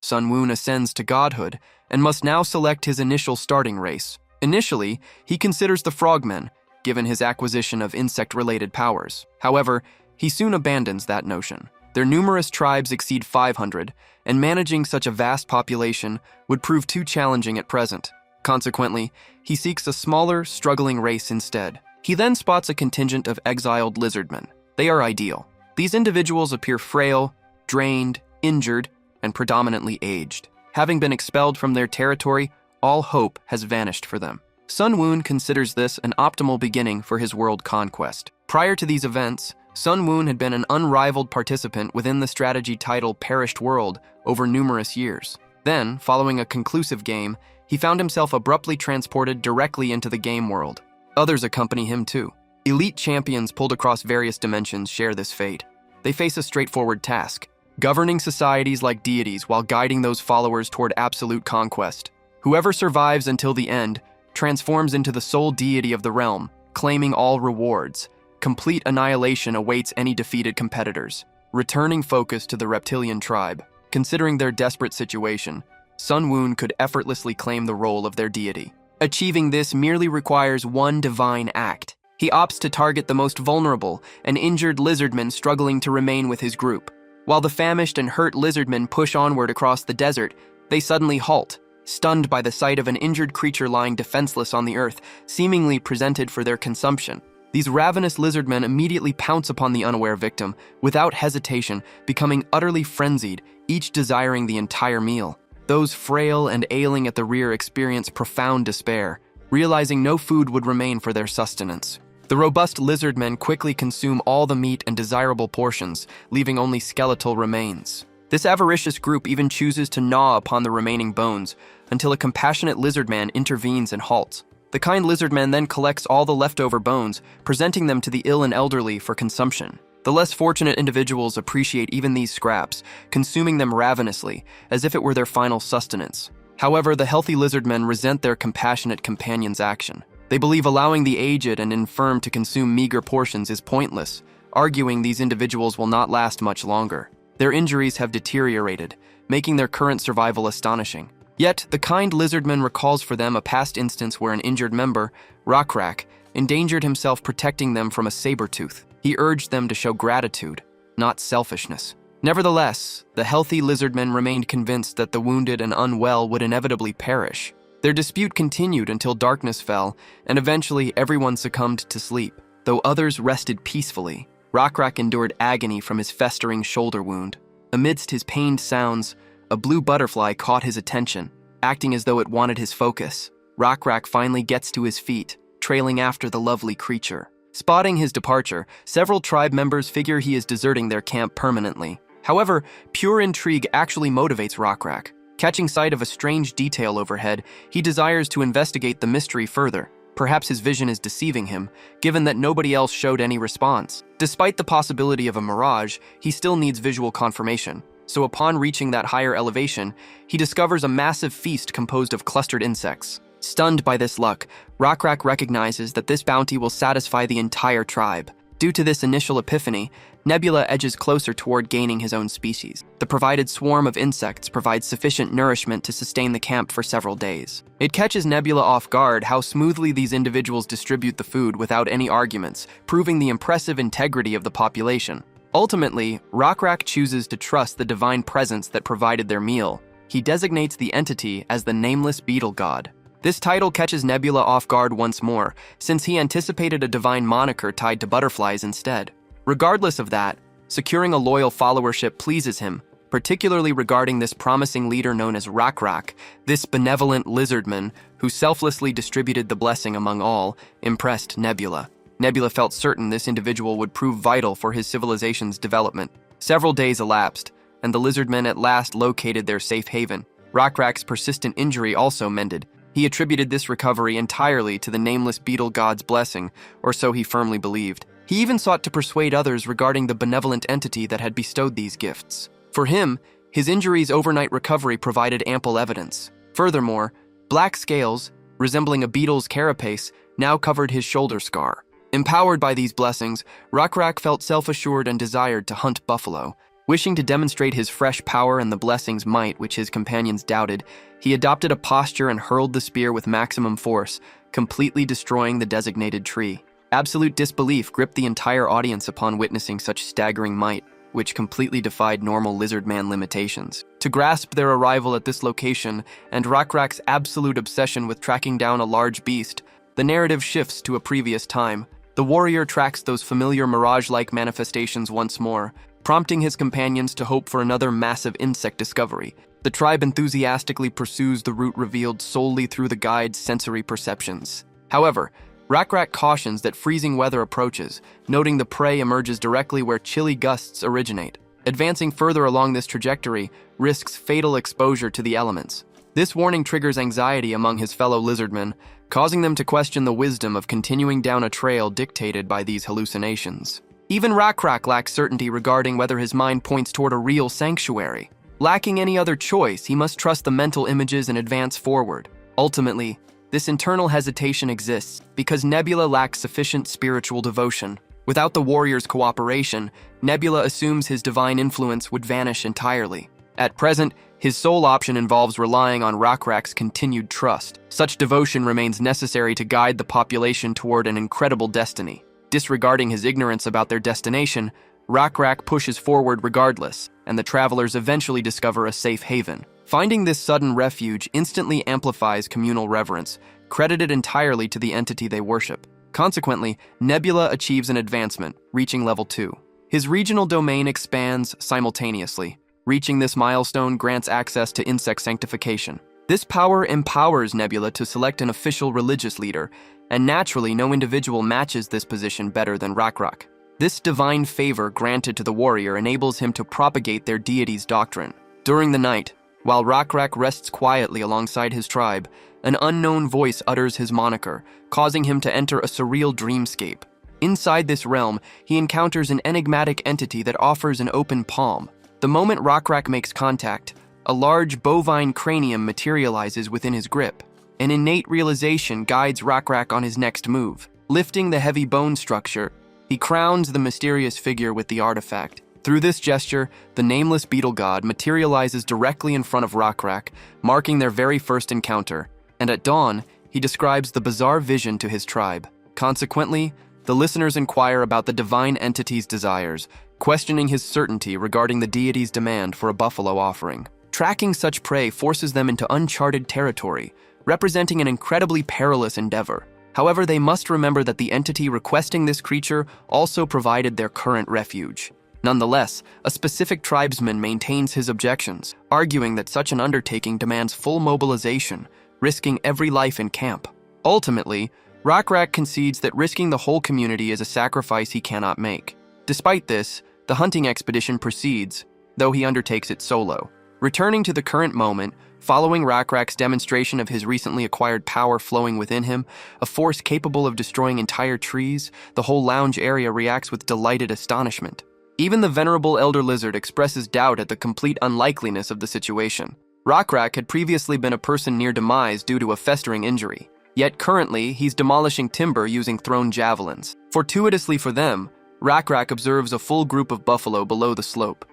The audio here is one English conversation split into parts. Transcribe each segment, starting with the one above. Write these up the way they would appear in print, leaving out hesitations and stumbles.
Sun Woon ascends to godhood and must now select his initial starting race. Initially, he considers the frogmen, given his acquisition of insect-related powers. However, he soon abandons that notion. Their numerous tribes exceed 500, and managing such a vast population would prove too challenging at present. Consequently, he seeks a smaller, struggling race instead. He then spots a contingent of exiled lizardmen. They are ideal. These individuals appear frail, drained, injured, and predominantly aged. Having been expelled from their territory, all hope has vanished for them. Sun Woon considers this an optimal beginning for his world conquest. Prior to these events, Sun Woon had been an unrivaled participant within the strategy title Perished World over numerous years. Then, following a conclusive game, he found himself abruptly transported directly into the game world. Others accompany him too. Elite champions pulled across various dimensions share this fate. They face a straightforward task: governing societies like deities while guiding those followers toward absolute conquest. Whoever survives until the end transforms into the sole deity of the realm, claiming all rewards. Complete annihilation awaits any defeated competitors. Returning focus to the reptilian tribe. Considering their desperate situation, Sun Woon could effortlessly claim the role of their deity. Achieving this merely requires one divine act. He opts to target the most vulnerable and injured lizardmen struggling to remain with his group. While the famished and hurt lizardmen push onward across the desert, they suddenly halt, stunned by the sight of an injured creature lying defenseless on the earth, seemingly presented for their consumption. These ravenous lizardmen immediately pounce upon the unaware victim, without hesitation, becoming utterly frenzied, each desiring the entire meal. Those frail and ailing at the rear experience profound despair, realizing no food would remain for their sustenance. The robust lizardmen quickly consume all the meat and desirable portions, leaving only skeletal remains. This avaricious group even chooses to gnaw upon the remaining bones, until a compassionate lizardman intervenes and halts. The kind lizardman then collects all the leftover bones, presenting them to the ill and elderly for consumption. The less fortunate individuals appreciate even these scraps, consuming them ravenously, as if it were their final sustenance. However, the healthy lizardmen resent their compassionate companion's action. They believe allowing the aged and infirm to consume meager portions is pointless, arguing these individuals will not last much longer. Their injuries have deteriorated, making their current survival astonishing. Yet, the kind lizardman recalls for them a past instance where an injured member, Rockrak, endangered himself protecting them from a saber-tooth. He urged them to show gratitude, not selfishness. Nevertheless, the healthy lizardmen remained convinced that the wounded and unwell would inevitably perish. Their dispute continued until darkness fell, and eventually everyone succumbed to sleep. Though others rested peacefully, Rockrak endured agony from his festering shoulder wound. Amidst his pained sounds, a blue butterfly caught his attention, acting as though it wanted his focus. Rockrak finally gets to his feet, trailing after the lovely creature. Spotting his departure, several tribe members figure he is deserting their camp permanently. However, pure intrigue actually motivates Rockrak. Catching sight of a strange detail overhead, he desires to investigate the mystery further. Perhaps his vision is deceiving him, given that nobody else showed any response. Despite the possibility of a mirage, he still needs visual confirmation. So upon reaching that higher elevation, he discovers a massive feast composed of clustered insects. Stunned by this luck, Rockrak recognizes that this bounty will satisfy the entire tribe. Due to this initial epiphany, Nebula edges closer toward gaining his own species. The provided swarm of insects provides sufficient nourishment to sustain the camp for several days. It catches Nebula off guard how smoothly these individuals distribute the food without any arguments, proving the impressive integrity of the population. Ultimately, Rockrak chooses to trust the divine presence that provided their meal. He designates the entity as the Nameless Beetle God. This title catches Nebula off guard once more, since he anticipated a divine moniker tied to butterflies instead. Regardless of that, securing a loyal followership pleases him, particularly regarding this promising leader known as Rockrak, this benevolent lizardman who selflessly distributed the blessing among all, impressed Nebula. Nebula felt certain this individual would prove vital for his civilization's development. Several days elapsed, and the lizardmen at last located their safe haven. Rockrak's persistent injury also mended. He attributed this recovery entirely to the Nameless Beetle God's blessing, or so he firmly believed. He even sought to persuade others regarding the benevolent entity that had bestowed these gifts. For him, his injury's overnight recovery provided ample evidence. Furthermore, black scales, resembling a beetle's carapace, now covered his shoulder scar. Empowered by these blessings, Rockrak felt self-assured and desired to hunt buffalo. Wishing to demonstrate his fresh power and the blessing's might, which his companions doubted, he adopted a posture and hurled the spear with maximum force, completely destroying the designated tree. Absolute disbelief gripped the entire audience upon witnessing such staggering might, which completely defied normal lizard man limitations. To grasp their arrival at this location and Rakrak's absolute obsession with tracking down a large beast, the narrative shifts to a previous time. The warrior tracks those familiar mirage-like manifestations once more, prompting his companions to hope for another massive insect discovery. The tribe enthusiastically pursues the route revealed solely through the guide's sensory perceptions. However, Rakrak cautions that freezing weather approaches, noting the prey emerges directly where chilly gusts originate. Advancing further along this trajectory risks fatal exposure to the elements. This warning triggers anxiety among his fellow lizardmen, causing them to question the wisdom of continuing down a trail dictated by these hallucinations. Even Rakrak lacks certainty regarding whether his mind points toward a real sanctuary. Lacking any other choice, he must trust the mental images and advance forward. Ultimately, this internal hesitation exists because Nebula lacks sufficient spiritual devotion. Without the warrior's cooperation, Nebula assumes his divine influence would vanish entirely. At present, his sole option involves relying on Rakrak's continued trust. Such devotion remains necessary to guide the population toward an incredible destiny. Disregarding his ignorance about their destination, Rakrak pushes forward regardless, and the travelers eventually discover a safe haven. Finding this sudden refuge instantly amplifies communal reverence, credited entirely to the entity they worship. Consequently, Nebula achieves an advancement, reaching level 2. His regional domain expands simultaneously. Reaching this milestone grants access to insect sanctification. This power empowers Nebula to select an official religious leader, and naturally no individual matches this position better than Rakrak. This divine favor granted to the warrior enables him to propagate their deity's doctrine. During the night, while Rakrak rests quietly alongside his tribe, an unknown voice utters his moniker, causing him to enter a surreal dreamscape. Inside this realm, he encounters an enigmatic entity that offers an open palm. The moment Rakrak makes contact, a large bovine cranium materializes within his grip. An innate realization guides Rakrak on his next move. Lifting the heavy bone structure, he crowns the mysterious figure with the artifact. Through this gesture, the nameless beetle god materializes directly in front of Rakrak, marking their very first encounter. And at dawn, he describes the bizarre vision to his tribe. Consequently, the listeners inquire about the divine entity's desires, questioning his certainty regarding the deity's demand for a buffalo offering. Tracking such prey forces them into uncharted territory, representing an incredibly perilous endeavor. However, they must remember that the entity requesting this creature also provided their current refuge. Nonetheless, a specific tribesman maintains his objections, arguing that such an undertaking demands full mobilization, risking every life in camp. Ultimately, Rakrak concedes that risking the whole community is a sacrifice he cannot make. Despite this, the hunting expedition proceeds, though he undertakes it solo. Returning to the current moment, following Rakrak's demonstration of his recently acquired power flowing within him, a force capable of destroying entire trees, the whole lounge area reacts with delighted astonishment. Even the venerable elder lizard expresses doubt at the complete unlikeliness of the situation. Rakrak had previously been a person near demise due to a festering injury. Yet currently, he's demolishing timber using thrown javelins. Fortuitously for them, Rakrak observes a full group of buffalo below the slope.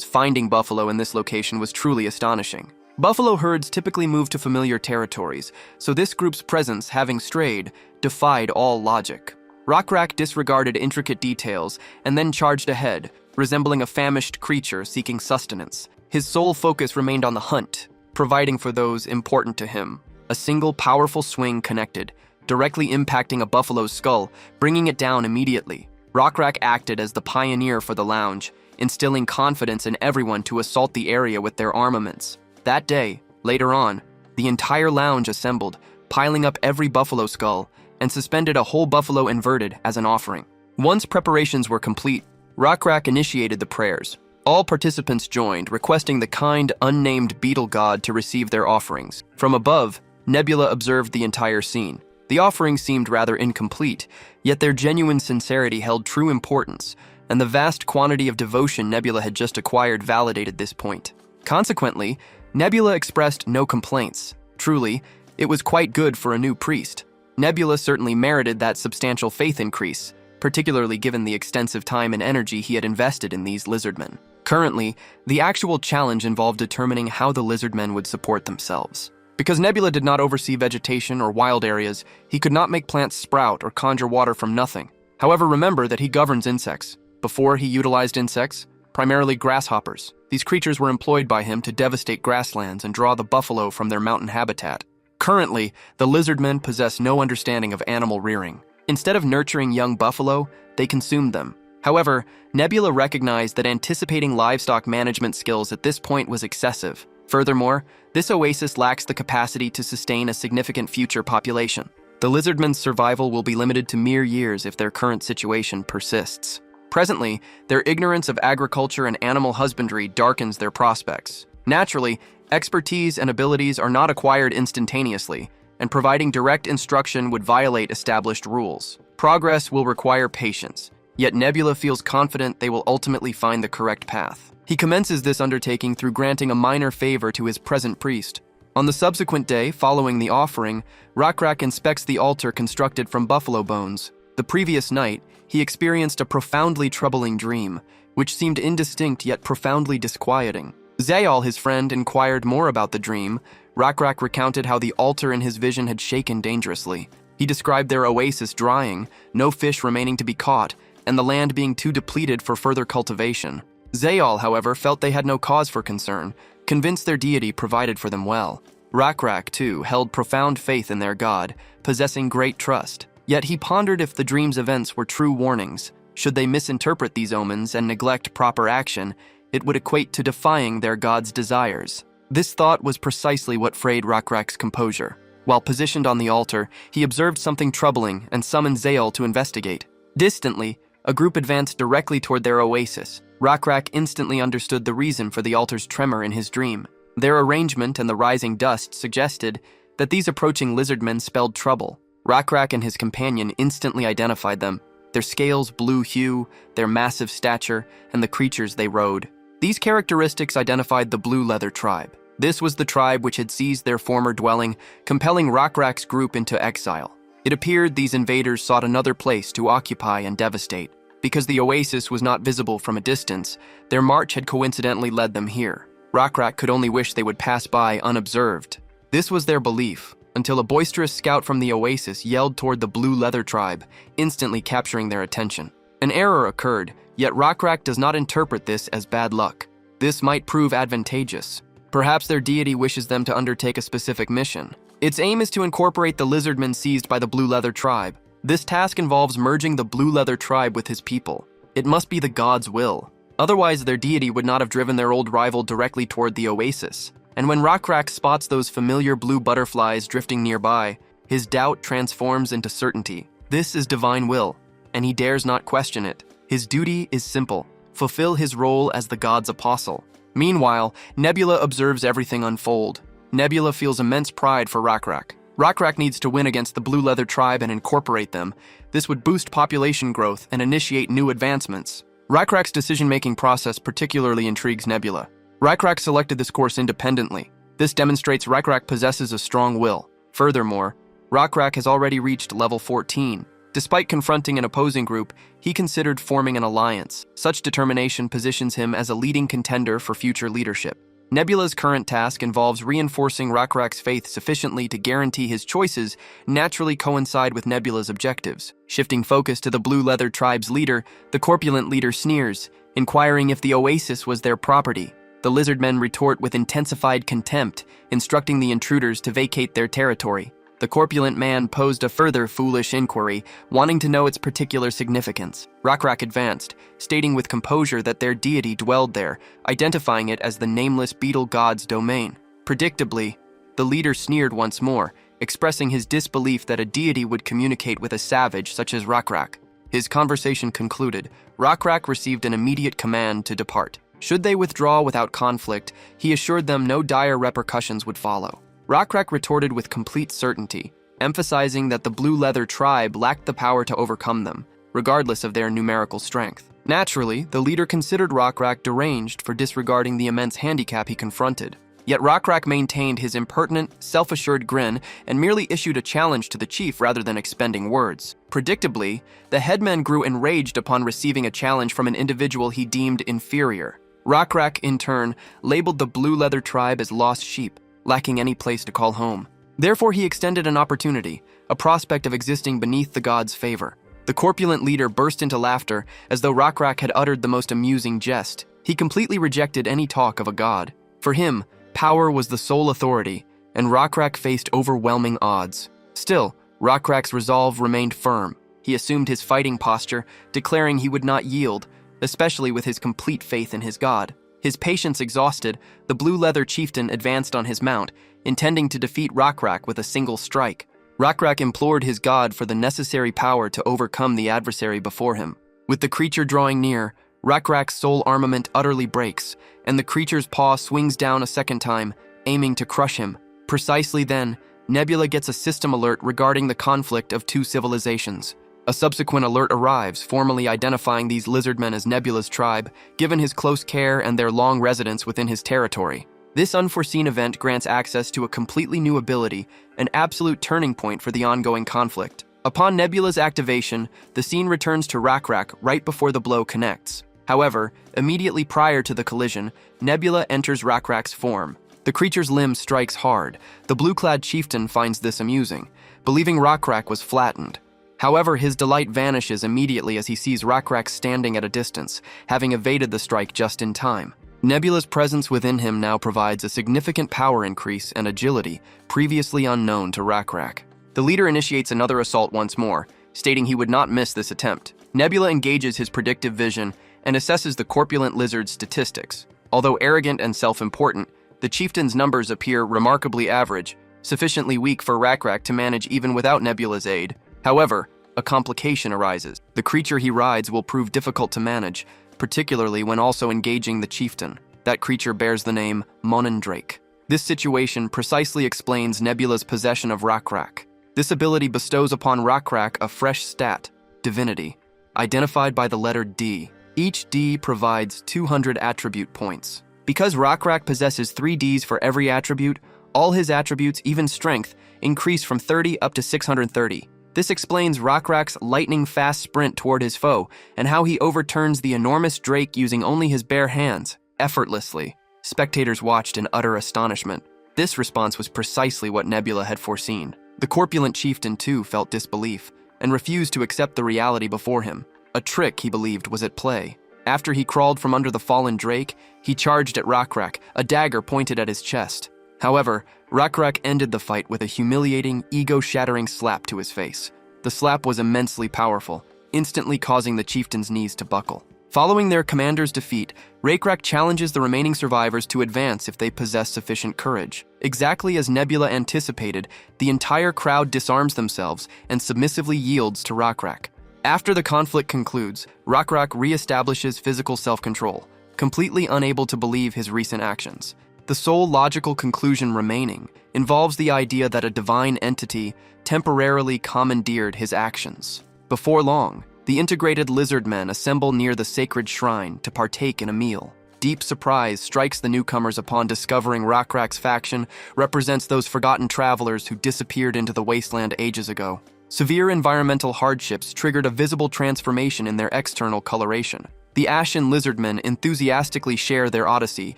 Finding buffalo in this location was truly astonishing. Buffalo herds typically move to familiar territories, so this group's presence, having strayed, defied all logic. Rakrak disregarded intricate details and then charged ahead, resembling a famished creature seeking sustenance. His sole focus remained on the hunt, providing for those important to him. A single powerful swing connected, directly impacting a buffalo's skull, bringing it down immediately. Rakrak acted as the pioneer for the lounge, instilling confidence in everyone to assault the area with their armaments. That day, later on, the entire lounge assembled, piling up every buffalo skull, and suspended a whole buffalo inverted as an offering. Once preparations were complete, Rakrak initiated the prayers. All participants joined, requesting the kind, unnamed beetle god to receive their offerings. From above, Nebula observed the entire scene. The offerings seemed rather incomplete, yet their genuine sincerity held true importance, and the vast quantity of devotion Nebula had just acquired validated this point. Consequently, Nebula expressed no complaints. Truly, it was quite good for a new priest. Nebula certainly merited that substantial faith increase, particularly given the extensive time and energy he had invested in these lizardmen. Currently, the actual challenge involved determining how the lizardmen would support themselves. Because Nebula did not oversee vegetation or wild areas, he could not make plants sprout or conjure water from nothing. However, remember that he governs insects. Before he utilized insects, primarily grasshoppers. These creatures were employed by him to devastate grasslands and draw the buffalo from their mountain habitat. Currently, the lizardmen possess no understanding of animal rearing. Instead of nurturing young buffalo, they consumed them. However, Nebula recognized that anticipating livestock management skills at this point was excessive. Furthermore, this oasis lacks the capacity to sustain a significant future population. The lizardmen's survival will be limited to mere years if their current situation persists. Presently, their ignorance of agriculture and animal husbandry darkens their prospects. Naturally, expertise and abilities are not acquired instantaneously, and providing direct instruction would violate established rules. Progress will require patience, yet Nebula feels confident they will ultimately find the correct path. He commences this undertaking through granting a minor favor to his present priest. On the subsequent day, following the offering, Rakrak inspects the altar constructed from buffalo bones. The previous night, he experienced a profoundly troubling dream, which seemed indistinct yet profoundly disquieting. Zayal, his friend, inquired more about the dream. Rakrak recounted how the altar in his vision had shaken dangerously. He described their oasis drying, no fish remaining to be caught, and the land being too depleted for further cultivation. Zayal, however, felt they had no cause for concern, convinced their deity provided for them well. Rakrak, too, held profound faith in their god, possessing great trust. Yet he pondered if the dream's events were true warnings. Should they misinterpret these omens and neglect proper action, it would equate to defying their god's desires. This thought was precisely what frayed Rakrak's composure. While positioned on the altar, he observed something troubling and summoned Zayal to investigate. Distantly, a group advanced directly toward their oasis. Rakrak instantly understood the reason for the altar's tremor in his dream. Their arrangement and the rising dust suggested that these approaching lizardmen spelled trouble. Rakrak and his companion instantly identified them, their scales' blue hue, their massive stature, and the creatures they rode. These characteristics identified the Blue Leather tribe. This was the tribe which had seized their former dwelling, compelling Rakrak's group into exile. It appeared these invaders sought another place to occupy and devastate. Because the oasis was not visible from a distance, their march had coincidentally led them here. Rakrak could only wish they would pass by unobserved. This was their belief, until a boisterous scout from the oasis yelled toward the Blue Leather tribe, instantly capturing their attention. An error occurred, yet Rakrak does not interpret this as bad luck. This might prove advantageous. Perhaps their deity wishes them to undertake a specific mission. Its aim is to incorporate the lizardmen seized by the Blue Leather tribe. This task involves merging the Blue Leather tribe with his people. It must be the god's will. Otherwise, their deity would not have driven their old rival directly toward the oasis. And when Rakrak spots those familiar blue butterflies drifting nearby, his doubt transforms into certainty. This is divine will, and he dares not question it. His duty is simple: fulfill his role as the god's apostle. Meanwhile, Nebula observes everything unfold. Nebula feels immense pride for Rakrak. Rakrak needs to win against the Blue Leather tribe and incorporate them. This would boost population growth and initiate new advancements. Rakrak's decision-making process particularly intrigues Nebula. Rakrak selected this course independently. This demonstrates Rakrak possesses a strong will. Furthermore, Rakrak has already reached level 14. Despite confronting an opposing group, he considered forming an alliance. Such determination positions him as a leading contender for future leadership. Nebula's current task involves reinforcing Rakrak's faith sufficiently to guarantee his choices naturally coincide with Nebula's objectives. Shifting focus to the Blue Leather tribe's leader, the corpulent leader sneers, inquiring if the oasis was their property. The lizardmen retort with intensified contempt, instructing the intruders to vacate their territory. The corpulent man posed a further foolish inquiry, wanting to know its particular significance. Rakrak advanced, stating with composure that their deity dwelled there, identifying it as the nameless beetle god's domain. Predictably, the leader sneered once more, expressing his disbelief that a deity would communicate with a savage such as Rakrak. His conversation concluded, Rakrak received an immediate command to depart. Should they withdraw without conflict, he assured them no dire repercussions would follow. Rakrak retorted with complete certainty, emphasizing that the Blue Leather tribe lacked the power to overcome them, regardless of their numerical strength. Naturally, the leader considered Rakrak deranged for disregarding the immense handicap he confronted. Yet Rakrak maintained his impertinent, self-assured grin and merely issued a challenge to the chief rather than expending words. Predictably, the headman grew enraged upon receiving a challenge from an individual he deemed inferior. Rockrak, in turn, labeled the Blue Leather tribe as lost sheep, lacking any place to call home. Therefore, he extended an opportunity, a prospect of existing beneath the gods' favor. The corpulent leader burst into laughter as though Rockrak had uttered the most amusing jest. He completely rejected any talk of a god. For him, power was the sole authority, and Rockrak faced overwhelming odds. Still, Rockrak's resolve remained firm. He assumed his fighting posture, declaring he would not yield, especially with his complete faith in his god. His patience exhausted, the Blue Leather chieftain advanced on his mount, intending to defeat Rockrak with a single strike. Rockrak implored his god for the necessary power to overcome the adversary before him. With the creature drawing near, Rockrak's soul armament utterly breaks, and the creature's paw swings down a second time, aiming to crush him. Precisely then, Nebula gets a system alert regarding the conflict of two civilizations. A subsequent alert arrives, formally identifying these lizardmen as Nebula's tribe, given his close care and their long residence within his territory. This unforeseen event grants access to a completely new ability, an absolute turning point for the ongoing conflict. Upon Nebula's activation, the scene returns to Rockrak right before the blow connects. However, immediately prior to the collision, Nebula enters Rockrak's form. The creature's limb strikes hard. The blue-clad chieftain finds this amusing, believing Rockrak was flattened. However, his delight vanishes immediately as he sees Rockrak standing at a distance, having evaded the strike just in time. Nebula's presence within him now provides a significant power increase and agility previously unknown to Rockrak. The leader initiates another assault once more, stating he would not miss this attempt. Nebula engages his predictive vision and assesses the corpulent lizard's statistics. Although arrogant and self-important, the chieftain's numbers appear remarkably average, sufficiently weak for Rockrak to manage even without Nebula's aid. However, a complication arises. The creature he rides will prove difficult to manage, particularly when also engaging the chieftain. That creature bears the name Monendrake. This situation precisely explains Nebula's possession of Rockrak. This ability bestows upon Rockrak a fresh stat, Divinity, identified by the letter D. Each D provides 200 attribute points. Because Rockrak possesses 3 Ds for every attribute, all his attributes, even strength, increase from 30 up to 630. This explains Rockrak's lightning-fast sprint toward his foe and how he overturns the enormous drake using only his bare hands, effortlessly. Spectators watched in utter astonishment. This response was precisely what Nebula had foreseen. The corpulent chieftain, too, felt disbelief and refused to accept the reality before him. A trick, he believed, was at play. After he crawled from under the fallen drake, he charged at Rockrak, a dagger pointed at his chest. However, Rockrak ended the fight with a humiliating, ego-shattering slap to his face. The slap was immensely powerful, instantly causing the chieftain's knees to buckle. Following their commander's defeat, Rockrak challenges the remaining survivors to advance if they possess sufficient courage. Exactly as Nebula anticipated, the entire crowd disarms themselves and submissively yields to Rockrak. After the conflict concludes, Rockrak reestablishes physical self-control, completely unable to believe his recent actions. The sole logical conclusion remaining involves the idea that a divine entity temporarily commandeered his actions. Before long, the integrated lizardmen assemble near the sacred shrine to partake in a meal. Deep surprise strikes the newcomers upon discovering Rockrak's faction represents those forgotten travelers who disappeared into the wasteland ages ago. Severe environmental hardships triggered a visible transformation in their external coloration. The Ashen Lizardmen enthusiastically share their odyssey,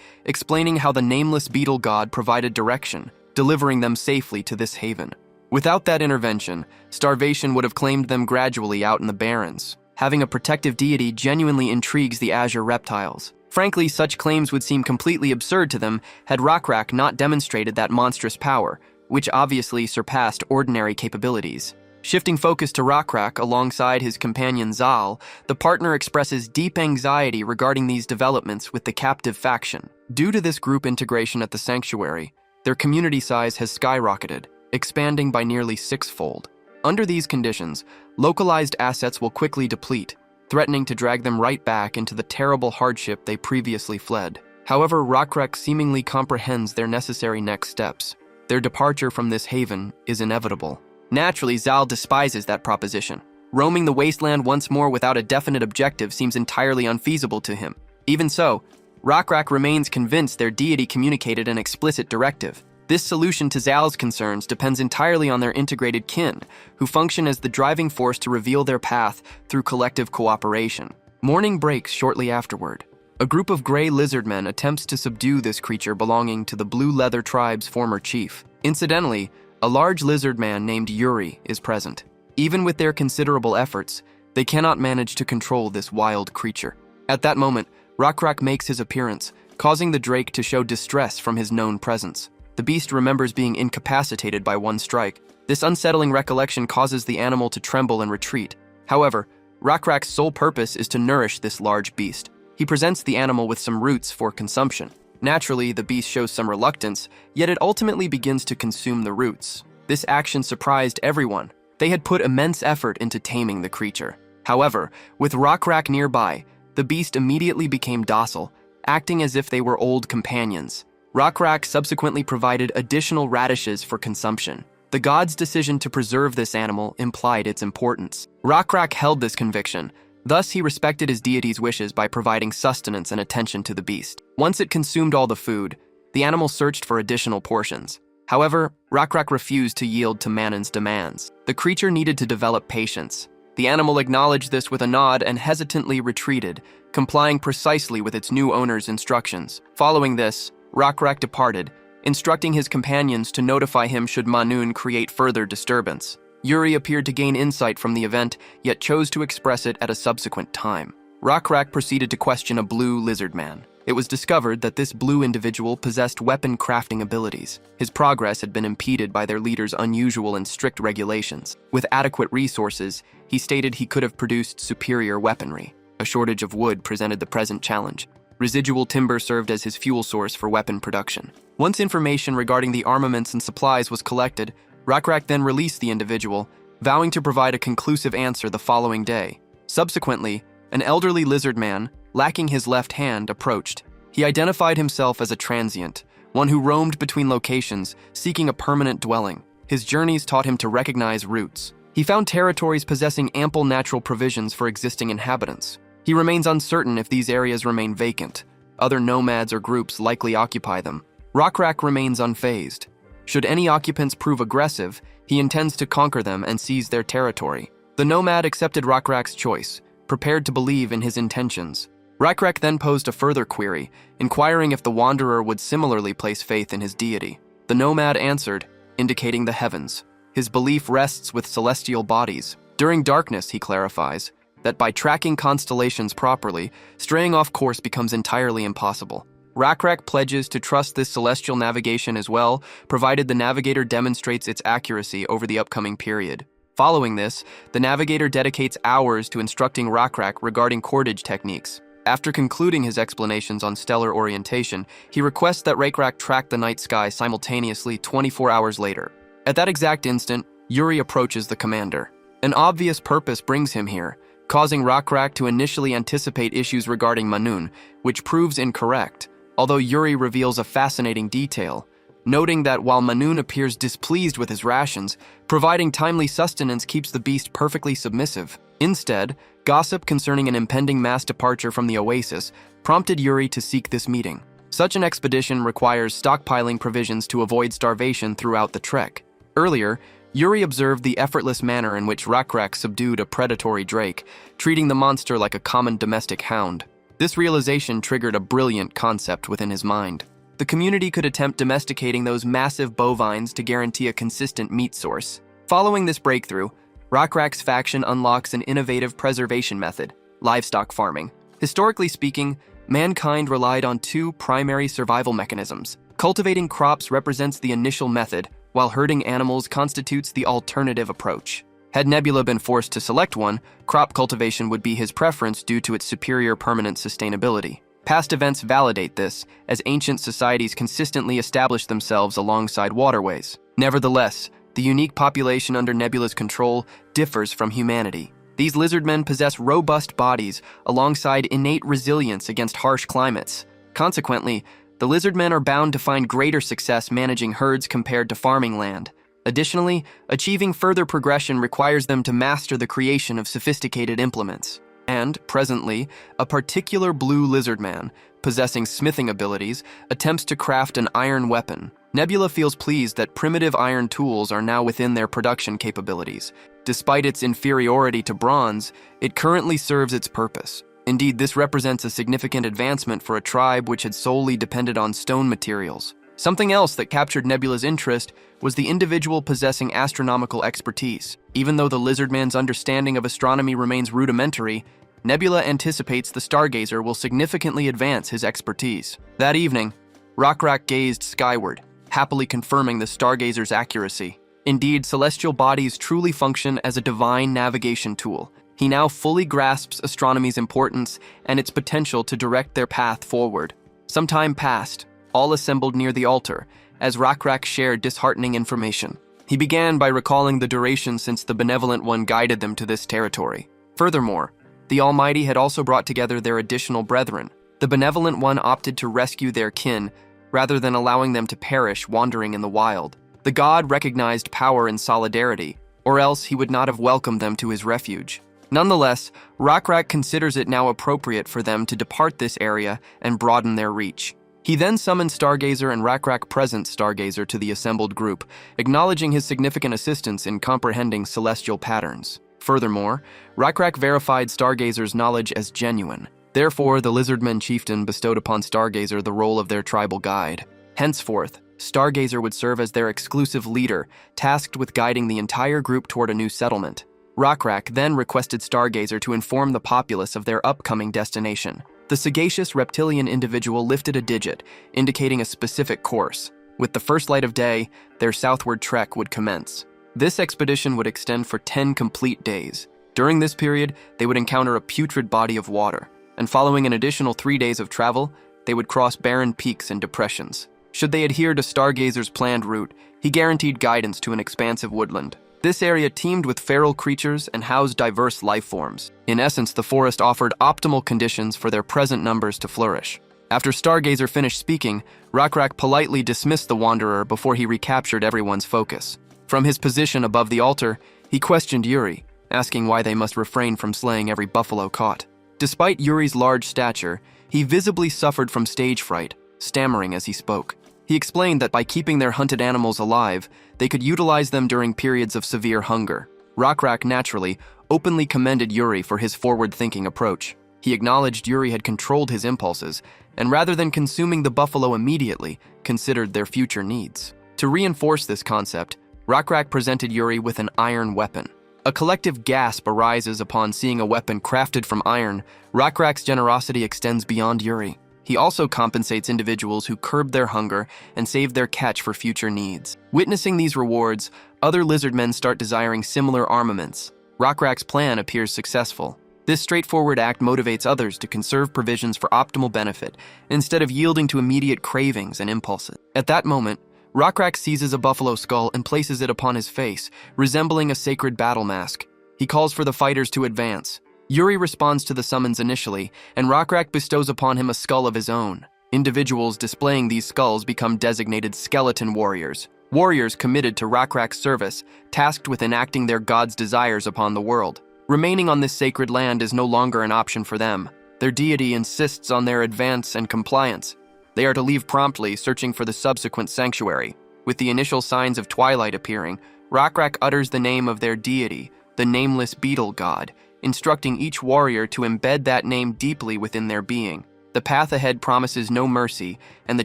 explaining how the nameless beetle god provided direction, delivering them safely to this haven. Without that intervention, starvation would have claimed them gradually out in the barrens. Having a protective deity genuinely intrigues the azure reptiles. Frankly, such claims would seem completely absurd to them had Rockrak not demonstrated that monstrous power, which obviously surpassed ordinary capabilities. Shifting focus to Rockrak alongside his companion Zal, the partner expresses deep anxiety regarding these developments with the captive faction. Due to this group integration at the sanctuary, their community size has skyrocketed, expanding by nearly 6-fold. Under these conditions, localized assets will quickly deplete, threatening to drag them right back into the terrible hardship they previously fled. However, Rockrak seemingly comprehends their necessary next steps. Their departure from this haven is inevitable. Naturally, Zal despises that proposition. Roaming the wasteland once more without a definite objective seems entirely unfeasible to him. Even so, Rockrak remains convinced their deity communicated an explicit directive. This solution to Zal's concerns depends entirely on their integrated kin, who function as the driving force to reveal their path through collective cooperation. Morning breaks shortly afterward. A group of gray lizard men attempts to subdue this creature belonging to the Blue Leather tribe's former chief. Incidentally, a large lizard man named Yuri is present. Even with their considerable efforts, they cannot manage to control this wild creature. At that moment, Rakrak makes his appearance, causing the drake to show distress from his known presence. The beast remembers being incapacitated by one strike. This unsettling recollection causes the animal to tremble and retreat. However, Rakrak's sole purpose is to nourish this large beast. He presents the animal with some roots for consumption. Naturally, the beast shows some reluctance, yet it ultimately begins to consume the roots. This action surprised everyone. They had put immense effort into taming the creature. However, with Rakrak nearby, the beast immediately became docile, acting as if they were old companions. Rakrak subsequently provided additional radishes for consumption. The god's decision to preserve this animal implied its importance. Rakrak held this conviction. Thus, he respected his deity's wishes by providing sustenance and attention to the beast. Once it consumed all the food, the animal searched for additional portions. However, Rakrak refused to yield to Manon's demands. The creature needed to develop patience. The animal acknowledged this with a nod and hesitantly retreated, complying precisely with its new owner's instructions. Following this, Rakrak departed, instructing his companions to notify him should Manun create further disturbance. Yuri appeared to gain insight from the event, yet chose to express it at a subsequent time. Rakrak proceeded to question a blue lizard man. It was discovered that this blue individual possessed weapon crafting abilities. His progress had been impeded by their leader's unusual and strict regulations. With adequate resources, he stated he could have produced superior weaponry. A shortage of wood presented the present challenge. Residual timber served as his fuel source for weapon production. Once information regarding the armaments and supplies was collected, Rakrak then released the individual, vowing to provide a conclusive answer the following day. Subsequently, an elderly lizard man, lacking his left hand, approached. He identified himself as a transient, one who roamed between locations, seeking a permanent dwelling. His journeys taught him to recognize routes. He found territories possessing ample natural provisions for existing inhabitants. He remains uncertain if these areas remain vacant. Other nomads or groups likely occupy them. Rakrak remains unfazed. Should any occupants prove aggressive, he intends to conquer them and seize their territory. The nomad accepted Rakrak's choice, prepared to believe in his intentions. Rakrak then posed a further query, inquiring if the wanderer would similarly place faith in his deity. The nomad answered, indicating the heavens. His belief rests with celestial bodies. During darkness, he clarifies, that by tracking constellations properly, straying off course becomes entirely impossible. Rakrak pledges to trust this celestial navigation as well, provided the navigator demonstrates its accuracy over the upcoming period. Following this, the navigator dedicates hours to instructing Rakrak regarding cordage techniques. After concluding his explanations on stellar orientation, he requests that Rakrak track the night sky simultaneously 24 hours later. At that exact instant, Yuri approaches the commander. An obvious purpose brings him here, causing Rakrak to initially anticipate issues regarding Manun, which proves incorrect. Although Yuri reveals a fascinating detail, noting that while Manun appears displeased with his rations, providing timely sustenance keeps the beast perfectly submissive. Instead, gossip concerning an impending mass departure from the oasis prompted Yuri to seek this meeting. Such an expedition requires stockpiling provisions to avoid starvation throughout the trek. Earlier, Yuri observed the effortless manner in which Rakrak subdued a predatory drake, treating the monster like a common domestic hound. This realization triggered a brilliant concept within his mind. The community could attempt domesticating those massive bovines to guarantee a consistent meat source. Following this breakthrough, Rakrak's faction unlocks an innovative preservation method, livestock farming. Historically speaking, mankind relied on two primary survival mechanisms. Cultivating crops represents the initial method, while herding animals constitutes the alternative approach. Had Nebula been forced to select one, crop cultivation would be his preference due to its superior permanent sustainability. Past events validate this, as ancient societies consistently established themselves alongside waterways. Nevertheless, the unique population under Nebula's control differs from humanity. These lizardmen possess robust bodies alongside innate resilience against harsh climates. Consequently, the lizardmen are bound to find greater success managing herds compared to farming land. Additionally, achieving further progression requires them to master the creation of sophisticated implements. And, presently, a particular blue lizard man, possessing smithing abilities, attempts to craft an iron weapon. Nebula feels pleased that primitive iron tools are now within their production capabilities. Despite its inferiority to bronze, it currently serves its purpose. Indeed, this represents a significant advancement for a tribe which had solely depended on stone materials. Something else that captured Nebula's interest was the individual possessing astronomical expertise. Even though the Lizardman's understanding of astronomy remains rudimentary, Nebula anticipates the Stargazer will significantly advance his expertise. That evening, Rockrak gazed skyward, happily confirming the Stargazer's accuracy. Indeed, celestial bodies truly function as a divine navigation tool. He now fully grasps astronomy's importance and its potential to direct their path forward. Some time passed, all assembled near the altar, as Rockrak shared disheartening information. He began by recalling the duration since the Benevolent One guided them to this territory. Furthermore, the Almighty had also brought together their additional brethren. The Benevolent One opted to rescue their kin, rather than allowing them to perish wandering in the wild. The god recognized power in solidarity, or else he would not have welcomed them to his refuge. Nonetheless, Rockrak considers it now appropriate for them to depart this area and broaden their reach. He then summoned Stargazer and Rockrak present Stargazer to the assembled group, acknowledging his significant assistance in comprehending celestial patterns. Furthermore, Rockrak verified Stargazer's knowledge as genuine. Therefore, the Lizardman chieftain bestowed upon Stargazer the role of their tribal guide. Henceforth, Stargazer would serve as their exclusive leader, tasked with guiding the entire group toward a new settlement. Rockrak then requested Stargazer to inform the populace of their upcoming destination. The sagacious reptilian individual lifted a digit, indicating a specific course. With the first light of day, their southward trek would commence. This expedition would extend for 10 complete days. During this period, they would encounter a putrid body of water, and following an additional 3 days of travel, they would cross barren peaks and depressions. Should they adhere to Stargazer's planned route, he guaranteed guidance to an expansive woodland. This area teemed with feral creatures and housed diverse life forms. In essence, the forest offered optimal conditions for their present numbers to flourish. After Stargazer finished speaking, Rockrak politely dismissed the wanderer before he recaptured everyone's focus. From his position above the altar, he questioned Yuri, asking why they must refrain from slaying every buffalo caught. Despite Yuri's large stature, he visibly suffered from stage fright, stammering as he spoke. He explained that by keeping their hunted animals alive, they could utilize them during periods of severe hunger. Rockrak naturally openly commended Yuri for his forward-thinking approach. He acknowledged Yuri had controlled his impulses, and rather than consuming the buffalo immediately, considered their future needs. To reinforce this concept, Rockrak presented Yuri with an iron weapon. A collective gasp arises upon seeing a weapon crafted from iron. Rockrak's generosity extends beyond Yuri. He also compensates individuals who curb their hunger and save their catch for future needs. Witnessing these rewards, other lizardmen start desiring similar armaments. Rockrak's plan appears successful. This straightforward act motivates others to conserve provisions for optimal benefit, instead of yielding to immediate cravings and impulses. At that moment, Rockrak seizes a buffalo skull and places it upon his face, resembling a sacred battle mask. He calls for the fighters to advance. Yuri responds to the summons initially, and Rockrak bestows upon him a skull of his own. Individuals displaying these skulls become designated skeleton warriors. Warriors committed to Rockrak's service, tasked with enacting their god's desires upon the world. Remaining on this sacred land is no longer an option for them. Their deity insists on their advance and compliance. They are to leave promptly, searching for the subsequent sanctuary. With the initial signs of twilight appearing, Rockrak utters the name of their deity, the nameless beetle god, instructing each warrior to embed that name deeply within their being. The path ahead promises no mercy, and the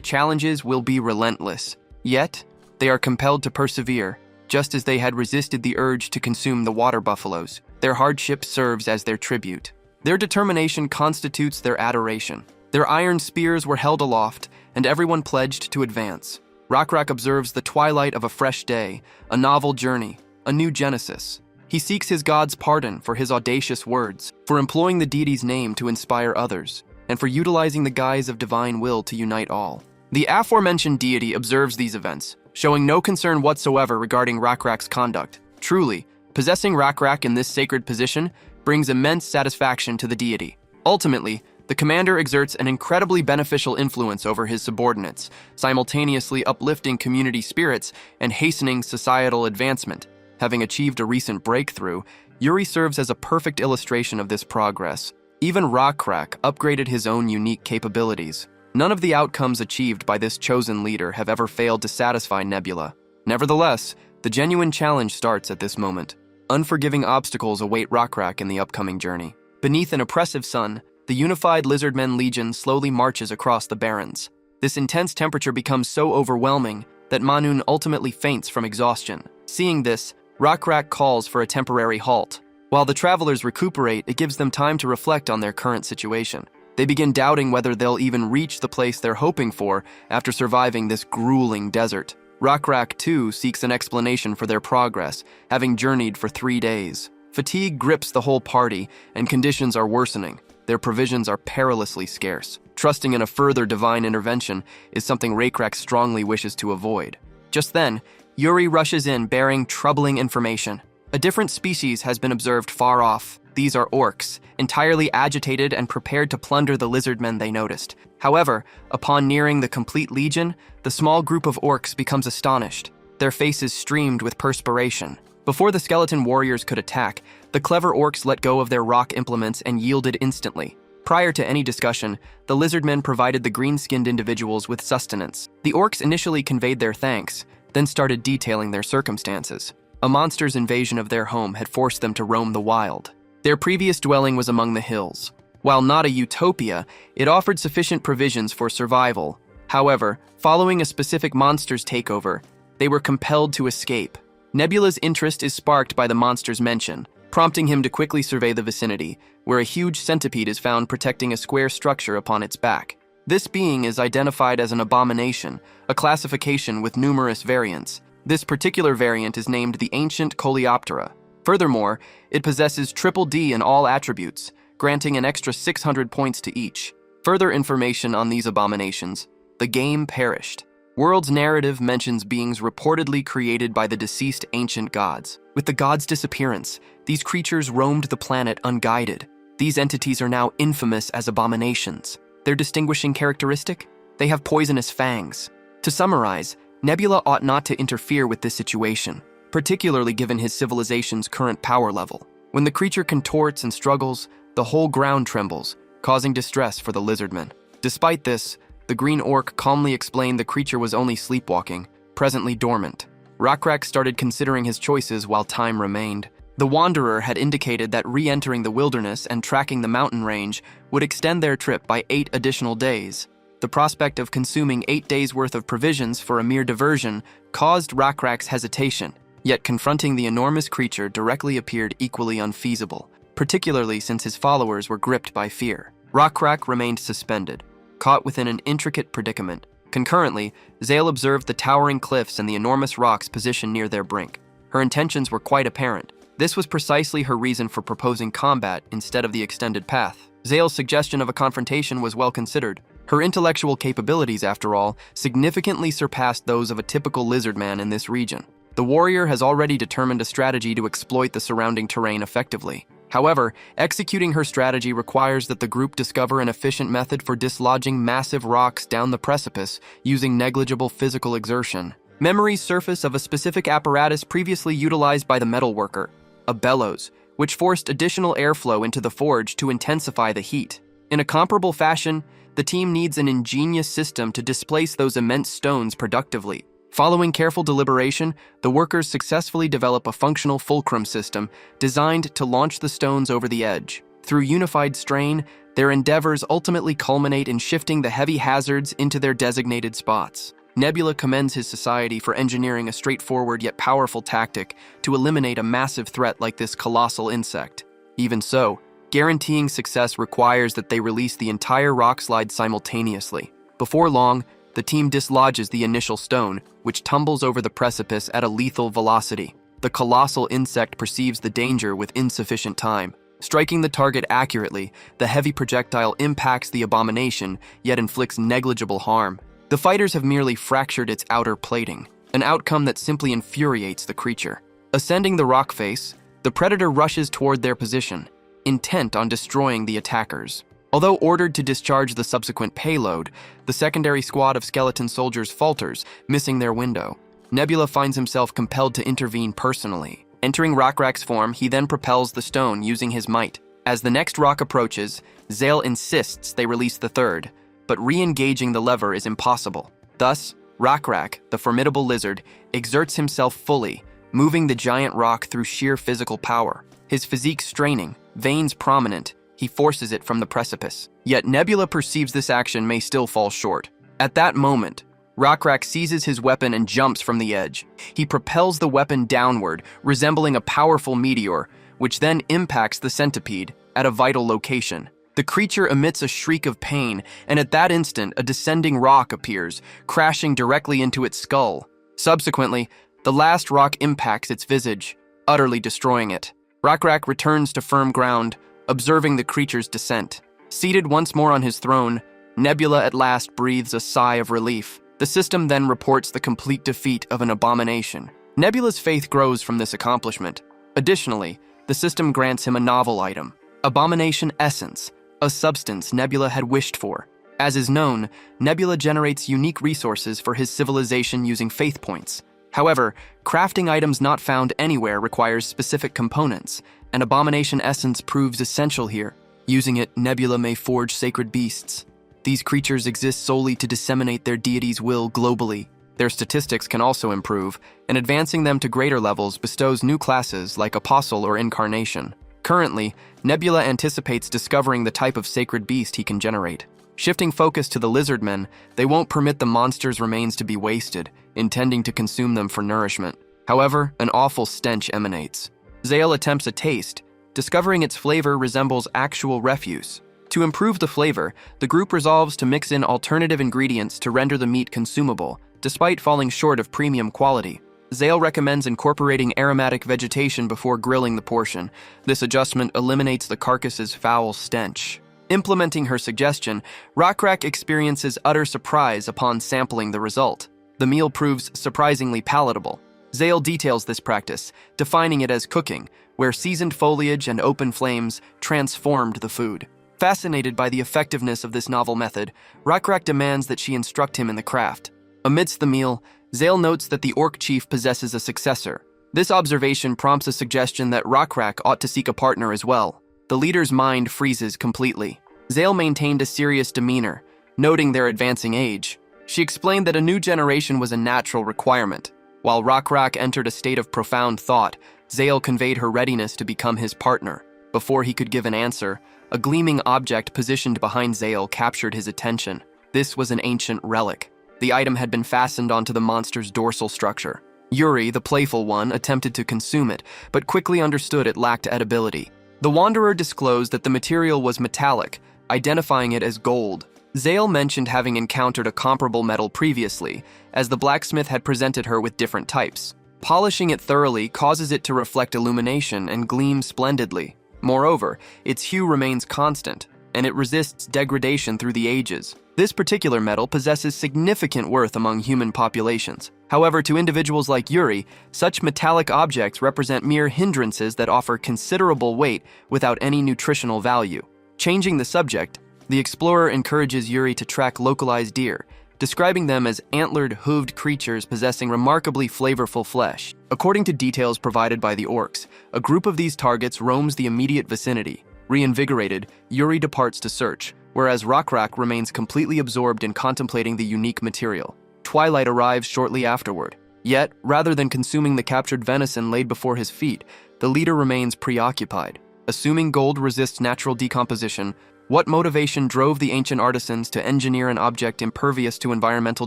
challenges will be relentless. Yet, they are compelled to persevere, just as they had resisted the urge to consume the water buffaloes. Their hardship serves as their tribute. Their determination constitutes their adoration. Their iron spears were held aloft, and everyone pledged to advance. Rockrak observes the twilight of a fresh day, a novel journey, a new genesis. He seeks his god's pardon for his audacious words, for employing the deity's name to inspire others, and for utilizing the guise of divine will to unite all. The aforementioned deity observes these events, showing no concern whatsoever regarding Rockrak's conduct. Truly, possessing Rockrak in this sacred position brings immense satisfaction to the deity. Ultimately, the commander exerts an incredibly beneficial influence over his subordinates, simultaneously uplifting community spirits and hastening societal advancement. Having achieved a recent breakthrough, Yuri serves as a perfect illustration of this progress. Even Rockrak upgraded his own unique capabilities. None of the outcomes achieved by this chosen leader have ever failed to satisfy Nebula. Nevertheless, the genuine challenge starts at this moment. Unforgiving obstacles await Rockrak in the upcoming journey. Beneath an oppressive sun, the unified Lizardmen Legion slowly marches across the barrens. This intense temperature becomes so overwhelming that Manun ultimately faints from exhaustion. Seeing this, Rakrak calls for a temporary halt. While the travelers recuperate, it gives them time to reflect on their current situation. They begin doubting whether they'll even reach the place they're hoping for after surviving this grueling desert. Rakrak, too, seeks an explanation for their progress, having journeyed for 3 days. Fatigue grips the whole party, and conditions are worsening. Their provisions are perilously scarce. Trusting in a further divine intervention is something Rakrak strongly wishes to avoid. Just then, Yuri rushes in bearing troubling information. A different species has been observed far off. These are orcs, entirely agitated and prepared to plunder the lizardmen they noticed. However, upon nearing the complete legion, the small group of orcs becomes astonished. Their faces streamed with perspiration. Before the skeleton warriors could attack, the clever orcs let go of their rock implements and yielded instantly. Prior to any discussion, the lizardmen provided the green-skinned individuals with sustenance. The orcs initially conveyed their thanks, then started detailing their circumstances. A monster's invasion of their home had forced them to roam the wild. Their previous dwelling was among the hills. While not a utopia, it offered sufficient provisions for survival. However, following a specific monster's takeover, they were compelled to escape. Nebula's interest is sparked by the monster's mention, prompting him to quickly survey the vicinity, where a huge centipede is found protecting a square structure upon its back. This being is identified as an abomination, a classification with numerous variants. This particular variant is named the Ancient Coleoptera. Furthermore, it possesses triple D in all attributes, granting an extra 600 points to each. Further information on these abominations: the game perished. World's narrative mentions beings reportedly created by the deceased ancient gods. With the gods' disappearance, these creatures roamed the planet unguided. These entities are now infamous as abominations. Their distinguishing characteristic? They have poisonous fangs. To summarize, Nebula ought not to interfere with this situation, particularly given his civilization's current power level. When the creature contorts and struggles, the whole ground trembles, causing distress for the lizardmen. Despite this, the green orc calmly explained the creature was only sleepwalking, presently dormant. Rakrak started considering his choices while time remained. The Wanderer had indicated that re-entering the wilderness and tracking the mountain range would extend their trip by 8 additional days. The prospect of consuming 8 days' worth of provisions for a mere diversion caused Rakrak's hesitation. Yet confronting the enormous creature directly appeared equally unfeasible, particularly since his followers were gripped by fear. Rakrak remained suspended, caught within an intricate predicament. Concurrently, Zale observed the towering cliffs and the enormous rocks positioned near their brink. Her intentions were quite apparent. This was precisely her reason for proposing combat instead of the extended path. Zale's suggestion of a confrontation was well considered. Her intellectual capabilities, after all, significantly surpassed those of a typical lizardman in this region. The warrior has already determined a strategy to exploit the surrounding terrain effectively. However, executing her strategy requires that the group discover an efficient method for dislodging massive rocks down the precipice using negligible physical exertion. Memories surface of a specific apparatus previously utilized by the metalworker, a bellows, which forced additional airflow into the forge to intensify the heat. In a comparable fashion, the team needs an ingenious system to displace those immense stones productively. Following careful deliberation, the workers successfully develop a functional fulcrum system designed to launch the stones over the edge. Through unified strain, their endeavors ultimately culminate in shifting the heavy hazards into their designated spots. Nebula commends his society for engineering a straightforward yet powerful tactic to eliminate a massive threat like this colossal insect. Even so, guaranteeing success requires that they release the entire rockslide simultaneously. Before long, the team dislodges the initial stone, which tumbles over the precipice at a lethal velocity. The colossal insect perceives the danger with insufficient time. Striking the target accurately, the heavy projectile impacts the abomination, yet inflicts negligible harm. The fighters have merely fractured its outer plating, an outcome that simply infuriates the creature. Ascending the rock face, the predator rushes toward their position, intent on destroying the attackers. Although ordered to discharge the subsequent payload, the secondary squad of skeleton soldiers falters, missing their window. Nebula finds himself compelled to intervene personally. Entering Rakrak's form, he then propels the stone using his might. As the next rock approaches, Zale insists they release the third, but re-engaging the lever is impossible. Thus, Rakrak, the formidable lizard, exerts himself fully, moving the giant rock through sheer physical power. His physique straining, veins prominent, he forces it from the precipice. Yet Nebula perceives this action may still fall short. At that moment, Rockrak seizes his weapon and jumps from the edge. He propels the weapon downward, resembling a powerful meteor, which then impacts the centipede at a vital location. The creature emits a shriek of pain, and at that instant, a descending rock appears, crashing directly into its skull. Subsequently, the last rock impacts its visage, utterly destroying it. Rockrak returns to firm ground, observing the creature's descent. Seated once more on his throne, Nebula at last breathes a sigh of relief. The system then reports the complete defeat of an abomination. Nebula's faith grows from this accomplishment. Additionally, the system grants him a novel item, Abomination Essence, a substance Nebula had wished for. As is known, Nebula generates unique resources for his civilization using faith points. However, crafting items not found anywhere requires specific components, and Abomination Essence proves essential here. Using it, Nebula may forge sacred beasts. These creatures exist solely to disseminate their deity's will globally. Their statistics can also improve, and advancing them to greater levels bestows new classes like Apostle or Incarnation. Currently, Nebula anticipates discovering the type of sacred beast he can generate. Shifting focus to the lizardmen, they won't permit the monster's remains to be wasted, intending to consume them for nourishment. However, an awful stench emanates. Zale attempts a taste, discovering its flavor resembles actual refuse. To improve the flavor, the group resolves to mix in alternative ingredients to render the meat consumable, despite falling short of premium quality. Zale recommends incorporating aromatic vegetation before grilling the portion. This adjustment eliminates the carcass's foul stench. Implementing her suggestion, Rockrak experiences utter surprise upon sampling the result. The meal proves surprisingly palatable. Zale details this practice, defining it as cooking, where seasoned foliage and open flames transformed the food. Fascinated by the effectiveness of this novel method, Rockrak demands that she instruct him in the craft. Amidst the meal, Zale notes that the orc chief possesses a successor. This observation prompts a suggestion that Rockrak ought to seek a partner as well. The leader's mind freezes completely. Zale maintained a serious demeanor, noting their advancing age. She explained that a new generation was a natural requirement. While Rockrak entered a state of profound thought, Zale conveyed her readiness to become his partner. Before he could give an answer, a gleaming object positioned behind Zale captured his attention. This was an ancient relic. The item had been fastened onto the monster's dorsal structure. Yuri, the playful one, attempted to consume it, but quickly understood it lacked edibility. The Wanderer disclosed that the material was metallic, identifying it as gold. Zale mentioned having encountered a comparable metal previously, as the blacksmith had presented her with different types. Polishing it thoroughly causes it to reflect illumination and gleam splendidly. Moreover, its hue remains constant, and it resists degradation through the ages. This particular metal possesses significant worth among human populations. However, to individuals like Yuri, such metallic objects represent mere hindrances that offer considerable weight without any nutritional value. Changing the subject, the explorer encourages Yuri to track localized deer, describing them as antlered, hooved creatures possessing remarkably flavorful flesh. According to details provided by the orcs, a group of these targets roams the immediate vicinity. Reinvigorated, Yuri departs to search, whereas Rockrak remains completely absorbed in contemplating the unique material. Twilight arrives shortly afterward. Yet, rather than consuming the captured venison laid before his feet, the leader remains preoccupied. Assuming gold resists natural decomposition, what motivation drove the ancient artisans to engineer an object impervious to environmental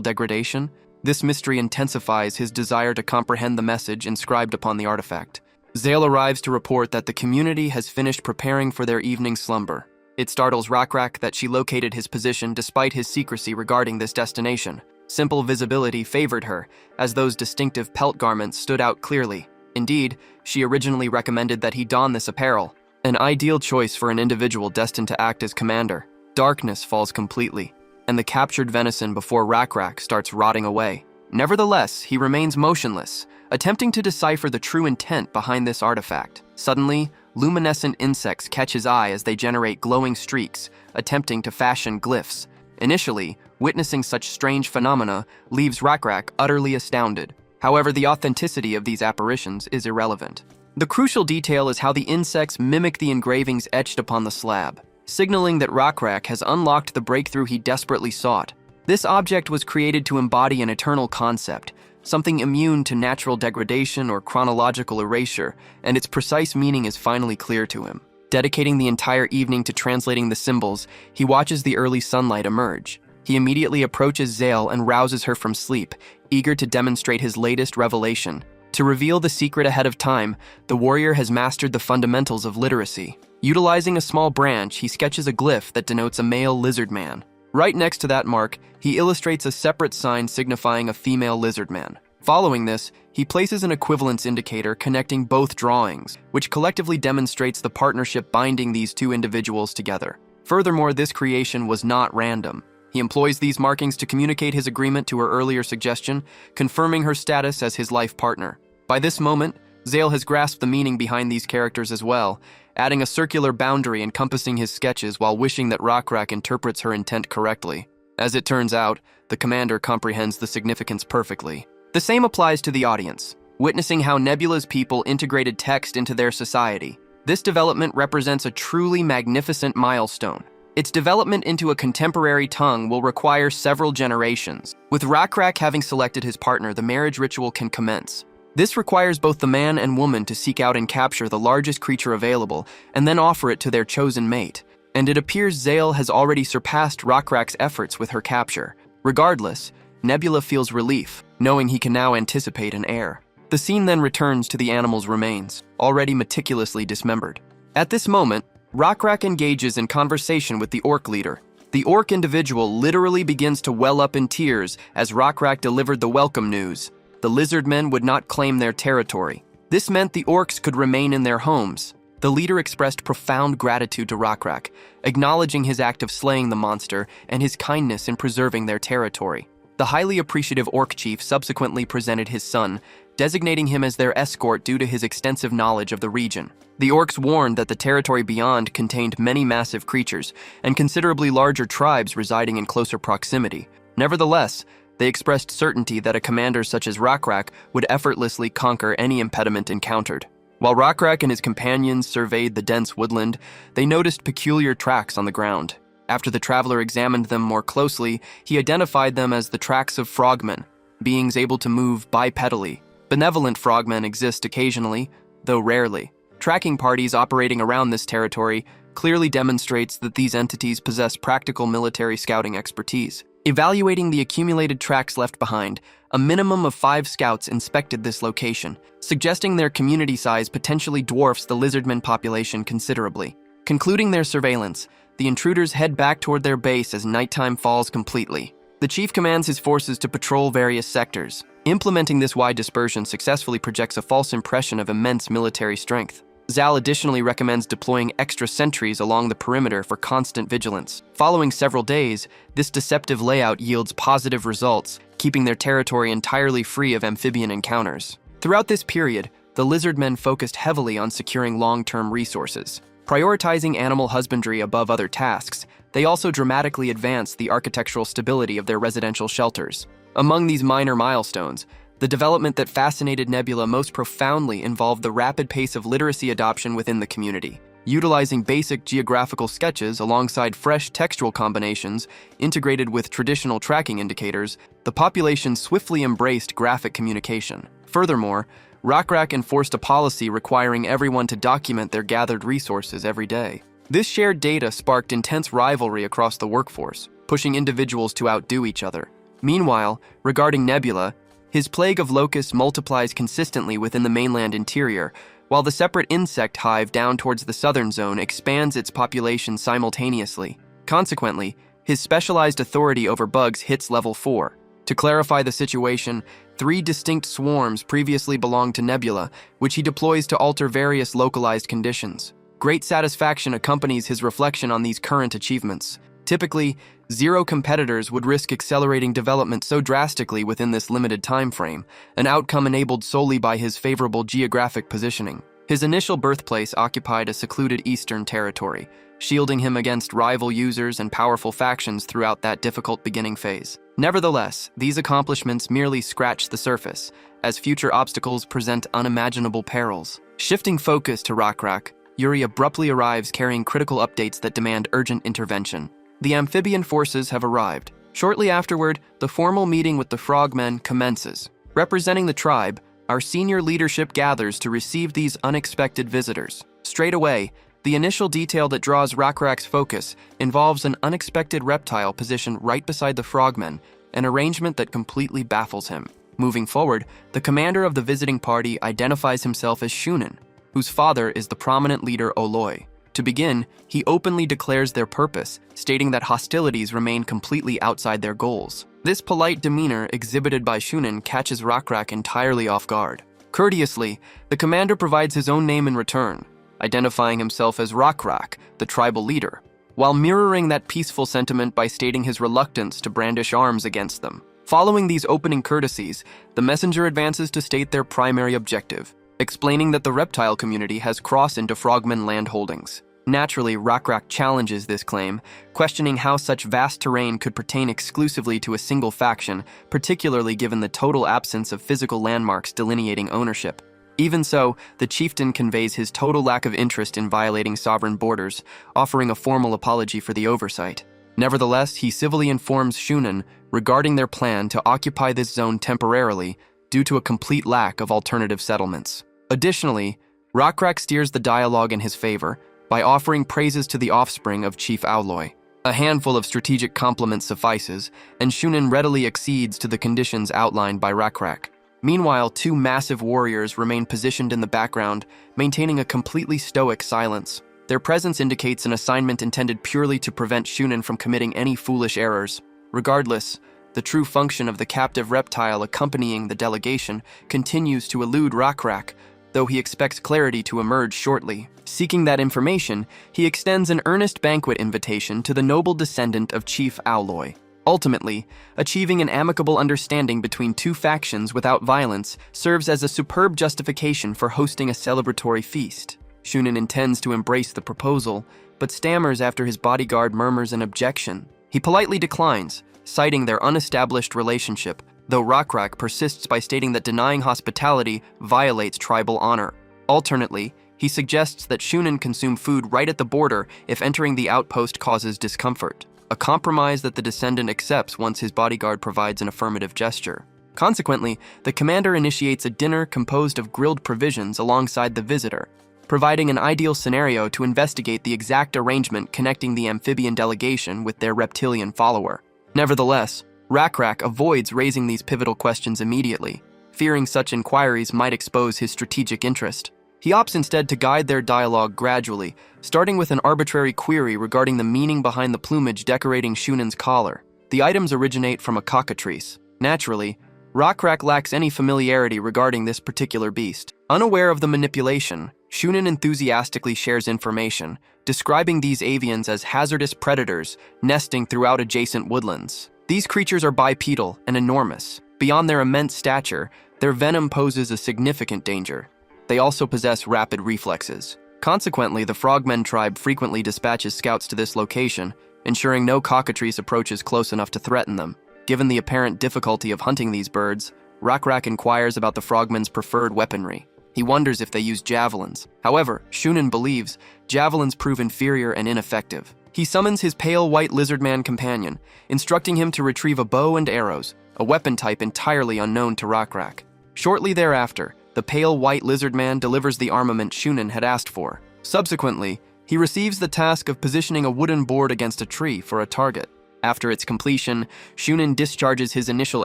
degradation? This mystery intensifies his desire to comprehend the message inscribed upon the artifact. Zale arrives to report that the community has finished preparing for their evening slumber. It startles Rockrak that she located his position despite his secrecy regarding this destination. Simple visibility favored her, as those distinctive pelt garments stood out clearly. Indeed, she originally recommended that he don this apparel, an ideal choice for an individual destined to act as commander. Darkness falls completely, and the captured venison before Rockrak starts rotting away. Nevertheless, he remains motionless, attempting to decipher the true intent behind this artifact. Suddenly, luminescent insects catch his eye as they generate glowing streaks, attempting to fashion glyphs. Initially, witnessing such strange phenomena leaves Rockrak utterly astounded. However, the authenticity of these apparitions is irrelevant. The crucial detail is how the insects mimic the engravings etched upon the slab, signaling that Rockrak has unlocked the breakthrough he desperately sought. This object was created to embody an eternal concept, something immune to natural degradation or chronological erasure, and its precise meaning is finally clear to him. Dedicating the entire evening to translating the symbols, he watches the early sunlight emerge. He immediately approaches Zale and rouses her from sleep, eager to demonstrate his latest revelation. To reveal the secret ahead of time, the warrior has mastered the fundamentals of literacy. Utilizing a small branch, he sketches a glyph that denotes a male lizard man. Right next to that mark, he illustrates a separate sign signifying a female lizard man. Following this, he places an equivalence indicator connecting both drawings, which collectively demonstrates the partnership binding these two individuals together. Furthermore, this creation was not random. He employs these markings to communicate his agreement to her earlier suggestion, confirming her status as his life partner. By this moment, Zale has grasped the meaning behind these characters as well, adding a circular boundary encompassing his sketches while wishing that Rockrak interprets her intent correctly. As it turns out, the commander comprehends the significance perfectly. The same applies to the audience, witnessing how Nebula's people integrated text into their society. This development represents a truly magnificent milestone. Its development into a contemporary tongue will require several generations. With Rockrak having selected his partner, the marriage ritual can commence. This requires both the man and woman to seek out and capture the largest creature available, and then offer it to their chosen mate. And it appears Zale has already surpassed Rockrak's efforts with her capture. Regardless, Nebula feels relief, knowing he can now anticipate an heir. The scene then returns to the animal's remains, already meticulously dismembered. At this moment, Rockrak engages in conversation with the orc leader. The orc individual literally begins to well up in tears as Rockrak delivered the welcome news. The lizard men would not claim their territory. This meant the orcs could remain in their homes. The leader expressed profound gratitude to Rockrak, acknowledging his act of slaying the monster and his kindness in preserving their territory. The highly appreciative orc chief subsequently presented his son, designating him as their escort due to his extensive knowledge of the region. The orcs warned that the territory beyond contained many massive creatures and considerably larger tribes residing in closer proximity. Nevertheless, they expressed certainty that a commander such as Rockrak would effortlessly conquer any impediment encountered. While Rockrak and his companions surveyed the dense woodland, they noticed peculiar tracks on the ground. After the traveler examined them more closely, he identified them as the tracks of frogmen, beings able to move bipedally. Benevolent frogmen exist occasionally, though rarely. Tracking parties operating around this territory clearly demonstrates that these entities possess practical military scouting expertise. Evaluating the accumulated tracks left behind, a minimum of 5 scouts inspected this location, suggesting their community size potentially dwarfs the lizardmen population considerably. Concluding their surveillance, the intruders head back toward their base as nighttime falls completely. The chief commands his forces to patrol various sectors. Implementing this wide dispersion successfully projects a false impression of immense military strength. Zal additionally recommends deploying extra sentries along the perimeter for constant vigilance. Following several days, this deceptive layout yields positive results, keeping their territory entirely free of amphibian encounters. Throughout this period, the lizardmen focused heavily on securing long-term resources. Prioritizing animal husbandry above other tasks, they also dramatically advanced the architectural stability of their residential shelters. Among these minor milestones, the development that fascinated Nebula most profoundly involved the rapid pace of literacy adoption within the community. Utilizing basic geographical sketches alongside fresh textual combinations integrated with traditional tracking indicators, the population swiftly embraced graphic communication. Furthermore, Rockrak enforced a policy requiring everyone to document their gathered resources every day. This shared data sparked intense rivalry across the workforce, pushing individuals to outdo each other. Meanwhile, regarding Nebula, his plague of locusts multiplies consistently within the mainland interior, while the separate insect hive down towards the southern zone expands its population simultaneously. Consequently, his specialized authority over bugs hits level 4. To clarify the situation, 3 distinct swarms previously belonged to Nebula, which he deploys to alter various localized conditions. Great satisfaction accompanies his reflection on these current achievements. Typically, 0 competitors would risk accelerating development so drastically within this limited time frame, an outcome enabled solely by his favorable geographic positioning. His initial birthplace occupied a secluded eastern territory, shielding him against rival users and powerful factions throughout that difficult beginning phase. Nevertheless, these accomplishments merely scratch the surface, as future obstacles present unimaginable perils. Shifting focus to Rockrak, Yuri abruptly arrives carrying critical updates that demand urgent intervention. The amphibian forces have arrived. Shortly afterward, the formal meeting with the frogmen commences. Representing the tribe, our senior leadership gathers to receive these unexpected visitors. Straight away, The initial detail that draws Rakrak's focus involves an unexpected reptile positioned right beside the frogmen, an arrangement that completely baffles him. Moving forward, the commander of the visiting party identifies himself as Shounen, whose father is the prominent leader Oloi. To begin, he openly declares their purpose, stating that hostilities remain completely outside their goals. This polite demeanor exhibited by Shounen catches Rakrak entirely off guard. Courteously, the commander provides his own name in return, identifying himself as Rakrak, the tribal leader, while mirroring that peaceful sentiment by stating his reluctance to brandish arms against them. Following these opening courtesies, the messenger advances to state their primary objective, explaining that the reptile community has crossed into frogmen land holdings. Naturally, Rakrak challenges this claim, questioning how such vast terrain could pertain exclusively to a single faction, particularly given the total absence of physical landmarks delineating ownership. Even so, the chieftain conveys his total lack of interest in violating sovereign borders, offering a formal apology for the oversight. Nevertheless, he civilly informs Shounen regarding their plan to occupy this zone temporarily due to a complete lack of alternative settlements. Additionally, Rakrak steers the dialogue in his favor by offering praises to the offspring of Chief Aoloi. A handful of strategic compliments suffices, and Shounen readily accedes to the conditions outlined by Rakrak. Meanwhile, two massive warriors remain positioned in the background, maintaining a completely stoic silence. Their presence indicates an assignment intended purely to prevent Shounen from committing any foolish errors. Regardless, the true function of the captive reptile accompanying the delegation continues to elude Rakrak, though he expects clarity to emerge shortly. Seeking that information, he extends an earnest banquet invitation to the noble descendant of Chief Aoloi. Ultimately, achieving an amicable understanding between two factions without violence serves as a superb justification for hosting a celebratory feast. Shounen intends to embrace the proposal, but stammers after his bodyguard murmurs an objection. He politely declines, citing their unestablished relationship, though Rakrak persists by stating that denying hospitality violates tribal honor. Alternately, he suggests that Shounen consume food right at the border if entering the outpost causes discomfort, a compromise that the descendant accepts once his bodyguard provides an affirmative gesture. Consequently, the commander initiates a dinner composed of grilled provisions alongside the visitor, providing an ideal scenario to investigate the exact arrangement connecting the amphibian delegation with their reptilian follower. Nevertheless, Rakrak avoids raising these pivotal questions immediately, fearing such inquiries might expose his strategic interest. He opts instead to guide their dialogue gradually, starting with an arbitrary query regarding the meaning behind the plumage decorating Shounen's collar. The items originate from a cockatrice. Naturally, Rakrak lacks any familiarity regarding this particular beast. Unaware of the manipulation, Shounen enthusiastically shares information, describing these avians as hazardous predators nesting throughout adjacent woodlands. These creatures are bipedal and enormous. Beyond their immense stature, their venom poses a significant danger. They also possess rapid reflexes. Consequently, the Frogmen tribe frequently dispatches scouts to this location, ensuring no cockatrice approaches close enough to threaten them. Given the apparent difficulty of hunting these birds, Rakrak inquires about the Frogmen's preferred weaponry. He wonders if they use javelins. However, Shounen believes javelins prove inferior and ineffective. He summons his pale white lizardman companion, instructing him to retrieve a bow and arrows, a weapon type entirely unknown to Rakrak. Shortly thereafter, the pale white lizardman delivers the armament Shounen had asked for. Subsequently, he receives the task of positioning a wooden board against a tree for a target. After its completion, Shounen discharges his initial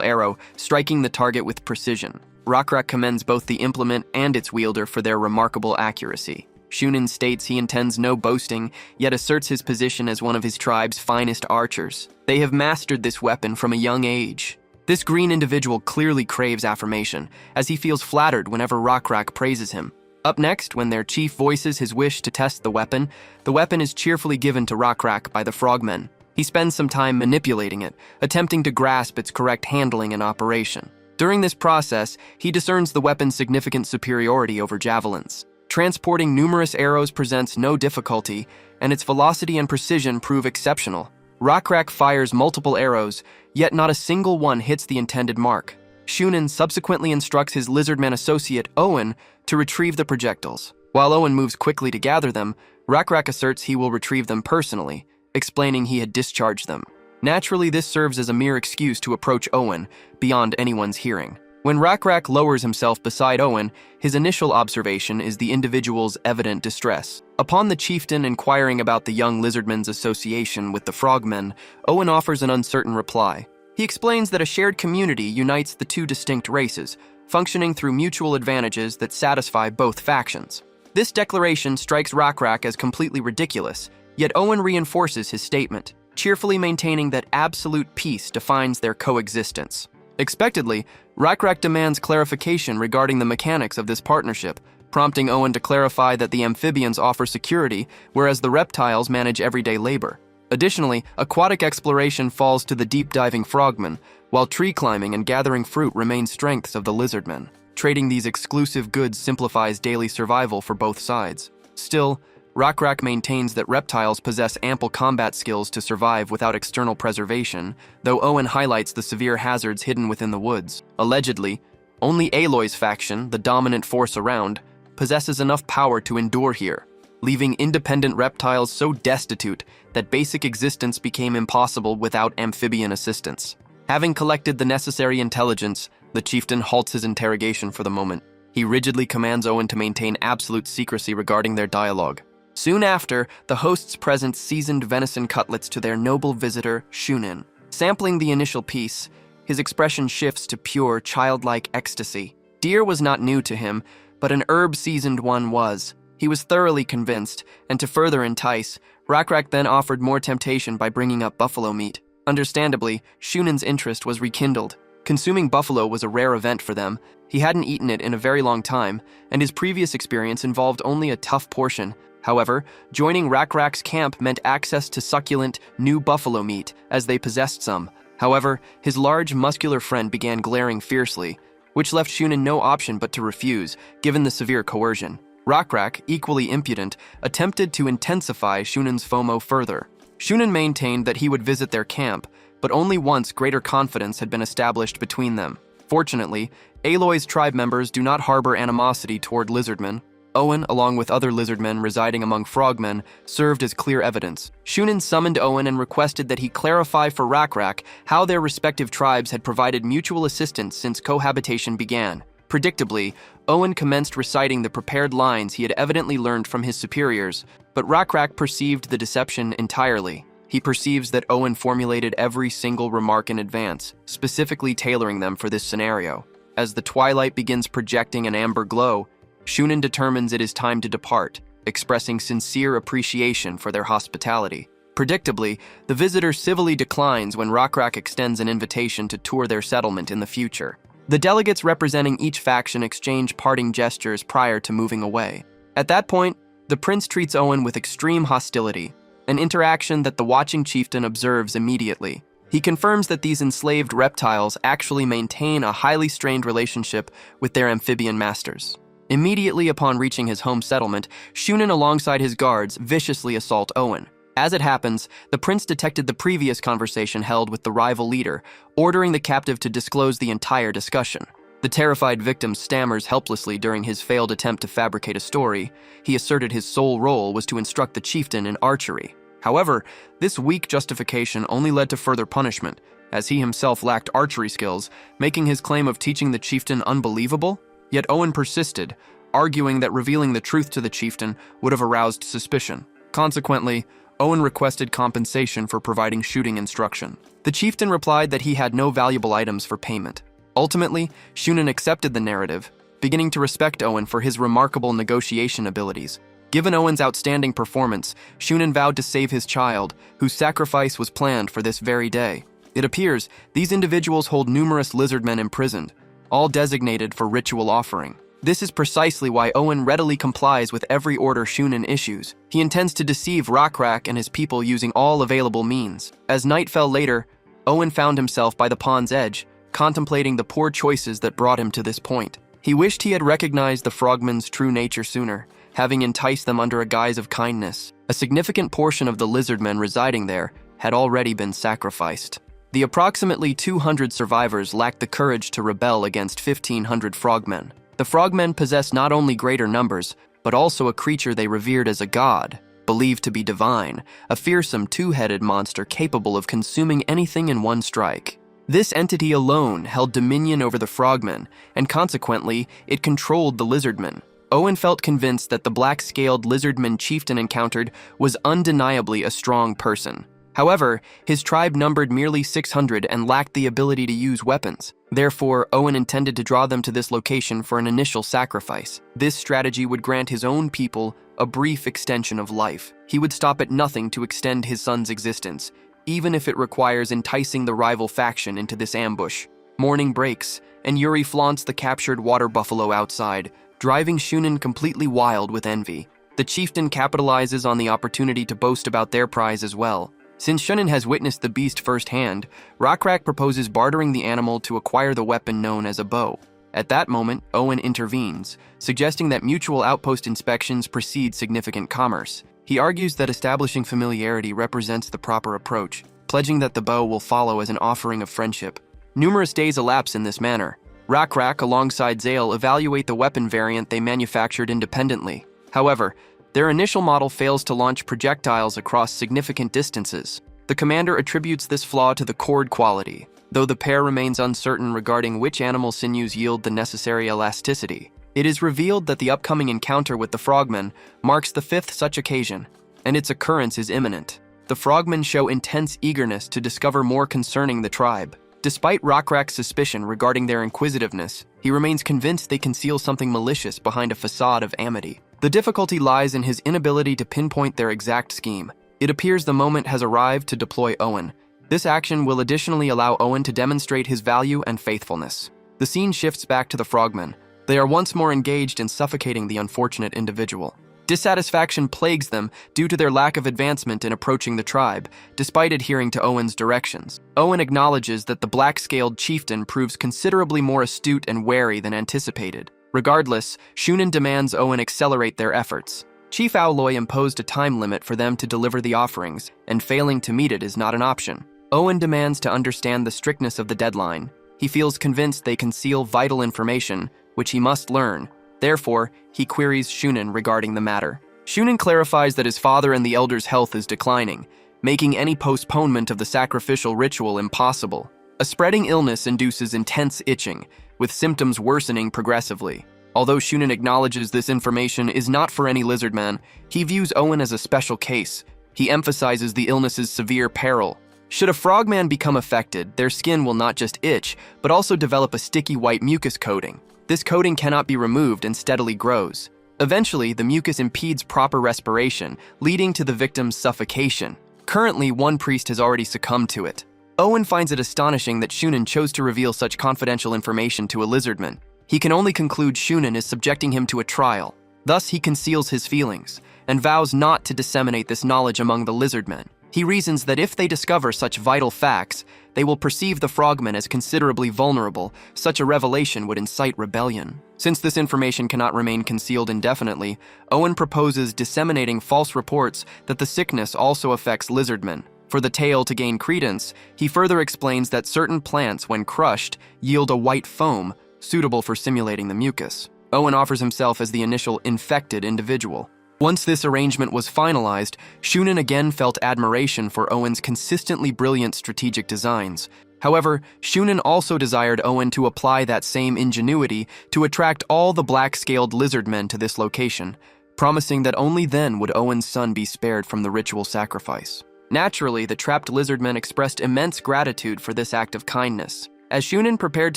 arrow, striking the target with precision. Rakrak commends both the implement and its wielder for their remarkable accuracy. Shounen states he intends no boasting, yet asserts his position as one of his tribe's finest archers. They have mastered this weapon from a young age. This green individual clearly craves affirmation, as he feels flattered whenever Rakrak praises him. Up next, when their chief voices his wish to test the weapon is cheerfully given to Rakrak by the Frogmen. He spends some time manipulating it, attempting to grasp its correct handling and operation. During this process, he discerns the weapon's significant superiority over javelins. Transporting numerous arrows presents no difficulty, and its velocity and precision prove exceptional. Rakrak fires multiple arrows, yet not a single one hits the intended mark. Shounen subsequently instructs his lizardman associate, Owen, to retrieve the projectiles. While Owen moves quickly to gather them, Rakrak asserts he will retrieve them personally, explaining he had discharged them. Naturally, this serves as a mere excuse to approach Owen, beyond anyone's hearing. When Rakrak lowers himself beside Owen, his initial observation is the individual's evident distress. Upon the chieftain inquiring about the young lizardmen's association with the frogmen, Owen offers an uncertain reply. He explains that a shared community unites the two distinct races, functioning through mutual advantages that satisfy both factions. This declaration strikes Rakrak as completely ridiculous, yet Owen reinforces his statement, cheerfully maintaining that absolute peace defines their coexistence. Expectedly, Rakrak demands clarification regarding the mechanics of this partnership, prompting Owen to clarify that the amphibians offer security, whereas the reptiles manage everyday labor. Additionally, aquatic exploration falls to the deep-diving frogmen, while tree climbing and gathering fruit remain strengths of the lizardmen. Trading these exclusive goods simplifies daily survival for both sides. Still, Rakrak maintains that reptiles possess ample combat skills to survive without external preservation, though Owen highlights the severe hazards hidden within the woods. Allegedly, only Aloy's faction, the dominant force around, possesses enough power to endure here, leaving independent reptiles so destitute that basic existence became impossible without amphibian assistance. Having collected the necessary intelligence, the chieftain halts his interrogation for the moment. He rigidly commands Owen to maintain absolute secrecy regarding their dialogue. Soon after, the hosts present seasoned venison cutlets to their noble visitor, Shounen. Sampling the initial piece, his expression shifts to pure, childlike ecstasy. Deer was not new to him, but an herb-seasoned one was. He was thoroughly convinced, and to further entice, Rakrak then offered more temptation by bringing up buffalo meat. Understandably, Shunen's interest was rekindled. Consuming buffalo was a rare event for them. He hadn't eaten it in a very long time, and his previous experience involved only a tough portion. However, joining Rakrak's camp meant access to succulent, new buffalo meat, as they possessed some. However, his large, muscular friend began glaring fiercely, which left Shounen no option but to refuse, given the severe coercion. Rakrak, equally impudent, attempted to intensify Shunen's FOMO further. Shounen maintained that he would visit their camp, but only once greater confidence had been established between them. Fortunately, Aloy's tribe members do not harbor animosity toward lizardmen. Owen, along with other lizardmen residing among frogmen, served as clear evidence. Shounen summoned Owen and requested that he clarify for Rakrak how their respective tribes had provided mutual assistance since cohabitation began. Predictably, Owen commenced reciting the prepared lines he had evidently learned from his superiors, but Rakrak perceived the deception entirely. He perceives that Owen formulated every single remark in advance, specifically tailoring them for this scenario. As the twilight begins projecting an amber glow, Shounen determines it is time to depart, expressing sincere appreciation for their hospitality. Predictably, the visitor civilly declines when Rakrak extends an invitation to tour their settlement in the future. The delegates representing each faction exchange parting gestures prior to moving away. At that point, the prince treats Owen with extreme hostility, an interaction that the watching chieftain observes immediately. He confirms that these enslaved reptiles actually maintain a highly strained relationship with their amphibian masters. Immediately upon reaching his home settlement, Shounen alongside his guards viciously assault Owen. As it happens, the prince detected the previous conversation held with the rival leader, ordering the captive to disclose the entire discussion. The terrified victim stammers helplessly during his failed attempt to fabricate a story. He asserted his sole role was to instruct the chieftain in archery. However, this weak justification only led to further punishment, as he himself lacked archery skills, making his claim of teaching the chieftain unbelievable. Yet Owen persisted, arguing that revealing the truth to the chieftain would have aroused suspicion. Consequently, Owen requested compensation for providing shooting instruction. The chieftain replied that he had no valuable items for payment. Ultimately, Shounen accepted the narrative, beginning to respect Owen for his remarkable negotiation abilities. Given Owen's outstanding performance, Shounen vowed to save his child, whose sacrifice was planned for this very day. It appears these individuals hold numerous lizardmen imprisoned, all designated for ritual offering. This is precisely why Owen readily complies with every order Shounen issues. He intends to deceive Rakrak and his people using all available means. As night fell later, Owen found himself by the pond's edge, contemplating the poor choices that brought him to this point. He wished he had recognized the frogmen's true nature sooner, having enticed them under a guise of kindness. A significant portion of the lizardmen residing there had already been sacrificed. The approximately 200 survivors lacked the courage to rebel against 1,500 frogmen. The frogmen possessed not only greater numbers, but also a creature they revered as a god, believed to be divine, a fearsome two-headed monster capable of consuming anything in one strike. This entity alone held dominion over the frogmen, and consequently, it controlled the lizardmen. Owen felt convinced that the black-scaled lizardman chieftain encountered was undeniably a strong person. However, his tribe numbered merely 600 and lacked the ability to use weapons. Therefore, Owen intended to draw them to this location for an initial sacrifice. This strategy would grant his own people a brief extension of life. He would stop at nothing to extend his son's existence, even if it requires enticing the rival faction into this ambush. Morning breaks, and Yuri flaunts the captured water buffalo outside, driving Shounen completely wild with envy. The chieftain capitalizes on the opportunity to boast about their prize as well. Since Shounen has witnessed the beast firsthand, Rockrak proposes bartering the animal to acquire the weapon known as a bow. At that moment, Owen intervenes, suggesting that mutual outpost inspections precede significant commerce. He argues that establishing familiarity represents the proper approach, pledging that the bow will follow as an offering of friendship. Numerous days elapse in this manner. Rockrak, alongside Zale, evaluate the weapon variant they manufactured independently. However, their initial model fails to launch projectiles across significant distances. The commander attributes this flaw to the cord quality, though the pair remains uncertain regarding which animal sinews yield the necessary elasticity. It is revealed that the upcoming encounter with the frogmen marks the 5th such occasion, and its occurrence is imminent. The frogmen show intense eagerness to discover more concerning the tribe. Despite Rockrak's suspicion regarding their inquisitiveness, he remains convinced they conceal something malicious behind a facade of amity. The difficulty lies in his inability to pinpoint their exact scheme. It appears the moment has arrived to deploy Owen. This action will additionally allow Owen to demonstrate his value and faithfulness. The scene shifts back to the frogmen. They are once more engaged in suffocating the unfortunate individual. Dissatisfaction plagues them due to their lack of advancement in approaching the tribe, despite adhering to Owen's directions. Owen acknowledges that the black-scaled chieftain proves considerably more astute and wary than anticipated. Regardless, Shounen demands Owen accelerate their efforts. Chief Owloy imposed a time limit for them to deliver the offerings, and failing to meet it is not an option. Owen demands to understand the strictness of the deadline. He feels convinced they conceal vital information, which he must learn. Therefore, he queries Shounen regarding the matter. Shounen clarifies that his father and the elder's health is declining, making any postponement of the sacrificial ritual impossible. A spreading illness induces intense itching, with symptoms worsening progressively. Although Shounen acknowledges this information is not for any lizardman, he views Owen as a special case. He emphasizes the illness's severe peril. Should a frogman become affected, their skin will not just itch, but also develop a sticky white mucus coating. This coating cannot be removed and steadily grows. Eventually, the mucus impedes proper respiration, leading to the victim's suffocation. Currently, one priest has already succumbed to it. Owen finds it astonishing that Shounen chose to reveal such confidential information to a lizardman. He can only conclude Shounen is subjecting him to a trial. Thus, he conceals his feelings, and vows not to disseminate this knowledge among the lizardmen. He reasons that if they discover such vital facts, they will perceive the frogmen as considerably vulnerable. Such a revelation would incite rebellion. Since this information cannot remain concealed indefinitely, Owen proposes disseminating false reports that the sickness also affects lizardmen. For the tale to gain credence, he further explains that certain plants, when crushed, yield a white foam, suitable for simulating the mucus. Owen offers himself as the initial infected individual. Once this arrangement was finalized, Shounen again felt admiration for Owen's consistently brilliant strategic designs. However, Shounen also desired Owen to apply that same ingenuity to attract all the black-scaled lizardmen to this location, promising that only then would Owen's son be spared from the ritual sacrifice. Naturally, the trapped lizardmen expressed immense gratitude for this act of kindness. As Shounen prepared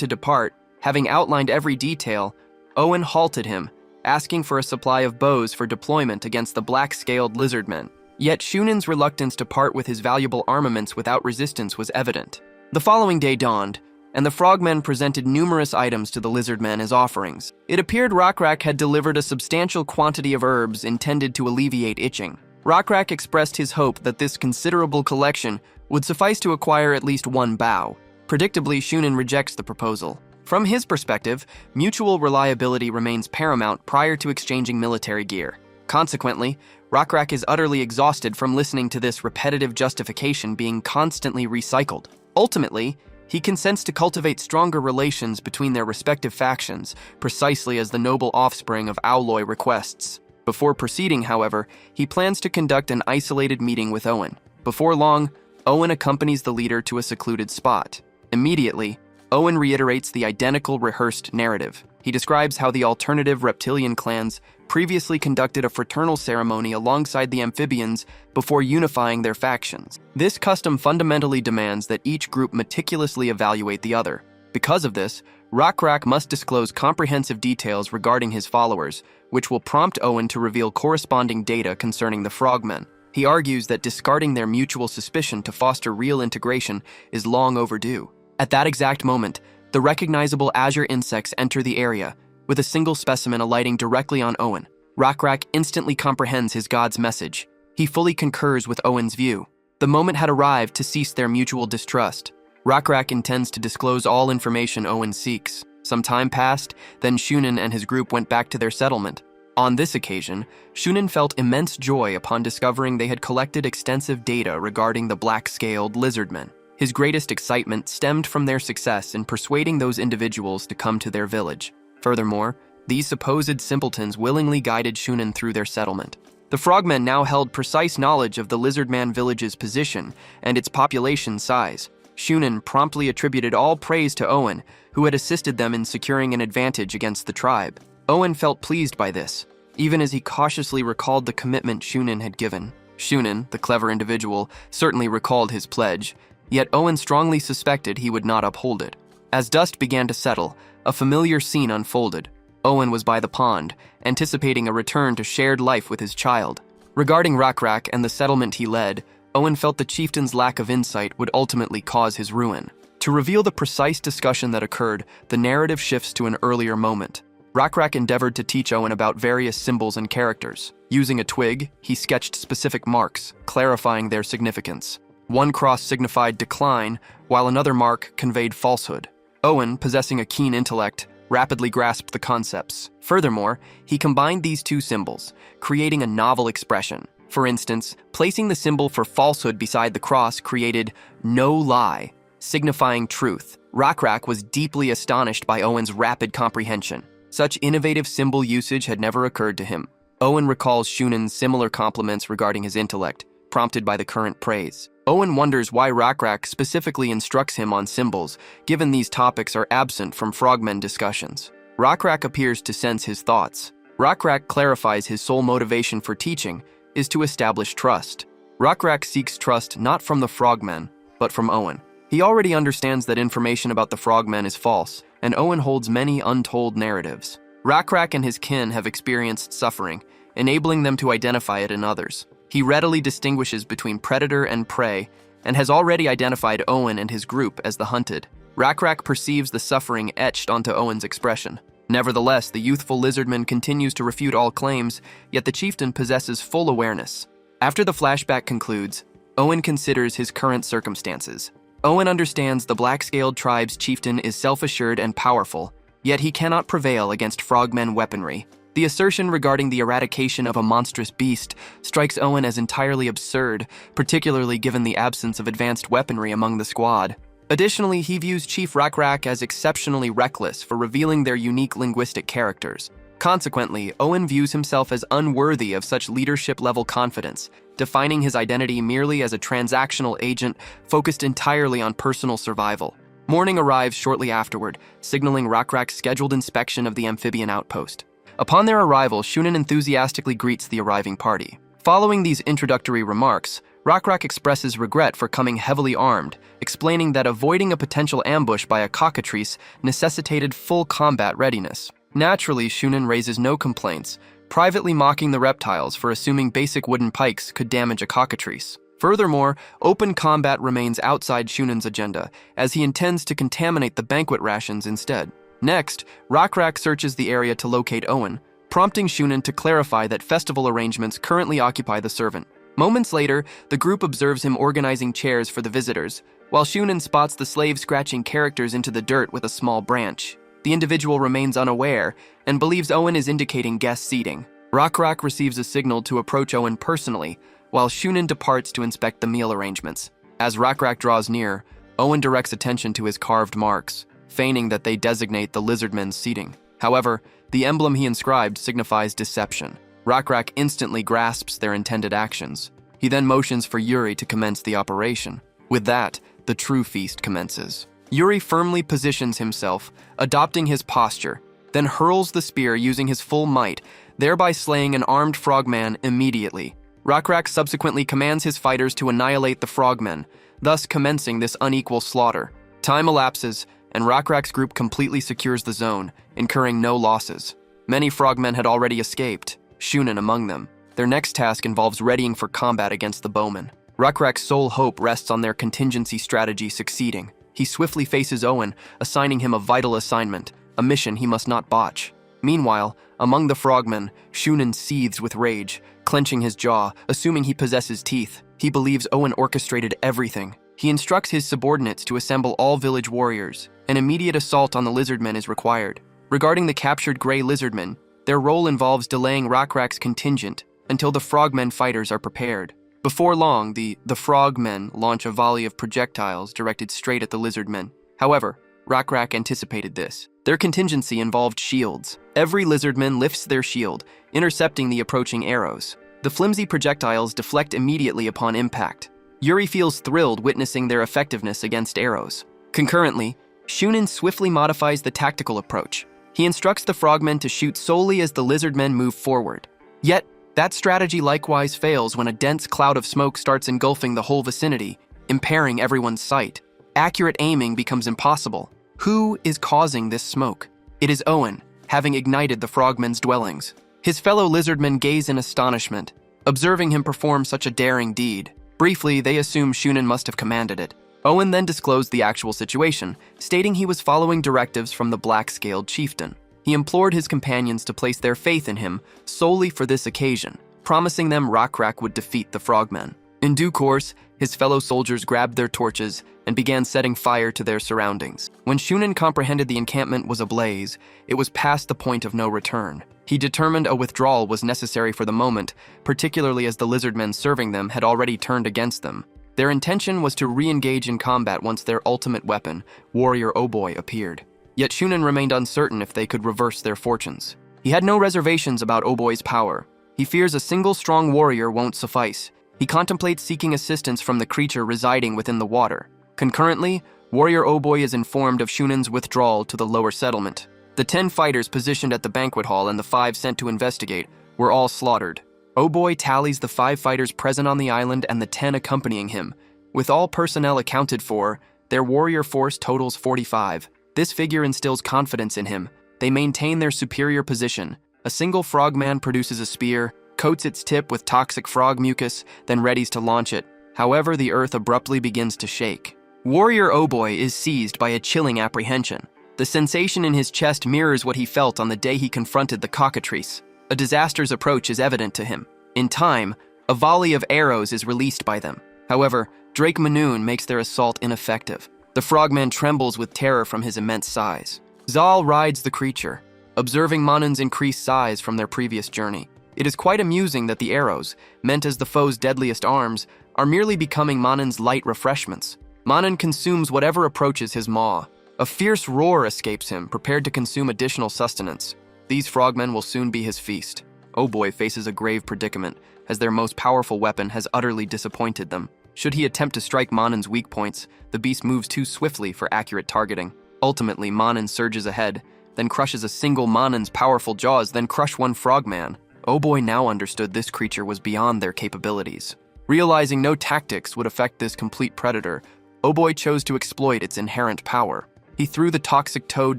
to depart, having outlined every detail, Owen halted him, asking for a supply of bows for deployment against the black-scaled lizardmen. Yet Shounen's reluctance to part with his valuable armaments without resistance was evident. The following day dawned, and the frogmen presented numerous items to the lizardmen as offerings. It appeared Rockrak had delivered a substantial quantity of herbs intended to alleviate itching. Rockrak expressed his hope that this considerable collection would suffice to acquire at least one bow. Predictably, Shounen rejects the proposal. From his perspective, mutual reliability remains paramount prior to exchanging military gear. Consequently, Rockrak is utterly exhausted from listening to this repetitive justification being constantly recycled. Ultimately, he consents to cultivate stronger relations between their respective factions, precisely as the noble offspring of Owloy requests. Before proceeding, however, he plans to conduct an isolated meeting with Owen. Before long, Owen accompanies the leader to a secluded spot. Immediately, Owen reiterates the identical rehearsed narrative. He describes how the alternative reptilian clans previously conducted a fraternal ceremony alongside the amphibians before unifying their factions. This custom fundamentally demands that each group meticulously evaluate the other. Because of this, Rockrak must disclose comprehensive details regarding his followers, which will prompt Owen to reveal corresponding data concerning the frogmen. He argues that discarding their mutual suspicion to foster real integration is long overdue. At that exact moment, the recognizable azure insects enter the area, with a single specimen alighting directly on Owen. Rockrak instantly comprehends his god's message. He fully concurs with Owen's view. The moment had arrived to cease their mutual distrust. Rockrak intends to disclose all information Owen seeks. Some time passed, then Shounen and his group went back to their settlement. On this occasion, Shounen felt immense joy upon discovering they had collected extensive data regarding the black-scaled lizardmen. His greatest excitement stemmed from their success in persuading those individuals to come to their village. Furthermore, these supposed simpletons willingly guided Shounen through their settlement. The frogmen now held precise knowledge of the lizardman village's position and its population size. Shounen promptly attributed all praise to Owen, who had assisted them in securing an advantage against the tribe. Owen felt pleased by this, even as he cautiously recalled the commitment Shounen had given. Shounen, the clever individual, certainly recalled his pledge, yet Owen strongly suspected he would not uphold it. As dust began to settle, a familiar scene unfolded. Owen was by the pond, anticipating a return to shared life with his child. Regarding Rockrak and the settlement he led, Owen felt the chieftain's lack of insight would ultimately cause his ruin. To reveal the precise discussion that occurred, the narrative shifts to an earlier moment. Rockrak endeavored to teach Owen about various symbols and characters. Using a twig, he sketched specific marks, clarifying their significance. One cross signified decline, while another mark conveyed falsehood. Owen, possessing a keen intellect, rapidly grasped the concepts. Furthermore, he combined these two symbols, creating a novel expression. For instance, placing the symbol for falsehood beside the cross created no lie, signifying truth. Rockrak was deeply astonished by Owen's rapid comprehension. Such innovative symbol usage had never occurred to him. Owen recalls Shunen's similar compliments regarding his intellect, prompted by the current praise. Owen wonders why Rockrak specifically instructs him on symbols, given these topics are absent from frogmen discussions. Rockrak appears to sense his thoughts. Rockrak clarifies his sole motivation for teaching is to establish trust. Rockrak seeks trust not from the frogmen, but from Owen. He already understands that information about the frogmen is false, and Owen holds many untold narratives. Rockrak and his kin have experienced suffering, enabling them to identify it in others. He readily distinguishes between predator and prey, and has already identified Owen and his group as the hunted. Rockrak perceives the suffering etched onto Owen's expression. Nevertheless, the youthful lizardman continues to refute all claims, yet the chieftain possesses full awareness. After the flashback concludes, Owen considers his current circumstances. Owen understands the black-scaled tribe's chieftain is self-assured and powerful, yet he cannot prevail against frogmen weaponry. The assertion regarding the eradication of a monstrous beast strikes Owen as entirely absurd, particularly given the absence of advanced weaponry among the squad. Additionally, he views Chief Rockrak as exceptionally reckless for revealing their unique linguistic characters. Consequently, Owen views himself as unworthy of such leadership-level confidence, defining his identity merely as a transactional agent focused entirely on personal survival. Morning arrives shortly afterward, signaling Rockrak's scheduled inspection of the amphibian outpost. Upon their arrival, Shounen enthusiastically greets the arriving party. Following these introductory remarks, Rockrak expresses regret for coming heavily armed, explaining that avoiding a potential ambush by a cockatrice necessitated full combat readiness. Naturally, Shounen raises no complaints, privately mocking the reptiles for assuming basic wooden pikes could damage a cockatrice. Furthermore, open combat remains outside Shunen's agenda, as he intends to contaminate the banquet rations instead. Next, Rockrak searches the area to locate Owen, prompting Shounen to clarify that festival arrangements currently occupy the servant. Moments later, the group observes him organizing chairs for the visitors, while Shounen spots the slave scratching characters into the dirt with a small branch. The individual remains unaware and believes Owen is indicating guest seating. Rockrak receives a signal to approach Owen personally, while Shounen departs to inspect the meal arrangements. As Rockrak draws near, Owen directs attention to his carved marks, feigning that they designate the lizardmen's seating. However, the emblem he inscribed signifies deception. Rockrak instantly grasps their intended actions. He then motions for Yuri to commence the operation. With that, the true feast commences. Yuri firmly positions himself, adopting his posture, then hurls the spear using his full might, thereby slaying an armed frogman immediately. Rakrak subsequently commands his fighters to annihilate the frogmen, thus commencing this unequal slaughter. Time elapses, and Rakrak's group completely secures the zone, incurring no losses. Many frogmen had already escaped, Shounen among them. Their next task involves readying for combat against the bowmen. Rakrak's sole hope rests on their contingency strategy succeeding. He swiftly faces Owen, assigning him a vital assignment, a mission he must not botch. Meanwhile, among the frogmen, Shounen seethes with rage, clenching his jaw, assuming he possesses teeth. He believes Owen orchestrated everything. He instructs his subordinates to assemble all village warriors. An immediate assault on the lizardmen is required. Regarding the captured gray lizardmen, their role involves delaying Rakrak's contingent until the frogmen fighters are prepared. Before long, the frogmen launch a volley of projectiles directed straight at the lizardmen. However, Rakrak anticipated this. Their contingency involved shields. Every lizardman lifts their shield, intercepting the approaching arrows. The flimsy projectiles deflect immediately upon impact. Yuri feels thrilled witnessing their effectiveness against arrows. Concurrently, Shounen swiftly modifies the tactical approach. He instructs the frogmen to shoot solely as the lizardmen move forward. Yet, that strategy likewise fails when a dense cloud of smoke starts engulfing the whole vicinity, impairing everyone's sight. Accurate aiming becomes impossible. Who is causing this smoke? It is Owen, having ignited the frogmen's dwellings. His fellow lizardmen gaze in astonishment, observing him perform such a daring deed. Briefly, they assume Shounen must have commanded it. Owen then disclosed the actual situation, stating he was following directives from the black-scaled chieftain. He implored his companions to place their faith in him solely for this occasion, promising them Rakrak would defeat the frogmen. In due course, his fellow soldiers grabbed their torches and began setting fire to their surroundings. When Shounen comprehended the encampment was ablaze, it was past the point of no return. He determined a withdrawal was necessary for the moment, particularly as the lizardmen serving them had already turned against them. Their intention was to re-engage in combat once their ultimate weapon, Warrior Oboy, appeared. Yet Shounen remained uncertain if they could reverse their fortunes. He had no reservations about Oboy's power. He fears a single strong warrior won't suffice. He contemplates seeking assistance from the creature residing within the water. Concurrently, Warrior Oboy is informed of Shunen's withdrawal to the lower settlement. The 10 fighters positioned at the banquet hall and the 5 sent to investigate were all slaughtered. Oboy tallies the 5 fighters present on the island and the 10 accompanying him. With all personnel accounted for, their warrior force totals 45. This figure instills confidence in him. They maintain their superior position. A single frogman produces a spear, coats its tip with toxic frog mucus, then readies to launch it. However, the earth abruptly begins to shake. Warrior Oboy is seized by a chilling apprehension. The sensation in his chest mirrors what he felt on the day he confronted the cockatrice. A disaster's approach is evident to him. In time, a volley of arrows is released by them. However, Drake Manoon makes their assault ineffective. The frogman trembles with terror from his immense size. Zal rides the creature, observing Manon's increased size from their previous journey. It is quite amusing that the arrows, meant as the foe's deadliest arms, are merely becoming Manon's light refreshments. Manon consumes whatever approaches his maw. A fierce roar escapes him, prepared to consume additional sustenance. These frogmen will soon be his feast. Oboy faces a grave predicament, as their most powerful weapon has utterly disappointed them. Should he attempt to strike Manon's weak points, the beast moves too swiftly for accurate targeting. Ultimately, Manon surges ahead, then crushes a single Manon's powerful jaws, then crush one frogman. Oboy now understood this creature was beyond their capabilities. Realizing no tactics would affect this complete predator, Oboy chose to exploit its inherent power. He threw the toxic toad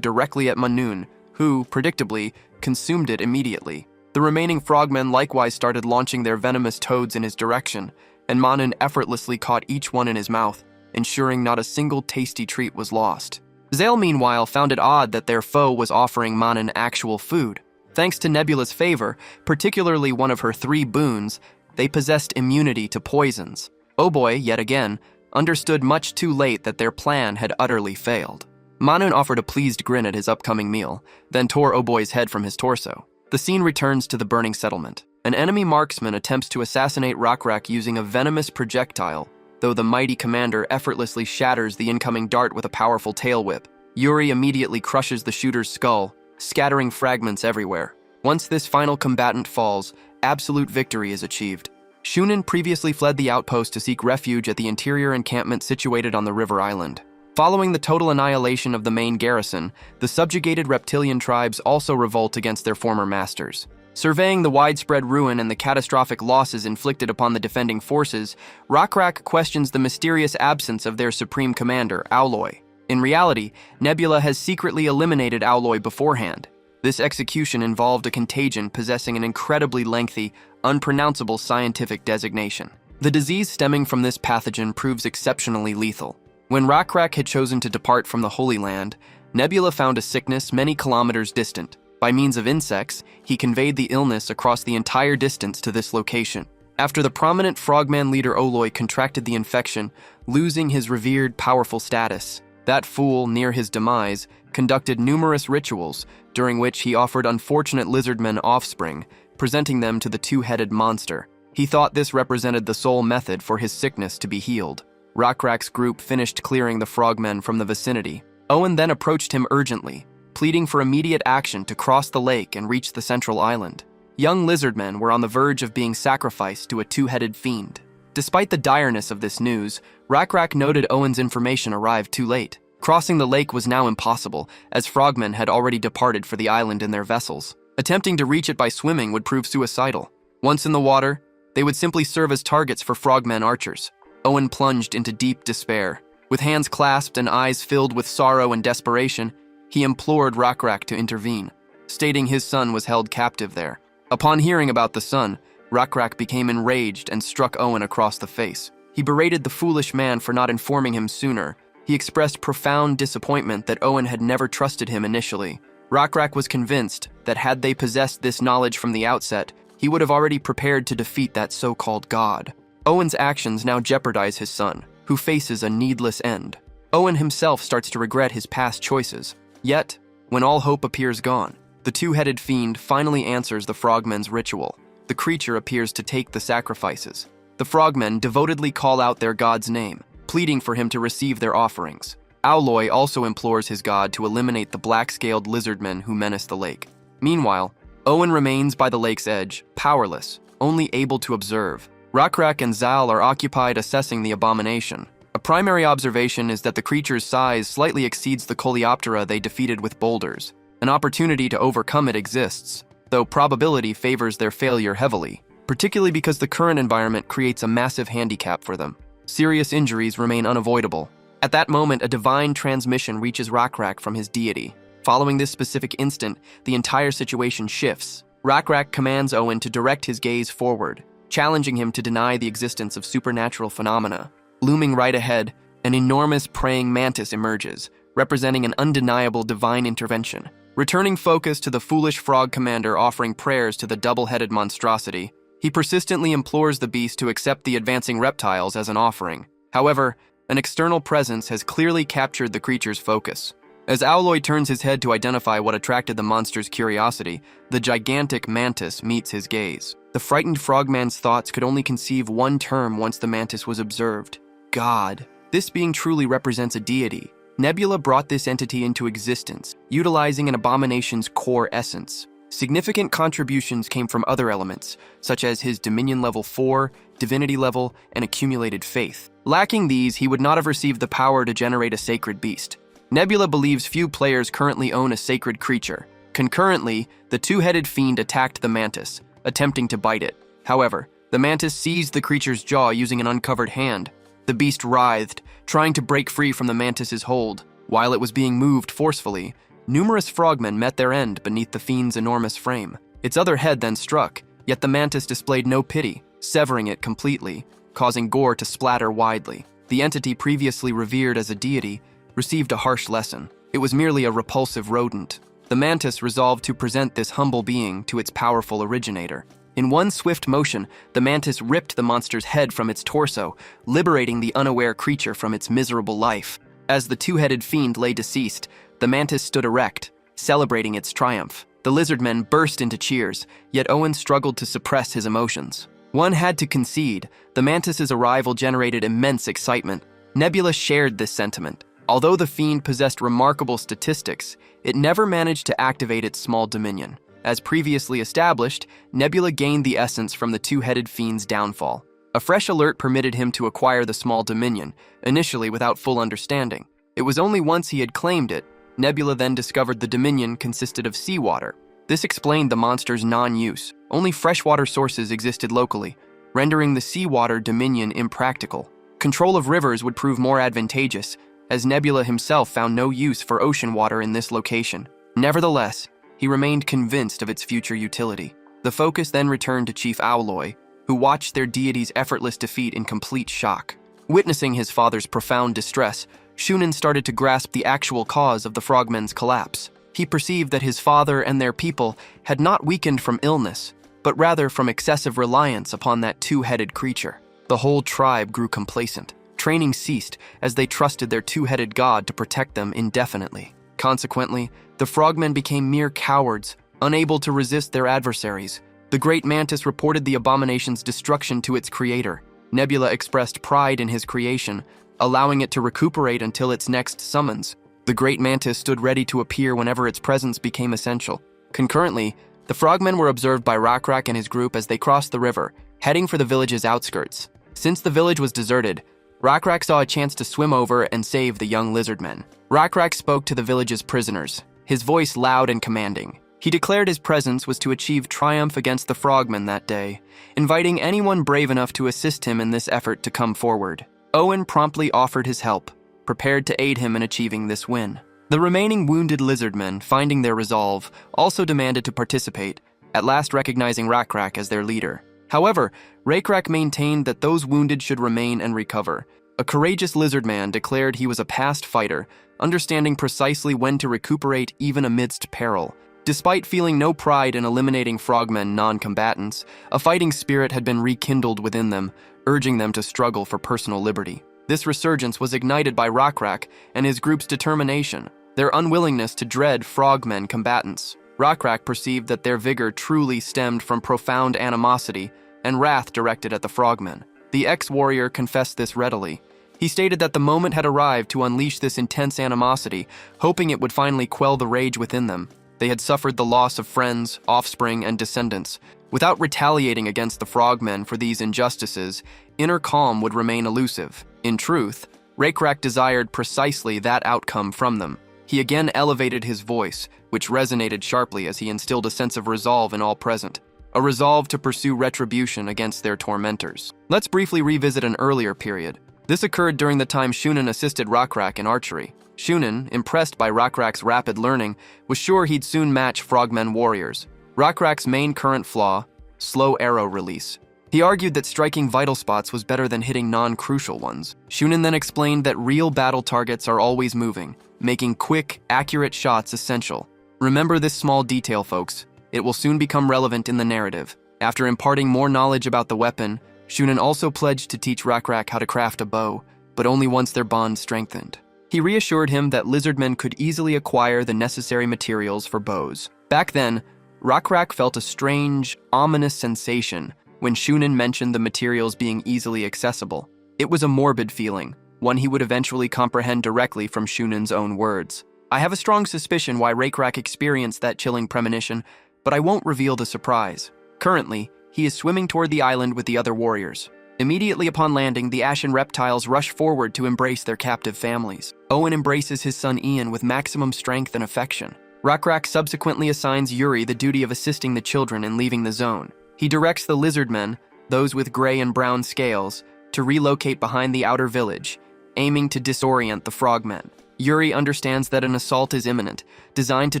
directly at Manoon, who, predictably, consumed it immediately. The remaining frogmen likewise started launching their venomous toads in his direction, and Manon effortlessly caught each one in his mouth, ensuring not a single tasty treat was lost. Zale, meanwhile, found it odd that their foe was offering Manon actual food. Thanks to Nebula's favor, particularly one of her 3 boons, they possessed immunity to poisons. Oboy, yet again, understood much too late that their plan had utterly failed. Manon offered a pleased grin at his upcoming meal, then tore Oboy's head from his torso. The scene returns to the burning settlement. An enemy marksman attempts to assassinate Rakrak using a venomous projectile, though the mighty commander effortlessly shatters the incoming dart with a powerful tail whip. Yuri immediately crushes the shooter's skull, scattering fragments everywhere. Once this final combatant falls, absolute victory is achieved. Shounen previously fled the outpost to seek refuge at the interior encampment situated on the river island. Following the total annihilation of the main garrison, the subjugated reptilian tribes also revolt against their former masters. Surveying the widespread ruin and the catastrophic losses inflicted upon the defending forces, Rockrak questions the mysterious absence of their supreme commander, Owloy. In reality, Nebula has secretly eliminated Owloy beforehand. This execution involved a contagion possessing an incredibly lengthy, unpronounceable scientific designation. The disease stemming from this pathogen proves exceptionally lethal. When Rockrak had chosen to depart from the Holy Land, Nebula found a sickness many kilometers distant. By means of insects, he conveyed the illness across the entire distance to this location. After the prominent frogman leader Owloy contracted the infection, losing his revered, powerful status, that fool, near his demise, conducted numerous rituals, during which he offered unfortunate lizardmen offspring, presenting them to the two-headed monster. He thought this represented the sole method for his sickness to be healed. Rockrak's group finished clearing the frogmen from the vicinity. Owen then approached him urgently, pleading for immediate action to cross the lake and reach the central island. Young lizardmen were on the verge of being sacrificed to a two-headed fiend. Despite the direness of this news, Rockrak noted Owen's information arrived too late. Crossing the lake was now impossible, as frogmen had already departed for the island in their vessels. Attempting to reach it by swimming would prove suicidal. Once in the water, they would simply serve as targets for frogmen archers. Owen plunged into deep despair. With hands clasped and eyes filled with sorrow and desperation, he implored Rockrak to intervene, stating his son was held captive there. Upon hearing about the son, Rockrak became enraged and struck Owen across the face. He berated the foolish man for not informing him sooner. He expressed profound disappointment that Owen had never trusted him initially. Rockrak was convinced that had they possessed this knowledge from the outset, he would have already prepared to defeat that so-called god. Owen's actions now jeopardize his son, who faces a needless end. Owen himself starts to regret his past choices. Yet, when all hope appears gone, the two-headed fiend finally answers the frogmen's ritual. The creature appears to take the sacrifices. The frogmen devotedly call out their god's name, pleading for him to receive their offerings. Owloy also implores his god to eliminate the black-scaled lizardmen who menace the lake. Meanwhile, Owen remains by the lake's edge, powerless, only able to observe. Rockrak and Zal are occupied assessing the abomination. A primary observation is that the creature's size slightly exceeds the Coleoptera they defeated with boulders. An opportunity to overcome it exists, though probability favors their failure heavily, particularly because the current environment creates a massive handicap for them. Serious injuries remain unavoidable. At that moment, a divine transmission reaches Rockrak from his deity. Following this specific instant, the entire situation shifts. Rockrak commands Owen to direct his gaze forward, challenging him to deny the existence of supernatural phenomena. Looming right ahead, an enormous praying mantis emerges, representing an undeniable divine intervention. Returning focus to the foolish frog commander offering prayers to the double-headed monstrosity, he persistently implores the beast to accept the advancing reptiles as an offering. However, an external presence has clearly captured the creature's focus. As Owloy turns his head to identify what attracted the monster's curiosity, the gigantic mantis meets his gaze. The frightened frogman's thoughts could only conceive one term once the mantis was observed: God. This being truly represents a deity. Nebula brought this entity into existence, utilizing an abomination's core essence. Significant contributions came from other elements, such as his Dominion Level 4, Divinity Level, and Accumulated Faith. Lacking these, he would not have received the power to generate a sacred beast. Nebula believes few players currently own a sacred creature. Concurrently, the two-headed fiend attacked the mantis, attempting to bite it. However, the mantis seized the creature's jaw using an uncovered hand. The beast writhed, trying to break free from the mantis's hold. While it was being moved forcefully, numerous frogmen met their end beneath the fiend's enormous frame. Its other head then struck, yet the mantis displayed no pity, severing it completely, causing gore to splatter widely. The entity previously revered as a deity received a harsh lesson. It was merely a repulsive rodent. The mantis resolved to present this humble being to its powerful originator. In one swift motion, the mantis ripped the monster's head from its torso, liberating the unaware creature from its miserable life. As the two-headed fiend lay deceased, the mantis stood erect, celebrating its triumph. The lizardmen burst into cheers, yet Owen struggled to suppress his emotions. One had to concede, the mantis's arrival generated immense excitement. Nebula shared this sentiment. Although the fiend possessed remarkable statistics, it never managed to activate its small dominion. As previously established, Nebula gained the essence from the two-headed fiend's downfall. A fresh alert permitted him to acquire the small dominion, initially without full understanding. It was only once he had claimed it, Nebula then discovered the dominion consisted of seawater. This explained the monster's non-use. Only freshwater sources existed locally, rendering the seawater dominion impractical. Control of rivers would prove more advantageous, as Nebula himself found no use for ocean water in this location. Nevertheless, he remained convinced of its future utility. The focus then returned to Chief Owloy, who watched their deity's effortless defeat in complete shock. Witnessing his father's profound distress, Shounen started to grasp the actual cause of the frogmen's collapse. He perceived that his father and their people had not weakened from illness, but rather from excessive reliance upon that two-headed creature. The whole tribe grew complacent. Training ceased as they trusted their two-headed god to protect them indefinitely. Consequently, the frogmen became mere cowards, unable to resist their adversaries. The great mantis reported the abomination's destruction to its creator. Nebula expressed pride in his creation, allowing it to recuperate until its next summons. The great mantis stood ready to appear whenever its presence became essential. Concurrently, the frogmen were observed by Rakrak and his group as they crossed the river, heading for the village's outskirts. Since the village was deserted, Rakrak saw a chance to swim over and save the young lizardmen. Rakrak spoke to the village's prisoners, his voice loud and commanding. He declared his presence was to achieve triumph against the frogmen that day, inviting anyone brave enough to assist him in this effort to come forward. Owen promptly offered his help, prepared to aid him in achieving this win. The remaining wounded lizardmen, finding their resolve, also demanded to participate, at last recognizing Rakrak as their leader. However, Rakrak maintained that those wounded should remain and recover. A courageous lizardman declared he was a past fighter, understanding precisely when to recuperate even amidst peril. Despite feeling no pride in eliminating frogmen non-combatants, a fighting spirit had been rekindled within them, urging them to struggle for personal liberty. This resurgence was ignited by Rakrak and his group's determination, their unwillingness to dread frogmen combatants. Rakrak perceived that their vigor truly stemmed from profound animosity and wrath directed at the frogmen. The ex-warrior confessed this readily. He stated that the moment had arrived to unleash this intense animosity, hoping it would finally quell the rage within them. They had suffered the loss of friends, offspring, and descendants. Without retaliating against the frogmen for these injustices, inner calm would remain elusive. In truth, Rakrak desired precisely that outcome from them. He again elevated his voice, which resonated sharply as he instilled a sense of resolve in all present, a resolve to pursue retribution against their tormentors. Let's briefly revisit an earlier period. This occurred during the time Shounen assisted Rakrak in archery. Shounen, impressed by Rakrak's rapid learning, was sure he'd soon match frogmen warriors. Rakrak's main current flaw: slow arrow release. He argued that striking vital spots was better than hitting non-crucial ones. Shounen then explained that real battle targets are always moving, making quick, accurate shots essential. Remember this small detail, folks. It will soon become relevant in the narrative. After imparting more knowledge about the weapon, Shounen also pledged to teach Rakrak how to craft a bow, but only once their bond strengthened. He reassured him that lizardmen could easily acquire the necessary materials for bows. Back then, Rakrak felt a strange, ominous sensation when Shounen mentioned the materials being easily accessible. It was a morbid feeling, one he would eventually comprehend directly from Shounen's own words. I have a strong suspicion why Rakrak experienced that chilling premonition, but I won't reveal the surprise. Currently, he is swimming toward the island with the other warriors. Immediately upon landing, the ashen reptiles rush forward to embrace their captive families. Owen embraces his son Ian with maximum strength and affection. Rakrak subsequently assigns Yuri the duty of assisting the children in leaving the zone. He directs the lizardmen, those with gray and brown scales, to relocate behind the outer village, aiming to disorient the frogmen. Yuri understands that an assault is imminent, designed to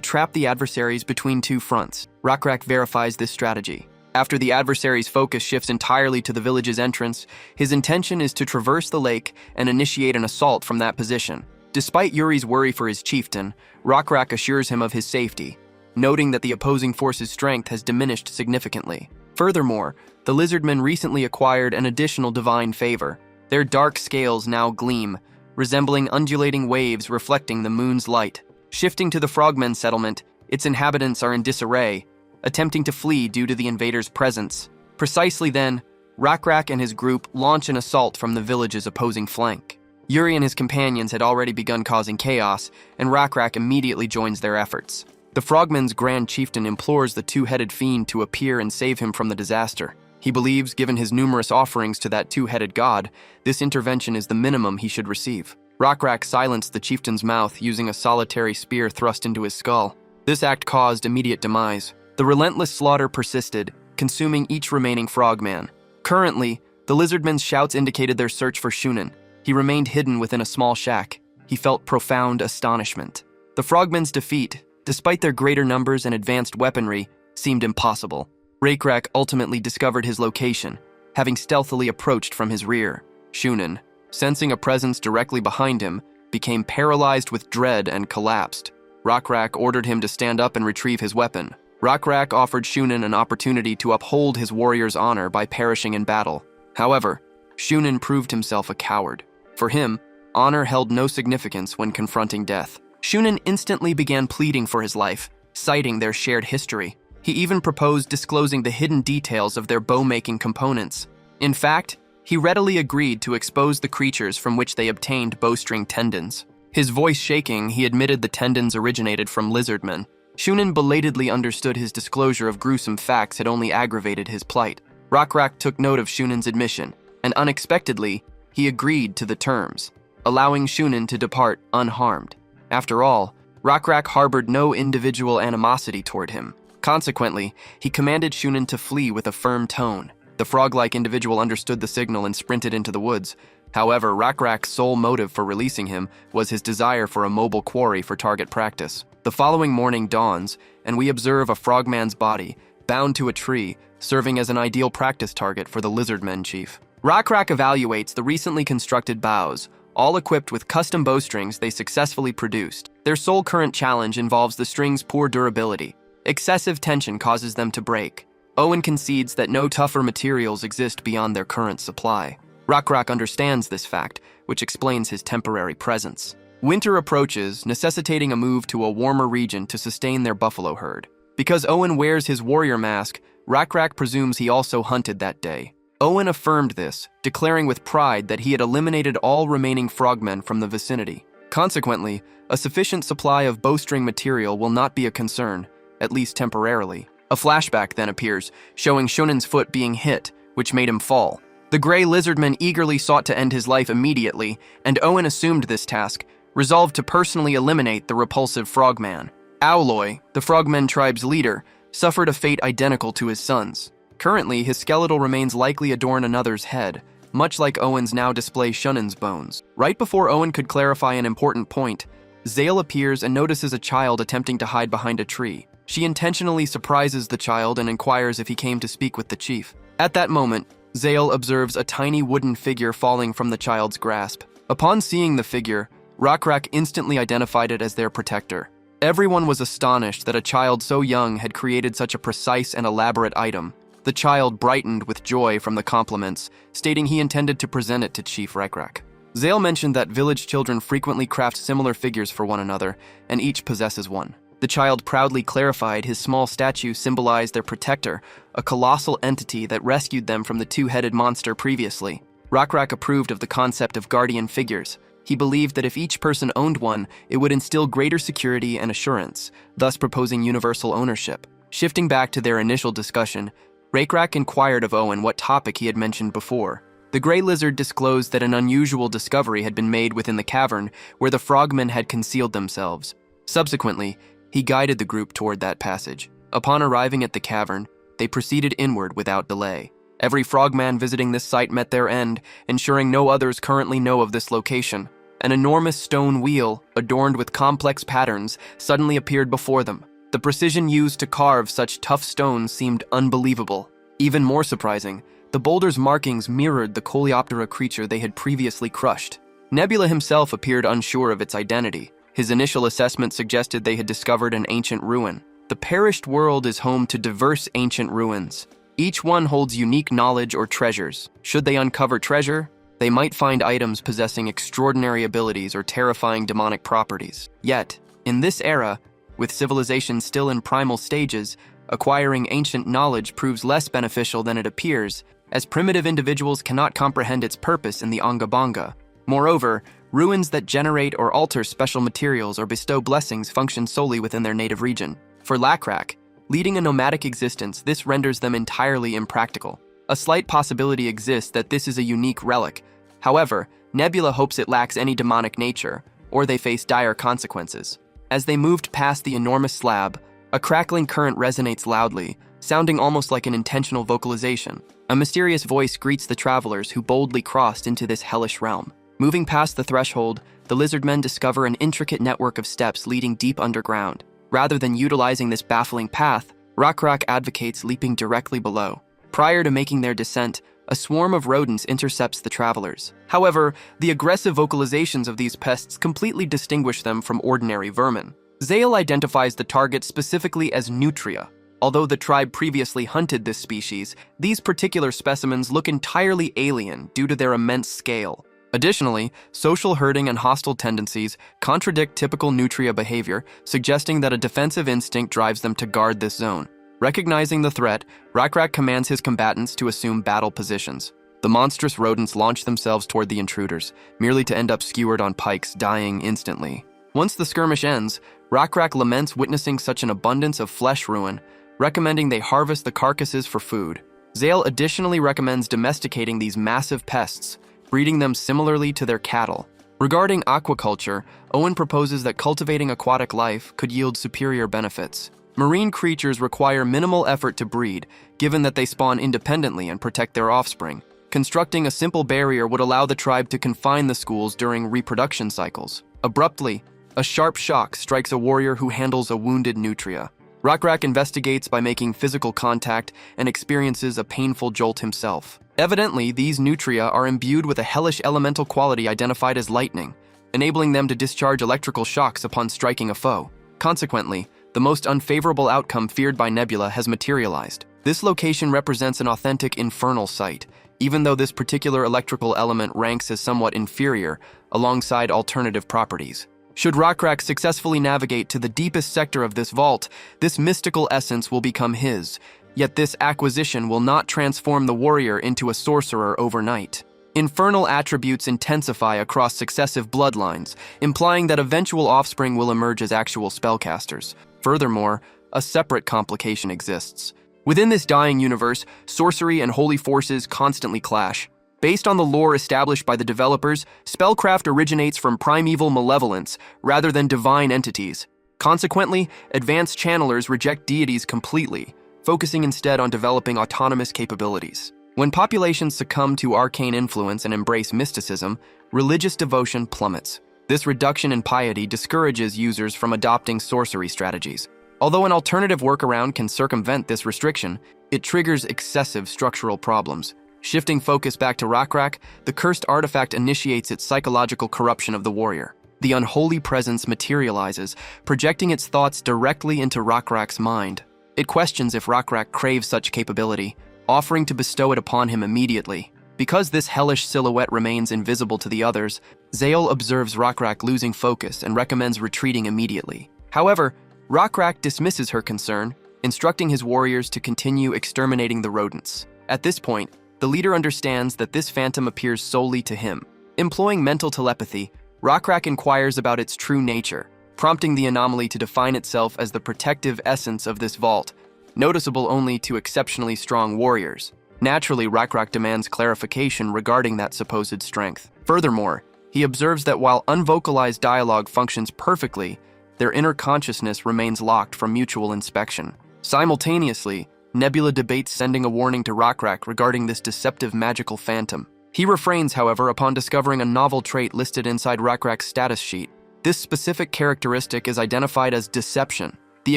trap the adversaries between two fronts. Rakrak verifies this strategy. After the adversary's focus shifts entirely to the village's entrance, his intention is to traverse the lake and initiate an assault from that position. Despite Yuri's worry for his chieftain, Rakrak assures him of his safety, noting that the opposing force's strength has diminished significantly. Furthermore, the lizardmen recently acquired an additional divine favor. Their dark scales now gleam, resembling undulating waves reflecting the moon's light. Shifting to the frogmen settlement, its inhabitants are in disarray, attempting to flee due to the invaders' presence. Precisely then, Rakrak and his group launch an assault from the village's opposing flank. Yuri and his companions had already begun causing chaos, and Rakrak immediately joins their efforts. The frogmen's grand chieftain implores the two-headed fiend to appear and save him from the disaster. He believes, given his numerous offerings to that two-headed god, this intervention is the minimum he should receive. Rockrak silenced the chieftain's mouth using a solitary spear thrust into his skull. This act caused immediate demise. The relentless slaughter persisted, consuming each remaining frogman. Currently, the lizardmen's shouts indicated their search for Shounen. He remained hidden within a small shack. He felt profound astonishment. The frogmen's defeat, despite their greater numbers and advanced weaponry, seemed impossible. Rockrak ultimately discovered his location, having stealthily approached from his rear. Shounen, sensing a presence directly behind him, became paralyzed with dread and collapsed. Rockrak ordered him to stand up and retrieve his weapon. Rockrak offered Shounen an opportunity to uphold his warrior's honor by perishing in battle. However, Shounen proved himself a coward. For him, honor held no significance when confronting death. Shounen instantly began pleading for his life, citing their shared history. He even proposed disclosing the hidden details of their bow-making components. In fact, he readily agreed to expose the creatures from which they obtained bowstring tendons. His voice shaking, he admitted the tendons originated from lizardmen. Shounen belatedly understood his disclosure of gruesome facts had only aggravated his plight. Rockrak took note of Shunen's admission, and unexpectedly, he agreed to the terms, allowing Shounen to depart unharmed. After all, Rockrak harbored no individual animosity toward him. Consequently, he commanded Shounen to flee with a firm tone. The frog-like individual understood the signal and sprinted into the woods. However, Rockrak's sole motive for releasing him was his desire for a mobile quarry for target practice. The following morning dawns, and we observe a frogman's body, bound to a tree, serving as an ideal practice target for the lizardmen chief. Rockrak evaluates the recently constructed bows, all equipped with custom bowstrings they successfully produced. Their sole current challenge involves the strings' poor durability. Excessive tension causes them to break. Owen concedes that no tougher materials exist beyond their current supply. Rockrak understands this fact, which explains his temporary presence. Winter approaches, necessitating a move to a warmer region to sustain their buffalo herd. Because Owen wears his warrior mask, Rockrak presumes he also hunted that day. Owen affirmed this, declaring with pride that he had eliminated all remaining frogmen from the vicinity. Consequently, a sufficient supply of bowstring material will not be a concern, at least temporarily. A flashback then appears, showing Shunen's foot being hit, which made him fall. The gray lizardman eagerly sought to end his life immediately, and Owen assumed this task, resolved to personally eliminate the repulsive frogman. Owloy, the frogmen tribe's leader, suffered a fate identical to his son's. Currently, his skeletal remains likely adorn another's head, much like Owen's now display Shunen's bones. Right before Owen could clarify an important point, Zale appears and notices a child attempting to hide behind a tree. She intentionally surprises the child and inquires if he came to speak with the chief. At that moment, Zale observes a tiny wooden figure falling from the child's grasp. Upon seeing the figure, Rockrak instantly identified it as their protector. Everyone was astonished that a child so young had created such a precise and elaborate item. The child brightened with joy from the compliments, stating he intended to present it to Chief Rockrak. Zale mentioned that village children frequently craft similar figures for one another, and each possesses one. The child proudly clarified his small statue symbolized their protector, a colossal entity that rescued them from the two-headed monster previously. Rockrak approved of the concept of guardian figures. He believed that if each person owned one, it would instill greater security and assurance, thus proposing universal ownership. Shifting back to their initial discussion, Rockrak inquired of Owen what topic he had mentioned before. The gray lizard disclosed that an unusual discovery had been made within the cavern where the frogmen had concealed themselves. Subsequently, he guided the group toward that passage. Upon arriving at the cavern, they proceeded inward without delay. Every frogman visiting this site met their end, ensuring no others currently know of this location. An enormous stone wheel, adorned with complex patterns, suddenly appeared before them. The precision used to carve such tough stones seemed unbelievable. Even more surprising, the boulder's markings mirrored the coleoptera creature they had previously crushed. Nebula himself appeared unsure of its identity. His initial assessment suggested they had discovered an ancient ruin. The perished world is home to diverse ancient ruins. Each one holds unique knowledge or treasures. Should they uncover treasure, they might find items possessing extraordinary abilities or terrifying demonic properties. Yet, in this era, with civilization still in primal stages, acquiring ancient knowledge proves less beneficial than it appears, as primitive individuals cannot comprehend its purpose in the Ongabonga. Moreover, ruins that generate or alter special materials or bestow blessings function solely within their native region. For Rockrak, leading a nomadic existence, this renders them entirely impractical. A slight possibility exists that this is a unique relic. However, Nebula hopes it lacks any demonic nature, or they face dire consequences. As they moved past the enormous slab, a crackling current resonates loudly, sounding almost like an intentional vocalization. A mysterious voice greets the travelers who boldly crossed into this hellish realm. Moving past the threshold, the lizardmen discover an intricate network of steps leading deep underground. Rather than utilizing this baffling path, Rakrak advocates leaping directly below. Prior to making their descent, a swarm of rodents intercepts the travelers. However, the aggressive vocalizations of these pests completely distinguish them from ordinary vermin. Zale identifies the target specifically as nutria. Although the tribe previously hunted this species, these particular specimens look entirely alien due to their immense scale. Additionally, social herding and hostile tendencies contradict typical nutria behavior, suggesting that a defensive instinct drives them to guard this zone. Recognizing the threat, Rakrak commands his combatants to assume battle positions. The monstrous rodents launch themselves toward the intruders, merely to end up skewered on pikes, dying instantly. Once the skirmish ends, Rakrak laments witnessing such an abundance of flesh ruin, recommending they harvest the carcasses for food. Zale additionally recommends domesticating these massive pests, breeding them similarly to their cattle. Regarding aquaculture, Owen proposes that cultivating aquatic life could yield superior benefits. Marine creatures require minimal effort to breed, given that they spawn independently and protect their offspring. Constructing a simple barrier would allow the tribe to confine the schools during reproduction cycles. Abruptly, a sharp shock strikes a warrior who handles a wounded nutria. Rakrak investigates by making physical contact and experiences a painful jolt himself. Evidently, these nutria are imbued with a hellish elemental quality identified as lightning, enabling them to discharge electrical shocks upon striking a foe. Consequently, the most unfavorable outcome feared by Nebula has materialized. This location represents an authentic infernal site, even though this particular electrical element ranks as somewhat inferior alongside alternative properties. Should Rakrak successfully navigate to the deepest sector of this vault, this mystical essence will become his, yet this acquisition will not transform the warrior into a sorcerer overnight. Infernal attributes intensify across successive bloodlines, implying that eventual offspring will emerge as actual spellcasters. Furthermore, a separate complication exists. Within this dying universe, sorcery and holy forces constantly clash. Based on the lore established by the developers, spellcraft originates from primeval malevolence rather than divine entities. Consequently, advanced channelers reject deities completely, focusing instead on developing autonomous capabilities. When populations succumb to arcane influence and embrace mysticism, religious devotion plummets. This reduction in piety discourages users from adopting sorcery strategies. Although an alternative workaround can circumvent this restriction, it triggers excessive structural problems. Shifting focus back to Rakrak, the cursed artifact initiates its psychological corruption of the warrior. The unholy presence materializes, projecting its thoughts directly into Rakrak's mind. It questions if Rakrak craves such capability, offering to bestow it upon him immediately. Because this hellish silhouette remains invisible to the others, Zale observes Rakrak losing focus and recommends retreating immediately. However, Rakrak dismisses her concern, instructing his warriors to continue exterminating the rodents. At this point, the leader understands that this phantom appears solely to him. Employing mental telepathy, Rakrak inquires about its true nature, prompting the anomaly to define itself as the protective essence of this vault, noticeable only to exceptionally strong warriors. Naturally, Rakrak demands clarification regarding that supposed strength. Furthermore, he observes that while unvocalized dialogue functions perfectly, their inner consciousness remains locked from mutual inspection. Simultaneously, Nebula debates sending a warning to Rakrak regarding this deceptive magical phantom. He refrains, however, upon discovering a novel trait listed inside Rakrak's status sheet. This specific characteristic is identified as deception. The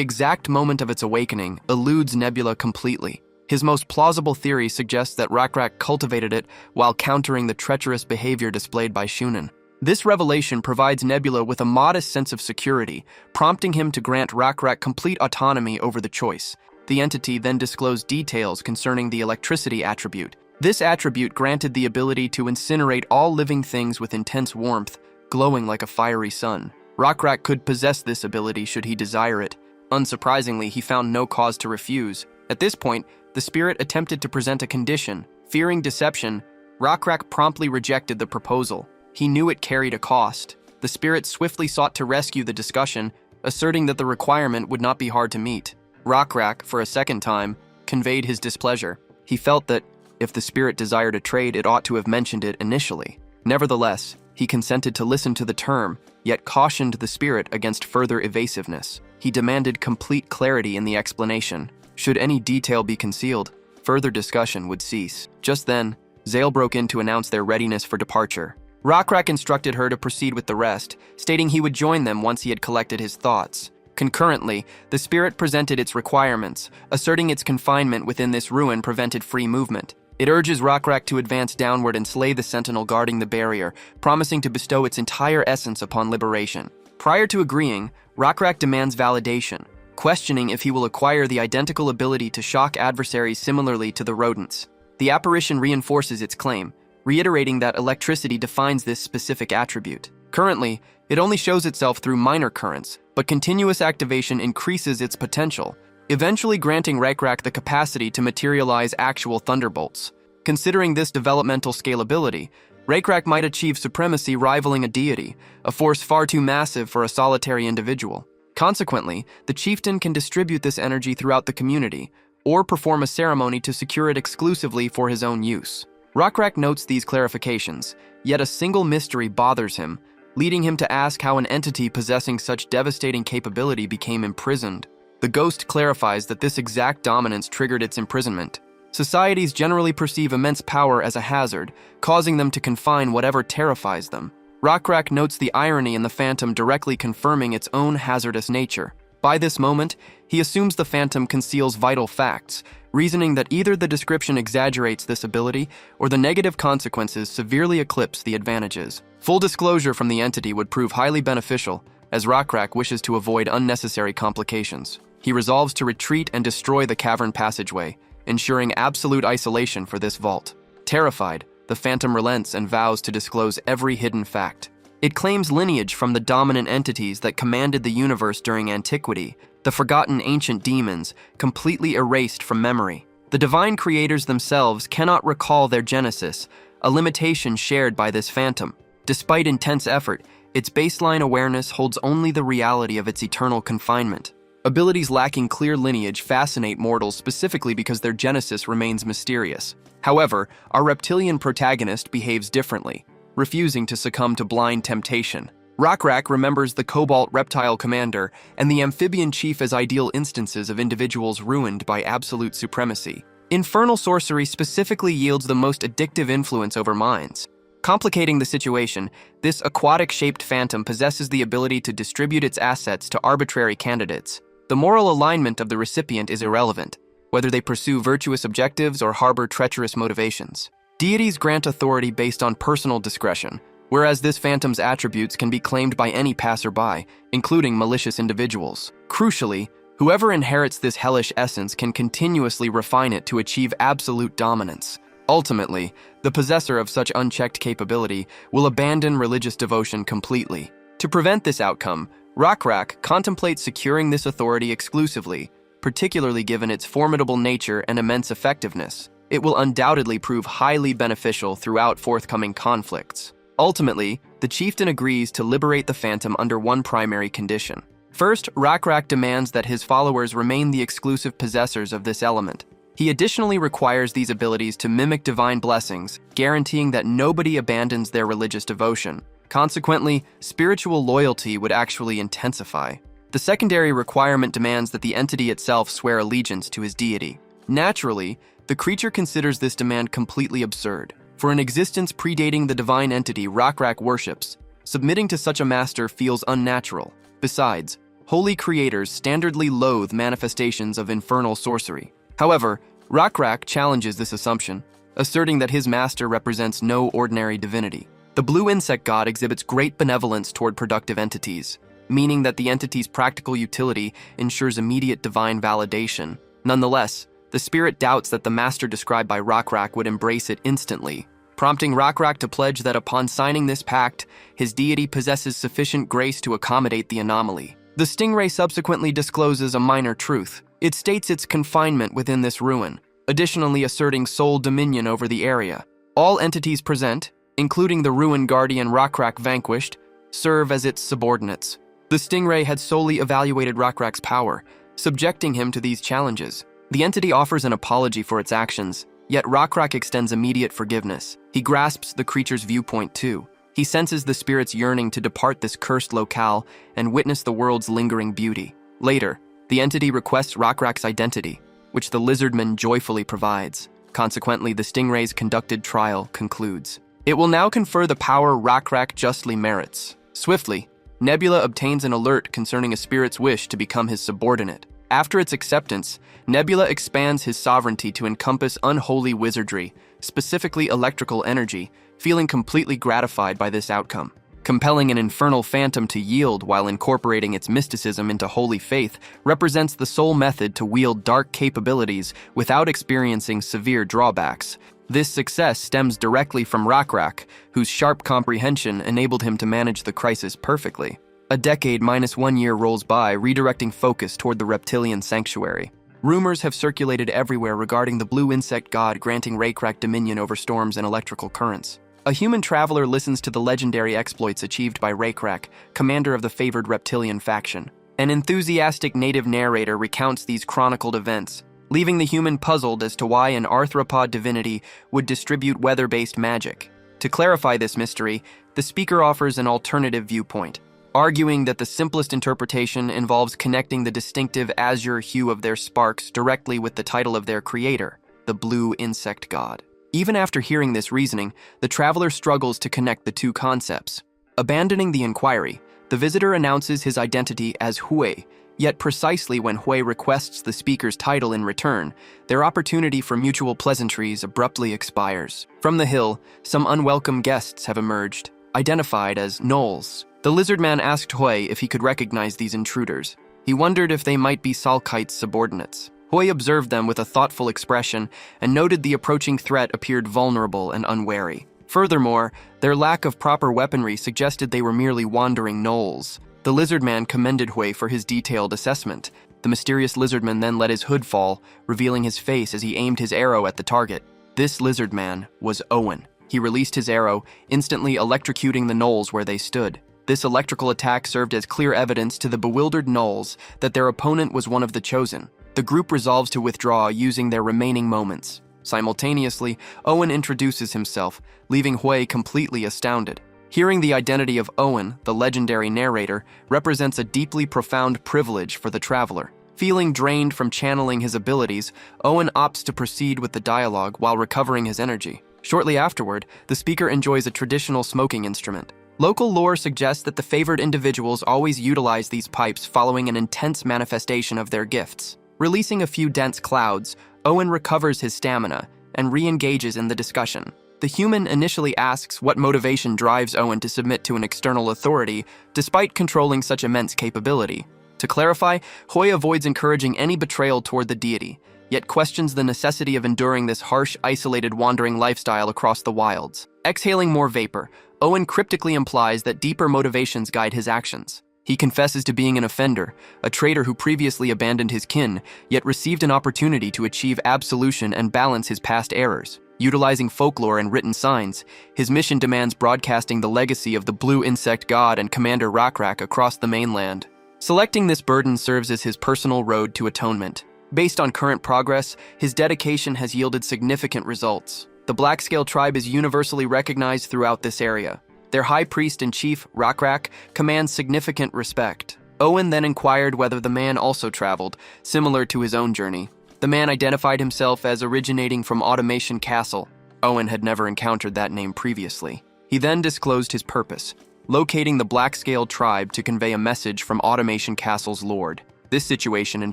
exact moment of its awakening eludes Nebula completely. His most plausible theory suggests that Rakrak cultivated it while countering the treacherous behavior displayed by Shounen. This revelation provides Nebula with a modest sense of security, prompting him to grant Rakrak complete autonomy over the choice. The entity then disclosed details concerning the electricity attribute. This attribute granted the ability to incinerate all living things with intense warmth, glowing like a fiery sun. Rakrak could possess this ability should he desire it. Unsurprisingly, he found no cause to refuse. At this point, the spirit attempted to present a condition. Fearing deception, Rakrak promptly rejected the proposal. He knew it carried a cost. The spirit swiftly sought to rescue the discussion, asserting that the requirement would not be hard to meet. Rakrak, for a second time, conveyed his displeasure. He felt that, if the spirit desired a trade, it ought to have mentioned it initially. Nevertheless, he consented to listen to the term, yet cautioned the spirit against further evasiveness. He demanded complete clarity in the explanation. Should any detail be concealed, further discussion would cease. Just then, Zale broke in to announce their readiness for departure. Rockrak instructed her to proceed with the rest, stating he would join them once he had collected his thoughts. Concurrently, the spirit presented its requirements, asserting its confinement within this ruin prevented free movement. It urges Rockrak to advance downward and slay the sentinel guarding the barrier, promising to bestow its entire essence upon liberation. Prior to agreeing, Rockrak demands validation, questioning if he will acquire the identical ability to shock adversaries similarly to the rodents. The apparition reinforces its claim, reiterating that electricity defines this specific attribute. Currently, it only shows itself through minor currents, but continuous activation increases its potential, eventually granting Rockrak the capacity to materialize actual thunderbolts. Considering this developmental scalability, Rockrak might achieve supremacy rivaling a deity, a force far too massive for a solitary individual. Consequently, the chieftain can distribute this energy throughout the community, or perform a ceremony to secure it exclusively for his own use. Rockrak notes these clarifications, yet a single mystery bothers him, leading him to ask how an entity possessing such devastating capability became imprisoned. The ghost clarifies that this exact dominance triggered its imprisonment. Societies generally perceive immense power as a hazard, causing them to confine whatever terrifies them. Rockrak notes the irony in the phantom directly confirming its own hazardous nature. By this moment, he assumes the phantom conceals vital facts, reasoning that either the description exaggerates this ability or the negative consequences severely eclipse the advantages. Full disclosure from the entity would prove highly beneficial, as Rockrak wishes to avoid unnecessary complications. He resolves to retreat and destroy the cavern passageway, ensuring absolute isolation for this vault. Terrified, the phantom relents and vows to disclose every hidden fact. It claims lineage from the dominant entities that commanded the universe during antiquity, the forgotten ancient demons, completely erased from memory. The divine creators themselves cannot recall their genesis, a limitation shared by this phantom. Despite intense effort, its baseline awareness holds only the reality of its eternal confinement. Abilities lacking clear lineage fascinate mortals specifically because their genesis remains mysterious. However, our reptilian protagonist behaves differently, refusing to succumb to blind temptation. Rockrak remembers the Cobalt reptile commander and the amphibian chief as ideal instances of individuals ruined by absolute supremacy. Infernal sorcery specifically yields the most addictive influence over minds. Complicating the situation, this aquatic-shaped phantom possesses the ability to distribute its assets to arbitrary candidates. The moral alignment of the recipient is irrelevant, whether they pursue virtuous objectives or harbor treacherous motivations. Deities grant authority based on personal discretion, whereas this phantom's attributes can be claimed by any passerby, including malicious individuals. Crucially, whoever inherits this hellish essence can continuously refine it to achieve absolute dominance. Ultimately, the possessor of such unchecked capability will abandon religious devotion completely. To prevent this outcome, Rockrak contemplates securing this authority exclusively, particularly given its formidable nature and immense effectiveness. It will undoubtedly prove highly beneficial throughout forthcoming conflicts. Ultimately, the chieftain agrees to liberate the phantom under one primary condition. First, Rockrak demands that his followers remain the exclusive possessors of this element. He additionally requires these abilities to mimic divine blessings, guaranteeing that nobody abandons their religious devotion. Consequently, spiritual loyalty would actually intensify. The secondary requirement demands that the entity itself swear allegiance to his deity. Naturally, the creature considers this demand completely absurd. For an existence predating the divine entity Rockrak worships, submitting to such a master feels unnatural. Besides, holy creators standardly loathe manifestations of infernal sorcery. However, Rockrak challenges this assumption, asserting that his master represents no ordinary divinity. The blue insect god exhibits great benevolence toward productive entities, meaning that the entity's practical utility ensures immediate divine validation. Nonetheless, the spirit doubts that the master described by Rockrak would embrace it instantly, prompting Rockrak to pledge that upon signing this pact, his deity possesses sufficient grace to accommodate the anomaly. The stingray subsequently discloses a minor truth. It states its confinement within this ruin, additionally asserting sole dominion over the area. All entities present, including the ruin guardian Rockrak vanquished, serve as its subordinates. The stingray had solely evaluated Rockrak's power, subjecting him to these challenges. The entity offers an apology for its actions, Yet Rakrak extends immediate forgiveness. He grasps the creature's viewpoint too. He senses the spirit's yearning to depart this cursed locale and witness the world's lingering beauty. Later, the entity requests Rakrak's identity, which the lizardman joyfully provides. Consequently, the stingray's conducted trial concludes. It will now confer the power Rakrak justly merits. Swiftly, Nebula obtains an alert concerning a spirit's wish to become his subordinate. After its acceptance, Nebula expands his sovereignty to encompass unholy wizardry, specifically electrical energy, feeling completely gratified by this outcome. Compelling an infernal phantom to yield while incorporating its mysticism into holy faith represents the sole method to wield dark capabilities without experiencing severe drawbacks. This success stems directly from Rakrak, whose sharp comprehension enabled him to manage the crisis perfectly. A decade minus 1 year rolls by, redirecting focus toward the reptilian sanctuary. Rumors have circulated everywhere regarding the blue insect god granting Rakrak dominion over storms and electrical currents. A human traveler listens to the legendary exploits achieved by Rakrak, commander of the favored reptilian faction. An enthusiastic native narrator recounts these chronicled events, leaving the human puzzled as to why an arthropod divinity would distribute weather-based magic. To clarify this mystery, the speaker offers an alternative viewpoint, arguing that the simplest interpretation involves connecting the distinctive azure hue of their sparks directly with the title of their creator, the blue insect god. Even after hearing this reasoning, the traveler struggles to connect the two concepts. Abandoning the inquiry, the visitor announces his identity as Hui, yet precisely when Hui requests the speaker's title in return, their opportunity for mutual pleasantries abruptly expires. From the hill, some unwelcome guests have emerged, identified as gnolls. The lizard man asked Hui if he could recognize these intruders. He wondered if they might be Salkite's subordinates. Hui observed them with a thoughtful expression and noted the approaching threat appeared vulnerable and unwary. Furthermore, their lack of proper weaponry suggested they were merely wandering gnolls. The lizard man commended Hui for his detailed assessment. The mysterious lizardman then let his hood fall, revealing his face as he aimed his arrow at the target. This lizard man was Owen. He released his arrow, instantly electrocuting the gnolls where they stood. This electrical attack served as clear evidence to the bewildered gnolls that their opponent was one of the chosen. The group resolves to withdraw using their remaining moments. Simultaneously, Owen introduces himself, leaving Hui completely astounded. Hearing the identity of Owen, the legendary narrator, represents a deeply profound privilege for the traveler. Feeling drained from channeling his abilities, Owen opts to proceed with the dialogue while recovering his energy. Shortly afterward, the speaker enjoys a traditional smoking instrument. Local lore suggests that the favored individuals always utilize these pipes following an intense manifestation of their gifts. Releasing a few dense clouds, Owen recovers his stamina and re-engages in the discussion. The human initially asks what motivation drives Owen to submit to an external authority, despite controlling such immense capability. To clarify, Hui avoids encouraging any betrayal toward the deity, yet questions the necessity of enduring this harsh, isolated wandering lifestyle across the wilds. Exhaling more vapor, Owen cryptically implies that deeper motivations guide his actions. He confesses to being an offender, a traitor who previously abandoned his kin, yet received an opportunity to achieve absolution and balance his past errors. Utilizing folklore and written signs, his mission demands broadcasting the legacy of the blue insect god and Commander Rakrak across the mainland. Selecting this burden serves as his personal road to atonement. Based on current progress, his dedication has yielded significant results. The Blackscale tribe is universally recognized throughout this area. Their high priest and chief, Rakrak, commands significant respect. Owen then inquired whether the man also traveled, similar to his own journey. The man identified himself as originating from Automation Castle. Owen had never encountered that name previously. He then disclosed his purpose, locating the Blackscale tribe to convey a message from Automation Castle's lord. This situation, in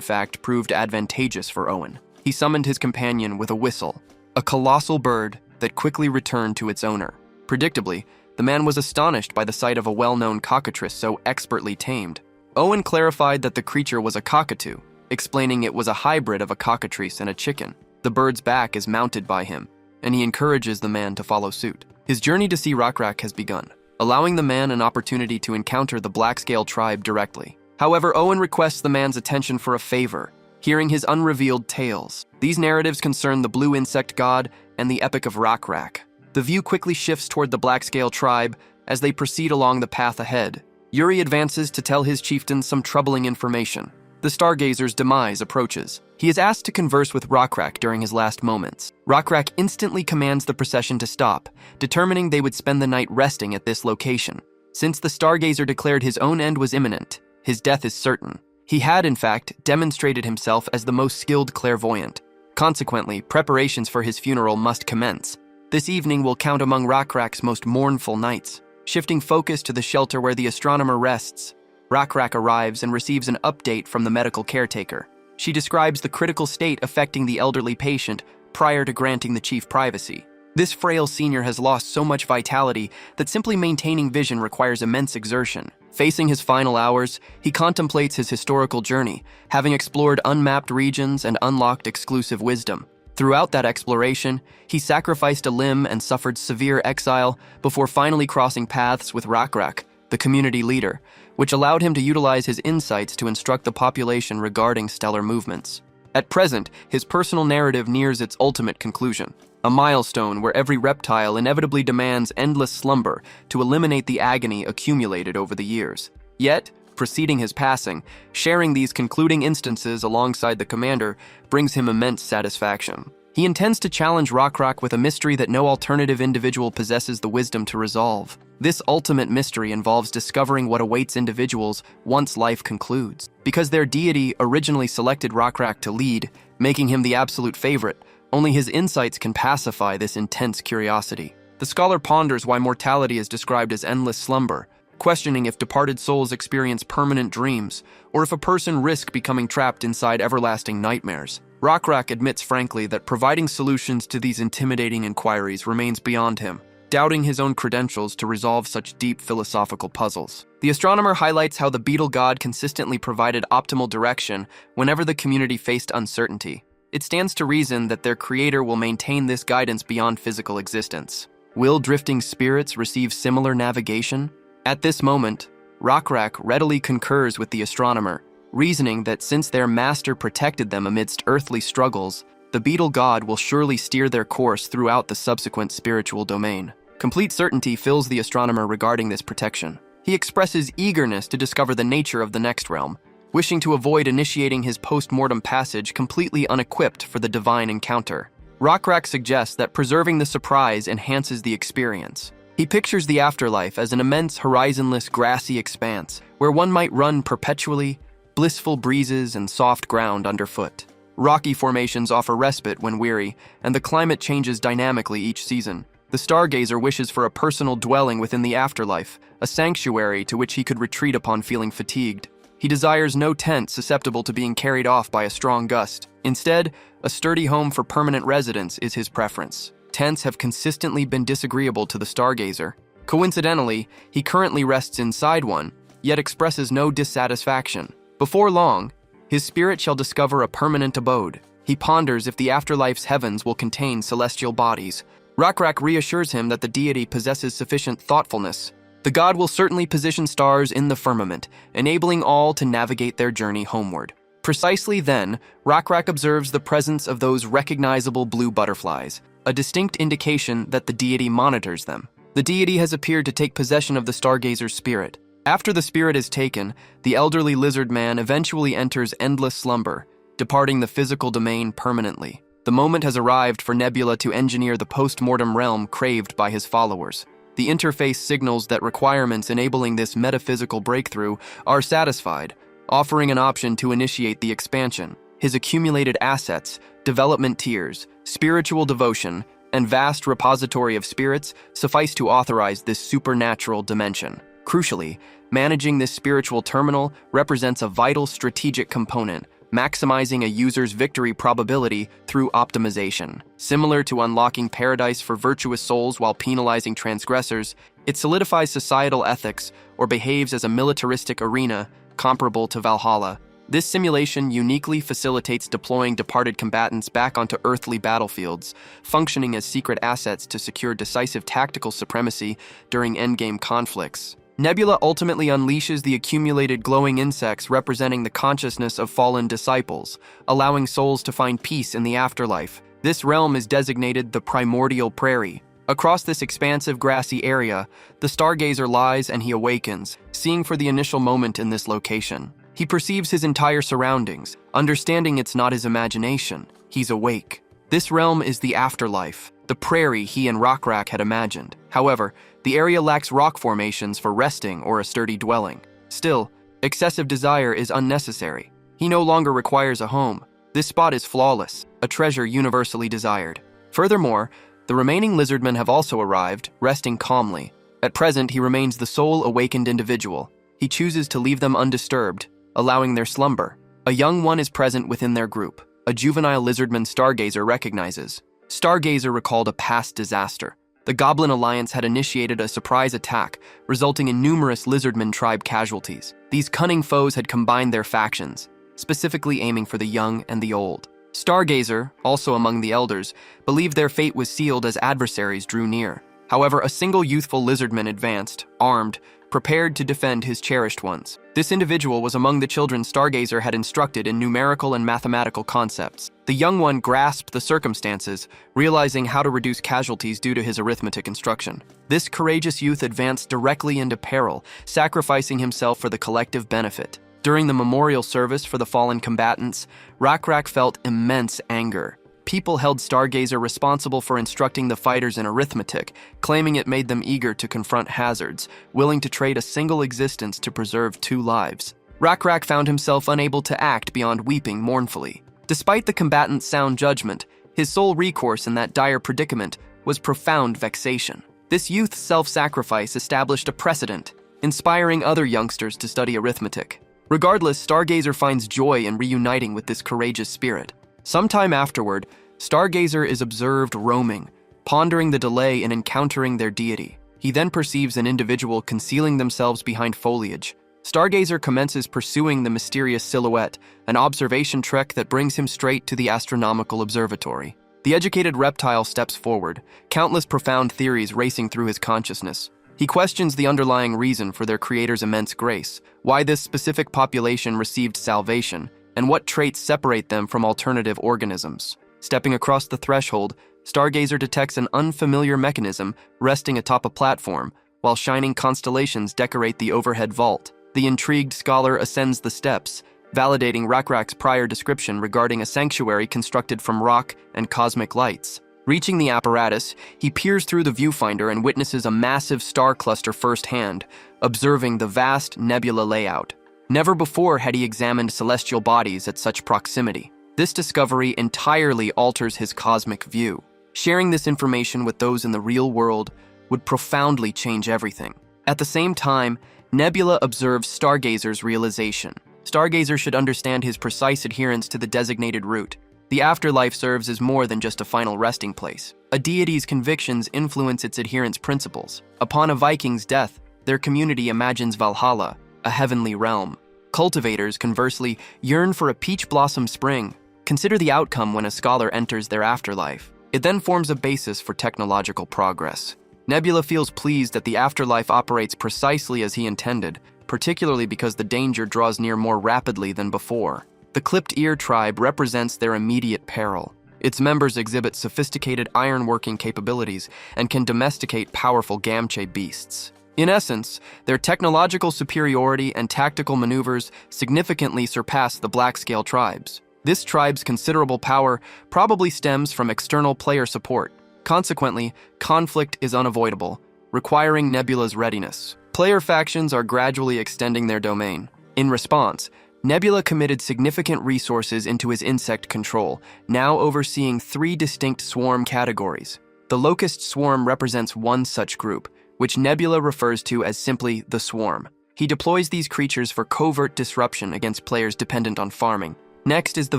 fact, proved advantageous for Owen. He summoned his companion with a whistle, a colossal bird that quickly returned to its owner. Predictably, the man was astonished by the sight of a well-known cockatrice so expertly tamed. Owen clarified that the creature was a cockatoo, explaining it was a hybrid of a cockatrice and a chicken. The bird's back is mounted by him, and he encourages the man to follow suit. His journey to see Rakrak has begun, allowing the man an opportunity to encounter the Blackscale tribe directly. However, Owen requests the man's attention for a favor, hearing his unrevealed tales. These narratives concern the blue insect god and the epic of Rakrak. The view quickly shifts toward the Blackscale tribe as they proceed along the path ahead. Yuri advances to tell his chieftain some troubling information. The Stargazer's demise approaches. He is asked to converse with Rockrak during his last moments. Rockrak instantly commands the procession to stop, determining they would spend the night resting at this location. Since the Stargazer declared his own end was imminent, his death is certain. He had, in fact, demonstrated himself as the most skilled clairvoyant. Consequently, preparations for his funeral must commence. This evening will count among Rockrak's most mournful nights. Shifting focus to the shelter where the astronomer rests, Rockrak arrives and receives an update from the medical caretaker. She describes the critical state affecting the elderly patient prior to granting the chief privacy. This frail senior has lost so much vitality that simply maintaining vision requires immense exertion. Facing his final hours, he contemplates his historical journey, having explored unmapped regions and unlocked exclusive wisdom. Throughout that exploration, he sacrificed a limb and suffered severe exile before finally crossing paths with Rockrak, the community leader, which allowed him to utilize his insights to instruct the population regarding stellar movements. At present, his personal narrative nears its ultimate conclusion, a milestone where every reptile inevitably demands endless slumber to eliminate the agony accumulated over the years. Yet, preceding his passing, sharing these concluding instances alongside the commander brings him immense satisfaction. He intends to challenge Rockrak with a mystery that no alternative individual possesses the wisdom to resolve. This ultimate mystery involves discovering what awaits individuals once life concludes. Because their deity originally selected Rockrak to lead, making him the absolute favorite, only his insights can pacify this intense curiosity. The scholar ponders why mortality is described as endless slumber, questioning if departed souls experience permanent dreams, or if a person risks becoming trapped inside everlasting nightmares. Rockrak admits frankly that providing solutions to these intimidating inquiries remains beyond him, doubting his own credentials to resolve such deep philosophical puzzles. The astronomer highlights how the beetle god consistently provided optimal direction whenever the community faced uncertainty. It stands to reason that their creator will maintain this guidance beyond physical existence. Will drifting spirits receive similar navigation? At this moment, Rockrak readily concurs with the astronomer, reasoning that since their master protected them amidst earthly struggles, the beetle god will surely steer their course throughout the subsequent spiritual domain. Complete certainty fills the astronomer regarding this protection. He expresses eagerness to discover the nature of the next realm, wishing to avoid initiating his post-mortem passage completely unequipped for the divine encounter. Rockrak suggests that preserving the surprise enhances the experience. He pictures the afterlife as an immense horizonless grassy expanse where one might run perpetually, blissful breezes and soft ground underfoot. Rocky formations offer respite when weary, and the climate changes dynamically each season. The stargazer wishes for a personal dwelling within the afterlife, a sanctuary to which he could retreat upon feeling fatigued. He desires no tent susceptible to being carried off by a strong gust. Instead, a sturdy home for permanent residence is his preference. Tents have consistently been disagreeable to the stargazer. Coincidentally, he currently rests inside one, yet expresses no dissatisfaction. Before long, his spirit shall discover a permanent abode. He ponders if the afterlife's heavens will contain celestial bodies. Rockrak reassures him that the deity possesses sufficient thoughtfulness. The god will certainly position stars in the firmament, enabling all to navigate their journey homeward. Precisely then, Rockrak observes the presence of those recognizable blue butterflies, a distinct indication that the deity monitors them. The deity has appeared to take possession of the stargazer's spirit. After the spirit is taken, the elderly lizard man eventually enters endless slumber, departing the physical domain permanently. The moment has arrived for Nebula to engineer the post-mortem realm craved by his followers. The interface signals that requirements enabling this metaphysical breakthrough are satisfied, offering an option to initiate the expansion. His accumulated assets, development tiers, spiritual devotion, and vast repository of spirits suffice to authorize this supernatural dimension. Crucially, managing this spiritual terminal represents a vital strategic component, maximizing a user's victory probability through optimization. Similar to unlocking paradise for virtuous souls while penalizing transgressors, it solidifies societal ethics or behaves as a militaristic arena comparable to Valhalla. This simulation uniquely facilitates deploying departed combatants back onto earthly battlefields, functioning as secret assets to secure decisive tactical supremacy during endgame conflicts. Nebula ultimately unleashes the accumulated glowing insects representing the consciousness of fallen disciples, allowing souls to find peace in the afterlife. This realm is designated the Primordial Prairie. Across this expansive grassy area, the stargazer lies and he awakens, seeing for the initial moment in this location. He perceives his entire surroundings, understanding it's not his imagination. He's awake. This realm is the afterlife, the prairie he and Rockrak had imagined. However, the area lacks rock formations for resting or a sturdy dwelling. Still, excessive desire is unnecessary. He no longer requires a home. This spot is flawless, a treasure universally desired. Furthermore, the remaining lizardmen have also arrived, resting calmly. At present, he remains the sole awakened individual. He chooses to leave them undisturbed, allowing their slumber. A young one is present within their group. A juvenile lizardman Stargazer recognizes. Stargazer recalled a past disaster. The Goblin Alliance had initiated a surprise attack, resulting in numerous lizardman tribe casualties. These cunning foes had combined their factions, specifically aiming for the young and the old. Stargazer, also among the elders, believed their fate was sealed as adversaries drew near. However, a single youthful lizardman advanced, armed, prepared to defend his cherished ones. This individual was among the children Stargazer had instructed in numerical and mathematical concepts. The young one grasped the circumstances, realizing how to reduce casualties due to his arithmetic instruction. This courageous youth advanced directly into peril, sacrificing himself for the collective benefit. During the memorial service for the fallen combatants, Rockrak felt immense anger. People held Stargazer responsible for instructing the fighters in arithmetic, claiming it made them eager to confront hazards, willing to trade a single existence to preserve 2 lives. Rockrak found himself unable to act beyond weeping mournfully. Despite the combatant's sound judgment, his sole recourse in that dire predicament was profound vexation. This youth's self-sacrifice established a precedent, inspiring other youngsters to study arithmetic. Regardless, Stargazer finds joy in reuniting with this courageous spirit. Sometime afterward, Stargazer is observed roaming, pondering the delay in encountering their deity. He then perceives an individual concealing themselves behind foliage. Stargazer commences pursuing the mysterious silhouette, an observation trek that brings him straight to the astronomical observatory. The educated reptile steps forward, countless profound theories racing through his consciousness. He questions the underlying reason for their creator's immense grace, why this specific population received salvation, and what traits separate them from alternative organisms. Stepping across the threshold, Stargazer detects an unfamiliar mechanism resting atop a platform, while shining constellations decorate the overhead vault. The intrigued scholar ascends the steps, validating Rockrak's prior description regarding a sanctuary constructed from rock and cosmic lights. Reaching the apparatus, he peers through the viewfinder and witnesses a massive star cluster firsthand, observing the vast nebula layout. Never before had he examined celestial bodies at such proximity. This discovery entirely alters his cosmic view. Sharing this information with those in the real world would profoundly change everything. At the same time, Nebula observes Stargazer's realization. Stargazer should understand his precise adherence to the designated route. The afterlife serves as more than just a final resting place. A deity's convictions influence its adherence principles. Upon a Viking's death, their community imagines Valhalla, a heavenly realm. Cultivators, conversely, yearn for a peach blossom spring. Consider the outcome when a scholar enters their afterlife. It then forms a basis for technological progress. Nebula feels pleased that the afterlife operates precisely as he intended, particularly because the danger draws near more rapidly than before. The Clipped Ear tribe represents their immediate peril. Its members exhibit sophisticated ironworking capabilities and can domesticate powerful Gamche beasts. In essence, their technological superiority and tactical maneuvers significantly surpass the Blackscale tribes. This tribe's considerable power probably stems from external player support. Consequently, conflict is unavoidable, requiring Nebula's readiness. Player factions are gradually extending their domain. In response, Nebula committed significant resources into his insect control, now overseeing 3 distinct swarm categories. The Locust Swarm represents one such group, which Nebula refers to as simply the Swarm. He deploys these creatures for covert disruption against players dependent on farming. Next is the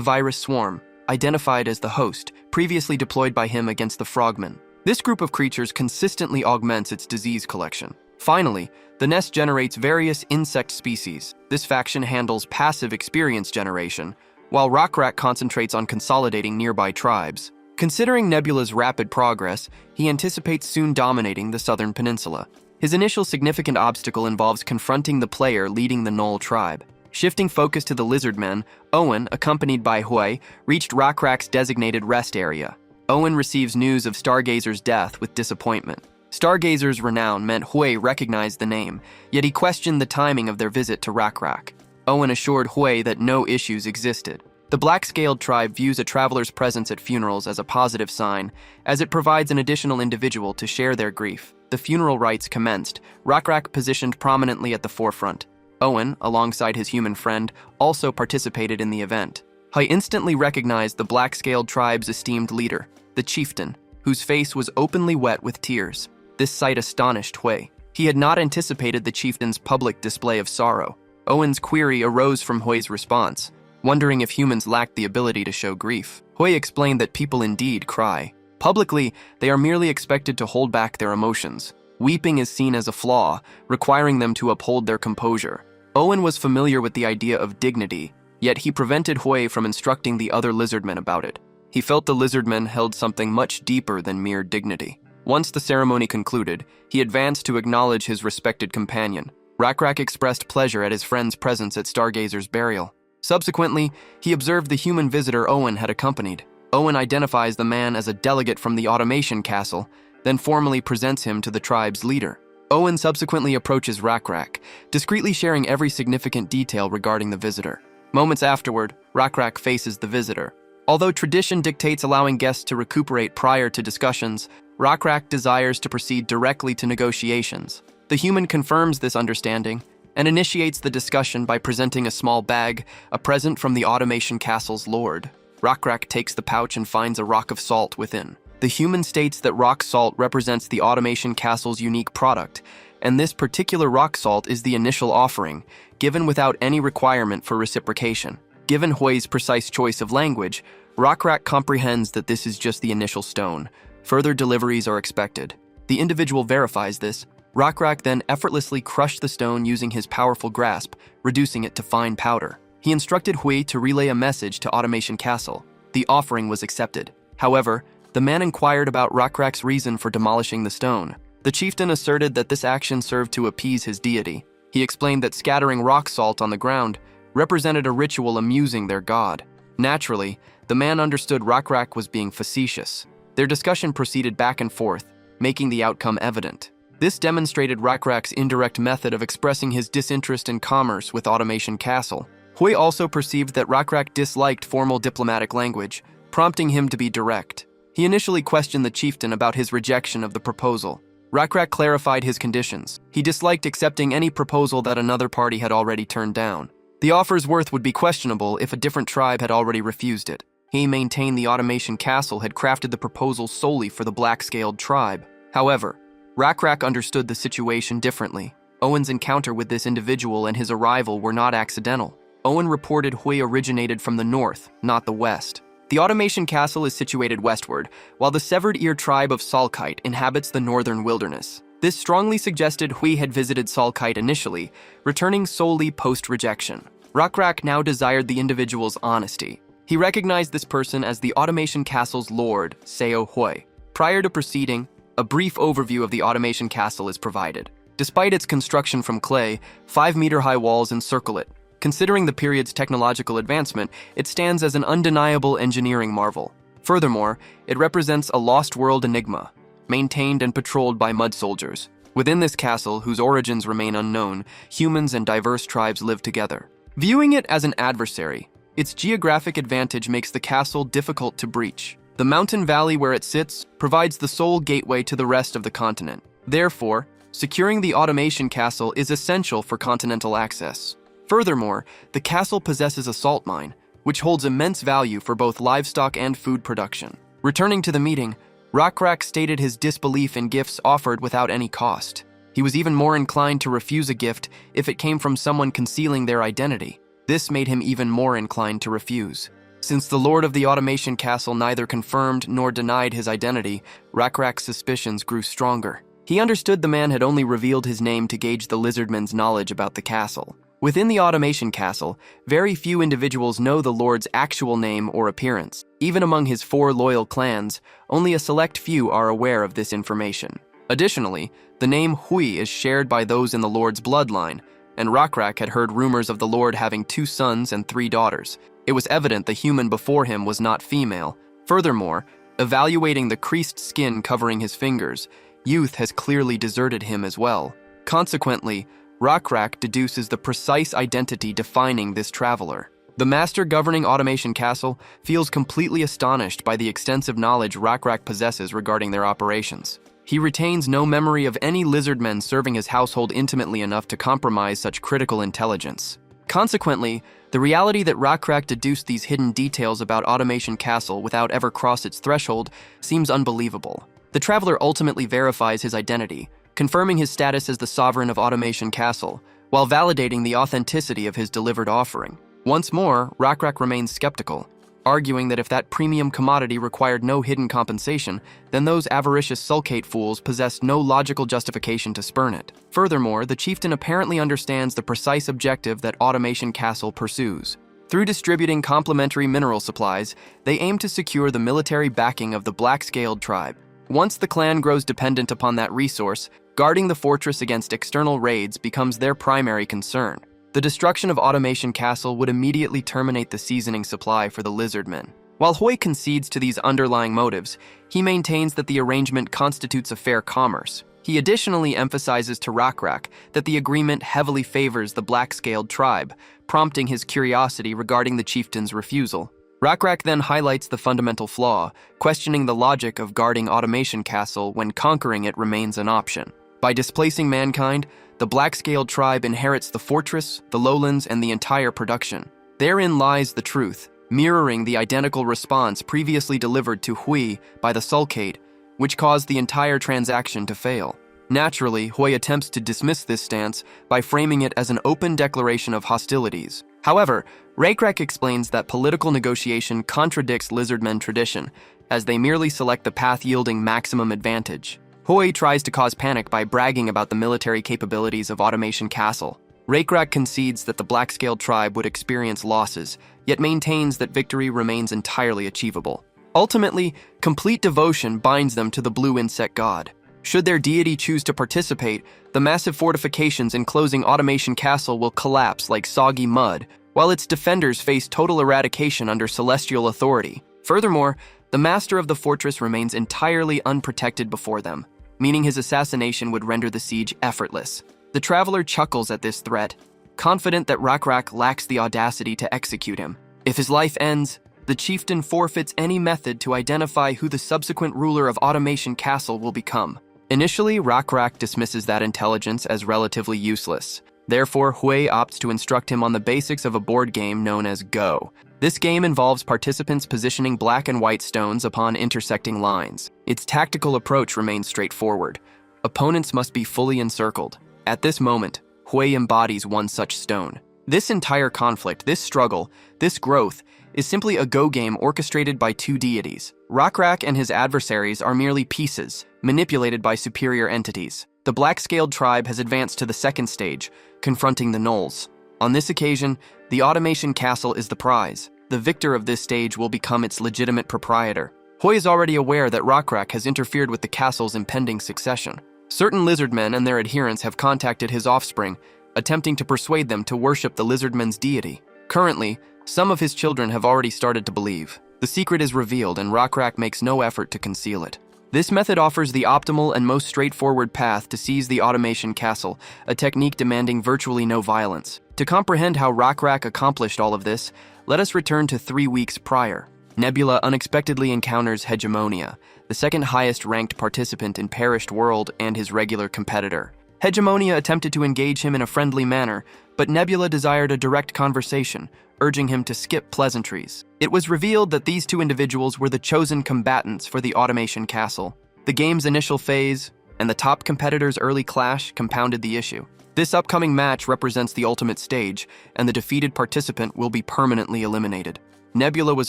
Virus Swarm, identified as the host, previously deployed by him against the Frogmen. This group of creatures consistently augments its disease collection. Finally, the nest generates various insect species. This faction handles passive experience generation, while Rockrak concentrates on consolidating nearby tribes. Considering Nebula's rapid progress, he anticipates soon dominating the southern peninsula. His initial significant obstacle involves confronting the player leading the Knoll tribe. Shifting focus to the Lizardmen, Owen, accompanied by Hui, reached Rockrak's designated rest area. Owen receives news of Stargazer's death with disappointment. Stargazer's renown meant Hui recognized the name, yet he questioned the timing of their visit to Rockrak. Owen assured Hui that no issues existed. The black-scaled tribe views a traveler's presence at funerals as a positive sign, as it provides an additional individual to share their grief. The funeral rites commenced, Rakrak positioned prominently at the forefront. Owen, alongside his human friend, also participated in the event. Hui instantly recognized the black-scaled tribe's esteemed leader, the chieftain, whose face was openly wet with tears. This sight astonished Hui. He had not anticipated the chieftain's public display of sorrow. Owen's query arose from Hui's response, wondering if humans lacked the ability to show grief. Hui explained that people indeed cry. Publicly, they are merely expected to hold back their emotions. Weeping is seen as a flaw, requiring them to uphold their composure. Owen was familiar with the idea of dignity, yet he prevented Hui from instructing the other lizardmen about it. He felt the lizardmen held something much deeper than mere dignity. Once the ceremony concluded, he advanced to acknowledge his respected companion. Rakrak expressed pleasure at his friend's presence at Stargazer's burial. Subsequently, he observed the human visitor Owen had accompanied. Owen identifies the man as a delegate from the Automation Castle, then formally presents him to the tribe's leader. Owen subsequently approaches Rakrak, discreetly sharing every significant detail regarding the visitor. Moments afterward, Rakrak faces the visitor. Although tradition dictates allowing guests to recuperate prior to discussions, Rakrak desires to proceed directly to negotiations. The human confirms this understanding and initiates the discussion by presenting a small bag, a present from the Automation Castle's lord. Rakrak takes the pouch and finds a rock of salt within. The human states that rock salt represents the Automation Castle's unique product, and this particular rock salt is the initial offering, given without any requirement for reciprocation. Given Hui's precise choice of language, Rakrak comprehends that this is just the initial stone. Further deliveries are expected. The individual verifies this. Rakrak then effortlessly crushed the stone using his powerful grasp, reducing it to fine powder. He instructed Hui to relay a message to Automation Castle. The offering was accepted. However, the man inquired about Rakrak's reason for demolishing the stone. The chieftain asserted that this action served to appease his deity. He explained that scattering rock salt on the ground represented a ritual amusing their god. Naturally, the man understood Rakrak was being facetious. Their discussion proceeded back and forth, making the outcome evident. This demonstrated Rakrak's indirect method of expressing his disinterest in commerce with Automation Castle. Hui also perceived that Rakrak disliked formal diplomatic language, prompting him to be direct. He initially questioned the chieftain about his rejection of the proposal. Rakrak clarified his conditions. He disliked accepting any proposal that another party had already turned down. The offer's worth would be questionable if a different tribe had already refused it. He maintained the Automation Castle had crafted the proposal solely for the black-scaled tribe. However, Rakrak understood the situation differently. Owen's encounter with this individual and his arrival were not accidental. Owen reported Hui originated from the north, not the west. The Automation Castle is situated westward, while the Severed Ear tribe of Salkite inhabits the northern wilderness. This strongly suggested Hui had visited Salkite initially, returning solely post-rejection. Rakrak now desired the individual's honesty. He recognized this person as the Automation Castle's lord, Seo Hui. Prior to proceeding, a brief overview of the Automation Castle is provided. Despite its construction from clay, 5-meter-high walls encircle it. Considering the period's technological advancement, it stands as an undeniable engineering marvel. Furthermore, it represents a lost world enigma, maintained and patrolled by mud soldiers. Within this castle, whose origins remain unknown, humans and diverse tribes live together. Viewing it as an adversary, its geographic advantage makes the castle difficult to breach. The mountain valley where it sits provides the sole gateway to the rest of the continent. Therefore, securing the Automation Castle is essential for continental access. Furthermore, the castle possesses a salt mine, which holds immense value for both livestock and food production. Returning to the meeting, Rakrak stated his disbelief in gifts offered without any cost. He was even more inclined to refuse a gift if it came from someone concealing their identity. This made him even more inclined to refuse. Since the lord of the Automation Castle neither confirmed nor denied his identity, Rakrak's suspicions grew stronger. He understood the man had only revealed his name to gauge the lizardman's knowledge about the castle. Within the Automation Castle, very few individuals know the lord's actual name or appearance. Even among his 4 loyal clans, only a select few are aware of this information. Additionally, the name Hui is shared by those in the lord's bloodline, and Rakrak had heard rumors of the lord having 2 sons and 3 daughters. It was evident the human before him was not female. Furthermore, evaluating the creased skin covering his fingers, youth has clearly deserted him as well. Consequently, Rakrak deduces the precise identity defining this traveler. The master governing Automation Castle feels completely astonished by the extensive knowledge Rakrak possesses regarding their operations. He retains no memory of any lizardmen serving his household intimately enough to compromise such critical intelligence. Consequently, the reality that Rakrak deduced these hidden details about Automation Castle without ever crossed its threshold seems unbelievable. The traveler ultimately verifies his identity, confirming his status as the sovereign of Automation Castle, while validating the authenticity of his delivered offering. Once more, Rakrak remains skeptical, arguing that if that premium commodity required no hidden compensation, then those avaricious sulcate fools possessed no logical justification to spurn it. Furthermore, the chieftain apparently understands the precise objective that Automation Castle pursues. Through distributing complementary mineral supplies, they aim to secure the military backing of the Black-Scaled tribe. Once the clan grows dependent upon that resource, guarding the fortress against external raids becomes their primary concern. The destruction of Automation Castle would immediately terminate the seasoning supply for the lizardmen. While Hui concedes to these underlying motives, he maintains that the arrangement constitutes a fair commerce. He additionally emphasizes to Rakrak that the agreement heavily favors the Black-Scaled tribe, prompting his curiosity regarding the chieftain's refusal. Rakrak then highlights the fundamental flaw, questioning the logic of guarding Automation Castle when conquering it remains an option. By displacing mankind, the Black-Scaled tribe inherits the fortress, the lowlands, and the entire production. Therein lies the truth, mirroring the identical response previously delivered to Hui by the sulcate, which caused the entire transaction to fail. Naturally, Hui attempts to dismiss this stance by framing it as an open declaration of hostilities. However, Rakrak explains that political negotiation contradicts lizardmen tradition, as they merely select the path yielding maximum advantage. Hui tries to cause panic by bragging about the military capabilities of Automation Castle. Rakrak concedes that the Black-Scaled tribe would experience losses, yet maintains that victory remains entirely achievable. Ultimately, complete devotion binds them to the blue insect god. Should their deity choose to participate, the massive fortifications enclosing Automation Castle will collapse like soggy mud, while its defenders face total eradication under celestial authority. Furthermore, the master of the fortress remains entirely unprotected before them, meaning his assassination would render the siege effortless. The traveler chuckles at this threat, confident that Rakrak lacks the audacity to execute him. If his life ends, the chieftain forfeits any method to identify who the subsequent ruler of Automation Castle will become. Initially, Rakrak dismisses that intelligence as relatively useless. Therefore, Hui opts to instruct him on the basics of a board game known as Go. This game involves participants positioning black and white stones upon intersecting lines. Its tactical approach remains straightforward. Opponents must be fully encircled. At this moment, Hui embodies one such stone. This entire conflict, this struggle, this growth, is simply a Go game orchestrated by two deities. Rakrak and his adversaries are merely pieces, manipulated by superior entities. The Black-Scaled tribe has advanced to the second stage, confronting the Gnolls. On this occasion, the Automation Castle is the prize. The victor of this stage will become its legitimate proprietor. Hui is already aware that Rakrak has interfered with the castle's impending succession. Certain lizardmen and their adherents have contacted his offspring, attempting to persuade them to worship the lizardmen's deity. Currently, some of his children have already started to believe. The secret is revealed and Rakrak makes no effort to conceal it. This method offers the optimal and most straightforward path to seize the Automation Castle, a technique demanding virtually no violence. To comprehend how Rakrak accomplished all of this, let us return to 3 weeks prior. Nebula unexpectedly encounters Hegemonia, the second highest ranked participant in Perished World and his regular competitor. Hegemonia attempted to engage him in a friendly manner, but Nebula desired a direct conversation, urging him to skip pleasantries. It was revealed that these two individuals were the chosen combatants for the Automation Castle. The game's initial phase and the top competitor's early clash compounded the issue. This upcoming match represents the ultimate stage, and the defeated participant will be permanently eliminated. Nebula was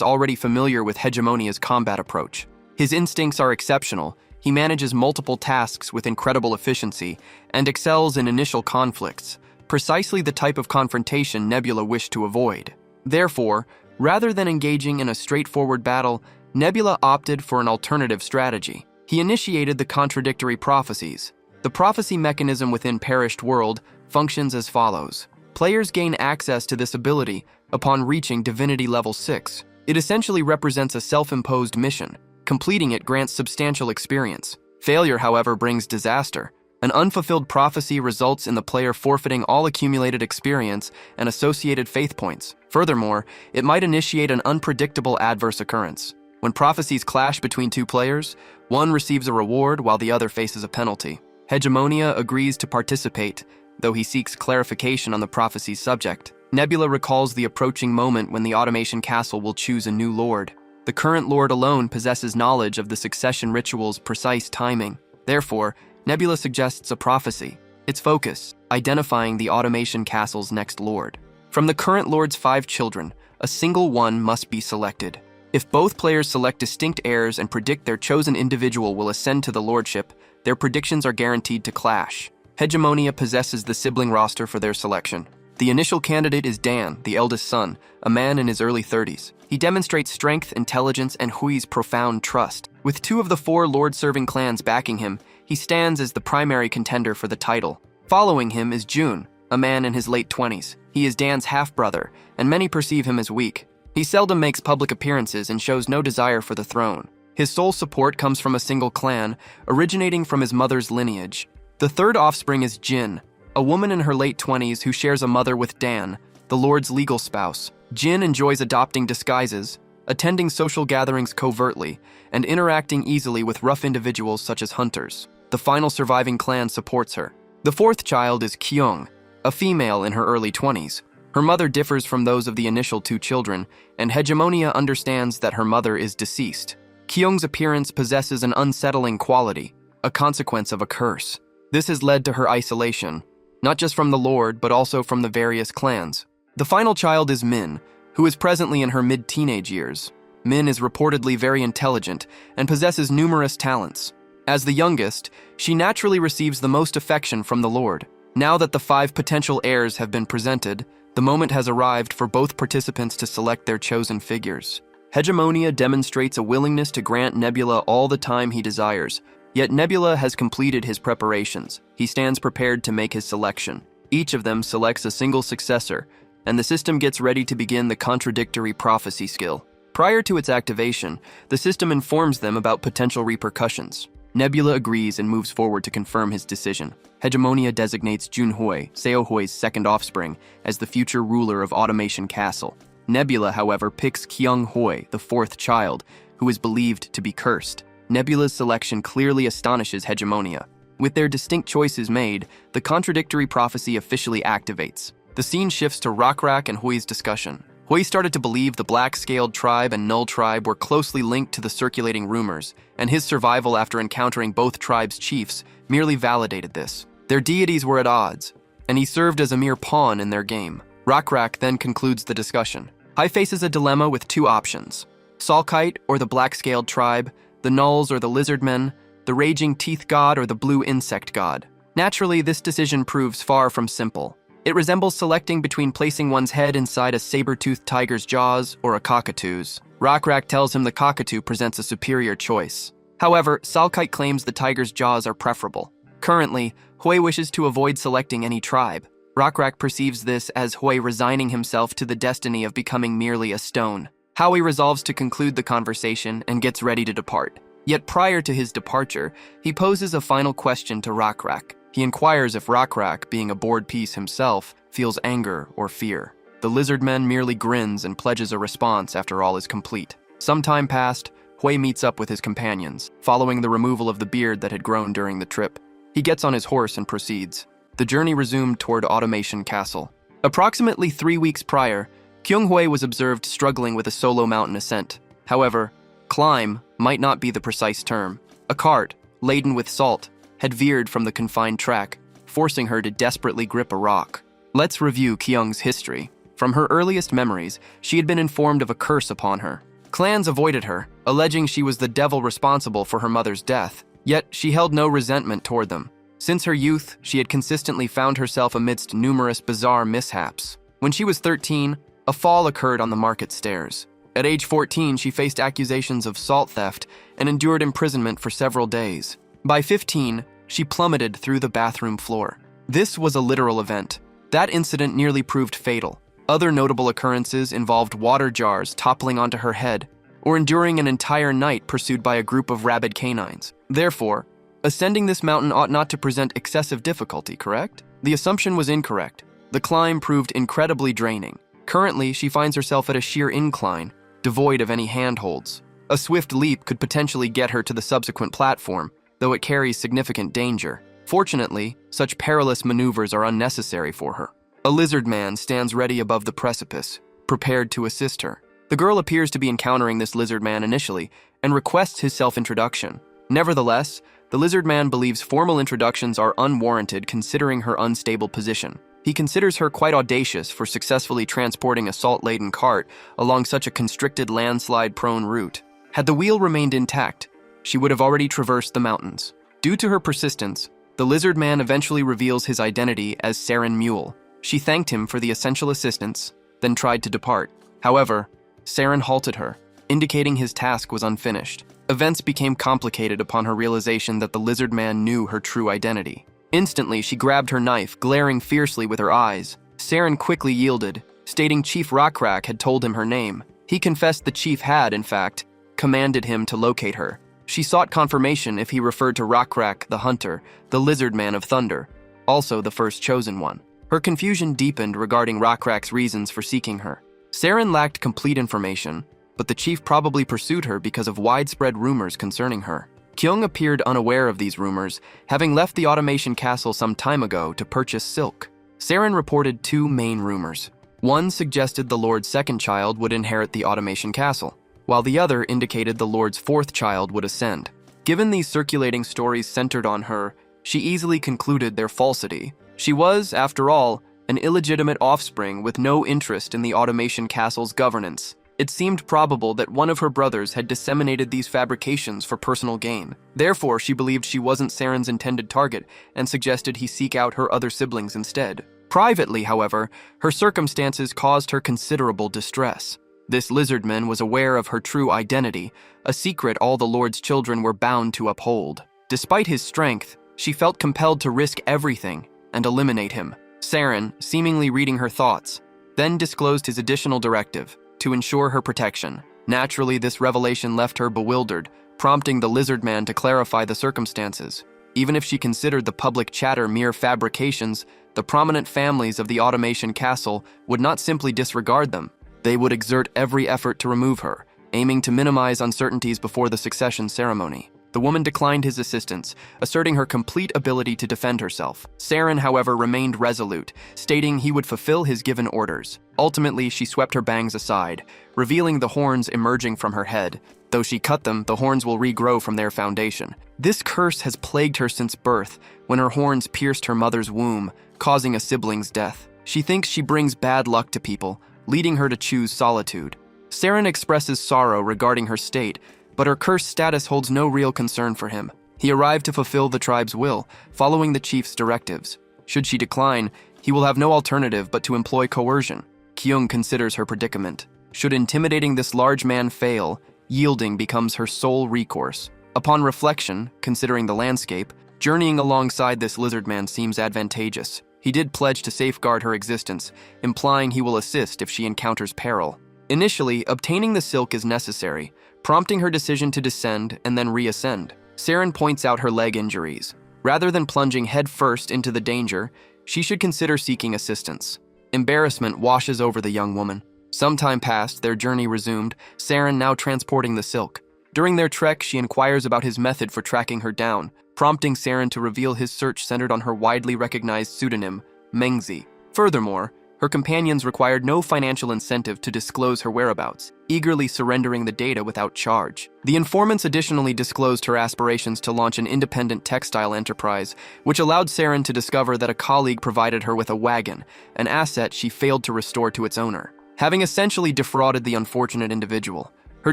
already familiar with Hegemonia's combat approach. His instincts are exceptional. He manages multiple tasks with incredible efficiency and excels in initial conflicts, precisely the type of confrontation Nebula wished to avoid. Therefore, rather than engaging in a straightforward battle, Nebula opted for an alternative strategy. He initiated the contradictory prophecies. The prophecy mechanism within Perished World functions as follows. Players gain access to this ability upon reaching Divinity Level 6. It essentially represents a self-imposed mission. Completing it grants substantial experience. Failure, however, brings disaster. An unfulfilled prophecy results in the player forfeiting all accumulated experience and associated faith points. Furthermore, it might initiate an unpredictable adverse occurrence. When prophecies clash between two players, one receives a reward while the other faces a penalty. Hegemonia agrees to participate, though he seeks clarification on the prophecy's subject. Nebula recalls the approaching moment when the Automation Castle will choose a new lord. The current lord alone possesses knowledge of the succession ritual's precise timing. Therefore, Nebula suggests a prophecy. Its focus, identifying the Automation Castle's next lord. From the current lord's 5 children, a single one must be selected. If both players select distinct heirs and predict their chosen individual will ascend to the lordship, their predictions are guaranteed to clash. Hegemonia possesses the sibling roster for their selection. The initial candidate is Dan, the eldest son, a man in his early 30s. He demonstrates strength, intelligence, and Hui's profound trust. With 2 of the 4 lord-serving clans backing him, he stands as the primary contender for the title. Following him is Jun, a man in his late 20s. He is Dan's half-brother, and many perceive him as weak. He seldom makes public appearances and shows no desire for the throne. His sole support comes from a single clan, originating from his mother's lineage. The third offspring is Jin, a woman in her late 20s who shares a mother with Dan, the Lord's legal spouse. Jin enjoys adopting disguises, attending social gatherings covertly, and interacting easily with rough individuals such as hunters. The final surviving clan supports her. The fourth child is Kyung, a female in her early 20s. Her mother differs from those of the initial 2 children, and Hegemonia understands that her mother is deceased. Kyung's appearance possesses an unsettling quality, a consequence of a curse. This has led to her isolation, not just from the Lord, but also from the various clans. The final child is Min, who is presently in her mid-teenage years. Min is reportedly very intelligent and possesses numerous talents. As the youngest, she naturally receives the most affection from the Lord. Now that the 5 potential heirs have been presented, the moment has arrived for both participants to select their chosen figures. Hegemonia demonstrates a willingness to grant Nebula all the time he desires, yet Nebula has completed his preparations. He stands prepared to make his selection. Each of them selects a single successor, and the system gets ready to begin the contradictory prophecy skill. Prior to its activation, the system informs them about potential repercussions. Nebula agrees and moves forward to confirm his decision. Hegemonia designates Junhui, Seohui's second offspring, as the future ruler of Automation Castle. Nebula, however, picks Kyung Hui, the 4th child, who is believed to be cursed. Nebula's selection clearly astonishes Hegemonia. With their distinct choices made, the contradictory prophecy officially activates. The scene shifts to Rockrak and Hui's discussion. Hui started to believe the Black-Scaled Tribe and Null Tribe were closely linked to the circulating rumors, and his survival after encountering both tribes' chiefs merely validated this. Their deities were at odds, and he served as a mere pawn in their game. Rockrak then concludes the discussion. Hui faces a dilemma with 2 options: Salkite or the Black-Scaled Tribe, the Nulls or the Lizardmen, the Raging Teeth God or the Blue Insect God. Naturally, this decision proves far from simple. It resembles selecting between placing one's head inside a saber-toothed tiger's jaws or a cockatoo's. Rockrak tells him the cockatoo presents a superior choice. However, Salkite claims the tiger's jaws are preferable. Currently, Hui wishes to avoid selecting any tribe. Rockrak perceives this as Hui resigning himself to the destiny of becoming merely a stone. Howie resolves to conclude the conversation and gets ready to depart. Yet prior to his departure, he poses a final question to Rockrak. He inquires if Rockrak, being a bored piece himself, feels anger or fear. The Lizardman merely grins and pledges a response after all is complete. Some time passed, Hui meets up with his companions, following the removal of the beard that had grown during the trip. He gets on his horse and proceeds. The journey resumed toward Automation Castle. Approximately 3 weeks prior, Kyung Hui was observed struggling with a solo mountain ascent. However, climb might not be the precise term. A cart, laden with salt, had veered from the confined track, forcing her to desperately grip a rock. Let's review Kyung's history. From her earliest memories, she had been informed of a curse upon her. Clans avoided her, alleging she was the devil responsible for her mother's death, yet she held no resentment toward them. Since her youth, she had consistently found herself amidst numerous bizarre mishaps. When she was 13, a fall occurred on the market stairs. At age 14, she faced accusations of salt theft and endured imprisonment for several days. By 15, she plummeted through the bathroom floor. This was a literal event. That incident nearly proved fatal. Other notable occurrences involved water jars toppling onto her head, or enduring an entire night pursued by a group of rabid canines. Therefore, Ascending this mountain ought not to present excessive difficulty, correct? The assumption was incorrect. The climb proved incredibly draining. Currently, she finds herself at a sheer incline, devoid of any handholds. A swift leap could potentially get her to the subsequent platform, though it carries significant danger. Fortunately, such perilous maneuvers are unnecessary for her. A lizard man stands ready above the precipice, prepared to assist her. The girl appears to be encountering this lizard man initially and requests his self-introduction. Nevertheless, the lizard man believes formal introductions are unwarranted considering her unstable position. He considers her quite audacious for successfully transporting a salt-laden cart along such a constricted landslide-prone route. Had the wheel remained intact, she would have already traversed the mountains. Due to her persistence, the lizard man eventually reveals his identity as Saren Mule. She thanked him for the essential assistance, then tried to depart. However, Saren halted her, indicating his task was unfinished. Events became complicated upon her realization that the lizard man knew her true identity. Instantly, she grabbed her knife, glaring fiercely with her eyes. Saren quickly yielded, stating Chief Rockrak had told him her name. He confessed the chief had, in fact, commanded him to locate her. She sought confirmation if he referred to Rockrak the Hunter, the lizard man of thunder, also the first chosen one. Her confusion deepened regarding Rockrak's reasons for seeking her. Saren lacked complete information, but the chief probably pursued her because of widespread rumors concerning her. Kyung appeared unaware of these rumors, having left the automation castle some time ago to purchase silk. Saren reported two main rumors. One suggested the Lord's second child would inherit the automation castle, while the other indicated the Lord's fourth child would ascend. Given these circulating stories centered on her, she easily concluded their falsity. She was, after all, an illegitimate offspring with no interest in the automation castle's governance. It seemed probable that one of her brothers had disseminated these fabrications for personal gain. Therefore, she believed she wasn't Saren's intended target and suggested he seek out her other siblings instead. Privately, however, her circumstances caused her considerable distress. This lizardman was aware of her true identity, a secret all the Lord's children were bound to uphold. Despite his strength, she felt compelled to risk everything and eliminate him. Saren, seemingly reading her thoughts, then disclosed his additional directive to ensure her protection. Naturally, this revelation left her bewildered, prompting the lizard man to clarify the circumstances. Even if she considered the public chatter mere fabrications, the prominent families of the automation castle would not simply disregard them. They would exert every effort to remove her, aiming to minimize uncertainties before the succession ceremony. The woman declined his assistance, asserting her complete ability to defend herself. Saren, however, remained resolute, stating he would fulfill his given orders. Ultimately, she swept her bangs aside, revealing the horns emerging from her head. Though she cut them, the horns will regrow from their foundation. This curse has plagued her since birth, when her horns pierced her mother's womb, causing a sibling's death. She thinks she brings bad luck to people, leading her to choose solitude. Saren expresses sorrow regarding her state, but her cursed status holds no real concern for him. He arrived to fulfill the tribe's will, following the chief's directives. Should she decline, he will have no alternative but to employ coercion. Kyung considers her predicament. Should intimidating this large man fail, yielding becomes her sole recourse. Upon reflection, considering the landscape, journeying alongside this lizard man seems advantageous. He did pledge to safeguard her existence, implying he will assist if she encounters peril. Initially, obtaining the silk is necessary, prompting her decision to descend and then reascend. Saren points out her leg injuries. Rather than plunging headfirst into the danger, she should consider seeking assistance. Embarrassment washes over the young woman. Some time passed, their journey resumed, Saren now transporting the silk. During their trek, she inquires about his method for tracking her down, prompting Saren to reveal his search centered on her widely recognized pseudonym, Mengzi. Furthermore, her companions required no financial incentive to disclose her whereabouts, eagerly surrendering the data without charge. The informants additionally disclosed her aspirations to launch an independent textile enterprise, which allowed Saren to discover that a colleague provided her with a wagon, an asset she failed to restore to its owner. Having essentially defrauded the unfortunate individual, her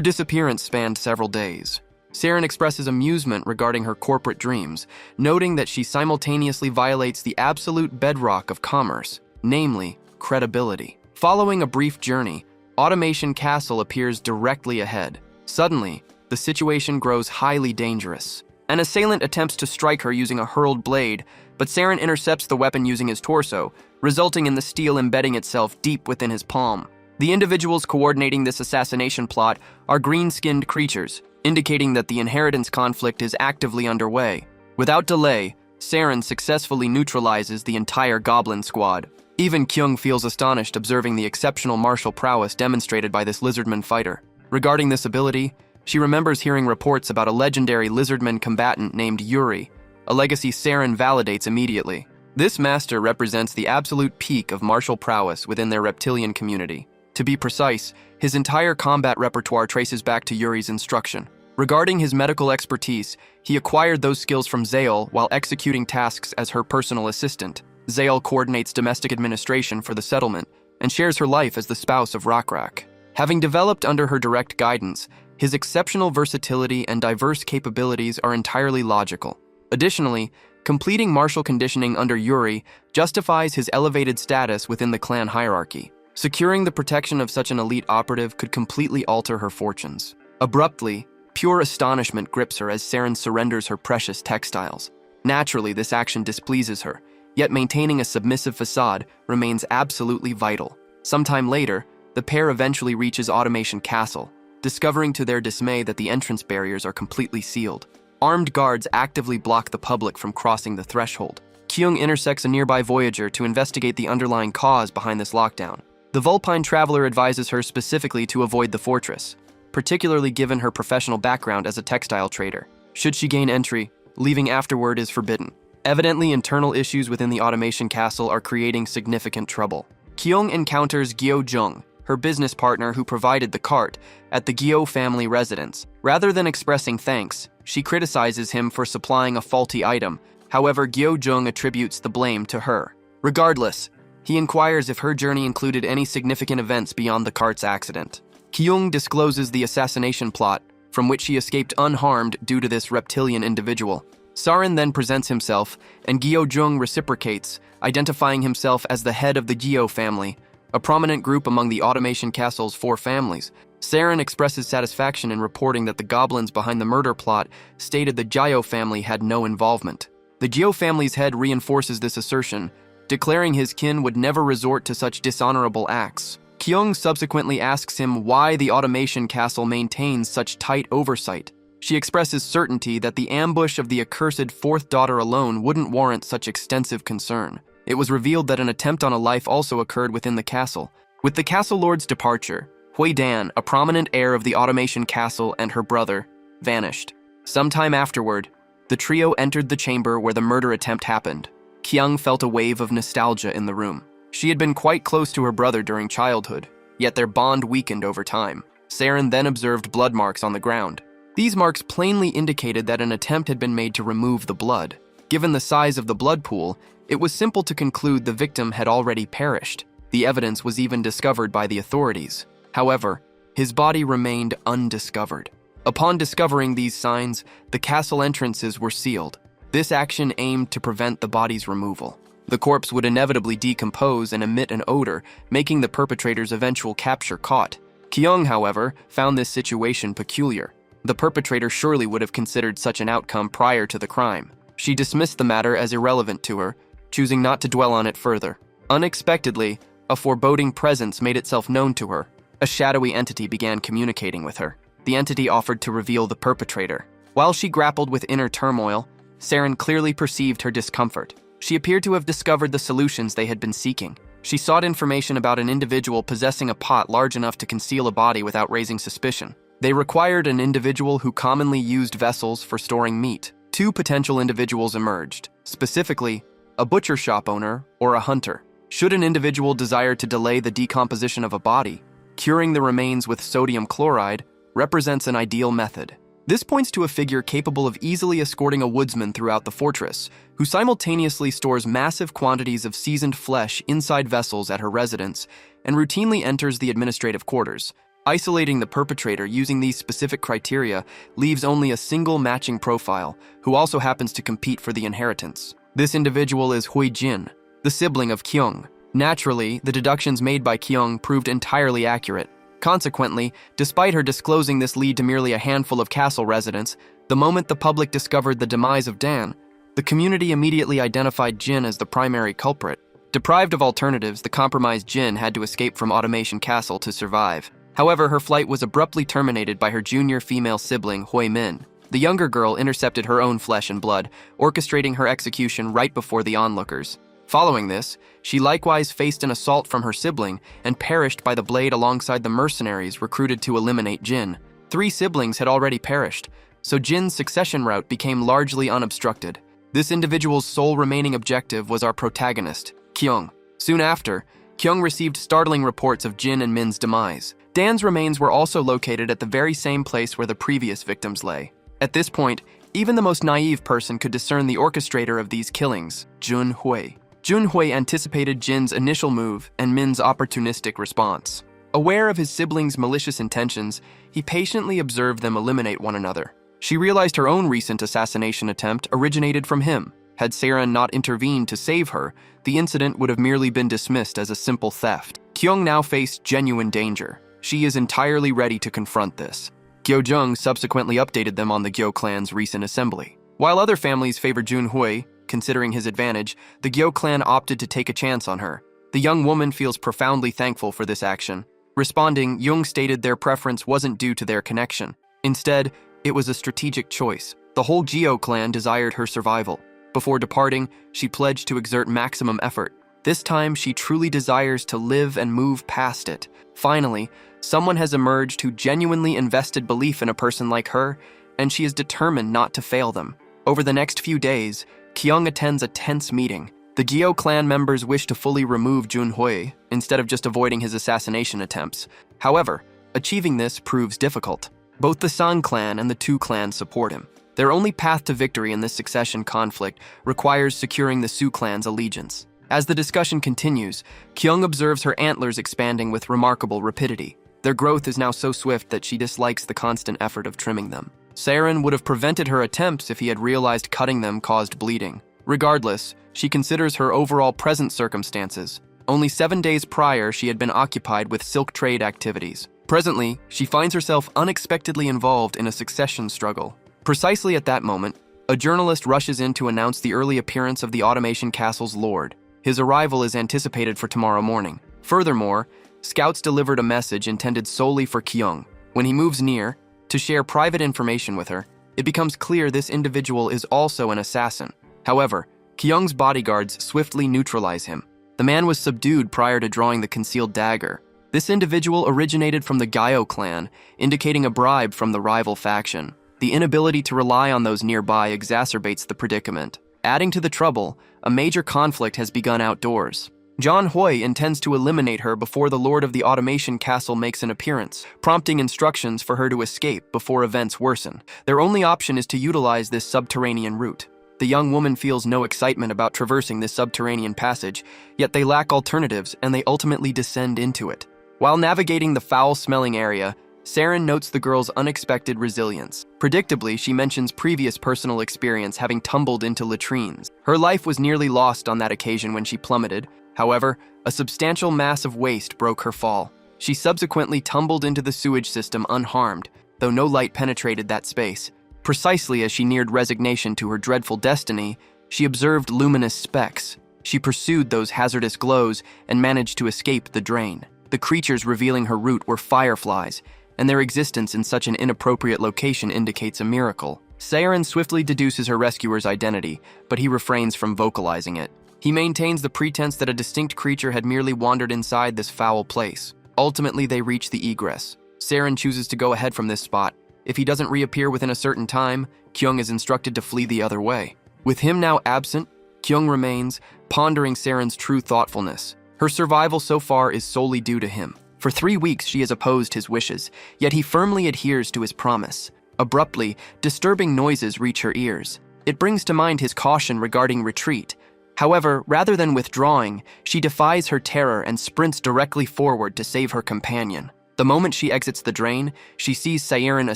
disappearance spanned several days. Saren expresses amusement regarding her corporate dreams, noting that she simultaneously violates the absolute bedrock of commerce, namely, credibility. Following a brief journey, Automation Castle appears directly ahead. Suddenly, the situation grows highly dangerous. An assailant attempts to strike her using a hurled blade, but Saren intercepts the weapon using his torso, resulting in the steel embedding itself deep within his palm. The individuals coordinating this assassination plot are green-skinned creatures, indicating that the inheritance conflict is actively underway. Without delay, Saren successfully neutralizes the entire goblin squad. Even Kyung feels astonished observing the exceptional martial prowess demonstrated by this lizardman fighter. Regarding this ability, she remembers hearing reports about a legendary lizardman combatant named Yuri, a legacy Saren validates immediately. This master represents the absolute peak of martial prowess within their reptilian community. To be precise, his entire combat repertoire traces back to Yuri's instruction. Regarding his medical expertise, he acquired those skills from Zael while executing tasks as her personal assistant. Zael coordinates domestic administration for the settlement and shares her life as the spouse of Rakrak. Having developed under her direct guidance, his exceptional versatility and diverse capabilities are entirely logical. Additionally, completing martial conditioning under Yuri justifies his elevated status within the clan hierarchy. Securing the protection of such an elite operative could completely alter her fortunes. Abruptly, pure astonishment grips her as Saren surrenders her precious textiles. Naturally, this action displeases her, yet maintaining a submissive facade remains absolutely vital. Sometime later, the pair eventually reaches Automation Castle, discovering to their dismay that the entrance barriers are completely sealed. Armed guards actively block the public from crossing the threshold. Kyung intersects a nearby voyager to investigate the underlying cause behind this lockdown. The Vulpine traveler advises her specifically to avoid the fortress, particularly given her professional background as a textile trader. Should she gain entry, leaving afterward is forbidden. Evidently, internal issues within the Automation Castle are creating significant trouble. Kyung encounters Gyo Jung, her business partner who provided the cart, at the Gyo family residence. Rather than expressing thanks, she criticizes him for supplying a faulty item. However, Gyo Jung attributes the blame to her. Regardless, he inquires if her journey included any significant events beyond the cart's accident. Kyung discloses the assassination plot, from which she escaped unharmed due to this reptilian individual. Saren then presents himself, and Gyo Jung reciprocates, identifying himself as the head of the Gyo family, a prominent group among the Automation Castle's 4 families. Saren expresses satisfaction in reporting that the goblins behind the murder plot stated the Gyo family had no involvement. The Gyo family's head reinforces this assertion, declaring his kin would never resort to such dishonorable acts. Kyung subsequently asks him why the Automation Castle maintains such tight oversight. She expresses certainty that the ambush of the accursed 4th daughter alone wouldn't warrant such extensive concern. It was revealed that an attempt on a life also occurred within the castle. With the castle lord's departure, Hui Dan, a prominent heir of the Automation Castle, and her brother, vanished. Sometime afterward, the trio entered the chamber where the murder attempt happened. Kyung felt a wave of nostalgia in the room. She had been quite close to her brother during childhood, yet their bond weakened over time. Saren then observed blood marks on the ground. These marks plainly indicated that an attempt had been made to remove the blood. Given the size of the blood pool, it was simple to conclude the victim had already perished. The evidence was even discovered by the authorities. However, his body remained undiscovered. Upon discovering these signs, the castle entrances were sealed. This action aimed to prevent the body's removal. The corpse would inevitably decompose and emit an odor, making the perpetrator's eventual capture caught. Kyung, however, found this situation peculiar. The perpetrator surely would have considered such an outcome prior to the crime. She dismissed the matter as irrelevant to her, choosing not to dwell on it further. Unexpectedly, a foreboding presence made itself known to her. A shadowy entity began communicating with her. The entity offered to reveal the perpetrator. While she grappled with inner turmoil, Saren clearly perceived her discomfort. She appeared to have discovered the solutions they had been seeking. She sought information about an individual possessing a pot large enough to conceal a body without raising suspicion. They required an individual who commonly used vessels for storing meat. 2 potential individuals emerged, specifically, a butcher shop owner or a hunter. Should an individual desire to delay the decomposition of a body, curing the remains with sodium chloride represents an ideal method. This points to a figure capable of easily escorting a woodsman throughout the fortress, who simultaneously stores massive quantities of seasoned flesh inside vessels at her residence and routinely enters the administrative quarters. Isolating the perpetrator using these specific criteria leaves only a single matching profile, who also happens to compete for the inheritance. This individual is Hui Jin, the sibling of Kyung. Naturally, the deductions made by Kyung proved entirely accurate. Consequently, despite her disclosing this lead to merely a handful of castle residents, the moment the public discovered the demise of Dan, the community immediately identified Jin as the primary culprit. Deprived of alternatives, the compromised Jin had to escape from Automation Castle to survive. However, her flight was abruptly terminated by her junior female sibling, Hui Min. The younger girl intercepted her own flesh and blood, orchestrating her execution right before the onlookers. Following this, she likewise faced an assault from her sibling and perished by the blade alongside the mercenaries recruited to eliminate Jin. 3 siblings had already perished, so Jin's succession route became largely unobstructed. This individual's sole remaining objective was our protagonist, Kyung. Soon after, Kyung received startling reports of Jin and Min's demise. Dan's remains were also located at the very same place where the previous victims lay. At this point, even the most naive person could discern the orchestrator of these killings, Jun Hui. Jun Hui anticipated Jin's initial move and Min's opportunistic response. Aware of his siblings' malicious intentions, he patiently observed them eliminate one another. She realized her own recent assassination attempt originated from him. Had Saren not intervened to save her, the incident would have merely been dismissed as a simple theft. Kyung now faced genuine danger. She is entirely ready to confront this. Gyeojung subsequently updated them on the Gyo clan's recent assembly. While other families favored Jun Hui, considering his advantage, the Gyo clan opted to take a chance on her. The young woman feels profoundly thankful for this action. Responding, Jung stated their preference wasn't due to their connection. Instead, it was a strategic choice. The whole Gyo clan desired her survival. Before departing, she pledged to exert maximum effort. This time, she truly desires to live and move past it. Finally, someone has emerged who genuinely invested belief in a person like her, and she is determined not to fail them. Over the next few days, Kyung attends a tense meeting. The Gyo clan members wish to fully remove Jun Hui, instead of just avoiding his assassination attempts. However, achieving this proves difficult. Both the San clan and the Tu clan support him. Their only path to victory in this succession conflict requires securing the Su clan's allegiance. As the discussion continues, Kyung observes her antlers expanding with remarkable rapidity. Their growth is now so swift that she dislikes the constant effort of trimming them. Saren would have prevented her attempts if he had realized cutting them caused bleeding. Regardless, she considers her overall present circumstances. Only 7 days prior, she had been occupied with silk trade activities. Presently, she finds herself unexpectedly involved in a succession struggle. Precisely at that moment, a journalist rushes in to announce the early appearance of the Automation Castle's lord. His arrival is anticipated for tomorrow morning. Furthermore, scouts delivered a message intended solely for Kyung. When he moves near, to share private information with her, it becomes clear this individual is also an assassin. However, Kyung's bodyguards swiftly neutralize him. The man was subdued prior to drawing the concealed dagger. This individual originated from the Gyo clan, indicating a bribe from the rival faction. The inability to rely on those nearby exacerbates the predicament. Adding to the trouble, a major conflict has begun outdoors. John Hui intends to eliminate her before the Lord of the Automation Castle makes an appearance, prompting instructions for her to escape before events worsen. Their only option is to utilize this subterranean route. The young woman feels no excitement about traversing this subterranean passage, yet they lack alternatives and they ultimately descend into it. While navigating the foul-smelling area, Saren notes the girl's unexpected resilience. Predictably, she mentions previous personal experience having tumbled into latrines. Her life was nearly lost on that occasion when she plummeted. However, a substantial mass of waste broke her fall. She subsequently tumbled into the sewage system unharmed, though no light penetrated that space. Precisely as she neared resignation to her dreadful destiny, she observed luminous specks. She pursued those hazardous glows and managed to escape the drain. The creatures revealing her route were fireflies, and their existence in such an inappropriate location indicates a miracle. Saren swiftly deduces her rescuer's identity, but he refrains from vocalizing it. He maintains the pretense that a distinct creature had merely wandered inside this foul place. Ultimately, they reach the egress. Saren chooses to go ahead from this spot. If he doesn't reappear within a certain time, Kyung is instructed to flee the other way. With him now absent, Kyung remains, pondering Saren's true thoughtfulness. Her survival so far is solely due to him. For 3 weeks, she has opposed his wishes, yet he firmly adheres to his promise. Abruptly, disturbing noises reach her ears. It brings to mind his caution regarding retreat. However, rather than withdrawing, she defies her terror and sprints directly forward to save her companion. The moment she exits the drain, she sees Saren a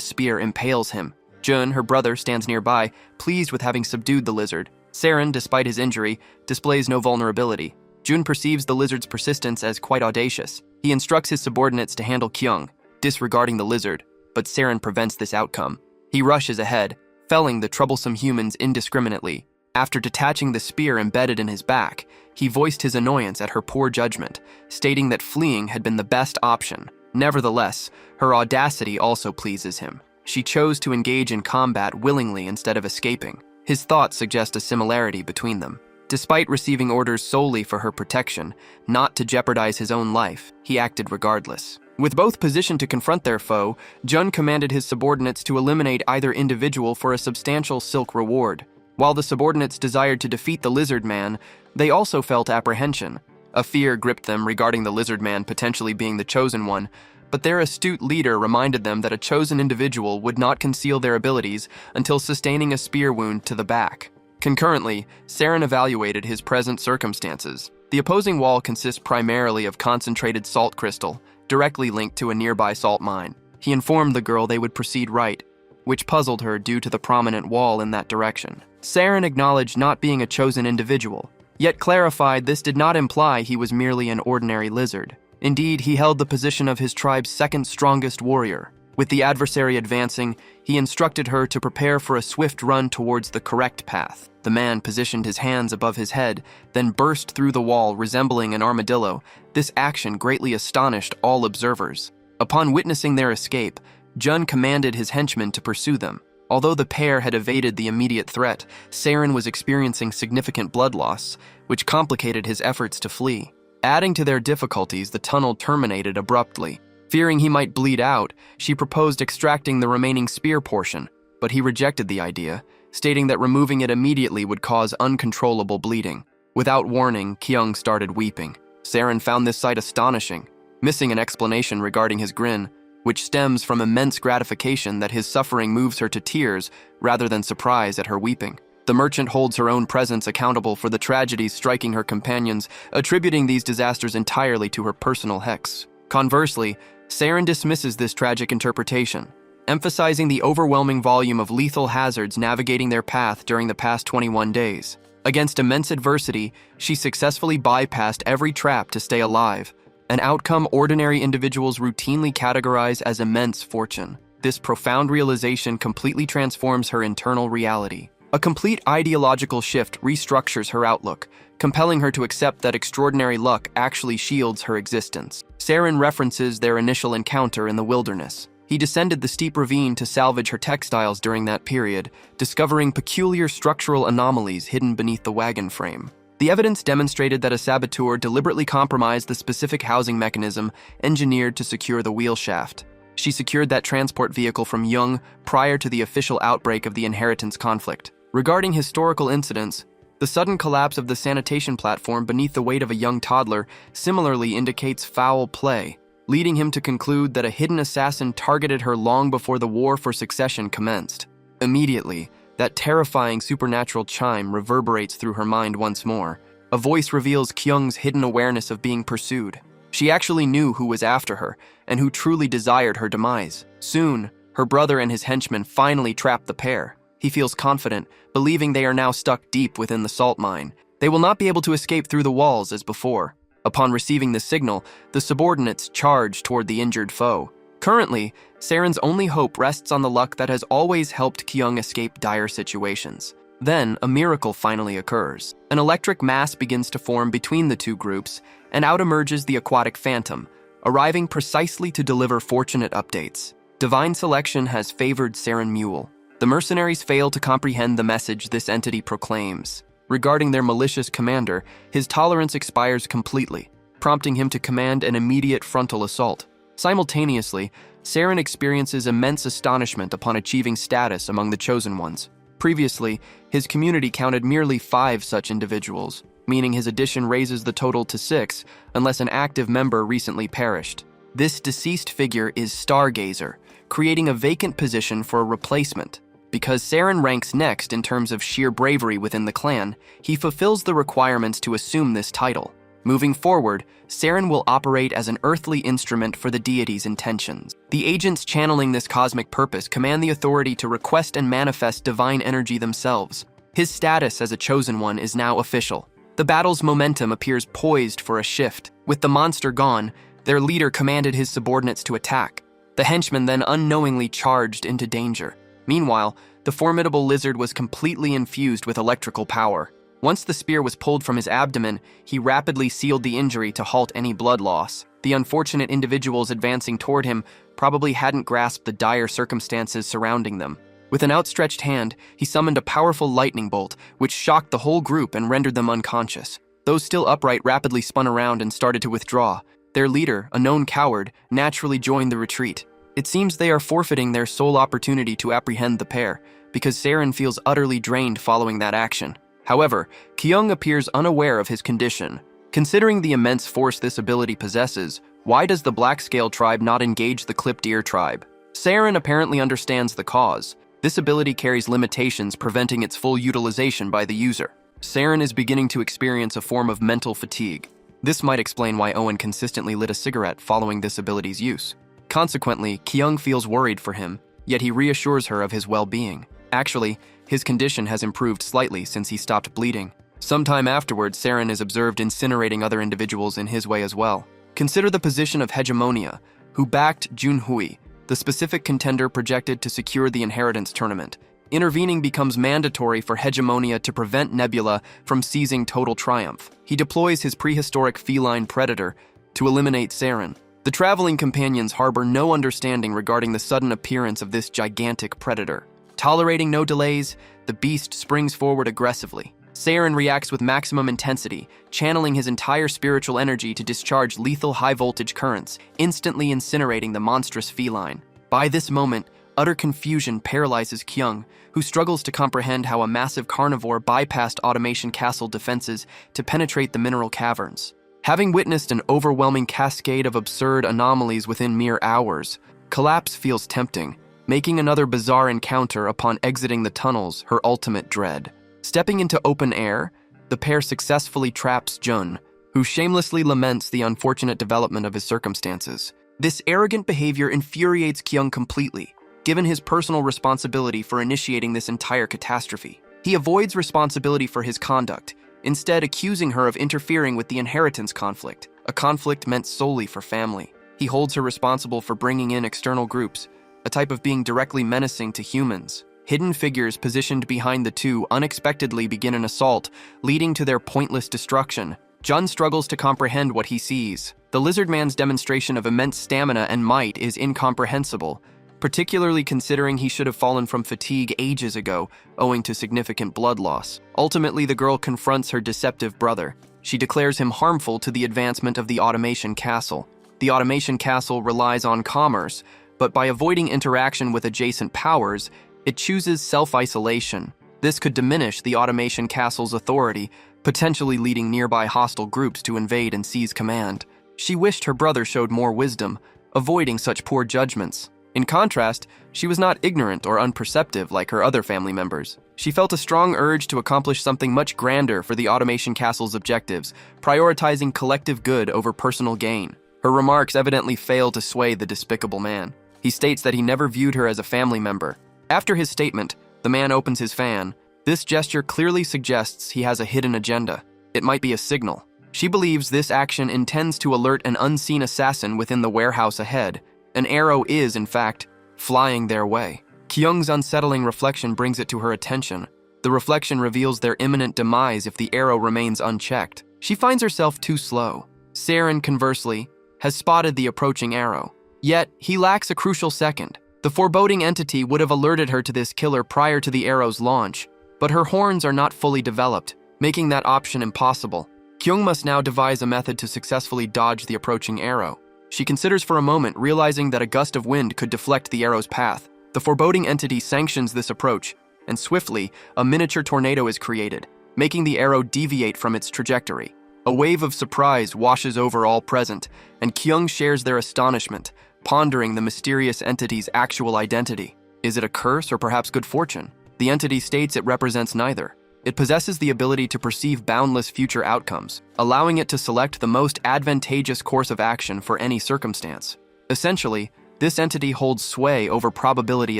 spear impales him. Jun, her brother, stands nearby, pleased with having subdued the lizard. Saren, despite his injury, displays no vulnerability. Jun perceives the lizard's persistence as quite audacious. He instructs his subordinates to handle Kyung, disregarding the lizard, but Saren prevents this outcome. He rushes ahead, felling the troublesome humans indiscriminately. After detaching the spear embedded in his back, he voiced his annoyance at her poor judgment, stating that fleeing had been the best option. Nevertheless, her audacity also pleases him. She chose to engage in combat willingly instead of escaping. His thoughts suggest a similarity between them. Despite receiving orders solely for her protection, not to jeopardize his own life, he acted regardless. With both positioned to confront their foe, Jun commanded his subordinates to eliminate either individual for a substantial silk reward. While the subordinates desired to defeat the lizard man, they also felt apprehension. A fear gripped them regarding the lizard man potentially being the chosen one, but their astute leader reminded them that a chosen individual would not conceal their abilities until sustaining a spear wound to the back. Concurrently, Saren evaluated his present circumstances. The opposing wall consists primarily of concentrated salt crystal, directly linked to a nearby salt mine. He informed the girl they would proceed right, which puzzled her due to the prominent wall in that direction. Saren acknowledged not being a chosen individual, yet clarified this did not imply he was merely an ordinary lizard. Indeed, he held the position of his tribe's second strongest warrior. With the adversary advancing, he instructed her to prepare for a swift run towards the correct path. The man positioned his hands above his head, then burst through the wall resembling an armadillo. This action greatly astonished all observers. Upon witnessing their escape, Jun commanded his henchmen to pursue them. Although the pair had evaded the immediate threat, Saren was experiencing significant blood loss, which complicated his efforts to flee. Adding to their difficulties, the tunnel terminated abruptly. Fearing he might bleed out, she proposed extracting the remaining spear portion, but he rejected the idea, stating that removing it immediately would cause uncontrollable bleeding. Without warning, Kyung started weeping. Saren found this sight astonishing, missing an explanation regarding his grin, which stems from immense gratification that his suffering moves her to tears rather than surprise at her weeping. The merchant holds her own presence accountable for the tragedies striking her companions, attributing these disasters entirely to her personal hex. Conversely, Saren dismisses this tragic interpretation, emphasizing the overwhelming volume of lethal hazards navigating their path during the past 21 days. Against immense adversity, she successfully bypassed every trap to stay alive, an outcome ordinary individuals routinely categorize as immense fortune. This profound realization completely transforms her internal reality. A complete ideological shift restructures her outlook, compelling her to accept that extraordinary luck actually shields her existence. Saren references their initial encounter in the wilderness. He descended the steep ravine to salvage her textiles during that period, discovering peculiar structural anomalies hidden beneath the wagon frame. The evidence demonstrated that a saboteur deliberately compromised the specific housing mechanism engineered to secure the wheel shaft. She secured that transport vehicle from Jung prior to the official outbreak of the inheritance conflict. Regarding historical incidents, the sudden collapse of the sanitation platform beneath the weight of a young toddler similarly indicates foul play, leading him to conclude that a hidden assassin targeted her long before the war for succession commenced. Immediately, that terrifying supernatural chime reverberates through her mind once more. A voice reveals Kyung's hidden awareness of being pursued. She actually knew who was after her and who truly desired her demise. Soon, her brother and his henchmen finally trap the pair. He feels confident, believing they are now stuck deep within the salt mine. They will not be able to escape through the walls as before. Upon receiving the signal, the subordinates charge toward the injured foe. Currently, Saren's only hope rests on the luck that has always helped Kyung escape dire situations. Then, a miracle finally occurs. An electric mass begins to form between the two groups, and out emerges the aquatic phantom, arriving precisely to deliver fortunate updates. Divine selection has favored Saren Mule. The mercenaries fail to comprehend the message this entity proclaims. Regarding their malicious commander, his tolerance expires completely, prompting him to command an immediate frontal assault. Simultaneously, Saren experiences immense astonishment upon achieving status among the Chosen Ones. Previously, his community counted merely 5 such individuals, meaning his addition raises the total to 6 unless an active member recently perished. This deceased figure is Stargazer, creating a vacant position for a replacement. Because Saren ranks next in terms of sheer bravery within the clan, he fulfills the requirements to assume this title. Moving forward, Saren will operate as an earthly instrument for the deity's intentions. The agents channeling this cosmic purpose command the authority to request and manifest divine energy themselves. His status as a chosen one is now official. The battle's momentum appears poised for a shift. With the monster gone, their leader commanded his subordinates to attack. The henchmen then unknowingly charged into danger. Meanwhile, the formidable lizard was completely infused with electrical power. Once the spear was pulled from his abdomen, he rapidly sealed the injury to halt any blood loss. The unfortunate individuals advancing toward him probably hadn't grasped the dire circumstances surrounding them. With an outstretched hand, he summoned a powerful lightning bolt, which shocked the whole group and rendered them unconscious. Those still upright rapidly spun around and started to withdraw. Their leader, a known coward, naturally joined the retreat. It seems they are forfeiting their sole opportunity to apprehend the pair, because Saren feels utterly drained following that action. However, Kyung appears unaware of his condition. Considering the immense force this ability possesses, why does the Black-Scale tribe not engage the Clipped Ear tribe? Saren apparently understands the cause. This ability carries limitations preventing its full utilization by the user. Saren is beginning to experience a form of mental fatigue. This might explain why Owen consistently lit a cigarette following this ability's use. Consequently, Kyung feels worried for him, yet he reassures her of his well-being. Actually, his condition has improved slightly since he stopped bleeding. Sometime afterwards, Saren is observed incinerating other individuals in his way as well. Consider the position of Hegemonia, who backed Junhui, the specific contender projected to secure the inheritance tournament. Intervening becomes mandatory for Hegemonia to prevent Nebula from seizing total triumph. He deploys his prehistoric feline predator to eliminate Saren. The traveling companions harbor no understanding regarding the sudden appearance of this gigantic predator. Tolerating no delays, the beast springs forward aggressively. Saren reacts with maximum intensity, channeling his entire spiritual energy to discharge lethal high-voltage currents, instantly incinerating the monstrous feline. By this moment, utter confusion paralyzes Kyung, who struggles to comprehend how a massive carnivore bypassed Automation Castle defenses to penetrate the mineral caverns. Having witnessed an overwhelming cascade of absurd anomalies within mere hours, collapse feels tempting, making another bizarre encounter upon exiting the tunnels her ultimate dread. Stepping into open air, the pair successfully traps Jun, who shamelessly laments the unfortunate development of his circumstances. This arrogant behavior infuriates Kyung completely, given his personal responsibility for initiating this entire catastrophe. He avoids responsibility for his conduct, instead accusing her of interfering with the inheritance conflict, a conflict meant solely for family. He holds her responsible for bringing in external groups, a type of being directly menacing to humans. Hidden figures positioned behind the two unexpectedly begin an assault, leading to their pointless destruction. Jun struggles to comprehend what he sees. The lizard man's demonstration of immense stamina and might is incomprehensible, particularly considering he should have fallen from fatigue ages ago, owing to significant blood loss. Ultimately, the girl confronts her deceptive brother. She declares him harmful to the advancement of the Automation Castle. The Automation Castle relies on commerce, but by avoiding interaction with adjacent powers, it chooses self-isolation. This could diminish the Automation Castle's authority, potentially leading nearby hostile groups to invade and seize command. She wished her brother showed more wisdom, avoiding such poor judgments. In contrast, she was not ignorant or unperceptive like her other family members. She felt a strong urge to accomplish something much grander for the Automation Castle's objectives, prioritizing collective good over personal gain. Her remarks evidently fail to sway the despicable man. He states that he never viewed her as a family member. After his statement, the man opens his fan. This gesture clearly suggests he has a hidden agenda. It might be a signal. She believes this action intends to alert an unseen assassin within the warehouse ahead. An arrow is, in fact, flying their way. Kyung's unsettling reflection brings it to her attention. The reflection reveals their imminent demise if the arrow remains unchecked. She finds herself too slow. Saren, conversely, has spotted the approaching arrow. Yet, he lacks a crucial second. The foreboding entity would have alerted her to this killer prior to the arrow's launch, but her horns are not fully developed, making that option impossible. Kyung must now devise a method to successfully dodge the approaching arrow. She considers for a moment, realizing that a gust of wind could deflect the arrow's path. The foreboding entity sanctions this approach, and swiftly, a miniature tornado is created, making the arrow deviate from its trajectory. A wave of surprise washes over all present, and Kyung shares their astonishment, pondering the mysterious entity's actual identity. Is it a curse or perhaps good fortune? The entity states it represents neither. It possesses the ability to perceive boundless future outcomes, allowing it to select the most advantageous course of action for any circumstance. Essentially, this entity holds sway over probability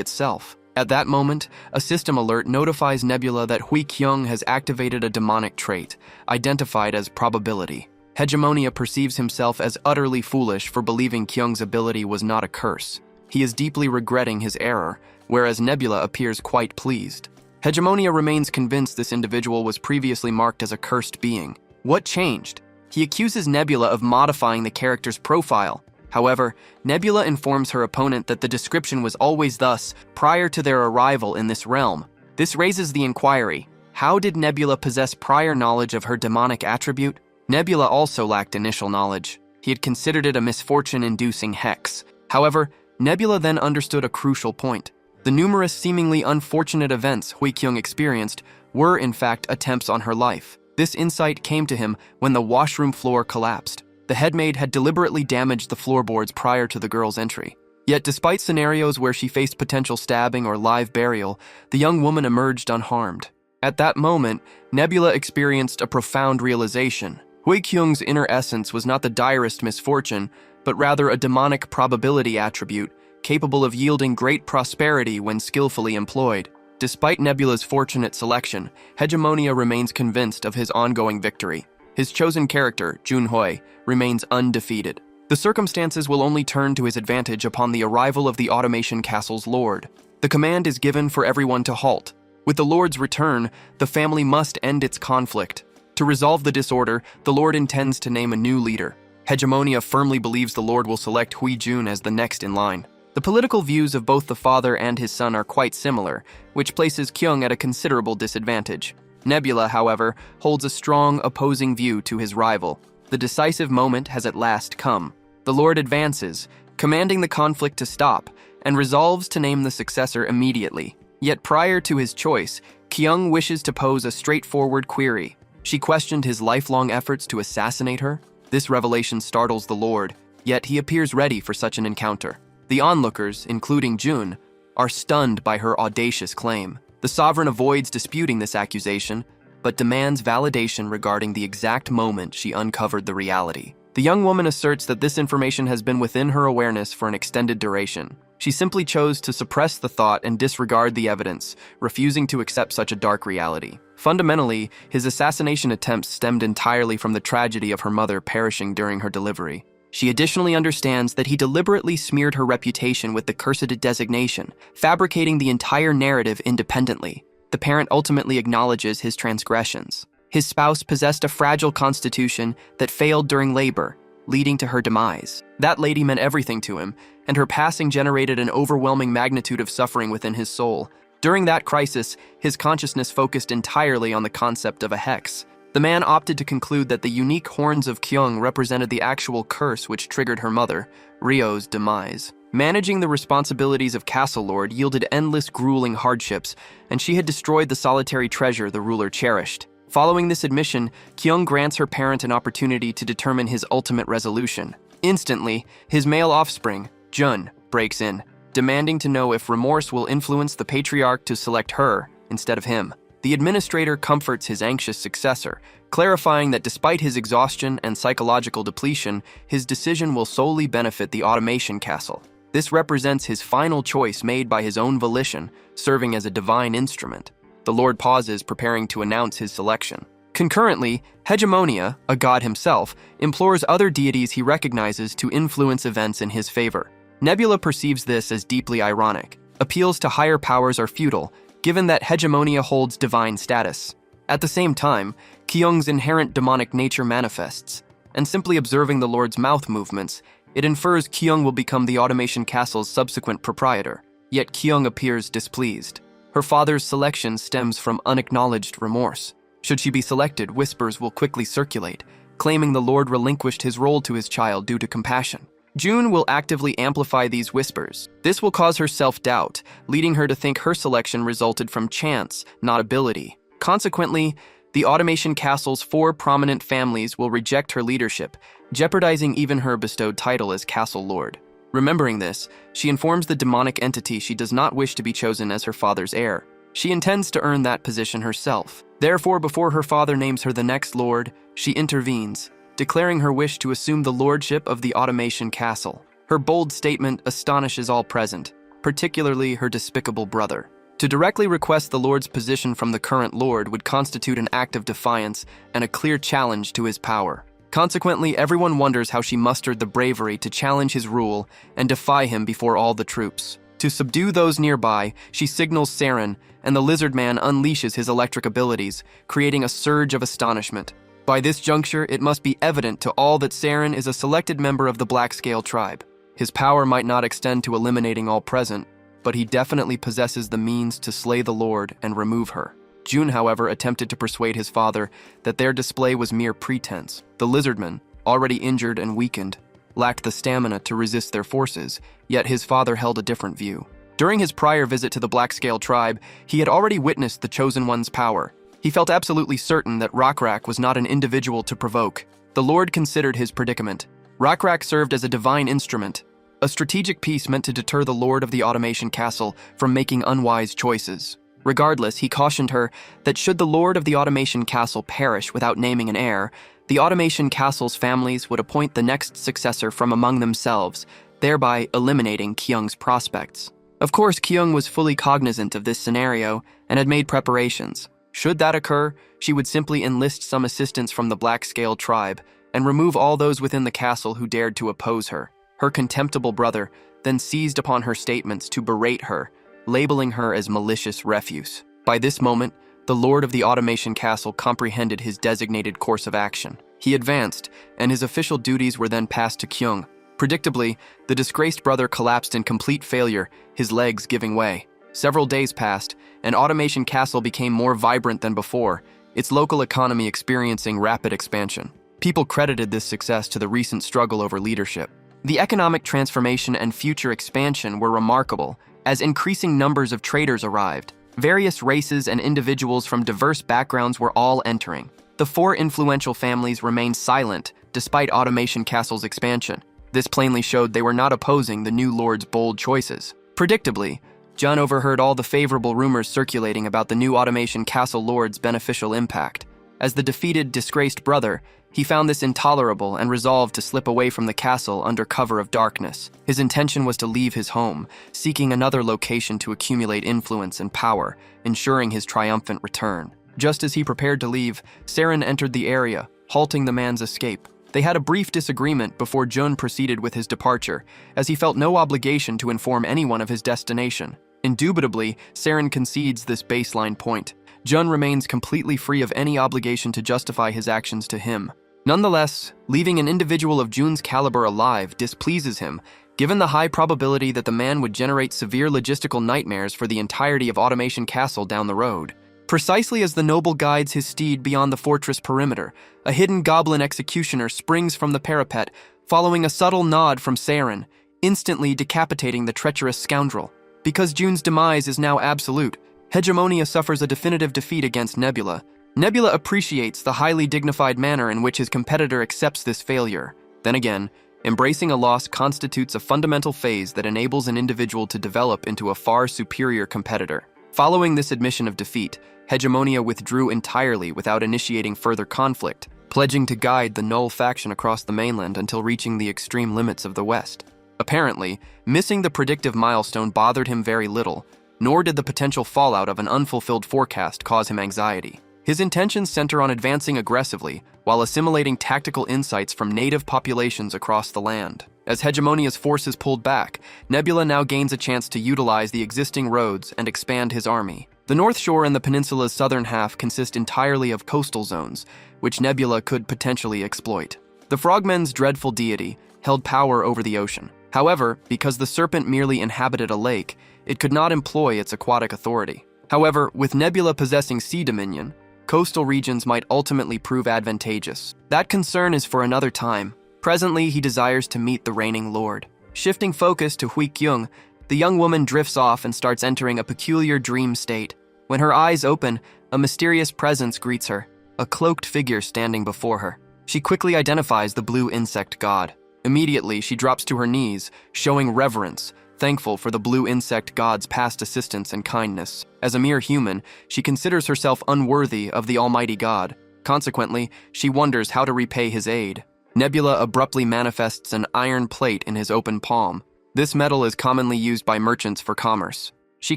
itself. At that moment, a system alert notifies Nebula that Hui Kyung has activated a demonic trait, identified as probability. Hegemonia perceives himself as utterly foolish for believing Kyung's ability was not a curse. He is deeply regretting his error, whereas Nebula appears quite pleased. Hegemonia remains convinced this individual was previously marked as a cursed being. What changed? He accuses Nebula of modifying the character's profile. However, Nebula informs her opponent that the description was always thus prior to their arrival in this realm. This raises the inquiry: how did Nebula possess prior knowledge of her demonic attribute? Nebula also lacked initial knowledge. He had considered it a misfortune-inducing hex. However, Nebula then understood a crucial point. The numerous seemingly unfortunate events Hui Kyung experienced were, in fact, attempts on her life. This insight came to him when the washroom floor collapsed. The headmaid had deliberately damaged the floorboards prior to the girl's entry. Yet despite scenarios where she faced potential stabbing or live burial, the young woman emerged unharmed. At that moment, Nebula experienced a profound realization. Hui Kyung's inner essence was not the direst misfortune, but rather a demonic probability attribute, capable of yielding great prosperity when skillfully employed. Despite Nebula's fortunate selection, Hegemonia remains convinced of his ongoing victory. His chosen character, Junhui, remains undefeated. The circumstances will only turn to his advantage upon the arrival of the Automation Castle's Lord. The command is given for everyone to halt. With the Lord's return, the family must end its conflict. To resolve the disorder, the Lord intends to name a new leader. Hegemonia firmly believes the Lord will select Hui Jun as the next in line. The political views of both the father and his son are quite similar, which places Kyung at a considerable disadvantage. Nebula, however, holds a strong opposing view to his rival. The decisive moment has at last come. The Lord advances, commanding the conflict to stop, and resolves to name the successor immediately. Yet prior to his choice, Kyung wishes to pose a straightforward query. She questioned his lifelong efforts to assassinate her. This revelation startles the Lord, yet he appears ready for such an encounter. The onlookers, including Jun, are stunned by her audacious claim. The sovereign avoids disputing this accusation, but demands validation regarding the exact moment she uncovered the reality. The young woman asserts that this information has been within her awareness for an extended duration. She simply chose to suppress the thought and disregard the evidence, refusing to accept such a dark reality. Fundamentally, his assassination attempts stemmed entirely from the tragedy of her mother perishing during her delivery. She additionally understands that he deliberately smeared her reputation with the cursed designation, fabricating the entire narrative independently. The parent ultimately acknowledges his transgressions. His spouse possessed a fragile constitution that failed during labor, leading to her demise. That lady meant everything to him, and her passing generated an overwhelming magnitude of suffering within his soul. During that crisis, his consciousness focused entirely on the concept of a hex. The man opted to conclude that the unique horns of Kyung represented the actual curse which triggered her mother, Rio's, demise. Managing the responsibilities of Castle Lord yielded endless grueling hardships, and she had destroyed the solitary treasure the ruler cherished. Following this admission, Kyung grants her parent an opportunity to determine his ultimate resolution. Instantly, his male offspring, Jun, breaks in, demanding to know if remorse will influence the patriarch to select her instead of him. The administrator comforts his anxious successor, clarifying that despite his exhaustion and psychological depletion, his decision will solely benefit the Automation Castle. This represents his final choice made by his own volition, serving as a divine instrument. The Lord pauses, preparing to announce his selection. Concurrently, Hegemonia, a god himself, implores other deities he recognizes to influence events in his favor. Nebula perceives this as deeply ironic. Appeals to higher powers are futile, given that Hegemonia holds divine status. At the same time, Kyung's inherent demonic nature manifests, and simply observing the Lord's mouth movements, it infers Kyung will become the Automation Castle's subsequent proprietor. Yet Kyung appears displeased. Her father's selection stems from unacknowledged remorse. Should she be selected, whispers will quickly circulate, claiming the Lord relinquished his role to his child due to compassion. Jun will actively amplify these whispers. This will cause her self-doubt, leading her to think her selection resulted from chance, not ability. Consequently, the Automation Castle's 4 prominent families will reject her leadership, jeopardizing even her bestowed title as Castle Lord. Remembering this, she informs the demonic entity she does not wish to be chosen as her father's heir. She intends to earn that position herself. Therefore, before her father names her the next lord, she intervenes, declaring her wish to assume the lordship of the Automation Castle. Her bold statement astonishes all present, particularly her despicable brother. To directly request the Lord's position from the current Lord would constitute an act of defiance and a clear challenge to his power. Consequently, everyone wonders how she mustered the bravery to challenge his rule and defy him before all the troops. To subdue those nearby, she signals Saren, and the lizard man unleashes his electric abilities, creating a surge of astonishment. By this juncture, it must be evident to all that Saren is a selected member of the Black Scale tribe. His power might not extend to eliminating all present, but he definitely possesses the means to slay the Lord and remove her. Jun, however, attempted to persuade his father that their display was mere pretense. The lizardman, already injured and weakened, lacked the stamina to resist their forces, yet his father held a different view. During his prior visit to the Black Scale tribe, he had already witnessed the Chosen One's power. He felt absolutely certain that Rokrak was not an individual to provoke. The Lord considered his predicament. Rokrak served as a divine instrument, a strategic piece meant to deter the Lord of the Automation Castle from making unwise choices. Regardless, he cautioned her that should the Lord of the Automation Castle perish without naming an heir, the Automation Castle's families would appoint the next successor from among themselves, thereby eliminating Kyung's prospects. Of course, Kyung was fully cognizant of this scenario and had made preparations. Should that occur, she would simply enlist some assistance from the Black Scale tribe and remove all those within the castle who dared to oppose her. Her contemptible brother then seized upon her statements to berate her, labeling her as malicious refuse. By this moment, the Lord of the Automation Castle comprehended his designated course of action. He advanced, and his official duties were then passed to Kyung. Predictably, the disgraced brother collapsed in complete failure, his legs giving way. Several days passed, and Automation Castle became more vibrant than before, its local economy experiencing rapid expansion. People credited this success to the recent struggle over leadership. The economic transformation and future expansion were remarkable, as increasing numbers of traders arrived. Various races and individuals from diverse backgrounds were all entering. The 4 influential families remained silent despite Automation Castle's expansion. This plainly showed they were not opposing the new lord's bold choices. Predictably, Jun overheard all the favorable rumors circulating about the new Automation Castle lord's beneficial impact. As the defeated, disgraced brother, he found this intolerable and resolved to slip away from the castle under cover of darkness. His intention was to leave his home, seeking another location to accumulate influence and power, ensuring his triumphant return. Just as he prepared to leave, Saren entered the area, halting the man's escape. They had a brief disagreement before Jun proceeded with his departure, as he felt no obligation to inform anyone of his destination. Indubitably, Saren concedes this baseline point. Jun remains completely free of any obligation to justify his actions to him. Nonetheless, leaving an individual of Jun's caliber alive displeases him, given the high probability that the man would generate severe logistical nightmares for the entirety of Automation Castle down the road. Precisely as the noble guides his steed beyond the fortress perimeter, a hidden goblin executioner springs from the parapet, following a subtle nod from Saren, instantly decapitating the treacherous scoundrel. Because Jun's demise is now absolute, Hegemonia suffers a definitive defeat against Nebula. Nebula appreciates the highly dignified manner in which his competitor accepts this failure. Then again, embracing a loss constitutes a fundamental phase that enables an individual to develop into a far superior competitor. Following this admission of defeat, Hegemonia withdrew entirely without initiating further conflict, pledging to guide the Null faction across the mainland until reaching the extreme limits of the West. Apparently, missing the predictive milestone bothered him very little, nor did the potential fallout of an unfulfilled forecast cause him anxiety. His intentions center on advancing aggressively while assimilating tactical insights from native populations across the land. As Hegemonia's forces pulled back, Nebula now gains a chance to utilize the existing roads and expand his army. The North Shore and the peninsula's southern half consist entirely of coastal zones, which Nebula could potentially exploit. The Frogmen's dreadful deity held power over the ocean. However, because the serpent merely inhabited a lake, it could not employ its aquatic authority. However, with Nebula possessing sea dominion, coastal regions might ultimately prove advantageous. That concern is for another time. Presently, he desires to meet the reigning lord. Shifting focus to Hui Kyung, the young woman drifts off and starts entering a peculiar dream state. When her eyes open, a mysterious presence greets her, a cloaked figure standing before her. She quickly identifies the blue insect god. Immediately, she drops to her knees, showing reverence, thankful for the blue insect god's past assistance and kindness. As a mere human, she considers herself unworthy of the almighty god. Consequently, she wonders how to repay his aid. Nebula abruptly manifests an iron plate in his open palm. This metal is commonly used by merchants for commerce. She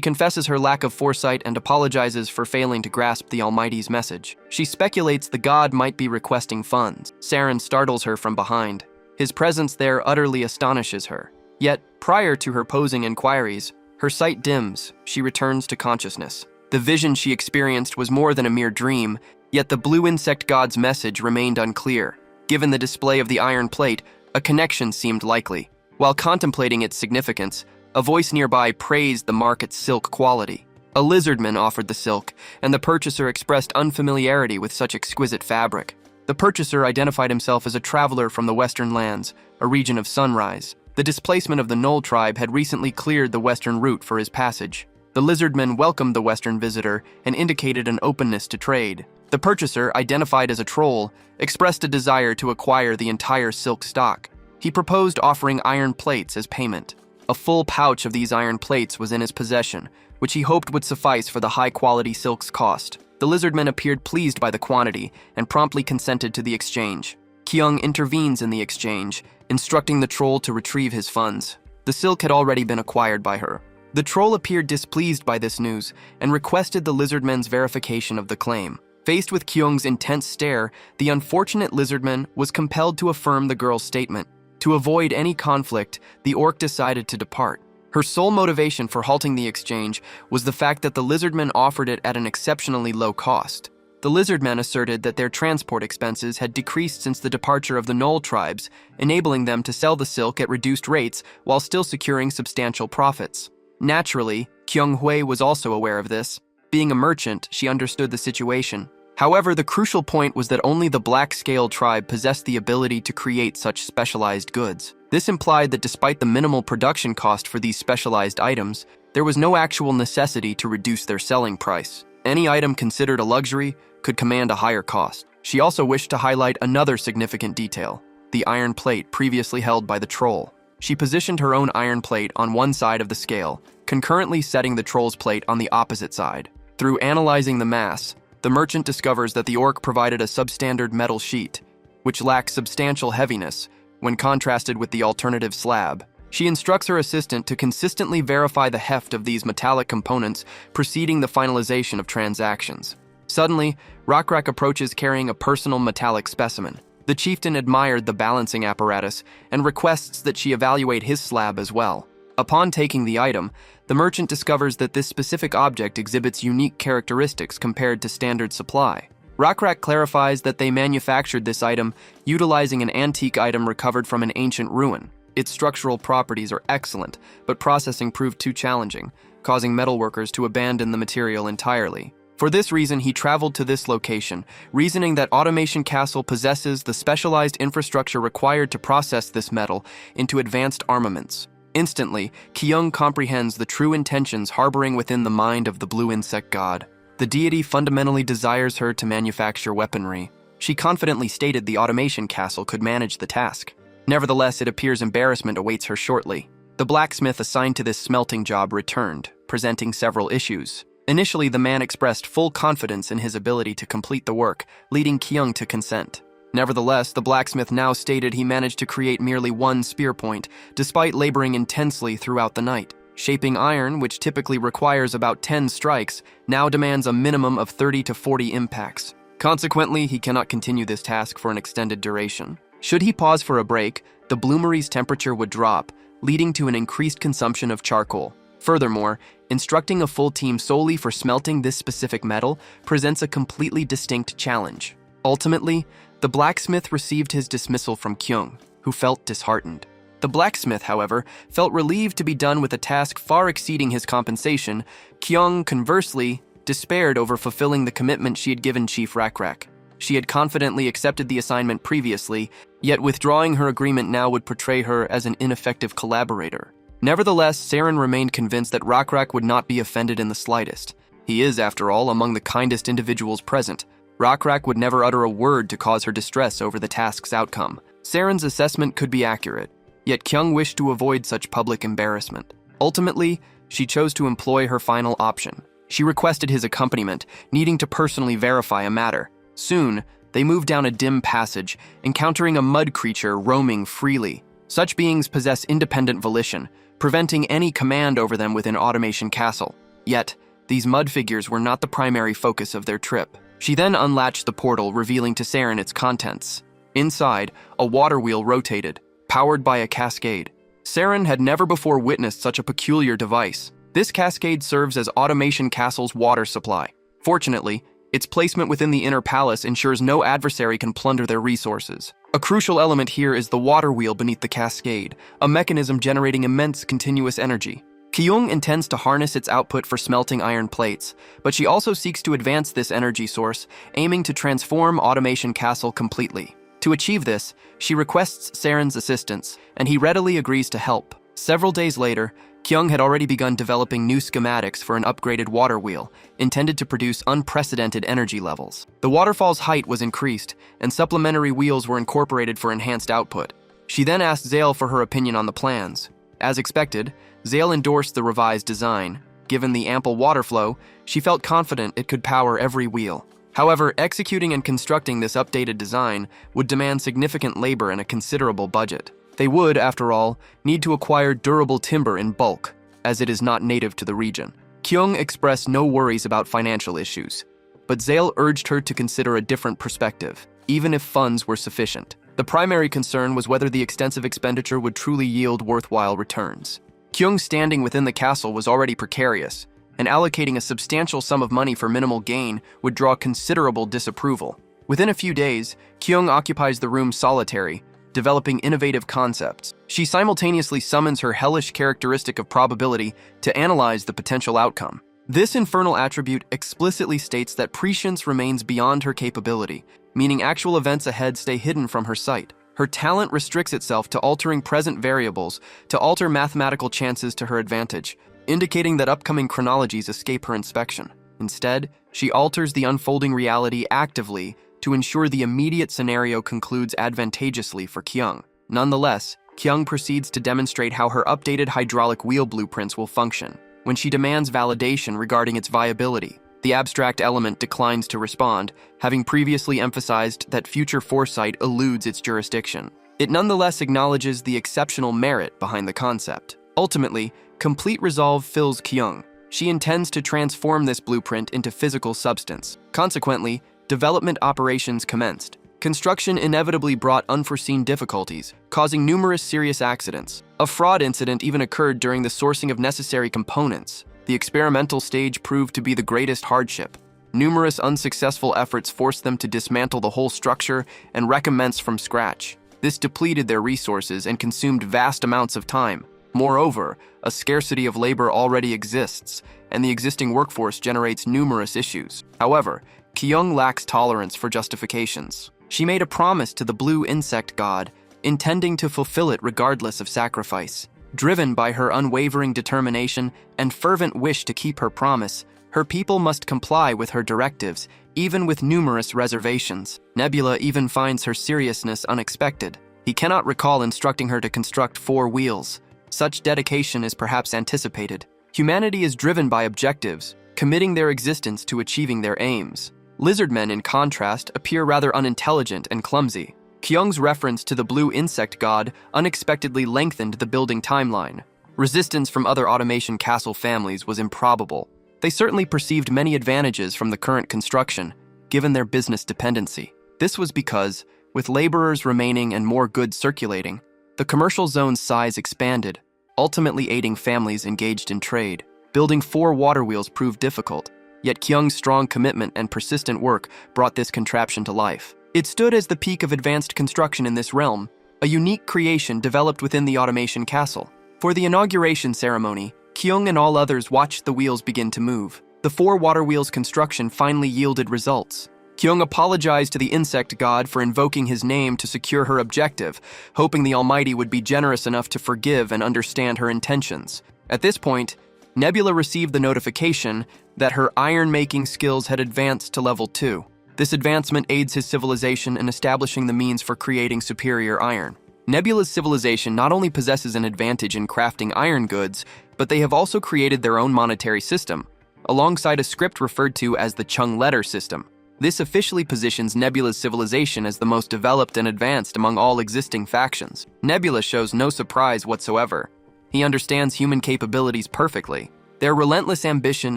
confesses her lack of foresight and apologizes for failing to grasp the Almighty's message. She speculates the god might be requesting funds. Saren startles her from behind. His presence there utterly astonishes her. Yet, prior to her posing inquiries, her sight dims. She returns to consciousness. The vision she experienced was more than a mere dream. Yet the blue insect god's message remained unclear. Given the display of the iron plate, a connection seemed likely. While contemplating its significance, a voice nearby praised the market's silk quality. A lizardman offered the silk, and the purchaser expressed unfamiliarity with such exquisite fabric. The purchaser identified himself as a traveler from the western lands, a region of sunrise. The displacement of the Knoll tribe had recently cleared the western route for his passage. The lizardman welcomed the western visitor and indicated an openness to trade. The purchaser, identified as a troll, expressed a desire to acquire the entire silk stock. He proposed offering iron plates as payment. A full pouch of these iron plates was in his possession, which he hoped would suffice for the high-quality silk's cost. The lizardman appeared pleased by the quantity and promptly consented to the exchange. Kyung intervenes in the exchange, instructing the troll to retrieve his funds. The silk had already been acquired by her. The troll appeared displeased by this news and requested the lizardman's verification of the claim. Faced with Kyung's intense stare, the unfortunate lizardman was compelled to affirm the girl's statement. To avoid any conflict, the orc decided to depart. Her sole motivation for halting the exchange was the fact that the lizardman offered it at an exceptionally low cost. The lizardmen asserted that their transport expenses had decreased since the departure of the Knoll tribes, enabling them to sell the silk at reduced rates while still securing substantial profits. Naturally, Kyung Hui was also aware of this. Being a merchant, she understood the situation. However, the crucial point was that only the Black Scale tribe possessed the ability to create such specialized goods. This implied that despite the minimal production cost for these specialized items, there was no actual necessity to reduce their selling price. Any item considered a luxury could command a higher cost. She also wished to highlight another significant detail: the iron plate previously held by the troll. She positioned her own iron plate on one side of the scale, concurrently setting the troll's plate on the opposite side. Through analyzing the mass, the merchant discovers that the orc provided a substandard metal sheet, which lacks substantial heaviness when contrasted with the alternative slab. She instructs her assistant to consistently verify the heft of these metallic components preceding the finalization of transactions. Suddenly, Rockrak approaches carrying a personal metallic specimen. The chieftain admired the balancing apparatus and requests that she evaluate his slab as well. Upon taking the item, the merchant discovers that this specific object exhibits unique characteristics compared to standard supply. Rockrak clarifies that they manufactured this item utilizing an antique item recovered from an ancient ruin. Its structural properties are excellent, but processing proved too challenging, causing metalworkers to abandon the material entirely. For this reason, he traveled to this location, reasoning that Automation Castle possesses the specialized infrastructure required to process this metal into advanced armaments. Instantly, Kyung comprehends the true intentions harboring within the mind of the blue insect god. The deity fundamentally desires her to manufacture weaponry. She confidently stated the Automation Castle could manage the task. Nevertheless, it appears embarrassment awaits her shortly. The blacksmith assigned to this smelting job returned, presenting several issues. Initially, the man expressed full confidence in his ability to complete the work, leading Kyung to consent. Nevertheless, the blacksmith now stated he managed to create merely one spear point, despite laboring intensely throughout the night. Shaping iron, which typically requires about 10 strikes, now demands a minimum of 30 to 40 impacts. Consequently, he cannot continue this task for an extended duration. Should he pause for a break, the bloomery's temperature would drop, leading to an increased consumption of charcoal. Furthermore, instructing a full team solely for smelting this specific metal presents a completely distinct challenge. Ultimately, the blacksmith received his dismissal from Kyung, who felt disheartened. The blacksmith, however, felt relieved to be done with a task far exceeding his compensation. Kyung, conversely, despaired over fulfilling the commitment she had given Chief Rakrak. She had confidently accepted the assignment previously, yet withdrawing her agreement now would portray her as an ineffective collaborator. Nevertheless, Saren remained convinced that Rakrak would not be offended in the slightest. He is, after all, among the kindest individuals present. Rakrak would never utter a word to cause her distress over the task's outcome. Saren's assessment could be accurate, yet Kyung wished to avoid such public embarrassment. Ultimately, she chose to employ her final option. She requested his accompaniment, needing to personally verify a matter. Soon, they moved down a dim passage, encountering a mud creature roaming freely. Such beings possess independent volition, preventing any command over them within Automation Castle. Yet, these mud figures were not the primary focus of their trip. She then unlatched the portal, revealing to Saren its contents. Inside, a water wheel rotated, powered by a cascade. Saren had never before witnessed such a peculiar device. This cascade serves as Automation Castle's water supply. Fortunately, Its placement within the inner palace ensures no adversary can plunder their resources. A crucial element here is the water wheel beneath the cascade, a mechanism generating immense continuous energy. Kyung intends to harness its output for smelting iron plates, but she also seeks to advance this energy source, aiming to transform Automation Castle completely. To achieve this, she requests Seren's assistance, and he readily agrees to help. Several days later, Kyung had already begun developing new schematics for an upgraded water wheel, intended to produce unprecedented energy levels. The waterfall's height was increased, and supplementary wheels were incorporated for enhanced output. She then asked Zale for her opinion on the plans. As expected, Zale endorsed the revised design. Given the ample water flow, she felt confident it could power every wheel. However, executing and constructing this updated design would demand significant labor and a considerable budget. They would, after all, need to acquire durable timber in bulk, as it is not native to the region. Kyung expressed no worries about financial issues, but Zale urged her to consider a different perspective, even if funds were sufficient. The primary concern was whether the extensive expenditure would truly yield worthwhile returns. Kyung's standing within the castle was already precarious, and allocating a substantial sum of money for minimal gain would draw considerable disapproval. Within a few days, Kyung occupies the room solitary, developing innovative concepts. She simultaneously summons her hellish characteristic of probability to analyze the potential outcome. This infernal attribute explicitly states that prescience remains beyond her capability, meaning actual events ahead stay hidden from her sight. Her talent restricts itself to altering present variables to alter mathematical chances to her advantage, indicating that upcoming chronologies escape her inspection. Instead, she alters the unfolding reality actively to ensure the immediate scenario concludes advantageously for Kyung. Nonetheless, Kyung proceeds to demonstrate how her updated hydraulic wheel blueprints will function. When she demands validation regarding its viability, the abstract element declines to respond, having previously emphasized that future foresight eludes its jurisdiction. It nonetheless acknowledges the exceptional merit behind the concept. Ultimately, complete resolve fills Kyung. She intends to transform this blueprint into physical substance. Consequently, development operations commenced. Construction inevitably brought unforeseen difficulties, causing numerous serious accidents. A fraud incident even occurred during the sourcing of necessary components. The experimental stage proved to be the greatest hardship. Numerous unsuccessful efforts forced them to dismantle the whole structure and recommence from scratch. This depleted their resources and consumed vast amounts of time. Moreover, a scarcity of labor already exists, and the existing workforce generates numerous issues. However, Kyung lacks tolerance for justifications. She made a promise to the blue insect god, intending to fulfill it regardless of sacrifice. Driven by her unwavering determination and fervent wish to keep her promise, her people must comply with her directives, even with numerous reservations. Nebula even finds her seriousness unexpected. He cannot recall instructing her to construct 4 wheels. Such dedication is perhaps anticipated. Humanity is driven by objectives, committing their existence to achieving their aims. Lizardmen, in contrast, appear rather unintelligent and clumsy. Kyung's reference to the blue insect god unexpectedly lengthened the building timeline. Resistance from other Automation Castle families was improbable. They certainly perceived many advantages from the current construction, given their business dependency. This was because, with laborers remaining and more goods circulating, the commercial zone's size expanded, ultimately aiding families engaged in trade. Building 4 water wheels proved difficult, yet Kyung's strong commitment and persistent work brought this contraption to life. It stood as the peak of advanced construction in this realm, a unique creation developed within the Automation Castle. For the inauguration ceremony, Kyung and all others watched the wheels begin to move. The 4 water wheels' construction finally yielded results. Kyung apologized to the insect god for invoking his name to secure her objective, hoping the Almighty would be generous enough to forgive and understand her intentions. At this point, Nebula received the notification that her iron-making skills had advanced to level 2. This advancement aids his civilization in establishing the means for creating superior iron. Nebula's civilization not only possesses an advantage in crafting iron goods, but they have also created their own monetary system, alongside a script referred to as the Chung letter system. This officially positions Nebula's civilization as the most developed and advanced among all existing factions. Nebula shows no surprise whatsoever. He understands human capabilities perfectly. Their relentless ambition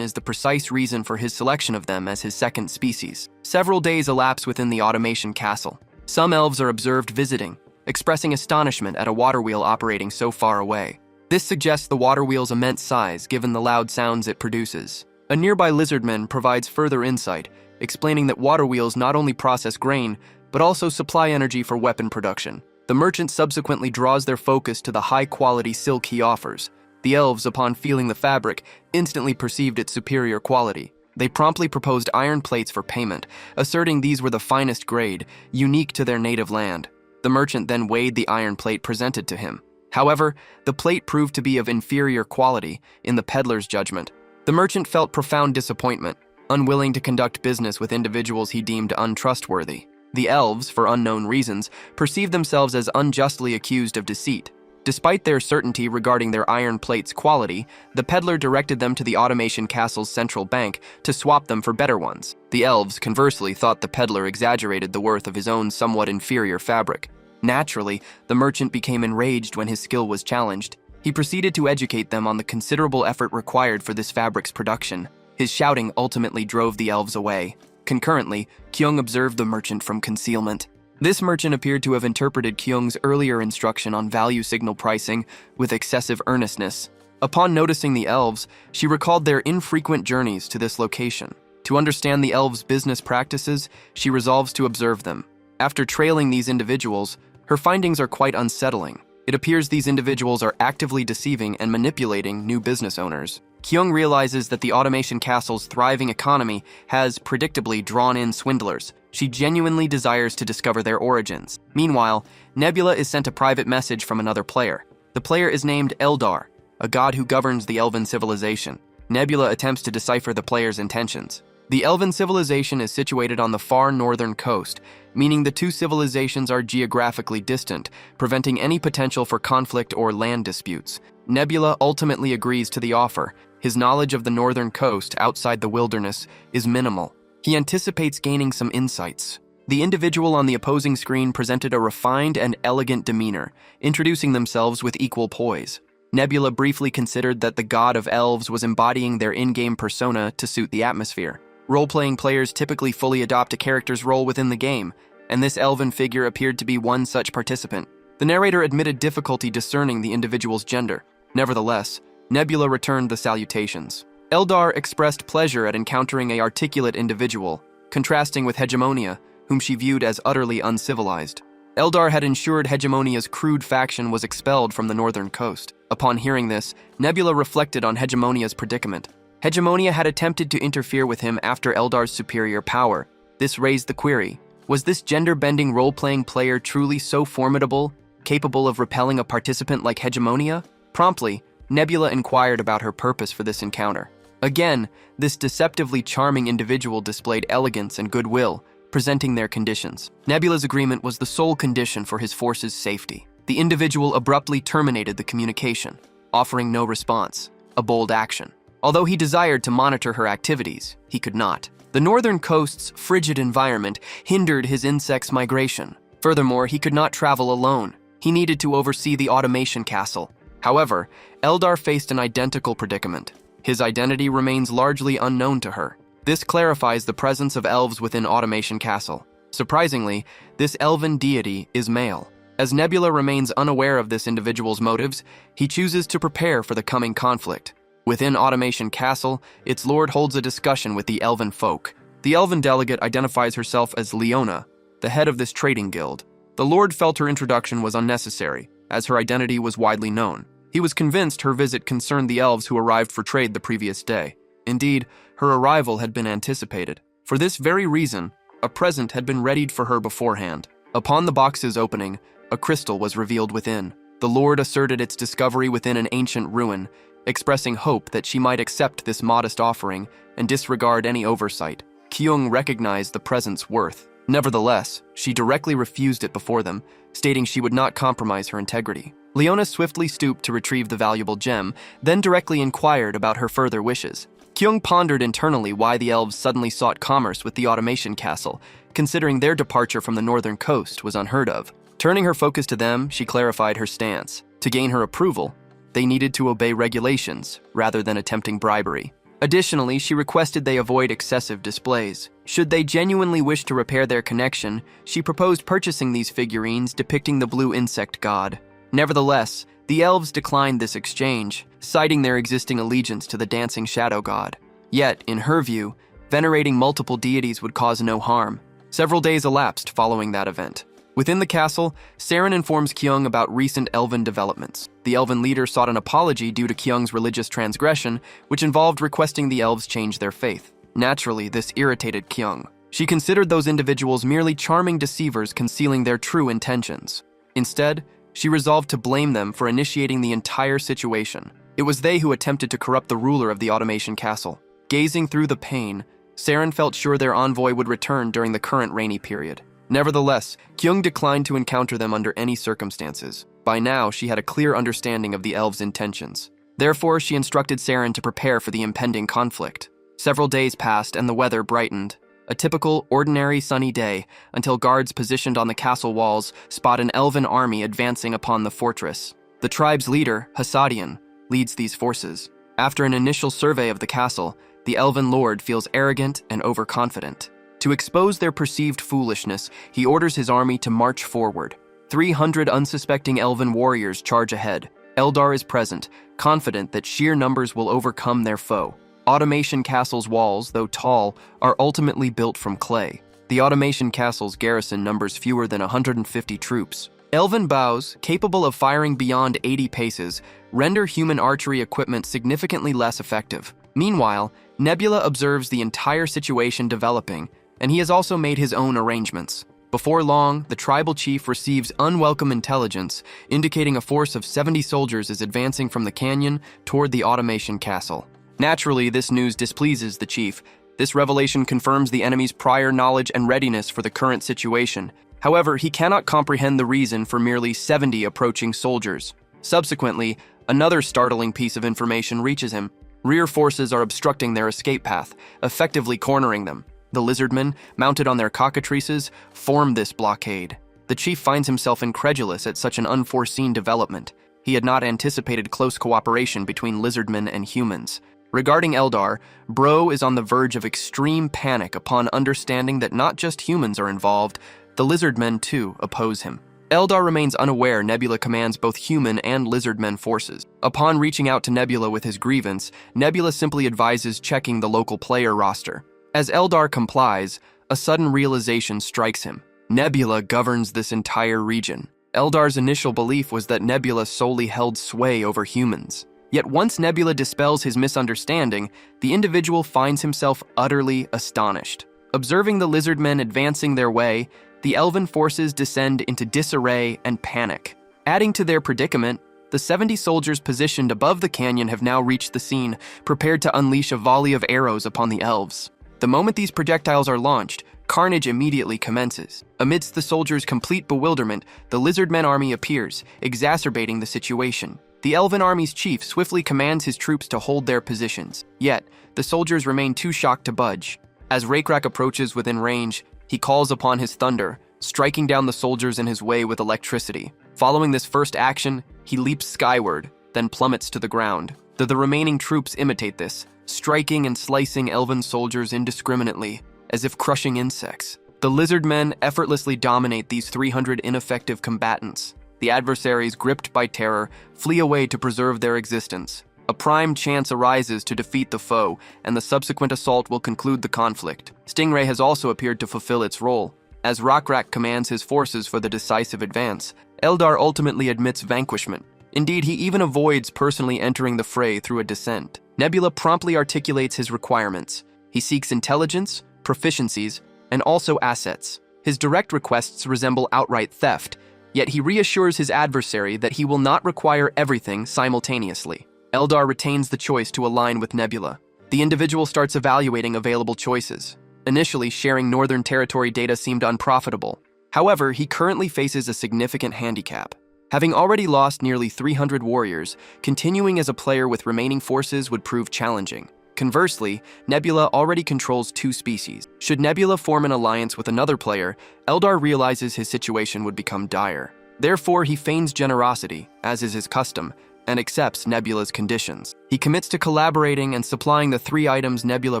is the precise reason for his selection of them as his second species. Several days elapse within the Automation Castle. Some elves are observed visiting, expressing astonishment at a water wheel operating so far away. This suggests the water wheel's immense size given the loud sounds it produces. A nearby lizardman provides further insight, explaining that water wheels not only process grain, but also supply energy for weapon production. The merchant subsequently draws their focus to the high-quality silk he offers. The elves, upon feeling the fabric, instantly perceived its superior quality. They promptly proposed iron plates for payment, asserting these were the finest grade, unique to their native land. The merchant then weighed the iron plate presented to him. However, the plate proved to be of inferior quality, in the peddler's judgment. The merchant felt profound disappointment, unwilling to conduct business with individuals he deemed untrustworthy. The elves, for unknown reasons, perceived themselves as unjustly accused of deceit. Despite their certainty regarding their iron plate's quality, the peddler directed them to the Automation Castle's central bank to swap them for better ones. The elves, conversely, thought the peddler exaggerated the worth of his own somewhat inferior fabric. Naturally, the merchant became enraged when his skill was challenged. He proceeded to educate them on the considerable effort required for this fabric's production. His shouting ultimately drove the elves away. Concurrently, Kyung observed the merchant from concealment. This merchant appeared to have interpreted Kyung's earlier instruction on value signal pricing with excessive earnestness. Upon noticing the elves, she recalled their infrequent journeys to this location. To understand the elves' business practices, she resolves to observe them. After trailing these individuals, her findings are quite unsettling. It appears these individuals are actively deceiving and manipulating new business owners. Kyung realizes that the Automation Castle's thriving economy has, predictably, drawn in swindlers. She genuinely desires to discover their origins. Meanwhile, Nebula is sent a private message from another player. The player is named Eldar, a god who governs the elven civilization. Nebula attempts to decipher the player's intentions. The elven civilization is situated on the far northern coast, meaning the two civilizations are geographically distant, preventing any potential for conflict or land disputes. Nebula ultimately agrees to the offer. His knowledge of the northern coast, outside the wilderness, is minimal. He anticipates gaining some insights. The individual on the opposing screen presented a refined and elegant demeanor, introducing themselves with equal poise. Nebula briefly considered that the god of elves was embodying their in-game persona to suit the atmosphere. Role-playing players typically fully adopt a character's role within the game, and this elven figure appeared to be one such participant. The narrator admitted difficulty discerning the individual's gender. Nevertheless, Nebula returned the salutations. Eldar expressed pleasure at encountering an articulate individual, contrasting with Hegemonia, whom she viewed as utterly uncivilized. Eldar had ensured Hegemonia's crude faction was expelled from the northern coast. Upon hearing this, Nebula reflected on Hegemonia's predicament. Hegemonia had attempted to interfere with him after Eldar's superior power. This raised the query: was this gender-bending role-playing player truly so formidable, capable of repelling a participant like Hegemonia? Promptly, Nebula inquired about her purpose for this encounter. Again, this deceptively charming individual displayed elegance and goodwill, presenting their conditions. Nebula's agreement was the sole condition for his force's safety. The individual abruptly terminated the communication, offering no response, a bold action. Although he desired to monitor her activities, he could not. The northern coast's frigid environment hindered his insect's migration. Furthermore, he could not travel alone. He needed to oversee the Automation Castle. However, Eldar faced an identical predicament. His identity remains largely unknown to her. This clarifies the presence of elves within Automation Castle. Surprisingly, this elven deity is male. As Nebula remains unaware of this individual's motives, he chooses to prepare for the coming conflict. Within Automation Castle, its lord holds a discussion with the elven folk. The elven delegate identifies herself as Leona, the head of this trading guild. The lord felt her introduction was unnecessary, as her identity was widely known. He was convinced her visit concerned the elves who arrived for trade the previous day. Indeed, her arrival had been anticipated. For this very reason, a present had been readied for her beforehand. Upon the box's opening, a crystal was revealed within. The lord asserted its discovery within an ancient ruin, expressing hope that she might accept this modest offering and disregard any oversight. Kyung recognized the present's worth. Nevertheless, she directly refused it before them, stating she would not compromise her integrity. Leona swiftly stooped to retrieve the valuable gem, then directly inquired about her further wishes. Kyung pondered internally why the elves suddenly sought commerce with the Automation Castle, considering their departure from the northern coast was unheard of. Turning her focus to them, she clarified her stance. To gain her approval, they needed to obey regulations rather than attempting bribery. Additionally, she requested they avoid excessive displays. Should they genuinely wish to repair their connection, she proposed purchasing these figurines depicting the blue insect god. Nevertheless, the elves declined this exchange, citing their existing allegiance to the dancing shadow god. Yet, in her view, Venerating multiple deities would cause no harm. Several days elapsed following that event. Within the castle, Saren informs Kyung about recent elven developments. The elven leader sought an apology due to Kyung's religious transgression, which involved requesting the elves change their faith. Naturally, this irritated Kyung. She considered those individuals merely charming deceivers concealing their true intentions. Instead, she resolved to blame them for initiating the entire situation. It was they who attempted to corrupt the ruler of the Automation Castle. Gazing through the pain, Saren felt sure their envoy would return during the current rainy period. Nevertheless, Kyung declined to encounter them under any circumstances. By now, she had a clear understanding of the elves' intentions. Therefore, she instructed Saren to prepare for the impending conflict. Several days passed and the weather brightened. A typical, ordinary sunny day, until guards positioned on the castle walls spot an elven army advancing upon the fortress. The tribe's leader, Hasadian, leads these forces. After an initial survey of the castle, the elven lord feels arrogant and overconfident. To expose their perceived foolishness, he orders his army to march forward. 300 unsuspecting elven warriors charge ahead. Eldar is present, confident that sheer numbers will overcome their foe. Automation Castle's walls, though tall, are ultimately built from clay. The Automation Castle's garrison numbers fewer than 150 troops. Elven bows, capable of firing beyond 80 paces, render human archery equipment significantly less effective. Meanwhile, Nebula observes the entire situation developing, and he has also made his own arrangements. Before long, the tribal chief receives unwelcome intelligence, indicating a force of 70 soldiers is advancing from the canyon toward the Automation Castle. Naturally, this news displeases the chief. This revelation confirms the enemy's prior knowledge and readiness for the current situation. However, he cannot comprehend the reason for merely 70 approaching soldiers. Subsequently, another startling piece of information reaches him. Rear forces are obstructing their escape path, effectively cornering them. The lizardmen, mounted on their cockatrices, form this blockade. The chief finds himself incredulous at such an unforeseen development. He had not anticipated close cooperation between lizardmen and humans. Regarding Eldar, Bro is on the verge of extreme panic upon understanding that not just humans are involved, the lizardmen too oppose him. Eldar remains unaware Nebula commands both human and lizardmen forces. Upon reaching out to Nebula with his grievance, Nebula simply advises checking the local player roster. As Eldar complies, a sudden realization strikes him. Nebula governs this entire region. Eldar's initial belief was that Nebula solely held sway over humans. Yet once Nebula dispels his misunderstanding, the individual finds himself utterly astonished. Observing the lizardmen advancing their way, the elven forces descend into disarray and panic. Adding to their predicament, the 70 soldiers positioned above the canyon have now reached the scene, prepared to unleash a volley of arrows upon the elves. The moment these projectiles are launched, carnage immediately commences. Amidst the soldiers' complete bewilderment, the lizardmen army appears, exacerbating the situation. The elven army's chief swiftly commands his troops to hold their positions. Yet, the soldiers remain too shocked to budge. As Rakrak approaches within range, he calls upon his thunder, striking down the soldiers in his way with electricity. Following this first action, he leaps skyward, then plummets to the ground. The remaining troops imitate this, striking and slicing elven soldiers indiscriminately, as if crushing insects. The lizardmen effortlessly dominate these 300 ineffective combatants. The adversaries, gripped by terror, flee away to preserve their existence. A prime chance arises to defeat the foe, and the subsequent assault will conclude the conflict. Stingray has also appeared to fulfill its role. As Rakrak commands his forces for the decisive advance, Eldar ultimately admits vanquishment. Indeed, he even avoids personally entering the fray through a dissent. Nebula promptly articulates his requirements. He seeks intelligence, proficiencies, and also assets. His direct requests resemble outright theft, yet he reassures his adversary that he will not require everything simultaneously. Eldar retains the choice to align with Nebula. The individual starts evaluating available choices. Initially, sharing Northern Territory data seemed unprofitable. However, he currently faces a significant handicap. Having already lost nearly 300 warriors, continuing as a player with remaining forces would prove challenging. Conversely, Nebula already controls 2 species. Should Nebula form an alliance with another player, Eldar realizes his situation would become dire. Therefore, he feigns generosity, as is his custom, and accepts Nebula's conditions. He commits to collaborating and supplying the 3 items Nebula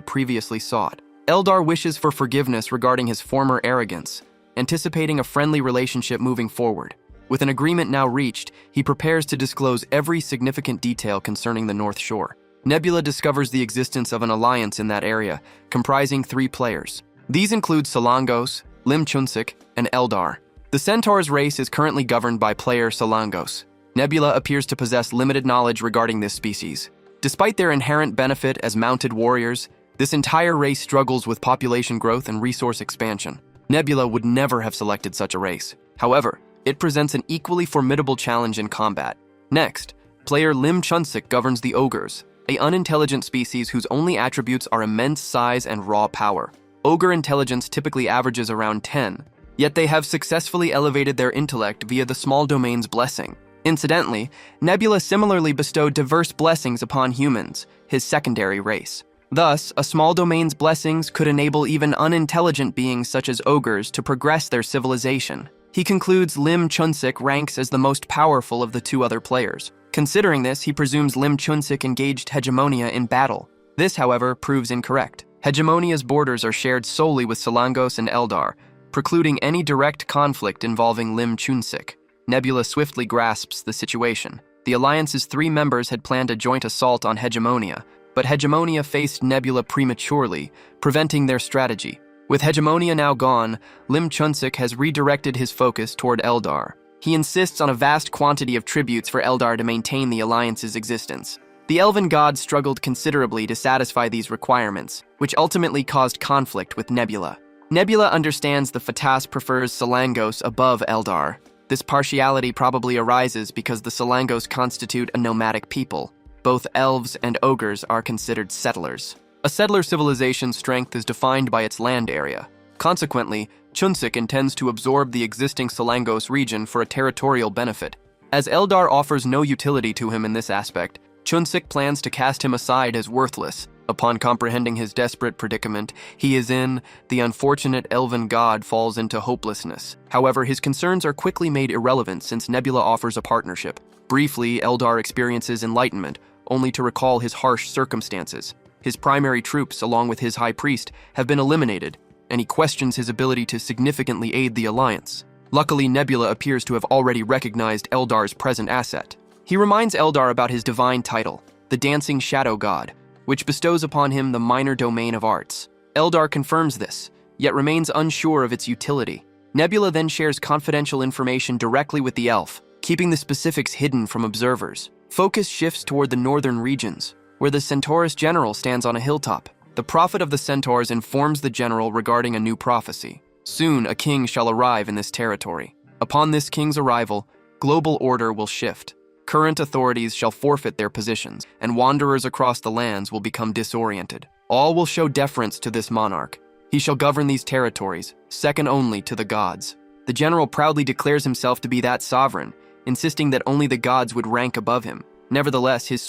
previously sought. Eldar wishes for forgiveness regarding his former arrogance, anticipating a friendly relationship moving forward. With an agreement now reached, he prepares to disclose every significant detail concerning the North Shore. Nebula discovers the existence of an alliance in that area, comprising 3 players. These include Salangos, Lim Chunsik, and Eldar. The Centaur's race is currently governed by player Salangos. Nebula appears to possess limited knowledge regarding this species. Despite their inherent benefit as mounted warriors, this entire race struggles with population growth and resource expansion. Nebula would never have selected such a race. However, it presents an equally formidable challenge in combat. Next, player Lim Chunsik governs the Ogres, an unintelligent species whose only attributes are immense size and raw power. Ogre intelligence typically averages around 10, yet they have successfully elevated their intellect via the small domain's blessing. Incidentally, Nebula similarly bestowed diverse blessings upon humans, his secondary race. Thus, a small domain's blessings could enable even unintelligent beings such as ogres to progress their civilization. He concludes Lim Chunsik ranks as the most powerful of the 2 other players. Considering this, he presumes Lim Chunsik engaged Hegemonia in battle. This, however, proves incorrect. Hegemonia's borders are shared solely with Salangos and Eldar, precluding any direct conflict involving Lim Chunsik. Nebula swiftly grasps the situation. The Alliance's 3 members had planned a joint assault on Hegemonia, but Hegemonia faced Nebula prematurely, preventing their strategy. With Hegemonia now gone, Lim Chunsik has redirected his focus toward Eldar. He insists on a vast quantity of tributes for Eldar to maintain the Alliance's existence. The elven gods struggled considerably to satisfy these requirements, which ultimately caused conflict with Nebula. Nebula understands the Fatas prefers Salangos above Eldar. This partiality probably arises because the Salangos constitute a nomadic people. Both elves and ogres are considered settlers. A settler civilization's strength is defined by its land area. Consequently, Chunsik intends to absorb the existing Salangos region for a territorial benefit. As Eldar offers no utility to him in this aspect, Chunsik plans to cast him aside as worthless. Upon comprehending his desperate predicament he is in, the unfortunate elven god falls into hopelessness. However, his concerns are quickly made irrelevant since Nebula offers a partnership. Briefly, Eldar experiences enlightenment, only to recall his harsh circumstances. His primary troops, along with his high priest, have been eliminated, and he questions his ability to significantly aid the Alliance. Luckily, Nebula appears to have already recognized Eldar's present asset. He reminds Eldar about his divine title, the Dancing Shadow God, which bestows upon him the minor domain of arts. Eldar confirms this, yet remains unsure of its utility. Nebula then shares confidential information directly with the elf, keeping the specifics hidden from observers. Focus shifts toward the northern regions, where the Centaurus general stands on a hilltop. The prophet of the Centaurs informs the general regarding a new prophecy. Soon a king shall arrive in this territory. Upon this king's arrival, global order will shift. Current authorities shall forfeit their positions, and wanderers across the lands will become disoriented. All will show deference to this monarch. He shall govern these territories, second only to the gods. The general proudly declares himself to be that sovereign, insisting that only the gods would rank above him. Nevertheless, his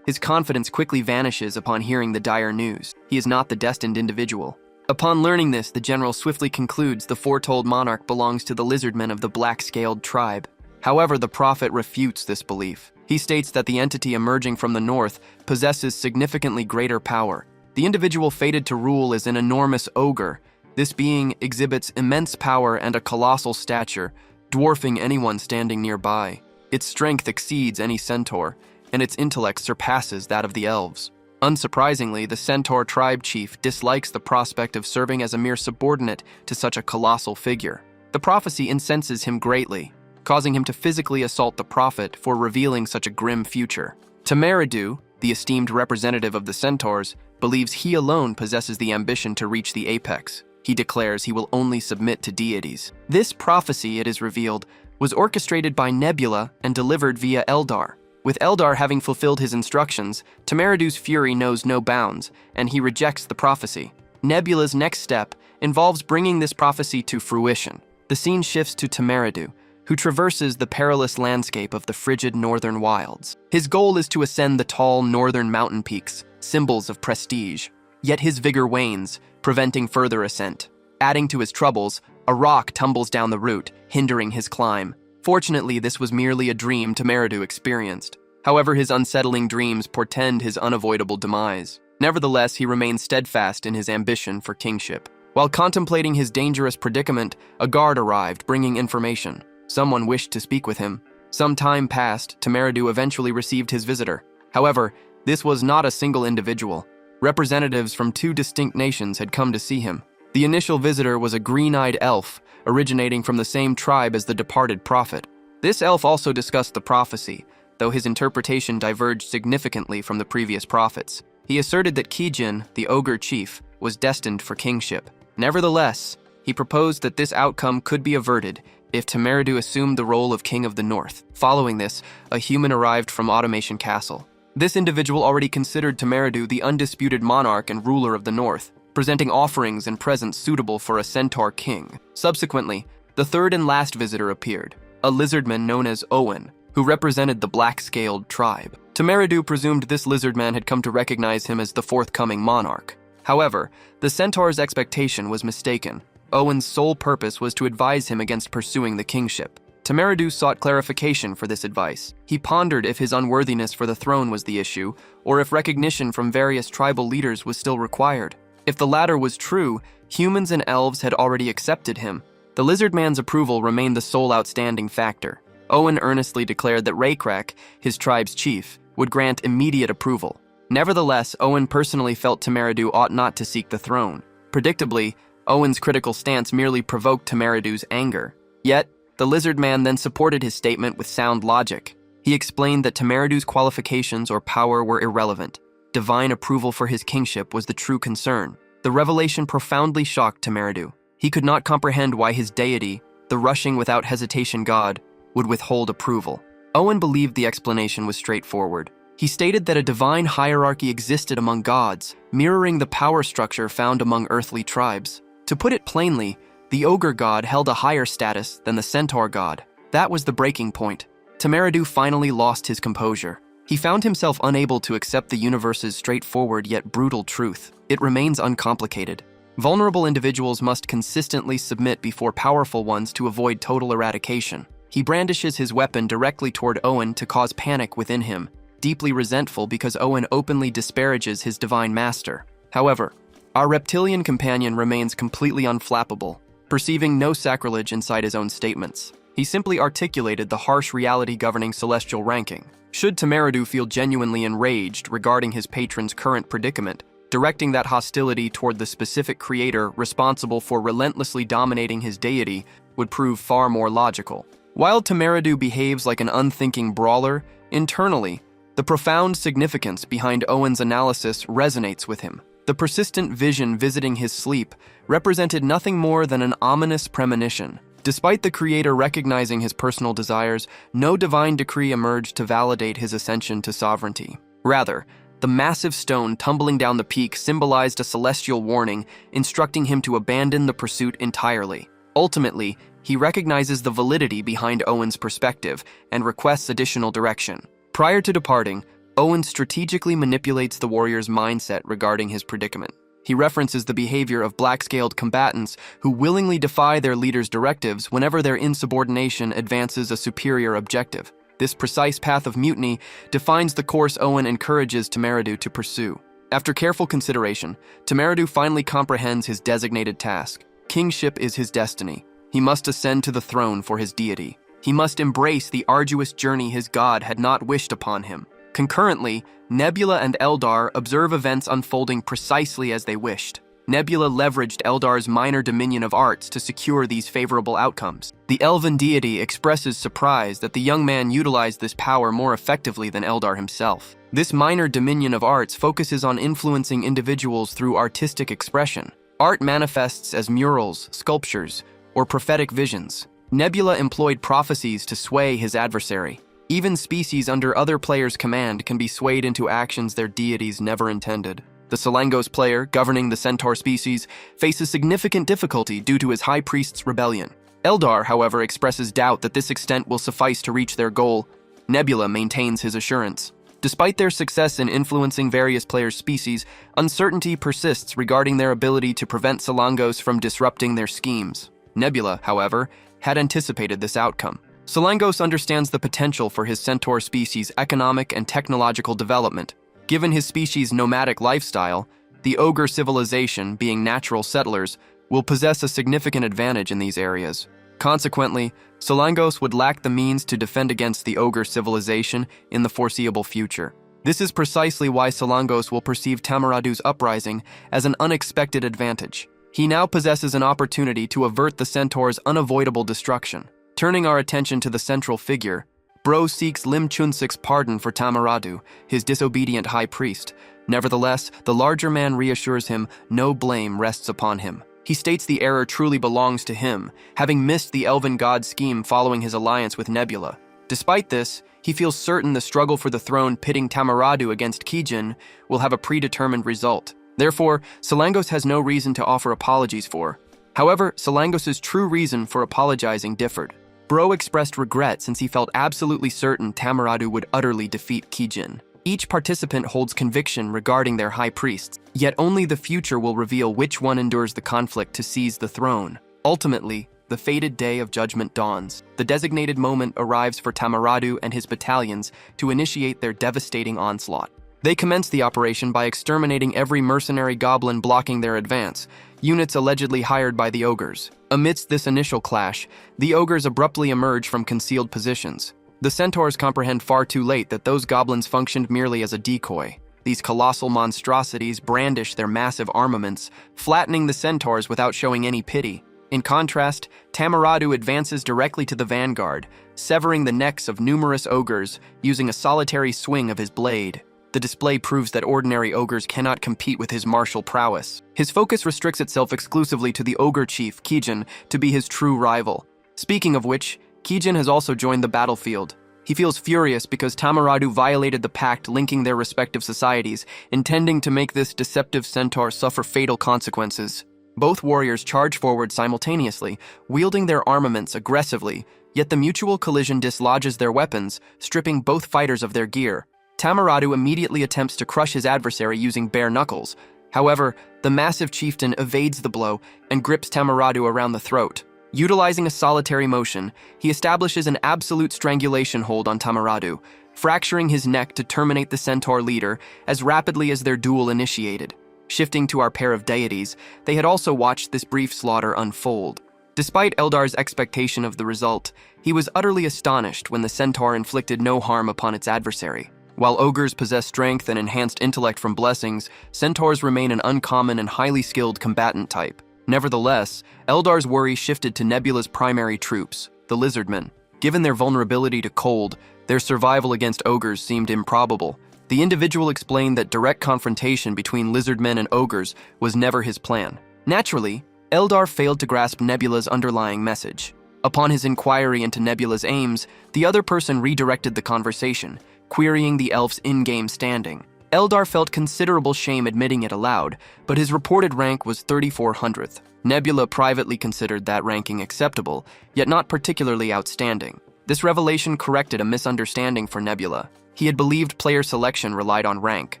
confidence quickly vanishes upon hearing the dire news. He is not the destined individual. Upon learning this, the general swiftly concludes the foretold monarch belongs to the lizardmen of the black-scaled tribe. However, the prophet refutes this belief. He states that the entity emerging from the north possesses significantly greater power. The individual fated to rule is an enormous ogre. This being exhibits immense power and a colossal stature, dwarfing anyone standing nearby. Its strength exceeds any centaur, and its intellect surpasses that of the elves. Unsurprisingly, the centaur tribe chief dislikes the prospect of serving as a mere subordinate to such a colossal figure. The prophecy incenses him greatly, causing him to physically assault the prophet for revealing such a grim future. Tamaridu, the esteemed representative of the centaurs, believes he alone possesses the ambition to reach the apex. He declares he will only submit to deities. This prophecy, it is revealed, was orchestrated by Nebula and delivered via Eldar. With Eldar having fulfilled his instructions, Tamaridu's fury knows no bounds, and he rejects the prophecy. Nebula's next step involves bringing this prophecy to fruition. The scene shifts to Tamaridu, who traverses the perilous landscape of the frigid northern wilds. His goal is to ascend the tall northern mountain peaks, symbols of prestige. Yet his vigor wanes, preventing further ascent. Adding to his troubles, a rock tumbles down the route, hindering his climb. Fortunately, this was merely a dream Tamaridu experienced. However, his unsettling dreams portend his unavoidable demise. Nevertheless, he remains steadfast in his ambition for kingship. While contemplating his dangerous predicament, a guard arrived bringing information. Someone wished to speak with him. Some time passed, Tamaridu eventually received his visitor. However, This was not a single individual. Representatives from 2 distinct nations had come to see him. The initial visitor was a green-eyed elf, originating from the same tribe as the departed prophet. This elf also discussed the prophecy, though his interpretation diverged significantly from the previous prophets. He asserted that Kijin, the ogre chief, was destined for kingship. Nevertheless, he proposed that this outcome could be averted if Temeridu assumed the role of King of the North. Following this, a human arrived from Automation Castle. This individual already considered Temeridu the undisputed monarch and ruler of the North, presenting offerings and presents suitable for a centaur king. Subsequently, the third and last visitor appeared, a lizardman known as Owen, who represented the black-scaled tribe. Temeridu presumed this lizardman had come to recognize him as the forthcoming monarch. However, the centaur's expectation was mistaken. Owen's sole purpose was to advise him against pursuing the kingship. Temeridu sought clarification for this advice. He pondered if his unworthiness for the throne was the issue, or if recognition from various tribal leaders was still required. If the latter was true, humans and elves had already accepted him. The lizardman's approval remained the sole outstanding factor. Owen earnestly declared that Raykrak, his tribe's chief, would grant immediate approval. Nevertheless, Owen personally felt Temeridu ought not to seek the throne. Predictably, Owen's critical stance merely provoked Temeridu's anger. Yet, the lizardman then supported his statement with sound logic. He explained that Temeridu's qualifications or power were irrelevant. Divine approval for his kingship was the true concern. The revelation profoundly shocked Temeridu. He could not comprehend why his deity, the rushing without hesitation god, would withhold approval. Owen believed the explanation was straightforward. He stated that a divine hierarchy existed among gods, mirroring the power structure found among earthly tribes. To put it plainly, the ogre god held a higher status than the centaur god. That was the breaking point. Temeridu finally lost his composure. He found himself unable to accept the universe's straightforward yet brutal truth. It remains uncomplicated. Vulnerable individuals must consistently submit before powerful ones to avoid total eradication. He brandishes his weapon directly toward Owen to cause panic within him, deeply resentful because Owen openly disparages his divine master. However, our reptilian companion remains completely unflappable, perceiving no sacrilege inside his own statements. He simply articulated the harsh reality governing celestial ranking. Should Temeridu feel genuinely enraged regarding his patron's current predicament, directing that hostility toward the specific creator responsible for relentlessly dominating his deity would prove far more logical. While Temeridu behaves like an unthinking brawler, internally, the profound significance behind Owen's analysis resonates with him. The persistent vision visiting his sleep represented nothing more than an ominous premonition. Despite the creator recognizing his personal desires, no divine decree emerged to validate his ascension to sovereignty. Rather, the massive stone tumbling down the peak symbolized a celestial warning, instructing him to abandon the pursuit entirely. Ultimately, he recognizes the validity behind Owen's perspective and requests additional direction. Prior to departing, Owen strategically manipulates the warrior's mindset regarding his predicament. He references the behavior of black-scaled combatants who willingly defy their leader's directives whenever their insubordination advances a superior objective. This precise path of mutiny defines the course Owen encourages Temeridu to pursue. After careful consideration, Temeridu finally comprehends his designated task. Kingship is his destiny. He must ascend to the throne for his deity. He must embrace the arduous journey his god had not wished upon him. Concurrently, Nebula and Eldar observe events unfolding precisely as they wished. Nebula leveraged Eldar's minor dominion of arts to secure these favorable outcomes. The elven deity expresses surprise that the young man utilized this power more effectively than Eldar himself. This minor dominion of arts focuses on influencing individuals through artistic expression. Art manifests as murals, sculptures, or prophetic visions. Nebula employed prophecies to sway his adversary. Even species under other players' command can be swayed into actions their deities never intended. The Selangos player, governing the centaur species, faces significant difficulty due to his high priest's rebellion. Eldar, however, expresses doubt that this extent will suffice to reach their goal. Nebula maintains his assurance. Despite their success in influencing various players' species, uncertainty persists regarding their ability to prevent Selangos from disrupting their schemes. Nebula, however, had anticipated this outcome. Selangos understands the potential for his centaur species' economic and technological development. Given his species' nomadic lifestyle, the ogre civilization, being natural settlers, will possess a significant advantage in these areas. Consequently, Selangos would lack the means to defend against the ogre civilization in the foreseeable future. This is precisely why Selangos will perceive Tamaradu's uprising as an unexpected advantage. He now possesses an opportunity to avert the centaur's unavoidable destruction. Turning our attention to the central figure, Bro seeks Lim Chunsik's pardon for Tamaradu, his disobedient high priest. Nevertheless, the larger man reassures him no blame rests upon him. He states the error truly belongs to him, having missed the elven god scheme following his alliance with Nebula. Despite this, he feels certain the struggle for the throne pitting Tamaradu against Kijin will have a predetermined result. Therefore, Selangos has no reason to offer apologies for. However, Selangos' true reason for apologizing differed. Bro expressed regret since he felt absolutely certain Tamaradu would utterly defeat Kijin. Each participant holds conviction regarding their high priests, yet only the future will reveal which one endures the conflict to seize the throne. Ultimately, the fated day of judgment dawns. The designated moment arrives for Tamaradu and his battalions to initiate their devastating onslaught. They commence the operation by exterminating every mercenary goblin blocking their advance, units allegedly hired by the ogres. Amidst this initial clash, the ogres abruptly emerge from concealed positions. The centaurs comprehend far too late that those goblins functioned merely as a decoy. These colossal monstrosities brandish their massive armaments, flattening the centaurs without showing any pity. In contrast, Tamaradu advances directly to the vanguard, severing the necks of numerous ogres using a solitary swing of his blade. The display proves that ordinary ogres cannot compete with his martial prowess. His focus restricts itself exclusively to the ogre chief, Kijin, to be his true rival. Speaking of which, Kijin has also joined the battlefield. He feels furious because Tamaradu violated the pact linking their respective societies, intending to make this deceptive centaur suffer fatal consequences. Both warriors charge forward simultaneously, wielding their armaments aggressively, yet the mutual collision dislodges their weapons, stripping both fighters of their gear. Tamaradu immediately attempts to crush his adversary using bare knuckles. However, the massive chieftain evades the blow and grips Tamaradu around the throat. Utilizing a solitary motion, he establishes an absolute strangulation hold on Tamaradu, fracturing his neck to terminate the centaur leader as rapidly as their duel initiated. Shifting to our pair of deities, they had also watched this brief slaughter unfold. Despite Eldar's expectation of the result, he was utterly astonished when the centaur inflicted no harm upon its adversary. While ogres possess strength and enhanced intellect from blessings, centaurs remain an uncommon and highly skilled combatant type. Nevertheless, Eldar's worry shifted to Nebula's primary troops, the lizardmen. Given their vulnerability to cold, their survival against ogres seemed improbable. The individual explained that direct confrontation between lizardmen and ogres was never his plan. Naturally, Eldar failed to grasp Nebula's underlying message. Upon his inquiry into Nebula's aims, the other person redirected the conversation, querying the elf's in-game standing. Eldar felt considerable shame admitting it aloud, but his reported rank was 3400th. Nebula privately considered that ranking acceptable, yet not particularly outstanding. This revelation corrected a misunderstanding for Nebula. He had believed player selection relied on rank.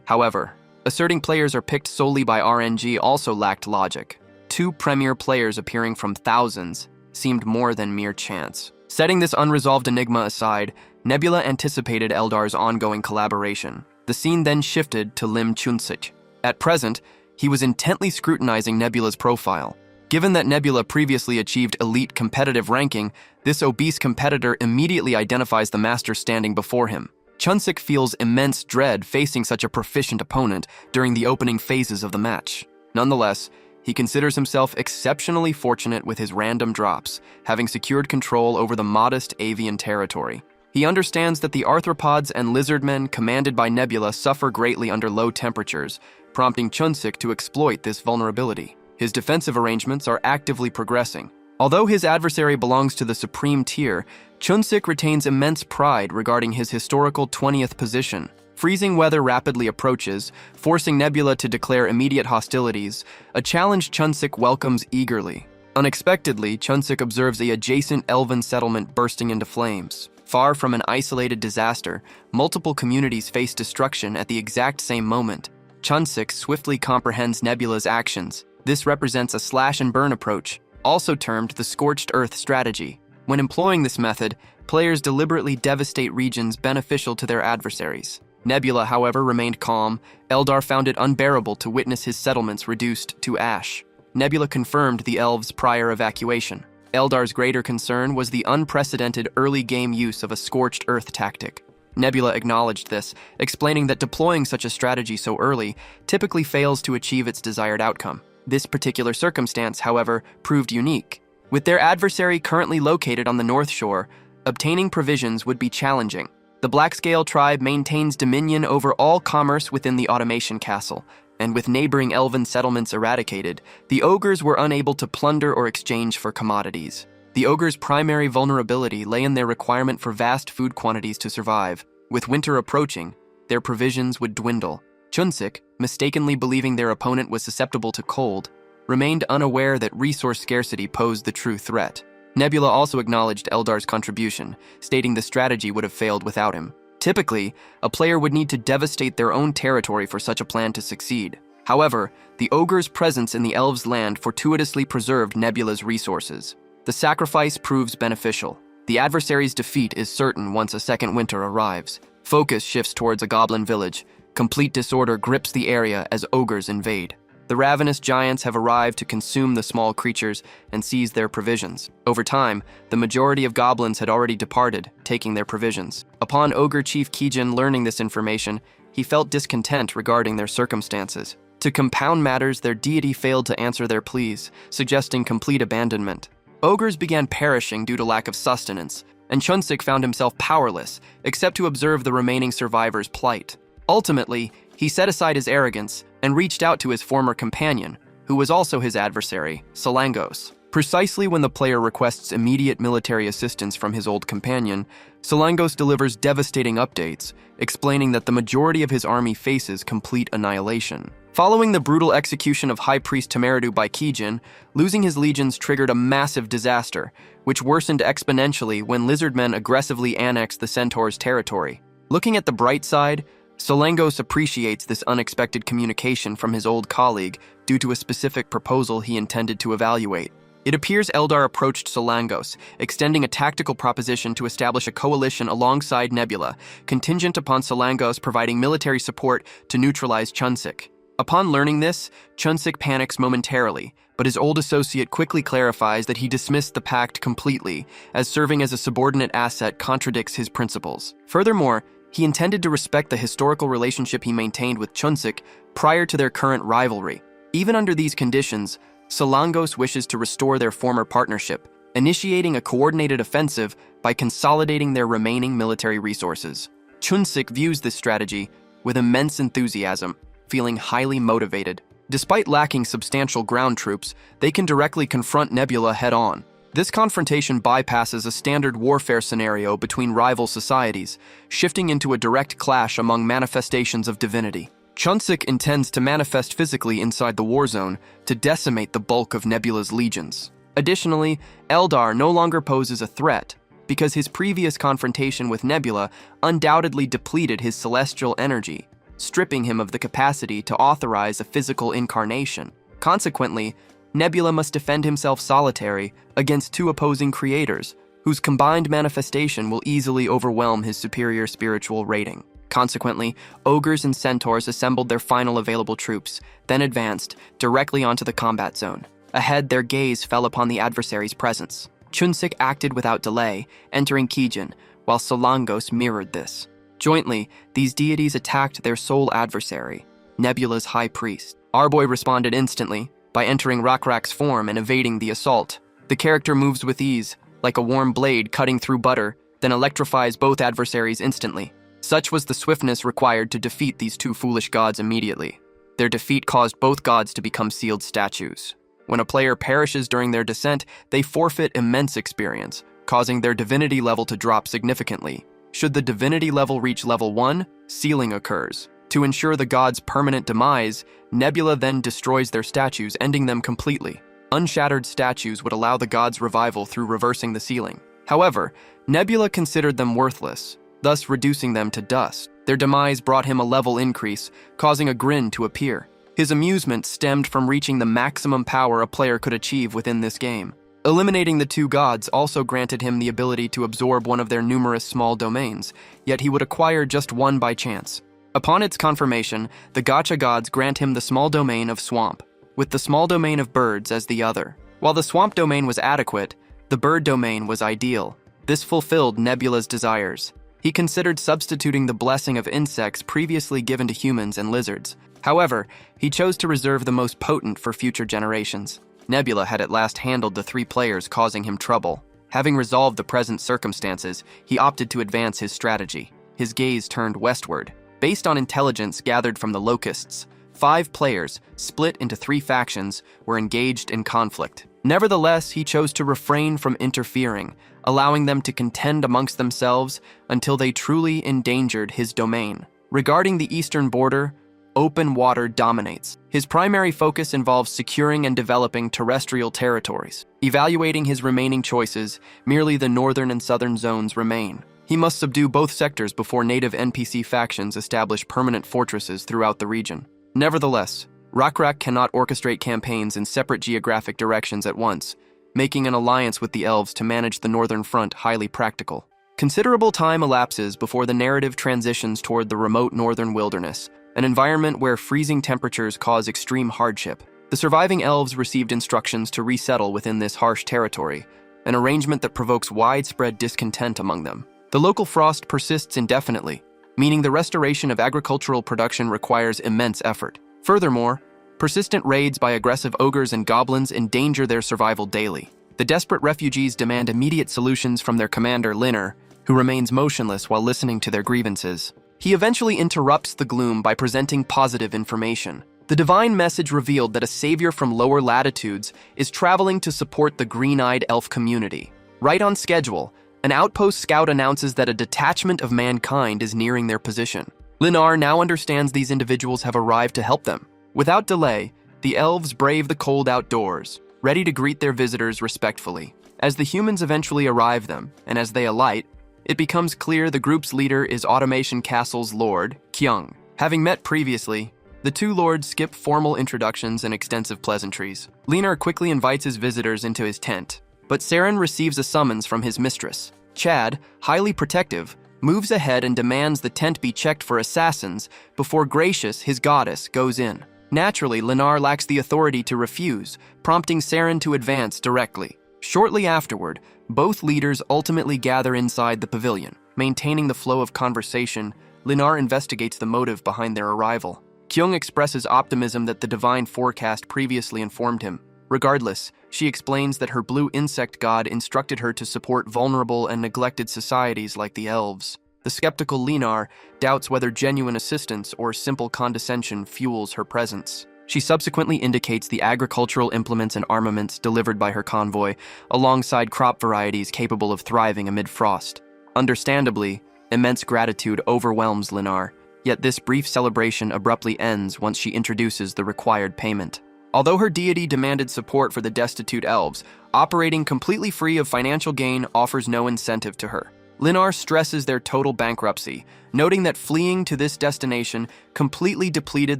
However, asserting players are picked solely by RNG also lacked logic. 2 premier players appearing from thousands seemed more than mere chance. Setting this unresolved enigma aside, Nebula anticipated Eldar's ongoing collaboration. The scene then shifted to Lim Chunsik. At present, he was intently scrutinizing Nebula's profile. Given that Nebula previously achieved elite competitive ranking, this obese competitor immediately identifies the master standing before him. Chunsik feels immense dread facing such a proficient opponent during the opening phases of the match. Nonetheless, he considers himself exceptionally fortunate with his random drops, having secured control over the modest avian territory. He understands that the arthropods and lizardmen commanded by Nebula suffer greatly under low temperatures, prompting Chunsik to exploit this vulnerability. His defensive arrangements are actively progressing. Although his adversary belongs to the supreme tier, Chunsik retains immense pride regarding his historical 20th position. Freezing weather rapidly approaches, forcing Nebula to declare immediate hostilities, a challenge Chunsik welcomes eagerly. Unexpectedly, Chunsik observes the adjacent elven settlement bursting into flames. Far from an isolated disaster, multiple communities face destruction at the exact same moment. Chunsik swiftly comprehends Nebula's actions. This represents a slash-and-burn approach, also termed the Scorched Earth strategy. When employing this method, players deliberately devastate regions beneficial to their adversaries. Nebula, however, remained calm. Eldar found it unbearable to witness his settlements reduced to ash. Nebula confirmed the elves' prior evacuation. Eldar's greater concern was the unprecedented early-game use of a Scorched Earth tactic. Nebula acknowledged this, explaining that deploying such a strategy so early typically fails to achieve its desired outcome. This particular circumstance, however, proved unique. With their adversary currently located on the North Shore, obtaining provisions would be challenging. The Blackscale tribe maintains dominion over all commerce within the Automation Castle, and with neighboring elven settlements eradicated, the ogres were unable to plunder or exchange for commodities. The ogres' primary vulnerability lay in their requirement for vast food quantities to survive. With winter approaching, their provisions would dwindle. Chunsik, mistakenly believing their opponent was susceptible to cold, remained unaware that resource scarcity posed the true threat. Nebula also acknowledged Eldar's contribution, stating the strategy would have failed without him. Typically, a player would need to devastate their own territory for such a plan to succeed. However, the ogre's presence in the elves' land fortuitously preserved Nebula's resources. The sacrifice proves beneficial. The adversary's defeat is certain once a second winter arrives. Focus shifts towards a goblin village. Complete disorder grips the area as ogres invade. The ravenous giants have arrived to consume the small creatures and seize their provisions. Over time, the majority of goblins had already departed, taking their provisions. Upon Ogre Chief Kijin learning this information, he felt discontent regarding their circumstances. To compound matters, their deity failed to answer their pleas, suggesting complete abandonment. Ogres began perishing due to lack of sustenance, and Chunsik found himself powerless, except to observe the remaining survivors' plight. Ultimately, he set aside his arrogance and reached out to his former companion, who was also his adversary, Solangos. Precisely when the player requests immediate military assistance from his old companion, Solangos delivers devastating updates, explaining that the majority of his army faces complete annihilation. Following the brutal execution of High Priest Temeridu by Kijin, losing his legions triggered a massive disaster, which worsened exponentially when lizardmen aggressively annexed the Centaur's territory. Looking at the bright side, Solangos appreciates this unexpected communication from his old colleague due to a specific proposal he intended to evaluate. It appears Eldar approached Solangos, extending a tactical proposition to establish a coalition alongside Nebula, contingent upon Solangos providing military support to neutralize Chunsik. Upon learning this, Chunsik panics momentarily, but his old associate quickly clarifies that he dismissed the pact completely, as serving as a subordinate asset contradicts his principles. Furthermore, he intended to respect the historical relationship he maintained with Chunsik prior to their current rivalry. Even under these conditions, Solangos wishes to restore their former partnership, initiating a coordinated offensive by consolidating their remaining military resources. Chunsik views this strategy with immense enthusiasm, feeling highly motivated. Despite lacking substantial ground troops, they can directly confront Nebula head-on. This confrontation bypasses a standard warfare scenario between rival societies, shifting into a direct clash among manifestations of divinity. Chunsik intends to manifest physically inside the war zone to decimate the bulk of Nebula's legions. Additionally, Eldar no longer poses a threat, because his previous confrontation with Nebula undoubtedly depleted his celestial energy, stripping him of the capacity to authorize a physical incarnation. Consequently, Nebula must defend himself solitary against two opposing creators, whose combined manifestation will easily overwhelm his superior spiritual rating. Consequently, ogres and centaurs assembled their final available troops, then advanced directly onto the combat zone. Ahead, their gaze fell upon the adversary's presence. Chunsik acted without delay, entering Kijin, while Solangos mirrored this. Jointly, these deities attacked their sole adversary, Nebula's High Priest. Arboy responded instantly, by entering Rakrak's form and evading the assault. The character moves with ease, like a warm blade cutting through butter, then electrifies both adversaries instantly. Such was the swiftness required to defeat these two foolish gods immediately. Their defeat caused both gods to become sealed statues. When a player perishes during their descent, they forfeit immense experience, causing their divinity level to drop significantly. Should the divinity level reach level 1, sealing occurs. To ensure the gods' permanent demise, Nebula then destroys their statues, ending them completely. Unshattered statues would allow the gods' revival through reversing the sealing. However, Nebula considered them worthless, thus reducing them to dust. Their demise brought him a level increase, causing a grin to appear. His amusement stemmed from reaching the maximum power a player could achieve within this game. Eliminating the two gods also granted him the ability to absorb one of their numerous small domains, yet he would acquire just one by chance. Upon its confirmation, the Gacha gods grant him the small domain of Swamp, with the small domain of Birds as the other. While the Swamp domain was adequate, the Bird domain was ideal. This fulfilled Nebula's desires. He considered substituting the blessing of insects previously given to humans and lizards. However, he chose to reserve the most potent for future generations. Nebula had at last handled the 3 players causing him trouble. Having resolved the present circumstances, he opted to advance his strategy. His gaze turned westward. Based on intelligence gathered from the locusts, 5 players, split into 3 factions, were engaged in conflict. Nevertheless, he chose to refrain from interfering, allowing them to contend amongst themselves until they truly endangered his domain. Regarding the eastern border, open water dominates. His primary focus involves securing and developing terrestrial territories. Evaluating his remaining choices, merely the northern and southern zones remain. He must subdue both sectors before native NPC factions establish permanent fortresses throughout the region. Nevertheless, Rakrak cannot orchestrate campaigns in separate geographic directions at once, making an alliance with the elves to manage the northern front highly practical. Considerable time elapses before the narrative transitions toward the remote northern wilderness, an environment where freezing temperatures cause extreme hardship. The surviving elves received instructions to resettle within this harsh territory, an arrangement that provokes widespread discontent among them. The local frost persists indefinitely, meaning the restoration of agricultural production requires immense effort. Furthermore, persistent raids by aggressive ogres and goblins endanger their survival daily. The desperate refugees demand immediate solutions from their commander, Linner, who remains motionless while listening to their grievances. He eventually interrupts the gloom by presenting positive information. The divine message revealed that a savior from lower latitudes is traveling to support the green-eyed elf community. Right on schedule, an outpost scout announces that a detachment of mankind is nearing their position. Linnar now understands these individuals have arrived to help them. Without delay, the elves brave the cold outdoors, ready to greet their visitors respectfully. As the humans eventually arrive them, and as they alight, it becomes clear the group's leader is Automation Castle's Lord, Kyung. Having met previously, the 2 lords skip formal introductions and extensive pleasantries. Linnar quickly invites his visitors into his tent, but Saren receives a summons from his mistress. Chad, highly protective, moves ahead and demands the tent be checked for assassins before Gracious, his goddess, goes in. Naturally, Linnar lacks the authority to refuse, prompting Saren to advance directly. Shortly afterward, both leaders ultimately gather inside the pavilion. Maintaining the flow of conversation, Linnar investigates the motive behind their arrival. Kyung expresses optimism that the divine forecast previously informed him. Regardless, she explains that her blue insect god instructed her to support vulnerable and neglected societies like the elves. The skeptical Linnar doubts whether genuine assistance or simple condescension fuels her presence. She subsequently indicates the agricultural implements and armaments delivered by her convoy, alongside crop varieties capable of thriving amid frost. Understandably, immense gratitude overwhelms Linnar, yet this brief celebration abruptly ends once she introduces the required payment. Although her deity demanded support for the destitute elves, operating completely free of financial gain offers no incentive to her. Linnar stresses their total bankruptcy, noting that fleeing to this destination completely depleted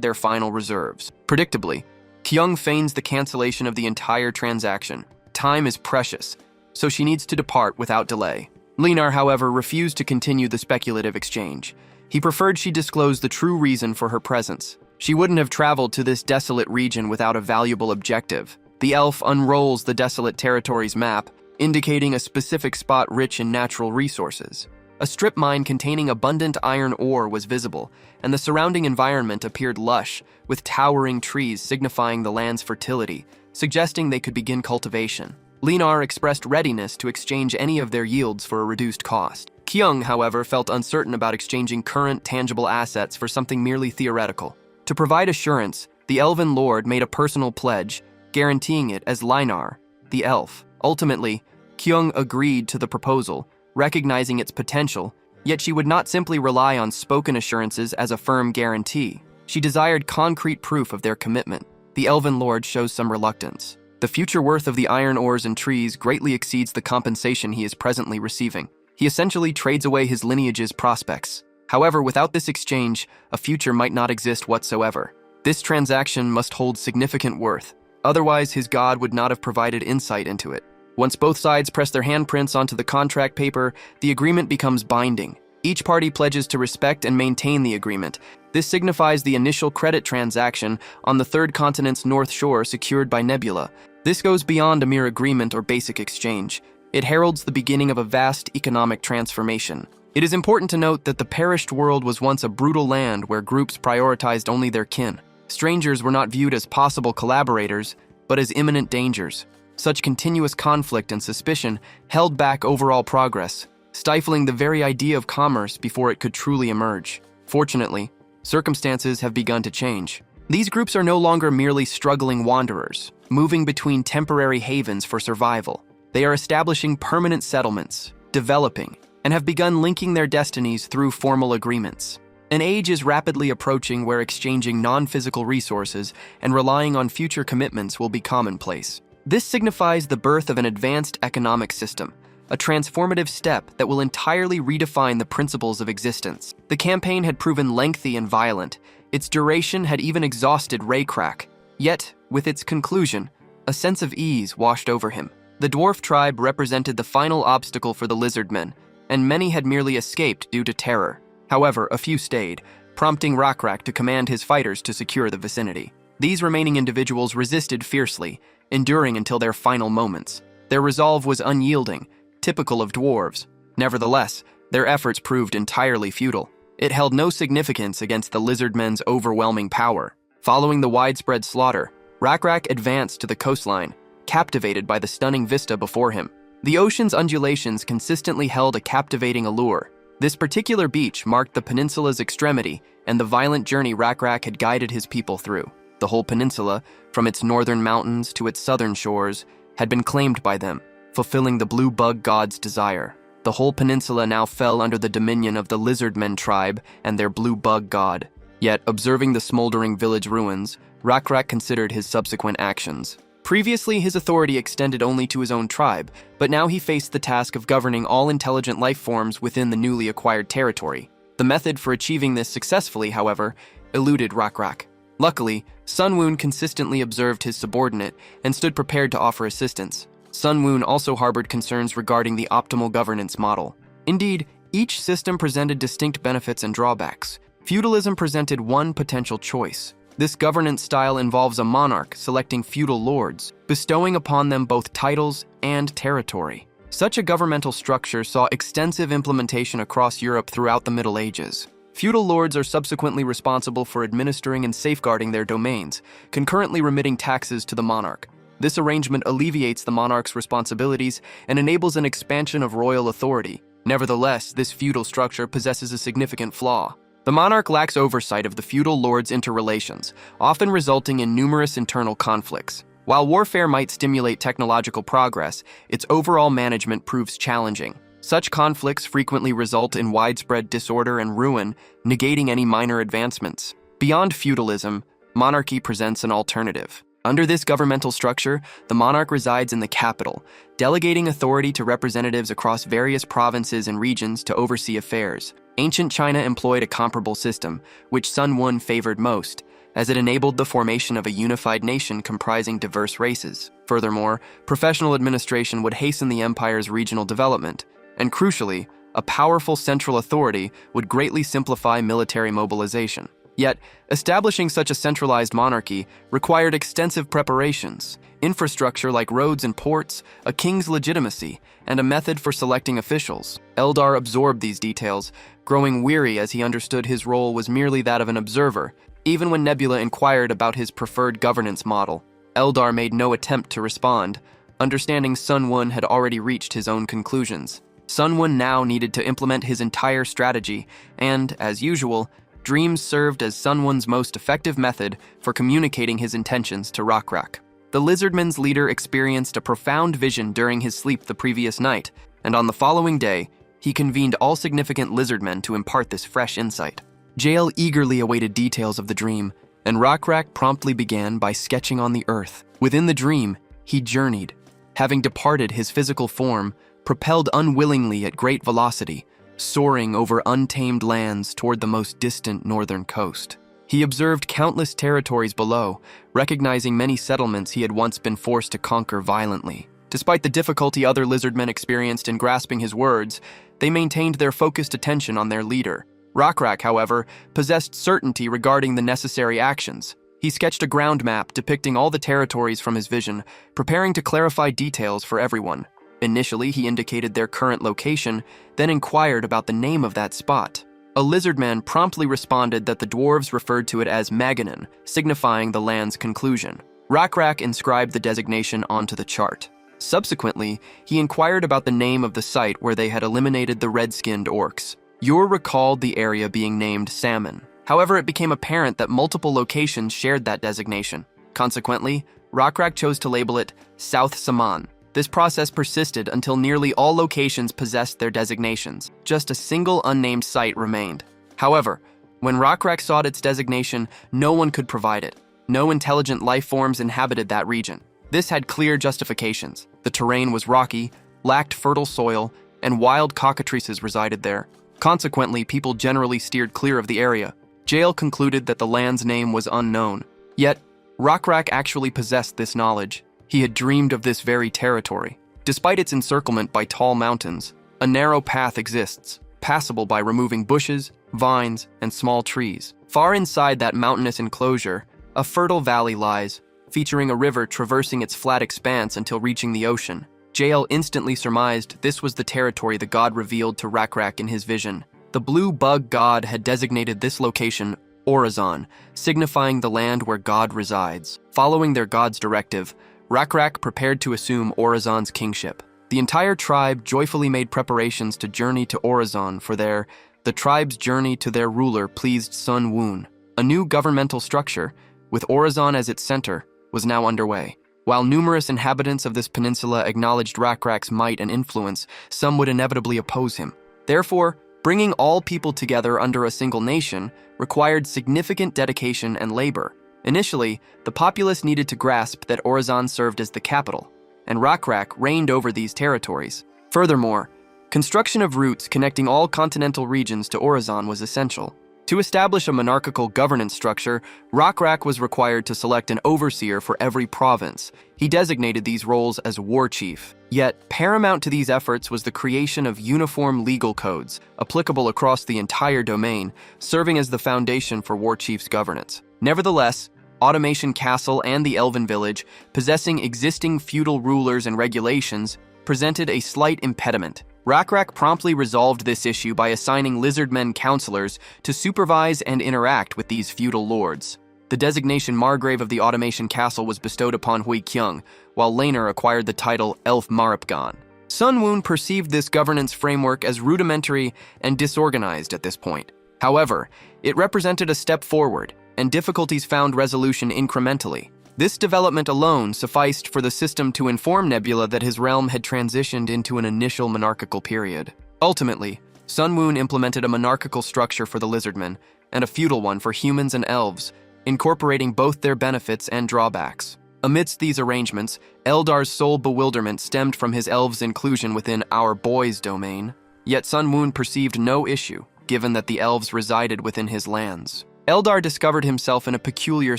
their final reserves. Predictably, Kyung feigns the cancellation of the entire transaction. Time is precious, so she needs to depart without delay. Linnar, however, refused to continue the speculative exchange. He preferred she disclose the true reason for her presence. She wouldn't have traveled to this desolate region without a valuable objective. The elf unrolls the desolate territory's map, indicating a specific spot rich in natural resources. A strip mine containing abundant iron ore was visible, and the surrounding environment appeared lush, with towering trees signifying the land's fertility, suggesting they could begin cultivation. Linnar expressed readiness to exchange any of their yields for a reduced cost. Kyung, however, felt uncertain about exchanging current tangible assets for something merely theoretical. To provide assurance, the Elven Lord made a personal pledge, guaranteeing it as Linnar, the elf. Ultimately, Kyung agreed to the proposal, recognizing its potential, yet she would not simply rely on spoken assurances as a firm guarantee. She desired concrete proof of their commitment. The Elven Lord shows some reluctance. The future worth of the iron ores and trees greatly exceeds the compensation he is presently receiving. He essentially trades away his lineage's prospects. However, without this exchange, a future might not exist whatsoever. This transaction must hold significant worth. Otherwise, his god would not have provided insight into it. Once both sides press their handprints onto the contract paper, the agreement becomes binding. Each party pledges to respect and maintain the agreement. This signifies the initial credit transaction on the third continent's north shore secured by Nebula. This goes beyond a mere agreement or basic exchange. It heralds the beginning of a vast economic transformation. It is important to note that the perished world was once a brutal land where groups prioritized only their kin. Strangers were not viewed as possible collaborators, but as imminent dangers. Such continuous conflict and suspicion held back overall progress, stifling the very idea of commerce before it could truly emerge. Fortunately, circumstances have begun to change. These groups are no longer merely struggling wanderers, moving between temporary havens for survival. They are establishing permanent settlements, developing, and have begun linking their destinies through formal agreements. An age is rapidly approaching where exchanging non-physical resources and relying on future commitments will be commonplace. This signifies the birth of an advanced economic system, a transformative step that will entirely redefine the principles of existence. The campaign had proven lengthy and violent. Its duration had even exhausted Raycrack. Yet, with its conclusion, a sense of ease washed over him. The dwarf tribe represented the final obstacle for the lizardmen, and many had merely escaped due to terror. However, a few stayed, prompting Rockrack to command his fighters to secure the vicinity. These remaining individuals resisted fiercely, enduring until their final moments. Their resolve was unyielding, typical of dwarves. Nevertheless, their efforts proved entirely futile. It held no significance against the lizardmen's overwhelming power. Following the widespread slaughter, Rockrack advanced to the coastline, captivated by the stunning vista before him. The ocean's undulations consistently held a captivating allure. This particular beach marked the peninsula's extremity and the violent journey Rockrack had guided his people through. The whole peninsula, from its northern mountains to its southern shores, had been claimed by them, fulfilling the blue bug god's desire. The whole peninsula now fell under the dominion of the lizardmen tribe and their blue bug god. Yet, observing the smoldering village ruins, Rockrack considered his subsequent actions. Previously, his authority extended only to his own tribe, but now he faced the task of governing all intelligent life forms within the newly acquired territory. The method for achieving this successfully, however, eluded Rockrack. Luckily, Sunwoon consistently observed his subordinate and stood prepared to offer assistance. Sunwoon also harbored concerns regarding the optimal governance model. Indeed, each system presented distinct benefits and drawbacks. Feudalism presented one potential choice. This governance style involves a monarch selecting feudal lords, bestowing upon them both titles and territory. Such a governmental structure saw extensive implementation across Europe throughout the Middle Ages. Feudal lords are subsequently responsible for administering and safeguarding their domains, concurrently remitting taxes to the monarch. This arrangement alleviates the monarch's responsibilities and enables an expansion of royal authority. Nevertheless, this feudal structure possesses a significant flaw. The monarch lacks oversight of the feudal lords' interrelations, often resulting in numerous internal conflicts. While warfare might stimulate technological progress, its overall management proves challenging. Such conflicts frequently result in widespread disorder and ruin, negating any minor advancements. Beyond feudalism, monarchy presents an alternative. Under this governmental structure, the monarch resides in the capital, delegating authority to representatives across various provinces and regions to oversee affairs. Ancient China employed a comparable system, which Sunwoon favored most, as it enabled the formation of a unified nation comprising diverse races. Furthermore, professional administration would hasten the empire's regional development, and crucially, a powerful central authority would greatly simplify military mobilization. Yet, establishing such a centralized monarchy required extensive preparations, infrastructure like roads and ports, a king's legitimacy, and a method for selecting officials. Eldar absorbed these details, growing weary as he understood his role was merely that of an observer. Even when Nebula inquired about his preferred governance model, Eldar made no attempt to respond, understanding Sunwoon had already reached his own conclusions. Sunwoon now needed to implement his entire strategy, and, as usual, dreams served as Sunwoon's most effective method for communicating his intentions to Rockrack. The Lizardmen's leader experienced a profound vision during his sleep the previous night, and on the following day, he convened all significant Lizardmen to impart this fresh insight. Jael eagerly awaited details of the dream, and Rockrack promptly began by sketching on the earth. Within the dream, he journeyed, having departed his physical form, propelled unwillingly at great velocity, soaring over untamed lands toward the most distant northern coast. He observed countless territories below, recognizing many settlements he had once been forced to conquer violently. Despite the difficulty other lizardmen experienced in grasping his words, they maintained their focused attention on their leader. Rockrack, however, possessed certainty regarding the necessary actions. He sketched a ground map depicting all the territories from his vision, preparing to clarify details for everyone. Initially, he indicated their current location, then inquired about the name of that spot. A lizardman promptly responded that the dwarves referred to it as Maganin, signifying the land's conclusion. Rakrak inscribed the designation onto the chart. Subsequently, he inquired about the name of the site where they had eliminated the red-skinned orcs. Yor recalled the area being named Salmon. However, it became apparent that multiple locations shared that designation. Consequently, Rakrak chose to label it South Saman. This process persisted until nearly all locations possessed their designations. Just a single unnamed site remained. However, when Rakrak sought its designation, no one could provide it. No intelligent life forms inhabited that region. This had clear justifications. The terrain was rocky, lacked fertile soil, and wild cockatrices resided there. Consequently, people generally steered clear of the area. Jael concluded that the land's name was unknown. Yet, Rakrak actually possessed this knowledge. He had dreamed of this very territory. Despite its encirclement by tall mountains, a narrow path exists, passable by removing bushes, vines, and small trees. Far inside that mountainous enclosure, a fertile valley lies, featuring a river traversing its flat expanse until reaching the ocean. Jael instantly surmised this was the territory the god revealed to Rakrak in his vision. The blue bug god had designated this location Orazon, signifying the land where God resides. Following their god's directive, Rakrak prepared to assume Orazon's kingship. The entire tribe joyfully made preparations to journey to Orazon for the tribe's journey to their ruler pleased Sun Woon. A new governmental structure, with Orazon as its center, was now underway. While numerous inhabitants of this peninsula acknowledged Rakrak's might and influence, some would inevitably oppose him. Therefore, bringing all people together under a single nation required significant dedication and labor. Initially, the populace needed to grasp that Orazon served as the capital, and Rakrak reigned over these territories. Furthermore, construction of routes connecting all continental regions to Orazon was essential. To establish a monarchical governance structure, Rakrak was required to select an overseer for every province. He designated these roles as war chief. Yet, paramount to these efforts was the creation of uniform legal codes, applicable across the entire domain, serving as the foundation for war chief's governance. Nevertheless, Automation Castle and the Elven Village, possessing existing feudal rulers and regulations, presented a slight impediment. Rakrak promptly resolved this issue by assigning lizardmen counselors to supervise and interact with these feudal lords. The designation Margrave of the Automation Castle was bestowed upon Hui Kyung, while Laner acquired the title Elf Maripgan. Sun Woon perceived this governance framework as rudimentary and disorganized at this point. However, it represented a step forward, and difficulties found resolution incrementally. This development alone sufficed for the system to inform Nebula that his realm had transitioned into an initial monarchical period. Ultimately, Sun Woon implemented a monarchical structure for the lizardmen, and a feudal one for humans and elves, incorporating both their benefits and drawbacks. Amidst these arrangements, Eldar's sole bewilderment stemmed from his elves' inclusion within our boys' domain. Yet Sun Woon perceived no issue, given that the elves resided within his lands. Eldar discovered himself in a peculiar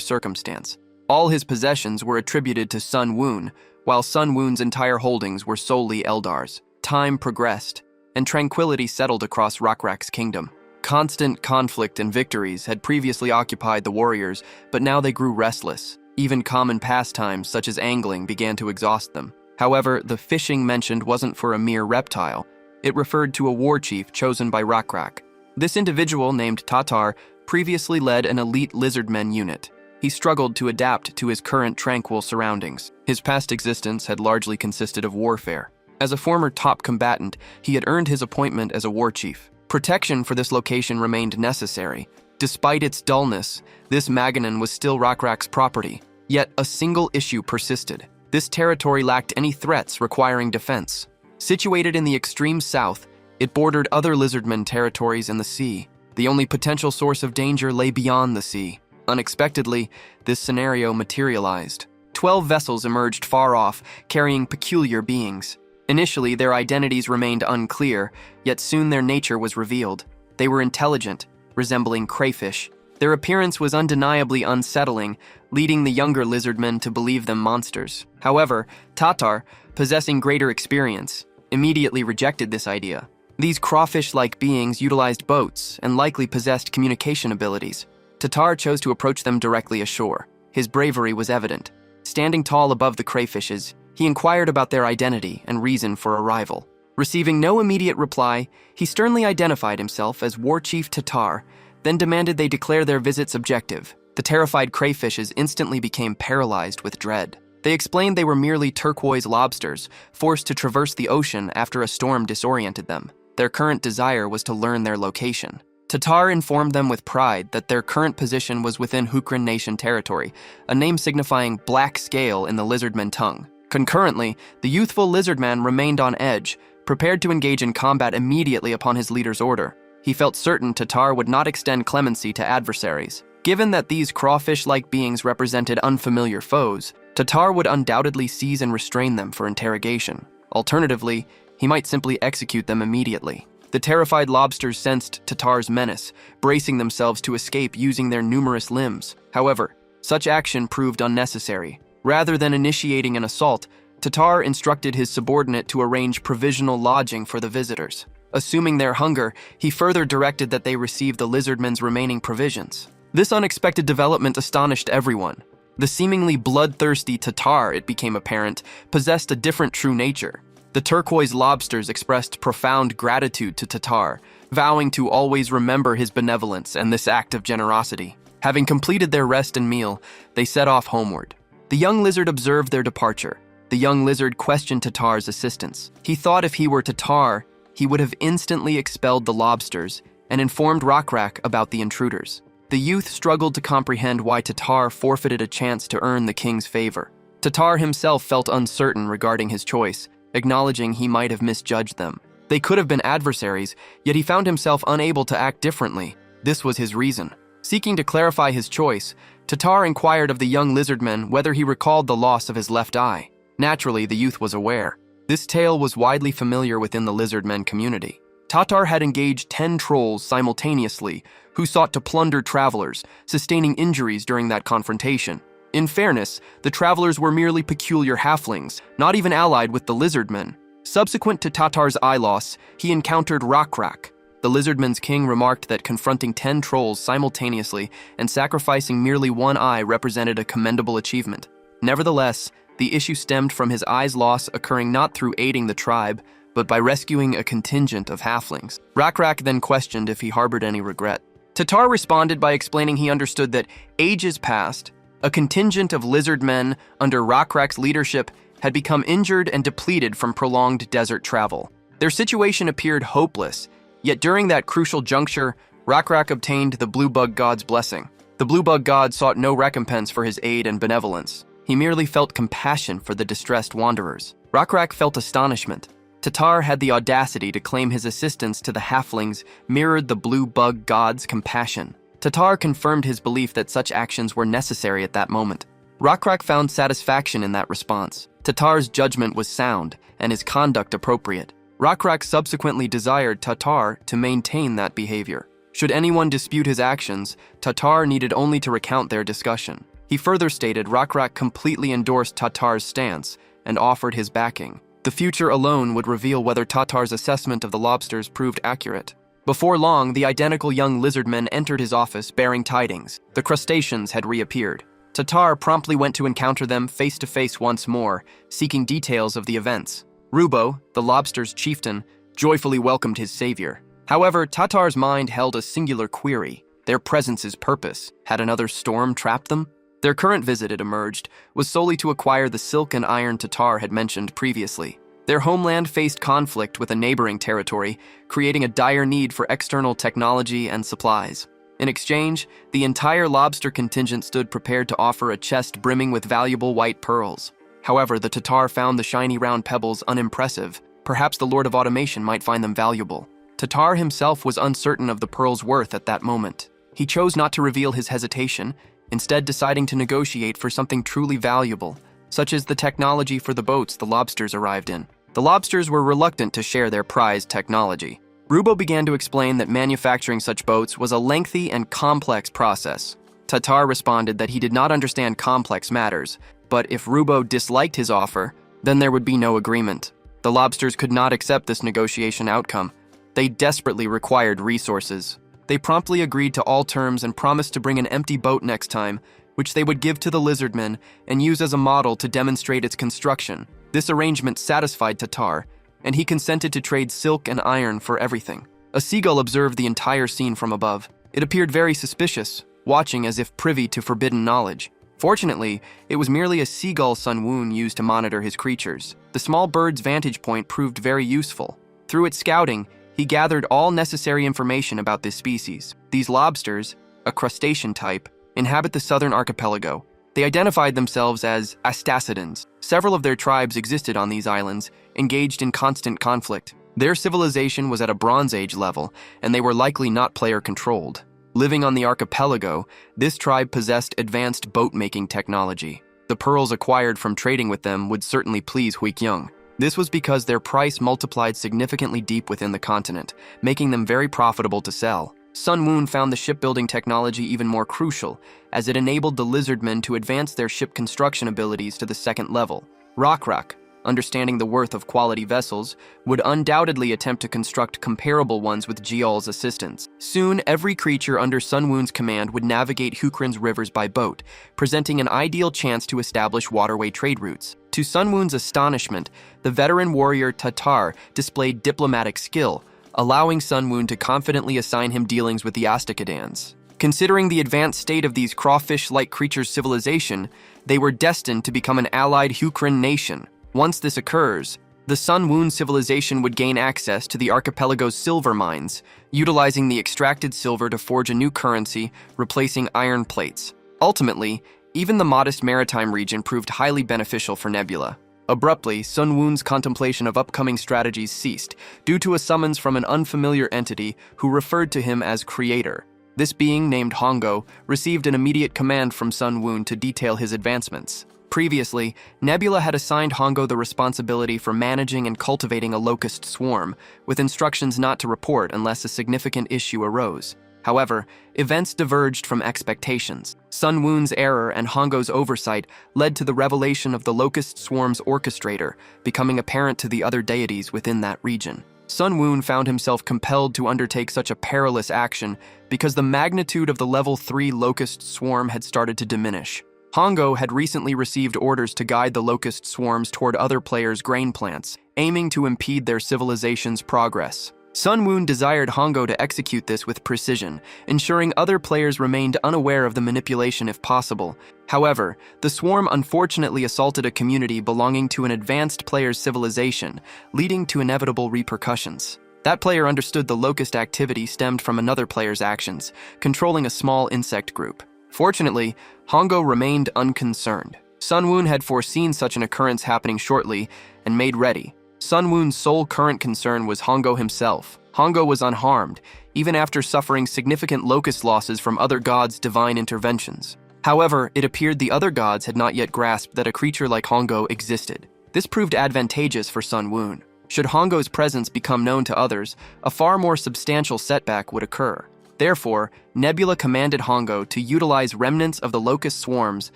circumstance. All his possessions were attributed to Sun Woon, while Sun Woon's entire holdings were solely Eldar's. Time progressed, and tranquility settled across Rakrak's kingdom. Constant conflict and victories had previously occupied the warriors, but now they grew restless. Even common pastimes such as angling began to exhaust them. However, the fishing mentioned wasn't for a mere reptile. It referred to a war chief chosen by Rakrak. This individual, named Tatar, previously led an elite lizardmen unit. He struggled to adapt to his current tranquil surroundings. His past existence had largely consisted of warfare. As a former top combatant, he had earned his appointment as a war chief. Protection for this location remained necessary. Despite its dullness, this Maganin was still Rakrak's property. Yet a single issue persisted. This territory lacked any threats requiring defense. Situated in the extreme south, it bordered other lizardmen territories in the sea. The only potential source of danger lay beyond the sea. Unexpectedly, this scenario materialized. 12 vessels emerged far off, carrying peculiar beings. Initially, their identities remained unclear, yet soon their nature was revealed. They were intelligent, resembling crayfish. Their appearance was undeniably unsettling, leading the younger lizardmen to believe them monsters. However, Tatar, possessing greater experience, immediately rejected this idea. These crawfish-like beings utilized boats and likely possessed communication abilities. Tatar chose to approach them directly ashore. His bravery was evident. Standing tall above the crayfishes, He inquired about their identity and reason for arrival. Receiving no immediate reply, he sternly identified himself as War Chief Tatar, then demanded they declare their visit's objective. The terrified crayfishes instantly became paralyzed with dread. They explained they were merely turquoise lobsters, forced to traverse the ocean after a storm disoriented them. Their current desire was to learn their location. Tatar informed them with pride that their current position was within Reincarnation territory, a name signifying black scale in the lizardman tongue. Concurrently, the youthful lizardman remained on edge, prepared to engage in combat immediately upon his leader's order. He felt certain Tatar would not extend clemency to adversaries. Given that these crawfish-like beings represented unfamiliar foes, Tatar would undoubtedly seize and restrain them for interrogation. Alternatively, he might simply execute them immediately. The terrified lobsters sensed Tatar's menace, bracing themselves to escape using their numerous limbs. However, such action proved unnecessary. Rather than initiating an assault, Tatar instructed his subordinate to arrange provisional lodging for the visitors. Assuming their hunger, he further directed that they receive the lizardmen's remaining provisions. This unexpected development astonished everyone. The seemingly bloodthirsty Tatar, it became apparent, possessed a different true nature. The turquoise lobsters expressed profound gratitude to Tatar, vowing to always remember his benevolence and this act of generosity. Having completed their rest and meal, they set off homeward. The young lizard observed their departure. The young lizard questioned Tatar's assistance. He thought if he were Tatar, he would have instantly expelled the lobsters and informed Rokrak about the intruders. The youth struggled to comprehend why Tatar forfeited a chance to earn the king's favor. Tatar himself felt uncertain regarding his choice, acknowledging he might have misjudged them. They could have been adversaries, yet he found himself unable to act differently. This was his reason. Seeking to clarify his choice, Tatar inquired of the young lizardman whether he recalled the loss of his left eye. Naturally, the youth was aware. This tale was widely familiar within the lizardmen community. Tatar had engaged 10 trolls simultaneously, who sought to plunder travelers, sustaining injuries during that confrontation. In fairness, the travelers were merely peculiar halflings, not even allied with the lizardmen. Subsequent to Tatar's eye loss, he encountered Rokrak. The lizardmen's king remarked that confronting 10 trolls simultaneously and sacrificing merely one eye represented a commendable achievement. Nevertheless, the issue stemmed from his eye's loss occurring not through aiding the tribe, but by rescuing a contingent of halflings. Rokrak then questioned if he harbored any regret. Tatar responded by explaining he understood that ages past, a contingent of lizard men under Rokrak's leadership had become injured and depleted from prolonged desert travel. Their situation appeared hopeless, yet during that crucial juncture, Rokrak obtained the Blue Bug God's blessing. The Blue Bug God sought no recompense for his aid and benevolence. He merely felt compassion for the distressed wanderers. Rokrak felt astonishment. Tatar had the audacity to claim his assistance to the halflings mirrored the Blue Bug God's compassion. Tatar confirmed his belief that such actions were necessary at that moment. Rokrak found satisfaction in that response. Tatar's judgment was sound, and his conduct appropriate. Rokrak subsequently desired Tatar to maintain that behavior. Should anyone dispute his actions, Tatar needed only to recount their discussion. He further stated Rokrak completely endorsed Tatar's stance and offered his backing. The future alone would reveal whether Tatar's assessment of the lobsters proved accurate. Before long, the identical young lizardmen entered his office bearing tidings. The crustaceans had reappeared. Tatar promptly went to encounter them face to face once more, seeking details of the events. Rubo, the lobster's chieftain, joyfully welcomed his savior. However, Tatar's mind held a singular query. Their presence's purpose. Had another storm trapped them? Their current visit, it emerged, was solely to acquire the silk and iron Tatar had mentioned previously. Their homeland faced conflict with a neighboring territory, creating a dire need for external technology and supplies. In exchange, the entire lobster contingent stood prepared to offer a chest brimming with valuable white pearls. However, the Tatar found the shiny round pebbles unimpressive. Perhaps the Lord of Automation might find them valuable. Tatar himself was uncertain of the pearls' worth at that moment. He chose not to reveal his hesitation, instead deciding to negotiate for something truly valuable, such as the technology for the boats the lobsters arrived in. The lobsters were reluctant to share their prized technology. Rubo began to explain that manufacturing such boats was a lengthy and complex process. Tatar responded that he did not understand complex matters, but if Rubo disliked his offer, then there would be no agreement. The lobsters could not accept this negotiation outcome. They desperately required resources. They promptly agreed to all terms and promised to bring an empty boat next time, which they would give to the lizardmen and use as a model to demonstrate its construction. This arrangement satisfied Tatar, and he consented to trade silk and iron for everything. A seagull observed the entire scene from above. It appeared very suspicious, watching as if privy to forbidden knowledge. Fortunately, it was merely a seagull Sun Woon used to monitor his creatures. The small bird's vantage point proved very useful. Through its scouting, he gathered all necessary information about this species. These lobsters, a crustacean type, inhabit the southern archipelago. They identified themselves as Astacidans. Several of their tribes existed on these islands, engaged in constant conflict. Their civilization was at a Bronze Age level, and they were likely not player-controlled. Living on the archipelago, this tribe possessed advanced boat-making technology. The pearls acquired from trading with them would certainly please Huikyung. This was because their price multiplied significantly deep within the continent, making them very profitable to sell. Sun Woon found the shipbuilding technology even more crucial, as it enabled the lizardmen to advance their ship construction abilities to the second level. Rockrock, understanding the worth of quality vessels, would undoubtedly attempt to construct comparable ones with Jiol's assistance. Soon, every creature under Sun Woon's command would navigate Hukrin's rivers by boat, presenting an ideal chance to establish waterway trade routes. To Sun Woon's astonishment, the veteran warrior Tatar displayed diplomatic skill, allowing Sun Woon to confidently assign him dealings with the Astacidans. Considering the advanced state of these crawfish-like creatures' civilization, they were destined to become an allied Hukrin nation. Once this occurs, the Sun Woon civilization would gain access to the archipelago's silver mines, utilizing the extracted silver to forge a new currency, replacing iron plates. Ultimately, even the modest maritime region proved highly beneficial for Nebula. Abruptly, Sun Woon's contemplation of upcoming strategies ceased, due to a summons from an unfamiliar entity who referred to him as Creator. This being, named Hongo, received an immediate command from Sun Woon to detail his advancements. Previously, Nebula had assigned Hongo the responsibility for managing and cultivating a locust swarm, with instructions not to report unless a significant issue arose. However, events diverged from expectations. Sun Woon's error and Hongo's oversight led to the revelation of the locust swarm's orchestrator, becoming apparent to the other deities within that region. Sun Woon found himself compelled to undertake such a perilous action because the magnitude of the level 3 locust swarm had started to diminish. Hongo had recently received orders to guide the locust swarms toward other players' grain plants, aiming to impede their civilization's progress. Sun Woon desired Hongo to execute this with precision, ensuring other players remained unaware of the manipulation if possible. However, the swarm unfortunately assaulted a community belonging to an advanced player's civilization, leading to inevitable repercussions. That player understood the locust activity stemmed from another player's actions, controlling a small insect group. Fortunately, Hongo remained unconcerned. Sun Woon had foreseen such an occurrence happening shortly and made ready. Sun Woon's sole current concern was Hongo himself. Hongo was unharmed, even after suffering significant locust losses from other gods' divine interventions. However, it appeared the other gods had not yet grasped that a creature like Hongo existed. This proved advantageous for Sun Woon. Should Hongo's presence become known to others, a far more substantial setback would occur. Therefore, Nebula commanded Hongo to utilize remnants of the locust swarms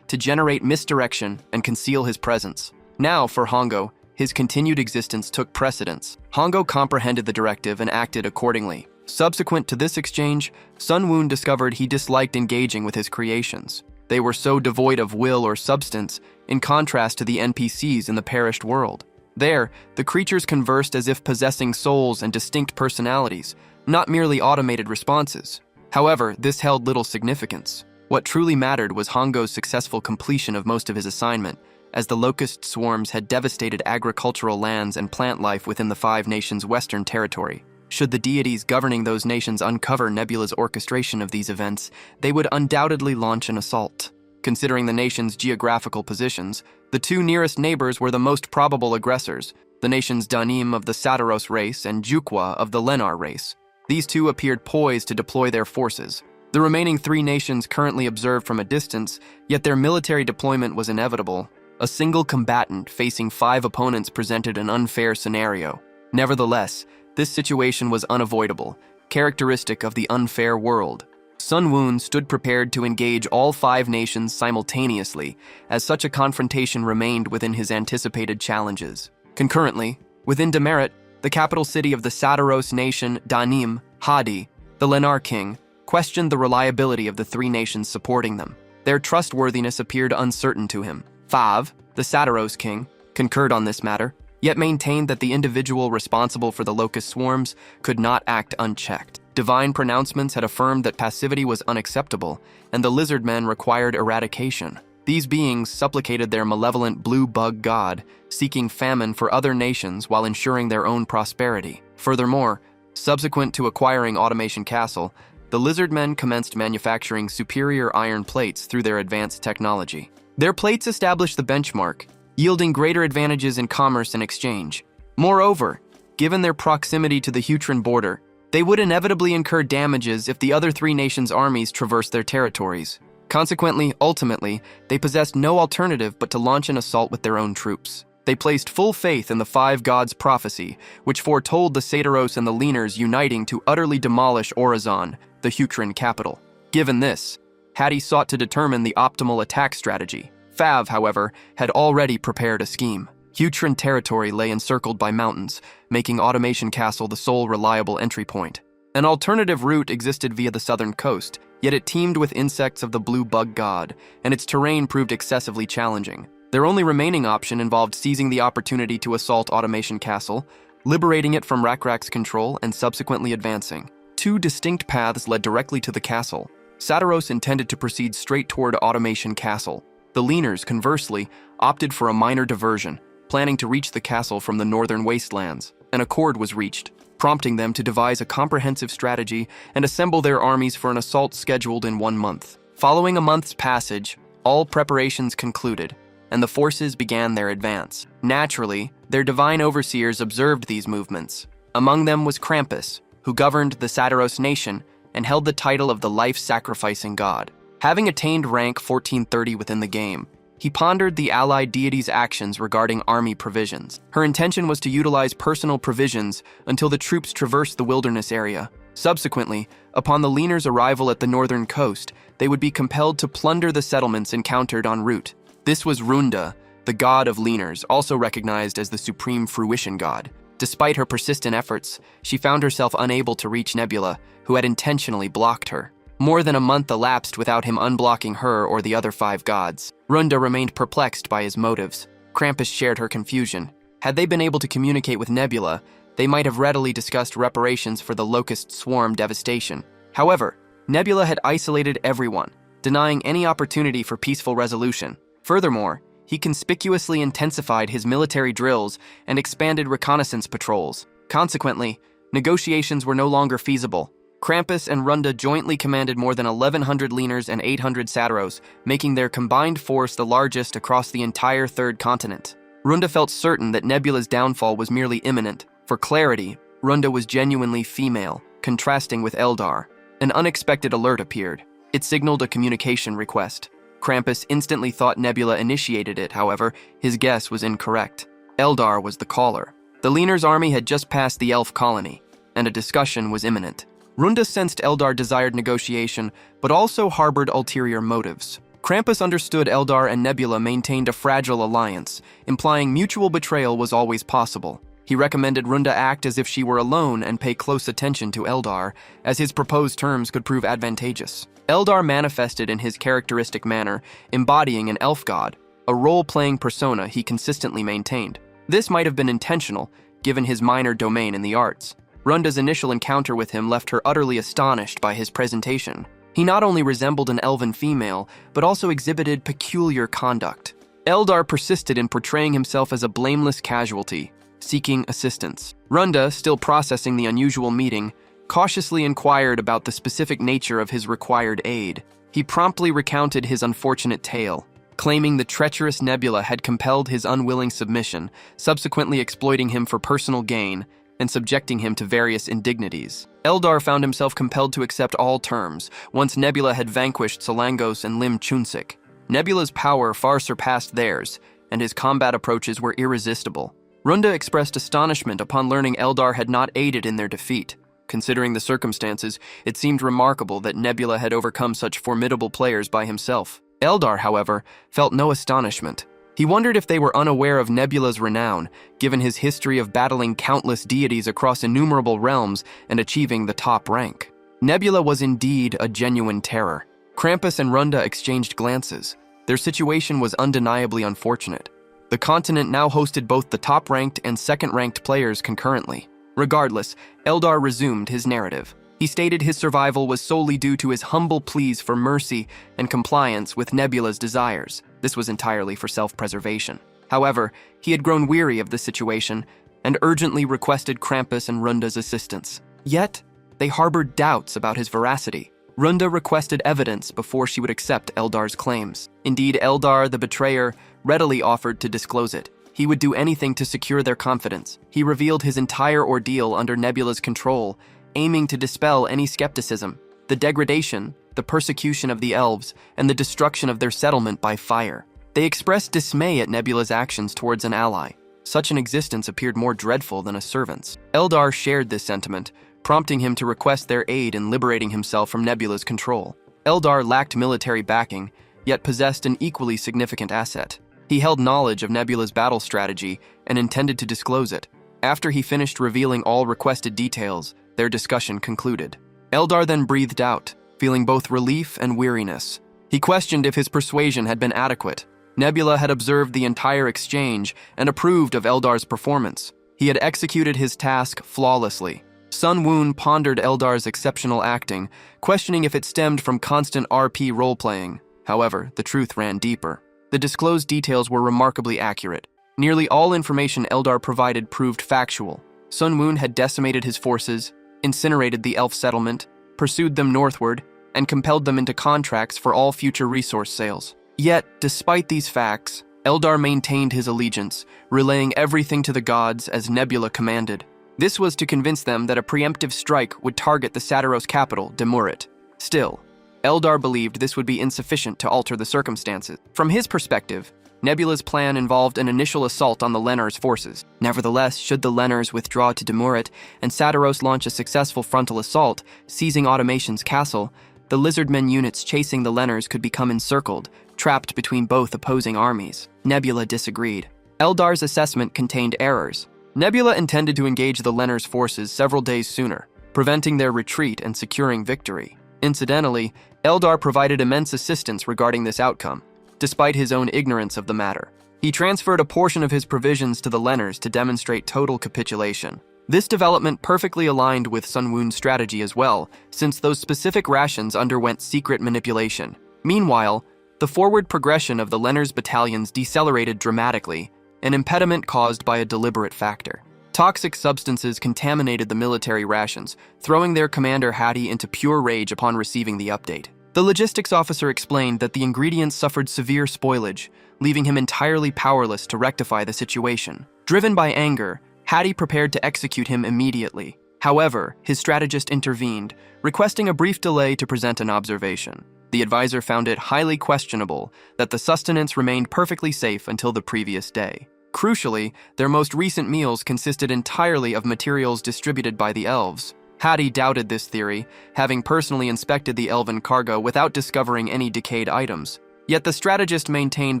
to generate misdirection and conceal his presence. Now, for Hongo, his continued existence took precedence. Hongo comprehended the directive and acted accordingly. Subsequent to this exchange, Sun Woon discovered he disliked engaging with his creations. They were so devoid of will or substance, in contrast to the NPCs in the perished world. There, the creatures conversed as if possessing souls and distinct personalities, not merely automated responses. However, this held little significance. What truly mattered was Hongo's successful completion of most of his assignment, as the locust swarms had devastated agricultural lands and plant life within the 5 nations' western territory. Should the deities governing those nations uncover Nebula's orchestration of these events, they would undoubtedly launch an assault. Considering the nation's geographical positions, the 2 nearest neighbors were the most probable aggressors, the nations Danim of the Sataros race and Jukwa of the Lenar race. These 2 appeared poised to deploy their forces. The remaining 3 nations currently observed from a distance, yet their military deployment was inevitable. A single combatant facing 5 opponents presented an unfair scenario. Nevertheless, this situation was unavoidable, characteristic of the unfair world. Sun Woon stood prepared to engage all 5 nations simultaneously, as such a confrontation remained within his anticipated challenges. Concurrently, within Demaret, the capital city of the Sataros nation, Danim, Hadi, the Lenar king, questioned the reliability of the 3 nations supporting them. Their trustworthiness appeared uncertain to him. Fav, the Sataros king, concurred on this matter, yet maintained that the individual responsible for the locust swarms could not act unchecked. Divine pronouncements had affirmed that passivity was unacceptable, and the lizard men required eradication. These beings supplicated their malevolent blue bug god, seeking famine for other nations while ensuring their own prosperity. Furthermore, subsequent to acquiring Automation Castle, the lizard men commenced manufacturing superior iron plates through their advanced technology. Their plates established the benchmark, yielding greater advantages in commerce and exchange. Moreover, given their proximity to the Hutrin border, they would inevitably incur damages if the other three nations' armies traversed their territories. Consequently, ultimately, they possessed no alternative but to launch an assault with their own troops. They placed full faith in the five gods' prophecy, which foretold the Satyros and the Leaners uniting to utterly demolish Orizon, the Hutrin capital. Given this, Hattie sought to determine the optimal attack strategy. Fav, however, had already prepared a scheme. Hutrin territory lay encircled by mountains, making Automation Castle the sole reliable entry point. An alternative route existed via the southern coast, yet it teemed with insects of the blue bug god, and its terrain proved excessively challenging. Their only remaining option involved seizing the opportunity to assault Automation Castle, liberating it from Rakrak's control, and subsequently advancing. Two distinct paths led directly to the castle. Satyros intended to proceed straight toward Automation Castle. The Leaners, conversely, opted for a minor diversion, planning to reach the castle from the northern wastelands. An accord was reached, prompting them to devise a comprehensive strategy and assemble their armies for an assault scheduled in 1 month. Following a month's passage, all preparations concluded, and the forces began their advance. Naturally, their divine overseers observed these movements. Among them was Krampus, who governed the Satyros nation and held the title of the life-sacrificing god. Having attained rank 1430 within the game, he pondered the allied deity's actions regarding army provisions. Her intention was to utilize personal provisions until the troops traversed the wilderness area. Subsequently, upon the Leaners' arrival at the northern coast, they would be compelled to plunder the settlements encountered en route. This was Runda, the god of Leaners, also recognized as the supreme fruition god. Despite her persistent efforts, she found herself unable to reach Nebula, who had intentionally blocked her. More than a month elapsed without him unblocking her or the other five gods. Runda remained perplexed by his motives. Krampus shared her confusion. Had they been able to communicate with Nebula, they might have readily discussed reparations for the locust swarm devastation. However, Nebula had isolated everyone, denying any opportunity for peaceful resolution. Furthermore, he conspicuously intensified his military drills and expanded reconnaissance patrols. Consequently, negotiations were no longer feasible. Krampus and Runda jointly commanded more than 1,100 Leaners and 800 Satyros, making their combined force the largest across the entire third continent. Runda felt certain that Nebula's downfall was merely imminent. For clarity, Runda was genuinely female, contrasting with Eldar. An unexpected alert appeared. It signaled a communication request. Krampus instantly thought Nebula initiated it, however, his guess was incorrect. Eldar was the caller. The Leaners' army had just passed the elf colony, and a discussion was imminent. Runda sensed Eldar desired negotiation, but also harbored ulterior motives. Krampus understood Eldar and Nebula maintained a fragile alliance, implying mutual betrayal was always possible. He recommended Runda act as if she were alone and pay close attention to Eldar, as his proposed terms could prove advantageous. Eldar manifested in his characteristic manner, embodying an elf god, a role-playing persona he consistently maintained. This might have been intentional, given his minor domain in the arts. Runda's initial encounter with him left her utterly astonished by his presentation. He not only resembled an elven female, but also exhibited peculiar conduct. Eldar persisted in portraying himself as a blameless casualty, seeking assistance. Runda, still processing the unusual meeting, cautiously inquired about the specific nature of his required aid. He promptly recounted his unfortunate tale, claiming the treacherous Nebula had compelled his unwilling submission, subsequently exploiting him for personal gain, and subjecting him to various indignities. Eldar found himself compelled to accept all terms, once Nebula had vanquished Solangos and Lim Chunsik. Nebula's power far surpassed theirs, and his combat approaches were irresistible. Runda expressed astonishment upon learning Eldar had not aided in their defeat. Considering the circumstances, it seemed remarkable that Nebula had overcome such formidable players by himself. Eldar, however, felt no astonishment. He wondered if they were unaware of Nebula's renown, given his history of battling countless deities across innumerable realms and achieving the top rank. Nebula was indeed a genuine terror. Krampus and Runda exchanged glances. Their situation was undeniably unfortunate. The continent now hosted both the top-ranked and second-ranked players concurrently. Regardless, Eldar resumed his narrative. He stated his survival was solely due to his humble pleas for mercy and compliance with Nebula's desires. This was entirely for self-preservation. However, he had grown weary of the situation and urgently requested Krampus and Runda's assistance. Yet, they harbored doubts about his veracity. Runda requested evidence before she would accept Eldar's claims. Indeed, Eldar, the betrayer, readily offered to disclose it. He would do anything to secure their confidence. He revealed his entire ordeal under Nebula's control, aiming to dispel any skepticism. The degradation, the persecution of the elves, and the destruction of their settlement by fire. They expressed dismay at Nebula's actions towards an ally. Such an existence appeared more dreadful than a servant's. Eldar shared this sentiment, prompting him to request their aid in liberating himself from Nebula's control. Eldar lacked military backing, yet possessed an equally significant asset. He held knowledge of Nebula's battle strategy and intended to disclose it. After he finished revealing all requested details, their discussion concluded. Eldar then breathed out, feeling both relief and weariness. He questioned if his persuasion had been adequate. Nebula had observed the entire exchange and approved of Eldar's performance. He had executed his task flawlessly. Sun Woon pondered Eldar's exceptional acting, questioning if it stemmed from constant RP role-playing. However, the truth ran deeper. The disclosed details were remarkably accurate. Nearly all information Eldar provided proved factual. Sun Woon had decimated his forces, incinerated the elf settlement, pursued them northward, and compelled them into contracts for all future resource sales. Yet, despite these facts, Eldar maintained his allegiance, relaying everything to the gods as Nebula commanded. This was to convince them that a preemptive strike would target the Satiros capital, Demurit. Still, Eldar believed this would be insufficient to alter the circumstances. From his perspective, Nebula's plan involved an initial assault on the Lennars' forces. Nevertheless, should the Lennars withdraw to Demurit and Satiros launch a successful frontal assault, seizing Automation's castle, the Lizardmen units chasing the Lennars could become encircled, trapped between both opposing armies. Nebula disagreed. Eldar's assessment contained errors. Nebula intended to engage the Lennars' forces several days sooner, preventing their retreat and securing victory. Incidentally, Eldar provided immense assistance regarding this outcome, despite his own ignorance of the matter. He transferred a portion of his provisions to the Lennars to demonstrate total capitulation. This development perfectly aligned with Sun Woon's strategy as well, since those specific rations underwent secret manipulation. Meanwhile, the forward progression of the Lennars battalions decelerated dramatically, an impediment caused by a deliberate factor. Toxic substances contaminated the military rations, throwing their commander Hattie into pure rage upon receiving the update. The logistics officer explained that the ingredients suffered severe spoilage, leaving him entirely powerless to rectify the situation. Driven by anger, Hattie prepared to execute him immediately. However, his strategist intervened, requesting a brief delay to present an observation. The advisor found it highly questionable that the sustenance remained perfectly safe until the previous day. Crucially, their most recent meals consisted entirely of materials distributed by the elves. Hattie doubted this theory, having personally inspected the elven cargo without discovering any decayed items. Yet the strategist maintained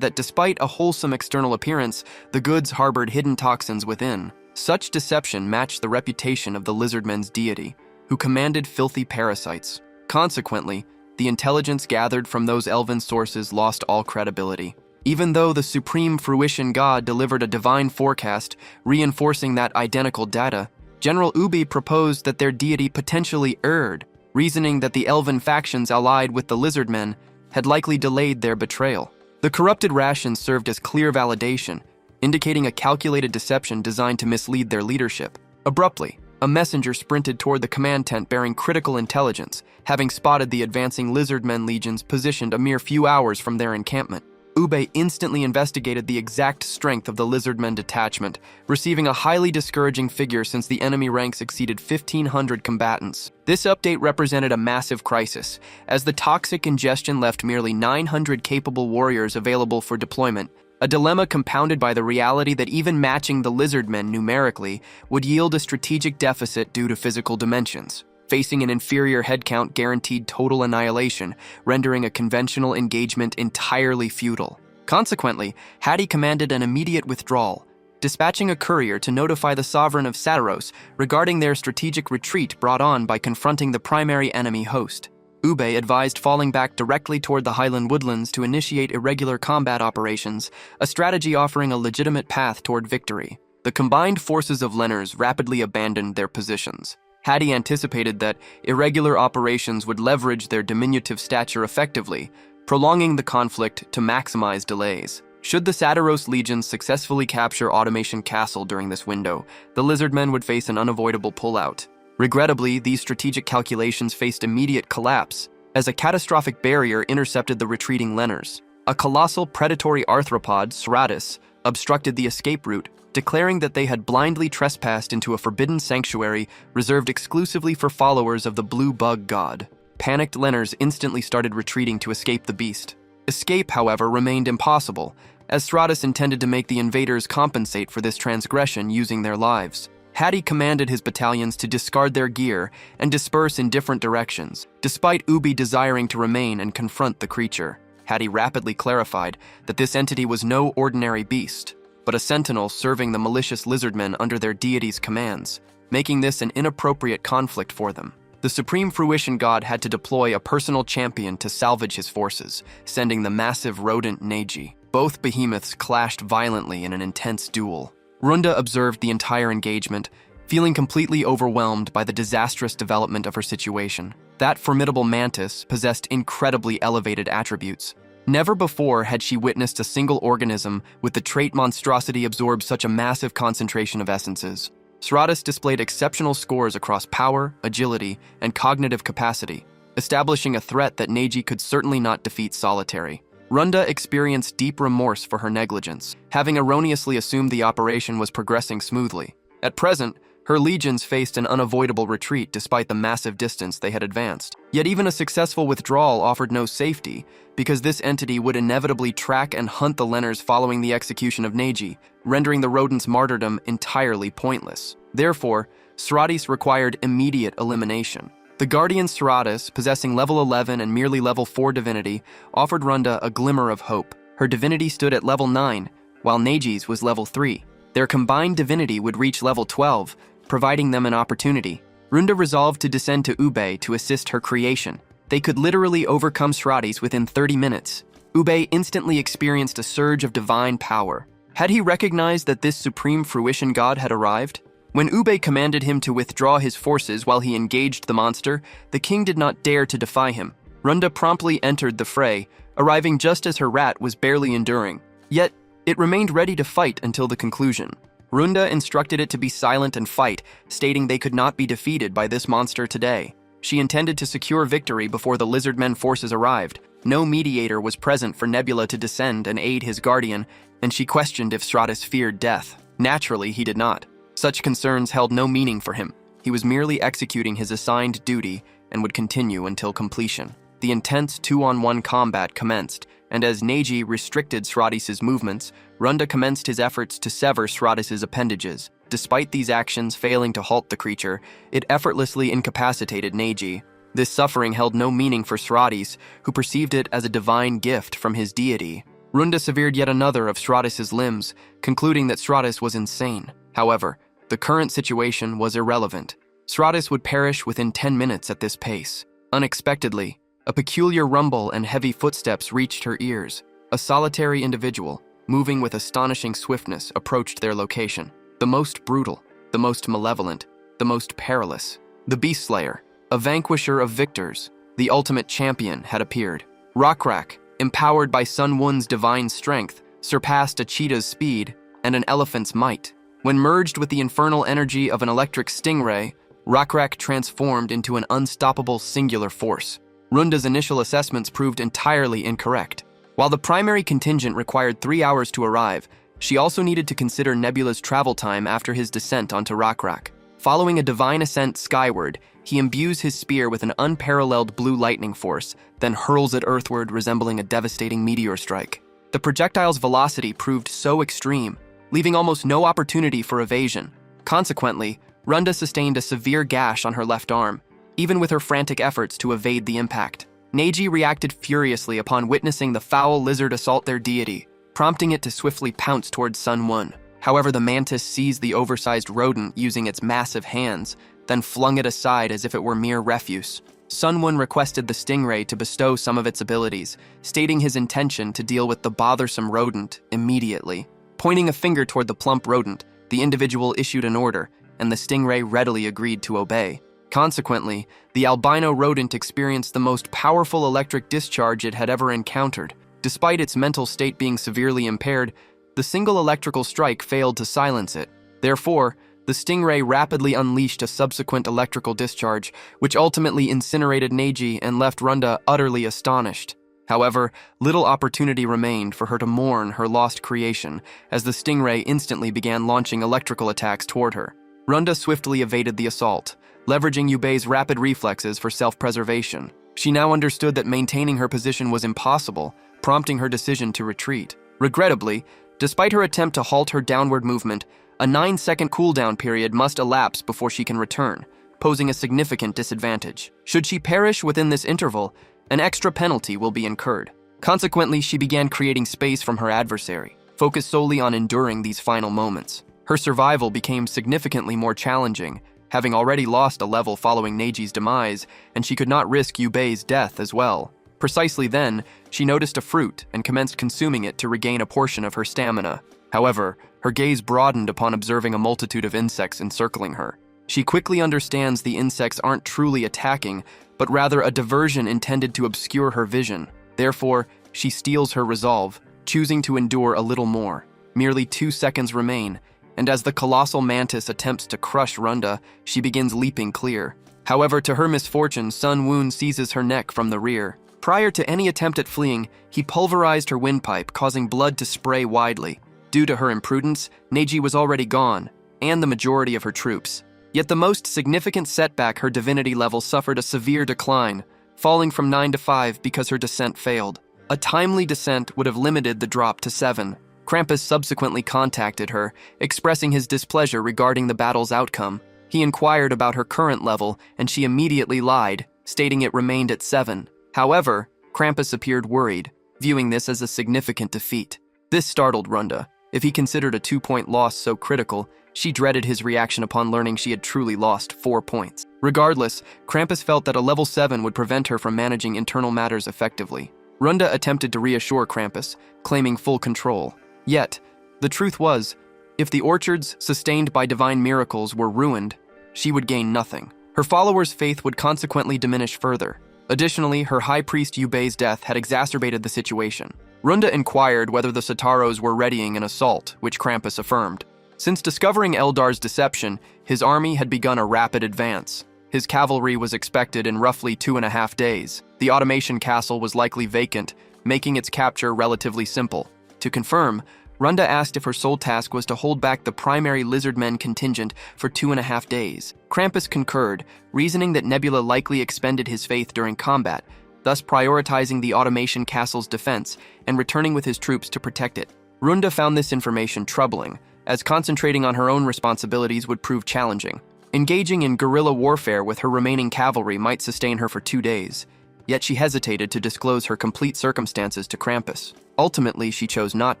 that despite a wholesome external appearance, the goods harbored hidden toxins within. Such deception matched the reputation of the Lizardmen's deity, who commanded filthy parasites. Consequently, the intelligence gathered from those elven sources lost all credibility. Even though the supreme fruition god delivered a divine forecast reinforcing that identical data, General Ubi proposed that their deity potentially erred, reasoning that the elven factions allied with the Lizardmen had likely delayed their betrayal. The corrupted rations served as clear validation, indicating a calculated deception designed to mislead their leadership. Abruptly, a messenger sprinted toward the command tent bearing critical intelligence, having spotted the advancing Lizardmen legions positioned a mere few hours from their encampment. Ube instantly investigated the exact strength of the Lizardmen detachment, receiving a highly discouraging figure since the enemy ranks exceeded 1,500 combatants. This update represented a massive crisis, as the toxic ingestion left merely 900 capable warriors available for deployment, a dilemma compounded by the reality that even matching the Lizardmen numerically would yield a strategic deficit due to physical dimensions. Facing an inferior headcount guaranteed total annihilation, rendering a conventional engagement entirely futile. Consequently, Hattie commanded an immediate withdrawal, dispatching a courier to notify the sovereign of Satiros regarding their strategic retreat brought on by confronting the primary enemy host. Ube advised falling back directly toward the highland woodlands to initiate irregular combat operations, a strategy offering a legitimate path toward victory. The combined forces of Lenners rapidly abandoned their positions. Hattie anticipated that irregular operations would leverage their diminutive stature effectively, prolonging the conflict to maximize delays. Should the Sadaros legions successfully capture Automation Castle during this window, the Lizardmen would face an unavoidable pullout. Regrettably, these strategic calculations faced immediate collapse, as a catastrophic barrier intercepted the retreating Lenners. A colossal predatory arthropod, Sratus, obstructed the escape route, declaring that they had blindly trespassed into a forbidden sanctuary reserved exclusively for followers of the blue bug god. Panicked Lenners instantly started retreating to escape the beast. Escape, however, remained impossible, as Sratus intended to make the invaders compensate for this transgression using their lives. Hattie commanded his battalions to discard their gear and disperse in different directions, despite Ubi desiring to remain and confront the creature. Hattie rapidly clarified that this entity was no ordinary beast, but a sentinel serving the malicious lizardmen under their deity's commands, making this an inappropriate conflict for them. The Supreme Fruition God had to deploy a personal champion to salvage his forces, sending the massive rodent Neji. Both behemoths clashed violently in an intense duel. Runda observed the entire engagement, feeling completely overwhelmed by the disastrous development of her situation. That formidable mantis possessed incredibly elevated attributes. Never before had she witnessed a single organism with the trait monstrosity absorb such a massive concentration of essences. Sratus displayed exceptional scores across power, agility, and cognitive capacity, establishing a threat that Neji could certainly not defeat solitary. Runda experienced deep remorse for her negligence, having erroneously assumed the operation was progressing smoothly. At present, her legions faced an unavoidable retreat despite the massive distance they had advanced. Yet even a successful withdrawal offered no safety, because this entity would inevitably track and hunt the Lenners following the execution of Neji, rendering the rodent's martyrdom entirely pointless. Therefore, Sratis required immediate elimination. The Guardian Sratis, possessing level 11 and merely level 4 divinity, offered Runda a glimmer of hope. Her divinity stood at level 9, while Neji's was level 3. Their combined divinity would reach level 12, providing them an opportunity. Runda resolved to descend to Ube to assist her creation. They could literally overcome Sratis within 30 minutes. Ube instantly experienced a surge of divine power. Had he recognized that this Supreme Fruition God had arrived? When Ube commanded him to withdraw his forces while he engaged the monster, the king did not dare to defy him. Runda promptly entered the fray, arriving just as her rat was barely enduring. Yet, it remained ready to fight until the conclusion. Runda instructed it to be silent and fight, stating they could not be defeated by this monster today. She intended to secure victory before the Lizardmen forces arrived. No mediator was present for Nebula to descend and aid his guardian, and she questioned if Sratus feared death. Naturally, he did not. Such concerns held no meaning for him. He was merely executing his assigned duty and would continue until completion. The intense 2-on-1 combat commenced, and as Neji restricted Sratis' movements, Runda commenced his efforts to sever Sratis' appendages. Despite these actions failing to halt the creature, it effortlessly incapacitated Neji. This suffering held no meaning for Sratis, who perceived it as a divine gift from his deity. Runda severed yet another of Sratis' limbs, concluding that Sratis was insane. However, the current situation was irrelevant. Sratis would perish within 10 minutes at this pace. Unexpectedly, a peculiar rumble and heavy footsteps reached her ears. A solitary individual, moving with astonishing swiftness, approached their location. The most brutal, the most malevolent, the most perilous. The Beast Slayer, a vanquisher of victors, the ultimate champion, had appeared. Rockrak, empowered by Sun Wun's divine strength, surpassed a cheetah's speed and an elephant's might. When merged with the infernal energy of an electric stingray, Rockrak transformed into an unstoppable singular force. Runda's initial assessments proved entirely incorrect. While the primary contingent required 3 hours to arrive, she also needed to consider Nebula's travel time after his descent onto Rockrak. Following a divine ascent skyward, he imbues his spear with an unparalleled blue lightning force, then hurls it earthward, resembling a devastating meteor strike. The projectile's velocity proved so extreme, leaving almost no opportunity for evasion. Consequently, Runda sustained a severe gash on her left arm, even with her frantic efforts to evade the impact. Neji reacted furiously upon witnessing the foul lizard assault their deity, prompting it to swiftly pounce towards Sun Wun. However, the mantis seized the oversized rodent using its massive hands, then flung it aside as if it were mere refuse. Sunwon requested the stingray to bestow some of its abilities, stating his intention to deal with the bothersome rodent immediately. Pointing a finger toward the plump rodent, the individual issued an order, and the stingray readily agreed to obey. Consequently, the albino rodent experienced the most powerful electric discharge it had ever encountered. Despite its mental state being severely impaired, the single electrical strike failed to silence it. Therefore, the stingray rapidly unleashed a subsequent electrical discharge, which ultimately incinerated Neji and left Runda utterly astonished. However, little opportunity remained for her to mourn her lost creation, as the stingray instantly began launching electrical attacks toward her. Runda swiftly evaded the assault, leveraging Yubei's rapid reflexes for self-preservation. She now understood that maintaining her position was impossible, prompting her decision to retreat. Regrettably, despite her attempt to halt her downward movement, a 9-second cooldown period must elapse before she can return, posing a significant disadvantage. Should she perish within this interval, an extra penalty will be incurred. Consequently, she began creating space from her adversary, focused solely on enduring these final moments. Her survival became significantly more challenging, having already lost a level following Neji's demise, and she could not risk Yubei's death as well. Precisely then, she noticed a fruit and commenced consuming it to regain a portion of her stamina. However, her gaze broadened upon observing a multitude of insects encircling her. She quickly understands the insects aren't truly attacking, but rather a diversion intended to obscure her vision. Therefore, she steels her resolve, choosing to endure a little more. Merely 2 seconds remain, and as the colossal mantis attempts to crush Runda, she begins leaping clear. However, to her misfortune, Sun Woon seizes her neck from the rear. Prior to any attempt at fleeing, he pulverized her windpipe, causing blood to spray widely. Due to her imprudence, Neji was already gone, and the majority of her troops. Yet the most significant setback, her divinity level suffered a severe decline, falling from 9 to 5 because her descent failed. A timely descent would have limited the drop to 7. Krampus subsequently contacted her, expressing his displeasure regarding the battle's outcome. He inquired about her current level, and she immediately lied, stating it remained at 7. However, Krampus appeared worried, viewing this as a significant defeat. This startled Runda. If he considered a 2-point loss so critical, she dreaded his reaction upon learning she had truly lost 4 points. Regardless, Krampus felt that a level 7 would prevent her from managing internal matters effectively. Runda attempted to reassure Krampus, claiming full control. Yet, the truth was, if the orchards sustained by divine miracles were ruined, she would gain nothing. Her followers' faith would consequently diminish further. Additionally, her high priest Yubei's death had exacerbated the situation. Runda inquired whether the Sataros were readying an assault, which Krampus affirmed. Since discovering Eldar's deception, his army had begun a rapid advance. His cavalry was expected in roughly 2.5 days. The automation castle was likely vacant, making its capture relatively simple. To confirm, Runda asked if her sole task was to hold back the primary lizardmen contingent for 2.5 days. Krampus concurred, reasoning that Nebula likely expended his faith during combat, thus prioritizing the automation castle's defense and returning with his troops to protect it. Runda found this information troubling, as concentrating on her own responsibilities would prove challenging. Engaging in guerrilla warfare with her remaining cavalry might sustain her for 2 days, yet she hesitated to disclose her complete circumstances to Krampus. Ultimately, she chose not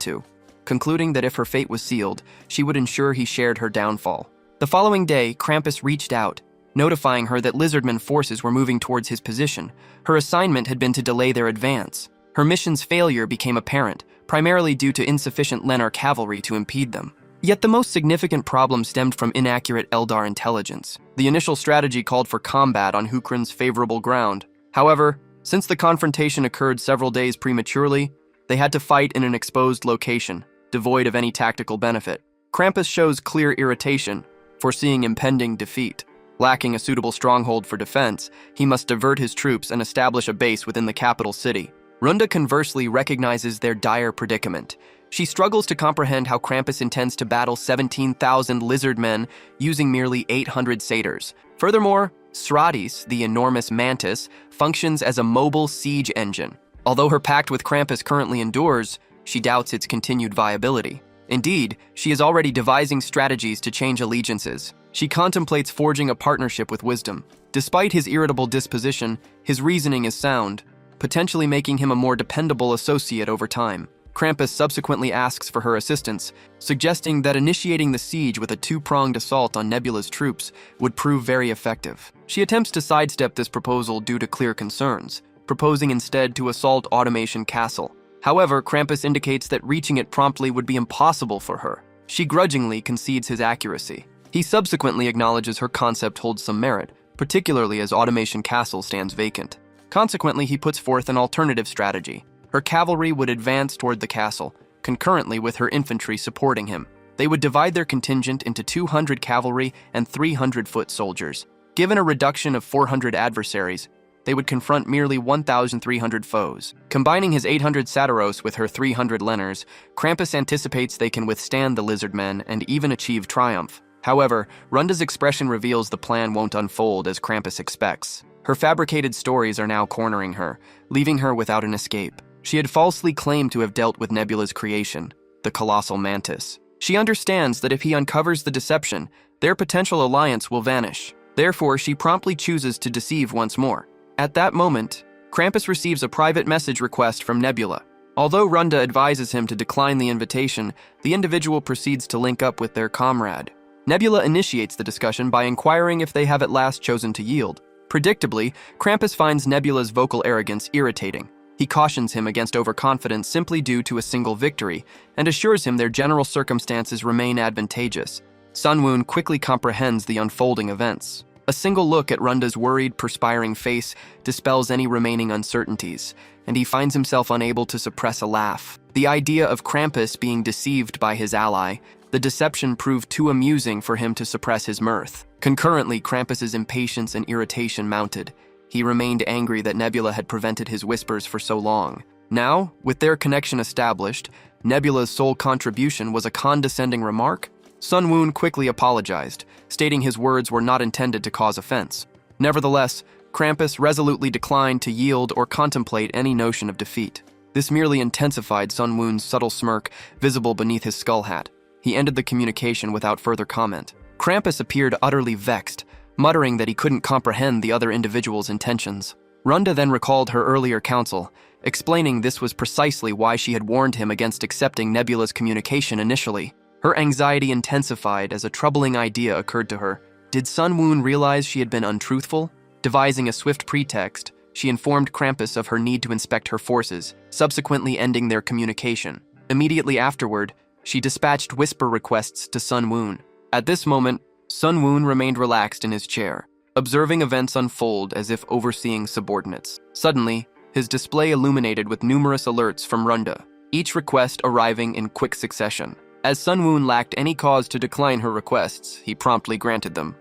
to, concluding that if her fate was sealed, she would ensure he shared her downfall. The following day, Krampus reached out, notifying her that lizardmen forces were moving towards his position. Her assignment had been to delay their advance. Her mission's failure became apparent, primarily due to insufficient Lenar cavalry to impede them. Yet the most significant problem stemmed from inaccurate Eldar intelligence. The initial strategy called for combat on Hukrin's favorable ground. However, since the confrontation occurred several days prematurely, they had to fight in an exposed location, devoid of any tactical benefit. Krampus shows clear irritation, foreseeing impending defeat. Lacking a suitable stronghold for defense, he must divert his troops and establish a base within the capital city. Runda conversely recognizes their dire predicament. She struggles to comprehend how Krampus intends to battle 17,000 lizardmen using merely 800 satyrs. Furthermore, Sratis, the enormous mantis, functions as a mobile siege engine. Although her pact with Krampus currently endures, she doubts its continued viability. Indeed, she is already devising strategies to change allegiances. She contemplates forging a partnership with Wisdom. Despite his irritable disposition, his reasoning is sound, potentially making him a more dependable associate over time. Krampus subsequently asks for her assistance, suggesting that initiating the siege with a two-pronged assault on Nebula's troops would prove very effective. She attempts to sidestep this proposal due to clear concerns, proposing instead to assault Automation Castle. However, Krampus indicates that reaching it promptly would be impossible for her. She grudgingly concedes his accuracy. He subsequently acknowledges her concept holds some merit, particularly as Automation Castle stands vacant. Consequently, he puts forth an alternative strategy. Her cavalry would advance toward the castle, concurrently with her infantry supporting him. They would divide their contingent into 200 cavalry and 300 foot soldiers. Given a reduction of 400 adversaries, they would confront merely 1,300 foes. Combining his 800 Satyros with her 300 Lenners, Krampus anticipates they can withstand the lizard men and even achieve triumph. However, Runda's expression reveals the plan won't unfold as Krampus expects. Her fabricated stories are now cornering her, leaving her without an escape. She had falsely claimed to have dealt with Nebula's creation, the colossal mantis. She understands that if he uncovers the deception, their potential alliance will vanish. Therefore, she promptly chooses to deceive once more. At that moment, Krampus receives a private message request from Nebula. Although Runda advises him to decline the invitation, the individual proceeds to link up with their comrade. Nebula initiates the discussion by inquiring if they have at last chosen to yield. Predictably, Krampus finds Nebula's vocal arrogance irritating. He cautions him against overconfidence simply due to a single victory, and assures him their general circumstances remain advantageous. Sunwoon quickly comprehends the unfolding events. A single look at Runda's worried, perspiring face dispels any remaining uncertainties, and he finds himself unable to suppress a laugh. The idea of Krampus being deceived by his ally, the deception proved too amusing for him to suppress his mirth. Concurrently, Krampus's impatience and irritation mounted. He remained angry that Nebula had prevented his whispers for so long. Now, with their connection established, Nebula's sole contribution was a condescending remark. Sunwoon quickly apologized, stating his words were not intended to cause offense. Nevertheless, Krampus resolutely declined to yield or contemplate any notion of defeat. This merely intensified Sunwoon's subtle smirk visible beneath his skull hat. He ended the communication without further comment. Krampus appeared utterly vexed, muttering that he couldn't comprehend the other individual's intentions. Runda then recalled her earlier counsel, explaining this was precisely why she had warned him against accepting Nebula's communication initially. Her anxiety intensified as a troubling idea occurred to her. Did Sunwoon realize she had been untruthful? Devising a swift pretext, she informed Krampus of her need to inspect her forces, subsequently ending their communication. Immediately afterward, she dispatched whisper requests to Sunwoon. At this moment, Sunwoon remained relaxed in his chair, observing events unfold as if overseeing subordinates. Suddenly, his display illuminated with numerous alerts from Runda, each request arriving in quick succession. As Sunwoon lacked any cause to decline her requests, he promptly granted them.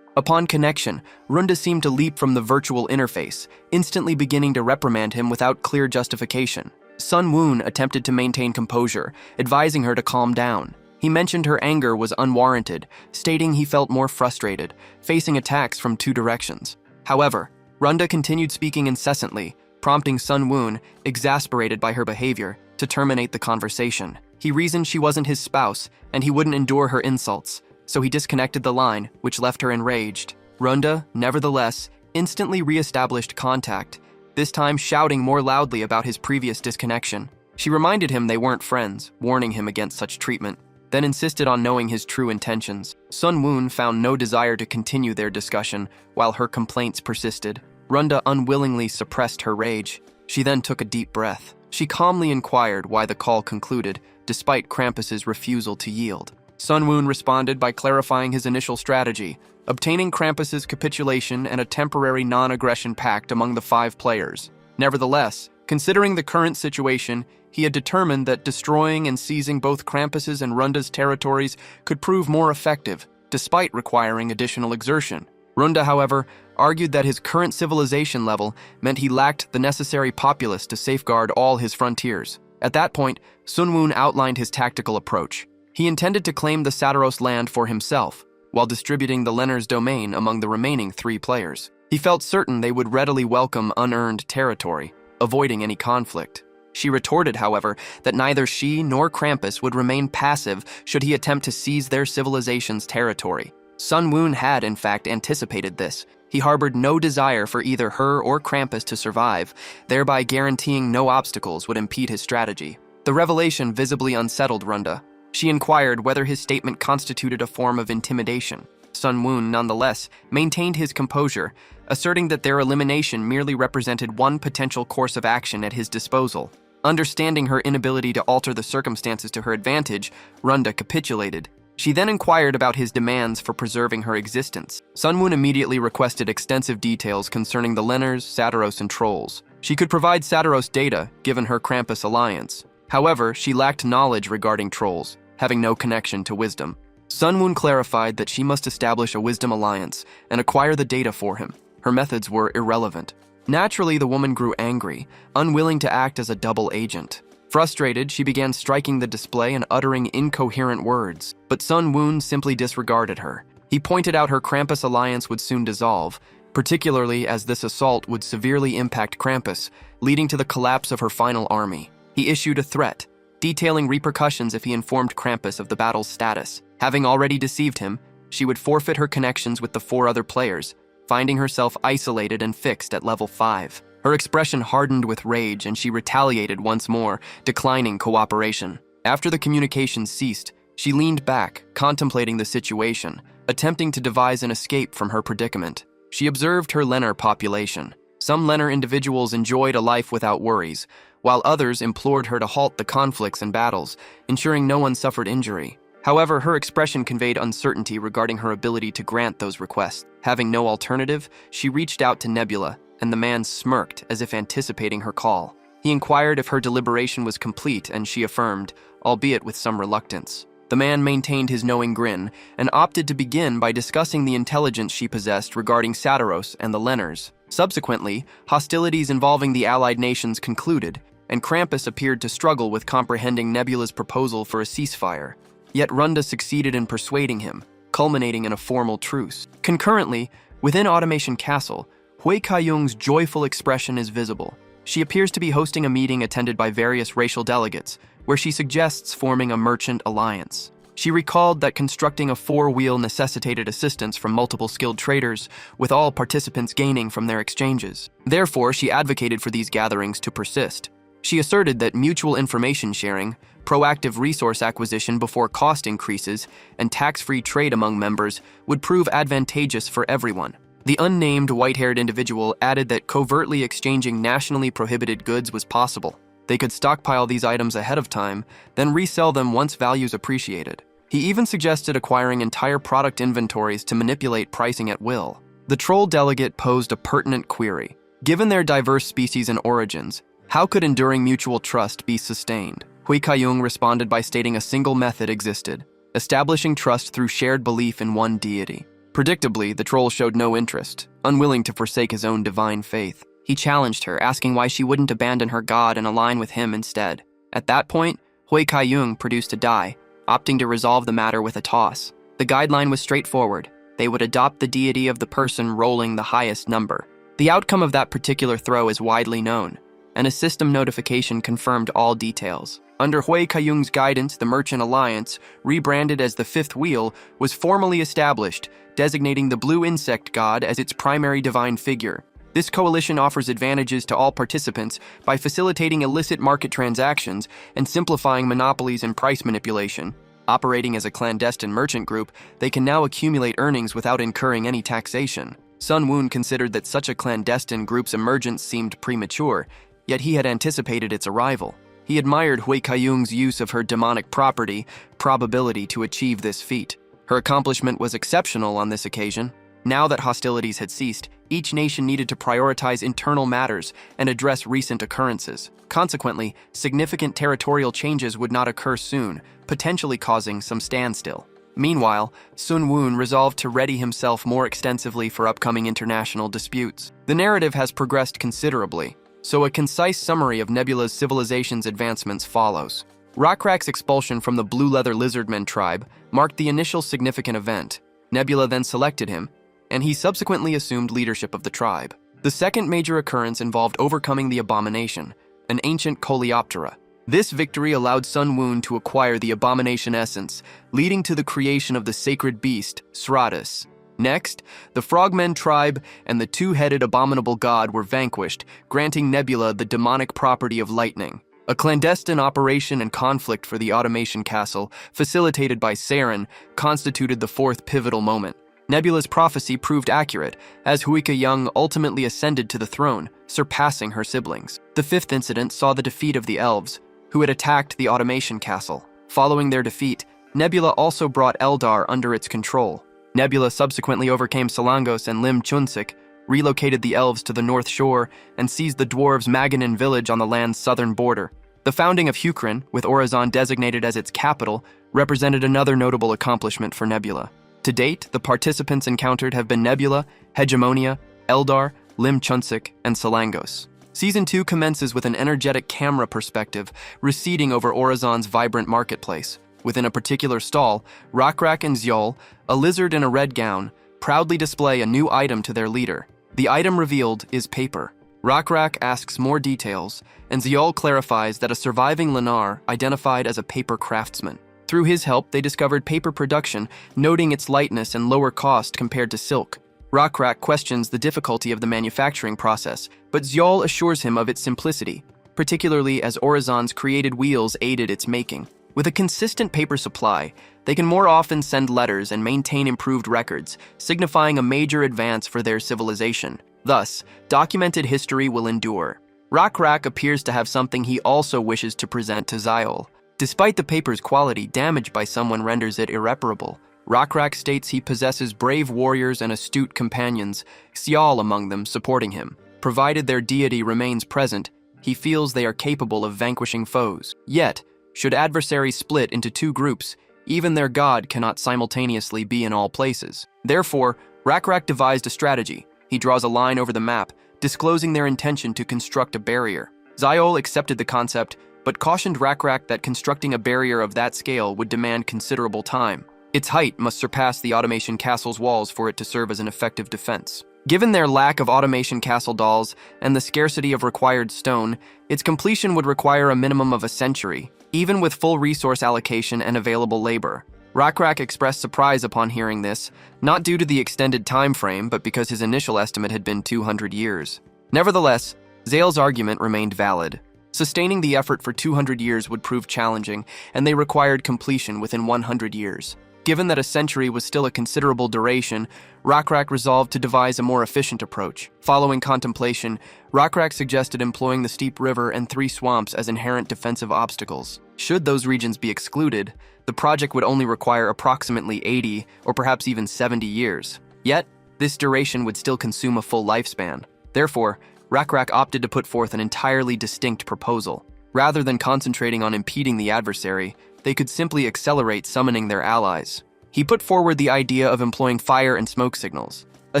Upon connection, Runda seemed to leap from the virtual interface, instantly beginning to reprimand him without clear justification. Sunwoon attempted to maintain composure, advising her to calm down. He mentioned her anger was unwarranted, stating he felt more frustrated, facing attacks from two directions. However, Runda continued speaking incessantly, prompting Sunwoon, exasperated by her behavior, to terminate the conversation. He reasoned she wasn't his spouse, and he wouldn't endure her insults, so he disconnected the line, which left her enraged. Runda, nevertheless, instantly re-established contact, this time shouting more loudly about his previous disconnection. She reminded him they weren't friends, warning him against such treatment, then insisted on knowing his true intentions. Sunwoon found no desire to continue their discussion, while her complaints persisted. Runda unwillingly suppressed her rage. She then took a deep breath. She calmly inquired why the call concluded, despite Krampus's refusal to yield. Sunwoon responded by clarifying his initial strategy, obtaining Krampus's capitulation and a temporary non-aggression pact among the 5 players. Nevertheless, considering the current situation, he had determined that destroying and seizing both Krampus's and Runda's territories could prove more effective, despite requiring additional exertion. Runda, however, argued that his current civilization level meant he lacked the necessary populace to safeguard all his frontiers. At that point, Sunwoon outlined his tactical approach. He intended to claim the Satyros land for himself, while distributing the Lenners' domain among the remaining 3 players. He felt certain they would readily welcome unearned territory, avoiding any conflict. She retorted, however, that neither she nor Krampus would remain passive should he attempt to seize their civilization's territory. Sunwoon had, in fact, anticipated this. He harbored no desire for either her or Krampus to survive, thereby guaranteeing no obstacles would impede his strategy. The revelation visibly unsettled Runda. She inquired whether his statement constituted a form of intimidation. Sun Woon, nonetheless, maintained his composure, asserting that their elimination merely represented one potential course of action at his disposal. Understanding her inability to alter the circumstances to her advantage, Runda capitulated. She then inquired about his demands for preserving her existence. Sun Woon immediately requested extensive details concerning the Lenners, Satiros, and Trolls. She could provide Satiros data, given her Krampus alliance. However, she lacked knowledge regarding Trolls, having no connection to wisdom. Sun Woon clarified that she must establish a wisdom alliance and acquire the data for him. Her methods were irrelevant. Naturally, the woman grew angry, unwilling to act as a double agent. Frustrated, she began striking the display and uttering incoherent words, but Sun Woon simply disregarded her. He pointed out her Krampus alliance would soon dissolve, particularly as this assault would severely impact Krampus, leading to the collapse of her final army. He issued a threat, detailing repercussions if he informed Krampus of the battle's status. Having already deceived him, she would forfeit her connections with the 4 other players, finding herself isolated and fixed at level 5. Her expression hardened with rage and she retaliated once more, declining cooperation. After the communication ceased, she leaned back, contemplating the situation, attempting to devise an escape from her predicament. She observed her Lenner population. Some Lenner individuals enjoyed a life without worries, while others implored her to halt the conflicts and battles, ensuring no one suffered injury. However, her expression conveyed uncertainty regarding her ability to grant those requests. Having no alternative, she reached out to Nebula, and the man smirked as if anticipating her call. He inquired if her deliberation was complete, and she affirmed, albeit with some reluctance. The man maintained his knowing grin and opted to begin by discussing the intelligence she possessed regarding Satiros and the Lenners. Subsequently, hostilities involving the allied nations concluded, and Krampus appeared to struggle with comprehending Nebula's proposal for a ceasefire. Yet Runda succeeded in persuading him, culminating in a formal truce. Concurrently, within Automation Castle, Hui Kaiyung's joyful expression is visible. She appears to be hosting a meeting attended by various racial delegates, where she suggests forming a merchant alliance. She recalled that constructing a 4-wheel necessitated assistance from multiple skilled traders, with all participants gaining from their exchanges. Therefore, she advocated for these gatherings to persist. She asserted that mutual information sharing, proactive resource acquisition before cost increases, and tax-free trade among members would prove advantageous for everyone. The unnamed white-haired individual added that covertly exchanging nationally prohibited goods was possible. They could stockpile these items ahead of time, then resell them once values appreciated. He even suggested acquiring entire product inventories to manipulate pricing at will. The troll delegate posed a pertinent query. Given their diverse species and origins, how could enduring mutual trust be sustained? Hui Kaiyung responded by stating a single method existed, establishing trust through shared belief in one deity. Predictably, the troll showed no interest, unwilling to forsake his own divine faith. He challenged her, asking why she wouldn't abandon her god and align with him instead. At that point, Hui Kaiyung produced a die, opting to resolve the matter with a toss. The guideline was straightforward. They would adopt the deity of the person rolling the highest number. The outcome of that particular throw is widely known, and a system notification confirmed all details. Under Hui Kaiyung's guidance, the Merchant Alliance, rebranded as the Fifth Wheel, was formally established, designating the blue insect god as its primary divine figure. This coalition offers advantages to all participants by facilitating illicit market transactions and simplifying monopolies and price manipulation. Operating as a clandestine merchant group, they can now accumulate earnings without incurring any taxation. Sun Woon considered that such a clandestine group's emergence seemed premature, yet he had anticipated its arrival. He admired Hui Kaiyung's use of her demonic property, probability to achieve this feat. Her accomplishment was exceptional on this occasion. Now that hostilities had ceased, each nation needed to prioritize internal matters and address recent occurrences. Consequently, significant territorial changes would not occur soon, potentially causing some standstill. Meanwhile, Sun Woon resolved to ready himself more extensively for upcoming international disputes. The narrative has progressed considerably, so a concise summary of Nebula's civilization's advancements follows. Rockrak's expulsion from the Blue Leather Lizardmen tribe marked the initial significant event. Nebula then selected him, and he subsequently assumed leadership of the tribe. The second major occurrence involved overcoming the Abomination, an ancient coleoptera. This victory allowed Sun Woon to acquire the Abomination essence, leading to the creation of the sacred beast, Sratus. Next, the Frogmen tribe and the two-headed abominable god were vanquished, granting Nebula the demonic property of lightning. A clandestine operation and conflict for the automation castle, facilitated by Saren, constituted the fourth pivotal moment. Nebula's prophecy proved accurate, as Huika Young ultimately ascended to the throne, surpassing her siblings. The fifth incident saw the defeat of the elves, who had attacked the automation castle. Following their defeat, Nebula also brought Eldar under its control. Nebula subsequently overcame Salangos and Lim Chunsik, relocated the elves to the north shore, and seized the dwarves' Maganin village on the land's southern border. The founding of Hukrin, with Orizon designated as its capital, represented another notable accomplishment for Nebula. To date, the participants encountered have been Nebula, Hegemonia, Eldar, Lim Chunsik, and Salangos. Season 2 commences with an energetic camera perspective receding over Orizon's vibrant marketplace. Within a particular stall, Rakrak and Zyol, a lizard in a red gown, proudly display a new item to their leader. The item revealed is paper. Rakrak asks more details, and Zyol clarifies that a surviving Lennar identified as a paper craftsman. Through his help, they discovered paper production, noting its lightness and lower cost compared to silk. Rakrak questions the difficulty of the manufacturing process, but Zyol assures him of its simplicity, particularly as Orizon's created wheels aided its making. With a consistent paper supply, they can more often send letters and maintain improved records, signifying a major advance for their civilization. Thus, documented history will endure. Rakrak appears to have something he also wishes to present to Zyol. Despite the paper's quality, damage by someone renders it irreparable. Rakrak states he possesses brave warriors and astute companions, Zyol among them, supporting him. Provided their deity remains present, he feels they are capable of vanquishing foes. Yet, should adversaries split into two groups, even their god cannot simultaneously be in all places. Therefore, Rakrak devised a strategy. He draws a line over the map, disclosing their intention to construct a barrier. Zyol accepted the concept, but cautioned Rakrak that constructing a barrier of that scale would demand considerable time. Its height must surpass the automation castle's walls for it to serve as an effective defense. Given their lack of automation castle dolls and the scarcity of required stone, its completion would require a minimum of a century, even with full resource allocation and available labor. Rakrak expressed surprise upon hearing this, not due to the extended time frame, but because his initial estimate had been 200 years. Nevertheless, Zayle's argument remained valid. Sustaining the effort for 200 years would prove challenging, and they required completion within 100 years. Given that a century was still a considerable duration, Rakrak resolved to devise a more efficient approach. Following contemplation, Rakrak suggested employing the steep river and 3 swamps as inherent defensive obstacles. Should those regions be excluded, the project would only require approximately 80 or perhaps even 70 years. Yet, this duration would still consume a full lifespan. Therefore, Rakrak opted to put forth an entirely distinct proposal. Rather than concentrating on impeding the adversary, they could simply accelerate summoning their allies. He put forward the idea of employing fire and smoke signals, a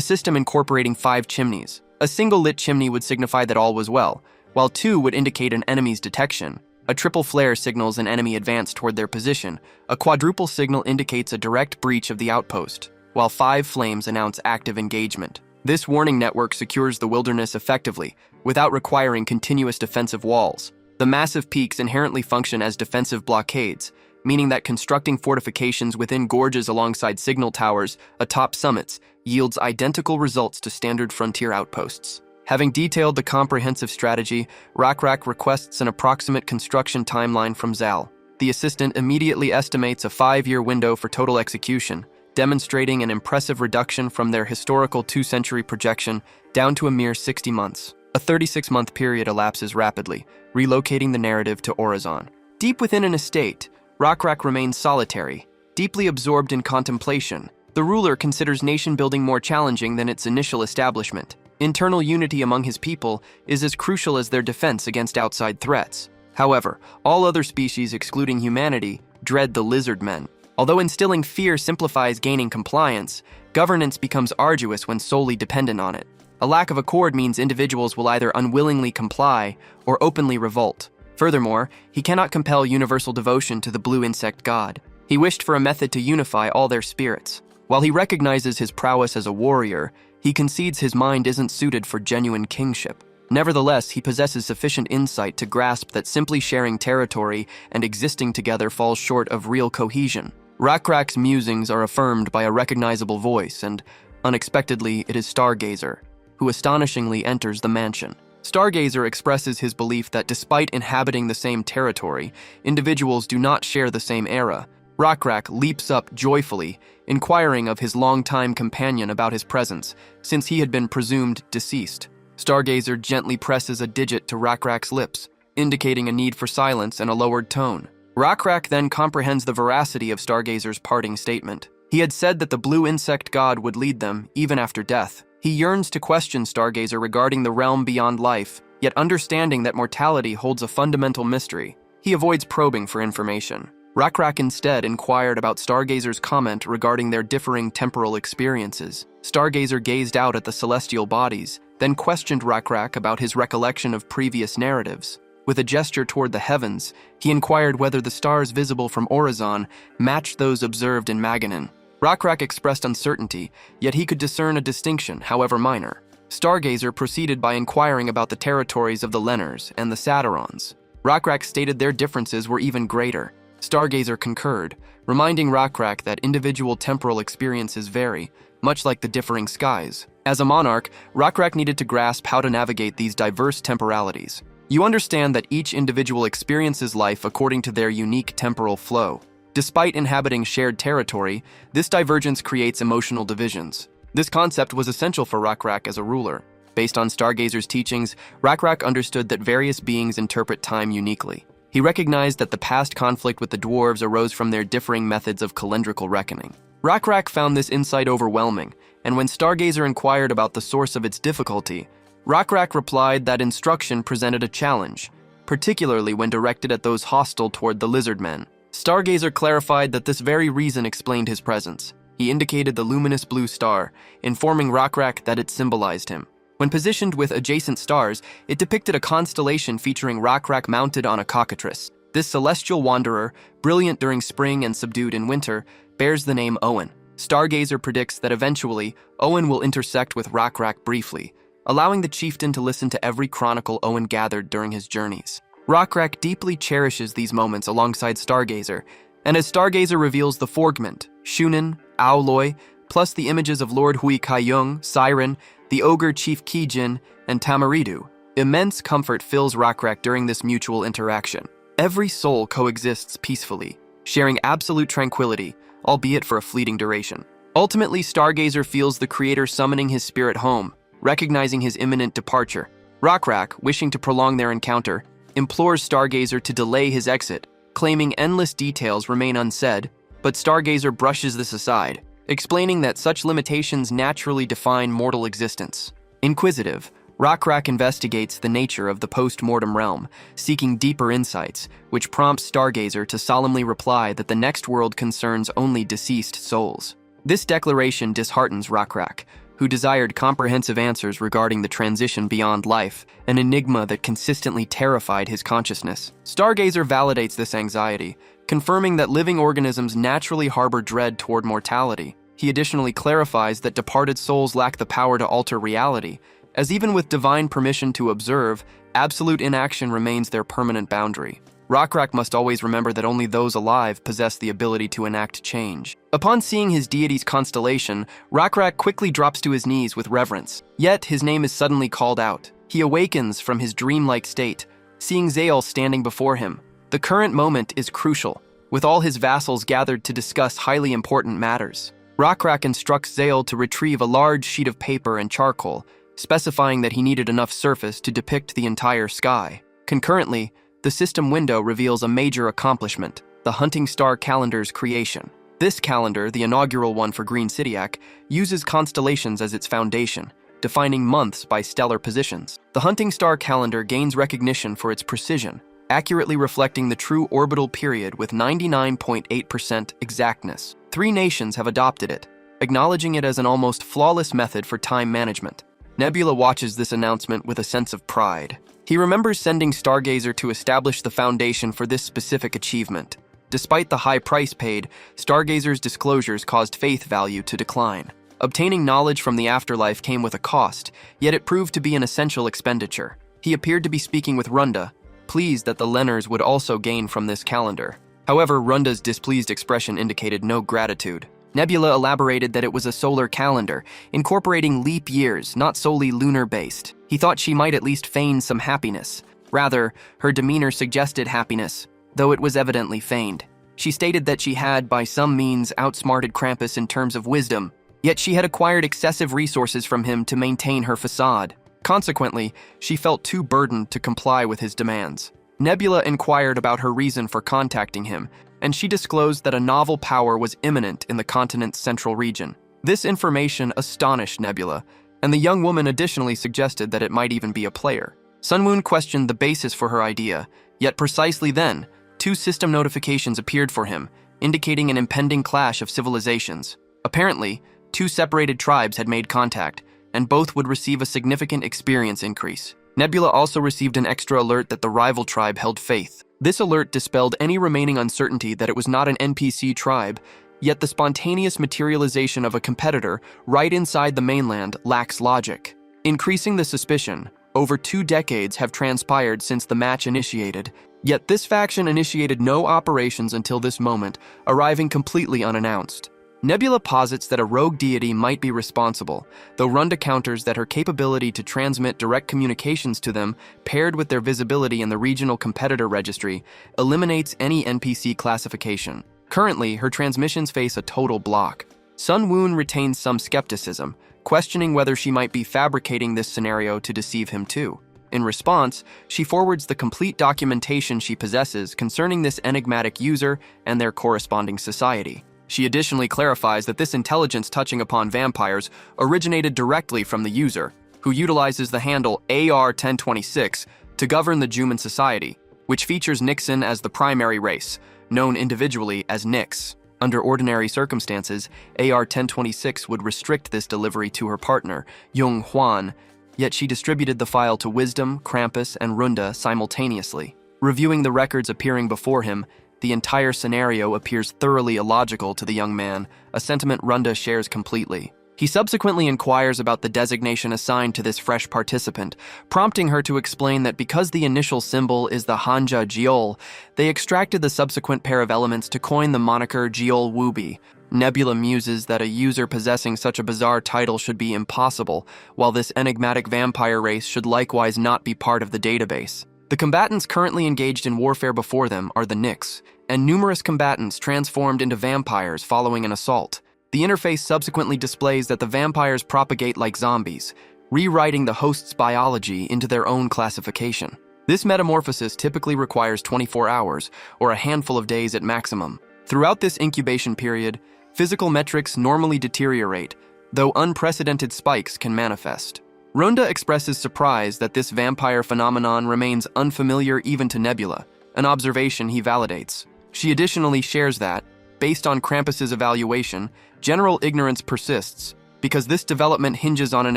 system incorporating 5 chimneys. A single lit chimney would signify that all was well, while 2 would indicate an enemy's detection. A triple flare signals an enemy advance toward their position. A quadruple signal indicates a direct breach of the outpost, while 5 flames announce active engagement. This warning network secures the wilderness effectively, without requiring continuous defensive walls. The massive peaks inherently function as defensive blockades, meaning that constructing fortifications within gorges alongside signal towers atop summits yields identical results to standard frontier outposts. Having detailed the comprehensive strategy, Rakrak requests an approximate construction timeline from Zal. The assistant immediately estimates a 5-year window for total execution, demonstrating an impressive reduction from their historical 2-century projection down to a mere 60 months. A 36-month period elapses rapidly, relocating the narrative to Orizon. Deep within an estate, Rakrak remains solitary, deeply absorbed in contemplation. The ruler considers nation-building more challenging than its initial establishment. Internal unity among his people is as crucial as their defense against outside threats. However, all other species excluding humanity dread the lizard men. Although instilling fear simplifies gaining compliance, governance becomes arduous when solely dependent on it. A lack of accord means individuals will either unwillingly comply or openly revolt. Furthermore, he cannot compel universal devotion to the blue insect god. He wished for a method to unify all their spirits. While he recognizes his prowess as a warrior, he concedes his mind isn't suited for genuine kingship. Nevertheless, he possesses sufficient insight to grasp that simply sharing territory and existing together falls short of real cohesion. Rakrak's musings are affirmed by a recognizable voice, and, unexpectedly, it is Stargazer, who astonishingly enters the mansion. Stargazer expresses his belief that despite inhabiting the same territory, individuals do not share the same era. Rakrak leaps up joyfully, inquiring of his longtime companion about his presence, since he had been presumed deceased. Stargazer gently presses a digit to Rakrak's lips, indicating a need for silence and a lowered tone. Rakrak then comprehends the veracity of Stargazer's parting statement. He had said that the blue insect god would lead them, even after death. He yearns to question Stargazer regarding the realm beyond life, yet understanding that mortality holds a fundamental mystery, he avoids probing for information. Rakrak instead inquired about Stargazer's comment regarding their differing temporal experiences. Stargazer gazed out at the celestial bodies, then questioned Rakrak about his recollection of previous narratives. With a gesture toward the heavens, he inquired whether the stars visible from Orizon matched those observed in Maganin. Rakrak expressed uncertainty, yet he could discern a distinction, however minor. Stargazer proceeded by inquiring about the territories of the Lenners and the Saturons. Rakrak stated their differences were even greater. Stargazer concurred, reminding Rakrak that individual temporal experiences vary, much like the differing skies. As a monarch, Rakrak needed to grasp how to navigate these diverse temporalities. You understand that each individual experiences life according to their unique temporal flow. Despite inhabiting shared territory, this divergence creates emotional divisions. This concept was essential for Rakrak as a ruler. Based on Stargazer's teachings, Rakrak understood that various beings interpret time uniquely. He recognized that the past conflict with the dwarves arose from their differing methods of calendrical reckoning. Rakrak found this insight overwhelming, and when Stargazer inquired about the source of its difficulty, Rakrak replied that instruction presented a challenge, particularly when directed at those hostile toward the lizard men. Stargazer clarified that this very reason explained his presence. He indicated the luminous blue star, informing Rakrak that it symbolized him. When positioned with adjacent stars, it depicted a constellation featuring Rakrak mounted on a cockatrice. This celestial wanderer, brilliant during spring and subdued in winter, bears the name Owen. Stargazer predicts that eventually, Owen will intersect with Rakrak briefly, allowing the chieftain to listen to every chronicle Owen gathered during his journeys. Rakrak deeply cherishes these moments alongside Stargazer, and as Stargazer reveals the fragment, Shounen, Aoloi, plus the images of Lord Hui Kaiyung, Siren, the ogre Chief Kijin, and Tamaridu, immense comfort fills Rakrak during this mutual interaction. Every soul coexists peacefully, sharing absolute tranquility, albeit for a fleeting duration. Ultimately, Stargazer feels the creator summoning his spirit home, recognizing his imminent departure. Rakrak, wishing to prolong their encounter, implores Stargazer to delay his exit, claiming endless details remain unsaid, but Stargazer brushes this aside, explaining that such limitations naturally define mortal existence. Inquisitive, Rakrak investigates the nature of the post-mortem realm, seeking deeper insights, which prompts Stargazer to solemnly reply that the next world concerns only deceased souls. This declaration disheartens Rakrak, who desired comprehensive answers regarding the transition beyond life, an enigma that consistently terrified his consciousness. Stargazer validates this anxiety, confirming that living organisms naturally harbor dread toward mortality. He additionally clarifies that departed souls lack the power to alter reality, as even with divine permission to observe, absolute inaction remains their permanent boundary. Rakrak must always remember that only those alive possess the ability to enact change. Upon seeing his deity's constellation, Rakrak quickly drops to his knees with reverence. Yet his name is suddenly called out. He awakens from his dreamlike state, seeing Zael standing before him. The current moment is crucial, with all his vassals gathered to discuss highly important matters. Rakrak instructs Zael to retrieve a large sheet of paper and charcoal, specifying that he needed enough surface to depict the entire sky. Concurrently, the system window reveals a major accomplishment, the Hunting Star Calendar's creation. This calendar, the inaugural one for Green Cityac, uses constellations as its foundation, defining months by stellar positions. The Hunting Star Calendar gains recognition for its precision, accurately reflecting the true orbital period with 99.8% exactness. 3 nations have adopted it, acknowledging it as an almost flawless method for time management. Nebula watches this announcement with a sense of pride. He remembers sending Stargazer to establish the foundation for this specific achievement. Despite the high price paid, Stargazer's disclosures caused faith value to decline. Obtaining knowledge from the afterlife came with a cost, yet it proved to be an essential expenditure. He appeared to be speaking with Runda, pleased that the Lenners would also gain from this calendar. However, Runda's displeased expression indicated no gratitude. Nebula elaborated that it was a solar calendar, incorporating leap years, not solely lunar-based. He thought she might at least feign some happiness. Rather, her demeanor suggested happiness, though it was evidently feigned. She stated that she had, by some means, outsmarted Krampus in terms of wisdom, yet she had acquired excessive resources from him to maintain her facade. Consequently, she felt too burdened to comply with his demands. Nebula inquired about her reason for contacting him, and she disclosed that a novel power was imminent in the continent's central region. This information astonished Nebula, and the young woman additionally suggested that it might even be a player. Sunwoon questioned the basis for her idea, yet precisely then, 2 system notifications appeared for him, indicating an impending clash of civilizations. Apparently, 2 separated tribes had made contact, and both would receive a significant experience increase. Nebula also received an extra alert that the rival tribe held faith. This alert dispelled any remaining uncertainty that it was not an NPC tribe, yet the spontaneous materialization of a competitor right inside the mainland lacks logic. Increasing the suspicion, over 2 decades have transpired since the match initiated, yet this faction initiated no operations until this moment, arriving completely unannounced. Nebula posits that a rogue deity might be responsible, though Runda counters that her capability to transmit direct communications to them, paired with their visibility in the regional competitor registry, eliminates any NPC classification. Currently, her transmissions face a total block. Sunwoon retains some skepticism, questioning whether she might be fabricating this scenario to deceive him too. In response, she forwards the complete documentation she possesses concerning this enigmatic user and their corresponding society. She additionally clarifies that this intelligence touching upon vampires originated directly from the user, who utilizes the handle AR-1026 to govern the Juman society, which features Nixon as the primary race, known individually as Nix. Under ordinary circumstances, AR-1026 would restrict this delivery to her partner, Jung Hwan, yet she distributed the file to Wisdom, Krampus, and Runda simultaneously. Reviewing the records appearing before him, the entire scenario appears thoroughly illogical to the young man, a sentiment Runda shares completely. He subsequently inquires about the designation assigned to this fresh participant, prompting her to explain that because the initial symbol is the Hanja Jiol, they extracted the subsequent pair of elements to coin the moniker Jiol Wubi. Nebula muses that a user possessing such a bizarre title should be impossible, while this enigmatic vampire race should likewise not be part of the database. The combatants currently engaged in warfare before them are the Nix, and numerous combatants transformed into vampires following an assault. The interface subsequently displays that the vampires propagate like zombies, rewriting the host's biology into their own classification. This metamorphosis typically requires 24 hours, or a handful of days at maximum. Throughout this incubation period, physical metrics normally deteriorate, though unprecedented spikes can manifest. Runda expresses surprise that this vampire phenomenon remains unfamiliar even to Nebula, an observation he validates. She additionally shares that, based on Krampus's evaluation, general ignorance persists because this development hinges on an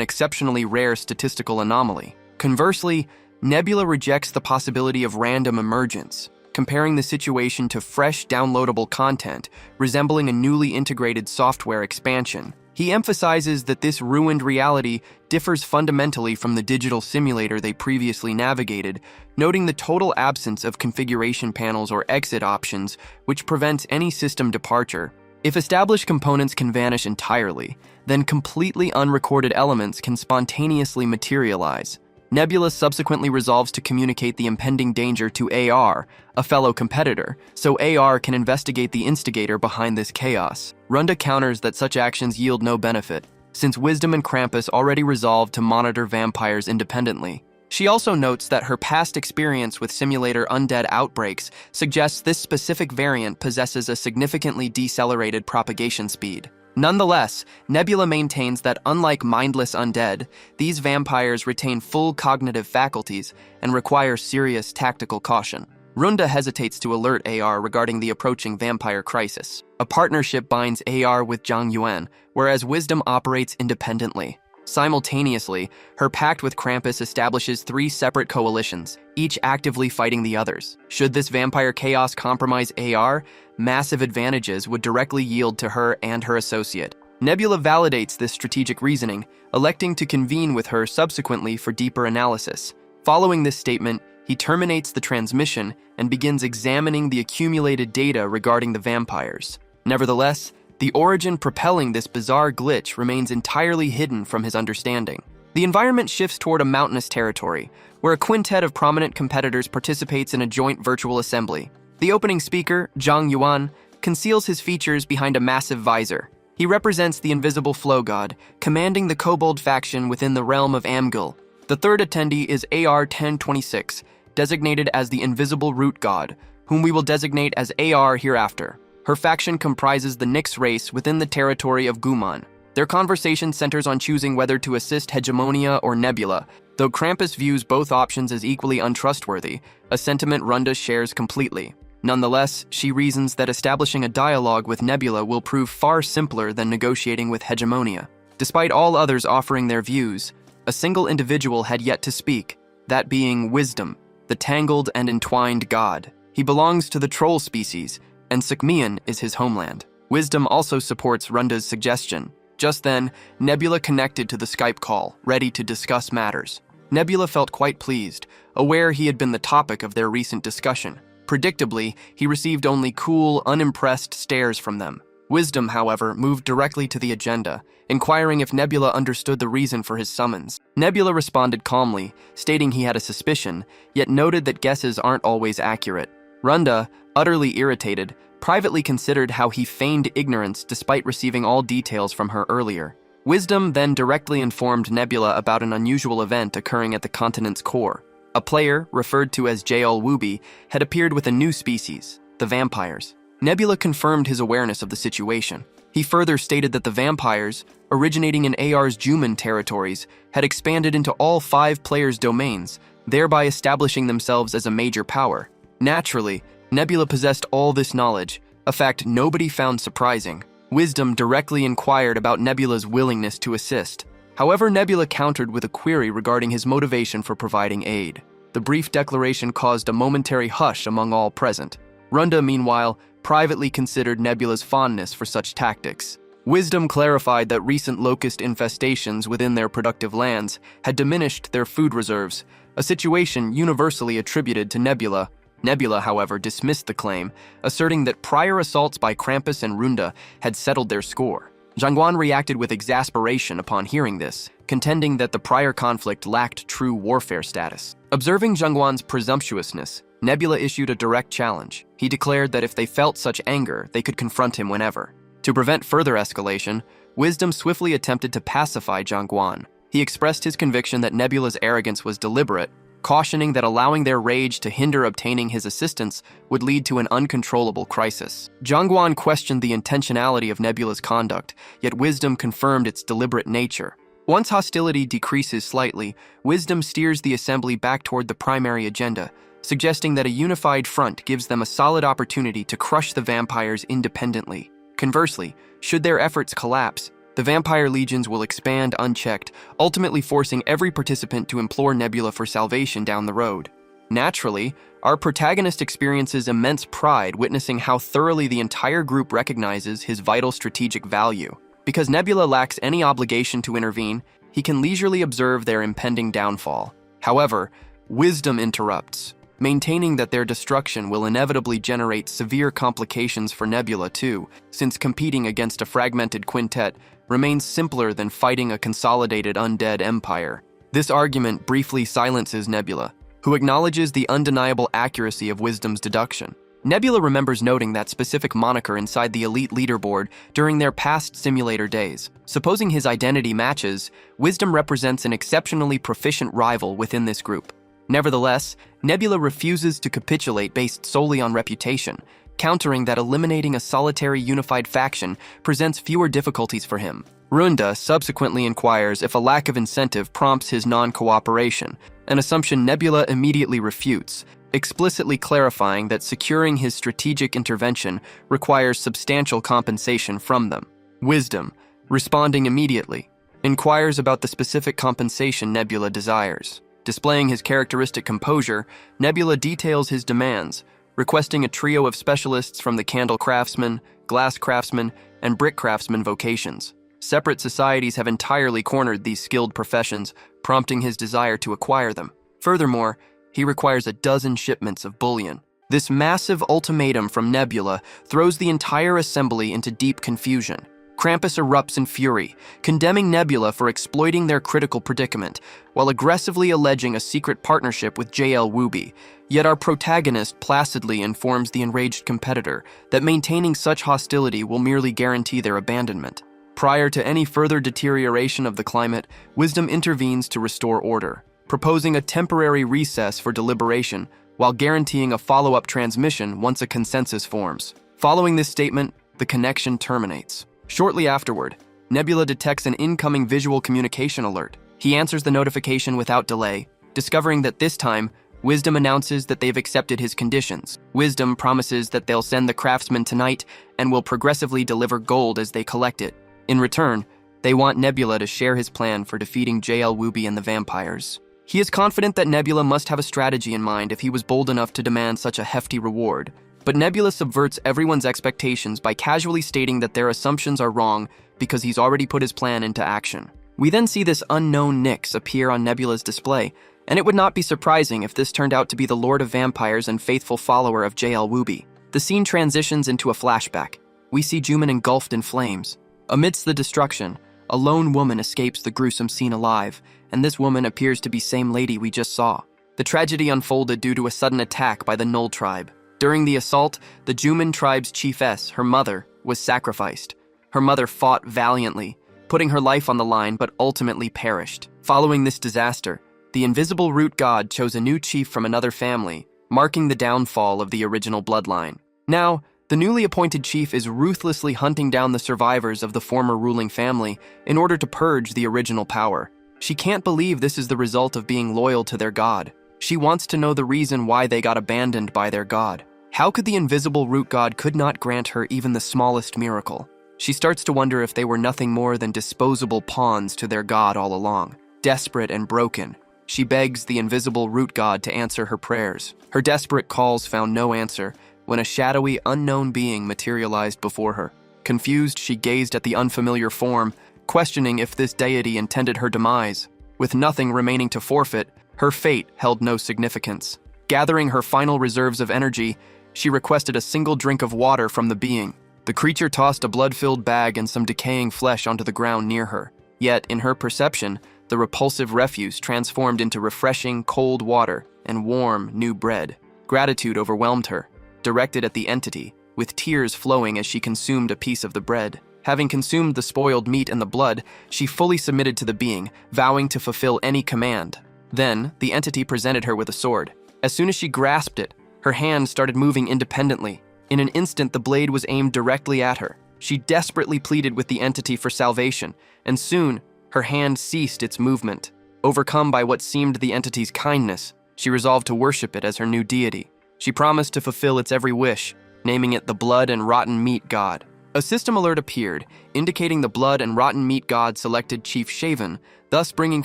exceptionally rare statistical anomaly. Conversely, Nebula rejects the possibility of random emergence, comparing the situation to fresh downloadable content resembling a newly integrated software expansion. He emphasizes that this ruined reality differs fundamentally from the digital simulator they previously navigated, noting the total absence of configuration panels or exit options, which prevents any system departure. If established components can vanish entirely, then completely unrecorded elements can spontaneously materialize. Nebula subsequently resolves to communicate the impending danger to AR, a fellow competitor, so AR can investigate the instigator behind this chaos. Runda counters that such actions yield no benefit, since Wisdom and Krampus already resolved to monitor vampires independently. She also notes that her past experience with simulator undead outbreaks suggests this specific variant possesses a significantly decelerated propagation speed. Nonetheless, Nebula maintains that unlike mindless undead, these vampires retain full cognitive faculties and require serious tactical caution. Runda hesitates to alert AR regarding the approaching vampire crisis. A partnership binds AR with Zhang Yuan, whereas Wisdom operates independently. Simultaneously, her pact with Krampus establishes 3 separate coalitions, each actively fighting the others. Should this vampire chaos compromise AR, massive advantages would directly yield to her and her associate. Nebula validates this strategic reasoning, electing to convene with her subsequently for deeper analysis. Following this statement, he terminates the transmission and begins examining the accumulated data regarding the vampires. Nevertheless, The origin propelling this bizarre glitch remains entirely hidden from his understanding. The environment shifts toward a mountainous territory, where a quintet of prominent competitors participates in a joint virtual assembly. The opening speaker, Zhang Yuan, conceals his features behind a massive visor. He represents the invisible flow god, commanding the kobold faction within the realm of Amgil. The third attendee is AR-1026, designated as the invisible root god, whom we will designate as AR hereafter. Her faction comprises the Nyx race within the territory of Guman. Their conversation centers on choosing whether to assist Hegemonia or Nebula. Though Krampus views both options as equally untrustworthy, a sentiment Runda shares completely. Nonetheless, she reasons that establishing a dialogue with Nebula will prove far simpler than negotiating with Hegemonia. Despite all others offering their views, a single individual had yet to speak, that being Wisdom, the tangled and entwined god. He belongs to the troll species, and Sekmian is his homeland. Wisdom also supports Runda's suggestion. Just then, Nebula connected to the Skype call, ready to discuss matters. Nebula felt quite pleased, aware he had been the topic of their recent discussion. Predictably, he received only cool, unimpressed stares from them. Wisdom, however, moved directly to the agenda, inquiring if Nebula understood the reason for his summons. Nebula responded calmly, stating he had a suspicion, yet noted that guesses aren't always accurate. Runda, utterly irritated, privately considered how he feigned ignorance despite receiving all details from her earlier. Wisdom then directly informed Nebula about an unusual event occurring at the continent's core. A player, referred to as Jaol Wubi, had appeared with a new species, the vampires. Nebula confirmed his awareness of the situation. He further stated that the vampires, originating in AR's Juman territories, had expanded into all 5 players' domains, thereby establishing themselves as a major power. Naturally, Nebula possessed all this knowledge, a fact nobody found surprising. Wisdom directly inquired about Nebula's willingness to assist. However, Nebula countered with a query regarding his motivation for providing aid. The brief declaration caused a momentary hush among all present. Runda, meanwhile, privately considered Nebula's fondness for such tactics. Wisdom clarified that recent locust infestations within their productive lands had diminished their food reserves, a situation universally attributed to Nebula. Nebula, however, dismissed the claim, asserting that prior assaults by Krampus and Runda had settled their score. Zhangguan reacted with exasperation upon hearing this, contending that the prior conflict lacked true warfare status. Observing Zhangguan's presumptuousness, Nebula issued a direct challenge. He declared that if they felt such anger, they could confront him whenever. To prevent further escalation, Wisdom swiftly attempted to pacify Zhangguan. He expressed his conviction that Nebula's arrogance was deliberate, cautioning that allowing their rage to hinder obtaining his assistance would lead to an uncontrollable crisis. Zhangguan questioned the intentionality of Nebula's conduct, yet Wisdom confirmed its deliberate nature. Once hostility decreases slightly, Wisdom steers the assembly back toward the primary agenda, suggesting that a unified front gives them a solid opportunity to crush the vampires independently. Conversely, should their efforts collapse, the vampire legions will expand unchecked, ultimately forcing every participant to implore Nebula for salvation down the road. Naturally, our protagonist experiences immense pride witnessing how thoroughly the entire group recognizes his vital strategic value. Because Nebula lacks any obligation to intervene, he can leisurely observe their impending downfall. However, Wisdom interrupts, maintaining that their destruction will inevitably generate severe complications for Nebula too, since competing against a fragmented quintet remains simpler than fighting a consolidated undead empire. This argument briefly silences Nebula, who acknowledges the undeniable accuracy of Wisdom's deduction. Nebula remembers noting that specific moniker inside the elite leaderboard during their past simulator days. Supposing his identity matches, Wisdom represents an exceptionally proficient rival within this group. Nevertheless, Nebula refuses to capitulate based solely on reputation, countering that eliminating a solitary unified faction presents fewer difficulties for him. Runda subsequently inquires if a lack of incentive prompts his non-cooperation, an assumption Nebula immediately refutes, explicitly clarifying that securing his strategic intervention requires substantial compensation from them. Wisdom, responding immediately, inquires about the specific compensation Nebula desires. Displaying his characteristic composure, Nebula details his demands, requesting a trio of specialists from the candle craftsman, glass craftsman, and brick craftsman vocations. Separate societies have entirely cornered these skilled professions, prompting his desire to acquire them. Furthermore, he requires a dozen shipments of bullion. This massive ultimatum from Nebula throws the entire assembly into deep confusion. Krampus erupts in fury, condemning Nebula for exploiting their critical predicament, while aggressively alleging a secret partnership with JL Wooby. Yet our protagonist placidly informs the enraged competitor that maintaining such hostility will merely guarantee their abandonment. Prior to any further deterioration of the climate, Wisdom intervenes to restore order, proposing a temporary recess for deliberation, while guaranteeing a follow-up transmission once a consensus forms. Following this statement, the connection terminates. Shortly afterward, Nebula detects an incoming visual communication alert. He answers the notification without delay, discovering that this time, Wisdom announces that they've accepted his conditions. Wisdom promises that they'll send the craftsman tonight and will progressively deliver gold as they collect it. In return, they want Nebula to share his plan for defeating JL Wooby and the vampires. He is confident that Nebula must have a strategy in mind if he was bold enough to demand such a hefty reward. But Nebula subverts everyone's expectations by casually stating that their assumptions are wrong because he's already put his plan into action. We then see this unknown Nyx appear on Nebula's display, and it would not be surprising if this turned out to be the Lord of Vampires and faithful follower of JL Wooby. The scene transitions into a flashback. We see Juman engulfed in flames. Amidst the destruction, a lone woman escapes the gruesome scene alive, and this woman appears to be same lady we just saw. The tragedy unfolded due to a sudden attack by the Null tribe. During the assault, the Juman tribe's chiefess, her mother, was sacrificed. Her mother fought valiantly, putting her life on the line but ultimately perished. Following this disaster, the invisible root god chose a new chief from another family, marking the downfall of the original bloodline. Now, the newly appointed chief is ruthlessly hunting down the survivors of the former ruling family in order to purge the original power. She can't believe this is the result of being loyal to their god. She wants to know the reason why they got abandoned by their god. How could the invisible root god could not grant her even the smallest miracle? She starts to wonder if they were nothing more than disposable pawns to their god all along. Desperate and broken, she begs the invisible root god to answer her prayers. Her desperate calls found no answer when a shadowy, unknown being materialized before her. Confused, she gazed at the unfamiliar form, questioning if this deity intended her demise. With nothing remaining to forfeit, her fate held no significance. Gathering her final reserves of energy, she requested a single drink of water from the being. The creature tossed a blood-filled bag and some decaying flesh onto the ground near her. Yet, in her perception, the repulsive refuse transformed into refreshing, cold water and warm, new bread. Gratitude overwhelmed her, directed at the entity, with tears flowing as she consumed a piece of the bread. Having consumed the spoiled meat and the blood, she fully submitted to the being, vowing to fulfill any command. Then, the entity presented her with a sword. As soon as she grasped it, her hand started moving independently. In an instant, the blade was aimed directly at her. She desperately pleaded with the entity for salvation, and soon, her hand ceased its movement. Overcome by what seemed the entity's kindness, she resolved to worship it as her new deity. She promised to fulfill its every wish, naming it the Blood and Rotten Meat God. A system alert appeared, indicating the Blood and Rotten Meat God selected Chief Shaven, thus bringing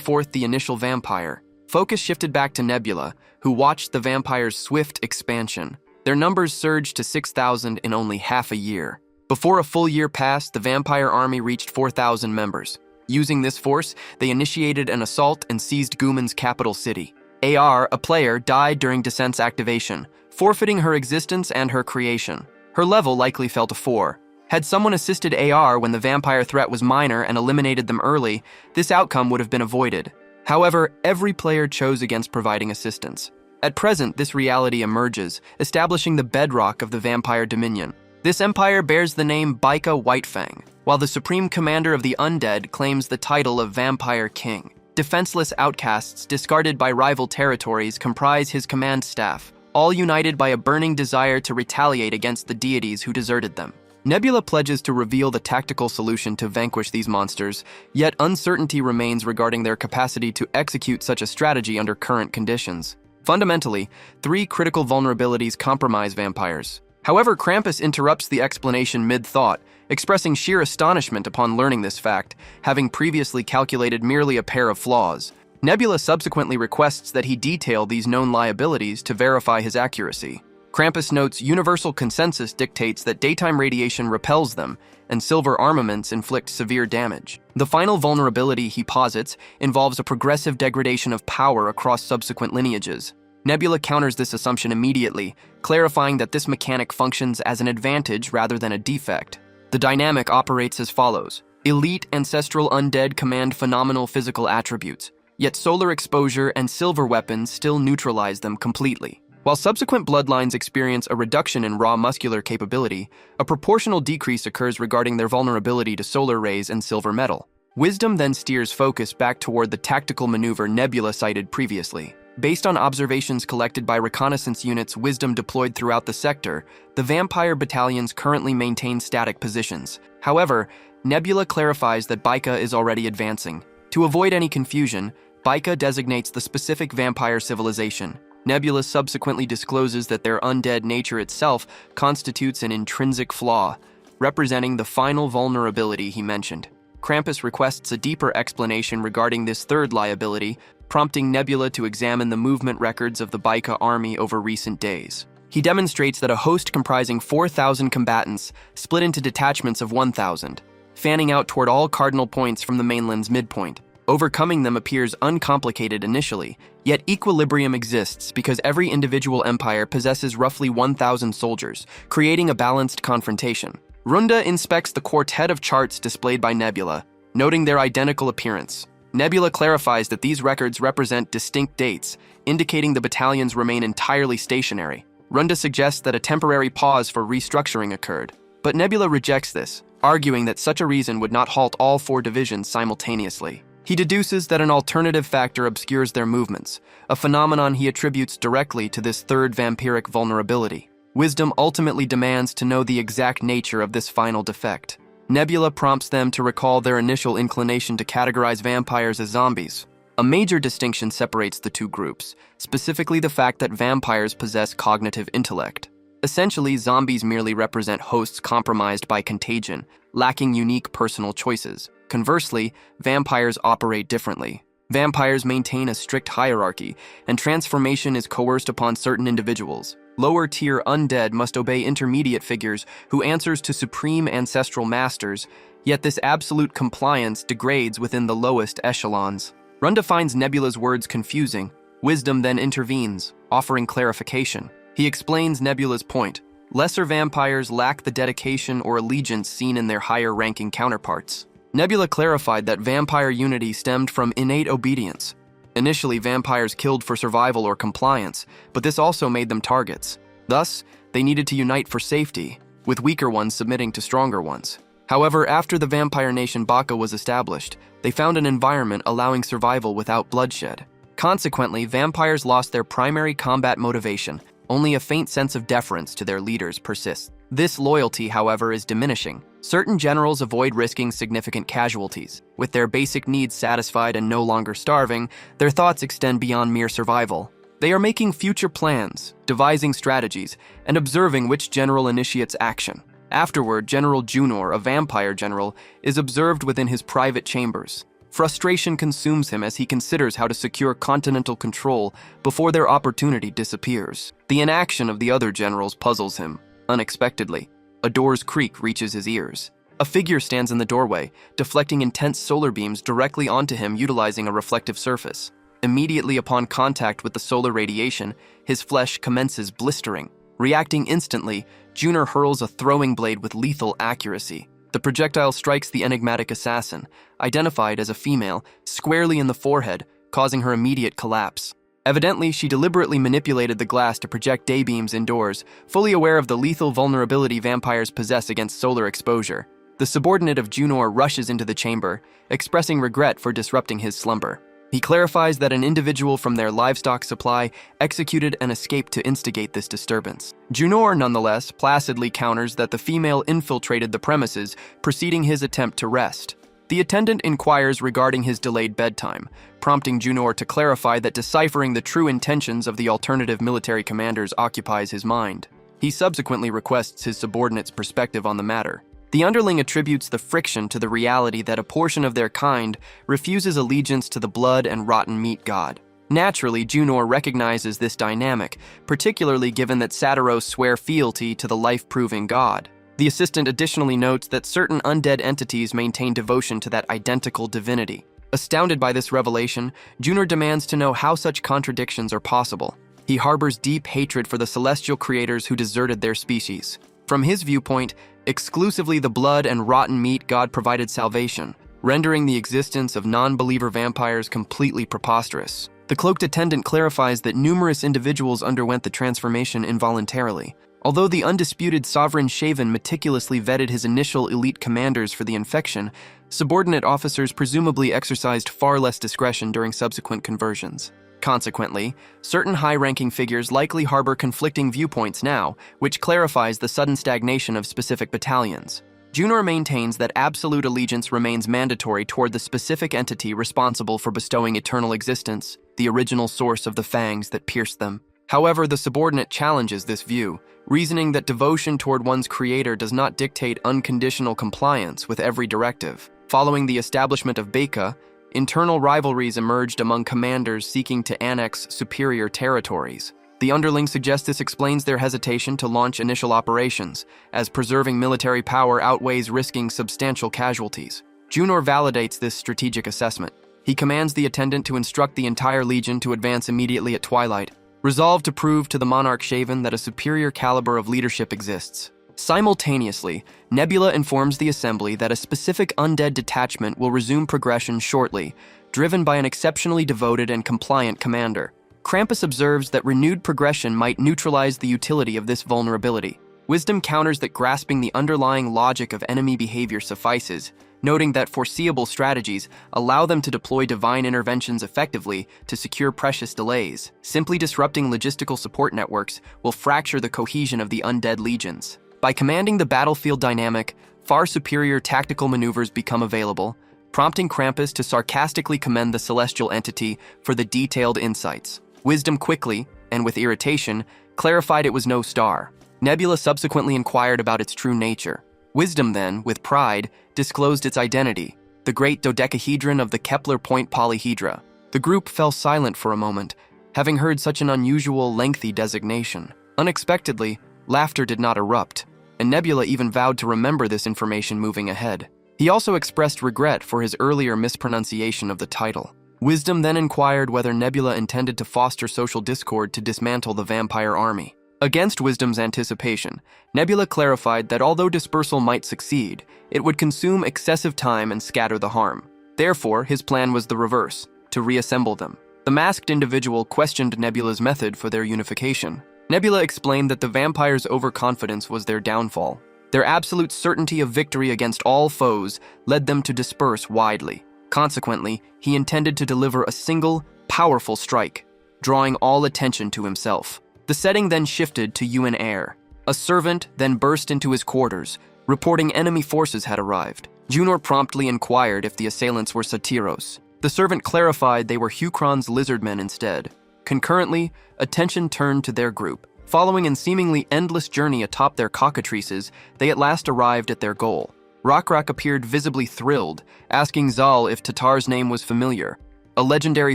forth the initial vampire. Focus shifted back to Nebula, who watched the vampires' swift expansion. Their numbers surged to 6,000 in only half a year. Before a full year passed, the vampire army reached 4,000 members. Using this force, they initiated an assault and seized Guman's capital city. AR, a player, died during Descent's activation, forfeiting her existence and her creation. Her level likely fell to 4. Had someone assisted AR when the vampire threat was minor and eliminated them early, this outcome would have been avoided. However, every player chose against providing assistance. At present, this reality emerges, establishing the bedrock of the vampire dominion. This empire bears the name Baika Whitefang, while the supreme commander of the undead claims the title of Vampire King. Defenseless outcasts discarded by rival territories comprise his command staff, all united by a burning desire to retaliate against the deities who deserted them. Nebula pledges to reveal the tactical solution to vanquish these monsters, yet uncertainty remains regarding their capacity to execute such a strategy under current conditions. Fundamentally, 3 critical vulnerabilities compromise vampires. However, Krampus interrupts the explanation mid-thought, expressing sheer astonishment upon learning this fact, having previously calculated merely a pair of flaws. Nebula subsequently requests that he detail these known liabilities to verify his accuracy. Krampus notes universal consensus dictates that daytime radiation repels them, and silver armaments inflict severe damage. The final vulnerability he posits involves a progressive degradation of power across subsequent lineages. Nebula counters this assumption immediately, clarifying that this mechanic functions as an advantage rather than a defect. The dynamic operates as follows. Elite ancestral undead command phenomenal physical attributes, yet solar exposure and silver weapons still neutralize them completely. While subsequent bloodlines experience a reduction in raw muscular capability, a proportional decrease occurs regarding their vulnerability to solar rays and silver metal. Wisdom then steers focus back toward the tactical maneuver Nebula cited previously. Based on observations collected by reconnaissance units Wisdom deployed throughout the sector, the vampire battalions currently maintain static positions. However, Nebula clarifies that Baika is already advancing. To avoid any confusion, Baika designates the specific vampire civilization. Nebula subsequently discloses that their undead nature itself constitutes an intrinsic flaw, representing the final vulnerability he mentioned. Krampus requests a deeper explanation regarding this third liability, prompting Nebula to examine the movement records of the Baika army over recent days. He demonstrates that a host comprising 4,000 combatants split into detachments of 1,000, fanning out toward all cardinal points from the mainland's midpoint. Overcoming them appears uncomplicated initially, yet equilibrium exists because every individual empire possesses roughly 1,000 soldiers, creating a balanced confrontation. Runda inspects the quartet of charts displayed by Nebula, noting their identical appearance. Nebula clarifies that these records represent distinct dates, indicating the battalions remain entirely stationary. Runda suggests that a temporary pause for restructuring occurred, but Nebula rejects this, arguing that such a reason would not halt all 4 divisions simultaneously. He deduces that an alternative factor obscures their movements, a phenomenon he attributes directly to this third vampiric vulnerability. Wisdom ultimately demands to know the exact nature of this final defect. Nebula prompts them to recall their initial inclination to categorize vampires as zombies. A major distinction separates the two groups, specifically the fact that vampires possess cognitive intellect. Essentially, zombies merely represent hosts compromised by contagion, lacking unique personal choices. Conversely, vampires operate differently. Vampires maintain a strict hierarchy, and transformation is coerced upon certain individuals. Lower-tier undead must obey intermediate figures who answers to supreme ancestral masters, yet this absolute compliance degrades within the lowest echelons. Runda finds Nebula's words confusing. Wisdom then intervenes, offering clarification. He explains Nebula's point. Lesser vampires lack the dedication or allegiance seen in their higher-ranking counterparts. Nebula clarified that vampire unity stemmed from innate obedience. Initially, vampires killed for survival or compliance, but this also made them targets. Thus, they needed to unite for safety, with weaker ones submitting to stronger ones. However, after the vampire nation Baka was established, they found an environment allowing survival without bloodshed. Consequently, vampires lost their primary combat motivation. Only a faint sense of deference to their leaders persists. This loyalty, however, is diminishing. Certain generals avoid risking significant casualties. With their basic needs satisfied and no longer starving, their thoughts extend beyond mere survival. They are making future plans, devising strategies, and observing which general initiates action. Afterward, General Junor, a vampire general, is observed within his private chambers. Frustration consumes him as he considers how to secure continental control before their opportunity disappears. The inaction of the other generals puzzles him. Unexpectedly, a door's creak reaches his ears. A figure stands in the doorway, deflecting intense solar beams directly onto him utilizing a reflective surface. Immediately upon contact with the solar radiation, his flesh commences blistering. Reacting instantly, Junor hurls a throwing blade with lethal accuracy. The projectile strikes the enigmatic assassin, identified as a female, squarely in the forehead, causing her immediate collapse. Evidently, she deliberately manipulated the glass to project day beams indoors, fully aware of the lethal vulnerability vampires possess against solar exposure. The subordinate of Junor rushes into the chamber, expressing regret for disrupting his slumber. He clarifies that an individual from their livestock supply executed an escape to instigate this disturbance. Junor, nonetheless, placidly counters that the female infiltrated the premises, preceding his attempt to rest. The attendant inquires regarding his delayed bedtime, prompting Junor to clarify that deciphering the true intentions of the alternative military commanders occupies his mind. He subsequently requests his subordinate's perspective on the matter. The underling attributes the friction to the reality that a portion of their kind refuses allegiance to the blood and rotten meat god. Naturally, Junor recognizes this dynamic, particularly given that Satiros swear fealty to the life-proving god. The assistant additionally notes that certain undead entities maintain devotion to that identical divinity. Astounded by this revelation, Junor demands to know how such contradictions are possible. He harbors deep hatred for the celestial creators who deserted their species. From his viewpoint, exclusively the blood and rotten meat god provided salvation, rendering the existence of non-believer vampires completely preposterous. The cloaked attendant clarifies that numerous individuals underwent the transformation involuntarily. Although the undisputed Sovereign Shaven meticulously vetted his initial elite commanders for the infection, subordinate officers presumably exercised far less discretion during subsequent conversions. Consequently, certain high-ranking figures likely harbor conflicting viewpoints now, which clarifies the sudden stagnation of specific battalions. Junor maintains that absolute allegiance remains mandatory toward the specific entity responsible for bestowing eternal existence, the original source of the fangs that pierced them. However, the subordinate challenges this view, reasoning that devotion toward one's creator does not dictate unconditional compliance with every directive. Following the establishment of Beika, internal rivalries emerged among commanders seeking to annex superior territories. The underlings suggest this explains their hesitation to launch initial operations, as preserving military power outweighs risking substantial casualties. Junor validates this strategic assessment. He commands the attendant to instruct the entire legion to advance immediately at twilight, resolved to prove to the Monarch Shaven that a superior caliber of leadership exists. Simultaneously, Nebula informs the Assembly that a specific undead detachment will resume progression shortly, driven by an exceptionally devoted and compliant commander. Krampus observes that renewed progression might neutralize the utility of this vulnerability. Wisdom counters that grasping the underlying logic of enemy behavior suffices, noting that foreseeable strategies allow them to deploy divine interventions effectively to secure precious delays. Simply disrupting logistical support networks will fracture the cohesion of the undead legions. By commanding the battlefield dynamic, far superior tactical maneuvers become available, prompting Krampus to sarcastically commend the celestial entity for the detailed insights. Wisdom quickly, and with irritation, clarified it was no star. Nebula subsequently inquired about its true nature. Wisdom then, with pride, disclosed its identity, the great dodecahedron of the Kepler point polyhedra. The group fell silent for a moment, having heard such an unusual, lengthy designation. Unexpectedly, laughter did not erupt, and Nebula even vowed to remember this information moving ahead. He also expressed regret for his earlier mispronunciation of the title. Wisdom then inquired whether Nebula intended to foster social discord to dismantle the vampire army. Against Wisdom's anticipation, Nebula clarified that although dispersal might succeed, it would consume excessive time and scatter the harm. Therefore, his plan was the reverse, to reassemble them. The masked individual questioned Nebula's method for their unification. Nebula explained that the vampires' overconfidence was their downfall. Their absolute certainty of victory against all foes led them to disperse widely. Consequently, he intended to deliver a single, powerful strike, drawing all attention to himself. The setting then shifted to Yuan Air. A servant then burst into his quarters, reporting enemy forces had arrived. Junor promptly inquired if the assailants were Satyros. The servant clarified they were Hucron's lizardmen instead. Concurrently, attention turned to their group. Following an seemingly endless journey atop their cockatrices, they at last arrived at their goal. Rockrock appeared visibly thrilled, asking Zal if Tatar's name was familiar, a legendary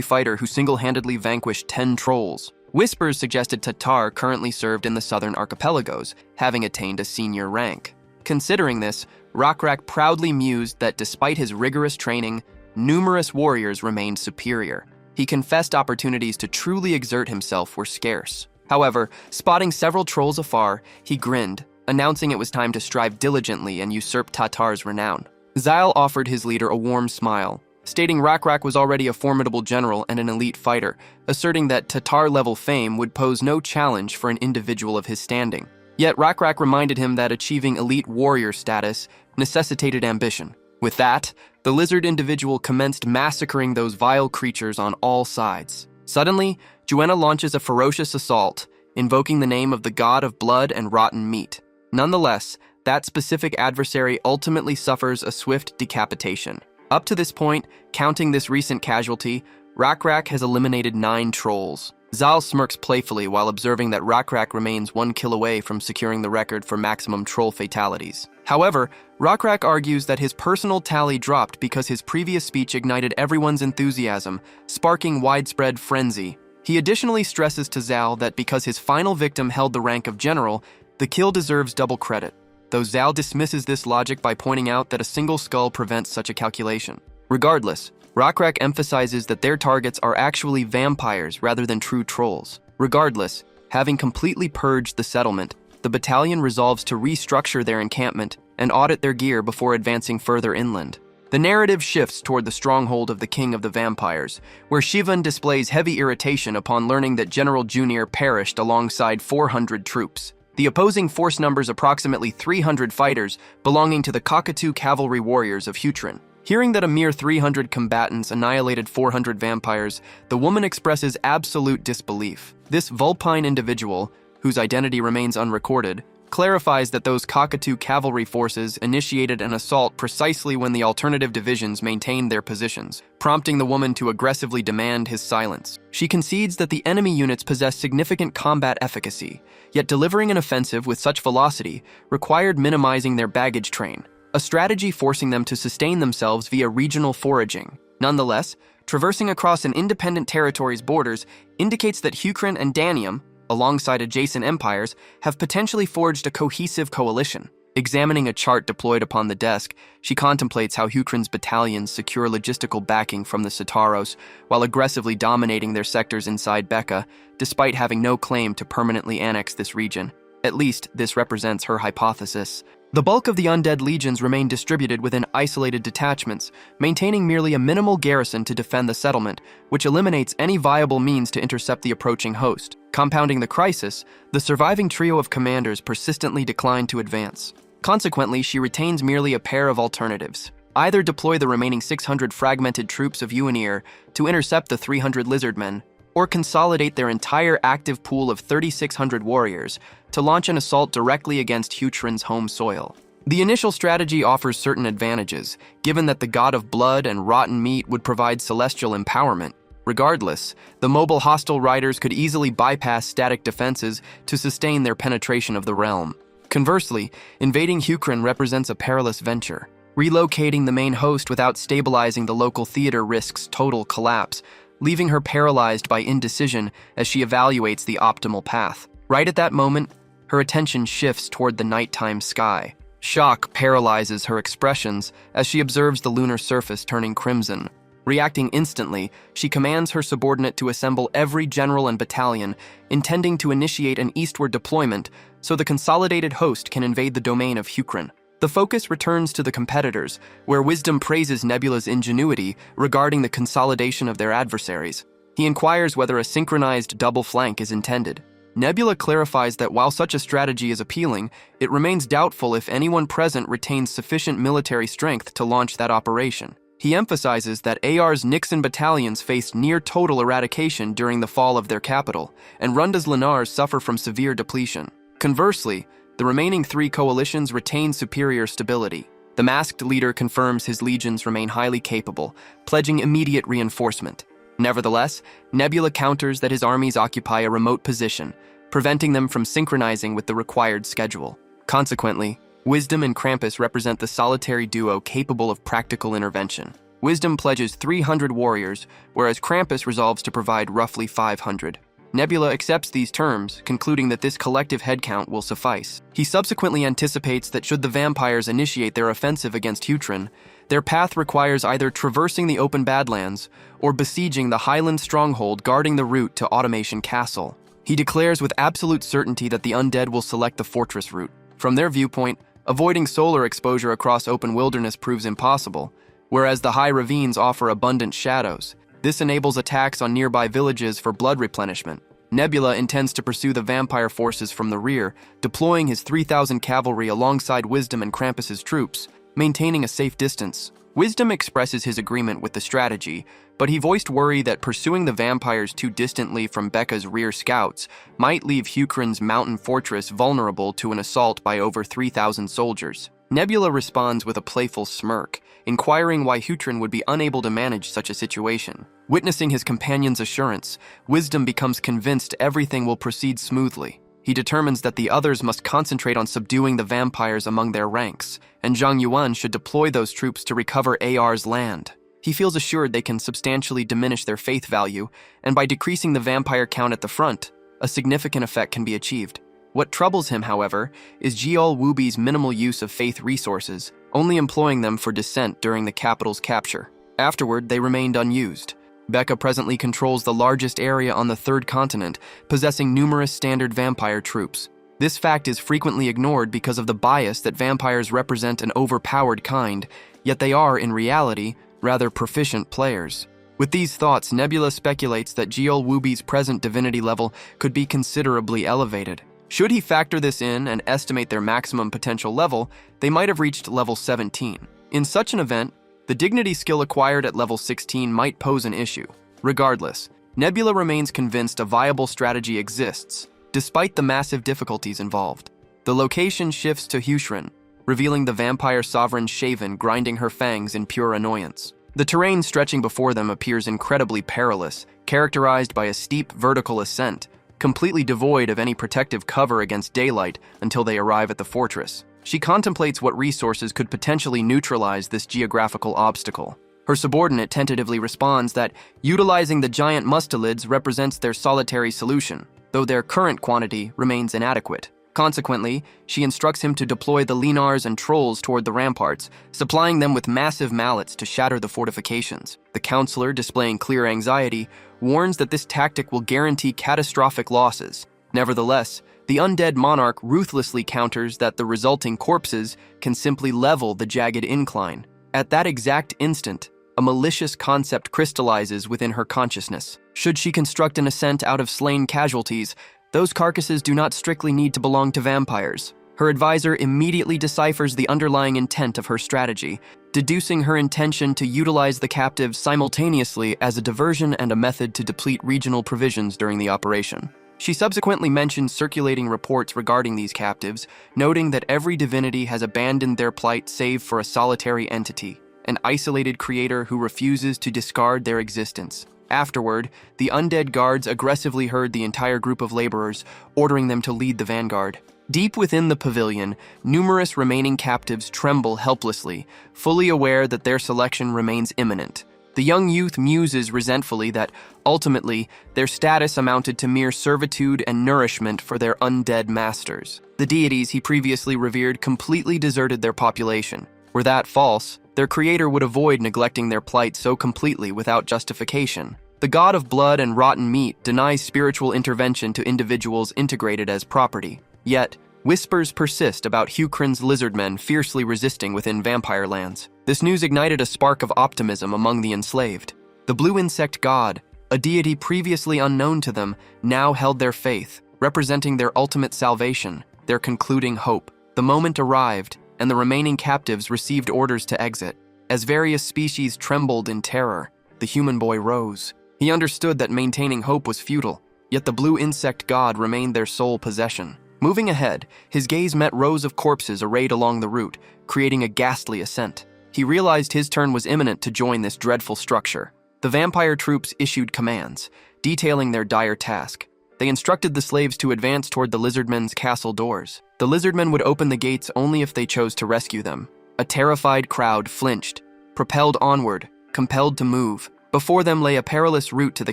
fighter who single-handedly vanquished 10 trolls. Whispers suggested Tatar currently served in the southern archipelagos, having attained a senior rank. Considering this, Rockrock proudly mused that despite his rigorous training, numerous warriors remained superior. He confessed opportunities to truly exert himself were scarce. However, spotting several trolls afar, he grinned, announcing it was time to strive diligently and usurp Tatar's renown. Zyle offered his leader a warm smile, stating Rockrock was already a formidable general and an elite fighter, asserting that Tatar-level fame would pose no challenge for an individual of his standing. Yet Rockrock reminded him that achieving elite warrior status necessitated ambition. With that, the lizard individual commenced massacring those vile creatures on all sides. Suddenly, Juena launches a ferocious assault, invoking the name of the god of blood and rotten meat. Nonetheless, that specific adversary ultimately suffers a swift decapitation. Up to this point, counting this recent casualty, Rockrock has eliminated 9 trolls. Zal smirks playfully while observing that Rockrock remains 1 kill away from securing the record for maximum troll fatalities. However, Rockrock argues that his personal tally dropped because his previous speech ignited everyone's enthusiasm, sparking widespread frenzy. He additionally stresses to Zal that because his final victim held the rank of general, the kill deserves double credit, though Zal dismisses this logic by pointing out that a single skull prevents such a calculation. Regardless, Rockrock emphasizes that their targets are actually vampires rather than true trolls. Regardless, having completely purged the settlement, the battalion resolves to restructure their encampment and audit their gear before advancing further inland. The narrative shifts toward the stronghold of the King of the Vampires, where Shivan displays heavy irritation upon learning that General Junior perished alongside 400 troops. The opposing force numbers approximately 300 fighters belonging to the Cockatoo Cavalry Warriors of Hutrin. Hearing that a mere 300 combatants annihilated 400 vampires, the woman expresses absolute disbelief. This vulpine individual, whose identity remains unrecorded, clarifies that those Cockatoo cavalry forces initiated an assault precisely when the alternative divisions maintained their positions, prompting the woman to aggressively demand his silence. She concedes that the enemy units possess significant combat efficacy, yet delivering an offensive with such velocity required minimizing their baggage train, a strategy forcing them to sustain themselves via regional foraging. Nonetheless, traversing across an independent territory's borders indicates that Hukrin and Danium, alongside adjacent empires, have potentially forged a cohesive coalition. Examining a chart deployed upon the desk, she contemplates how Hukrin's battalions secure logistical backing from the Sitaros while aggressively dominating their sectors inside Becca, despite having no claim to permanently annex this region. At least, this represents her hypothesis. The bulk of the undead legions remain distributed within isolated detachments, maintaining merely a minimal garrison to defend the settlement, which eliminates any viable means to intercept the approaching host. Compounding the crisis, the surviving trio of commanders persistently decline to advance. Consequently, she retains merely a pair of alternatives. Either deploy the remaining 600 fragmented troops of Uanir to intercept the 300 lizardmen, or consolidate their entire active pool of 3,600 warriors to launch an assault directly against Hutrin's home soil. The initial strategy offers certain advantages, given that the god of blood and rotten meat would provide celestial empowerment. Regardless, the mobile hostile riders could easily bypass static defenses to sustain their penetration of the realm. Conversely, invading Hukrin represents a perilous venture. Relocating the main host without stabilizing the local theater risks total collapse, leaving her paralyzed by indecision as she evaluates the optimal path. Right at that moment, her attention shifts toward the nighttime sky. Shock paralyzes her expressions as she observes the lunar surface turning crimson. Reacting instantly, she commands her subordinate to assemble every general and battalion, intending to initiate an eastward deployment so the consolidated host can invade the domain of Hukrin. The focus returns to the competitors, where Wisdom praises Nebula's ingenuity regarding the consolidation of their adversaries. He inquires whether a synchronized double flank is intended. Nebula clarifies that while such a strategy is appealing, it remains doubtful if anyone present retains sufficient military strength to launch that operation. He emphasizes that AR's Nixon battalions faced near-total eradication during the fall of their capital, and Runda's Lenars suffer from severe depletion. Conversely, the remaining three coalitions retain superior stability. The masked leader confirms his legions remain highly capable, pledging immediate reinforcement. Nevertheless, Nebula counters that his armies occupy a remote position, preventing them from synchronizing with the required schedule. Consequently, Wisdom and Krampus represent the solitary duo capable of practical intervention. Wisdom pledges 300 warriors, whereas Krampus resolves to provide roughly 500. Nebula accepts these terms, concluding that this collective headcount will suffice. He subsequently anticipates that should the vampires initiate their offensive against Hutrin, their path requires either traversing the open Badlands or besieging the Highland stronghold guarding the route to Automation Castle. He declares with absolute certainty that the undead will select the fortress route. From their viewpoint, avoiding solar exposure across open wilderness proves impossible, whereas the high ravines offer abundant shadows. This enables attacks on nearby villages for blood replenishment. Nebula intends to pursue the vampire forces from the rear, deploying his 3,000 cavalry alongside Wisdom and Krampus's troops, maintaining a safe distance. Wisdom expresses his agreement with the strategy, but he voiced worry that pursuing the vampires too distantly from Becca's rear scouts might leave Hukrin's mountain fortress vulnerable to an assault by over 3,000 soldiers. Nebula responds with a playful smirk, inquiring why Hutrin would be unable to manage such a situation. Witnessing his companion's assurance, Wisdom becomes convinced everything will proceed smoothly. He determines that the others must concentrate on subduing the vampires among their ranks, and Zhang Yuan should deploy those troops to recover AR's land. He feels assured they can substantially diminish their faith value, and by decreasing the vampire count at the front, a significant effect can be achieved. What troubles him, however, is Jiol Wubi's minimal use of faith resources, only employing them for descent during the capital's capture. Afterward, they remained unused. Becca presently controls the largest area on the third continent, possessing numerous standard vampire troops. This fact is frequently ignored because of the bias that vampires represent an overpowered kind, yet they are, in reality, rather proficient players. With these thoughts, Nebula speculates that Jeol Wubi's present divinity level could be considerably elevated. Should he factor this in and estimate their maximum potential level, they might have reached level 17. In such an event, the dignity skill acquired at level 16 might pose an issue. Regardless, Nebula remains convinced a viable strategy exists, despite the massive difficulties involved. The location shifts to Hushrin, revealing the vampire sovereign Shaven grinding her fangs in pure annoyance. The terrain stretching before them appears incredibly perilous, characterized by a steep vertical ascent, completely devoid of any protective cover against daylight until they arrive at the fortress. She contemplates what resources could potentially neutralize this geographical obstacle. Her subordinate tentatively responds that utilizing the giant mustelids represents their solitary solution, though their current quantity remains inadequate. Consequently, she instructs him to deploy the Linars and Trolls toward the ramparts, supplying them with massive mallets to shatter the fortifications. The counselor, displaying clear anxiety, warns that this tactic will guarantee catastrophic losses. Nevertheless, the undead monarch ruthlessly counters that the resulting corpses can simply level the jagged incline. At that exact instant, a malicious concept crystallizes within her consciousness. Should she construct an ascent out of slain casualties, those carcasses do not strictly need to belong to vampires. Her advisor immediately deciphers the underlying intent of her strategy, deducing her intention to utilize the captives simultaneously as a diversion and a method to deplete regional provisions during the operation. She subsequently mentions circulating reports regarding these captives, noting that every divinity has abandoned their plight save for a solitary entity, an isolated creator who refuses to discard their existence. Afterward, the undead guards aggressively herd the entire group of laborers, ordering them to lead the vanguard. Deep within the pavilion, numerous remaining captives tremble helplessly, fully aware that their selection remains imminent. The young youth muses resentfully that, ultimately, their status amounted to mere servitude and nourishment for their undead masters. The deities he previously revered completely deserted their population. Were that false, their creator would avoid neglecting their plight so completely without justification. The god of blood and rotten meat denies spiritual intervention to individuals integrated as property. Yet, whispers persist about Hukrin's lizardmen fiercely resisting within vampire lands. This news ignited a spark of optimism among the enslaved. The blue insect god, a deity previously unknown to them, now held their faith, representing their ultimate salvation, their concluding hope. The moment arrived, and the remaining captives received orders to exit. As various species trembled in terror, the human boy rose. He understood that maintaining hope was futile, yet the blue insect god remained their sole possession. Moving ahead, his gaze met rows of corpses arrayed along the route, creating a ghastly ascent. He realized his turn was imminent to join this dreadful structure. The vampire troops issued commands, detailing their dire task. They instructed the slaves to advance toward the lizardmen's castle doors. The lizardmen would open the gates only if they chose to rescue them. A terrified crowd flinched, propelled onward, compelled to move. Before them lay a perilous route to the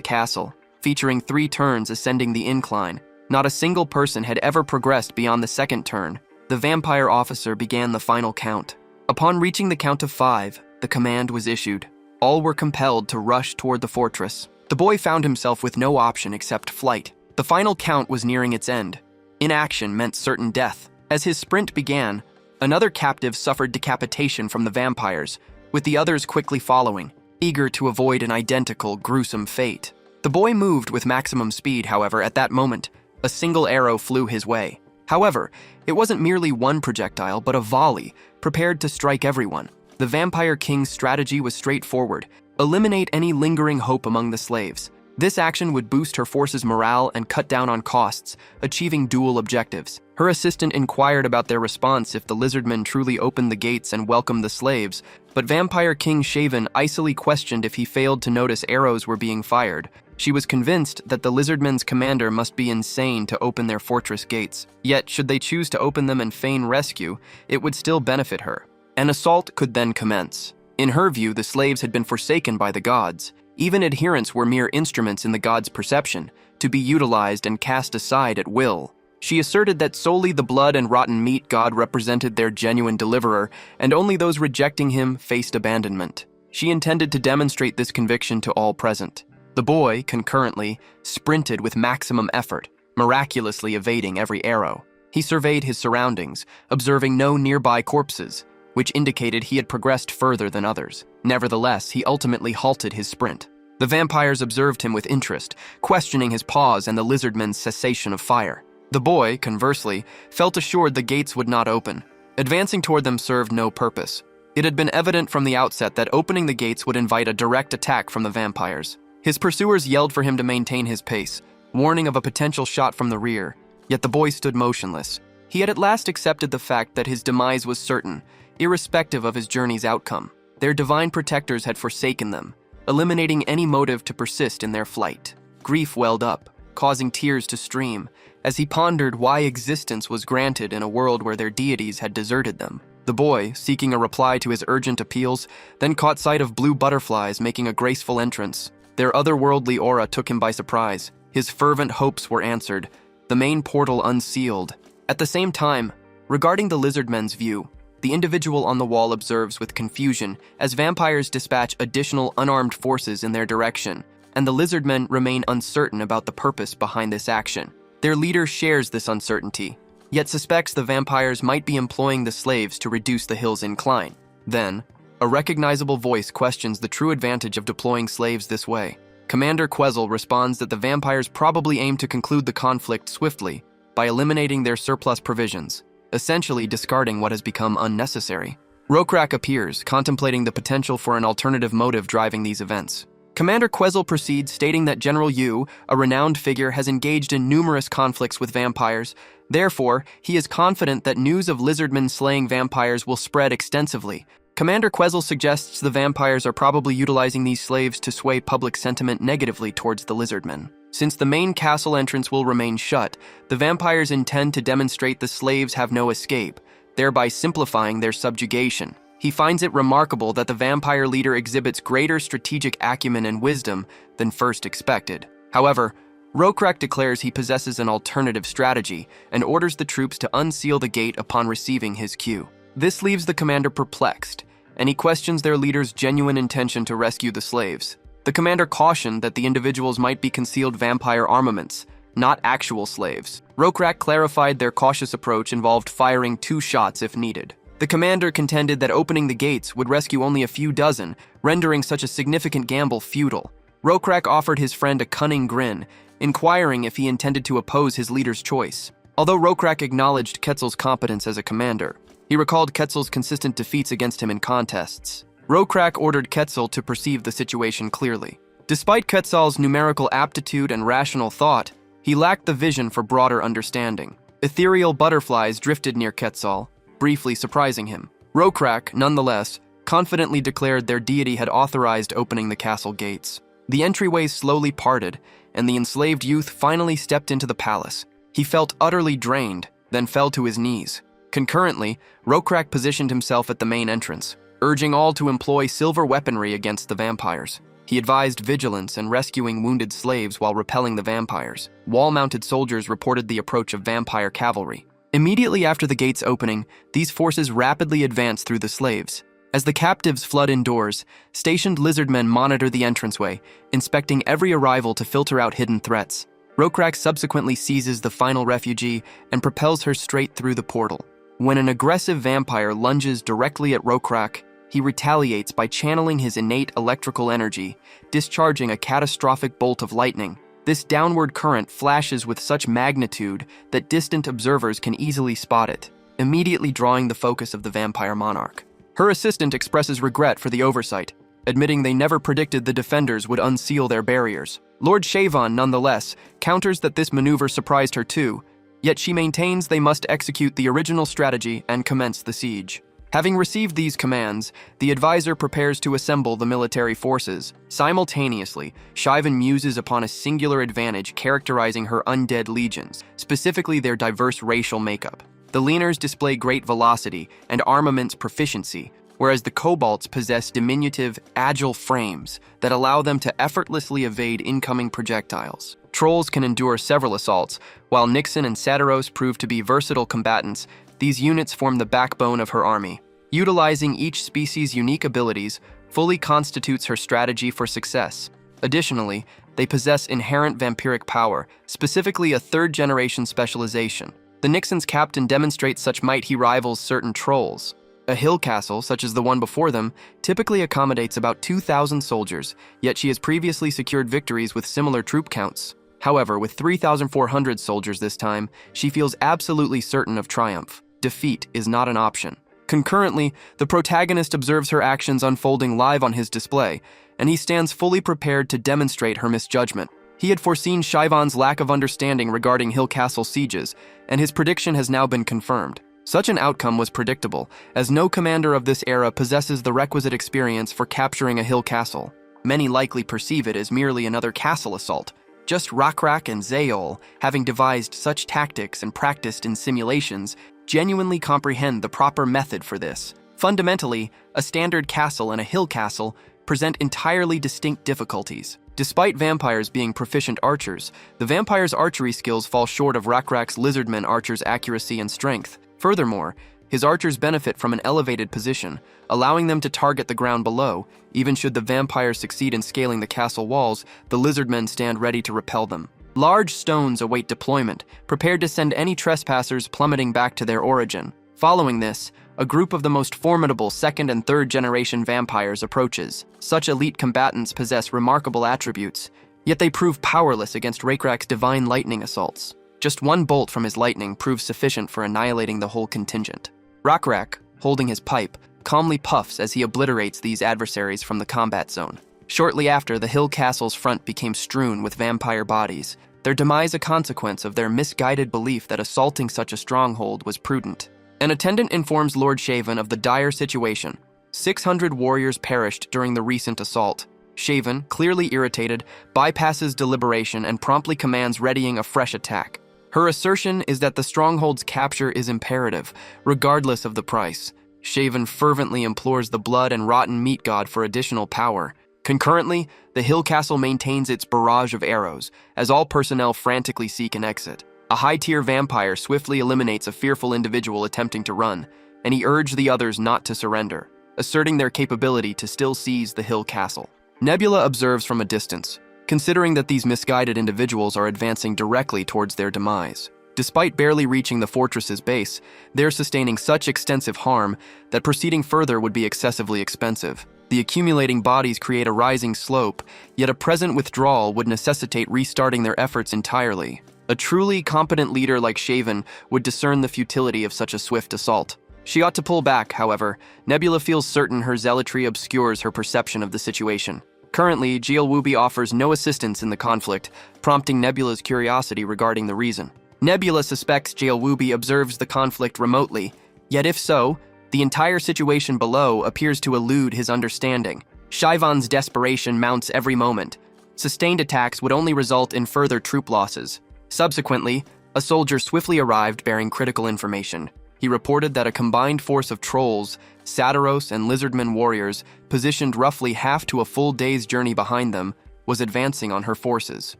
castle, featuring 3 turns ascending the incline. Not a single person had ever progressed beyond the second turn. The vampire officer began the final count. Upon reaching the count of 5, the command was issued. All were compelled to rush toward the fortress. The boy found himself with no option except flight. The final count was nearing its end. Inaction meant certain death. As his sprint began, another captive suffered decapitation from the vampires, with the others quickly following, eager to avoid an identical, gruesome fate. The boy moved with maximum speed, however, at that moment. A single arrow flew his way. However, it wasn't merely one projectile, but a volley, prepared to strike everyone. The Vampire King's strategy was straightforward: eliminate any lingering hope among the slaves. This action would boost her force's morale and cut down on costs, achieving dual objectives. Her assistant inquired about their response if the lizardmen truly opened the gates and welcomed the slaves, but Vampire King Shaven icily questioned if he failed to notice arrows were being fired. She was convinced that the lizardmen's commander must be insane to open their fortress gates. Yet, should they choose to open them and feign rescue, it would still benefit her. An assault could then commence. In her view, the slaves had been forsaken by the gods. Even adherents were mere instruments in the gods' perception, to be utilized and cast aside at will. She asserted that solely the blood and rotten meat god represented their genuine deliverer, and only those rejecting him faced abandonment. She intended to demonstrate this conviction to all present. The boy, concurrently, sprinted with maximum effort, miraculously evading every arrow. He surveyed his surroundings, observing no nearby corpses, which indicated he had progressed further than others. Nevertheless, he ultimately halted his sprint. The vampires observed him with interest, questioning his pause and the lizardmen's cessation of fire. The boy, conversely, felt assured the gates would not open. Advancing toward them served no purpose. It had been evident from the outset that opening the gates would invite a direct attack from the vampires. His pursuers yelled for him to maintain his pace, warning of a potential shot from the rear, yet the boy stood motionless. He had at last accepted the fact that his demise was certain, irrespective of his journey's outcome. Their divine protectors had forsaken them, eliminating any motive to persist in their flight. Grief welled up, causing tears to stream, as he pondered why existence was granted in a world where their deities had deserted them. The boy, seeking a reply to his urgent appeals, then caught sight of blue butterflies making a graceful entrance. Their otherworldly aura took him by surprise. His fervent hopes were answered, the main portal unsealed. At the same time, regarding the lizardmen's view, the individual on the wall observes with confusion as vampires dispatch additional unarmed forces in their direction, and the lizardmen remain uncertain about the purpose behind this action. Their leader shares this uncertainty, yet suspects the vampires might be employing the slaves to reduce the hill's incline. Then, a recognizable voice questions the true advantage of deploying slaves this way. Commander Quezel responds that the vampires probably aim to conclude the conflict swiftly by eliminating their surplus provisions, essentially discarding what has become unnecessary. Rokrak appears, contemplating the potential for an alternative motive driving these events. Commander Quezel proceeds, stating that General Yu, a renowned figure, has engaged in numerous conflicts with vampires. Therefore, he is confident that news of lizardmen slaying vampires will spread extensively. Commander Quezel suggests the vampires are probably utilizing these slaves to sway public sentiment negatively towards the lizardmen. Since the main castle entrance will remain shut, the vampires intend to demonstrate the slaves have no escape, thereby simplifying their subjugation. He finds it remarkable that the vampire leader exhibits greater strategic acumen and wisdom than first expected. However, Rokrak declares he possesses an alternative strategy and orders the troops to unseal the gate upon receiving his cue. This leaves the commander perplexed, and he questions their leader's genuine intention to rescue the slaves. The commander cautioned that the individuals might be concealed vampire armaments, not actual slaves. Rokrak clarified their cautious approach involved firing 2 shots if needed. The commander contended that opening the gates would rescue only a few dozen, rendering such a significant gamble futile. Rokrak offered his friend a cunning grin, inquiring if he intended to oppose his leader's choice. Although Rokrak acknowledged Quetzal's competence as a commander, he recalled Quetzal's consistent defeats against him in contests. Rokrak ordered Quetzal to perceive the situation clearly. Despite Quetzal's numerical aptitude and rational thought, he lacked the vision for broader understanding. Ethereal butterflies drifted near Quetzal, briefly surprising him. Rokrak, nonetheless, confidently declared their deity had authorized opening the castle gates. The entryways slowly parted, and the enslaved youth finally stepped into the palace. He felt utterly drained, then fell to his knees. Concurrently, Rokrak positioned himself at the main entrance, urging all to employ silver weaponry against the vampires. He advised vigilance and rescuing wounded slaves while repelling the vampires. Wall-mounted soldiers reported the approach of vampire cavalry. Immediately after the gates opening, these forces rapidly advanced through the slaves. As the captives flood indoors, stationed lizardmen monitor the entranceway, inspecting every arrival to filter out hidden threats. Rokrak subsequently seizes the final refugee and propels her straight through the portal. When an aggressive vampire lunges directly at Rokrak, he retaliates by channeling his innate electrical energy, discharging a catastrophic bolt of lightning. This downward current flashes with such magnitude that distant observers can easily spot it, immediately drawing the focus of the vampire monarch. Her assistant expresses regret for the oversight, admitting they never predicted the defenders would unseal their barriers. Lord Shavon, nonetheless, counters that this maneuver surprised her too, yet she maintains they must execute the original strategy and commence the siege. Having received these commands, the advisor prepares to assemble the military forces. Simultaneously, Shavon muses upon a singular advantage characterizing her undead legions, specifically their diverse racial makeup. The Leaners display great velocity and armaments proficiency, whereas the Kobolds possess diminutive, agile frames that allow them to effortlessly evade incoming projectiles. Trolls can endure several assaults, while Nixon and Satiros prove to be versatile combatants. These units form the backbone of her army. Utilizing each species' unique abilities fully constitutes her strategy for success. Additionally, They possess inherent vampiric power, specifically a third-generation specialization. The Nixon's captain demonstrates such might he rivals certain trolls. A hill castle, such as the one before them, typically accommodates about 2,000 soldiers, yet she has previously secured victories with similar troop counts. However, with 3,400 soldiers this time, she feels absolutely certain of triumph. Defeat is not an option. Concurrently, the protagonist observes her actions unfolding live on his display, and he stands fully prepared to demonstrate her misjudgment. He had foreseen Shaivon's lack of understanding regarding hill castle sieges, and his prediction has now been confirmed. Such an outcome was predictable, as no commander of this era possesses the requisite experience for capturing a hill castle. Many likely perceive it as merely another castle assault. Just Rakrak and Zeol, having devised such tactics and practiced in simulations, genuinely comprehend the proper method for this. Fundamentally, a standard castle and a hill castle present entirely distinct difficulties. Despite vampires being proficient archers, the vampire's archery skills fall short of Rakrak's lizardman archer's accuracy and strength. Furthermore, his archers benefit from an elevated position, allowing them to target the ground below. Even should the vampires succeed in scaling the castle walls, the lizardmen stand ready to repel them. Large stones await deployment, prepared to send any trespassers plummeting back to their origin. Following this, a group of the most formidable second and third generation vampires approaches. Such elite combatants possess remarkable attributes, yet they prove powerless against Rakrak's divine lightning assaults. Just one bolt from his lightning proves sufficient for annihilating the whole contingent. Rakrak, holding his pipe, calmly puffs as he obliterates these adversaries from the combat zone. Shortly after, the hill castle's front became strewn with vampire bodies, their demise a consequence of their misguided belief that assaulting such a stronghold was prudent. An attendant informs Lord Shaven of the dire situation. 600 warriors perished during the recent assault. Shaven, clearly irritated, bypasses deliberation and promptly commands readying a fresh attack. Her assertion is that the stronghold's capture is imperative, regardless of the price. Shaven fervently implores the blood and rotten meat god for additional power. Concurrently, the hill castle maintains its barrage of arrows, as all personnel frantically seek an exit. A high-tier vampire swiftly eliminates a fearful individual attempting to run, and he urged the others not to surrender, asserting their capability to still seize the hill castle. Nebula observes from a distance, considering that these misguided individuals are advancing directly towards their demise. Despite barely reaching the fortress's base, they're sustaining such extensive harm that proceeding further would be excessively expensive. The accumulating bodies create a rising slope, yet a present withdrawal would necessitate restarting their efforts entirely. A truly competent leader like Shaven would discern the futility of such a swift assault. She ought to pull back, however. Nebula feels certain her zealotry obscures her perception of the situation. Currently, Jielwubi offers no assistance in the conflict, prompting Nebula's curiosity regarding the reason. Nebula suspects Jielwubi observes the conflict remotely, yet if so, the entire situation below appears to elude his understanding. Shaivon's desperation mounts every moment. Sustained attacks would only result in further troop losses. Subsequently, a soldier swiftly arrived bearing critical information. He reported that a combined force of trolls, Satiros, and lizardmen warriors, positioned roughly half to a full day's journey behind them, was advancing on her forces.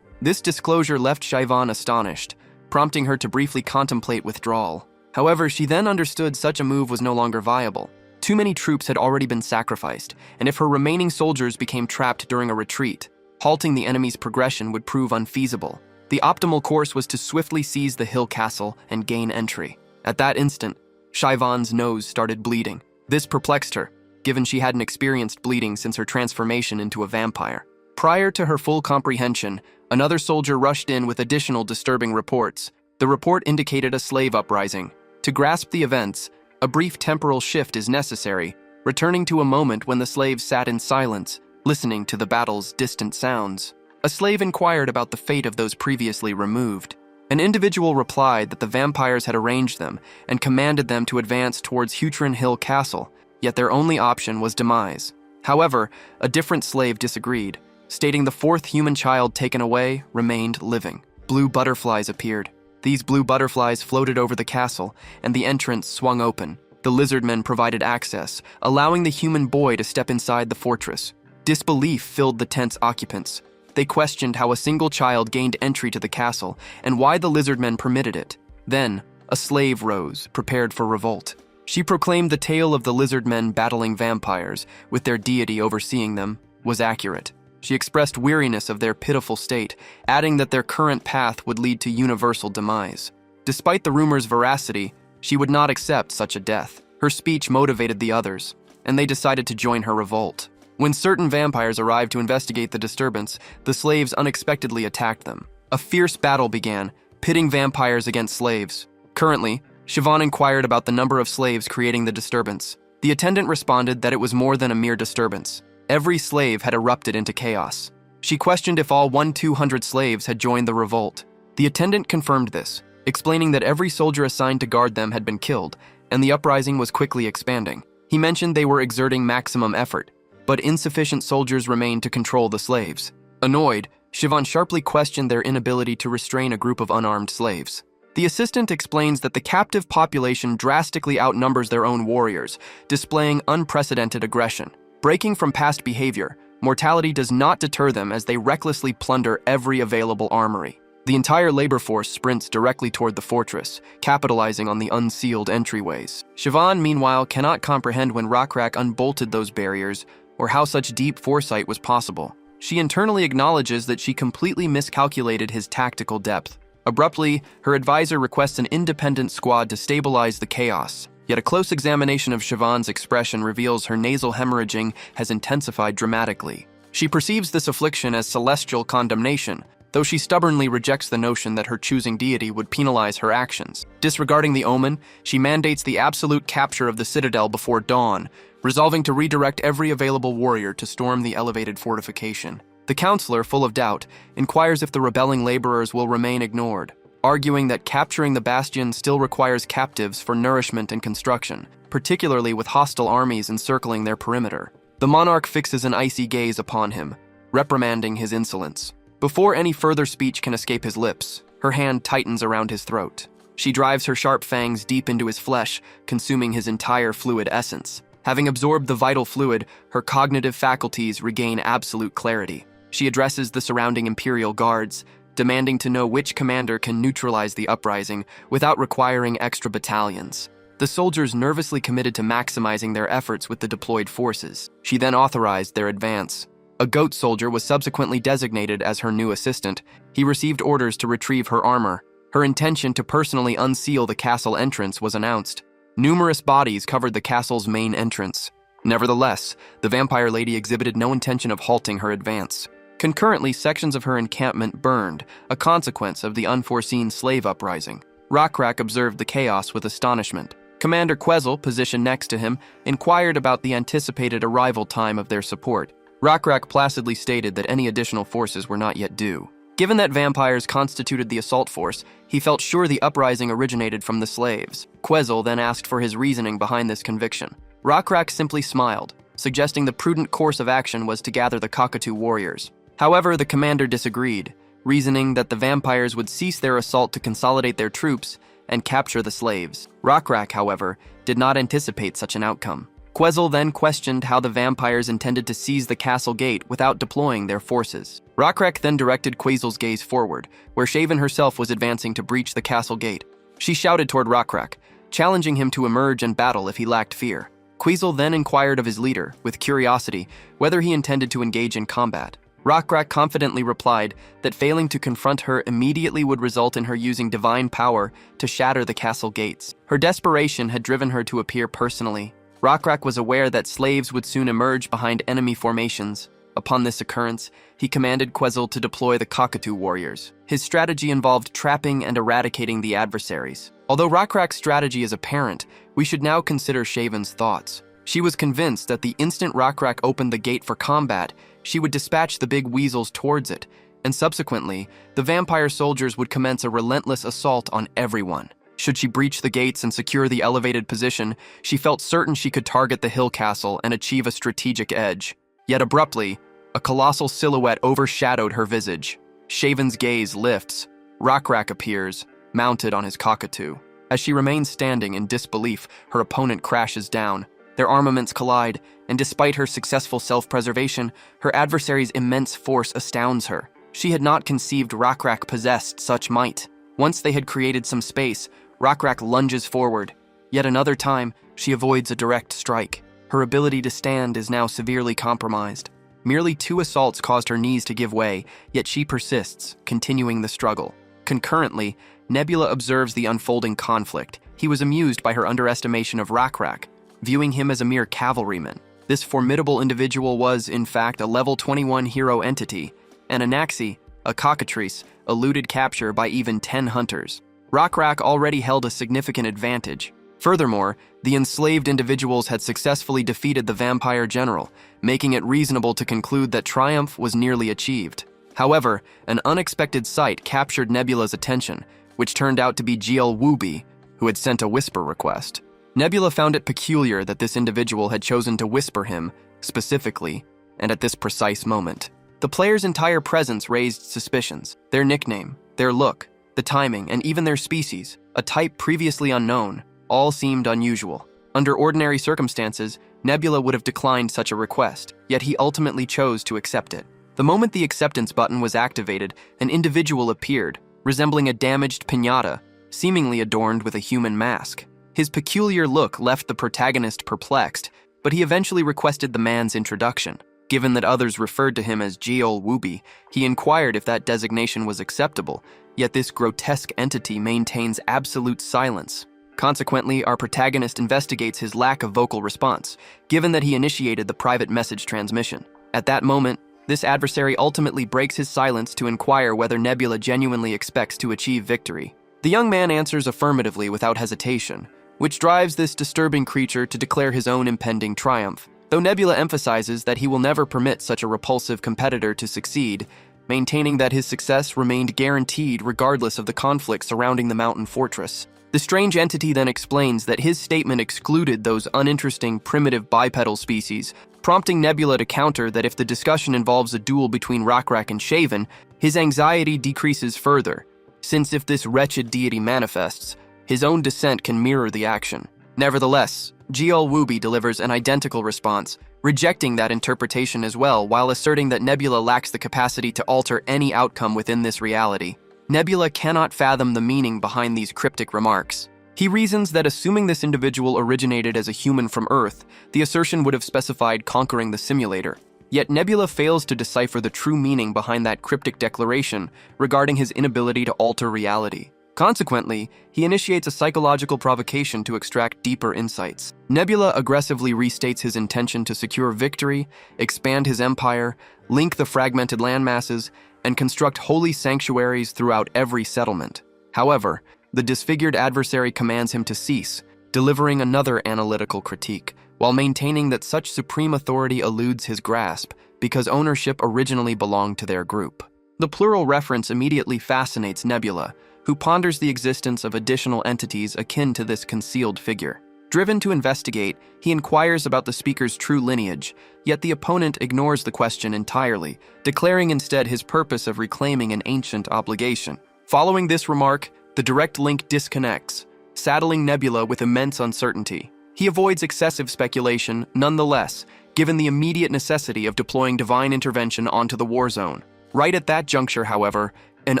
This disclosure left Shaivon astonished, prompting her to briefly contemplate withdrawal. However, she then understood such a move was no longer viable. Too many troops had already been sacrificed, and if her remaining soldiers became trapped during a retreat, halting the enemy's progression would prove unfeasible. The optimal course was to swiftly seize the hill castle and gain entry. At that instant, Shaivon's nose started bleeding. This perplexed her, given she hadn't experienced bleeding since her transformation into a vampire. Prior to her full comprehension, another soldier rushed in with additional disturbing reports. The report indicated a slave uprising. To grasp the events, a brief temporal shift is necessary, returning to a moment when the slaves sat in silence, listening to the battle's distant sounds. A slave inquired about the fate of those previously removed. An individual replied that the vampires had arranged them and commanded them to advance towards Hutrin Hill Castle, yet their only option was demise. However, a different slave disagreed, stating the fourth human child taken away remained living. Blue butterflies appeared. These blue butterflies floated over the castle, and the entrance swung open. The lizardmen provided access, allowing the human boy to step inside the fortress. Disbelief filled the tent's occupants. They questioned how a single child gained entry to the castle and why the lizardmen permitted it. Then, a slave rose, prepared for revolt. She proclaimed the tale of the lizardmen battling vampires, with their deity overseeing them, was accurate. She expressed weariness of their pitiful state, adding that their current path would lead to universal demise. Despite the rumor's veracity, she would not accept such a death. Her speech motivated the others, and they decided to join her revolt. When certain vampires arrived to investigate the disturbance, the slaves unexpectedly attacked them. A fierce battle began, pitting vampires against slaves. Currently, Siobhan inquired about the number of slaves creating the disturbance. The attendant responded that it was more than a mere disturbance. Every slave had erupted into chaos. She questioned if all 200 slaves had joined the revolt. The attendant confirmed this, explaining that every soldier assigned to guard them had been killed, and the uprising was quickly expanding. He mentioned they were exerting maximum effort, but insufficient soldiers remained to control the slaves. Annoyed, Siobhan sharply questioned their inability to restrain a group of unarmed slaves. The assistant explains that the captive population drastically outnumbers their own warriors, displaying unprecedented aggression. Breaking from past behavior, mortality does not deter them as they recklessly plunder every available armory. The entire labor force sprints directly toward the fortress, capitalizing on the unsealed entryways. Siobhan, meanwhile, cannot comprehend when Rockrak unbolted those barriers or how such deep foresight was possible. She internally acknowledges that she completely miscalculated his tactical depth. Abruptly, her advisor requests an independent squad to stabilize the chaos. Yet a close examination of Siobhan's expression reveals her nasal hemorrhaging has intensified dramatically. She perceives this affliction as celestial condemnation, though she stubbornly rejects the notion that her choosing deity would penalize her actions. Disregarding the omen, she mandates the absolute capture of the citadel before dawn, resolving to redirect every available warrior to storm the elevated fortification. The counselor, full of doubt, inquires if the rebelling laborers will remain ignored, arguing that capturing the bastion still requires captives for nourishment and construction, particularly with hostile armies encircling their perimeter. The monarch fixes an icy gaze upon him, reprimanding his insolence. Before any further speech can escape his lips, her hand tightens around his throat. She drives her sharp fangs deep into his flesh, consuming his entire fluid essence. Having absorbed the vital fluid, her cognitive faculties regain absolute clarity. She addresses the surrounding Imperial guards, demanding to know which commander can neutralize the uprising without requiring extra battalions. The soldiers nervously committed to maximizing their efforts with the deployed forces. She then authorized their advance. A goat soldier was subsequently designated as her new assistant. He received orders to retrieve her armor. Her intention to personally unseal the castle entrance was announced. Numerous bodies covered the castle's main entrance. Nevertheless, the vampire lady exhibited no intention of halting her advance. Concurrently, sections of her encampment burned, a consequence of the unforeseen slave uprising. Rockrak observed the chaos with astonishment. Commander Quezel, positioned next to him, inquired about the anticipated arrival time of their support. Rockrak placidly stated that any additional forces were not yet due. Given that vampires constituted the assault force, he felt sure the uprising originated from the slaves. Quezel then asked for his reasoning behind this conviction. Rockrak simply smiled, suggesting the prudent course of action was to gather the Cockatoo warriors. However, the commander disagreed, reasoning that the vampires would cease their assault to consolidate their troops and capture the slaves. Rockrak, however, did not anticipate such an outcome. Quezel then questioned how the vampires intended to seize the castle gate without deploying their forces. Rockrak then directed Quezel's gaze forward, where Shaven herself was advancing to breach the castle gate. She shouted toward Rockrak, challenging him to emerge and battle if he lacked fear. Quezel then inquired of his leader, with curiosity, whether he intended to engage in combat. Rockrak confidently replied that failing to confront her immediately would result in her using divine power to shatter the castle gates. Her desperation had driven her to appear personally. Rockrak was aware that slaves would soon emerge behind enemy formations. Upon this occurrence, he commanded Quezel to deploy the Cockatoo warriors. His strategy involved trapping and eradicating the adversaries. Although Rockrak's strategy is apparent, we should now consider Shaven's thoughts. She was convinced that the instant Rockrak opened the gate for combat, she would dispatch the big weasels towards it, and subsequently, the vampire soldiers would commence a relentless assault on everyone. Should she breach the gates and secure the elevated position, she felt certain she could target the hill castle and achieve a strategic edge. Yet abruptly, a colossal silhouette overshadowed her visage. Shaven's gaze lifts. Rockrak appears, mounted on his cockatoo. As she remains standing in disbelief, her opponent crashes down. Their armaments collide, and despite her successful self-preservation, her adversary's immense force astounds her. She had not conceived Rockrak possessed such might. Once they had created some space, Rockrak lunges forward. Yet another time, she avoids a direct strike. Her ability to stand is now severely compromised. Merely 2 assaults caused her knees to give way, yet she persists, continuing the struggle. Concurrently, Nebula observes the unfolding conflict. He was amused by her underestimation of Rakrak, viewing him as a mere cavalryman. This formidable individual was, in fact, a level 21 hero entity, and Anaxi, a cockatrice, eluded capture by even 10 hunters. Rakrak already held a significant advantage. Furthermore, the enslaved individuals had successfully defeated the vampire general, making it reasonable to conclude that triumph was nearly achieved. However, an unexpected sight captured Nebula's attention, which turned out to be Jiel Wubi, who had sent a whisper request. Nebula found it peculiar that this individual had chosen to whisper him, specifically, and at this precise moment. The player's entire presence raised suspicions. Their nickname, their look, the timing, and even their species, a type previously unknown, all seemed unusual. Under ordinary circumstances, Nebula would have declined such a request, yet he ultimately chose to accept it. The moment the acceptance button was activated, an individual appeared, resembling a damaged piñata, seemingly adorned with a human mask. His peculiar look left the protagonist perplexed, but he eventually requested the man's introduction. Given that others referred to him as Jiol Wubi, he inquired if that designation was acceptable, yet this grotesque entity maintains absolute silence. Consequently, our protagonist investigates his lack of vocal response, given that he initiated the private message transmission. At that moment, this adversary ultimately breaks his silence to inquire whether Nebula genuinely expects to achieve victory. The young man answers affirmatively without hesitation, which drives this disturbing creature to declare his own impending triumph. Though Nebula emphasizes that he will never permit such a repulsive competitor to succeed, maintaining that his success remained guaranteed regardless of the conflict surrounding the mountain fortress. The strange entity then explains that his statement excluded those uninteresting, primitive bipedal species, prompting Nebula to counter that if the discussion involves a duel between Rakrak and Shaven, his anxiety decreases further, since if this wretched deity manifests, his own descent can mirror the action. Nevertheless, Jiol Wubi delivers an identical response, rejecting that interpretation as well while asserting that Nebula lacks the capacity to alter any outcome within this reality. Nebula cannot fathom the meaning behind these cryptic remarks. He reasons that assuming this individual originated as a human from Earth, the assertion would have specified conquering the simulator. Yet Nebula fails to decipher the true meaning behind that cryptic declaration regarding his inability to alter reality. Consequently, he initiates a psychological provocation to extract deeper insights. Nebula aggressively restates his intention to secure victory, expand his empire, link the fragmented landmasses, and construct holy sanctuaries throughout every settlement. However, the disfigured adversary commands him to cease, delivering another analytical critique, while maintaining that such supreme authority eludes his grasp because ownership originally belonged to their group. The plural reference immediately fascinates Nebula, who ponders the existence of additional entities akin to this concealed figure. Driven to investigate, he inquires about the speaker's true lineage, yet the opponent ignores the question entirely, declaring instead his purpose of reclaiming an ancient obligation. Following this remark, the direct link disconnects, saddling Nebula with immense uncertainty. He avoids excessive speculation, nonetheless, given the immediate necessity of deploying divine intervention onto the war zone. Right at that juncture, however, an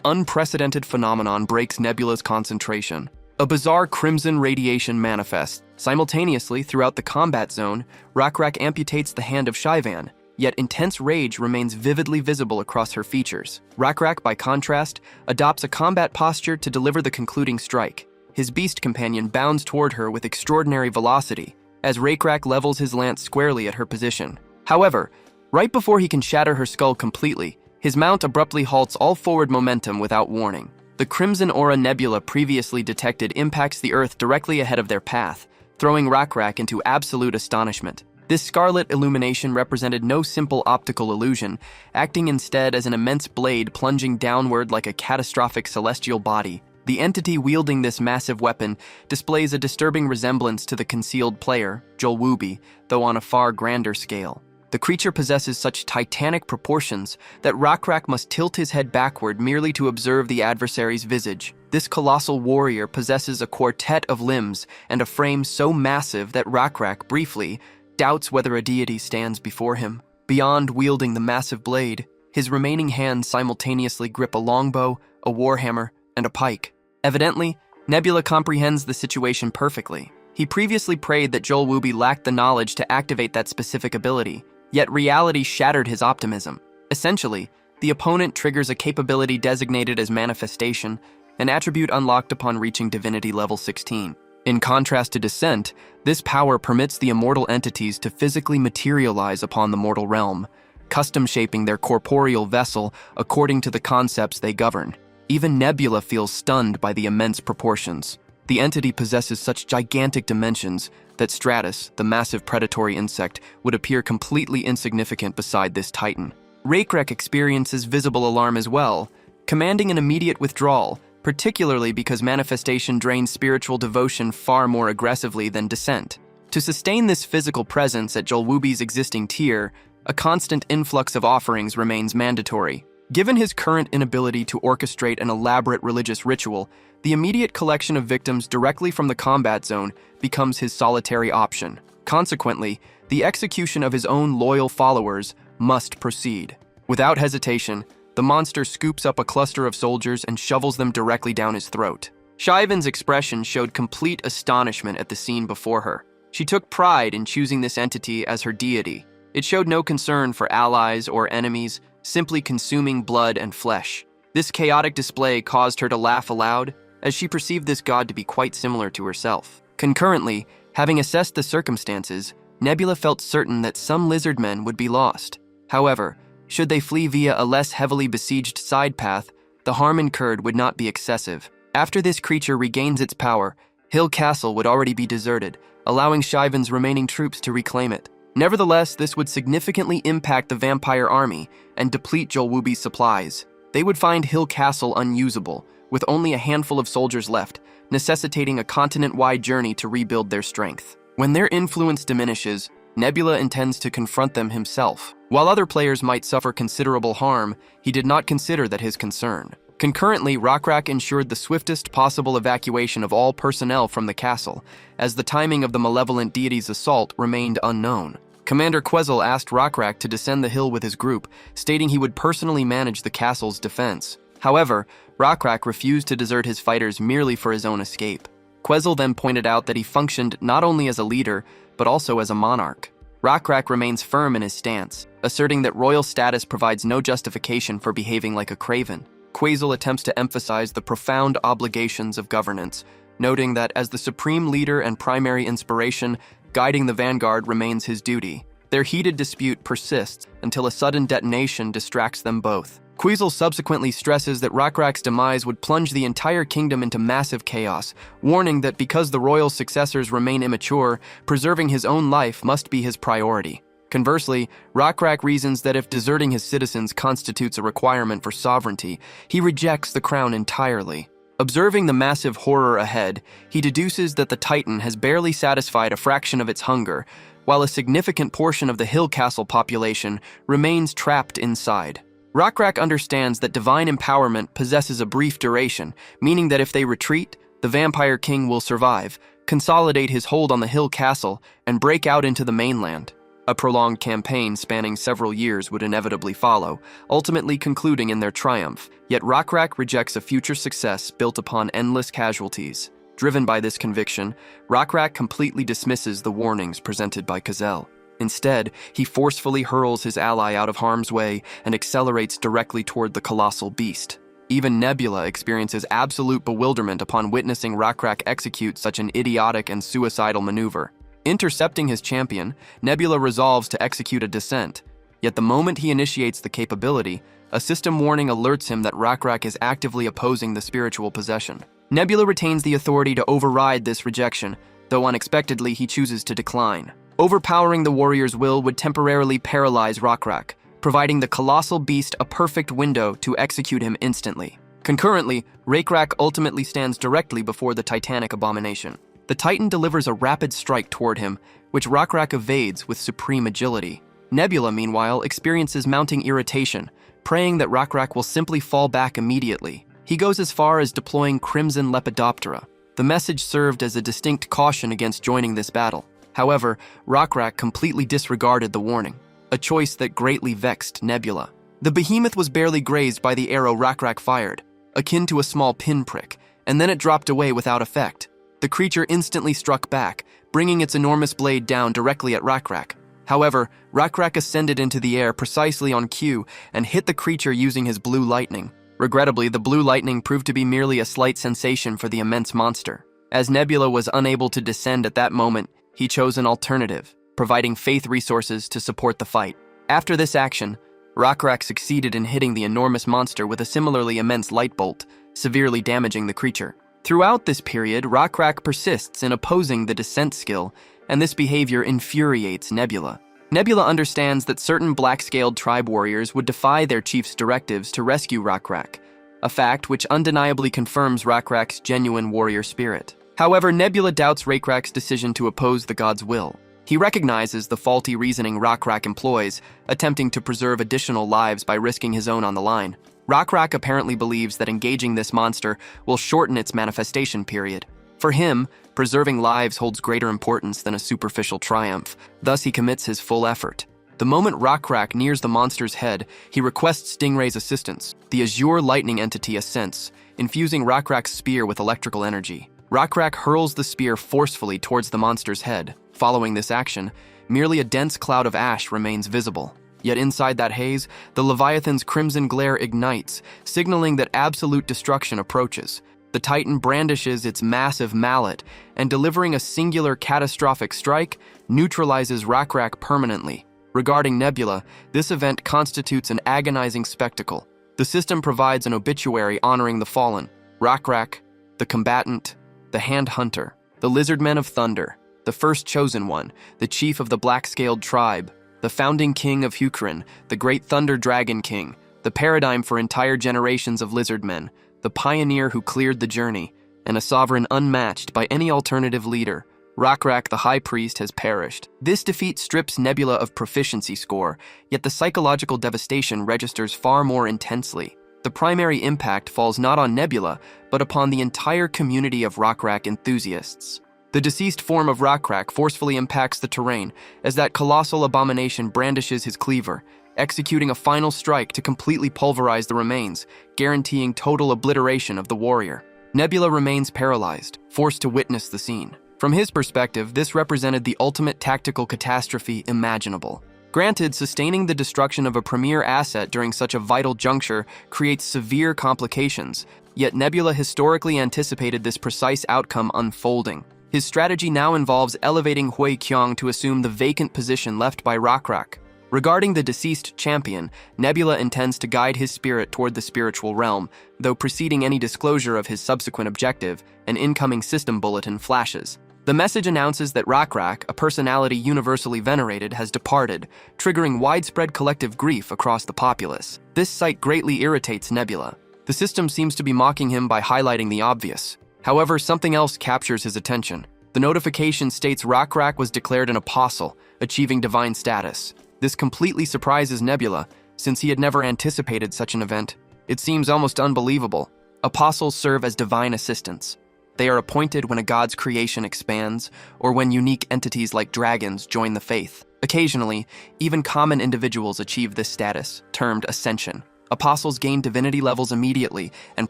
unprecedented phenomenon breaks Nebula's concentration. A bizarre crimson radiation manifests. Simultaneously, throughout the combat zone, Rakrak amputates the hand of Shivan, yet intense rage remains vividly visible across her features. Rakrak, by contrast, adopts a combat posture to deliver the concluding strike. His beast companion bounds toward her with extraordinary velocity, as Rakrak levels his lance squarely at her position. However, right before he can shatter her skull completely, his mount abruptly halts all forward momentum without warning. The crimson aura Nebula previously detected impacts the Earth directly ahead of their path, throwing Rakrak into absolute astonishment. This scarlet illumination represented no simple optical illusion, acting instead as an immense blade plunging downward like a catastrophic celestial body. The entity wielding this massive weapon displays a disturbing resemblance to the concealed player, Jiol Wubi, though on a far grander scale. The creature possesses such titanic proportions that Rakrak must tilt his head backward merely to observe the adversary's visage. This colossal warrior possesses a quartet of limbs and a frame so massive that Rakrak, briefly, doubts whether a deity stands before him. Beyond wielding the massive blade, his remaining hands simultaneously grip a longbow, a warhammer, and a pike. Evidently, Nebula comprehends the situation perfectly. He previously prayed that Jiol Wubi lacked the knowledge to activate that specific ability, Yet reality shattered his optimism. Essentially, the opponent triggers a capability designated as Manifestation, an attribute unlocked upon reaching Divinity level 16. In contrast to Descent, this power permits the immortal entities to physically materialize upon the mortal realm, custom shaping their corporeal vessel according to the concepts they govern. Even Nebula feels stunned by the immense proportions. The entity possesses such gigantic dimensions that Stratus, the massive predatory insect, would appear completely insignificant beside this titan. Reincarnation experiences visible alarm as well, commanding an immediate withdrawal, particularly because Manifestation drains spiritual devotion far more aggressively than Descent. To sustain this physical presence at Jolwubi's existing tier, a constant influx of offerings remains mandatory. Given his current inability to orchestrate an elaborate religious ritual, the immediate collection of victims directly from the combat zone becomes his solitary option. Consequently, the execution of his own loyal followers must proceed. Without hesitation, the monster scoops up a cluster of soldiers and shovels them directly down his throat. Shivan's expression showed complete astonishment at the scene before her. She took pride in choosing this entity as her deity. It showed no concern for allies or enemies, simply consuming blood and flesh. This chaotic display caused her to laugh aloud, as she perceived this god to be quite similar to herself. Concurrently, having assessed the circumstances, Nebula felt certain that some lizard men would be lost. However, should they flee via a less heavily besieged side path, the harm incurred would not be excessive. After this creature regains its power, Hill Castle would already be deserted, allowing Shivan's remaining troops to reclaim it. Nevertheless, this would significantly impact the vampire army and deplete Jolwubi's supplies. They would find Hill Castle unusable, with only a handful of soldiers left, necessitating a continent-wide journey to rebuild their strength. When their influence diminishes, Nebula intends to confront them himself. While other players might suffer considerable harm, he did not consider that his concern. Concurrently, Rokrak ensured the swiftest possible evacuation of all personnel from the castle, as the timing of the malevolent deity's assault remained unknown. Commander Quezel asked Rokrak to descend the hill with his group, stating he would personally manage the castle's defense. However, Rokrak refused to desert his fighters merely for his own escape. Quezel then pointed out that he functioned not only as a leader, but also as a monarch. Rokrak remains firm in his stance, asserting that royal status provides no justification for behaving like a craven. Quezel attempts to emphasize the profound obligations of governance, noting that as the supreme leader and primary inspiration, guiding the vanguard remains his duty. Their heated dispute persists until a sudden detonation distracts them both. Quezel subsequently stresses that Rokrak's demise would plunge the entire kingdom into massive chaos, warning that because the royal successors remain immature, preserving his own life must be his priority. Conversely, Rokrak reasons that if deserting his citizens constitutes a requirement for sovereignty, he rejects the crown entirely. Observing the massive horror ahead, he deduces that the Titan has barely satisfied a fraction of its hunger, while a significant portion of the Hill Castle population remains trapped inside. Rokrak understands that divine empowerment possesses a brief duration, meaning that if they retreat, the Vampire King will survive, consolidate his hold on the Hill Castle, and break out into the mainland. A prolonged campaign spanning several years would inevitably follow, ultimately concluding in their triumph, yet Rokrak rejects a future success built upon endless casualties. Driven by this conviction, Rokrak completely dismisses the warnings presented by Quezel. Instead, he forcefully hurls his ally out of harm's way and accelerates directly toward the colossal beast. Even Nebula experiences absolute bewilderment upon witnessing Rokrak execute such an idiotic and suicidal maneuver. Intercepting his champion, Nebula resolves to execute a descent, yet the moment he initiates the capability, a system warning alerts him that Rokrak is actively opposing the spiritual possession. Nebula retains the authority to override this rejection, though unexpectedly he chooses to decline. Overpowering the warrior's will would temporarily paralyze Rokrak, providing the colossal beast a perfect window to execute him instantly. Concurrently, Rokrak ultimately stands directly before the titanic abomination. The Titan delivers a rapid strike toward him, which Rokrak evades with supreme agility. Nebula, meanwhile, experiences mounting irritation, praying that Rokrak will simply fall back immediately. He goes as far as deploying Crimson Lepidoptera. The message served as a distinct caution against joining this battle. However, Rokrak completely disregarded the warning, a choice that greatly vexed Nebula. The behemoth was barely grazed by the arrow Rokrak fired, akin to a small pinprick, and then it dropped away without effect. The creature instantly struck back, bringing its enormous blade down directly at Rokrak. However, Rakrak ascended into the air precisely on cue and hit the creature using his blue lightning. Regrettably, the blue lightning proved to be merely a slight sensation for the immense monster. As Nebula was unable to descend at that moment, he chose an alternative, providing faith resources to support the fight. After this action, Rakrak succeeded in hitting the enormous monster with a similarly immense light bolt, severely damaging the creature. Throughout this period, Rakrak persists in opposing the descent skill, and this behavior infuriates Nebula. Nebula understands that certain black-scaled tribe warriors would defy their chief's directives to rescue Rakrak, a fact which undeniably confirms Rakrak's genuine warrior spirit. However, Nebula doubts Rakrak's decision to oppose the god's will. He recognizes the faulty reasoning Rakrak employs, attempting to preserve additional lives by risking his own on the line. Rakrak apparently believes that engaging this monster will shorten its manifestation period. For him, preserving lives holds greater importance than a superficial triumph, thus he commits his full effort. The moment Rakrak nears the monster's head, he requests Stingray's assistance. The azure lightning entity assents, infusing Rakrak's spear with electrical energy. Rakrak hurls the spear forcefully towards the monster's head. Following this action, merely a dense cloud of ash remains visible. Yet inside that haze, the Leviathan's crimson glare ignites, signaling that absolute destruction approaches. The Titan brandishes its massive mallet, and delivering a singular catastrophic strike, neutralizes Rakrak permanently. Regarding Nebula, this event constitutes an agonizing spectacle. The system provides an obituary honoring the fallen: Rakrak, the combatant, the Hand Hunter, the Lizardmen of Thunder, the First Chosen One, the Chief of the Black-Scaled Tribe, the Founding King of Hukrin, the Great Thunder Dragon King, the paradigm for entire generations of Lizardmen, the pioneer who cleared the journey, and a sovereign unmatched by any alternative leader. Rakrak, the High Priest, has perished. This defeat strips Nebula of proficiency score, yet the psychological devastation registers far more intensely. The primary impact falls not on Nebula, but upon the entire community of Rakrak enthusiasts. The deceased form of Rakrak forcefully impacts the terrain, as that colossal abomination brandishes his cleaver, executing a final strike to completely pulverize the remains, guaranteeing total obliteration of the warrior. Nebula remains paralyzed, forced to witness the scene. From his perspective, this represented the ultimate tactical catastrophe imaginable. Granted, sustaining the destruction of a premier asset during such a vital juncture creates severe complications, yet Nebula historically anticipated this precise outcome unfolding. His strategy now involves elevating Hui Qiong to assume the vacant position left by Rakrak. Regarding the deceased champion, Nebula intends to guide his spirit toward the spiritual realm, though preceding any disclosure of his subsequent objective, an incoming system bulletin flashes. The message announces that Rakrak, a personality universally venerated, has departed, triggering widespread collective grief across the populace. This sight greatly irritates Nebula. The system seems to be mocking him by highlighting the obvious. However, something else captures his attention. The notification states Rakrak was declared an apostle, achieving divine status. This completely surprises Nebula, since he had never anticipated such an event. It seems almost unbelievable. Apostles serve as divine assistants. They are appointed when a god's creation expands, or when unique entities like dragons join the faith. Occasionally, even common individuals achieve this status, termed ascension. Apostles gain divinity levels immediately and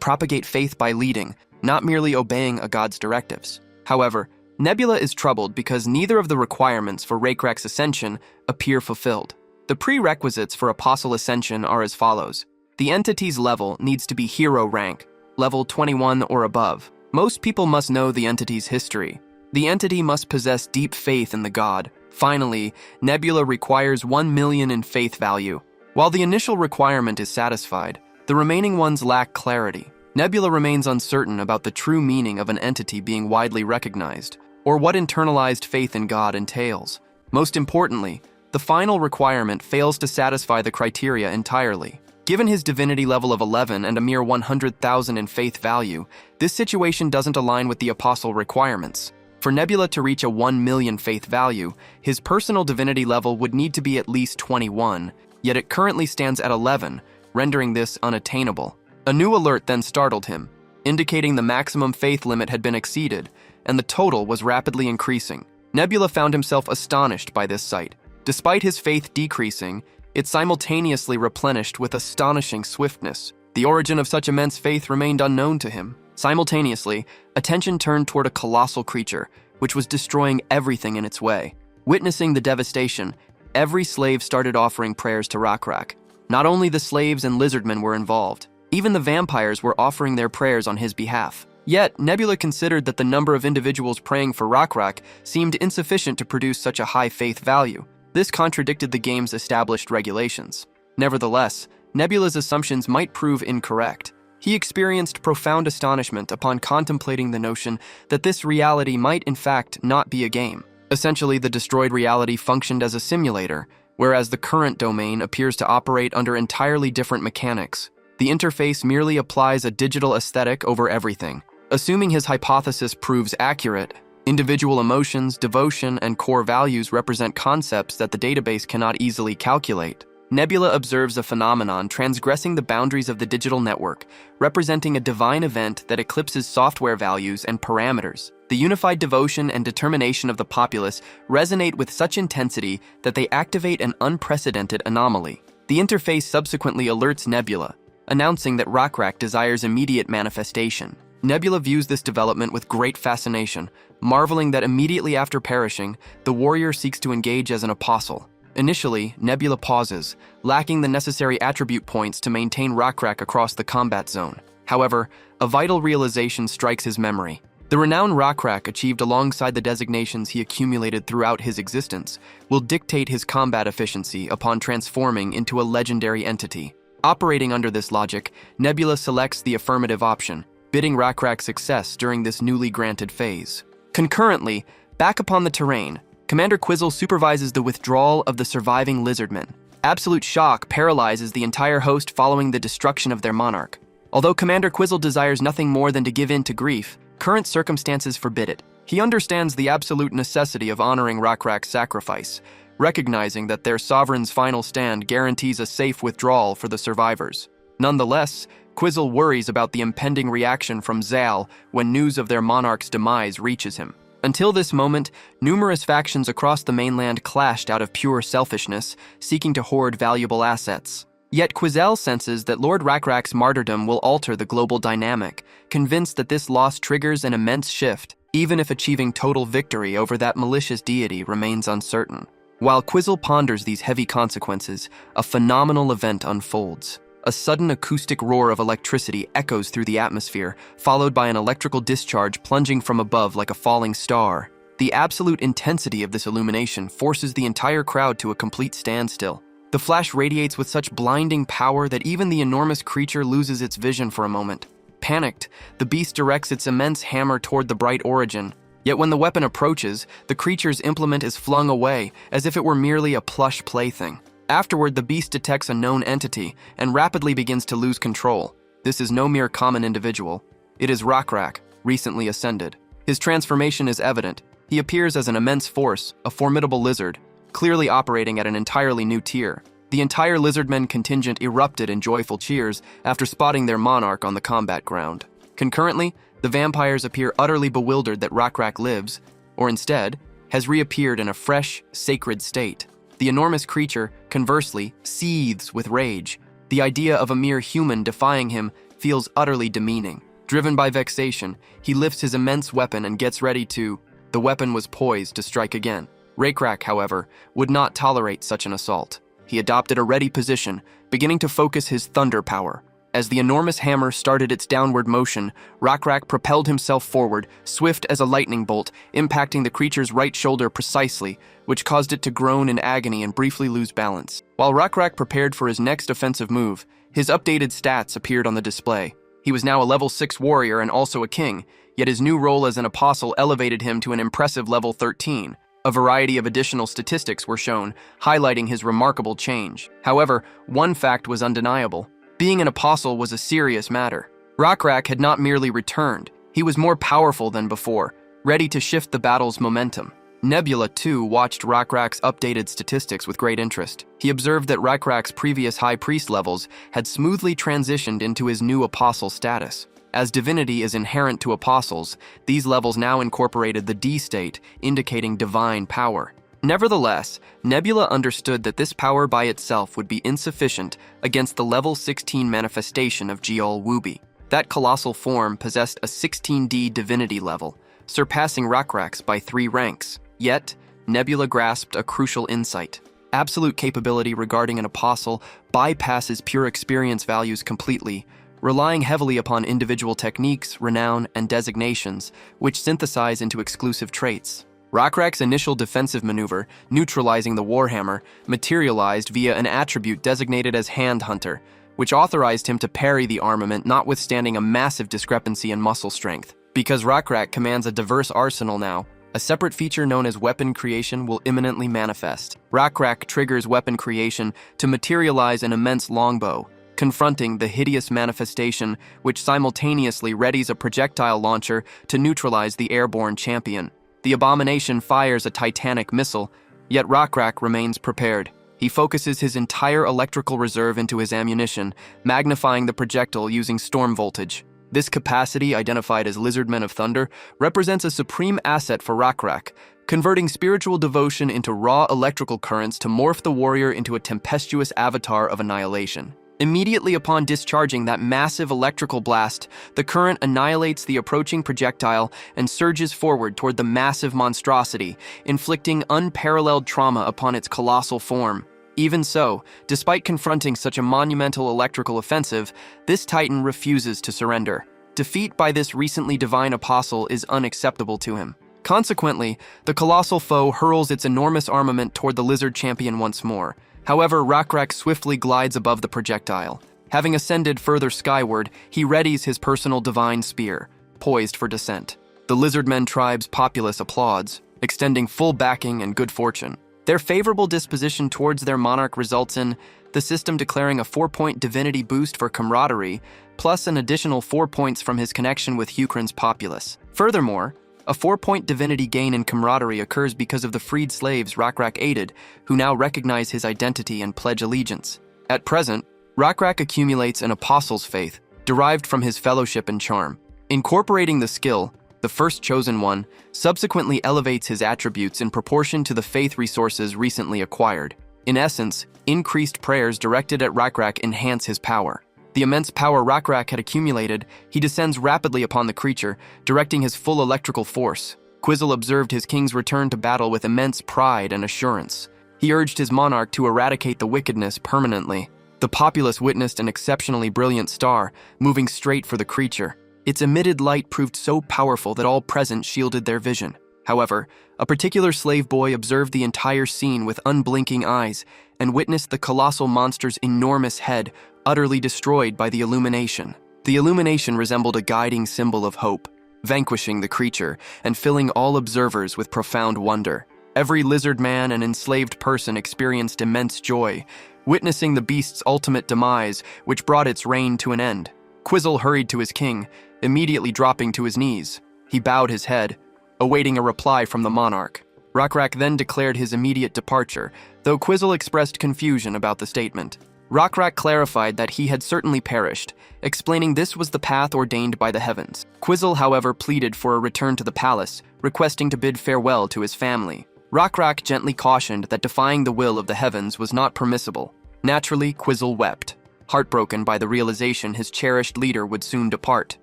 propagate faith by leading, not merely obeying a god's directives. However, Nebula is troubled because neither of the requirements for Rakrak's ascension appear fulfilled. The prerequisites for apostle ascension are as follows. The entity's level needs to be hero rank, level 21 or above. Most people must know the entity's history. The entity must possess deep faith in the god. Finally, Nebula requires 1 million in faith value. While the initial requirement is satisfied, the remaining ones lack clarity. Nebula remains uncertain about the true meaning of an entity being widely recognized, or what internalized faith in God entails. Most importantly, the final requirement fails to satisfy the criteria entirely. Given his divinity level of 11 and a mere 100,000 in faith value, this situation doesn't align with the apostle requirements. For Nebula to reach a 1 million faith value, his personal divinity level would need to be at least 21, yet it currently stands at 11, rendering this unattainable. A new alert then startled him, indicating the maximum faith limit had been exceeded, and the total was rapidly increasing. Nebula found himself astonished by this sight. Despite his faith decreasing, it simultaneously replenished with astonishing swiftness. The origin of such immense faith remained unknown to him. Simultaneously, attention turned toward a colossal creature, which was destroying everything in its way. Witnessing the devastation, every slave started offering prayers to Rakrak. Not only the slaves and lizardmen were involved, even the vampires were offering their prayers on his behalf. Yet, Nebula considered that the number of individuals praying for Rakrak seemed insufficient to produce such a high faith value. This contradicted the game's established regulations. Nevertheless, Nebula's assumptions might prove incorrect. He experienced profound astonishment upon contemplating the notion that this reality might in fact not be a game. Essentially, the destroyed reality functioned as a simulator, whereas the current domain appears to operate under entirely different mechanics. The interface merely applies a digital aesthetic over everything. Assuming his hypothesis proves accurate, individual emotions, devotion, and core values represent concepts that the database cannot easily calculate. Nebula observes a phenomenon transgressing the boundaries of the digital network, representing a divine event that eclipses software values and parameters. The unified devotion and determination of the populace resonate with such intensity that they activate an unprecedented anomaly. The interface subsequently alerts Nebula, announcing that Rakrak desires immediate manifestation. Nebula views this development with great fascination, marveling that immediately after perishing, the warrior seeks to engage as an apostle. Initially, Nebula pauses, lacking the necessary attribute points to maintain Rakrak across the combat zone. However, a vital realization strikes his memory. The renown Rakrak achieved alongside the designations he accumulated throughout his existence will dictate his combat efficiency upon transforming into a legendary entity. Operating under this logic, Nebula selects the affirmative option, bidding Rakrak success during this newly granted phase. Concurrently, back upon the terrain, Commander Quizzle supervises the withdrawal of the surviving lizardmen. Absolute shock paralyzes the entire host following the destruction of their monarch. Although Commander Quizzle desires nothing more than to give in to grief, current circumstances forbid it. He understands the absolute necessity of honoring Rakrak's sacrifice, recognizing that their sovereign's final stand guarantees a safe withdrawal for the survivors. Nonetheless, Quizzle worries about the impending reaction from Zal when news of their monarch's demise reaches him. Until this moment, numerous factions across the mainland clashed out of pure selfishness, seeking to hoard valuable assets. Yet Quizzle senses that Lord Rakrak's martyrdom will alter the global dynamic, convinced that this loss triggers an immense shift, even if achieving total victory over that malicious deity remains uncertain. While Quizzle ponders these heavy consequences, a phenomenal event unfolds. A sudden acoustic roar of electricity echoes through the atmosphere, followed by an electrical discharge plunging from above like a falling star. The absolute intensity of this illumination forces the entire crowd to a complete standstill. The flash radiates with such blinding power that even the enormous creature loses its vision for a moment. Panicked, the beast directs its immense hammer toward the bright origin. Yet when the weapon approaches, the creature's implement is flung away, as if it were merely a plush plaything. Afterward, the beast detects a known entity and rapidly begins to lose control. This is no mere common individual. It is Rakrak, recently ascended. His transformation is evident. He appears as an immense force, a formidable lizard, clearly operating at an entirely new tier. The entire lizardmen contingent erupted in joyful cheers after spotting their monarch on the combat ground. Concurrently, the vampires appear utterly bewildered that Rakrak lives, or instead, has reappeared in a fresh, sacred state. The enormous creature, conversely, seethes with rage. The idea of a mere human defying him feels utterly demeaning. Driven by vexation, he lifts his immense weapon and gets ready to... The weapon was poised to strike again. Rakrak, however, would not tolerate such an assault. He adopted a ready position, beginning to focus his thunder power. As the enormous hammer started its downward motion, Rakrak propelled himself forward, swift as a lightning bolt, impacting the creature's right shoulder precisely, which caused it to groan in agony and briefly lose balance. While Rakrak prepared for his next offensive move, his updated stats appeared on the display. He was now a level 6 warrior and also a king, yet his new role as an apostle elevated him to an impressive level 13. A variety of additional statistics were shown, highlighting his remarkable change. However, one fact was undeniable. Being an apostle was a serious matter. Rakrak had not merely returned, he was more powerful than before, ready to shift the battle's momentum. Nebula, too, watched Rakrak's updated statistics with great interest. He observed that Rakrak's previous high priest levels had smoothly transitioned into his new apostle status. As divinity is inherent to apostles, these levels now incorporated the D state, indicating divine power. Nevertheless, Nebula understood that this power by itself would be insufficient against the level 16 manifestation of Jiol Wubi. That colossal form possessed a 16D divinity level, surpassing Rakrak's by 3 ranks. Yet, Nebula grasped a crucial insight. Absolute capability regarding an apostle bypasses pure experience values completely, relying heavily upon individual techniques, renown, and designations, which synthesize into exclusive traits. Rakrak's initial defensive maneuver, neutralizing the Warhammer, materialized via an attribute designated as Hand Hunter, which authorized him to parry the armament notwithstanding a massive discrepancy in muscle strength. Because Rakrak commands a diverse arsenal now, a separate feature known as weapon creation will imminently manifest. Rakrak triggers weapon creation to materialize an immense longbow, confronting the hideous manifestation which simultaneously readies a projectile launcher to neutralize the airborne champion. The abomination fires a titanic missile, yet Rakrak remains prepared. He focuses his entire electrical reserve into his ammunition, magnifying the projectile using storm voltage. This capacity, identified as Lizardmen of Thunder, represents a supreme asset for Rakrak, converting spiritual devotion into raw electrical currents to morph the warrior into a tempestuous avatar of annihilation. Immediately upon discharging that massive electrical blast, the current annihilates the approaching projectile and surges forward toward the massive monstrosity, inflicting unparalleled trauma upon its colossal form. Even so, despite confronting such a monumental electrical offensive, this titan refuses to surrender. Defeat by this recently divine apostle is unacceptable to him. Consequently, the colossal foe hurls its enormous armament toward the lizard champion once more. However, Rakrak swiftly glides above the projectile. Having ascended further skyward, he readies his personal divine spear, poised for descent. The Lizardmen tribe's populace applauds, extending full backing and good fortune. Their favorable disposition towards their monarch results in the system declaring a 4-point divinity boost for camaraderie, plus an additional 4 points from his connection with Hukryn's populace. Furthermore, a 4-point divinity gain in camaraderie occurs because of the freed slaves Rakrak aided, who now recognize his identity and pledge allegiance. At present, Rakrak accumulates an apostle's faith, derived from his fellowship and charm. Incorporating the skill, the first chosen one subsequently elevates his attributes in proportion to the faith resources recently acquired. In essence, increased prayers directed at Rakrak enhance his power. The immense power Rakrak had accumulated, he descends rapidly upon the creature, directing his full electrical force. Quizzle observed his king's return to battle with immense pride and assurance. He urged his monarch to eradicate the wickedness permanently. The populace witnessed an exceptionally brilliant star, moving straight for the creature. Its emitted light proved so powerful that all present shielded their vision. However, a particular slave boy observed the entire scene with unblinking eyes and witnessed the colossal monster's enormous head utterly destroyed by the illumination. The illumination resembled a guiding symbol of hope, vanquishing the creature and filling all observers with profound wonder. Every lizard man and enslaved person experienced immense joy, witnessing the beast's ultimate demise, which brought its reign to an end. Quizzle hurried to his king, immediately dropping to his knees. He bowed his head, awaiting a reply from the monarch. Rakrak then declared his immediate departure, though Quizzle expressed confusion about the statement. Rakrak clarified that he had certainly perished, explaining this was the path ordained by the heavens. Quizzle, however, pleaded for a return to the palace, requesting to bid farewell to his family. Rakrak gently cautioned that defying the will of the heavens was not permissible. Naturally, Quizzle wept, heartbroken by the realization his cherished leader would soon depart.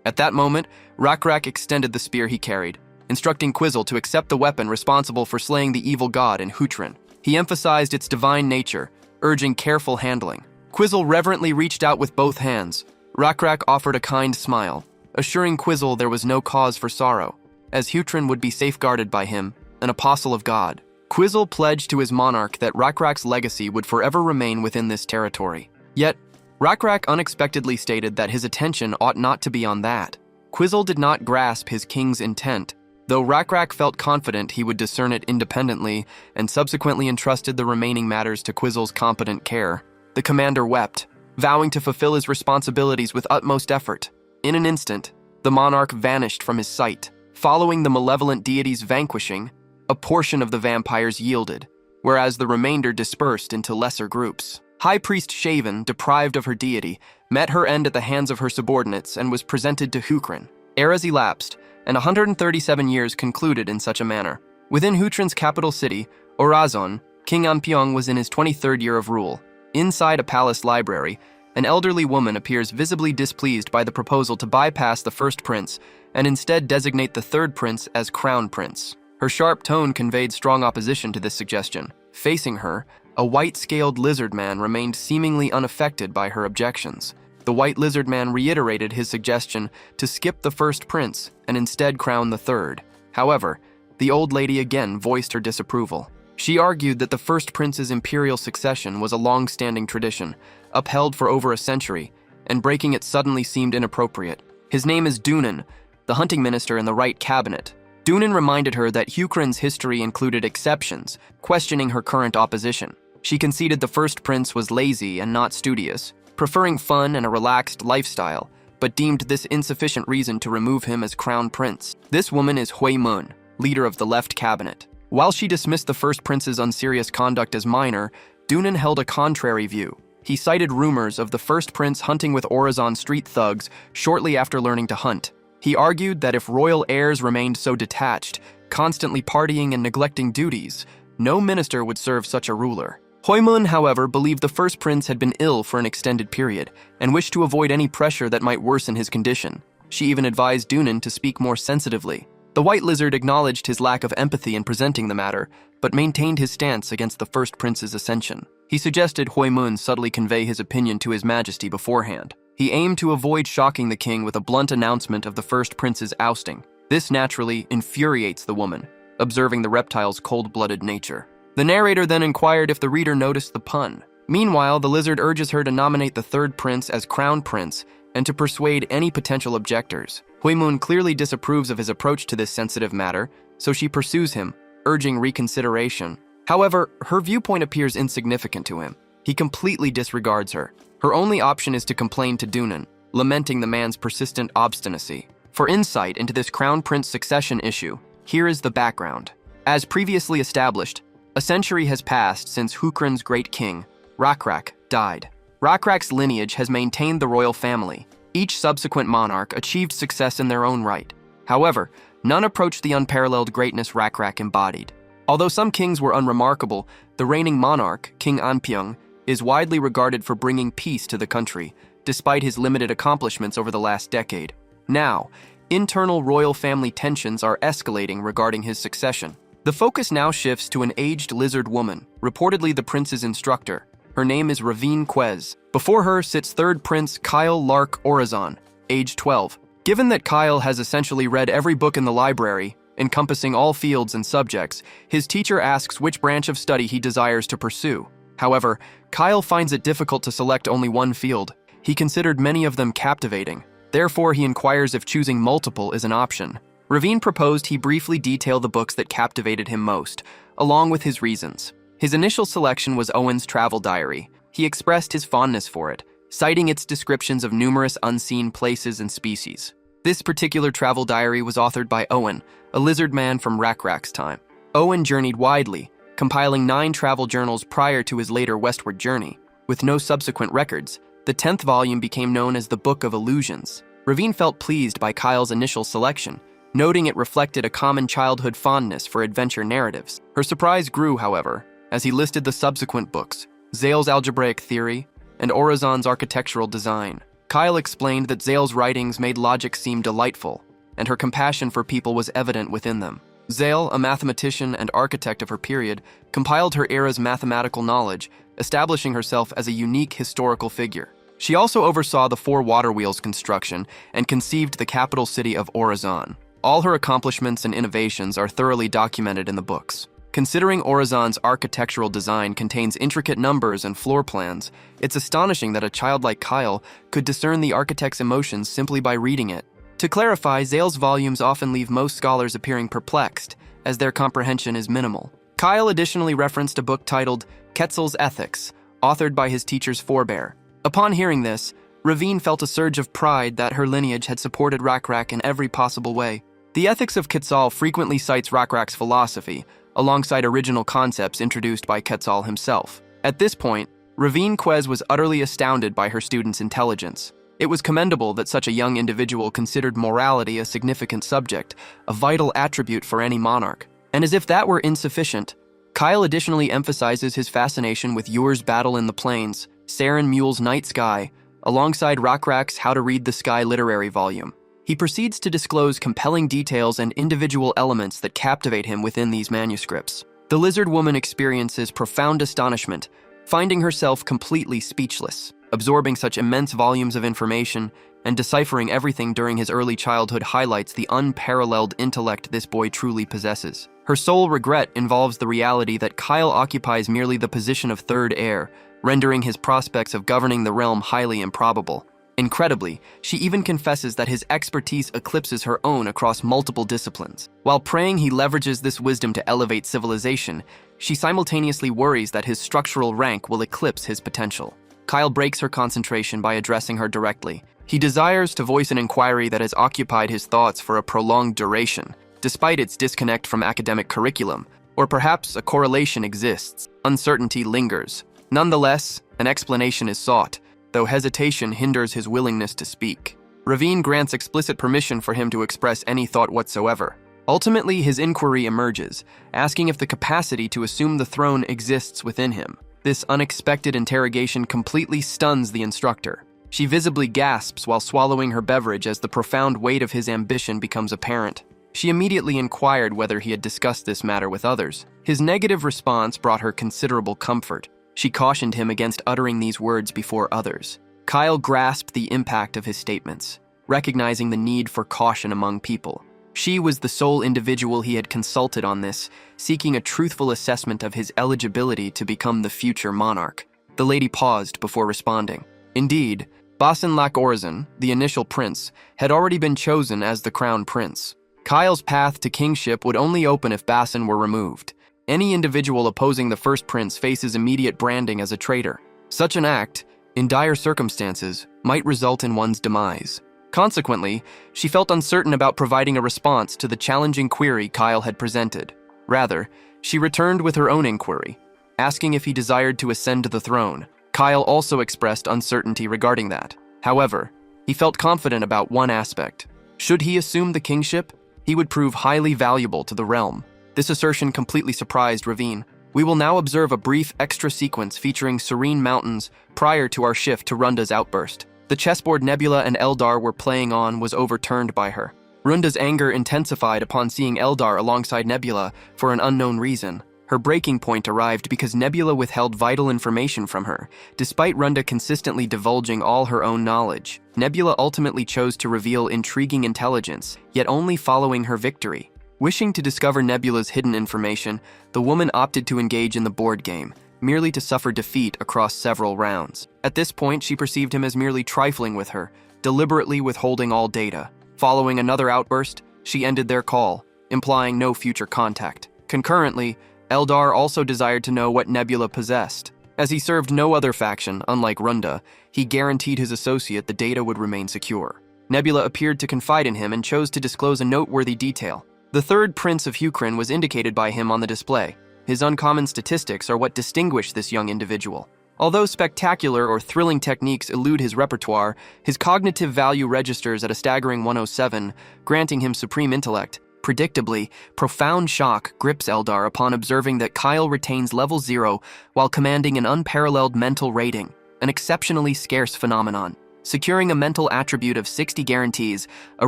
At that moment, Rakrak extended the spear he carried, instructing Quizzle to accept the weapon responsible for slaying the evil god in Hukryn. He emphasized its divine nature, urging careful handling. Quizzle reverently reached out with both hands. Rakrak offered a kind smile, assuring Quizzle there was no cause for sorrow, as Hukryn would be safeguarded by him, an apostle of God. Quizzle pledged to his monarch that Rakrak's legacy would forever remain within this territory. Yet, Rakrak unexpectedly stated that his attention ought not to be on that. Quizzle did not grasp his king's intent, though Rakrak felt confident he would discern it independently and subsequently entrusted the remaining matters to Quizzle's competent care. The commander wept, vowing to fulfill his responsibilities with utmost effort. In an instant, the monarch vanished from his sight. Following the malevolent deity's vanquishing, a portion of the vampires yielded, whereas the remainder dispersed into lesser groups. High Priest Shaven, deprived of her deity, met her end at the hands of her subordinates and was presented to Hukryn. Eras elapsed, and 137 years concluded in such a manner. Within Hukryn's capital city, Orazon, King Ampyong was in his 23rd year of rule. Inside a palace library, an elderly woman appears visibly displeased by the proposal to bypass the first prince and instead designate the third prince as crown prince. Her sharp tone conveyed strong opposition to this suggestion. Facing her, A white-scaled lizard man remained seemingly unaffected by her objections. The white lizard man reiterated his suggestion to skip the first prince and instead crown the third. However, the old lady again voiced her disapproval. She argued that the first prince's imperial succession was a long-standing tradition, upheld for over a century, and breaking it suddenly seemed inappropriate. His name is Dunan, the hunting minister in the right cabinet. Dunan reminded her that Hukran's history included exceptions, questioning her current opposition. She conceded the first prince was lazy and not studious, preferring fun and a relaxed lifestyle, but deemed this insufficient reason to remove him as crown prince. This woman is Hui Mun, leader of the left cabinet. While she dismissed the first prince's unserious conduct as minor, Dunan held a contrary view. He cited rumors of the first prince hunting with Orazon street thugs shortly after learning to hunt. He argued that if royal heirs remained so detached, constantly partying and neglecting duties, no minister would serve such a ruler. Hoimun, however, believed the first prince had been ill for an extended period and wished to avoid any pressure that might worsen his condition. She even advised Dunan to speak more sensitively. The white lizard acknowledged his lack of empathy in presenting the matter, but maintained his stance against the first prince's ascension. He suggested Hoimun subtly convey his opinion to his majesty beforehand. He aimed to avoid shocking the king with a blunt announcement of the first prince's ousting. This naturally infuriates the woman, observing the reptile's cold-blooded nature. The narrator then inquired if the reader noticed the pun. Meanwhile, the lizard urges her to nominate the third prince as crown prince and to persuade any potential objectors. Huimun clearly disapproves of his approach to this sensitive matter, so she pursues him, urging reconsideration. However, her viewpoint appears insignificant to him. He completely disregards her. Her only option is to complain to Dunan, lamenting the man's persistent obstinacy. For insight into this crown prince succession issue, here is the background. As previously established, a century has passed since Hukran's great king, Rakrak, died. Rakrak's lineage has maintained the royal family. Each subsequent monarch achieved success in their own right. However, none approached the unparalleled greatness Rakrak embodied. Although some kings were unremarkable, the reigning monarch, King Anpyeong, is widely regarded for bringing peace to the country, despite his limited accomplishments over the last decade. Now, internal royal family tensions are escalating regarding his succession. The focus now shifts to an aged lizard woman, reportedly the prince's instructor. Her name is Ravine Quez. Before her sits third prince Kyle Lark Orazon, age 12. Given that Kyle has essentially read every book in the library, encompassing all fields and subjects, his teacher asks which branch of study he desires to pursue. However, Kyle finds it difficult to select only one field. He considered many of them captivating. Therefore, he inquires if choosing multiple is an option. Ravine proposed he briefly detail the books that captivated him most, along with his reasons. His initial selection was Owen's travel diary. He expressed his fondness for it, citing its descriptions of numerous unseen places and species. This particular travel diary was authored by Owen, a lizard man from Rakrak's time. Owen journeyed widely, compiling 9 travel journals prior to his later westward journey. With no subsequent records, the 10th volume became known as the Book of Illusions. Ravine felt pleased by Kyle's initial selection, noting it reflected a common childhood fondness for adventure narratives. Her surprise grew, however, as he listed the subsequent books, Zale's algebraic theory and Orazon's architectural design. Kyle explained that Zale's writings made logic seem delightful, and her compassion for people was evident within them. Zale, a mathematician and architect of her period, compiled her era's mathematical knowledge, establishing herself as a unique historical figure. She also oversaw the 4 water wheels construction and conceived the capital city of Orazon. All her accomplishments and innovations are thoroughly documented in the books. Considering Orazon's architectural design contains intricate numbers and floor plans, it's astonishing that a child like Kyle could discern the architect's emotions simply by reading it. To clarify, Zale's volumes often leave most scholars appearing perplexed, as their comprehension is minimal. Kyle additionally referenced a book titled Quetzal's Ethics, authored by his teacher's forebear. Upon hearing this, Ravine felt a surge of pride that her lineage had supported Rakrak in every possible way. The Ethics of Quetzal frequently cites Rakrak's philosophy, alongside original concepts introduced by Quetzal himself. At this point, Ravine Quez was utterly astounded by her student's intelligence. It was commendable that such a young individual considered morality a significant subject, a vital attribute for any monarch. And as if that were insufficient, Kyle additionally emphasizes his fascination with Yure's Battle in the Plains, Saren Mule's Night Sky, alongside Rakrak's How to Read the Sky literary volume. He proceeds to disclose compelling details and individual elements that captivate him within these manuscripts. The lizard woman experiences profound astonishment, finding herself completely speechless. Absorbing such immense volumes of information and deciphering everything during his early childhood highlights the unparalleled intellect this boy truly possesses. Her sole regret involves the reality that Kyle occupies merely the position of third heir, rendering his prospects of governing the realm highly improbable. Incredibly, she even confesses that his expertise eclipses her own across multiple disciplines. While praying he leverages this wisdom to elevate civilization, she simultaneously worries that his structural rank will eclipse his potential. Kyle breaks her concentration by addressing her directly. He desires to voice an inquiry that has occupied his thoughts for a prolonged duration, despite its disconnect from academic curriculum, or perhaps a correlation exists. Uncertainty lingers. Nonetheless, an explanation is sought, though hesitation hinders his willingness to speak. Ravine grants explicit permission for him to express any thought whatsoever. Ultimately, his inquiry emerges, asking if the capacity to assume the throne exists within him. This unexpected interrogation completely stuns the instructor. She visibly gasps while swallowing her beverage as the profound weight of his ambition becomes apparent. She immediately inquired whether he had discussed this matter with others. His negative response brought her considerable comfort. She cautioned him against uttering these words before others. Kyle grasped the impact of his statements, recognizing the need for caution among people. She was the sole individual he had consulted on this, seeking a truthful assessment of his eligibility to become the future monarch. The lady paused before responding. Indeed, Basin Lak Orzan, the initial prince, had already been chosen as the crown prince. Kyle's path to kingship would only open if Basin were removed. Any individual opposing the first prince faces immediate branding as a traitor. Such an act, in dire circumstances, might result in one's demise. Consequently, she felt uncertain about providing a response to the challenging query Kyle had presented. Rather, she returned with her own inquiry, asking if he desired to ascend to the throne. Kyle also expressed uncertainty regarding that. However, he felt confident about one aspect. Should he assume the kingship, he would prove highly valuable to the realm. This assertion completely surprised Ravine. We will now observe a brief extra sequence featuring serene mountains prior to our shift to Runda's outburst. The chessboard Nebula and Eldar were playing on was overturned by her. Runda's anger intensified upon seeing Eldar alongside Nebula for an unknown reason. Her breaking point arrived because Nebula withheld vital information from her, despite Runda consistently divulging all her own knowledge. Nebula ultimately chose to reveal intriguing intelligence, yet only following her victory. Wishing to discover Nebula's hidden information, the woman opted to engage in the board game, merely to suffer defeat across several rounds. At this point, she perceived him as merely trifling with her, deliberately withholding all data. Following another outburst, she ended their call, implying no future contact. Concurrently, Eldar also desired to know what Nebula possessed. As he served no other faction, unlike Runda, he guaranteed his associate the data would remain secure. Nebula appeared to confide in him and chose to disclose a noteworthy detail. The third prince of Hukrin was indicated by him on the display. His uncommon statistics are what distinguish this young individual. Although spectacular or thrilling techniques elude his repertoire, his cognitive value registers at a staggering 107, granting him supreme intellect. Predictably, profound shock grips Eldar upon observing that Kyle retains level 0 while commanding an unparalleled mental rating, an exceptionally scarce phenomenon. Securing a mental attribute of 60 guarantees a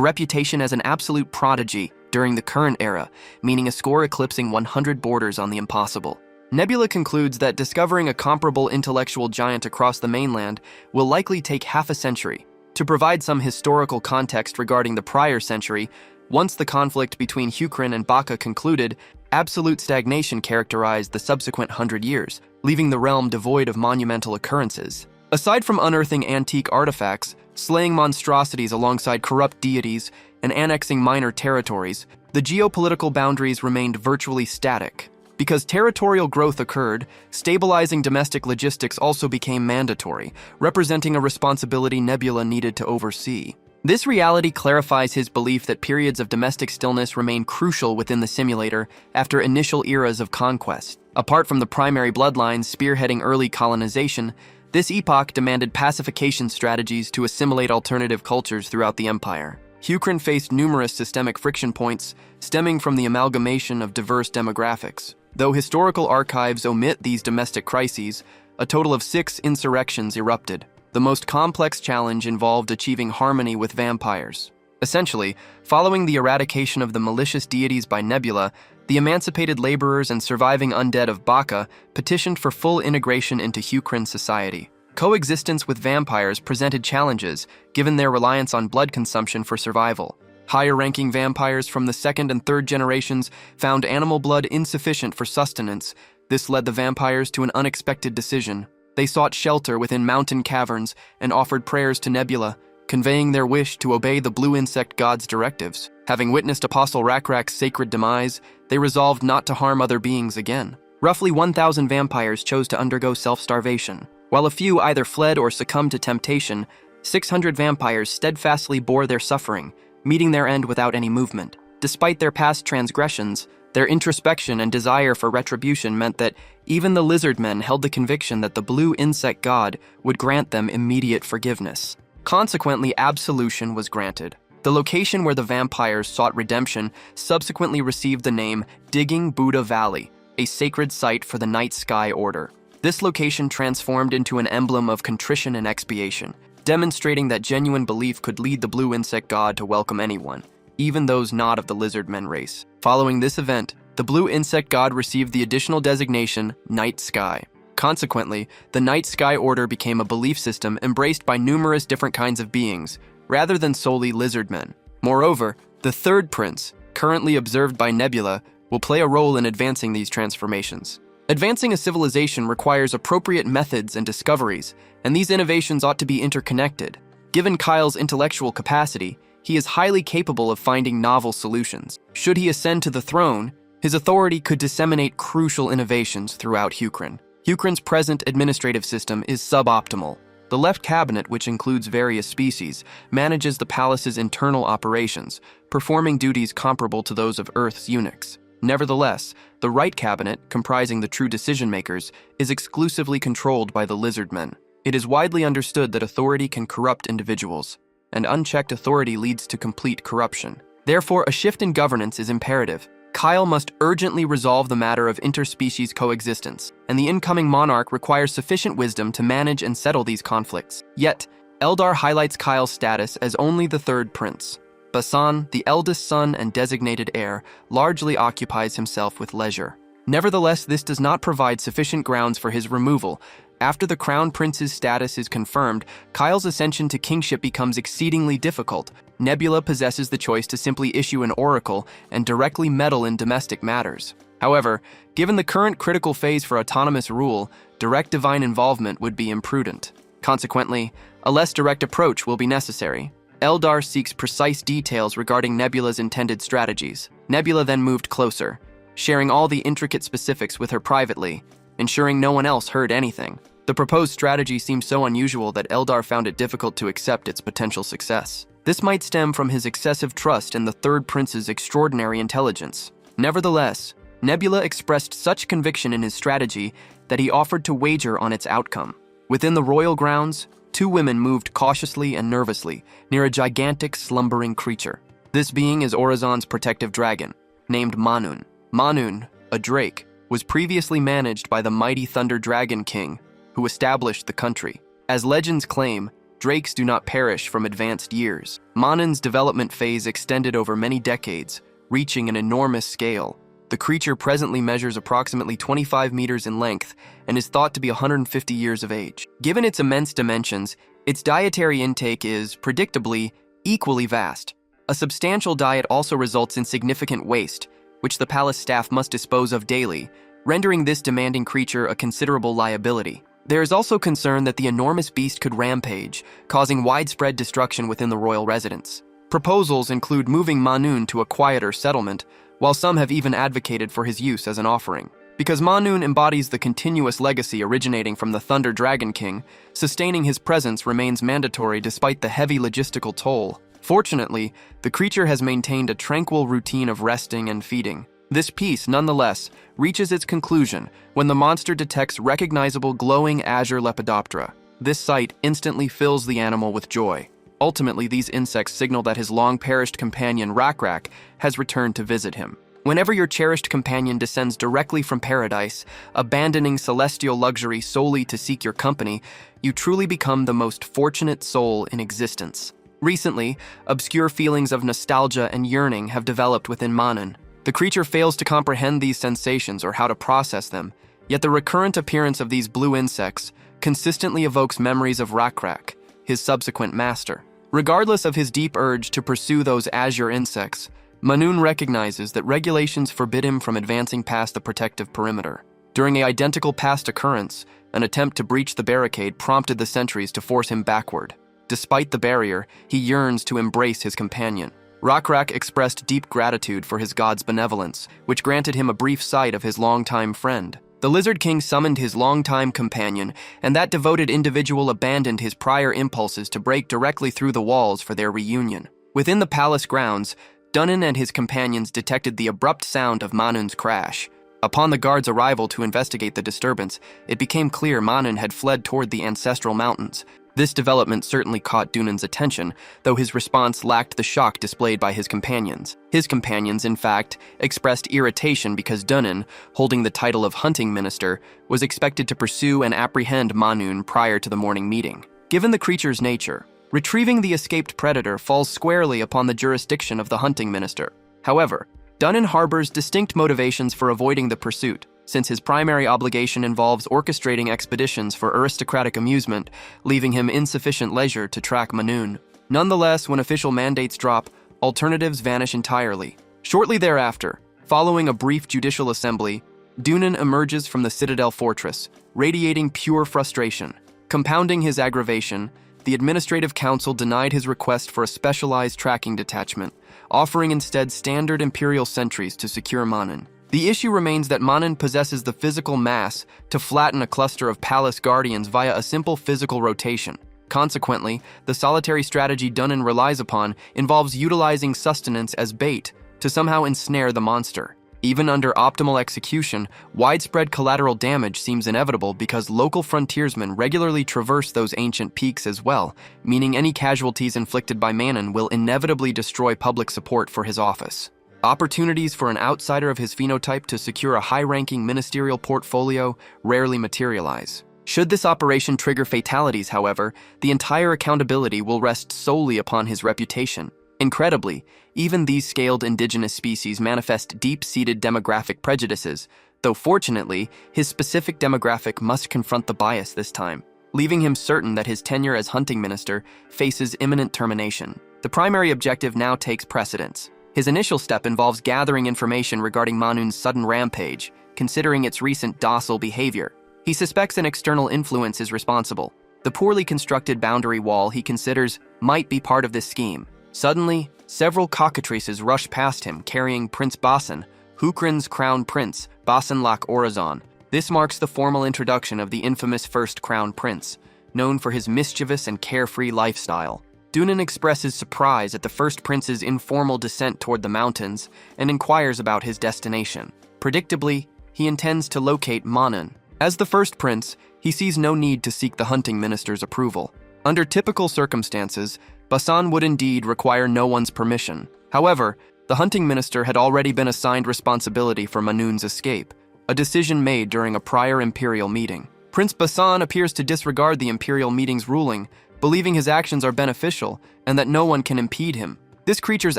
reputation as an absolute prodigy during the current era, meaning a score eclipsing 100 borders on the impossible. Nebula concludes that discovering a comparable intellectual giant across the mainland will likely take half a century. To provide some historical context regarding the prior century, once the conflict between Hukrin and Baka concluded, absolute stagnation characterized the subsequent 100 years, leaving the realm devoid of monumental occurrences. Aside from unearthing antique artifacts, slaying monstrosities alongside corrupt deities, and annexing minor territories, the geopolitical boundaries remained virtually static. Because territorial growth occurred, stabilizing domestic logistics also became mandatory, representing a responsibility Nebula needed to oversee. This reality clarifies his belief that periods of domestic stillness remain crucial within the simulator after initial eras of conquest. Apart from the primary bloodlines spearheading early colonization, this epoch demanded pacification strategies to assimilate alternative cultures throughout the empire. Hukrin faced numerous systemic friction points stemming from the amalgamation of diverse demographics. Though historical archives omit these domestic crises, a total of 6 insurrections erupted. The most complex challenge involved achieving harmony with vampires. Essentially, following the eradication of the malicious deities by Nebula, The emancipated laborers and surviving undead of Baka petitioned for full integration into Hukryn society. Coexistence with vampires presented challenges, given their reliance on blood consumption for survival. Higher-ranking vampires from the second and third generations found animal blood insufficient for sustenance. This led the vampires to an unexpected decision. They sought shelter within mountain caverns and offered prayers to Nebula, conveying their wish to obey the blue insect god's directives. Having witnessed Apostle Rakrak's sacred demise, they resolved not to harm other beings again. Roughly 1,000 vampires chose to undergo self-starvation. While a few either fled or succumbed to temptation, 600 vampires steadfastly bore their suffering, meeting their end without any movement. Despite their past transgressions, their introspection and desire for retribution meant that even the lizard men held the conviction that the blue insect god would grant them immediate forgiveness. Consequently, absolution was granted. The location where the vampires sought redemption subsequently received the name Digging Buddha Valley, a sacred site for the Night Sky Order. This location transformed into an emblem of contrition and expiation, demonstrating that genuine belief could lead the blue insect god to welcome anyone, even those not of the lizard men race. Following this event, the blue insect god received the additional designation Night Sky. Consequently, the Night Sky Order became a belief system embraced by numerous different kinds of beings, rather than solely lizard men. Moreover, the third prince, currently observed by Nebula, will play a role in advancing these transformations. Advancing a civilization requires appropriate methods and discoveries, and these innovations ought to be interconnected. Given Kyle's intellectual capacity, he is highly capable of finding novel solutions. Should he ascend to the throne, his authority could disseminate crucial innovations throughout Hukryn. Hukryn's present administrative system is suboptimal. The left cabinet, which includes various species, manages the palace's internal operations, performing duties comparable to those of Earth's eunuchs. Nevertheless, the right cabinet, comprising the true decision-makers, is exclusively controlled by the lizard men. It is widely understood that authority can corrupt individuals, and unchecked authority leads to complete corruption. Therefore, a shift in governance is imperative. Kyle must urgently resolve the matter of interspecies coexistence, and the incoming monarch requires sufficient wisdom to manage and settle these conflicts. Yet, Eldar highlights Kyle's status as only the third prince. Basan, the eldest son and designated heir, largely occupies himself with leisure. Nevertheless, this does not provide sufficient grounds for his removal. After the crown prince's status is confirmed, Kyle's ascension to kingship becomes exceedingly difficult. Nebula possesses the choice to simply issue an oracle and directly meddle in domestic matters. However, given the current critical phase for autonomous rule, direct divine involvement would be imprudent. Consequently, a less direct approach will be necessary. Eldar seeks precise details regarding Nebula's intended strategies. Nebula then moved closer, sharing all the intricate specifics with her privately, ensuring no one else heard anything. The proposed strategy seemed so unusual that Eldar found it difficult to accept its potential success. This might stem from his excessive trust in the third prince's extraordinary intelligence. Nevertheless, Nebula expressed such conviction in his strategy that he offered to wager on its outcome. Within the royal grounds, two women moved cautiously and nervously near a gigantic slumbering creature. This being is Orizon's protective dragon, named Manun. Manun, a drake, was previously managed by the mighty Thunder Dragon King, who established the country. As legends claim, drakes do not perish from advanced years. Manun's development phase extended over many decades, reaching an enormous scale. The creature presently measures approximately 25 meters in length and is thought to be 150 years of age. Given its immense dimensions, its dietary intake is, predictably, equally vast. A substantial diet also results in significant waste, which the palace staff must dispose of daily, rendering this demanding creature a considerable liability. There is also concern that the enormous beast could rampage, causing widespread destruction within the royal residence. Proposals include moving Manun to a quieter settlement, while some have even advocated for his use as an offering. Because Manun embodies the continuous legacy originating from the Thunder Dragon King, sustaining his presence remains mandatory despite the heavy logistical toll. Fortunately, the creature has maintained a tranquil routine of resting and feeding. This piece, nonetheless, reaches its conclusion when the monster detects recognizable glowing azure Lepidoptera. This sight instantly fills the animal with joy. Ultimately, these insects signal that his long-perished companion Rakrak has returned to visit him. Whenever your cherished companion descends directly from paradise, abandoning celestial luxury solely to seek your company, you truly become the most fortunate soul in existence. Recently, obscure feelings of nostalgia and yearning have developed within Manun. The creature fails to comprehend these sensations or how to process them, yet the recurrent appearance of these blue insects consistently evokes memories of Rakrak, his subsequent master. Regardless of his deep urge to pursue those azure insects, Manun recognizes that regulations forbid him from advancing past the protective perimeter. During an identical past occurrence, an attempt to breach the barricade prompted the sentries to force him backward. Despite the barrier, he yearns to embrace his companion. Rakrak expressed deep gratitude for his god's benevolence, which granted him a brief sight of his longtime friend. The Lizard King summoned his longtime companion, and that devoted individual abandoned his prior impulses to break directly through the walls for their reunion. Within the palace grounds, Dunnan and his companions detected the abrupt sound of Manun's crash. Upon the guards' arrival to investigate the disturbance, it became clear Manun had fled toward the ancestral mountains. This development certainly caught Dunnan's attention, though his response lacked the shock displayed by his companions. His companions, in fact, expressed irritation because Dunnan, holding the title of hunting minister, was expected to pursue and apprehend Manun prior to the morning meeting. Given the creature's nature, retrieving the escaped predator falls squarely upon the jurisdiction of the hunting minister. However, Dunnan harbors distinct motivations for avoiding the pursuit, since his primary obligation involves orchestrating expeditions for aristocratic amusement, leaving him insufficient leisure to track Manun. Nonetheless, when official mandates drop, alternatives vanish entirely. Shortly thereafter, following a brief judicial assembly, Dunnan emerges from the Citadel fortress, radiating pure frustration. Compounding his aggravation, the Administrative Council denied his request for a specialized tracking detachment, offering instead standard Imperial sentries to secure Manun. The issue remains that Manun possesses the physical mass to flatten a cluster of palace guardians via a simple physical rotation. Consequently, the solitary strategy Dunnan relies upon involves utilizing sustenance as bait to somehow ensnare the monster. Even under optimal execution, widespread collateral damage seems inevitable because local frontiersmen regularly traverse those ancient peaks as well, meaning any casualties inflicted by Manun will inevitably destroy public support for his office. Opportunities for an outsider of his phenotype to secure a high-ranking ministerial portfolio rarely materialize. Should this operation trigger fatalities, however, the entire accountability will rest solely upon his reputation. Incredibly, even these scaled indigenous species manifest deep-seated demographic prejudices, though fortunately, his specific demographic must confront the bias this time, leaving him certain that his tenure as hunting minister faces imminent termination. The primary objective now takes precedence. His initial step involves gathering information regarding Manun's sudden rampage, considering its recent docile behavior. He suspects an external influence is responsible. The poorly constructed boundary wall he considers might be part of this scheme. Suddenly, several cockatrices rush past him carrying Prince Basan, Hukrin's crown prince, Basan Lak Orazon. This marks the formal introduction of the infamous first crown prince, known for his mischievous and carefree lifestyle. Dunnan expresses surprise at the first prince's informal descent toward the mountains and inquires about his destination. Predictably, he intends to locate Manun. As the first prince, he sees no need to seek the hunting minister's approval. Under typical circumstances, Basan would indeed require no one's permission. However, the hunting minister had already been assigned responsibility for Manun's escape, a decision made during a prior imperial meeting. Prince Basan appears to disregard the imperial meeting's ruling, believing his actions are beneficial and that no one can impede him. This creature's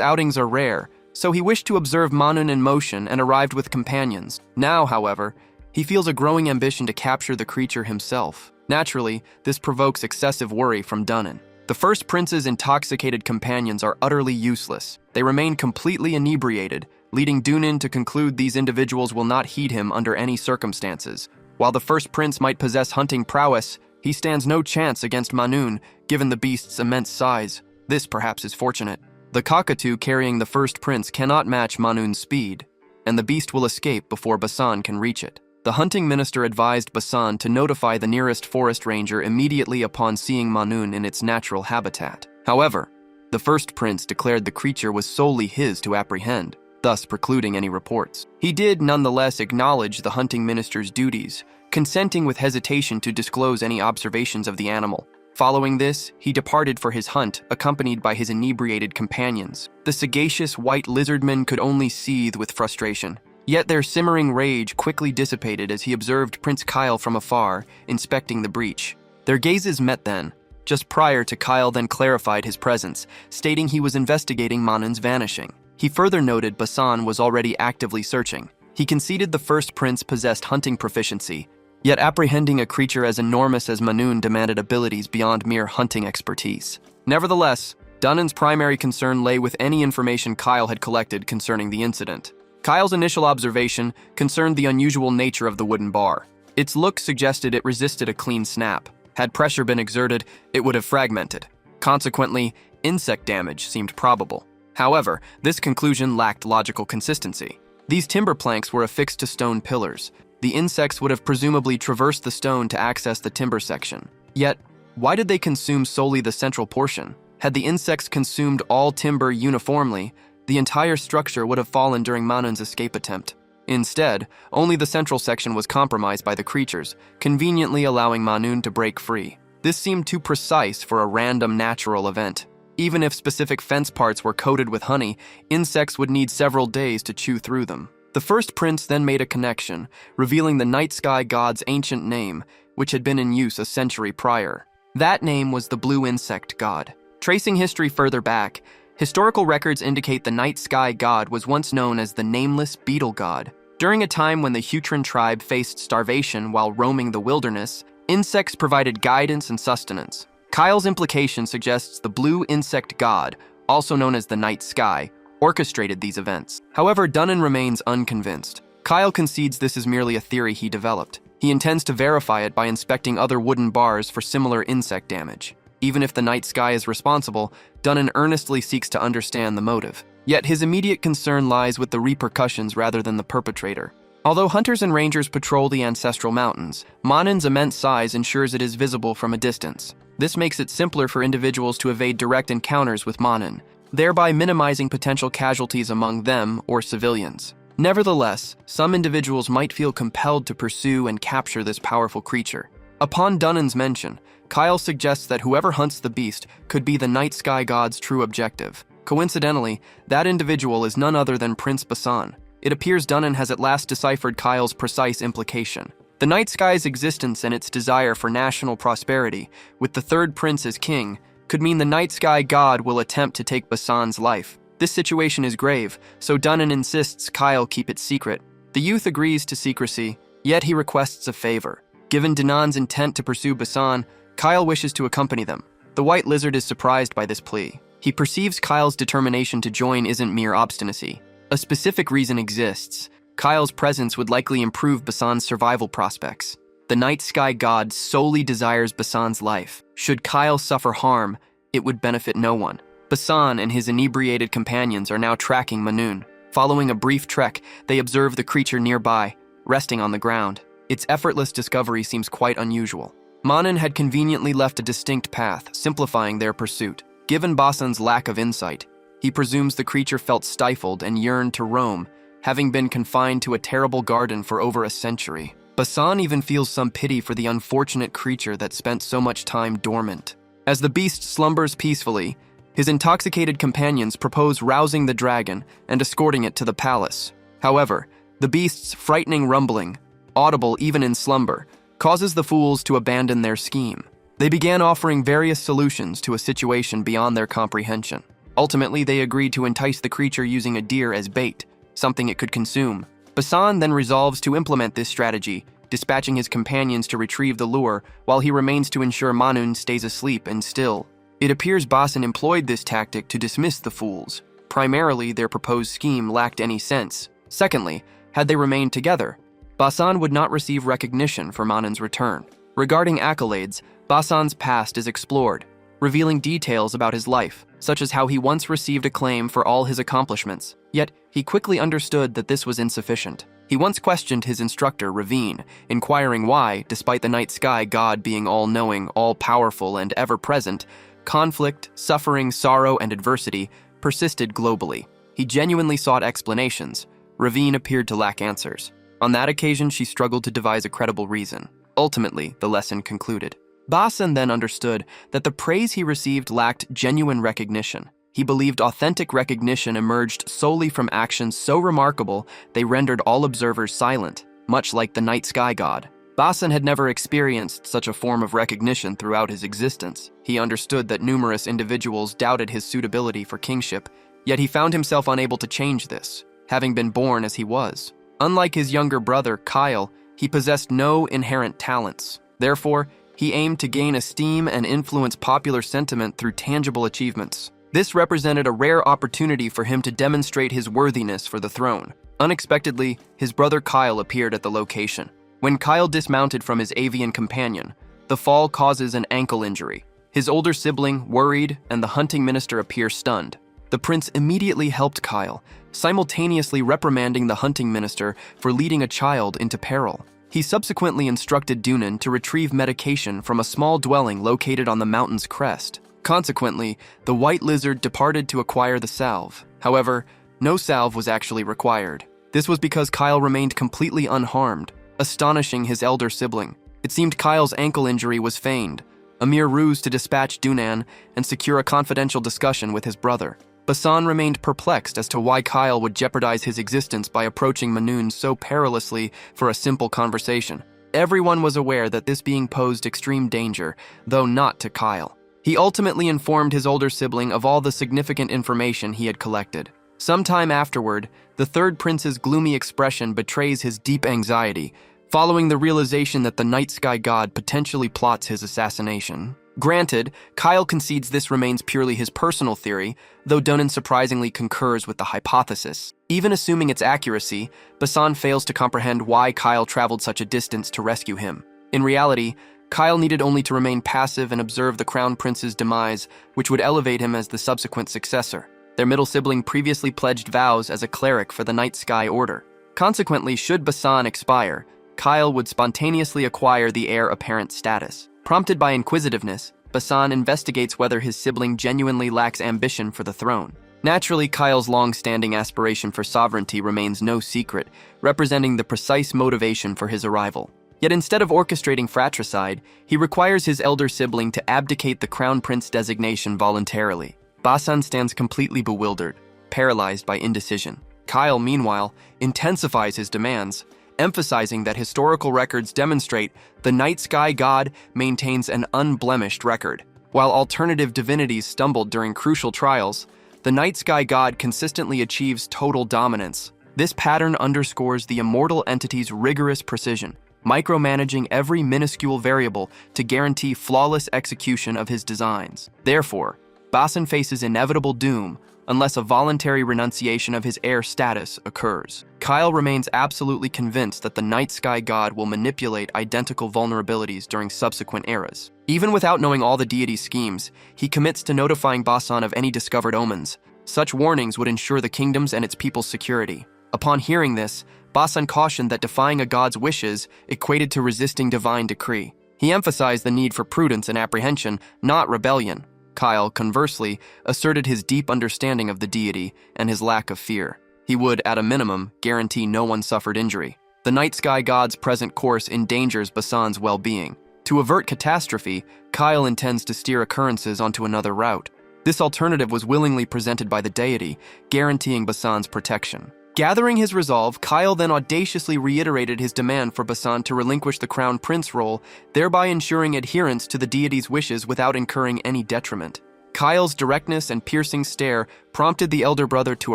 outings are rare, so he wished to observe Manun in motion and arrived with companions. Now, however, he feels a growing ambition to capture the creature himself. Naturally, this provokes excessive worry from Dunnan. The first prince's intoxicated companions are utterly useless. They remain completely inebriated, leading Dunnan to conclude these individuals will not heed him under any circumstances. While the first prince might possess hunting prowess, he stands no chance against Manun, given the beast's immense size. This perhaps is fortunate. The cockatoo carrying the first prince cannot match Manun's speed, and the beast will escape before Basan can reach it. The hunting minister advised Basan to notify the nearest forest ranger immediately upon seeing Manun in its natural habitat. However, the first prince declared the creature was solely his to apprehend, thus precluding any reports. He did nonetheless acknowledge the hunting minister's duties, consenting with hesitation to disclose any observations of the animal. Following this, he departed for his hunt, accompanied by his inebriated companions. The sagacious white lizardmen could only seethe with frustration. Yet their simmering rage quickly dissipated as he observed Prince Kyle from afar, inspecting the breach. Their gazes met then. Just prior to Kyle then clarified his presence, stating he was investigating Manun's vanishing. He further noted Basan was already actively searching. He conceded the first prince possessed hunting proficiency, yet apprehending a creature as enormous as Manun demanded abilities beyond mere hunting expertise. Nevertheless, Dunnan's primary concern lay with any information Kyle had collected concerning the incident. Kyle's initial observation concerned the unusual nature of the wooden bar. Its look suggested it resisted a clean snap. Had pressure been exerted, it would have fragmented. Consequently, insect damage seemed probable. However, this conclusion lacked logical consistency. These timber planks were affixed to stone pillars. The insects would have presumably traversed the stone to access the timber section. Yet, why did they consume solely the central portion? Had the insects consumed all timber uniformly, the entire structure would have fallen during Manun's escape attempt. Instead, only the central section was compromised by the creatures, conveniently allowing Manun to break free. This seemed too precise for a random natural event. Even if specific fence parts were coated with honey, insects would need several days to chew through them. The first prince then made a connection, revealing the night sky god's ancient name, which had been in use a century prior. That name was the blue insect god. Tracing history further back, historical records indicate the night sky god was once known as the nameless beetle god. During a time when the Hutran tribe faced starvation while roaming the wilderness, insects provided guidance and sustenance. Kyle's implication suggests the blue insect god, also known as the night sky, orchestrated these events. However, Dunnan remains unconvinced. Kyle concedes this is merely a theory he developed. He intends to verify it by inspecting other wooden bars for similar insect damage. Even if the night sky is responsible, Dunnan earnestly seeks to understand the motive. Yet his immediate concern lies with the repercussions rather than the perpetrator. Although hunters and rangers patrol the ancestral mountains, Manun's immense size ensures it is visible from a distance. This makes it simpler for individuals to evade direct encounters with Manun, thereby minimizing potential casualties among them or civilians. Nevertheless, some individuals might feel compelled to pursue and capture this powerful creature. Upon Dunnan's mention, Kyle suggests that whoever hunts the beast could be the night sky god's true objective. Coincidentally, that individual is none other than Prince Basan. It appears Dunnan has at last deciphered Kyle's precise implication. The night sky's existence and its desire for national prosperity, with the third prince as king, could mean the night sky god will attempt to take Basan's life. This situation is grave, so Dunnan insists Kyle keep it secret. The youth agrees to secrecy, yet he requests a favor. Given Dunnan's intent to pursue Basan, Kyle wishes to accompany them. The white lizard is surprised by this plea. He perceives Kyle's determination to join isn't mere obstinacy. A specific reason exists. Kyle's presence would likely improve Basan's survival prospects. The night sky god solely desires Basan's life. Should Kyle suffer harm, it would benefit no one. Basan and his inebriated companions are now tracking Manun. Following a brief trek, they observe the creature nearby, resting on the ground. Its effortless discovery seems quite unusual. Manun had conveniently left a distinct path, simplifying their pursuit. Given Basan's lack of insight, he presumes the creature felt stifled and yearned to roam, having been confined to a terrible garden for over a century. Basan even feels some pity for the unfortunate creature that spent so much time dormant. As the beast slumbers peacefully, his intoxicated companions propose rousing the dragon and escorting it to the palace. However, the beast's frightening rumbling, audible even in slumber, causes the fools to abandon their scheme. They began offering various solutions to a situation beyond their comprehension. Ultimately, they agreed to entice the creature using a deer as bait, something it could consume. Basan then resolves to implement this strategy, dispatching his companions to retrieve the lure while he remains to ensure Manun stays asleep and still. It appears Basan employed this tactic to dismiss the fools. Primarily, their proposed scheme lacked any sense. Secondly, had they remained together, Basan would not receive recognition for Manun's return. Regarding accolades, Basan's past is explored, revealing details about his life, such as how he once received acclaim for all his accomplishments. Yet, he quickly understood that this was insufficient. He once questioned his instructor, Ravine, inquiring why, despite the night sky god being all-knowing, all-powerful, and ever-present, conflict, suffering, sorrow, and adversity persisted globally. He genuinely sought explanations. Ravine appeared to lack answers. On that occasion, she struggled to devise a credible reason. Ultimately, the lesson concluded. Basan then understood that the praise he received lacked genuine recognition. He believed authentic recognition emerged solely from actions so remarkable they rendered all observers silent, much like the night sky god. Basan had never experienced such a form of recognition throughout his existence. He understood that numerous individuals doubted his suitability for kingship, Yet he found himself unable to change this, having been born as he was. Unlike his younger brother, Kyle, he possessed no inherent talents. Therefore, he aimed to gain esteem and influence popular sentiment through tangible achievements. This represented a rare opportunity for him to demonstrate his worthiness for the throne. Unexpectedly, his brother Kyle appeared at the location. When Kyle dismounted from his avian companion, the fall causes an ankle injury. His older sibling, worried, and the hunting minister appear stunned. The prince immediately helped Kyle, simultaneously reprimanding the hunting minister for leading a child into peril. He subsequently instructed Dunan to retrieve medication from a small dwelling located on the mountain's crest. Consequently, the white lizard departed to acquire the salve. However, no salve was actually required. This was because Kyle remained completely unharmed, astonishing his elder sibling. It seemed Kyle's ankle injury was feigned, a mere ruse to dispatch Dunan and secure a confidential discussion with his brother. Basan remained perplexed as to why Kyle would jeopardize his existence by approaching Manun so perilously for a simple conversation. Everyone was aware that this being posed extreme danger, though not to Kyle. He ultimately informed his older sibling of all the significant information he had collected. Sometime afterward, the third prince's gloomy expression betrays his deep anxiety, following the realization that the night sky god potentially plots his assassination. Granted, Kyle concedes this remains purely his personal theory, though Dunan surprisingly concurs with the hypothesis. Even assuming its accuracy, Basan fails to comprehend why Kyle traveled such a distance to rescue him. In reality, Kyle needed only to remain passive and observe the crown prince's demise, which would elevate him as the subsequent successor. Their middle sibling previously pledged vows as a cleric for the Night Sky Order. Consequently, should Basan expire, Kyle would spontaneously acquire the heir apparent status. Prompted by inquisitiveness, Basan investigates whether his sibling genuinely lacks ambition for the throne. Naturally, Kyle's long-standing aspiration for sovereignty remains no secret, representing the precise motivation for his arrival. Yet instead of orchestrating fratricide, he requires his elder sibling to abdicate the crown prince designation voluntarily. Basan stands completely bewildered, paralyzed by indecision. Kyle, meanwhile, intensifies his demands, emphasizing that historical records demonstrate the night sky god maintains an unblemished record. While alternative divinities stumbled during crucial trials, the night sky god consistently achieves total dominance. This pattern underscores the immortal entity's rigorous precision, micromanaging every minuscule variable to guarantee flawless execution of his designs. Therefore, Basan faces inevitable doom unless a voluntary renunciation of his heir status occurs. Kyle remains absolutely convinced that the night sky god will manipulate identical vulnerabilities during subsequent eras. Even without knowing all the deity's schemes, he commits to notifying Basan of any discovered omens. Such warnings would ensure the kingdom's and its people's security. Upon hearing this, Basan cautioned that defying a god's wishes equated to resisting divine decree. He emphasized the need for prudence and apprehension, not rebellion. Kyle, conversely, asserted his deep understanding of the deity and his lack of fear. He would, at a minimum, guarantee no one suffered injury. The night sky god's present course endangers Basan's well-being. To avert catastrophe, Kyle intends to steer occurrences onto another route. This alternative was willingly presented by the deity, guaranteeing Basan's protection. Gathering his resolve, Kyle then audaciously reiterated his demand for Basan to relinquish the crown prince role, thereby ensuring adherence to the deity's wishes without incurring any detriment. Kyle's directness and piercing stare prompted the elder brother to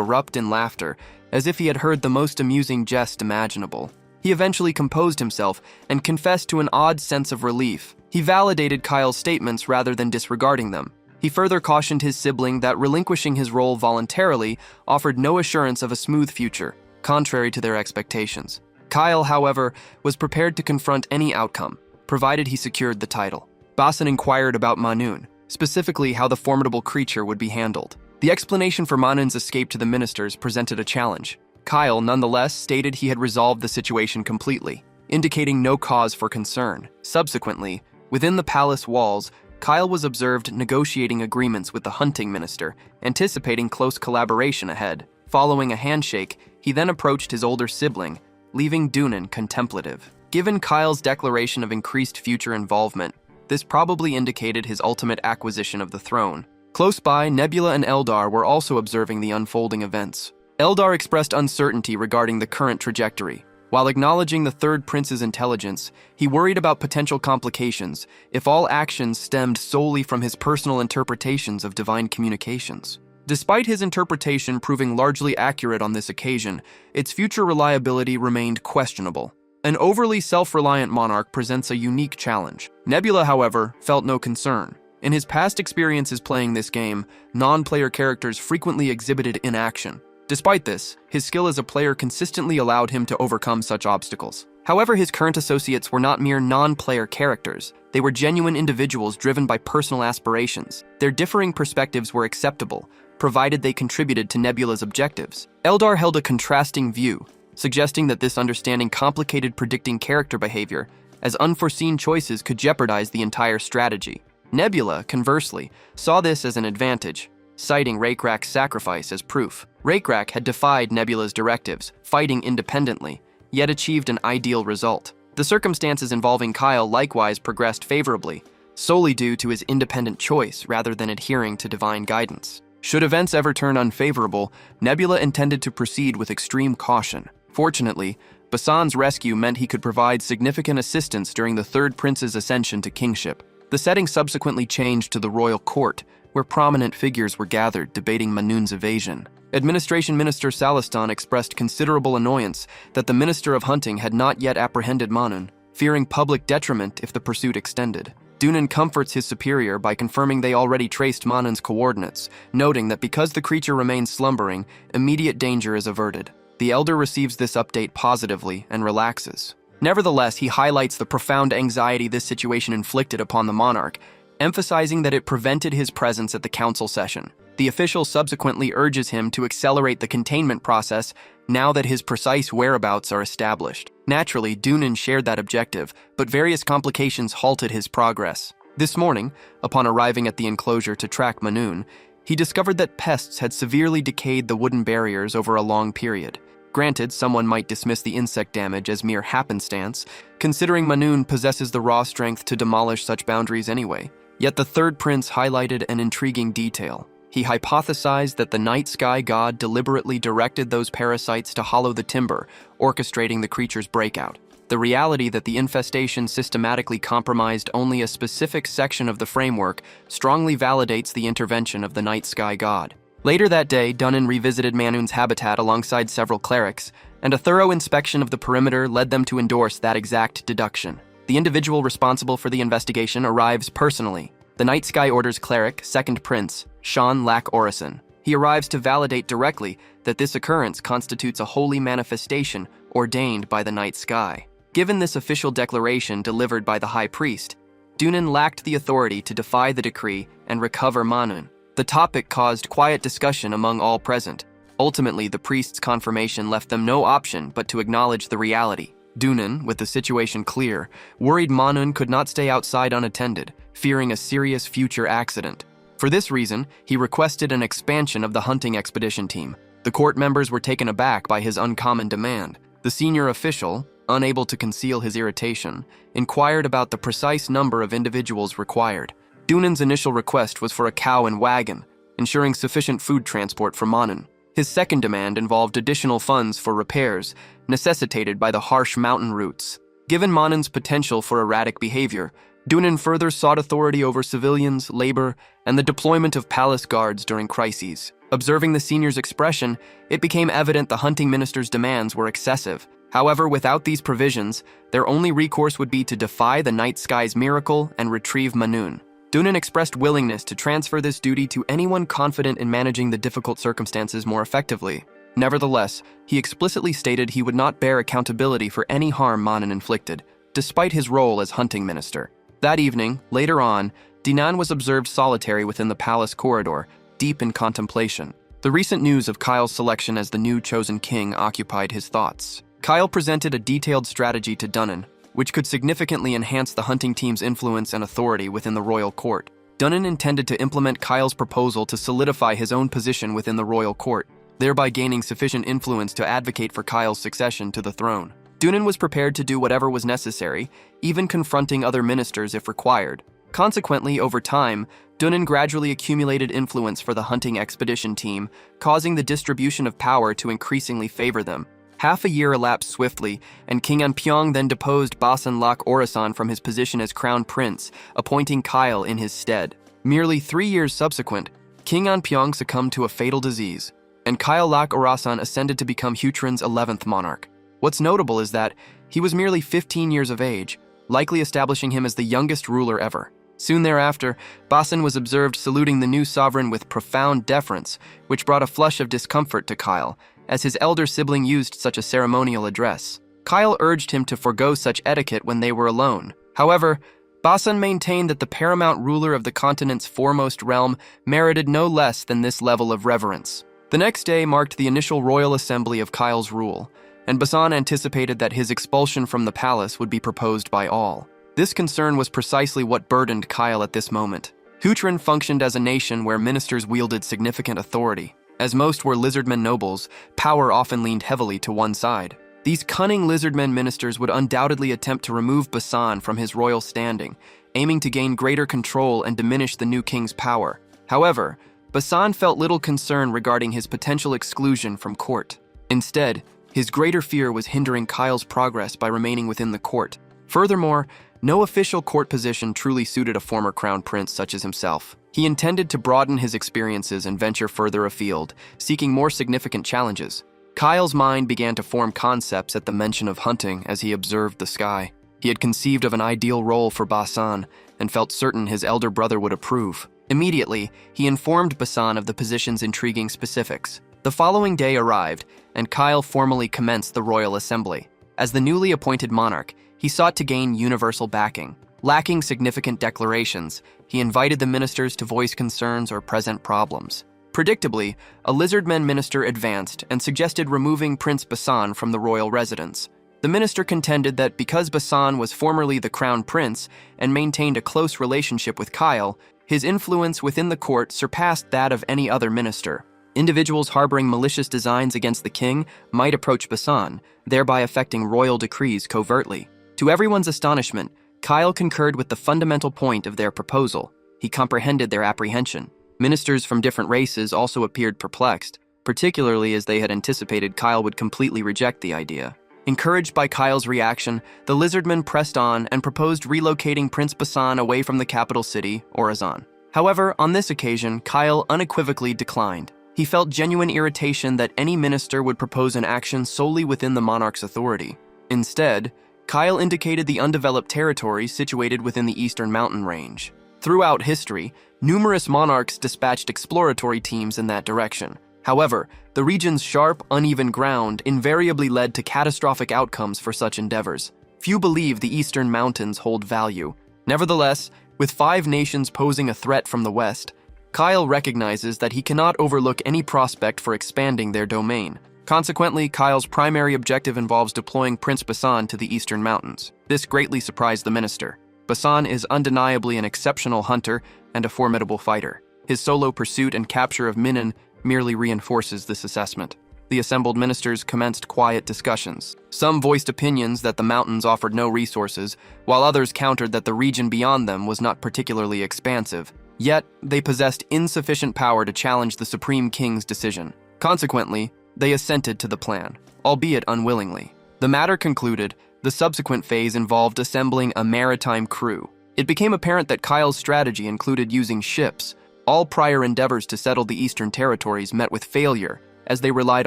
erupt in laughter, as if he had heard the most amusing jest imaginable. He eventually composed himself and confessed to an odd sense of relief. He validated Kyle's statements rather than disregarding them. He further cautioned his sibling that relinquishing his role voluntarily offered no assurance of a smooth future, contrary to their expectations. Kyle, however, was prepared to confront any outcome, provided he secured the title. Basan inquired about Manun, specifically how the formidable creature would be handled. The explanation for Manun's escape to the ministers presented a challenge. Kyle, nonetheless, stated he had resolved the situation completely, indicating no cause for concern. Subsequently, within the palace walls, Kyle was observed negotiating agreements with the hunting minister, anticipating close collaboration ahead. Following a handshake, he then approached his older sibling, leaving Dunan contemplative. Given Kyle's declaration of increased future involvement, this probably indicated his ultimate acquisition of the throne. Close by, Nebula and Eldar were also observing the unfolding events. Eldar expressed uncertainty regarding the current trajectory. While acknowledging the third prince's intelligence, he worried about potential complications if all actions stemmed solely from his personal interpretations of divine communications. Despite his interpretation proving largely accurate on this occasion, its future reliability remained questionable. An overly self-reliant monarch presents a unique challenge. Nebula, however, felt no concern. In his past experiences playing this game, non-player characters frequently exhibited inaction. Despite this, his skill as a player consistently allowed him to overcome such obstacles. However, his current associates were not mere non-player characters. They were genuine individuals driven by personal aspirations. Their differing perspectives were acceptable, provided they contributed to Nebula's objectives. Eldar held a contrasting view, suggesting that this understanding complicated predicting character behavior, as unforeseen choices could jeopardize the entire strategy. Nebula, conversely, saw this as an advantage, citing Reincarnation's sacrifice as proof. Reincarnation had defied Nebula's directives, fighting independently, yet achieved an ideal result. The circumstances involving Kyle likewise progressed favorably, solely due to his independent choice rather than adhering to divine guidance. Should events ever turn unfavorable, Nebula intended to proceed with extreme caution. Fortunately, Basan's rescue meant he could provide significant assistance during the third prince's ascension to kingship. The setting subsequently changed to the royal court, where prominent figures were gathered debating Manun's evasion. Administration Minister Salistan expressed considerable annoyance that the Minister of Hunting had not yet apprehended Manun, fearing public detriment if the pursuit extended. Dunan comforts his superior by confirming they already traced Manun's coordinates, noting that because the creature remains slumbering, immediate danger is averted. The elder receives this update positively and relaxes. Nevertheless, he highlights the profound anxiety this situation inflicted upon the monarch, emphasizing that it prevented his presence at the council session. The official subsequently urges him to accelerate the containment process now that his precise whereabouts are established. Naturally, Dunan shared that objective, but various complications halted his progress. This morning, upon arriving at the enclosure to track Manun, he discovered that pests had severely decayed the wooden barriers over a long period. Granted, someone might dismiss the insect damage as mere happenstance, considering Manun possesses the raw strength to demolish such boundaries anyway. Yet the third prince highlighted an intriguing detail. He hypothesized that the night sky god deliberately directed those parasites to hollow the timber, orchestrating the creature's breakout. The reality that the infestation systematically compromised only a specific section of the framework strongly validates the intervention of the night sky god. Later that day, Dunan revisited Manun's habitat alongside several clerics, and a thorough inspection of the perimeter led them to endorse that exact deduction. The individual responsible for the investigation arrives personally. The Night Sky Order's cleric, Second Prince, Sean Lack Orison. He arrives to validate directly that this occurrence constitutes a holy manifestation ordained by the night sky. Given this official declaration delivered by the High Priest, Dunan lacked the authority to defy the decree and recover Manun. The topic caused quiet discussion among all present. Ultimately, the priest's confirmation left them no option but to acknowledge the reality. Dunan, with the situation clear, worried Manun could not stay outside unattended, fearing a serious future accident. For this reason, he requested an expansion of the hunting expedition team. The court members were taken aback by his uncommon demand. The senior official, unable to conceal his irritation, inquired about the precise number of individuals required. Dunan's initial request was for a cow and wagon, ensuring sufficient food transport for Manun. His second demand involved additional funds for repairs, necessitated by the harsh mountain routes. Given Manun's potential for erratic behavior, Dunan further sought authority over civilians, labor, and the deployment of palace guards during crises. Observing the senior's expression, it became evident the hunting minister's demands were excessive. However, without these provisions, their only recourse would be to defy the night sky's miracle and retrieve Manun. Dunan expressed willingness to transfer this duty to anyone confident in managing the difficult circumstances more effectively. Nevertheless, he explicitly stated he would not bear accountability for any harm Manun inflicted, despite his role as hunting minister. That evening, later on, Dinan was observed solitary within the palace corridor, deep in contemplation. The recent news of Kyle's selection as the new chosen king occupied his thoughts. Kyle presented a detailed strategy to Dunan, which could significantly enhance the hunting team's influence and authority within the royal court. Dunan intended to implement Kyle's proposal to solidify his own position within the royal court, thereby gaining sufficient influence to advocate for Kyle's succession to the throne. Dunan was prepared to do whatever was necessary, even confronting other ministers if required. Consequently, over time, Dunan gradually accumulated influence for the hunting expedition team, causing the distribution of power to increasingly favor them. Half a year elapsed swiftly, and King Anpyong then deposed Basan Lak Orasan from his position as crown prince, appointing Kyle in his stead. Merely 3 years subsequent, King Anpyeong succumbed to a fatal disease, and Kyle Lak Orasan ascended to become Hutrin's 11th monarch. What's notable is that he was merely 15 years of age, likely establishing him as the youngest ruler ever. Soon thereafter, Basan was observed saluting the new sovereign with profound deference, which brought a flush of discomfort to Kyle, as his elder sibling used such a ceremonial address. Kyle urged him to forgo such etiquette when they were alone. However, Basan maintained that the paramount ruler of the continent's foremost realm merited no less than this level of reverence. The next day marked the initial royal assembly of Kyle's rule, and Basan anticipated that his expulsion from the palace would be proposed by all. This concern was precisely what burdened Kyle at this moment. Hutrin functioned as a nation where ministers wielded significant authority. As most were lizardmen nobles, power often leaned heavily to one side. These cunning lizardmen ministers would undoubtedly attempt to remove Basan from his royal standing, aiming to gain greater control and diminish the new king's power. However, Basan felt little concern regarding his potential exclusion from court. Instead, his greater fear was hindering Kyle's progress by remaining within the court. Furthermore, no official court position truly suited a former crown prince such as himself. He intended to broaden his experiences and venture further afield, seeking more significant challenges. Kyle's mind began to form concepts at the mention of hunting as he observed the sky. He had conceived of an ideal role for Basan and felt certain his elder brother would approve. Immediately, he informed Basan of the position's intriguing specifics. The following day arrived, and Kyle formally commenced the royal assembly. As the newly appointed monarch, he sought to gain universal backing. Lacking significant declarations, he invited the ministers to voice concerns or present problems. Predictably, a lizardmen minister advanced and suggested removing Prince Basan from the royal residence. The minister contended that because Basan was formerly the crown prince and maintained a close relationship with Kyle, his influence within the court surpassed that of any other minister. Individuals harboring malicious designs against the king might approach Basan, thereby affecting royal decrees covertly. To everyone's astonishment, Kyle concurred with the fundamental point of their proposal. He comprehended their apprehension. Ministers from different races also appeared perplexed, particularly as they had anticipated Kyle would completely reject the idea. Encouraged by Kyle's reaction, the lizardmen pressed on and proposed relocating Prince Basan away from the capital city, Orazan. However, on this occasion, Kyle unequivocally declined. He felt genuine irritation that any minister would propose an action solely within the monarch's authority. Instead, Kyle indicated the undeveloped territory situated within the eastern mountain range. Throughout history, numerous monarchs dispatched exploratory teams in that direction. However, the region's sharp, uneven ground invariably led to catastrophic outcomes for such endeavors. Few believe the eastern mountains hold value. Nevertheless, with 5 nations posing a threat from the west, Kyle recognizes that he cannot overlook any prospect for expanding their domain. Consequently, Kyle's primary objective involves deploying Prince Basan to the eastern mountains. This greatly surprised the minister. Basan is undeniably an exceptional hunter and a formidable fighter. His solo pursuit and capture of Minnan merely reinforces this assessment. The assembled ministers commenced quiet discussions. Some voiced opinions that the mountains offered no resources, while others countered that the region beyond them was not particularly expansive. Yet, they possessed insufficient power to challenge the Supreme King's decision. Consequently, they assented to the plan, albeit unwillingly. The matter concluded, the subsequent phase involved assembling a maritime crew. It became apparent that Kyle's strategy included using ships. All prior endeavors to settle the eastern territories met with failure, as they relied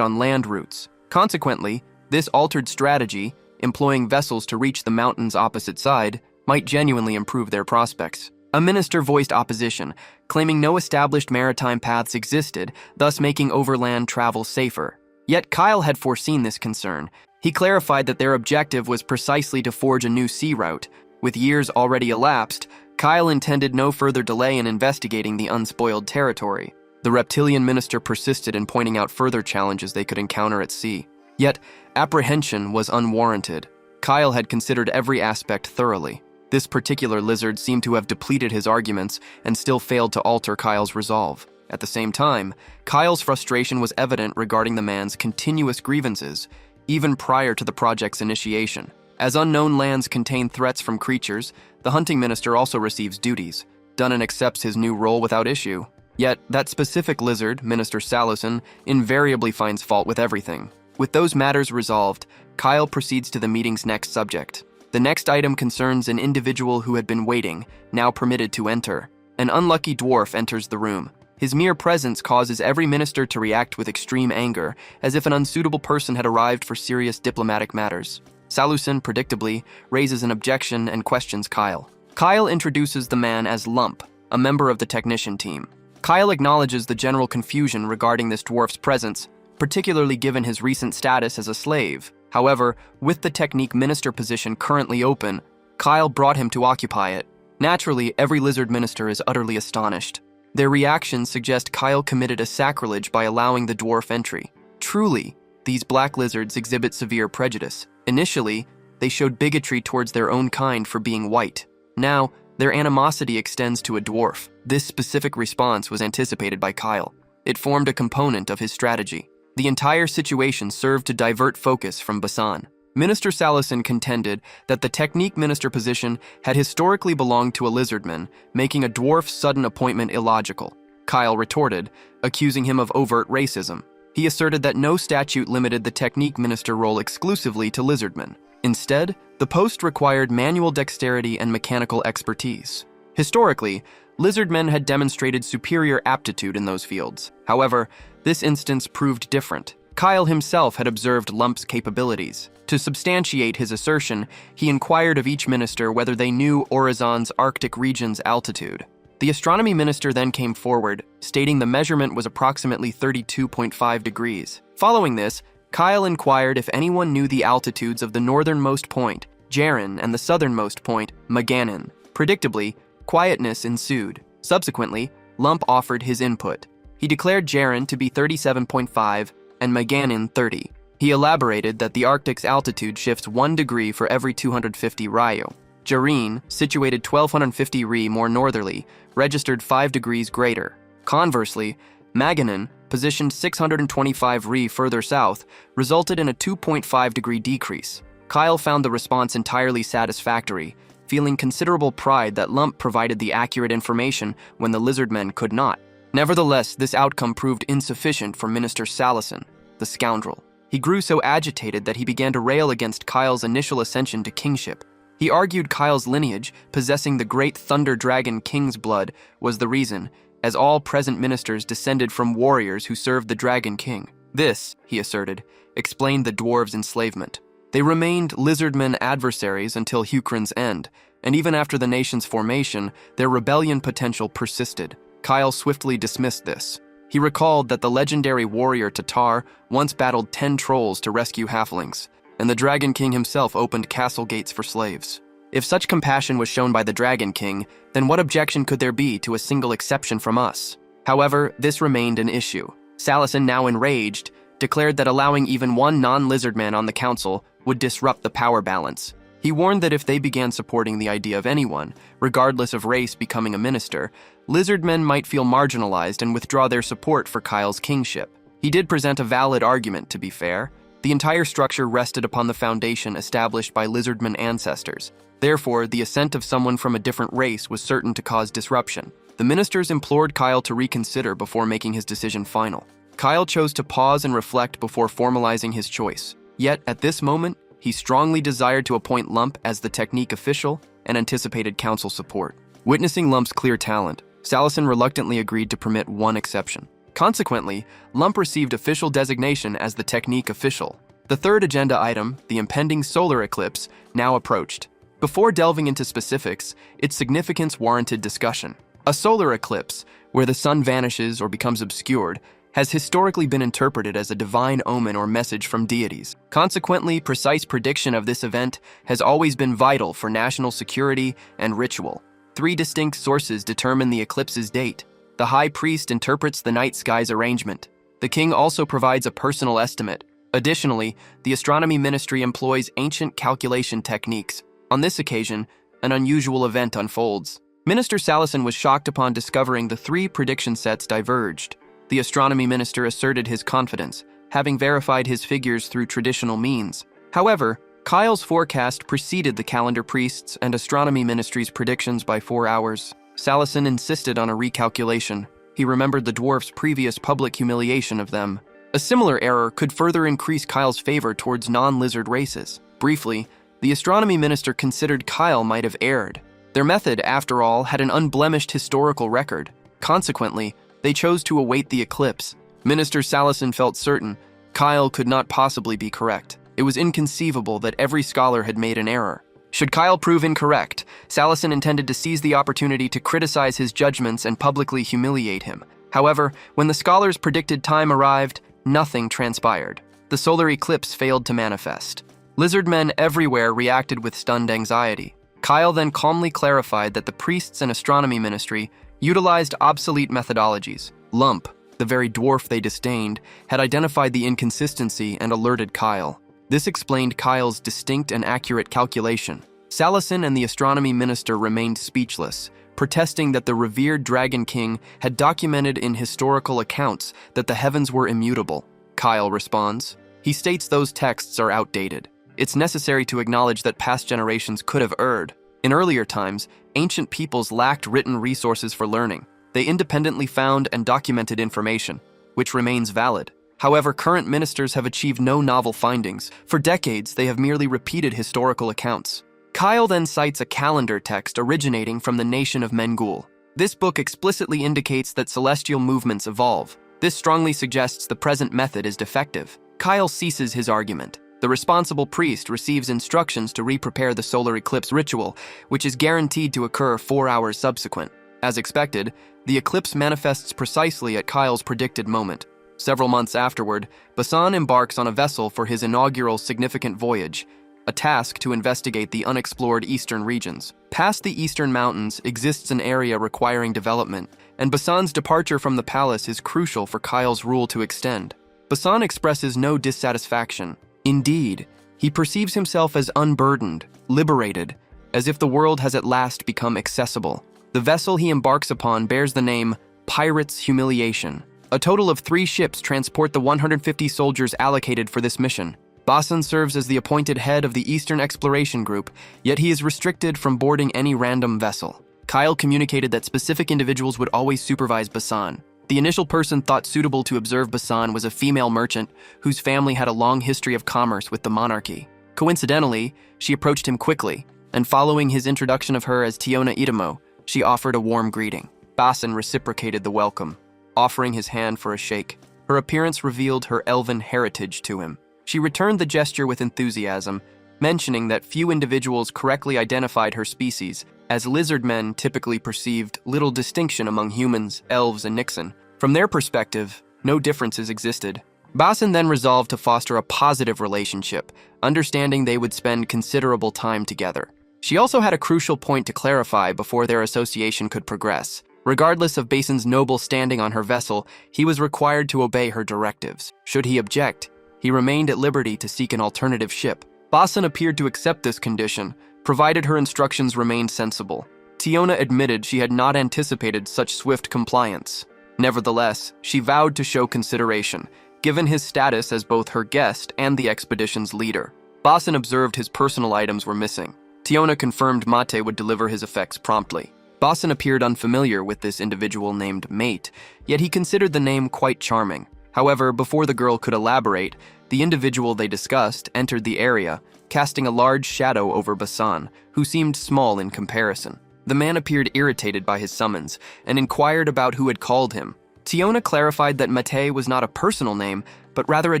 on land routes. Consequently, this altered strategy, employing vessels to reach the mountain's opposite side, might genuinely improve their prospects. A minister voiced opposition, claiming no established maritime paths existed, thus making overland travel safer. Yet Kyle had foreseen this concern. He clarified that their objective was precisely to forge a new sea route. With years already elapsed, Kyle intended no further delay in investigating the unspoiled territory. The reptilian minister persisted in pointing out further challenges they could encounter at sea. Yet, apprehension was unwarranted. Kyle had considered every aspect thoroughly. This particular lizard seemed to have depleted his arguments and still failed to alter Kyle's resolve. At the same time, Kyle's frustration was evident regarding the man's continuous grievances, even prior to the project's initiation. As unknown lands contain threats from creatures, the hunting minister also receives duties. Dunnan accepts his new role without issue. Yet, that specific lizard, Minister Saluson, invariably finds fault with everything. With those matters resolved, Kyle proceeds to the meeting's next subject. The next item concerns an individual who had been waiting, now permitted to enter. An unlucky dwarf enters the room. His mere presence causes every minister to react with extreme anger, as if an unsuitable person had arrived for serious diplomatic matters. Salusin, predictably, raises an objection and questions Kyle. Kyle introduces the man as Lump, a member of the technician team. Kyle acknowledges the general confusion regarding this dwarf's presence, particularly given his recent status as a slave. However, with the technique minister position currently open, Kyle brought him to occupy it. Naturally, every lizard minister is utterly astonished. Their reactions suggest Kyle committed a sacrilege by allowing the dwarf entry. Truly, these black lizards exhibit severe prejudice. Initially, they showed bigotry towards their own kind for being white. Now, their animosity extends to a dwarf. This specific response was anticipated by Kyle. It formed a component of his strategy. The entire situation served to divert focus from Basan. Minister Salusin contended that the technique minister position had historically belonged to a lizardman, making a dwarf's sudden appointment illogical. Kyle retorted, accusing him of overt racism. He asserted that no statute limited the technique minister role exclusively to lizardmen. Instead, the post required manual dexterity and mechanical expertise. Historically, lizardmen had demonstrated superior aptitude in those fields. However, this instance proved different. Kyle himself had observed Lump's capabilities. To substantiate his assertion, he inquired of each minister whether they knew Orizon's Arctic region's altitude. The astronomy minister then came forward, stating the measurement was approximately 32.5 degrees. Following this, Kyle inquired if anyone knew the altitudes of the northernmost point, Jaren, and the southernmost point, Maganin. Predictably, quietness ensued. Subsequently, Lump offered his input. He declared Jaren to be 37.5 and Maganin 30. He elaborated that the Arctic's altitude shifts 1 degree for every 250 ryo. Jareen, situated 1250 ri more northerly, registered 5 degrees greater. Conversely, Maganin, positioned 625 ri further south, resulted in a 2.5 degree decrease. Kyle found the response entirely satisfactory, feeling considerable pride that Lump provided the accurate information when the lizardmen could not. Nevertheless, this outcome proved insufficient for Minister Salusin, the scoundrel. He grew so agitated that he began to rail against Kyle's initial ascension to kingship. He argued Kyle's lineage, possessing the great Thunder Dragon King's blood, was the reason, as all present ministers descended from warriors who served the Dragon King. This, he asserted, explained the dwarves' enslavement. They remained lizardmen adversaries until Hukrin's end, and even after the nation's formation, their rebellion potential persisted. Kyle swiftly dismissed this. He recalled that the legendary warrior Tatar once battled 10 trolls to rescue halflings, and the Dragon King himself opened castle gates for slaves. If such compassion was shown by the Dragon King, then what objection could there be to a single exception from us? However, this remained an issue. Salusin, now enraged, declared that allowing even one non-lizard man on the council would disrupt the power balance. He warned that if they began supporting the idea of anyone, regardless of race, becoming a minister, lizard men might feel marginalized and withdraw their support for Kyle's kingship. He did present a valid argument, to be fair. The entire structure rested upon the foundation established by lizardmen ancestors. Therefore, the ascent of someone from a different race was certain to cause disruption. The ministers implored Kyle to reconsider before making his decision final. Kyle chose to pause and reflect before formalizing his choice. Yet, at this moment, he strongly desired to appoint Lump as the technique official and anticipated council support. Witnessing Lump's clear talent, Salusin reluctantly agreed to permit one exception. Consequently, Lump received official designation as the technique official. The third agenda item, the impending solar eclipse, now approached. Before delving into specifics, its significance warranted discussion. A solar eclipse, where the sun vanishes or becomes obscured, has historically been interpreted as a divine omen or message from deities. Consequently, precise prediction of this event has always been vital for national security and ritual. 3 distinct sources determine the eclipse's date. The high priest interprets the night sky's arrangement. The king also provides a personal estimate. Additionally, the astronomy ministry employs ancient calculation techniques. On this occasion, an unusual event unfolds. Minister Salusin was shocked upon discovering the 3 prediction sets diverged. The astronomy minister asserted his confidence, having verified his figures through traditional means. However, Kyle's forecast preceded the calendar priest's and astronomy ministry's predictions by 4 hours. Salusin insisted on a recalculation. He remembered the dwarf's previous public humiliation of them. A similar error could further increase Kyle's favor towards non-lizard races. Briefly, the astronomy minister considered Kyle might have erred. Their method, after all, had an unblemished historical record. Consequently, They chose to await the eclipse. Minister Salison felt certain Kyle could not possibly be correct. It was inconceivable that every scholar had made an error. Should Kyle prove incorrect, Salison intended to seize the opportunity to criticize his judgments and publicly humiliate him. However, when the scholar's predicted time arrived, nothing transpired. The solar eclipse failed to manifest. Lizard men everywhere reacted with stunned anxiety. Kyle then calmly clarified that the priests and astronomy ministry utilized obsolete methodologies. Lump, the very dwarf they disdained, had identified the inconsistency and alerted Kyle. This explained Kyle's distinct and accurate calculation. Salison and the astronomy minister remained speechless, protesting that the revered Dragon King had documented in historical accounts that the heavens were immutable. Kyle responds. He states those texts are outdated. It's necessary to acknowledge that past generations could have erred. In earlier times, ancient peoples lacked written resources for learning. They independently found and documented information, which remains valid. However, current ministers have achieved no novel findings. For decades, they have merely repeated historical accounts. Kyle then cites a calendar text originating from the nation of Mengul. This book explicitly indicates that celestial movements evolve. This strongly suggests the present method is defective. Kyle ceases his argument. The responsible priest receives instructions to re-prepare the solar eclipse ritual, which is guaranteed to occur 4 hours subsequent. As expected, the eclipse manifests precisely at Kyle's predicted moment. Several months afterward, Basan embarks on a vessel for his inaugural significant voyage, a task to investigate the unexplored eastern regions. Past the eastern mountains exists an area requiring development, and Basan's departure from the palace is crucial for Kyle's rule to extend. Basan expresses no dissatisfaction. Indeed, he perceives himself as unburdened, liberated, as if the world has at last become accessible. The vessel he embarks upon bears the name Pirate's Humiliation. A total of 3 ships transport the 150 soldiers allocated for this mission. Basan serves as the appointed head of the Eastern Exploration Group, yet he is restricted from boarding any random vessel. Kyle communicated that specific individuals would always supervise Basan. The initial person thought suitable to observe Basan was a female merchant whose family had a long history of commerce with the monarchy. Coincidentally, she approached him quickly, and following his introduction of her as Tiona Itamo, she offered a warm greeting. Basan reciprocated the welcome, offering his hand for a shake. Her appearance revealed her elven heritage to him. She returned the gesture with enthusiasm, mentioning that few individuals correctly identified her species, as lizard men typically perceived little distinction among humans, elves, and Nixon. From their perspective, no differences existed. Basan then resolved to foster a positive relationship, understanding they would spend considerable time together. She also had a crucial point to clarify before their association could progress. Regardless of Basan's noble standing on her vessel, he was required to obey her directives. Should he object, he remained at liberty to seek an alternative ship. Basan appeared to accept this condition, provided her instructions remained sensible. Tiona admitted she had not anticipated such swift compliance. Nevertheless, she vowed to show consideration, given his status as both her guest and the expedition's leader. Basan observed his personal items were missing. Tiona confirmed Mate would deliver his effects promptly. Basan appeared unfamiliar with this individual named Mate, yet he considered the name quite charming. However, before the girl could elaborate, the individual they discussed entered the area, casting a large shadow over Basan, who seemed small in comparison. The man appeared irritated by his summons and inquired about who had called him. Tiona clarified that Mate was not a personal name, but rather a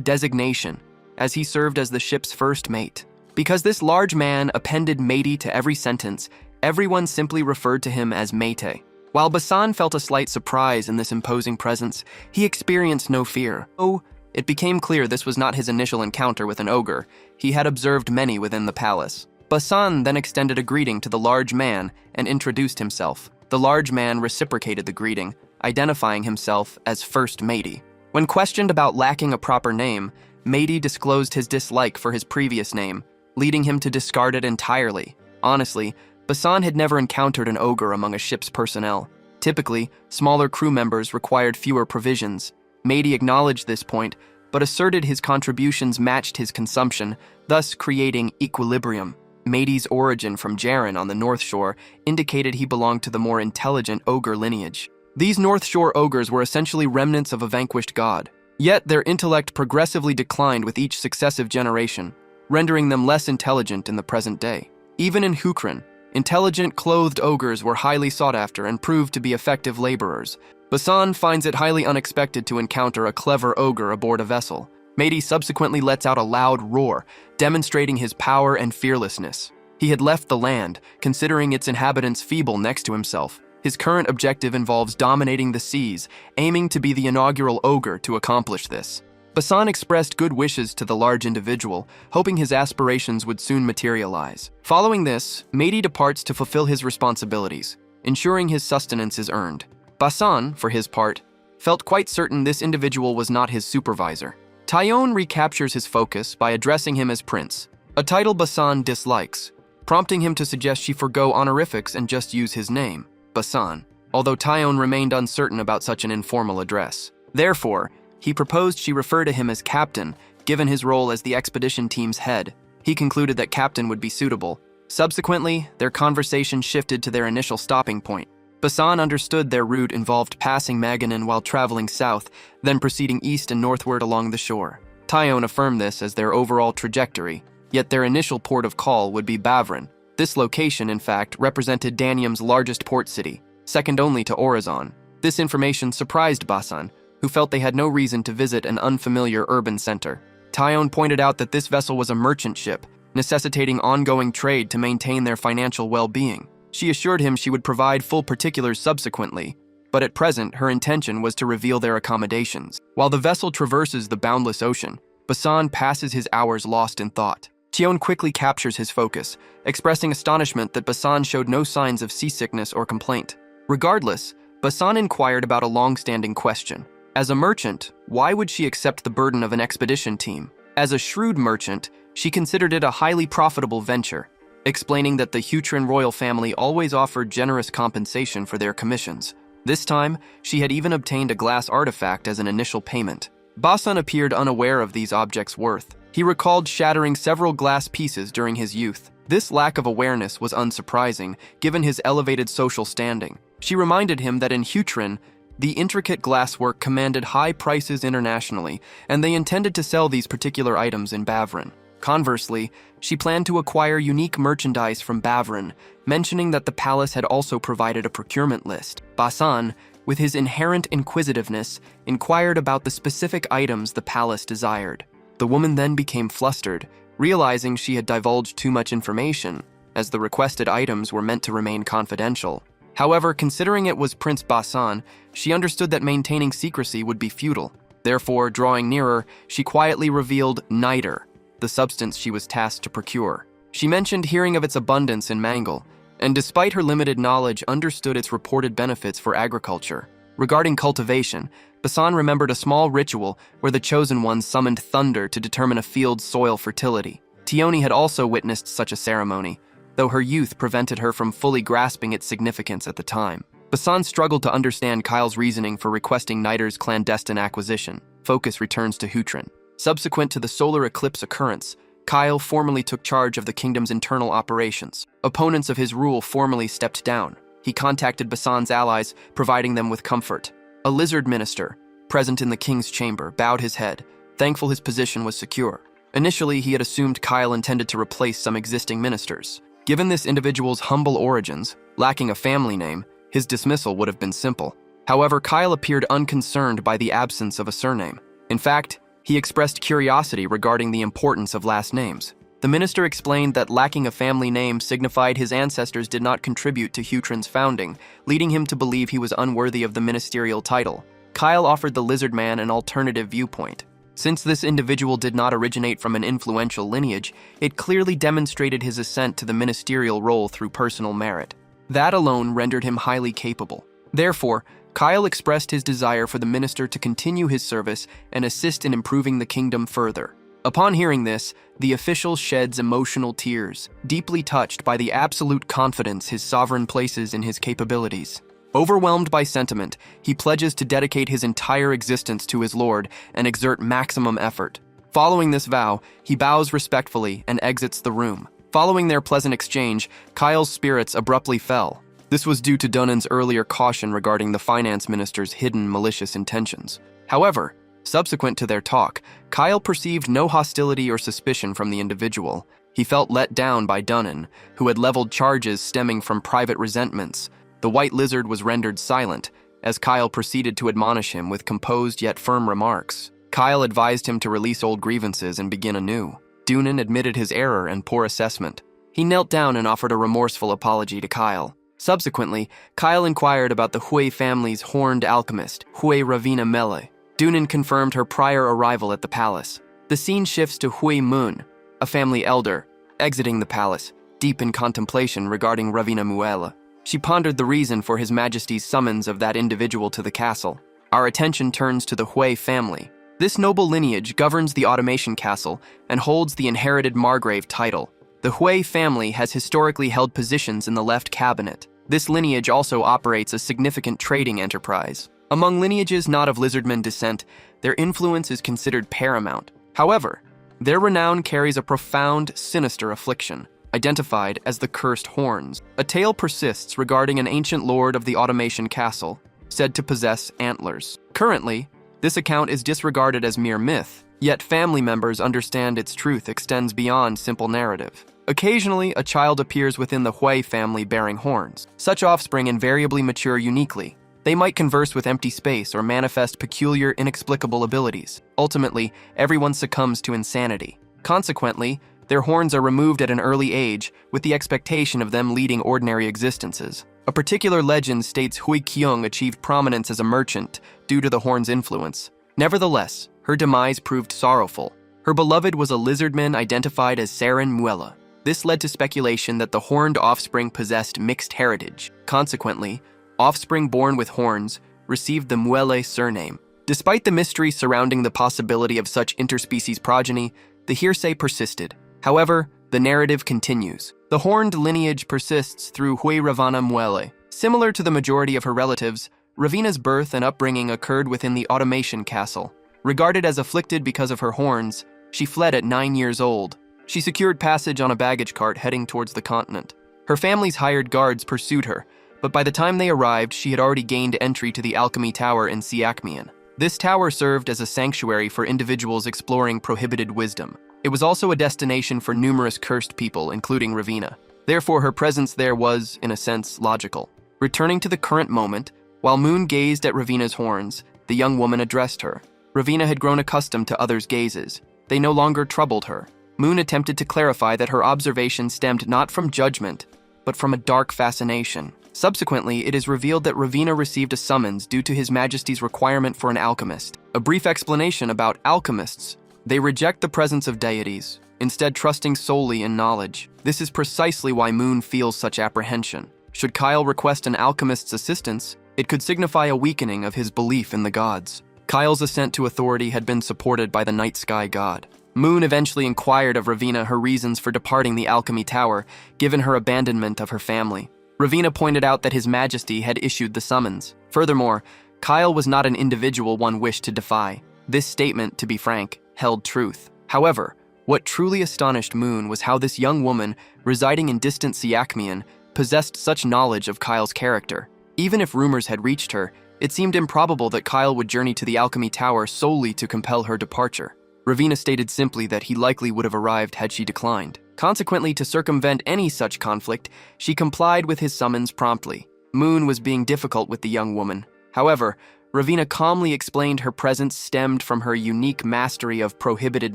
designation, as he served as the ship's first mate. Because this large man appended matey to every sentence, everyone simply referred to him as Mate. While Basan felt a slight surprise in this imposing presence, he experienced no fear. Oh, it became clear this was not his initial encounter with an ogre. He had observed many within the palace. Basan then extended a greeting to the large man and introduced himself. The large man reciprocated the greeting, identifying himself as First Matey. When questioned about lacking a proper name, Matey disclosed his dislike for his previous name, leading him to discard it entirely. Honestly, Basan had never encountered an ogre among a ship's personnel. Typically, smaller crew members required fewer provisions. Matey acknowledged this point, but asserted his contributions matched his consumption, thus creating equilibrium. Matey's origin from Jaren on the North Shore indicated he belonged to the more intelligent ogre lineage. These North Shore ogres were essentially remnants of a vanquished god. Yet their intellect progressively declined with each successive generation, rendering them less intelligent in the present day. Even in Hukran, Intelligent, clothed ogres were highly sought after and proved to be effective laborers. Basan finds it highly unexpected to encounter a clever ogre aboard a vessel. Meidi subsequently lets out a loud roar, demonstrating his power and fearlessness. He had left the land, considering its inhabitants feeble next to himself. His current objective involves dominating the seas, aiming to be the inaugural ogre to accomplish this. Basan expressed good wishes to the large individual, hoping his aspirations would soon materialize. Following this, Meidi departs to fulfill his responsibilities, ensuring his sustenance is earned. Basan, for his part, felt quite certain this individual was not his supervisor. Tyone recaptures his focus by addressing him as Prince, a title Basan dislikes, prompting him to suggest she forgo honorifics and just use his name, Basan, although Tyone remained uncertain about such an informal address. Therefore, he proposed she refer to him as Captain, given his role as the expedition team's head. He concluded that Captain would be suitable. Subsequently, their conversation shifted to their initial stopping point. Basan understood their route involved passing Maganin while traveling south, then proceeding east and northward along the shore. Tyone affirmed this as their overall trajectory, yet their initial port of call would be Bavrin. This location, in fact, represented Danium's largest port city, second only to Orizon. This information surprised Basan, who felt they had no reason to visit an unfamiliar urban center. Tyone pointed out that this vessel was a merchant ship, necessitating ongoing trade to maintain their financial well-being. She assured him she would provide full particulars subsequently, but at present her intention was to reveal their accommodations. While the vessel traverses the boundless ocean, Basan passes his hours lost in thought. Tyone quickly captures his focus, expressing astonishment that Basan showed no signs of seasickness or complaint. Regardless, Basan inquired about a long-standing question. As a merchant, why would she accept the burden of an expedition team? As a shrewd merchant, she considered it a highly profitable venture, explaining that the Hutrin royal family always offered generous compensation for their commissions. This time, she had even obtained a glass artifact as an initial payment. Basan appeared unaware of these objects' worth. He recalled shattering several glass pieces during his youth. This lack of awareness was unsurprising, given his elevated social standing. She reminded him that in Hutrin, the intricate glasswork commanded high prices internationally, and they intended to sell these particular items in Bavrin. Conversely, she planned to acquire unique merchandise from Bavrin, mentioning that the palace had also provided a procurement list. Basan, with his inherent inquisitiveness, inquired about the specific items the palace desired. The woman then became flustered, realizing she had divulged too much information, as the requested items were meant to remain confidential. However, considering it was Prince Basan, she understood that maintaining secrecy would be futile. Therefore, drawing nearer, she quietly revealed niter, the substance she was tasked to procure. She mentioned hearing of its abundance in Mangle, and despite her limited knowledge, understood its reported benefits for agriculture. Regarding cultivation, Basan remembered a small ritual where the Chosen Ones summoned thunder to determine a field's soil fertility. Tyone had also witnessed such a ceremony, though her youth prevented her from fully grasping its significance at the time. Basan struggled to understand Kyle's reasoning for requesting Niter's clandestine acquisition. Focus returns to Hutrin. Subsequent to the solar eclipse occurrence, Kyle formally took charge of the kingdom's internal operations. Opponents of his rule formally stepped down. He contacted Basan's allies, providing them with comfort. A lizard minister, present in the king's chamber, bowed his head, thankful his position was secure. Initially, he had assumed Kyle intended to replace some existing ministers. Given this individual's humble origins, lacking a family name, his dismissal would have been simple. However, Kyle appeared unconcerned by the absence of a surname. In fact, he expressed curiosity regarding the importance of last names. The minister explained that lacking a family name signified his ancestors did not contribute to Hutrin's founding, leading him to believe he was unworthy of the ministerial title. Kyle offered the lizard man an alternative viewpoint. Since this individual did not originate from an influential lineage, it clearly demonstrated his ascent to the ministerial role through personal merit. That alone rendered him highly capable. Therefore, Kyle expressed his desire for the minister to continue his service and assist in improving the kingdom further. Upon hearing this, the official sheds emotional tears, deeply touched by the absolute confidence his sovereign places in his capabilities. Overwhelmed by sentiment, he pledges to dedicate his entire existence to his lord and exert maximum effort. Following this vow, he bows respectfully and exits the room. Following their pleasant exchange, Kyle's spirits abruptly fell. This was due to Dunan's earlier caution regarding the finance minister's hidden malicious intentions. However, subsequent to their talk, Kyle perceived no hostility or suspicion from the individual. He felt let down by Dunnan, who had leveled charges stemming from private resentments. The white lizard was rendered silent, as Kyle proceeded to admonish him with composed yet firm remarks. Kyle advised him to release old grievances and begin anew. Dunnan admitted his error and poor assessment. He knelt down and offered a remorseful apology to Kyle. Subsequently, Kyle inquired about the Hui family's horned alchemist, Hui Ravina Mele. Dunnan confirmed her prior arrival at the palace. The scene shifts to Hui Moon, a family elder, exiting the palace, deep in contemplation regarding Ravina Muela. She pondered the reason for His Majesty's summons of that individual to the castle. Our attention turns to the Hui family. This noble lineage governs the Automation Castle and holds the inherited Margrave title. The Hui family has historically held positions in the left cabinet. This lineage also operates a significant trading enterprise. Among lineages not of lizardman descent, their influence is considered paramount. However, their renown carries a profound, sinister affliction, identified as the Cursed Horns. A tale persists regarding an ancient lord of the Automation Castle, said to possess antlers. Currently, this account is disregarded as mere myth, yet family members understand its truth extends beyond simple narrative. Occasionally, a child appears within the Hui family bearing horns. Such offspring invariably mature uniquely. They might converse with empty space or manifest peculiar, inexplicable abilities. Ultimately, everyone succumbs to insanity. Consequently, their horns are removed at an early age, with the expectation of them leading ordinary existences. A particular legend states Hui Kyung achieved prominence as a merchant due to the horn's influence. Nevertheless, her demise proved sorrowful. Her beloved was a lizardman identified as Saren Muela. This led to speculation that the horned offspring possessed mixed heritage. Consequently, offspring born with horns received the Muele surname. Despite the mystery surrounding the possibility of such interspecies progeny, the hearsay persisted. However, the narrative continues. The horned lineage persists through Hui Ravana Muele. Similar to the majority of her relatives, Ravina's birth and upbringing occurred within the Automation Castle. Regarded as afflicted because of her horns, she fled at 9 years old. She secured passage on a baggage cart heading towards the continent. Her family's hired guards pursued her, but by the time they arrived, she had already gained entry to the Alchemy Tower in Siakmian. This tower served as a sanctuary for individuals exploring prohibited wisdom. It was also a destination for numerous cursed people, including Ravina. Therefore, her presence there was, in a sense, logical. Returning to the current moment, while Moon gazed at Ravina's horns, the young woman addressed her. Ravina had grown accustomed to others' gazes. They no longer troubled her. Moon attempted to clarify that her observation stemmed not from judgment, but from a dark fascination. Subsequently, it is revealed that Ravina received a summons due to His Majesty's requirement for an alchemist. A brief explanation about alchemists. They reject the presence of deities, instead trusting solely in knowledge. This is precisely why Moon feels such apprehension. Should Kyle request an alchemist's assistance, it could signify a weakening of his belief in the gods. Kyle's ascent to authority had been supported by the night sky god. Moon eventually inquired of Ravina her reasons for departing the Alchemy Tower, given her abandonment of her family. Ravina pointed out that His Majesty had issued the summons. Furthermore, Kyle was not an individual one wished to defy. This statement, to be frank, held truth. However, what truly astonished Moon was how this young woman, residing in distant Siakmian, possessed such knowledge of Kyle's character. Even if rumors had reached her, it seemed improbable that Kyle would journey to the Alchemy Tower solely to compel her departure. Ravina stated simply that he likely would have arrived had she declined. Consequently, to circumvent any such conflict, she complied with his summons promptly. Moon was being difficult with the young woman. However, Ravina calmly explained her presence stemmed from her unique mastery of prohibited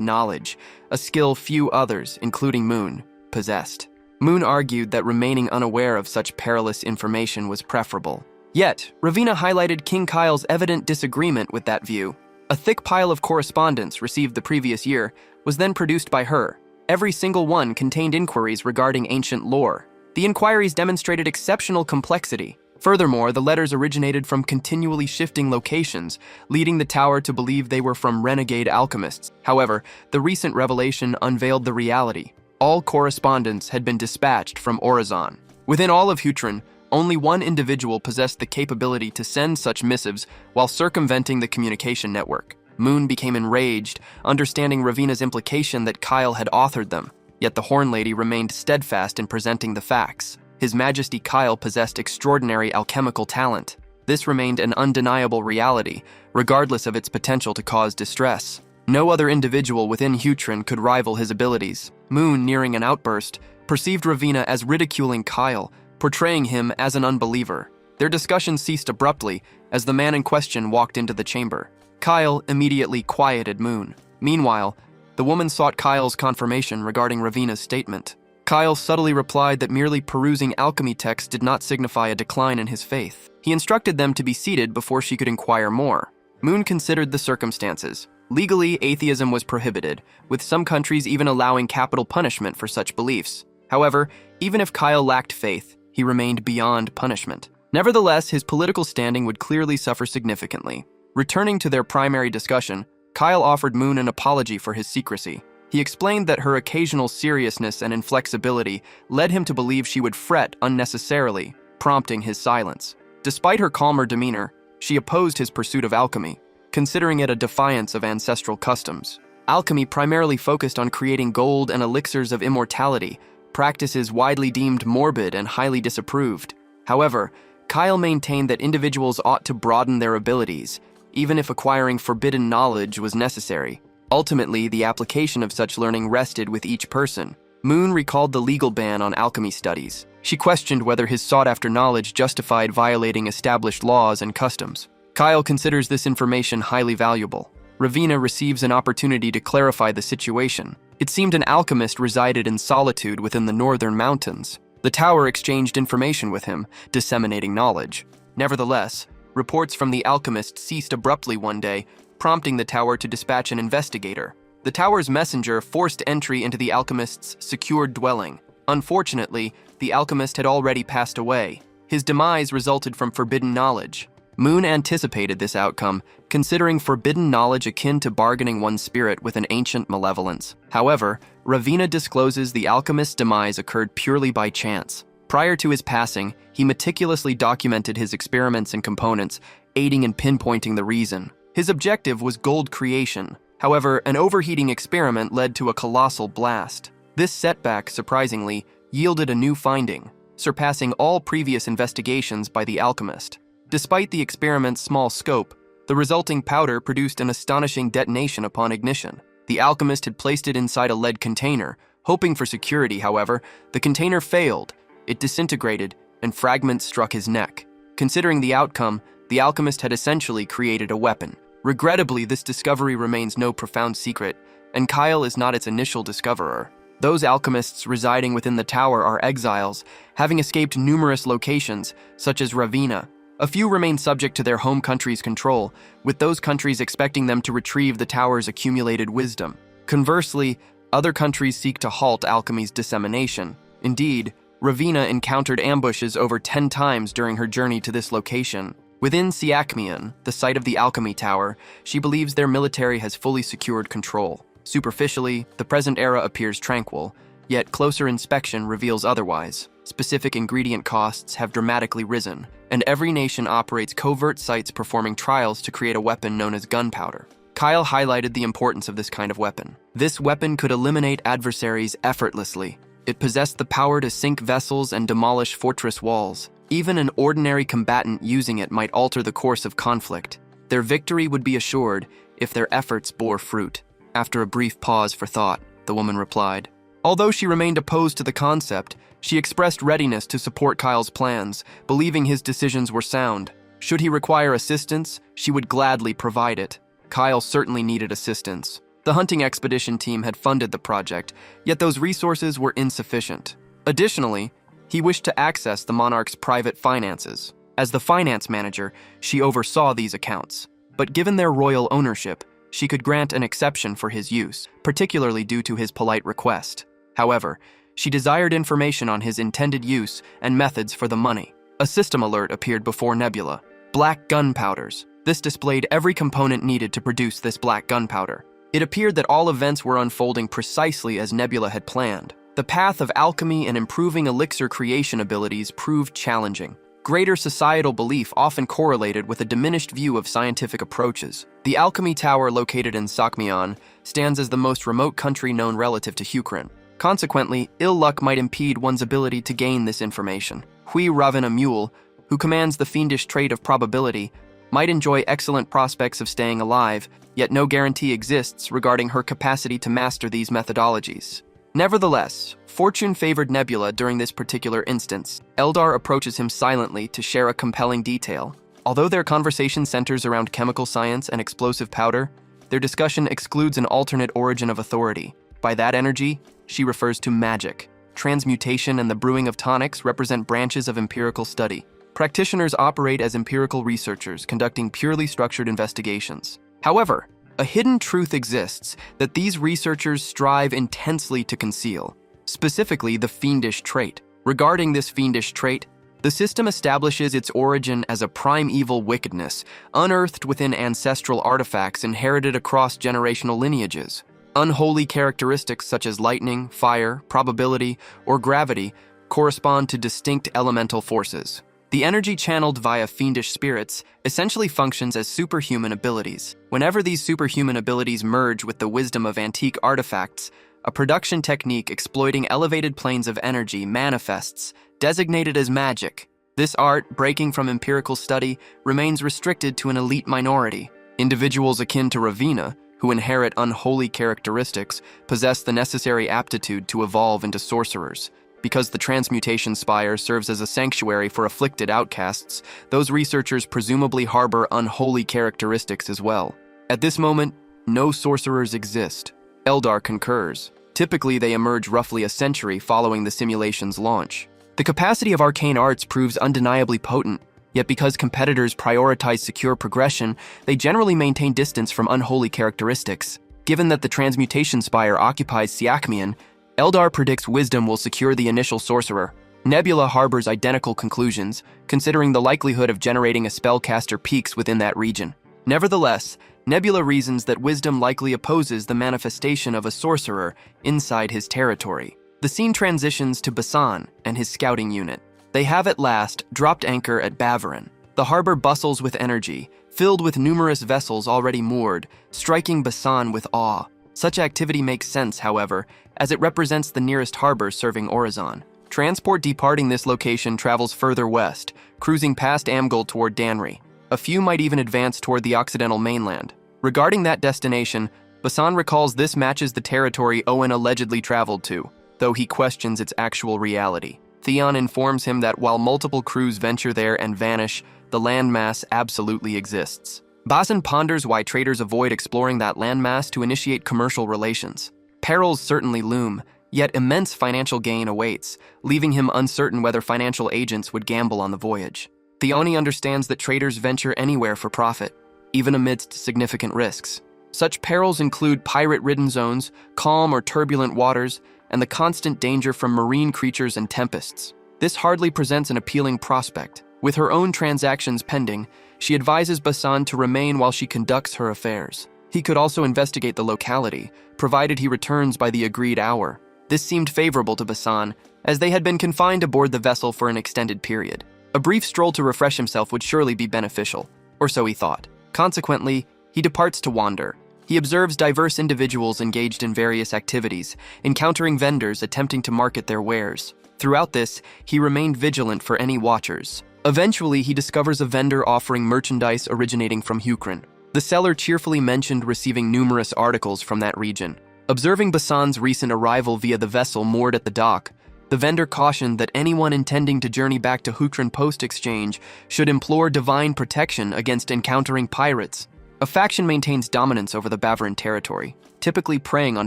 knowledge, a skill few others, including Moon, possessed. Moon argued that remaining unaware of such perilous information was preferable. Yet, Ravina highlighted King Kyle's evident disagreement with that view. A thick pile of correspondence received the previous year was then produced by her. Every single one contained inquiries regarding ancient lore. The inquiries demonstrated exceptional complexity. Furthermore, the letters originated from continually shifting locations, leading the tower to believe they were from renegade alchemists. However, the recent revelation unveiled the reality. All correspondence had been dispatched from Orizon. Within all of Hutron, only one individual possessed the capability to send such missives while circumventing the communication network. Moon became enraged, understanding Ravina's implication that Kyle had authored them. Yet the Horn Lady remained steadfast in presenting the facts. His Majesty Kyle possessed extraordinary alchemical talent. This remained an undeniable reality, regardless of its potential to cause distress. No other individual within Hutrin could rival his abilities. Moon, nearing an outburst, perceived Ravina as ridiculing Kyle, portraying him as an unbeliever. Their discussion ceased abruptly as the man in question walked into the chamber. Kyle immediately quieted Moon. Meanwhile, the woman sought Kyle's confirmation regarding Ravina's statement. Kyle subtly replied that merely perusing alchemy texts did not signify a decline in his faith. He instructed them to be seated before she could inquire more. Moon considered the circumstances. Legally, atheism was prohibited, with some countries even allowing capital punishment for such beliefs. However, even if Kyle lacked faith, he remained beyond punishment. Nevertheless, his political standing would clearly suffer significantly. Returning to their primary discussion, Kyle offered Moon an apology for his secrecy. He explained that her occasional seriousness and inflexibility led him to believe she would fret unnecessarily, prompting his silence. Despite her calmer demeanor, she opposed his pursuit of alchemy, considering it a defiance of ancestral customs. Alchemy primarily focused on creating gold and elixirs of immortality, practices widely deemed morbid and highly disapproved. However, Kyle maintained that individuals ought to broaden their abilities, even if acquiring forbidden knowledge was necessary. Ultimately, the application of such learning rested with each person. Moon recalled the legal ban on alchemy studies. She questioned whether his sought-after knowledge justified violating established laws and customs. Kyle considers this information highly valuable. Ravina receives an opportunity to clarify the situation. It seemed an alchemist resided in solitude within the northern mountains. The tower exchanged information with him, disseminating knowledge. Nevertheless, reports from the alchemist ceased abruptly one day, prompting the tower to dispatch an investigator. The tower's messenger forced entry into the alchemist's secured dwelling. Unfortunately, the alchemist had already passed away. His demise resulted from forbidden knowledge. Moon anticipated this outcome, considering forbidden knowledge akin to bargaining one's spirit with an ancient malevolence. However, Ravina discloses the alchemist's demise occurred purely by chance. Prior to his passing, he meticulously documented his experiments and components, aiding in pinpointing the reason. His objective was gold creation. However, an overheating experiment led to a colossal blast. This setback, surprisingly, yielded a new finding, surpassing all previous investigations by the alchemist. Despite the experiment's small scope, the resulting powder produced an astonishing detonation upon ignition. The alchemist had placed it inside a lead container. Hoping for security, however, the container failed. It disintegrated, and fragments struck his neck. Considering the outcome, the alchemist had essentially created a weapon. Regrettably, this discovery remains no profound secret, and Kyle is not its initial discoverer. Those alchemists residing within the tower are exiles, having escaped numerous locations, such as Ravina. A few remain subject to their home country's control, with those countries expecting them to retrieve the tower's accumulated wisdom. Conversely, other countries seek to halt alchemy's dissemination. Indeed, Ravina encountered ambushes over 10 times during her journey to this location. Within Siakmian, the site of the alchemy tower, she believes their military has fully secured control. Superficially, the present era appears tranquil, yet closer inspection reveals otherwise. Specific ingredient costs have dramatically risen, and every nation operates covert sites performing trials to create a weapon known as gunpowder. Kyle highlighted the importance of this kind of weapon. This weapon could eliminate adversaries effortlessly. It possessed the power to sink vessels and demolish fortress walls. Even an ordinary combatant using it might alter the course of conflict. Their victory would be assured if their efforts bore fruit. After a brief pause for thought, the woman replied. Although she remained opposed to the concept, she expressed readiness to support Kyle's plans, believing his decisions were sound. Should he require assistance, she would gladly provide it. Kyle certainly needed assistance. The hunting expedition team had funded the project, yet those resources were insufficient. Additionally, he wished to access the monarch's private finances. As the finance manager, she oversaw these accounts. But given their royal ownership, she could grant an exception for his use, particularly due to his polite request. However, she desired information on his intended use and methods for the money. A system alert appeared before Nebula. Black gunpowders. This displayed every component needed to produce this black gunpowder. It appeared that all events were unfolding precisely as Nebula had planned. The path of alchemy and improving elixir creation abilities proved challenging. Greater societal belief often correlated with a diminished view of scientific approaches. The alchemy tower located in Sakmion stands as the most remote country known relative to Hukrin. Consequently, ill luck might impede one's ability to gain this information. Hui Ravin, a mule, who commands the fiendish trait of probability, might enjoy excellent prospects of staying alive, yet no guarantee exists regarding her capacity to master these methodologies. Nevertheless, fortune favored Nebula during this particular instance. Eldar approaches him silently to share a compelling detail. Although their conversation centers around chemical science and explosive powder, their discussion excludes an alternate origin of authority. By that energy, she refers to magic. Transmutation and the brewing of tonics represent branches of empirical study. Practitioners operate as empirical researchers, conducting purely structured investigations. However, a hidden truth exists that these researchers strive intensely to conceal, specifically the fiendish trait. Regarding this fiendish trait, the system establishes its origin as a primeval wickedness, unearthed within ancestral artifacts inherited across generational lineages. Unholy characteristics such as lightning, fire, probability, or gravity correspond to distinct elemental forces. The energy channeled via fiendish spirits essentially functions as superhuman abilities. Whenever these superhuman abilities merge with the wisdom of antique artifacts, a production technique exploiting elevated planes of energy manifests, designated as magic. This art, breaking from empirical study, remains restricted to an elite minority. Individuals akin to Ravina, who inherit unholy characteristics, possess the necessary aptitude to evolve into sorcerers. Because the transmutation spire serves as a sanctuary for afflicted outcasts, those researchers presumably harbor unholy characteristics as well. At this moment, no sorcerers exist. Eldar concurs. Typically, they emerge roughly a century following the simulation's launch. The capacity of arcane arts proves undeniably potent, yet because competitors prioritize secure progression, they generally maintain distance from unholy characteristics. Given that the transmutation spire occupies Siakmian, Eldar predicts wisdom will secure the initial sorcerer. Nebula harbors identical conclusions, considering the likelihood of generating a spellcaster peaks within that region. Nevertheless, Nebula reasons that wisdom likely opposes the manifestation of a sorcerer inside his territory. The scene transitions to Basan and his scouting unit. They have at last dropped anchor at Bavarin. The harbor bustles with energy, filled with numerous vessels already moored, striking Basan with awe. Such activity makes sense, however, as it represents the nearest harbor serving Orizon. Transport departing this location travels further west, cruising past Amgul toward Danri. A few might even advance toward the Occidental mainland. Regarding that destination, Basan recalls this matches the territory Owen allegedly traveled to, though he questions its actual reality. Theon informs him that while multiple crews venture there and vanish, the landmass absolutely exists. Basan ponders why traders avoid exploring that landmass to initiate commercial relations. Perils certainly loom, yet immense financial gain awaits, leaving him uncertain whether financial agents would gamble on the voyage. Theoni understands that traders venture anywhere for profit, even amidst significant risks. Such perils include pirate-ridden zones, calm or turbulent waters, and the constant danger from marine creatures and tempests. This hardly presents an appealing prospect. With her own transactions pending, she advises Basan to remain while she conducts her affairs. He could also investigate the locality, provided he returns by the agreed hour. This seemed favorable to Basan, as they had been confined aboard the vessel for an extended period. A brief stroll to refresh himself would surely be beneficial, or so he thought. Consequently, he departs to wander. He observes diverse individuals engaged in various activities, encountering vendors attempting to market their wares. Throughout this, he remained vigilant for any watchers. Eventually, he discovers a vendor offering merchandise originating from Hukran. The seller cheerfully mentioned receiving numerous articles from that region. Observing Basan's recent arrival via the vessel moored at the dock, the vendor cautioned that anyone intending to journey back to Hukran Post Exchange should implore divine protection against encountering pirates. A faction maintains dominance over the Bavarin territory, typically preying on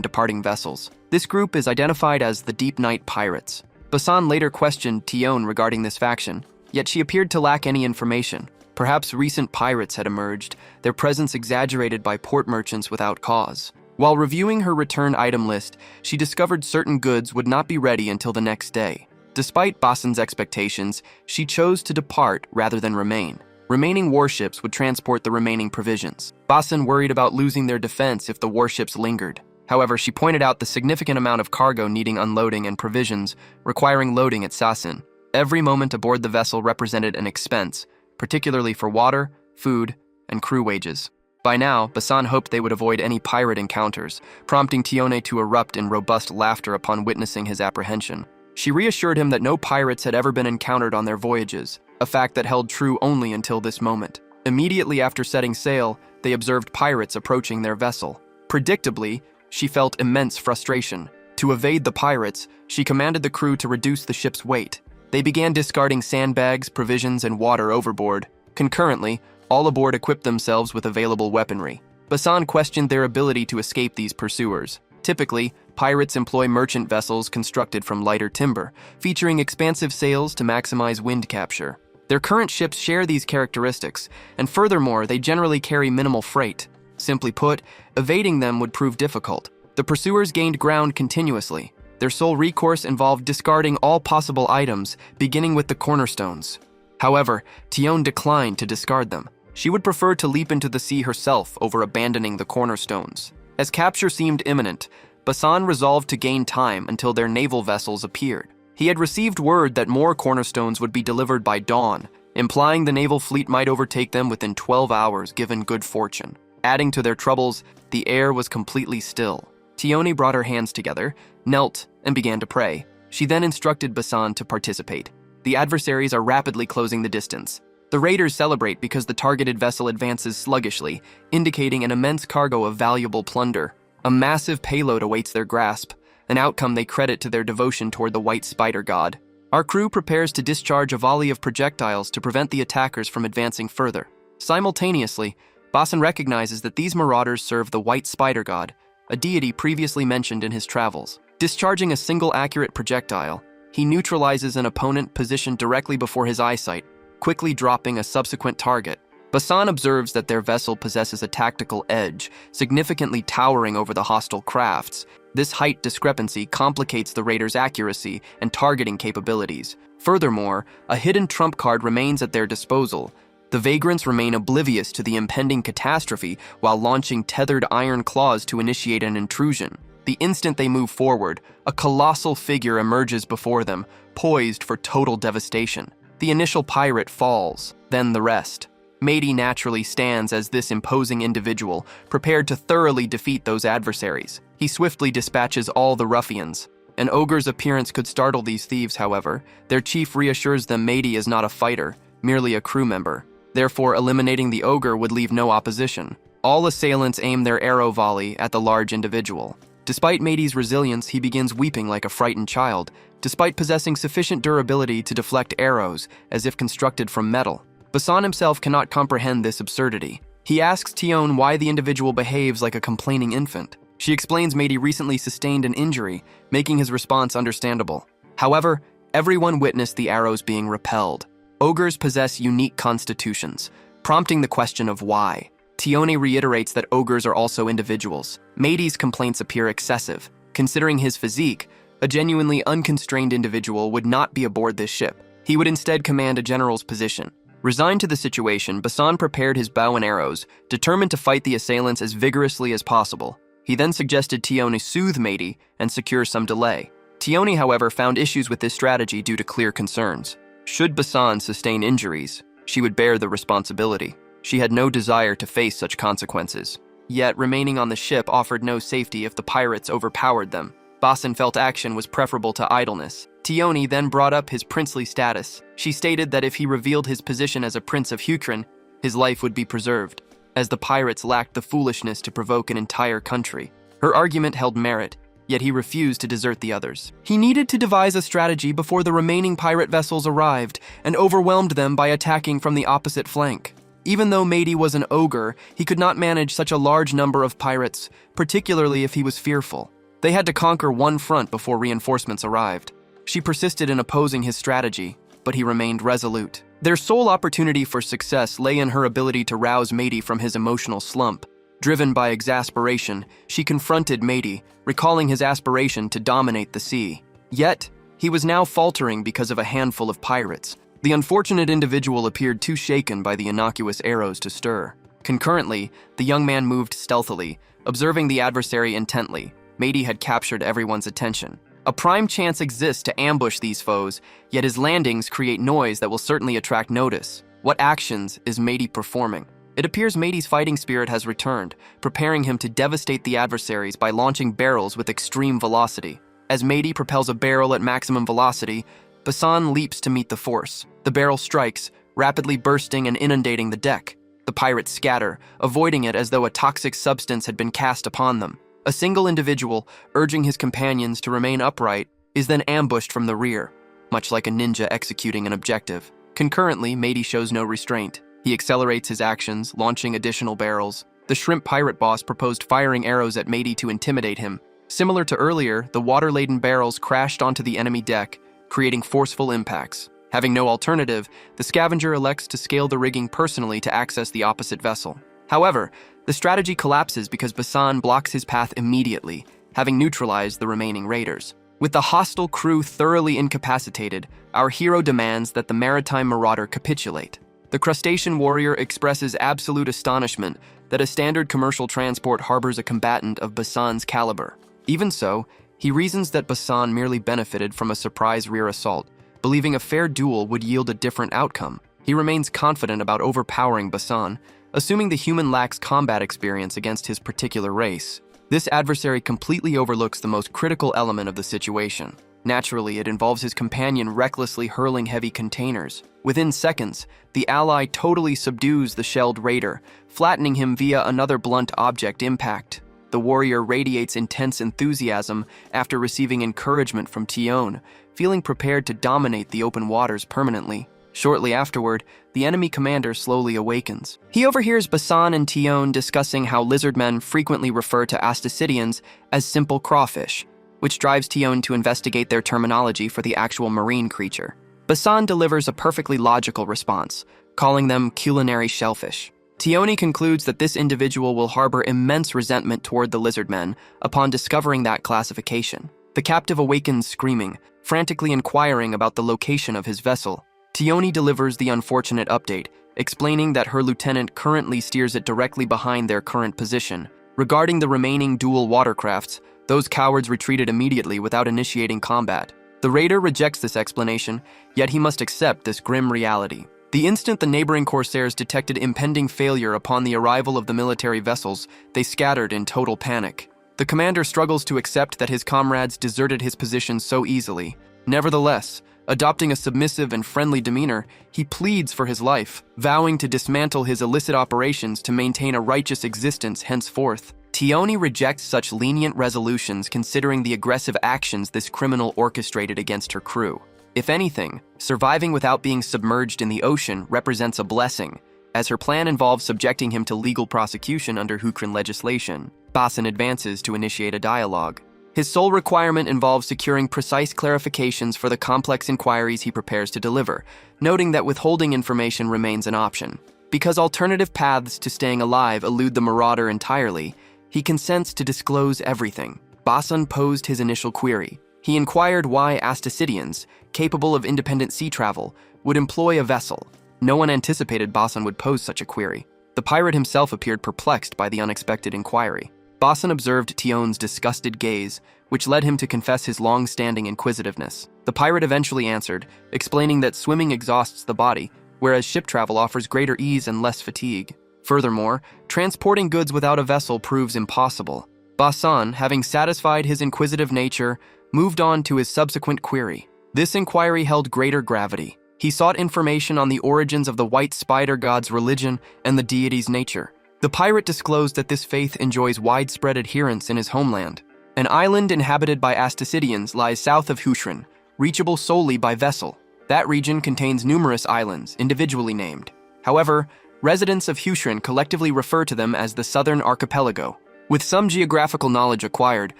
departing vessels. This group is identified as the Deep Night Pirates. Basan later questioned Tion regarding this faction, yet she appeared to lack any information. Perhaps recent pirates had emerged, their presence exaggerated by port merchants without cause. While reviewing her return item list, she discovered certain goods would not be ready until the next day. Despite Basan's expectations, she chose to depart rather than remain. Remaining warships would transport the remaining provisions. Basan worried about losing their defense if the warships lingered. However, she pointed out the significant amount of cargo needing unloading and provisions requiring loading at Sasin. Every moment aboard the vessel represented an expense, particularly for water, food, and crew wages. By now, Basan hoped they would avoid any pirate encounters, prompting Tione to erupt in robust laughter upon witnessing his apprehension. She reassured him that no pirates had ever been encountered on their voyages, a fact that held true only until this moment. Immediately after setting sail, they observed pirates approaching their vessel. Predictably, she felt immense frustration. To evade the pirates, she commanded the crew to reduce the ship's weight. They began discarding sandbags, provisions, and water overboard. Concurrently, all aboard equipped themselves with available weaponry. Basan questioned their ability to escape these pursuers. Typically, pirates employ merchant vessels constructed from lighter timber, featuring expansive sails to maximize wind capture. Their current ships share these characteristics, and furthermore, they generally carry minimal freight. Simply put, evading them would prove difficult. The pursuers gained ground continuously. Their sole recourse involved discarding all possible items, beginning with the cornerstones. However, Tion declined to discard them. She would prefer to leap into the sea herself over abandoning the cornerstones. As capture seemed imminent, Basan resolved to gain time until their naval vessels appeared. He had received word that more cornerstones would be delivered by dawn, implying the naval fleet might overtake them within 12 hours given good fortune. Adding to their troubles, the air was completely still. Tione brought her hands together, knelt, and began to pray. She then instructed Basan to participate. The adversaries are rapidly closing the distance. The raiders celebrate because the targeted vessel advances sluggishly, indicating an immense cargo of valuable plunder. A massive payload awaits their grasp, an outcome they credit to their devotion toward the white spider god. Our crew prepares to discharge a volley of projectiles to prevent the attackers from advancing further. Simultaneously, Basan recognizes that these marauders serve the white spider god, a deity previously mentioned in his travels. Discharging a single accurate projectile, he neutralizes an opponent positioned directly before his eyesight, quickly dropping a subsequent target. Basan observes that their vessel possesses a tactical edge, significantly towering over the hostile crafts. This height discrepancy complicates the raiders' accuracy and targeting capabilities. Furthermore, a hidden trump card remains at their disposal. The vagrants remain oblivious to the impending catastrophe while launching tethered iron claws to initiate an intrusion. The instant they move forward, a colossal figure emerges before them, poised for total devastation. The initial pirate falls, then the rest. Meidi naturally stands as this imposing individual, prepared to thoroughly defeat those adversaries. He swiftly dispatches all the ruffians. An ogre's appearance could startle these thieves, however. Their chief reassures them Meidi is not a fighter, merely a crew member. Therefore, eliminating the ogre would leave no opposition. All assailants aim their arrow volley at the large individual. Despite Meidi's resilience, he begins weeping like a frightened child, despite possessing sufficient durability to deflect arrows, as if constructed from metal. Basan himself cannot comprehend this absurdity. He asks Tion why the individual behaves like a complaining infant. She explains Meidi recently sustained an injury, making his response understandable. However, everyone witnessed the arrows being repelled. Ogres possess unique constitutions, prompting the question of why. Tione reiterates that ogres are also individuals. Meidi's complaints appear excessive. Considering his physique, a genuinely unconstrained individual would not be aboard this ship. He would instead command a general's position. Resigned to the situation, Basan prepared his bow and arrows, determined to fight the assailants as vigorously as possible. He then suggested Tione soothe Meidi and secure some delay. Tione, however, found issues with this strategy due to clear concerns. Should Basan sustain injuries, she would bear the responsibility. She had no desire to face such consequences. Yet, remaining on the ship offered no safety if the pirates overpowered them. Basan felt action was preferable to idleness. Tione then brought up his princely status. She stated that if he revealed his position as a prince of Hukran, his life would be preserved, as the pirates lacked the foolishness to provoke an entire country. Her argument held merit, yet he refused to desert the others. He needed to devise a strategy before the remaining pirate vessels arrived and overwhelmed them by attacking from the opposite flank. Even though Meidi was an ogre, he could not manage such a large number of pirates, particularly if he was fearful. They had to conquer one front before reinforcements arrived. She persisted in opposing his strategy, but he remained resolute. Their sole opportunity for success lay in her ability to rouse Meidi from his emotional slump. Driven by exasperation, she confronted Meidi, recalling his aspiration to dominate the sea. Yet, he was now faltering because of a handful of pirates. The unfortunate individual appeared too shaken by the innocuous arrows to stir. Concurrently, the young man moved stealthily, observing the adversary intently. Meidi had captured everyone's attention. A prime chance exists to ambush these foes, yet his landings create noise that will certainly attract notice. What actions is Meidi performing? It appears Meidi's fighting spirit has returned, preparing him to devastate the adversaries by launching barrels with extreme velocity. As Meidi propels a barrel at maximum velocity, Basan leaps to meet the force. The barrel strikes, rapidly bursting and inundating the deck. The pirates scatter, avoiding it as though a toxic substance had been cast upon them. A single individual, urging his companions to remain upright, is then ambushed from the rear, much like a ninja executing an objective. Concurrently, Matey shows no restraint. He accelerates his actions, launching additional barrels. The shrimp pirate boss proposed firing arrows at Matey to intimidate him. Similar to earlier, the water-laden barrels crashed onto the enemy deck, creating forceful impacts. Having no alternative, the scavenger elects to scale the rigging personally to access the opposite vessel. However, the strategy collapses because Basan blocks his path immediately, having neutralized the remaining raiders. With the hostile crew thoroughly incapacitated, our hero demands that the maritime marauder capitulate. The crustacean warrior expresses absolute astonishment that a standard commercial transport harbors a combatant of Basan's caliber. Even so, he reasons that Basan merely benefited from a surprise rear assault, believing a fair duel would yield a different outcome. He remains confident about overpowering Basan, assuming the human lacks combat experience against his particular race. This adversary completely overlooks the most critical element of the situation. Naturally, it involves his companion recklessly hurling heavy containers. Within seconds, the ally totally subdues the shelled raider, flattening him via another blunt object impact. The warrior radiates intense enthusiasm after receiving encouragement from Tion, feeling prepared to dominate the open waters permanently. Shortly afterward, the enemy commander slowly awakens. He overhears Basan and Tion discussing how lizardmen frequently refer to Asticidians as simple crawfish, which drives Tion to investigate their terminology for the actual marine creature. Basan delivers a perfectly logical response, calling them culinary shellfish. Tioni concludes that this individual will harbor immense resentment toward the lizardmen upon discovering that classification. The captive awakens screaming, frantically inquiring about the location of his vessel. Tioni delivers the unfortunate update, explaining that her lieutenant currently steers it directly behind their current position. Regarding the remaining dual watercrafts, those cowards retreated immediately without initiating combat. The raider rejects this explanation, yet he must accept this grim reality. The instant the neighboring corsairs detected impending failure upon the arrival of the military vessels, they scattered in total panic. The commander struggles to accept that his comrades deserted his position so easily. Nevertheless, adopting a submissive and friendly demeanor, he pleads for his life, vowing to dismantle his illicit operations to maintain a righteous existence henceforth. Tioni rejects such lenient resolutions considering the aggressive actions this criminal orchestrated against her crew. If anything, surviving without being submerged in the ocean represents a blessing, as her plan involves subjecting him to legal prosecution under Hukrin legislation. Basan advances to initiate a dialogue. His sole requirement involves securing precise clarifications for the complex inquiries he prepares to deliver, noting that withholding information remains an option. Because alternative paths to staying alive elude the marauder entirely, he consents to disclose everything. Basan posed his initial query. He inquired why Asticidians, capable of independent sea travel, would employ a vessel. No one anticipated Basan would pose such a query. The pirate himself appeared perplexed by the unexpected inquiry. Basan observed Tion's disgusted gaze, which led him to confess his long-standing inquisitiveness. The pirate eventually answered, explaining that swimming exhausts the body, whereas ship travel offers greater ease and less fatigue. Furthermore, transporting goods without a vessel proves impossible. Basan, having satisfied his inquisitive nature, moved on to his subsequent query. This inquiry held greater gravity. He sought information on the origins of the white spider god's religion and the deity's nature. The pirate disclosed that this faith enjoys widespread adherence in his homeland. An island inhabited by Asticidians lies south of Hukrin, reachable solely by vessel. That region contains numerous islands, individually named. However, residents of Hukrin collectively refer to them as the Southern Archipelago. With some geographical knowledge acquired,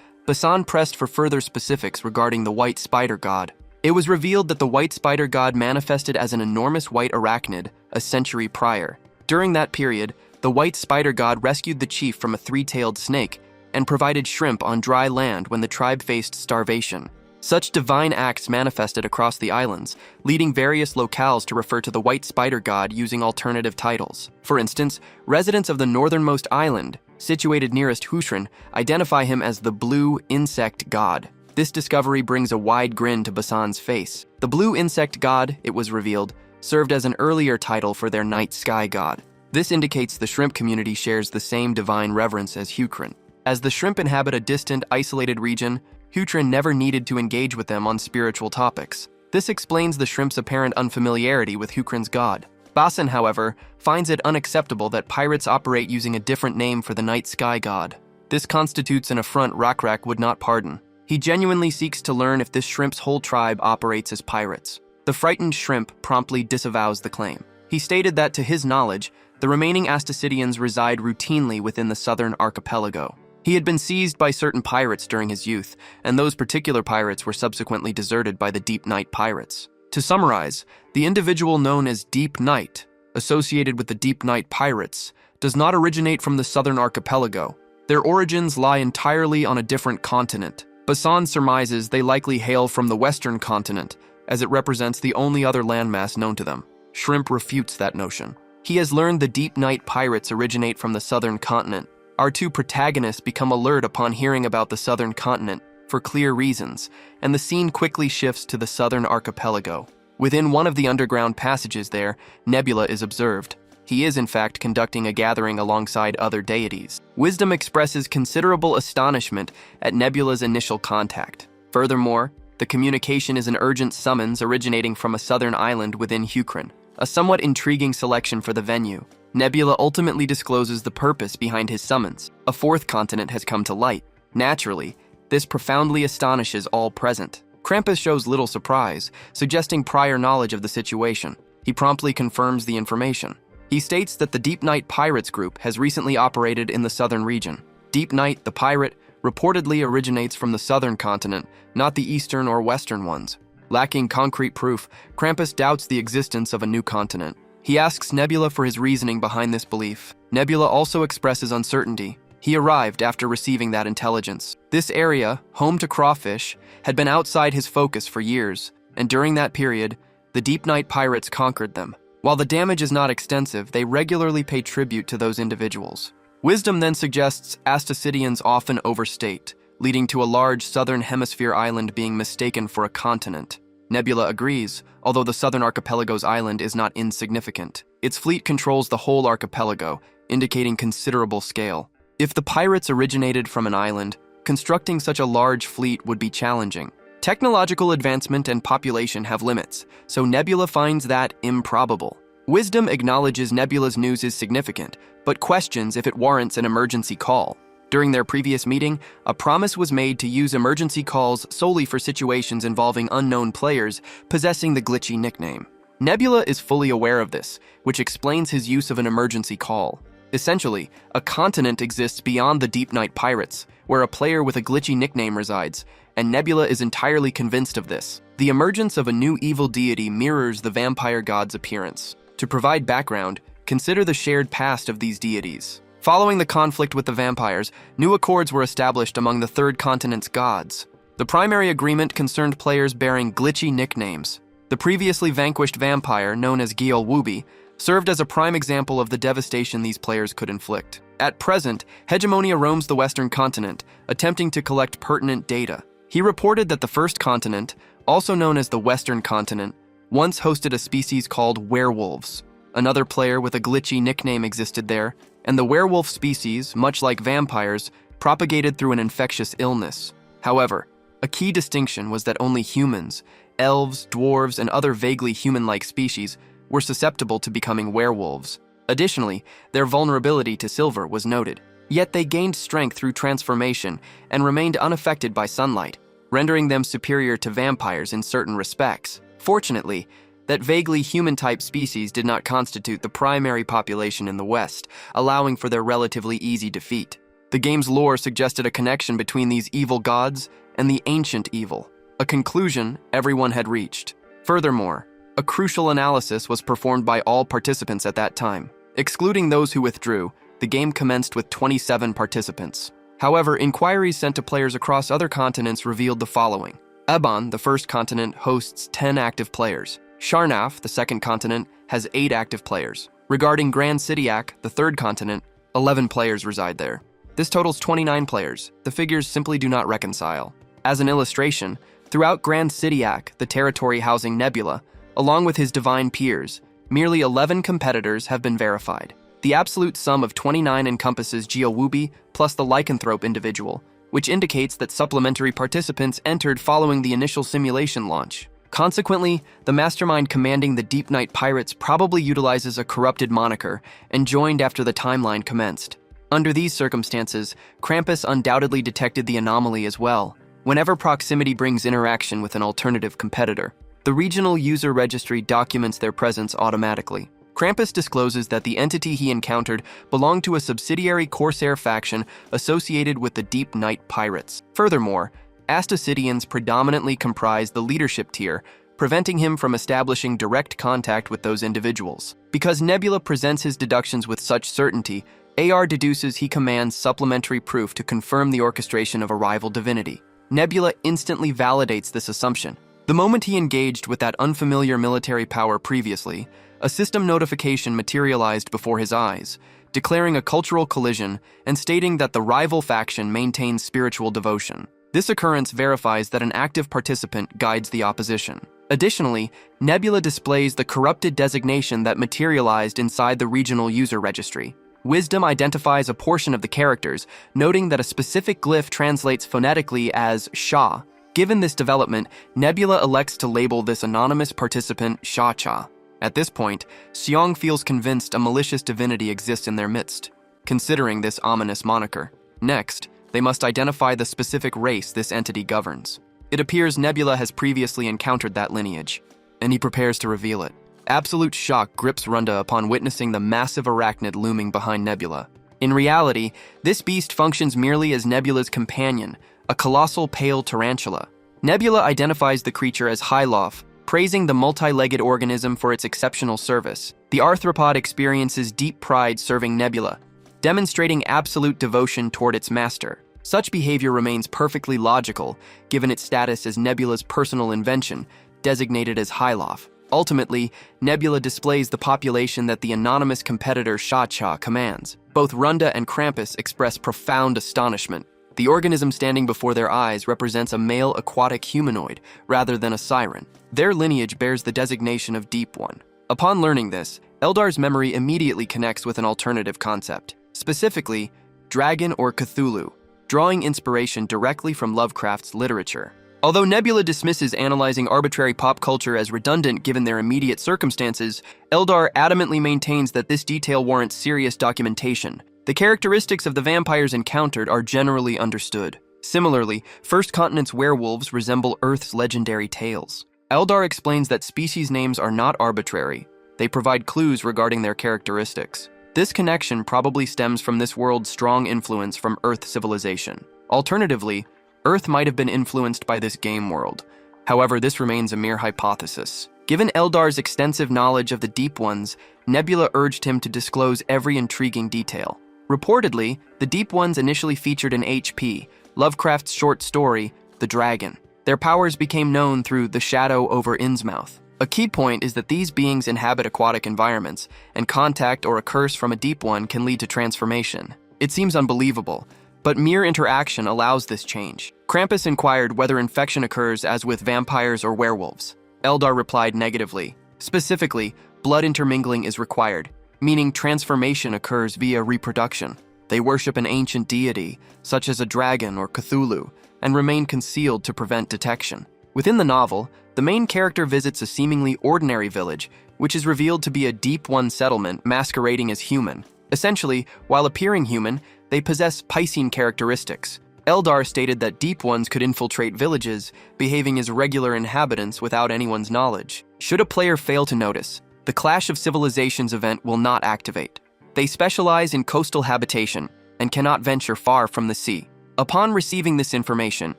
Basan pressed for further specifics regarding the white spider god. It was revealed that the white spider god manifested as an enormous white arachnid a century prior. During that period, the white spider god rescued the chief from a three-tailed snake and provided shrimp on dry land when the tribe faced starvation. Such divine acts manifested across the islands, leading various locales to refer to the white spider god using alternative titles. For instance, residents of the northernmost island, situated nearest Hukrin, identify him as the blue insect god. This discovery brings a wide grin to Basan's face. The blue insect god, it was revealed, served as an earlier title for their night sky god. This indicates the shrimp community shares the same divine reverence as Hukrin. As the shrimp inhabit a distant, isolated region, Hukrin never needed to engage with them on spiritual topics. This explains the shrimp's apparent unfamiliarity with Hukrin's god. Basin, however, finds it unacceptable that pirates operate using a different name for the night sky god. This constitutes an affront Rakrak would not pardon. He genuinely seeks to learn if this shrimp's whole tribe operates as pirates. The frightened shrimp promptly disavows the claim. He stated that, to his knowledge, the remaining Asticidians reside routinely within the southern archipelago. He had been seized by certain pirates during his youth, and those particular pirates were subsequently deserted by the Deep Night pirates. To summarize, the individual known as Deep Night, associated with the Deep Night pirates, does not originate from the southern archipelago. Their origins lie entirely on a different continent. Basan surmises they likely hail from the western continent, as it represents the only other landmass known to them. Shrimp refutes that notion. He has learned the Deep Night pirates originate from the southern continent. Our two protagonists become alert upon hearing about the southern continent, for clear reasons, and the scene quickly shifts to the southern archipelago. Within one of the underground passages there, Nebula is observed. He is, in fact, conducting a gathering alongside other deities. Wisdom expresses considerable astonishment at Nebula's initial contact. Furthermore, the communication is an urgent summons originating from a southern island within Hukran, a somewhat intriguing selection for the venue. Nebula ultimately discloses the purpose behind his summons. A fourth continent has come to light. Naturally, this profoundly astonishes all present. Krampus shows little surprise, suggesting prior knowledge of the situation. He promptly confirms the information. He states that the Deep Night Pirates group has recently operated in the southern region. Deep Night, the pirate, reportedly originates from the southern continent, not the eastern or western ones. Lacking concrete proof, Krampus doubts the existence of a new continent. He asks Nebula for his reasoning behind this belief. Nebula also expresses uncertainty. He arrived after receiving that intelligence. This area, home to crawfish, had been outside his focus for years, and during that period, the Deep Night pirates conquered them. While the damage is not extensive, they regularly pay tribute to those individuals. Wisdom then suggests Asticidians often overstate, leading to a large southern hemisphere island being mistaken for a continent. Nebula agrees, although the southern archipelago's island is not insignificant. Its fleet controls the whole archipelago, indicating considerable scale. If the pirates originated from an island, constructing such a large fleet would be challenging. Technological advancement and population have limits, so Nebula finds that improbable. Wisdom acknowledges Nebula's news is significant, but questions if it warrants an emergency call. During their previous meeting, a promise was made to use emergency calls solely for situations involving unknown players possessing the glitchy nickname. Nebula is fully aware of this, which explains his use of an emergency call. Essentially, a continent exists beyond the Deep Night pirates, where a player with a glitchy nickname resides, and Nebula is entirely convinced of this. The emergence of a new evil deity mirrors the vampire god's appearance. To provide background, consider the shared past of these deities. Following the conflict with the vampires, new accords were established among the Third Continent's gods. The primary agreement concerned players bearing glitchy nicknames. The previously vanquished vampire, known as Giol Wubi, served as a prime example of the devastation these players could inflict. At present, Hegemonia roams the Western Continent, attempting to collect pertinent data. He reported that the First Continent, also known as the Western Continent, once hosted a species called werewolves. Another player with a glitchy nickname existed there, and the werewolf species, much like vampires, propagated through an infectious illness. However, a key distinction was that only humans, elves, dwarves, and other vaguely human-like species were susceptible to becoming werewolves. Additionally, their vulnerability to silver was noted. Yet they gained strength through transformation and remained unaffected by sunlight, rendering them superior to vampires in certain respects. Fortunately, that vaguely human-type species did not constitute the primary population in the West, allowing for their relatively easy defeat. The game's lore suggested a connection between these evil gods and the ancient evil, a conclusion everyone had reached. Furthermore, a crucial analysis was performed by all participants at that time. Excluding those who withdrew, the game commenced with 27 participants. However, inquiries sent to players across other continents revealed the following. Eban, the first continent, hosts 10 active players. Sharnaf, the second continent, has 8 active players. Regarding Grand Sidiac, the third continent, 11 players reside there. This totals 29 players. The figures simply do not reconcile. As an illustration, throughout Grand Sidiac, the territory housing Nebula, along with his divine peers, merely 11 competitors have been verified. The absolute sum of 29 encompasses Geowubi plus the lycanthrope individual, which indicates that supplementary participants entered following the initial simulation launch. Consequently, the mastermind commanding the Deep Night Pirates probably utilizes a corrupted moniker and joined after the timeline commenced. Under these circumstances, Krampus undoubtedly detected the anomaly as well. Whenever proximity brings interaction with an alternative competitor, the regional user registry documents their presence automatically. Krampus discloses that the entity he encountered belonged to a subsidiary Corsair faction associated with the Deep Night Pirates. Furthermore, Astasidians predominantly comprise the leadership tier, preventing him from establishing direct contact with those individuals. Because Nebula presents his deductions with such certainty, AR deduces he commands supplementary proof to confirm the orchestration of a rival divinity. Nebula instantly validates this assumption. The moment he engaged with that unfamiliar military power previously, a system notification materialized before his eyes, declaring a cultural collision and stating that the rival faction maintains spiritual devotion. This occurrence verifies that an active participant guides the opposition. Additionally, Nebula displays the corrupted designation that materialized inside the regional user registry. Wisdom identifies a portion of the characters, noting that a specific glyph translates phonetically as Sha. Given this development, Nebula elects to label this anonymous participant Sha-Cha. At this point, Seong feels convinced a malicious divinity exists in their midst, considering this ominous moniker. Next, they must identify the specific race this entity governs. It appears Nebula has previously encountered that lineage, and he prepares to reveal it. Absolute shock grips Runda upon witnessing the massive arachnid looming behind Nebula. In reality, this beast functions merely as Nebula's companion, a colossal pale tarantula. Nebula identifies the creature as Hylof, praising the multi-legged organism for its exceptional service. The arthropod experiences deep pride serving Nebula, demonstrating absolute devotion toward its master. Such behavior remains perfectly logical, given its status as Nebula's personal invention, designated as Hylof. Ultimately, Nebula displays the population that the anonymous competitor Sha-Cha commands. Both Runda and Krampus express profound astonishment. The organism standing before their eyes represents a male aquatic humanoid, rather than a siren. Their lineage bears the designation of Deep One. Upon learning this, Eldar's memory immediately connects with an alternative concept, specifically, dragon or Cthulhu, drawing inspiration directly from Lovecraft's literature. Although Nebula dismisses analyzing arbitrary pop culture as redundant given their immediate circumstances, Eldar adamantly maintains that this detail warrants serious documentation. The characteristics of the vampires encountered are generally understood. Similarly, First Continent's werewolves resemble Earth's legendary tales. Eldar explains that species names are not arbitrary. They provide clues regarding their characteristics. This connection probably stems from this world's strong influence from Earth civilization. Alternatively, Earth might have been influenced by this game world. However, this remains a mere hypothesis. Given Eldar's extensive knowledge of the Deep Ones, Nebula urged him to disclose every intriguing detail. Reportedly, the Deep Ones initially featured in H.P. Lovecraft's short story, The Dragon. Their powers became known through the shadow over Innsmouth. A key point is that these beings inhabit aquatic environments, and contact or a curse from a Deep One can lead to transformation. It seems unbelievable, but mere interaction allows this change. Krampus inquired whether infection occurs as with vampires or werewolves. Eldar replied negatively. Specifically, blood intermingling is required, meaning transformation occurs via reproduction. They worship an ancient deity, such as a dragon or Cthulhu, and remain concealed to prevent detection. Within the novel, the main character visits a seemingly ordinary village, which is revealed to be a Deep One settlement masquerading as human. Essentially, while appearing human, they possess Piscean characteristics. Eldar stated that Deep Ones could infiltrate villages, behaving as regular inhabitants without anyone's knowledge. Should a player fail to notice, the Clash of Civilizations event will not activate. They specialize in coastal habitation and cannot venture far from the sea. Upon receiving this information,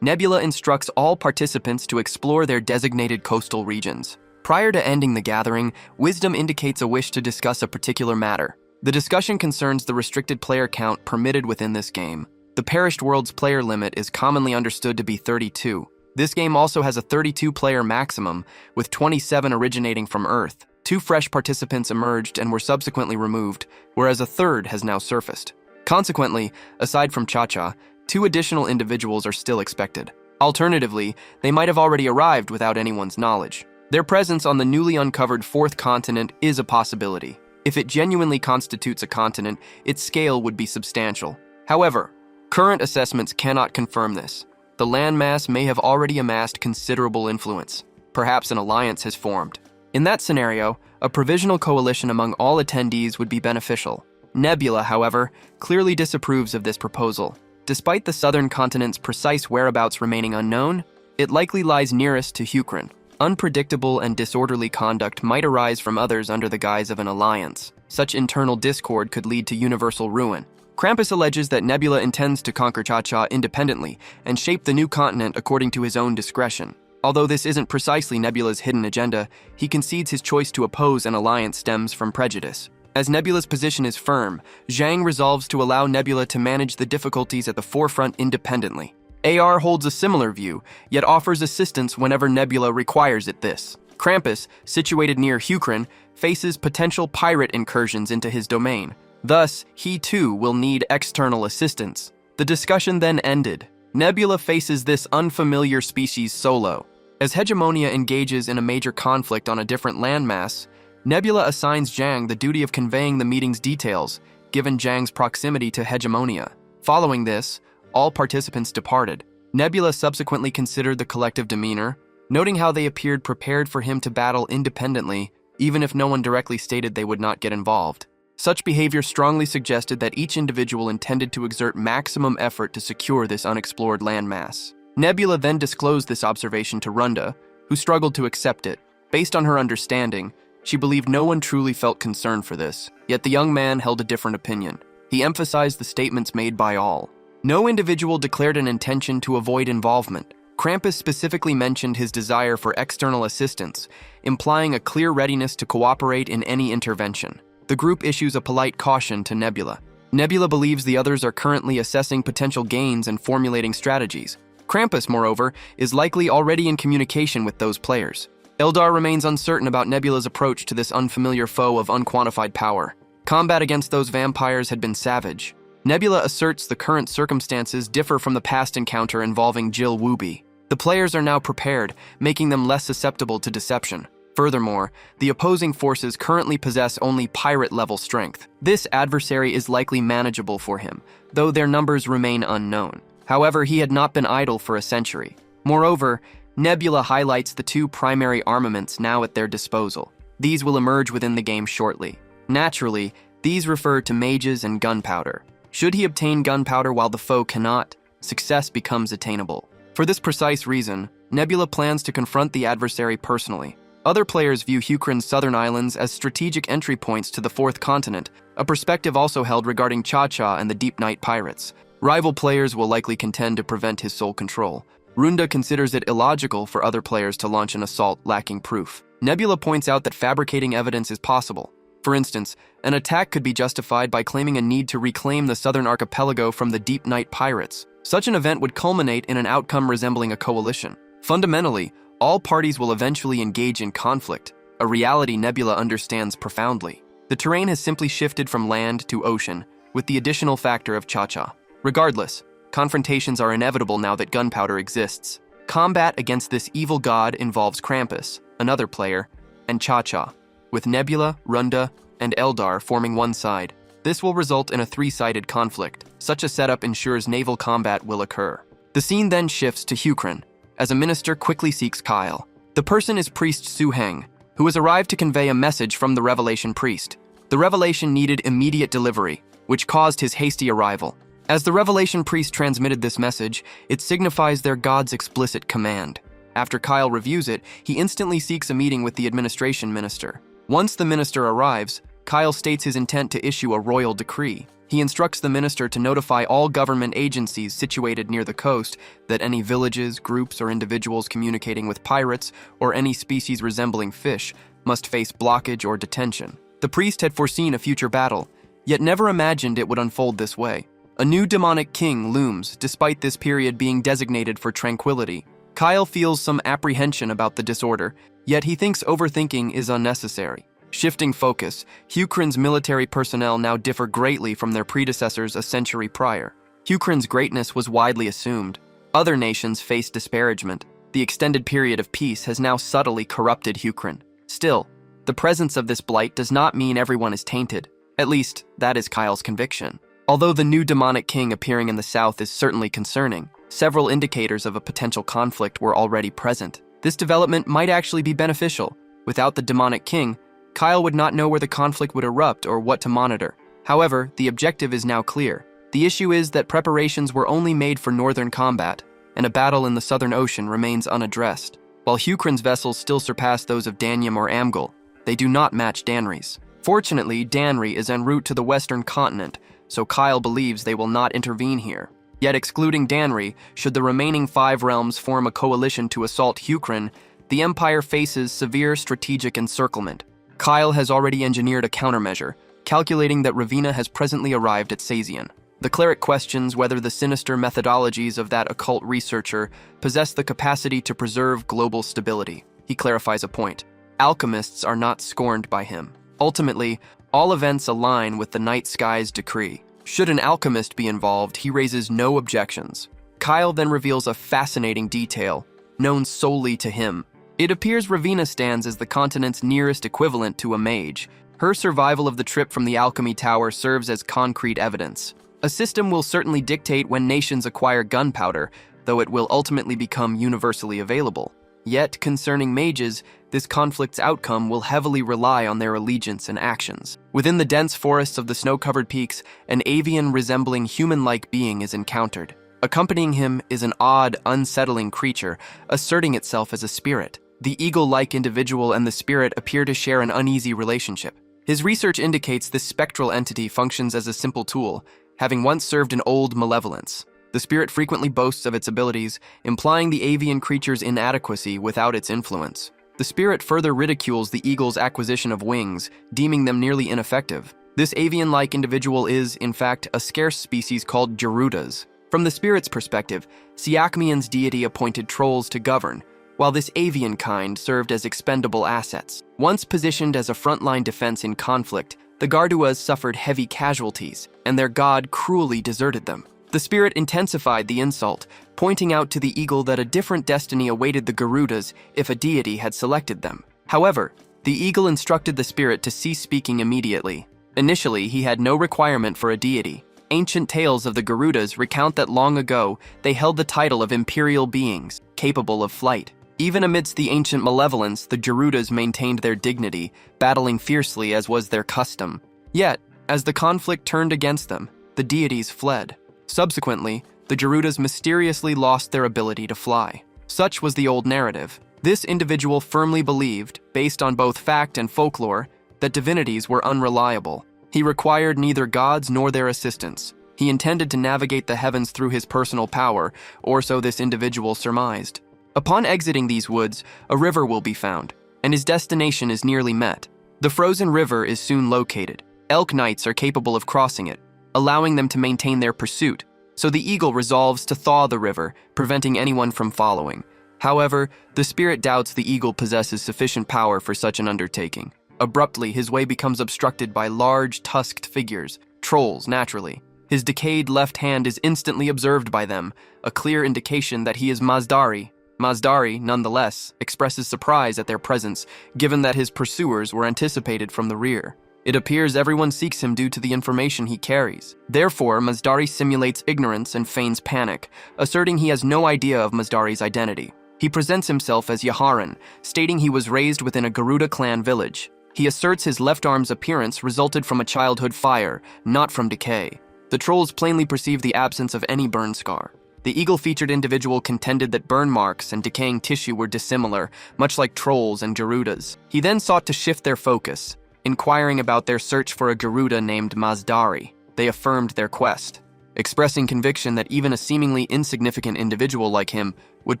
Nebula instructs all participants to explore their designated coastal regions. Prior to ending the gathering, Wisdom indicates a wish to discuss a particular matter. The discussion concerns the restricted player count permitted within this game. The Perished World's player limit is commonly understood to be 32. This game also has a 32-player maximum, with 27 originating from Earth. 2 fresh participants emerged and were subsequently removed, whereas a third has now surfaced. Consequently, aside from Cha-Cha, 2 additional individuals are still expected. Alternatively, they might have already arrived without anyone's knowledge. Their presence on the newly uncovered 4th continent is a possibility. If it genuinely constitutes a continent, its scale would be substantial. However, current assessments cannot confirm this. The landmass may have already amassed considerable influence. Perhaps an alliance has formed. In that scenario, a provisional coalition among all attendees would be beneficial. Nebula, however, clearly disapproves of this proposal. Despite the southern continent's precise whereabouts remaining unknown, it likely lies nearest to Hukrun. Unpredictable and disorderly conduct might arise from others under the guise of an alliance. Such internal discord could lead to universal ruin. Krampus alleges that Nebula intends to conquer Cha-Cha independently and shape the new continent according to his own discretion. Although this isn't precisely Nebula's hidden agenda, he concedes his choice to oppose an alliance stems from prejudice. As Nebula's position is firm, Zhang resolves to allow Nebula to manage the difficulties at the forefront independently. AR holds a similar view, yet offers assistance whenever Nebula requires this. Krampus, situated near Hukrun, faces potential pirate incursions into his domain. Thus, he too will need external assistance. The discussion then ended. Nebula faces this unfamiliar species solo. As Hegemonia engages in a major conflict on a different landmass, Nebula assigns Zhang the duty of conveying the meeting's details, given Zhang's proximity to Hegemonia. Following this, all participants departed. Nebula subsequently considered the collective demeanor, noting how they appeared prepared for him to battle independently, even if no one directly stated they would not get involved. Such behavior strongly suggested that each individual intended to exert maximum effort to secure this unexplored landmass. Nebula then disclosed this observation to Runda, who struggled to accept it. Based on her understanding, she believed no one truly felt concern for this, yet the young man held a different opinion. He emphasized the statements made by all. No individual declared an intention to avoid involvement. Krampus specifically mentioned his desire for external assistance, implying a clear readiness to cooperate in any intervention. The group issues a polite caution to Nebula. Nebula believes the others are currently assessing potential gains and formulating strategies. Krampus, moreover, is likely already in communication with those players. Eldar remains uncertain about Nebula's approach to this unfamiliar foe of unquantified power. Combat against those vampires had been savage. Nebula asserts the current circumstances differ from the past encounter involving Jill Wooby. The players are now prepared, making them less susceptible to deception. Furthermore, the opposing forces currently possess only pirate-level strength. This adversary is likely manageable for him, though their numbers remain unknown. However, he had not been idle for a century. Moreover, Nebula highlights the two primary armaments now at their disposal. These will emerge within the game shortly. Naturally, these refer to mages and gunpowder. Should he obtain gunpowder while the foe cannot, success becomes attainable. For this precise reason, Nebula plans to confront the adversary personally. Other players view Hukrun's southern islands as strategic entry points to the fourth continent, a perspective also held regarding Cha-Cha and the Deep Night pirates. Rival players will likely contend to prevent his sole control. Runda considers it illogical for other players to launch an assault lacking proof. Nebula points out that fabricating evidence is possible. For instance, an attack could be justified by claiming a need to reclaim the southern archipelago from the Deep Night pirates. Such an event would culminate in an outcome resembling a coalition. Fundamentally, all parties will eventually engage in conflict, a reality Nebula understands profoundly. The terrain has simply shifted from land to ocean, with the additional factor of Cha-Cha. Regardless, confrontations are inevitable now that gunpowder exists. Combat against this evil god involves Krampus, another player, and Cha-Cha, with Nebula, Runda, and Eldar forming one side. This will result in a three-sided conflict. Such a setup ensures naval combat will occur. The scene then shifts to Hukrun, as a minister quickly seeks Kyle. The person is Priest Su-Heng, who has arrived to convey a message from the Revelation Priest. The revelation needed immediate delivery, which caused his hasty arrival. As the Revelation Priest transmitted this message, it signifies their god's explicit command. After Kyle reviews it, he instantly seeks a meeting with the administration minister. Once the minister arrives, Kyle states his intent to issue a royal decree. He instructs the minister to notify all government agencies situated near the coast that any villages, groups, or individuals communicating with pirates or any species resembling fish must face blockage or detention. The priest had foreseen a future battle, yet never imagined it would unfold this way. A new demonic king looms, despite this period being designated for tranquility. Kyle feels some apprehension about the disorder, yet he thinks overthinking is unnecessary. Shifting focus, Hukrun's military personnel now differ greatly from their predecessors a century prior. Hukrun's greatness was widely assumed. Other nations faced disparagement. The extended period of peace has now subtly corrupted Hukrun. Still, the presence of this blight does not mean everyone is tainted. At least, that is Kyle's conviction. Although the new demonic king appearing in the south is certainly concerning, several indicators of a potential conflict were already present. This development might actually be beneficial. Without the demonic king, Kyle would not know where the conflict would erupt or what to monitor. However, the objective is now clear. The issue is that preparations were only made for northern combat, and a battle in the Southern Ocean remains unaddressed. While Hukrin's vessels still surpass those of Danyam or Amgal, they do not match Danri's. Fortunately, Danri is en route to the western continent, so Kyle believes they will not intervene here. Yet excluding Danri, should the remaining 5 realms form a coalition to assault Hukrin, the Empire faces severe strategic encirclement. Kyle has already engineered a countermeasure, calculating that Ravina has presently arrived at Sazian. The cleric questions whether the sinister methodologies of that occult researcher possess the capacity to preserve global stability. He clarifies a point. Alchemists are not scorned by him. Ultimately, all events align with the night sky's decree. Should an alchemist be involved, he raises no objections. Kyle then reveals a fascinating detail, known solely to him. It appears Ravina stands as the continent's nearest equivalent to a mage. Her survival of the trip from the alchemy tower serves as concrete evidence. A system will certainly dictate when nations acquire gunpowder, though it will ultimately become universally available. Yet, concerning mages, this conflict's outcome will heavily rely on their allegiance and actions. Within the dense forests of the snow-covered peaks, an avian resembling human-like being is encountered. Accompanying him is an odd, unsettling creature, asserting itself as a spirit. The eagle-like individual and the spirit appear to share an uneasy relationship. His research indicates this spectral entity functions as a simple tool, having once served an old malevolence. The spirit frequently boasts of its abilities, implying the avian creature's inadequacy without its influence. The spirit further ridicules the eagle's acquisition of wings, deeming them nearly ineffective. This avian-like individual is, in fact, a scarce species called Gerudas. From the spirit's perspective, Siakmian's deity appointed trolls to govern, while this avian kind served as expendable assets. Once positioned as a frontline defense in conflict, the Garduas suffered heavy casualties, and their god cruelly deserted them. The spirit intensified the insult, pointing out to the eagle that a different destiny awaited the Garudas if a deity had selected them. However, the eagle instructed the spirit to cease speaking immediately. Initially, he had no requirement for a deity. Ancient tales of the Garudas recount that long ago, they held the title of imperial beings, capable of flight. Even amidst the ancient malevolence, the Garudas maintained their dignity, battling fiercely as was their custom. Yet, as the conflict turned against them, the deities fled. Subsequently, the Garudas mysteriously lost their ability to fly. Such was the old narrative. This individual firmly believed, based on both fact and folklore, that divinities were unreliable. He required neither gods nor their assistance. He intended to navigate the heavens through his personal power, or so this individual surmised. Upon exiting these woods, a river will be found, and his destination is nearly met. The frozen river is soon located. Elk knights are capable of crossing it, allowing them to maintain their pursuit, so the eagle resolves to thaw the river, preventing anyone from following. However, the spirit doubts the eagle possesses sufficient power for such an undertaking. Abruptly, his way becomes obstructed by large, tusked figures, trolls, naturally. His decayed left hand is instantly observed by them, a clear indication that he is Mazdari. Mazdari, nonetheless, expresses surprise at their presence, given that his pursuers were anticipated from the rear. It appears everyone seeks him due to the information he carries. Therefore, Mazdari simulates ignorance and feigns panic, asserting he has no idea of Mazdari's identity. He presents himself as Yaharan, stating he was raised within a Garuda clan village. He asserts his left arm's appearance resulted from a childhood fire, not from decay. The trolls plainly perceive the absence of any burn scar. The eagle-featured individual contended that burn marks and decaying tissue were dissimilar, much like trolls and Garudas. He then sought to shift their focus, inquiring about their search for a Garuda named Mazdari. They affirmed their quest, expressing conviction that even a seemingly insignificant individual like him would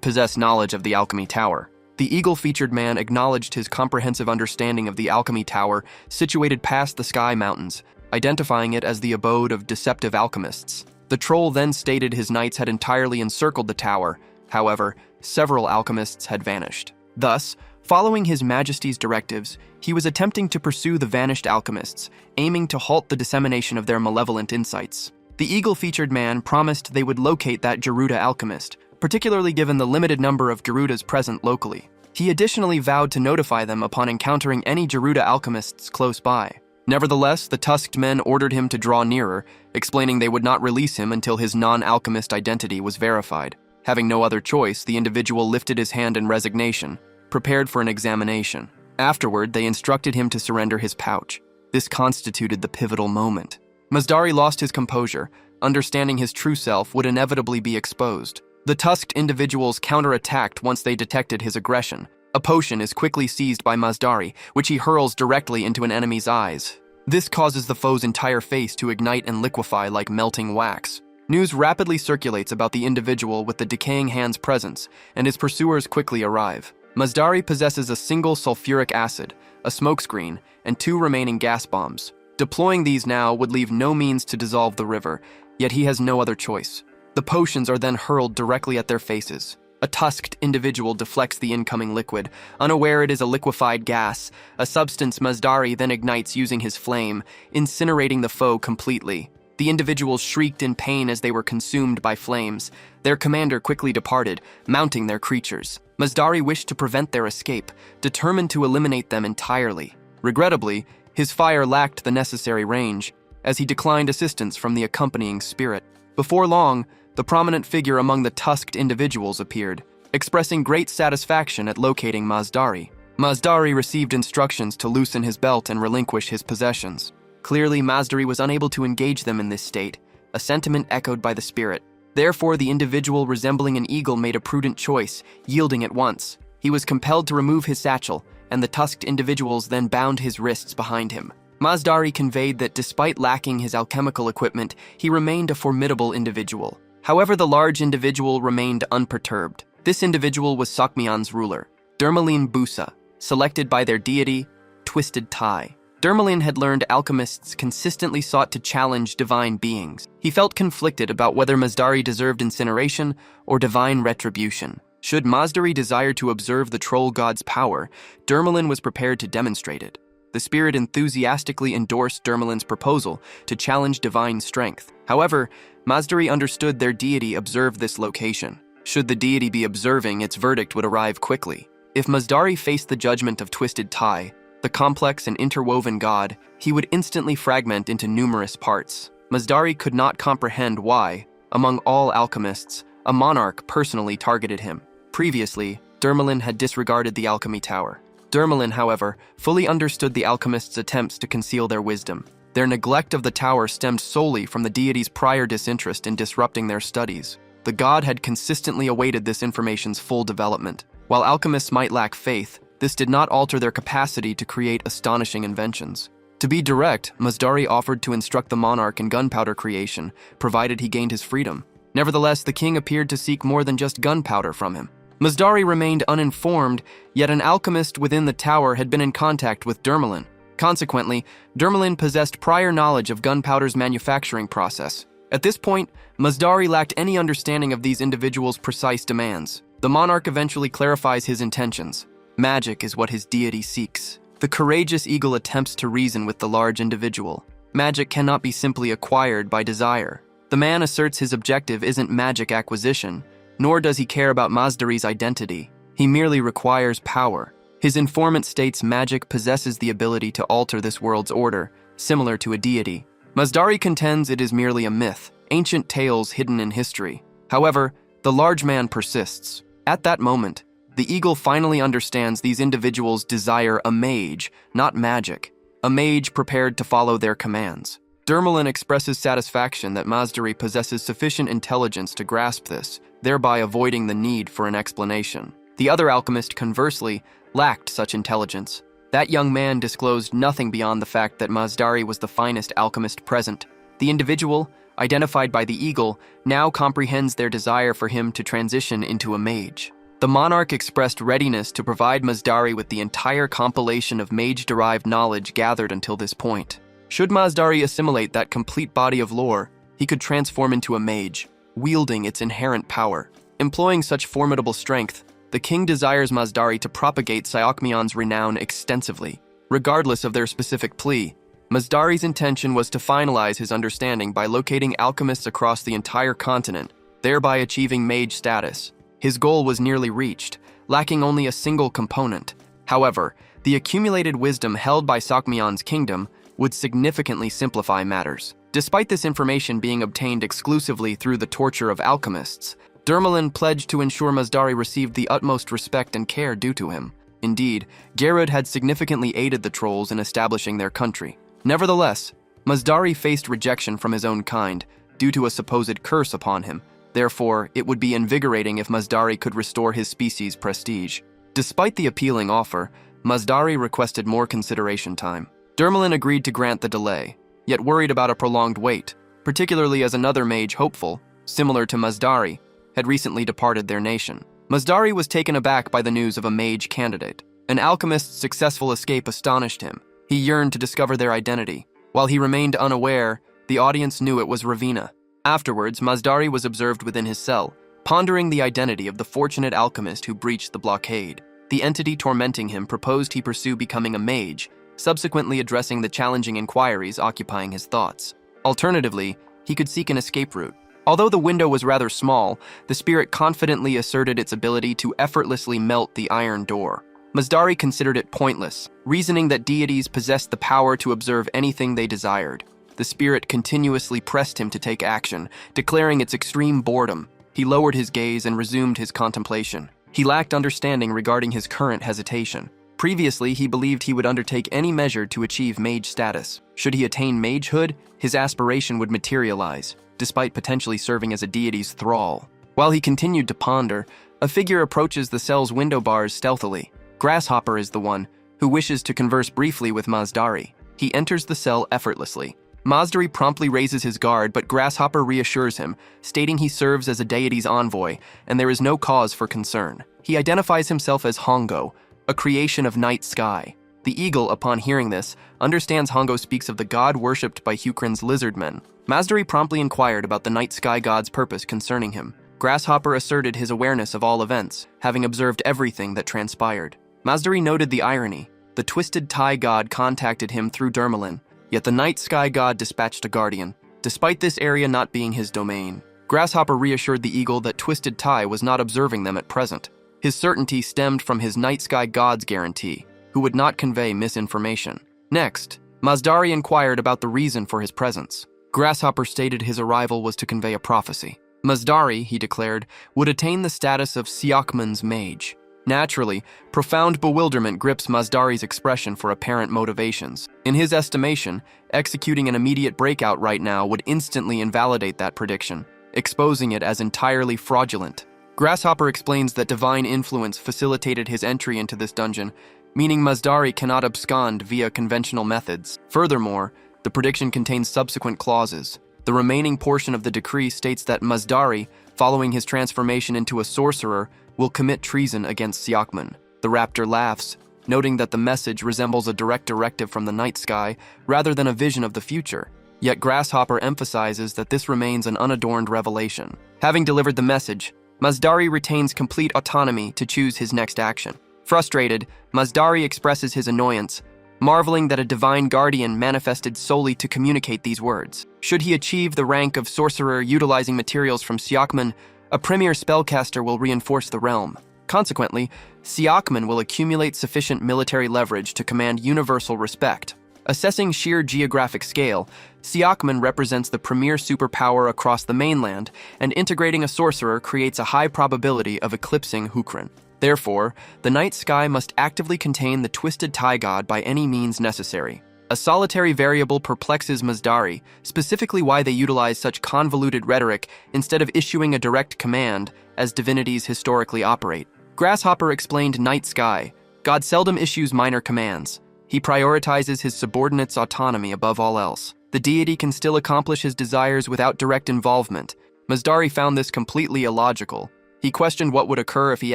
possess knowledge of the alchemy tower. The eagle-featured man acknowledged his comprehensive understanding of the alchemy tower situated past the Sky Mountains, identifying it as the abode of deceptive alchemists. The troll then stated his knights had entirely encircled the tower. However, several alchemists had vanished. Thus, following His Majesty's directives, he was attempting to pursue the vanished alchemists, aiming to halt the dissemination of their malevolent insights. The eagle-featured man promised they would locate that Garuda alchemist, particularly given the limited number of Garudas present locally. He additionally vowed to notify them upon encountering any Garuda alchemists close by. Nevertheless, the tusked men ordered him to draw nearer, explaining they would not release him until his non-alchemist identity was verified. Having no other choice, the individual lifted his hand in resignation, prepared for an examination. Afterward, they instructed him to surrender his pouch. This constituted the pivotal moment. Masdari lost his composure, understanding his true self would inevitably be exposed. The tusked individuals counterattacked once they detected his aggression. A potion is quickly seized by Masdari, which he hurls directly into an enemy's eyes. This causes the foe's entire face to ignite and liquefy like melting wax. News rapidly circulates about the individual with the decaying hand's presence, and his pursuers quickly arrive. Masdari possesses a single sulfuric acid, a smokescreen, and 2 remaining gas bombs. Deploying these now would leave no means to dissolve the river, yet he has no other choice. The potions are then hurled directly at their faces. A tusked individual deflects the incoming liquid, unaware it is a liquefied gas, a substance Masdari then ignites using his flame, incinerating the foe completely. The individuals shrieked in pain as they were consumed by flames. Their commander quickly departed, mounting their creatures. Masdari wished to prevent their escape, determined to eliminate them entirely. Regrettably, his fire lacked the necessary range, as he declined assistance from the accompanying spirit. Before long, the prominent figure among the tusked individuals appeared, expressing great satisfaction at locating Masdari. Masdari received instructions to loosen his belt and relinquish his possessions. Clearly, Masdari was unable to engage them in this state, a sentiment echoed by the spirit. Therefore, the individual resembling an eagle made a prudent choice, yielding at once. He was compelled to remove his satchel, and the tusked individuals then bound his wrists behind him. Masdari conveyed that despite lacking his alchemical equipment, he remained a formidable individual. However, the large individual remained unperturbed. This individual was Sakmian's ruler, Dermalin Busa, selected by their deity, Twisted Tai. Dermalin had learned alchemists consistently sought to challenge divine beings. He felt conflicted about whether Masdari deserved incineration or divine retribution. Should Masdari desire to observe the troll god's power, Dermalin was prepared to demonstrate it. The spirit enthusiastically endorsed Dermalin's proposal to challenge divine strength. However, Masdari understood their deity observed this location. Should the deity be observing, its verdict would arrive quickly. If Masdari faced the judgment of Twisted Tai, the complex and interwoven god, he would instantly fragment into numerous parts. Masdari could not comprehend why, among all alchemists, a monarch personally targeted him. Previously, Dermalin had disregarded the alchemy tower. Dermalin, however, fully understood the alchemists' attempts to conceal their wisdom. Their neglect of the tower stemmed solely from the deity's prior disinterest in disrupting their studies. The god had consistently awaited this information's full development. While alchemists might lack faith, this did not alter their capacity to create astonishing inventions. To be direct, Masdari offered to instruct the monarch in gunpowder creation, provided he gained his freedom. Nevertheless, the king appeared to seek more than just gunpowder from him. Masdari remained uninformed, yet an alchemist within the tower had been in contact with Dermalin. Consequently, Dermalin possessed prior knowledge of gunpowder's manufacturing process. At this point, Masdari lacked any understanding of these individuals' precise demands. The monarch eventually clarifies his intentions. Magic is what his deity seeks. The courageous eagle attempts to reason with the large individual. Magic cannot be simply acquired by desire. The man asserts his objective isn't magic acquisition, nor does he care about Masdari's identity. He merely requires power. His informant states magic possesses the ability to alter this world's order, similar to a deity. Masdari contends it is merely a myth, ancient tales hidden in history. However, the large man persists. At that moment, the eagle finally understands these individuals desire a mage, not magic. A mage prepared to follow their commands. Dermalin expresses satisfaction that Masdari possesses sufficient intelligence to grasp this, thereby avoiding the need for an explanation. The other alchemist, conversely, lacked such intelligence. That young man disclosed nothing beyond the fact that Masdari was the finest alchemist present. The individual, identified by the eagle, now comprehends their desire for him to transition into a mage. The monarch expressed readiness to provide Masdari with the entire compilation of mage-derived knowledge gathered until this point. Should Masdari assimilate that complete body of lore, he could transform into a mage, wielding its inherent power. Employing such formidable strength, the king desires Masdari to propagate Sakmian's renown extensively. Regardless of their specific plea, Masdari's intention was to finalize his understanding by locating alchemists across the entire continent, thereby achieving mage status. His goal was nearly reached, lacking only a single component. However, the accumulated wisdom held by Sakmian's kingdom would significantly simplify matters. Despite this information being obtained exclusively through the torture of alchemists, Dermalin pledged to ensure Mazdari received the utmost respect and care due to him. Indeed, Gerud had significantly aided the trolls in establishing their country. Nevertheless, Mazdari faced rejection from his own kind due to a supposed curse upon him. Therefore, it would be invigorating if Mazdari could restore his species' prestige. Despite the appealing offer, Mazdari requested more consideration time. Dermalin agreed to grant the delay, yet worried about a prolonged wait, particularly as another mage hopeful, similar to Mazdari, had recently departed their nation. Mazdari was taken aback by the news of a mage candidate. An alchemist's successful escape astonished him. He yearned to discover their identity. While he remained unaware, the audience knew it was Ravina. Afterwards, Mazdari was observed within his cell, pondering the identity of the fortunate alchemist who breached the blockade. The entity tormenting him proposed he pursue becoming a mage, subsequently addressing the challenging inquiries occupying his thoughts. Alternatively, he could seek an escape route. Although the window was rather small, the spirit confidently asserted its ability to effortlessly melt the iron door. Mazdari considered it pointless, reasoning that deities possessed the power to observe anything they desired. The spirit continuously pressed him to take action, declaring its extreme boredom. He lowered his gaze and resumed his contemplation. He lacked understanding regarding his current hesitation. Previously, he believed he would undertake any measure to achieve mage status. Should he attain magehood, his aspiration would materialize, despite potentially serving as a deity's thrall. While he continued to ponder, a figure approaches the cell's window bars stealthily. Grasshopper is the one, who wishes to converse briefly with Mazdari. He enters the cell effortlessly. Mazdari promptly raises his guard, but Grasshopper reassures him, stating he serves as a deity's envoy, and there is no cause for concern. He identifies himself as Hongo, a creation of night sky. The eagle, upon hearing this, understands Hongo speaks of the god worshipped by Hukrin's lizardmen. Mazdari promptly inquired about the night sky god's purpose concerning him. Grasshopper asserted his awareness of all events, having observed everything that transpired. Mazdari noted the irony. The twisted tie god contacted him through Dermalin, yet the night sky god dispatched a guardian, despite this area not being his domain. Grasshopper reassured the eagle that Twisted Tie was not observing them at present. His certainty stemmed from his night sky god's guarantee, who would not convey misinformation. Next, Mazdari inquired about the reason for his presence. Grasshopper stated his arrival was to convey a prophecy. Mazdari, he declared, would attain the status of Siakman's mage. Naturally, profound bewilderment grips Mazdari's expression for apparent motivations. In his estimation, executing an immediate breakout right now would instantly invalidate that prediction, exposing it as entirely fraudulent. Grasshopper explains that divine influence facilitated his entry into this dungeon, meaning Mazdari cannot abscond via conventional methods. Furthermore, the prediction contains subsequent clauses. The remaining portion of the decree states that Mazdari, following his transformation into a sorcerer, will commit treason against Siakman. The raptor laughs, noting that the message resembles a direct directive from the night sky rather than a vision of the future. Yet Grasshopper emphasizes that this remains an unadorned revelation. Having delivered the message, Mazdari retains complete autonomy to choose his next action. Frustrated, Mazdari expresses his annoyance, marveling that a divine guardian manifested solely to communicate these words. Should he achieve the rank of sorcerer utilizing materials from Siakman, a premier spellcaster will reinforce the realm. Consequently, Siakman will accumulate sufficient military leverage to command universal respect. Assessing sheer geographic scale, Siakman represents the premier superpower across the mainland, and integrating a sorcerer creates a high probability of eclipsing Hukrin. Therefore, the night sky must actively contain the Twisted Tie God by any means necessary. A solitary variable perplexes Mazdari, specifically why they utilize such convoluted rhetoric instead of issuing a direct command, as divinities historically operate. Grasshopper explained night sky. God seldom issues minor commands. He prioritizes his subordinates' autonomy above all else. The deity can still accomplish his desires without direct involvement. Mazdari found this completely illogical. He questioned what would occur if he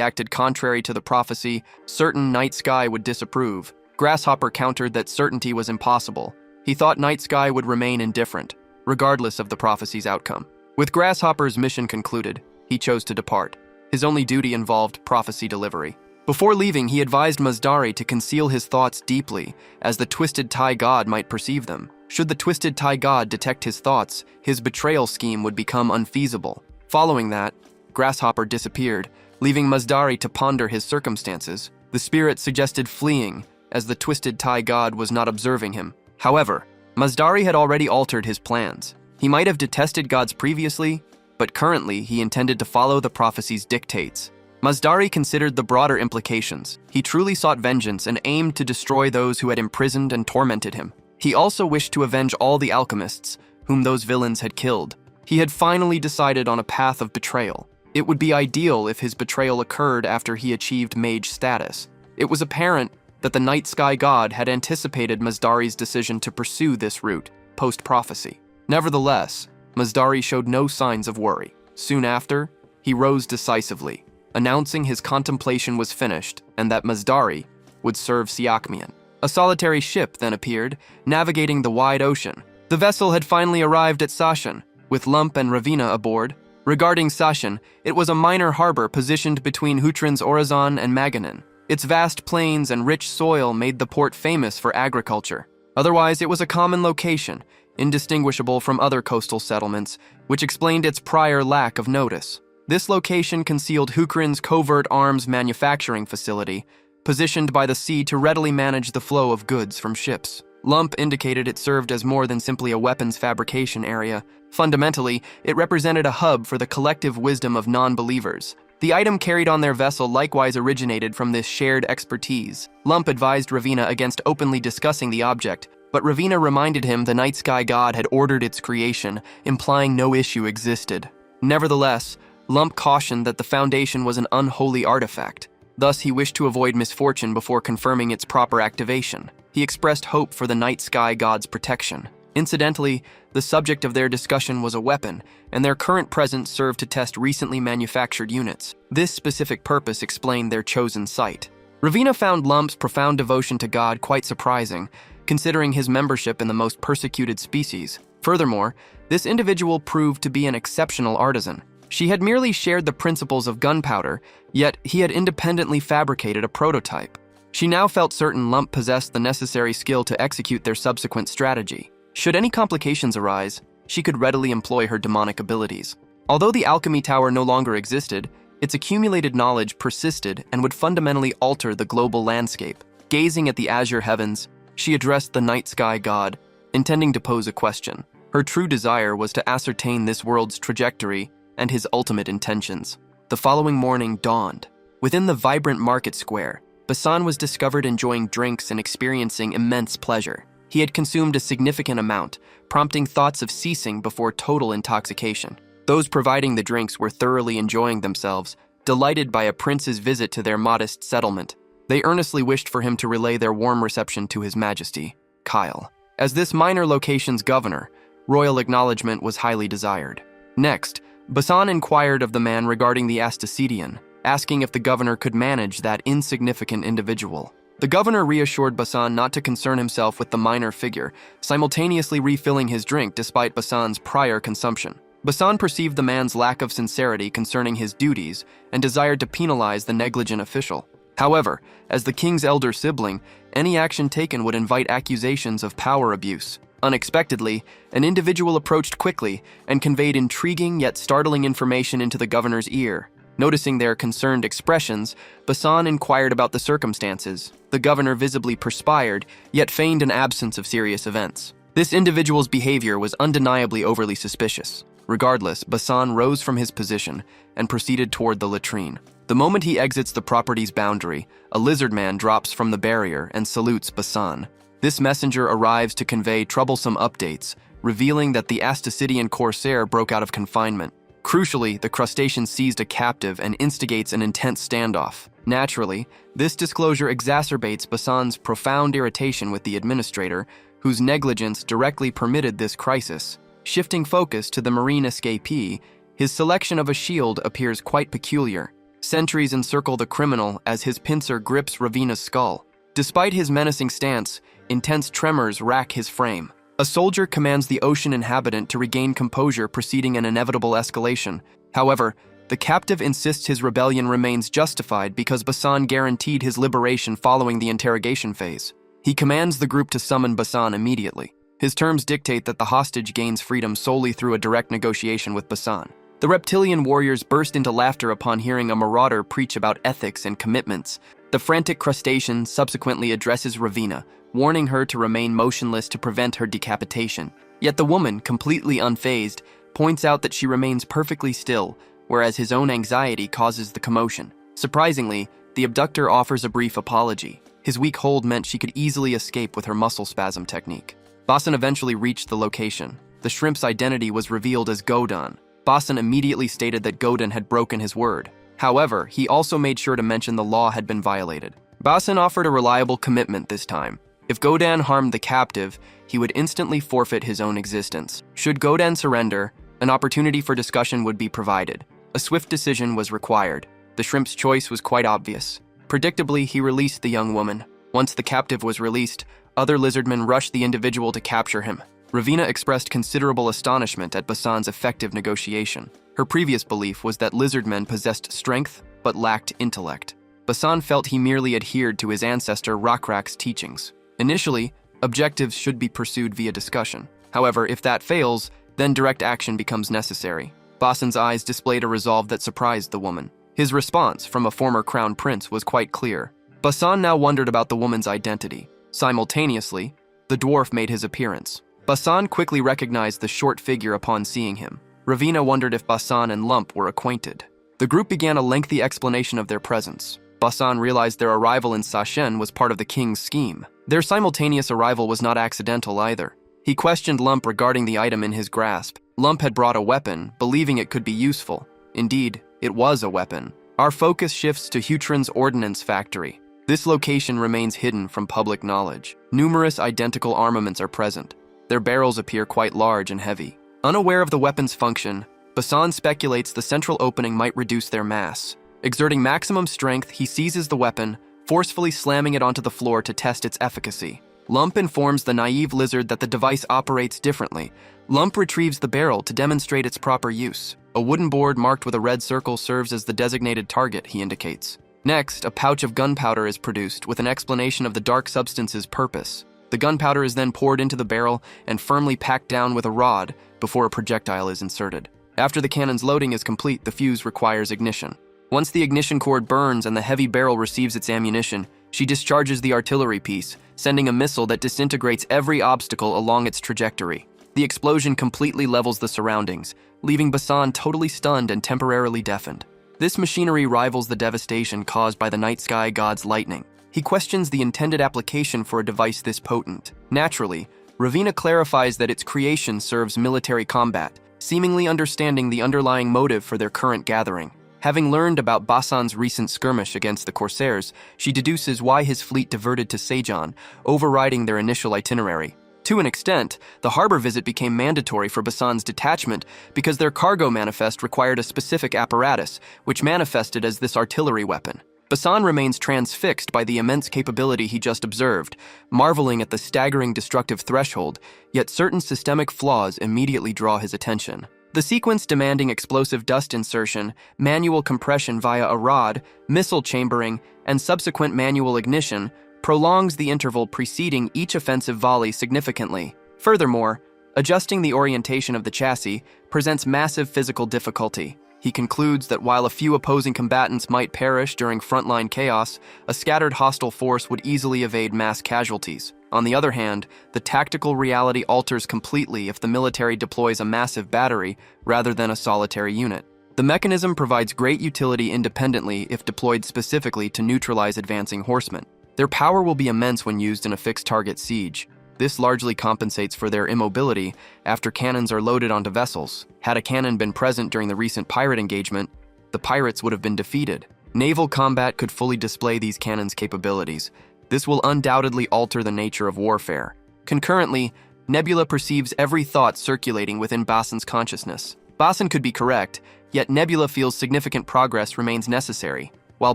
acted contrary to the prophecy. Certain night sky would disapprove. Grasshopper countered that certainty was impossible. He thought night sky would remain indifferent, regardless of the prophecy's outcome. With Grasshopper's mission concluded, he chose to depart. His only duty involved prophecy delivery. Before leaving, he advised Mazdari to conceal his thoughts deeply, as the Twisted Tie God might perceive them. Should the Twisted Tie God detect his thoughts, his betrayal scheme would become unfeasible. Following that, Grasshopper disappeared, leaving Mazdari to ponder his circumstances. The spirit suggested fleeing, as the Twisted Tie God was not observing him. However, Mazdari had already altered his plans. He might have detested gods previously, but currently he intended to follow the prophecy's dictates. Masdari considered the broader implications. He truly sought vengeance and aimed to destroy those who had imprisoned and tormented him. He also wished to avenge all the alchemists, whom those villains had killed. He had finally decided on a path of betrayal. It would be ideal if his betrayal occurred after he achieved mage status. It was apparent that the night sky god had anticipated Masdari's decision to pursue this route, post-prophecy. Nevertheless, Masdari showed no signs of worry. Soon after, he rose decisively, announcing his contemplation was finished and that Masdari would serve Siakmian. A solitary ship then appeared, navigating the wide ocean. The vessel had finally arrived at Sashin, with Lump and Ravina aboard. Regarding Sashin, it was a minor harbor positioned between Hutrin's Orazon and Maganin. Its vast plains and rich soil made the port famous for agriculture. Otherwise, it was a common location, indistinguishable from other coastal settlements, which explained its prior lack of notice. This location concealed Hukrin's covert arms manufacturing facility, positioned by the sea to readily manage the flow of goods from ships. Lump indicated it served as more than simply a weapons fabrication area. Fundamentally, it represented a hub for the collective wisdom of non-believers. The item carried on their vessel likewise originated from this shared expertise. Lump advised Ravina against openly discussing the object, but Ravina reminded him the night sky god had ordered its creation, implying no issue existed. Nevertheless, Lump cautioned that the foundation was an unholy artifact. Thus, he wished to avoid misfortune before confirming its proper activation. He expressed hope for the night sky god's protection. Incidentally, the subject of their discussion was a weapon, and their current presence served to test recently manufactured units. This specific purpose explained their chosen site. Ravina found Lump's profound devotion to God quite surprising, considering his membership in the most persecuted species. Furthermore, this individual proved to be an exceptional artisan. She had merely shared the principles of gunpowder, yet he had independently fabricated a prototype. She now felt certain Lump possessed the necessary skill to execute their subsequent strategy. Should any complications arise, she could readily employ her demonic abilities. Although the alchemy tower no longer existed, its accumulated knowledge persisted and would fundamentally alter the global landscape. Gazing at the azure heavens, she addressed the night sky god, intending to pose a question. Her true desire was to ascertain this world's trajectory and his ultimate intentions. The following morning dawned. Within the vibrant market square, Basan was discovered enjoying drinks and experiencing immense pleasure. He had consumed a significant amount, prompting thoughts of ceasing before total intoxication. Those providing the drinks were thoroughly enjoying themselves, delighted by a prince's visit to their modest settlement. They earnestly wished for him to relay their warm reception to His Majesty, Kyle. As this minor location's governor, royal acknowledgement was highly desired. Next, Basan inquired of the man regarding the Astacedian, asking if the governor could manage that insignificant individual. The governor reassured Basan not to concern himself with the minor figure, simultaneously refilling his drink despite Basan's prior consumption. Basan perceived the man's lack of sincerity concerning his duties and desired to penalize the negligent official. However, as the king's elder sibling, any action taken would invite accusations of power abuse. Unexpectedly, an individual approached quickly and conveyed intriguing yet startling information into the governor's ear. Noticing their concerned expressions, Basan inquired about the circumstances. The governor visibly perspired, yet feigned an absence of serious events. This individual's behavior was undeniably overly suspicious. Regardless, Basan rose from his position and proceeded toward the latrine. The moment he exits the property's boundary, a lizard man drops from the barrier and salutes Basan. This messenger arrives to convey troublesome updates, revealing that the Astacedian corsair broke out of confinement. Crucially, the crustacean seized a captive and instigates an intense standoff. Naturally, this disclosure exacerbates Basan's profound irritation with the administrator, whose negligence directly permitted this crisis. Shifting focus to the marine escapee, his selection of a shield appears quite peculiar. Sentries encircle the criminal as his pincer grips Ravina's skull. Despite his menacing stance, intense tremors rack his frame. A soldier commands the ocean inhabitant to regain composure preceding an inevitable escalation. However, the captive insists his rebellion remains justified because Basan guaranteed his liberation following the interrogation phase. He commands the group to summon Basan immediately. His terms dictate that the hostage gains freedom solely through a direct negotiation with Basan. The reptilian warriors burst into laughter upon hearing a marauder preach about ethics and commitments. The frantic crustacean subsequently addresses Ravina, warning her to remain motionless to prevent her decapitation. Yet the woman, completely unfazed, points out that she remains perfectly still, whereas his own anxiety causes the commotion. Surprisingly, the abductor offers a brief apology. His weak hold meant she could easily escape with her muscle spasm technique. Basan eventually reached the location. The shrimp's identity was revealed as Godan. Basan immediately stated that Godan had broken his word. However, he also made sure to mention the law had been violated. Basan offered a reliable commitment this time. If Godan harmed the captive, he would instantly forfeit his own existence. Should Godan surrender, an opportunity for discussion would be provided. A swift decision was required. The shrimp's choice was quite obvious. Predictably, he released the young woman. Once the captive was released, other lizardmen rushed the individual to capture him. Ravina expressed considerable astonishment at Basan's effective negotiation. Her previous belief was that lizardmen possessed strength but lacked intellect. Basan felt he merely adhered to his ancestor Rockrak's teachings. Initially, objectives should be pursued via discussion. However, if that fails, then direct action becomes necessary. Basan's eyes displayed a resolve that surprised the woman. His response from a former crown prince was quite clear. Basan now wondered about the woman's identity. Simultaneously, the dwarf made his appearance. Basan quickly recognized the short figure upon seeing him. Ravina wondered if Basan and Lump were acquainted. The group began a lengthy explanation of their presence. Basan realized their arrival in Sashen was part of the king's scheme. Their simultaneous arrival was not accidental either. He questioned Lump regarding the item in his grasp. Lump had brought a weapon, believing it could be useful. Indeed, it was a weapon. Our focus shifts to Hutrin's ordnance factory. This location remains hidden from public knowledge. Numerous identical armaments are present. Their barrels appear quite large and heavy. Unaware of the weapon's function, Basan speculates the central opening might reduce their mass. Exerting maximum strength, he seizes the weapon, forcefully slamming it onto the floor to test its efficacy. Lump informs the naive lizard that the device operates differently. Lump retrieves the barrel to demonstrate its proper use. A wooden board marked with a red circle serves as the designated target, he indicates. Next, a pouch of gunpowder is produced with an explanation of the dark substance's purpose. The gunpowder is then poured into the barrel and firmly packed down with a rod before a projectile is inserted. After the cannon's loading is complete, the fuse requires ignition. Once the ignition cord burns and the heavy barrel receives its ammunition, she discharges the artillery piece, sending a missile that disintegrates every obstacle along its trajectory. The explosion completely levels the surroundings, leaving Basan totally stunned and temporarily deafened. This machinery rivals the devastation caused by the night sky god's lightning. He questions the intended application for a device this potent. Naturally, Ravina clarifies that its creation serves military combat, seemingly understanding the underlying motive for their current gathering. Having learned about Basan's recent skirmish against the Corsairs, she deduces why his fleet diverted to Seijan, overriding their initial itinerary. To an extent, the harbor visit became mandatory for Basan's detachment because their cargo manifest required a specific apparatus, which manifested as this artillery weapon. Basan remains transfixed by the immense capability he just observed, marveling at the staggering destructive threshold, yet certain systemic flaws immediately draw his attention. The sequence demanding explosive dust insertion, manual compression via a rod, missile chambering, and subsequent manual ignition prolongs the interval preceding each offensive volley significantly. Furthermore, adjusting the orientation of the chassis presents massive physical difficulty. He concludes that while a few opposing combatants might perish during frontline chaos, a scattered hostile force would easily evade mass casualties. On the other hand, the tactical reality alters completely if the military deploys a massive battery rather than a solitary unit. The mechanism provides great utility independently if deployed specifically to neutralize advancing horsemen. Their power will be immense when used in a fixed-target siege. This largely compensates for their immobility after cannons are loaded onto vessels. Had a cannon been present during the recent pirate engagement, the pirates would have been defeated. Naval combat could fully display these cannons' capabilities. This will undoubtedly alter the nature of warfare. Concurrently, Nebula perceives every thought circulating within Basan's consciousness. Basan could be correct, yet Nebula feels significant progress remains necessary. While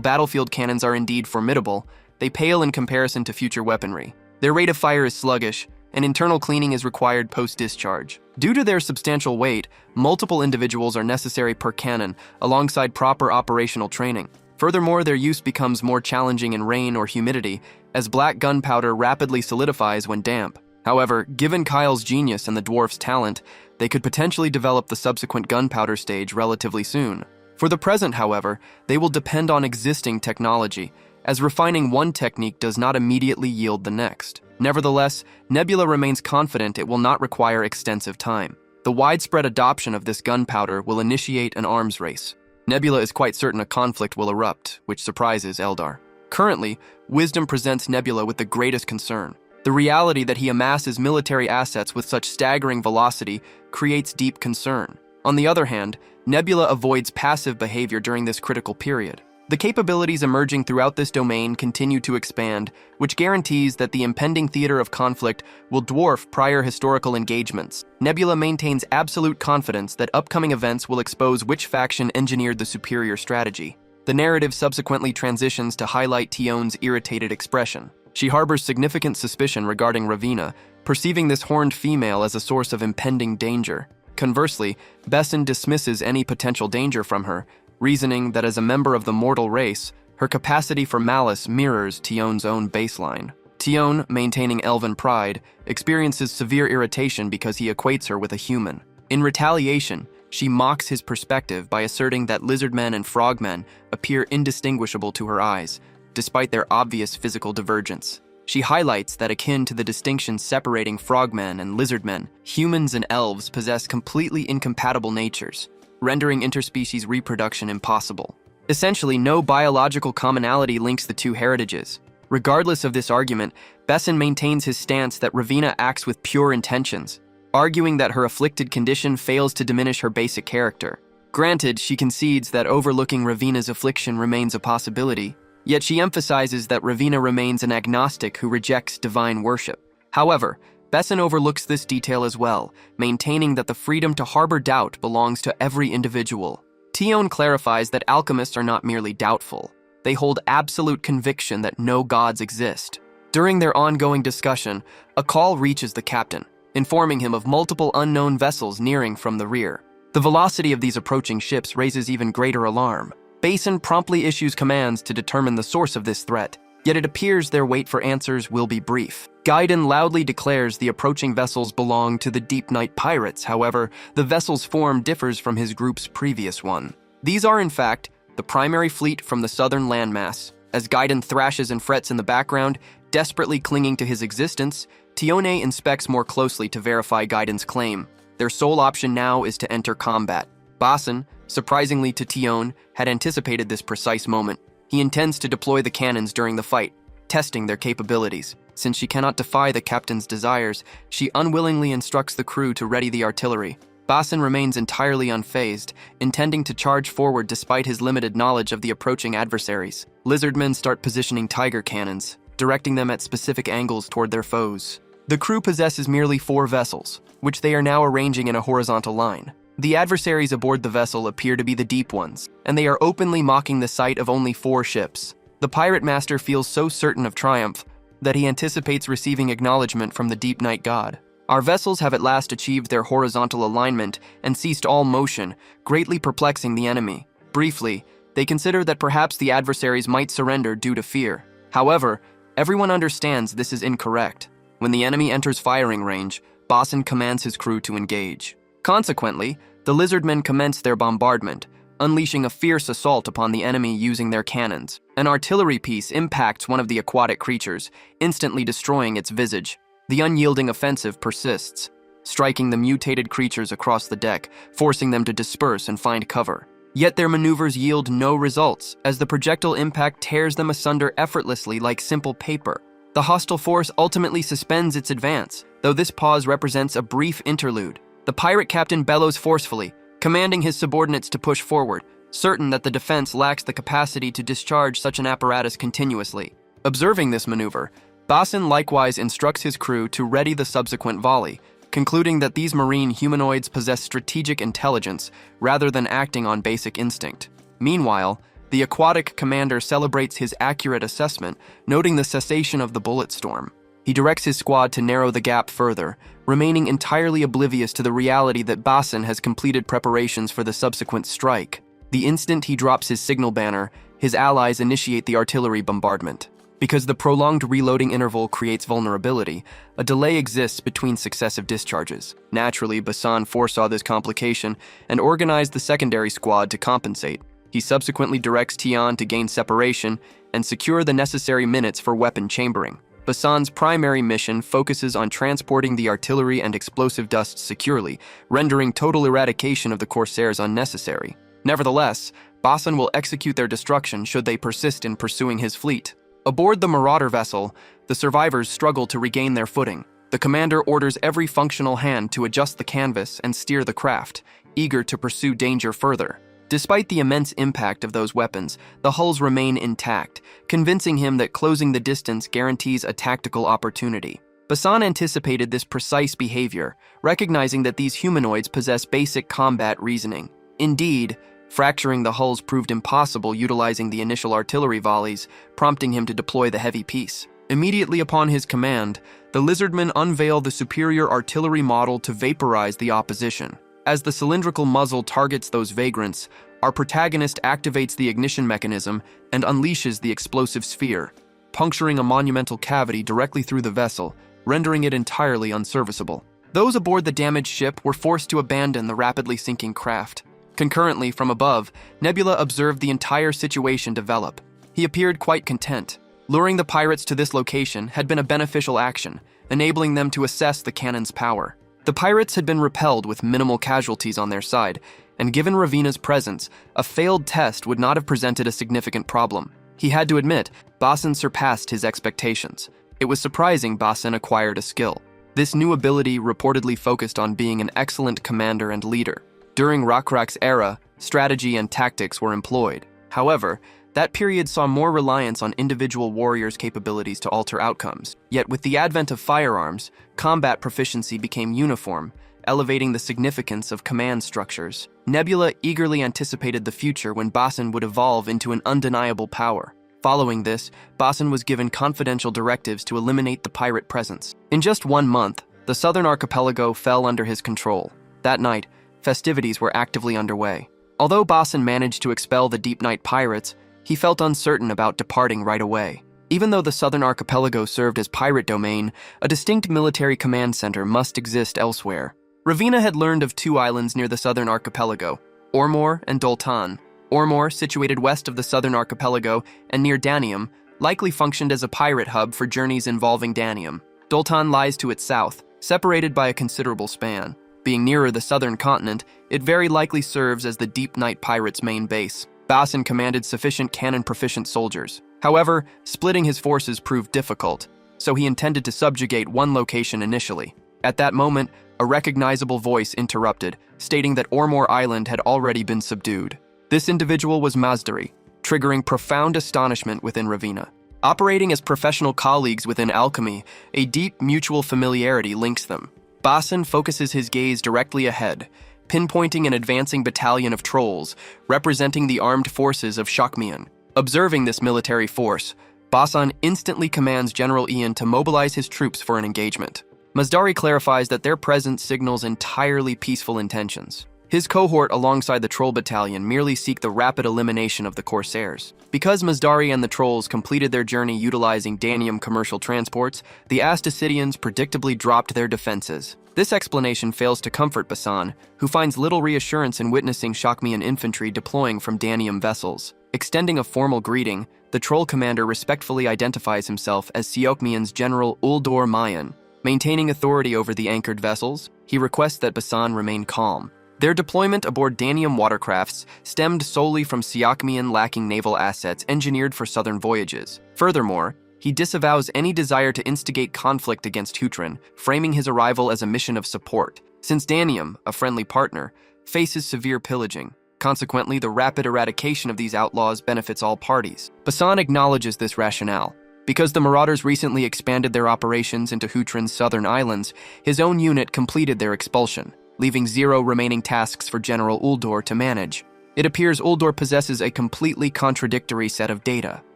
battlefield cannons are indeed formidable, they pale in comparison to future weaponry. Their rate of fire is sluggish, and internal cleaning is required post-discharge. Due to their substantial weight, multiple individuals are necessary per cannon, alongside proper operational training. Furthermore, their use becomes more challenging in rain or humidity, as black gunpowder rapidly solidifies when damp. However, given Kyle's genius and the dwarf's talent, they could potentially develop the subsequent gunpowder stage relatively soon. For the present, however, they will depend on existing technology, as refining one technique does not immediately yield the next. Nevertheless, Nebula remains confident it will not require extensive time. The widespread adoption of this gunpowder will initiate an arms race. Nebula is quite certain a conflict will erupt, which surprises Eldar. Currently, Wisdom presents Nebula with the greatest concern. The reality that he amasses military assets with such staggering velocity creates deep concern. On the other hand, Nebula avoids passive behavior during this critical period. The capabilities emerging throughout this domain continue to expand, which guarantees that the impending theater of conflict will dwarf prior historical engagements. Nebula maintains absolute confidence that upcoming events will expose which faction engineered the superior strategy. The narrative subsequently transitions to highlight Tion's irritated expression. She harbors significant suspicion regarding Ravina, perceiving this horned female as a source of impending danger. Conversely, Besson dismisses any potential danger from her, reasoning that as a member of the mortal race, her capacity for malice mirrors Tion's own baseline. Tion, maintaining elven pride, experiences severe irritation because he equates her with a human. In retaliation, she mocks his perspective by asserting that lizardmen and frogmen appear indistinguishable to her eyes, despite their obvious physical divergence. She highlights that akin to the distinction separating frogmen and lizardmen, humans and elves possess completely incompatible natures, rendering interspecies reproduction impossible. Essentially, no biological commonality links the two heritages. Regardless of this argument, Besson maintains his stance that Ravina acts with pure intentions, arguing that her afflicted condition fails to diminish her basic character. Granted, she concedes that overlooking Ravina's affliction remains a possibility, yet she emphasizes that Ravina remains an agnostic who rejects divine worship. However, Besson overlooks this detail as well, maintaining that the freedom to harbor doubt belongs to every individual. Tion clarifies that alchemists are not merely doubtful. They hold absolute conviction that no gods exist. During their ongoing discussion, a call reaches the captain, informing him of multiple unknown vessels nearing from the rear. The velocity of these approaching ships raises even greater alarm. Besson promptly issues commands to determine the source of this threat, yet it appears their wait for answers will be brief. Gaiden loudly declares the approaching vessels belong to the Deep Night Pirates. However, the vessel's form differs from his group's previous one. These are, in fact, the primary fleet from the southern landmass. As Gaiden thrashes and frets in the background, desperately clinging to his existence, Tione inspects more closely to verify Gaiden's claim. Their sole option now is to enter combat. Basin, surprisingly to Tion, had anticipated this precise moment. He intends to deploy the cannons during the fight, testing their capabilities. Since she cannot defy the captain's desires, she unwillingly instructs the crew to ready the artillery. Basin remains entirely unfazed, intending to charge forward despite his limited knowledge of the approaching adversaries. Lizardmen start positioning tiger cannons, directing them at specific angles toward their foes. The crew possesses merely 4 vessels, which they are now arranging in a horizontal line. The adversaries aboard the vessel appear to be the deep ones, and they are openly mocking the sight of only 4 ships. The pirate master feels so certain of triumph that he anticipates receiving acknowledgement from the Deep Night God. Our vessels have at last achieved their horizontal alignment and ceased all motion, greatly perplexing the enemy. Briefly, they consider that perhaps the adversaries might surrender due to fear. However, everyone understands this is incorrect. When the enemy enters firing range, Basin commands his crew to engage. Consequently, the lizardmen commence their bombardment, unleashing a fierce assault upon the enemy using their cannons. An artillery piece impacts one of the aquatic creatures, instantly destroying its visage. The unyielding offensive persists, striking the mutated creatures across the deck, forcing them to disperse and find cover. Yet their maneuvers yield no results, as the projectile impact tears them asunder effortlessly like simple paper. The hostile force ultimately suspends its advance, though this pause represents a brief interlude. The pirate captain bellows forcefully, commanding his subordinates to push forward, certain that the defense lacks the capacity to discharge such an apparatus continuously. Observing this maneuver, Basin likewise instructs his crew to ready the subsequent volley, concluding that these marine humanoids possess strategic intelligence rather than acting on basic instinct. Meanwhile, the aquatic commander celebrates his accurate assessment, noting the cessation of the bullet storm. He directs his squad to narrow the gap further, remaining entirely oblivious to the reality that Basin has completed preparations for the subsequent strike. The instant he drops his signal banner, his allies initiate the artillery bombardment. Because the prolonged reloading interval creates vulnerability, a delay exists between successive discharges. Naturally, Basin foresaw this complication and organized the secondary squad to compensate. He subsequently directs Tian to gain separation and secure the necessary minutes for weapon chambering. Basan's primary mission focuses on transporting the artillery and explosive dust securely, rendering total eradication of the Corsairs unnecessary. Nevertheless, Basan will execute their destruction should they persist in pursuing his fleet. Aboard the Marauder vessel, the survivors struggle to regain their footing. The commander orders every functional hand to adjust the canvas and steer the craft, eager to pursue danger further. Despite the immense impact of those weapons, the hulls remain intact, convincing him that closing the distance guarantees a tactical opportunity. Basan anticipated this precise behavior, recognizing that these humanoids possess basic combat reasoning. Indeed, fracturing the hulls proved impossible utilizing the initial artillery volleys, prompting him to deploy the heavy piece. Immediately upon his command, the lizardmen unveil the superior artillery model to vaporize the opposition. As the cylindrical muzzle targets those vagrants, our protagonist activates the ignition mechanism and unleashes the explosive sphere, puncturing a monumental cavity directly through the vessel, rendering it entirely unserviceable. Those aboard the damaged ship were forced to abandon the rapidly sinking craft. Concurrently, from above, Nebula observed the entire situation develop. He appeared quite content. Luring the pirates to this location had been a beneficial action, enabling them to assess the cannon's power. The pirates had been repelled with minimal casualties on their side, and given Ravina's presence, a failed test would not have presented a significant problem. He had to admit, Basan surpassed his expectations. It was surprising Basan acquired a skill. This new ability reportedly focused on being an excellent commander and leader. During Rakrak's era, strategy and tactics were employed. However, that period saw more reliance on individual warriors' capabilities to alter outcomes. Yet with the advent of firearms, combat proficiency became uniform, elevating the significance of command structures. Nebula eagerly anticipated the future when Basan would evolve into an undeniable power. Following this, Basan was given confidential directives to eliminate the pirate presence. In just 1 month, the southern archipelago fell under his control. That night, festivities were actively underway. Although Basan managed to expel the Deep Night pirates, he felt uncertain about departing right away. Even though the southern archipelago served as pirate domain, a distinct military command center must exist elsewhere. Ravina had learned of 2 islands near the southern archipelago, Ormor and Doltan. Ormor, situated west of the southern archipelago and near Danium, likely functioned as a pirate hub for journeys involving Danium. Doltan lies to its south, separated by a considerable span. Being nearer the southern continent, it very likely serves as the Deep Night pirates' main base. Basan commanded sufficient cannon-proficient soldiers. However, splitting his forces proved difficult, so he intended to subjugate one location initially. At that moment, a recognizable voice interrupted, stating that Ormor Island had already been subdued. This individual was Mazdari, triggering profound astonishment within Ravina. Operating as professional colleagues within alchemy, a deep mutual familiarity links them. Basan focuses his gaze directly ahead, pinpointing an advancing battalion of trolls, representing the armed forces of Shakmian. Observing this military force, Basan instantly commands General Ian to mobilize his troops for an engagement. Mazdari clarifies that their presence signals entirely peaceful intentions. His cohort alongside the troll battalion merely seek the rapid elimination of the Corsairs. Because Mazdari and the trolls completed their journey utilizing Danium commercial transports, the Astasidians predictably dropped their defenses. This explanation fails to comfort Basan, who finds little reassurance in witnessing Shakmian infantry deploying from Danium vessels. Extending a formal greeting, the troll commander respectfully identifies himself as Siokmian's General Uldor Mayan. Maintaining authority over the anchored vessels, he requests that Basan remain calm. Their deployment aboard Danium watercrafts stemmed solely from Siokmian lacking naval assets engineered for southern voyages. Furthermore, he disavows any desire to instigate conflict against Hutrin, framing his arrival as a mission of support, since Danium, a friendly partner, faces severe pillaging. Consequently, the rapid eradication of these outlaws benefits all parties. Basan acknowledges this rationale. Because the Marauders recently expanded their operations into Hutrin's southern islands, his own unit completed their expulsion, leaving 0 remaining tasks for General Uldor to manage. It appears Uldor possesses a completely contradictory set of data.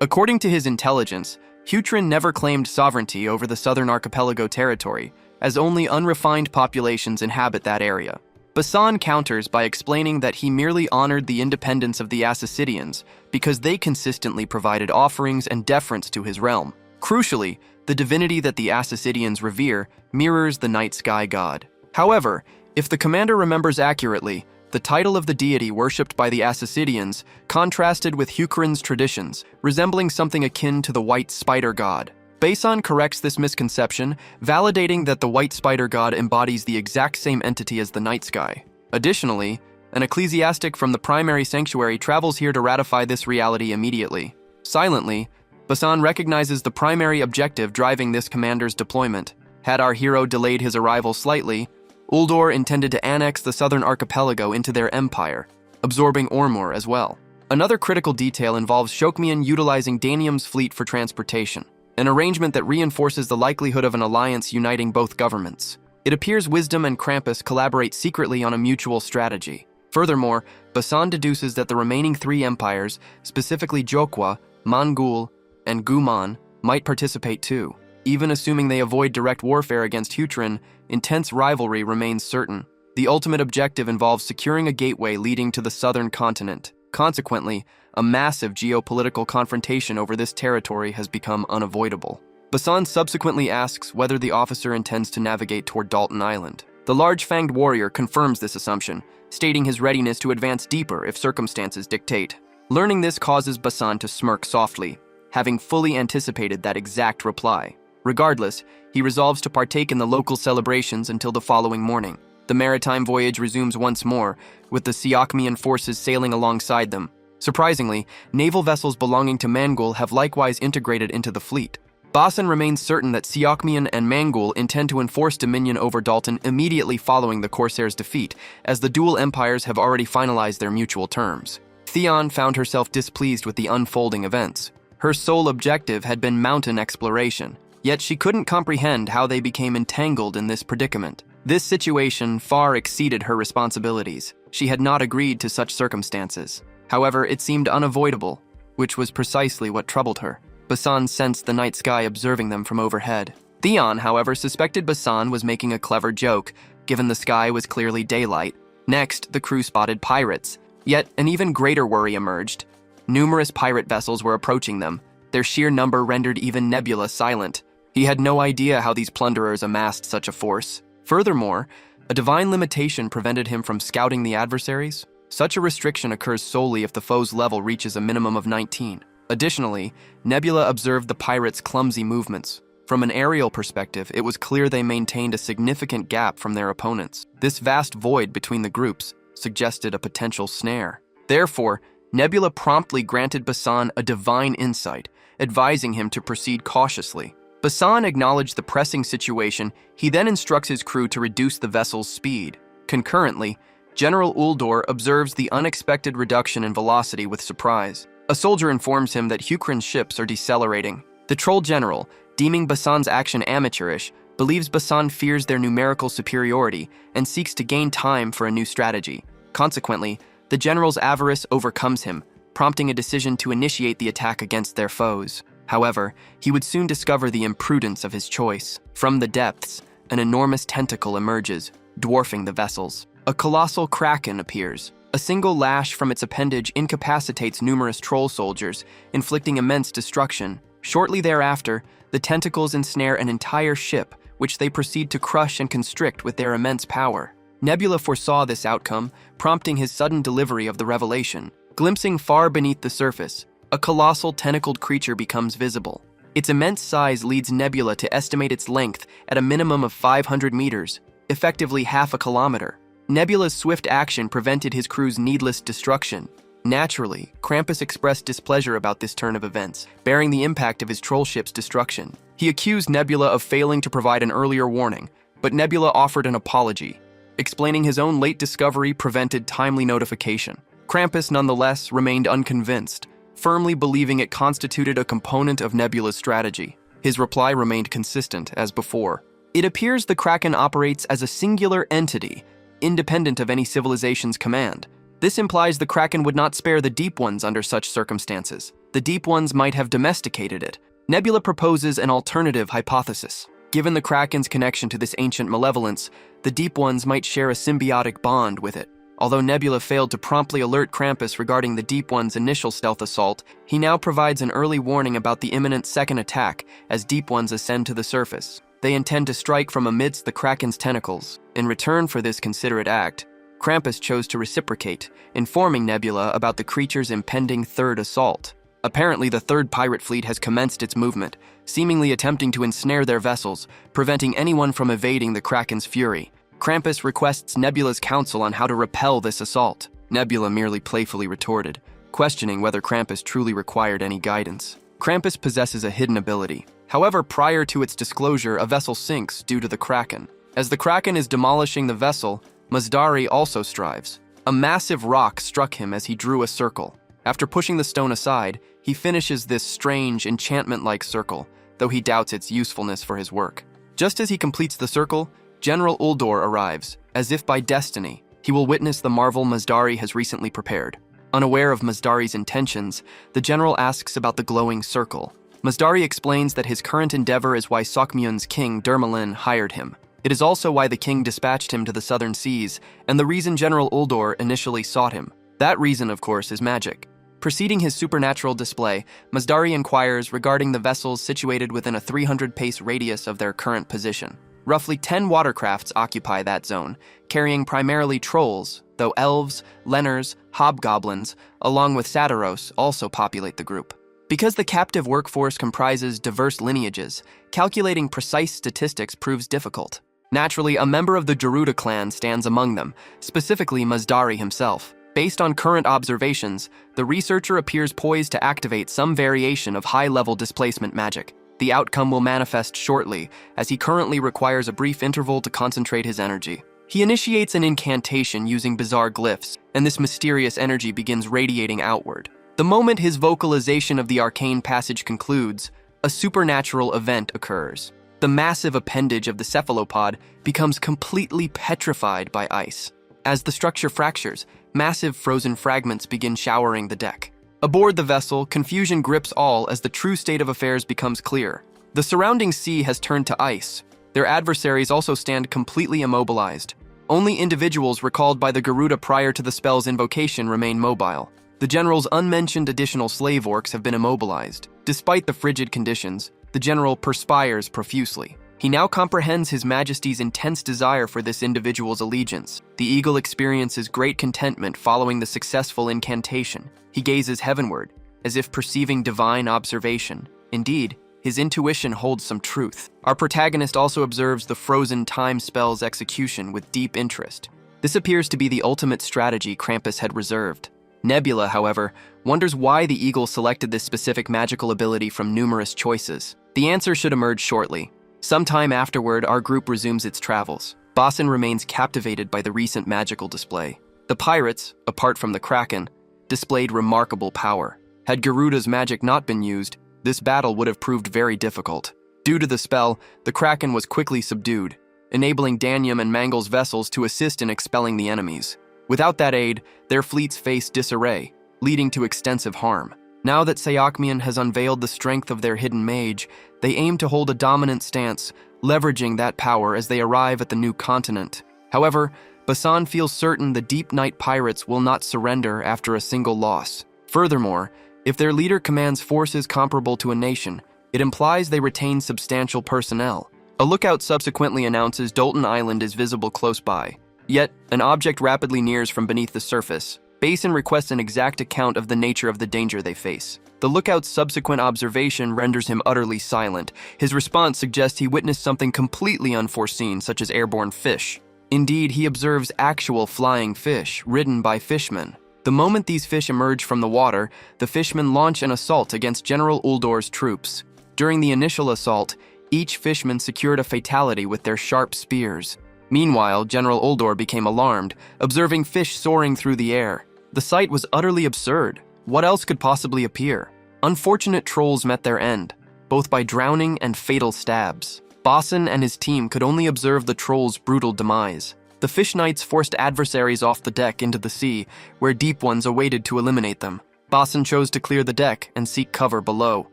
According to his intelligence, Hutrin never claimed sovereignty over the southern archipelago territory, as only unrefined populations inhabit that area. Basan counters by explaining that he merely honored the independence of the Assasidians because they consistently provided offerings and deference to his realm. Crucially, the divinity that the Assasidians revere mirrors the night sky god. However, if the commander remembers accurately, the title of the deity worshipped by the Assasidians contrasted with Hukrin's traditions, resembling something akin to the white spider god. Basan corrects this misconception, validating that the white spider god embodies the exact same entity as the night sky. Additionally, an ecclesiastic from the primary sanctuary travels here to ratify this reality immediately. Silently, Basan recognizes the primary objective driving this commander's deployment. Had our hero delayed his arrival slightly, Uldor intended to annex the southern archipelago into their empire, absorbing Ormur as well. Another critical detail involves Shokmian utilizing Danium's fleet for transportation, an arrangement that reinforces the likelihood of an alliance uniting both governments. It appears Wisdom and Krampus collaborate secretly on a mutual strategy. Furthermore, Basan deduces that the remaining three empires, specifically Jokwa, Mangul, and Guman, might participate too. Even assuming they avoid direct warfare against Hutrin, intense rivalry remains certain. The ultimate objective involves securing a gateway leading to the southern continent. Consequently, a massive geopolitical confrontation over this territory has become unavoidable. Basan subsequently asks whether the officer intends to navigate toward Dalton Island. The large-fanged warrior confirms this assumption, stating his readiness to advance deeper if circumstances dictate. Learning this causes Basan to smirk softly, having fully anticipated that exact reply. Regardless, he resolves to partake in the local celebrations until the following morning. The maritime voyage resumes once more, with the Siakmian forces sailing alongside them. Surprisingly, naval vessels belonging to Mangul have likewise integrated into the fleet. Basan remains certain that Siakmian and Mangul intend to enforce dominion over Dalton immediately following the Corsairs' defeat, as the dual empires have already finalized their mutual terms. Theon found herself displeased with the unfolding events. Her sole objective had been mountain exploration, yet she couldn't comprehend how they became entangled in this predicament. This situation far exceeded her responsibilities. She had not agreed to such circumstances. However, it seemed unavoidable, which was precisely what troubled her. Basan sensed the night sky observing them from overhead. Theon, however, suspected Basan was making a clever joke, given the sky was clearly daylight. Next, the crew spotted pirates. Yet, an even greater worry emerged. Numerous pirate vessels were approaching them. Their sheer number rendered even Nebula silent. He had no idea how these plunderers amassed such a force. Furthermore, a divine limitation prevented him from scouting the adversaries. Such a restriction occurs solely if the foe's level reaches a minimum of 19. Additionally, Nebula observed the pirates' clumsy movements. From an aerial perspective, it was clear they maintained a significant gap from their opponents. This vast void between the groups suggested a potential snare. Therefore, Nebula promptly granted Basan a divine insight, advising him to proceed cautiously. Basan acknowledged the pressing situation. He then instructs his crew to reduce the vessel's speed. Concurrently, General Uldor observes the unexpected reduction in velocity with surprise. A soldier informs him that Hukrin's ships are decelerating. The troll general, deeming Basan's action amateurish, believes Basan fears their numerical superiority and seeks to gain time for a new strategy. Consequently, the general's avarice overcomes him, prompting a decision to initiate the attack against their foes. However, he would soon discover the imprudence of his choice. From the depths, an enormous tentacle emerges, dwarfing the vessels. A colossal kraken appears. A single lash from its appendage incapacitates numerous troll soldiers, inflicting immense destruction. Shortly thereafter, the tentacles ensnare an entire ship, which they proceed to crush and constrict with their immense power. Nebula foresaw this outcome, prompting his sudden delivery of the revelation. Glimpsing far beneath the surface, a colossal tentacled creature becomes visible. Its immense size leads Nebula to estimate its length at a minimum of 500 meters, effectively half a kilometer. Nebula's swift action prevented his crew's needless destruction. Naturally, Krampus expressed displeasure about this turn of events, bearing the impact of his troll ship's destruction. He accused Nebula of failing to provide an earlier warning, but Nebula offered an apology, explaining his own late discovery prevented timely notification. Krampus, nonetheless, remained unconvinced, firmly believing it constituted a component of Nebula's strategy. His reply remained consistent as before. It appears the Kraken operates as a singular entity, independent of any civilization's command. This implies the Kraken would not spare the Deep Ones under such circumstances. The Deep Ones might have domesticated it. Nebula proposes an alternative hypothesis. Given the Kraken's connection to this ancient malevolence, the Deep Ones might share a symbiotic bond with it. Although Nebula failed to promptly alert Krampus regarding the Deep One's initial stealth assault, he now provides an early warning about the imminent second attack as Deep Ones ascend to the surface. They intend to strike from amidst the Kraken's tentacles. In return for this considerate act, Krampus chose to reciprocate, informing Nebula about the creature's impending third assault. Apparently, the third pirate fleet has commenced its movement, seemingly attempting to ensnare their vessels, preventing anyone from evading the Kraken's fury. Krampus requests Nebula's counsel on how to repel this assault. Nebula merely playfully retorted, questioning whether Krampus truly required any guidance. Krampus possesses a hidden ability. However, prior to its disclosure, a vessel sinks due to the Kraken. As the Kraken is demolishing the vessel, Mazdari also strives. A massive rock struck him as he drew a circle. After pushing the stone aside, he finishes this strange, enchantment-like circle, though he doubts its usefulness for his work. Just as he completes the circle, General Uldor arrives. As if by destiny, he will witness the marvel Mazdari has recently prepared. Unaware of Mazdari's intentions, the general asks about the glowing circle. Mazdari explains that his current endeavor is why Sokmyun's king, Dermalin, hired him. It is also why the king dispatched him to the southern seas, and the reason General Uldor initially sought him. That reason, of course, is magic. Preceding his supernatural display, Mazdari inquires regarding the vessels situated within a 300-pace radius of their current position. Roughly 10 watercrafts occupy that zone, carrying primarily trolls, though elves, lenners, hobgoblins, along with Satiros, also populate the group. Because the captive workforce comprises diverse lineages, calculating precise statistics proves difficult. Naturally, a member of the Gerudo clan stands among them, specifically Mazdari himself. Based on current observations, the researcher appears poised to activate some variation of high-level displacement magic. The outcome will manifest shortly, as he currently requires a brief interval to concentrate his energy. He initiates an incantation using bizarre glyphs, and this mysterious energy begins radiating outward. The moment his vocalization of the arcane passage concludes, a supernatural event occurs. The massive appendage of the cephalopod becomes completely petrified by ice. As the structure fractures, massive frozen fragments begin showering the deck. Aboard the vessel, confusion grips all as the true state of affairs becomes clear. The surrounding sea has turned to ice. Their adversaries also stand completely immobilized. Only individuals recalled by the Garuda prior to the spell's invocation remain mobile. The general's unmentioned additional slave orcs have been immobilized. Despite the frigid conditions, the general perspires profusely. He now comprehends His Majesty's intense desire for this individual's allegiance. The eagle experiences great contentment following the successful incantation. He gazes heavenward, as if perceiving divine observation. Indeed, his intuition holds some truth. Our protagonist also observes the frozen time spell's execution with deep interest. This appears to be the ultimate strategy Krampus had reserved. Nebula, however, wonders why the eagle selected this specific magical ability from numerous choices. The answer should emerge shortly. Sometime afterward, our group resumes its travels. Bossen remains captivated by the recent magical display. The pirates, apart from the Kraken, displayed remarkable power. Had Garuda's magic not been used, this battle would have proved very difficult. Due to the spell, the Kraken was quickly subdued, enabling Danyam and Mangel's vessels to assist in expelling the enemies. Without that aid, their fleets faced disarray, leading to extensive harm. Now that Sayakmian has unveiled the strength of their hidden mage, they aim to hold a dominant stance, leveraging that power as they arrive at the new continent. However, Basan feels certain the Deep Night pirates will not surrender after a single loss. Furthermore, if their leader commands forces comparable to a nation, it implies they retain substantial personnel. A lookout subsequently announces Dolton Island is visible close by. Yet, an object rapidly nears from beneath the surface. Basin requests an exact account of the nature of the danger they face. The lookout's subsequent observation renders him utterly silent. His response suggests he witnessed something completely unforeseen, such as airborne fish. Indeed, he observes actual flying fish, ridden by fishmen. The moment these fish emerge from the water, the fishmen launch an assault against General Uldor's troops. During the initial assault, each fishman secured a fatality with their sharp spears. Meanwhile, General Uldor became alarmed, observing fish soaring through the air. The sight was utterly absurd. What else could possibly appear? Unfortunate trolls met their end, both by drowning and fatal stabs. Bossen and his team could only observe the trolls' brutal demise. The fish knights forced adversaries off the deck into the sea, where deep ones awaited to eliminate them. Bossen chose to clear the deck and seek cover below.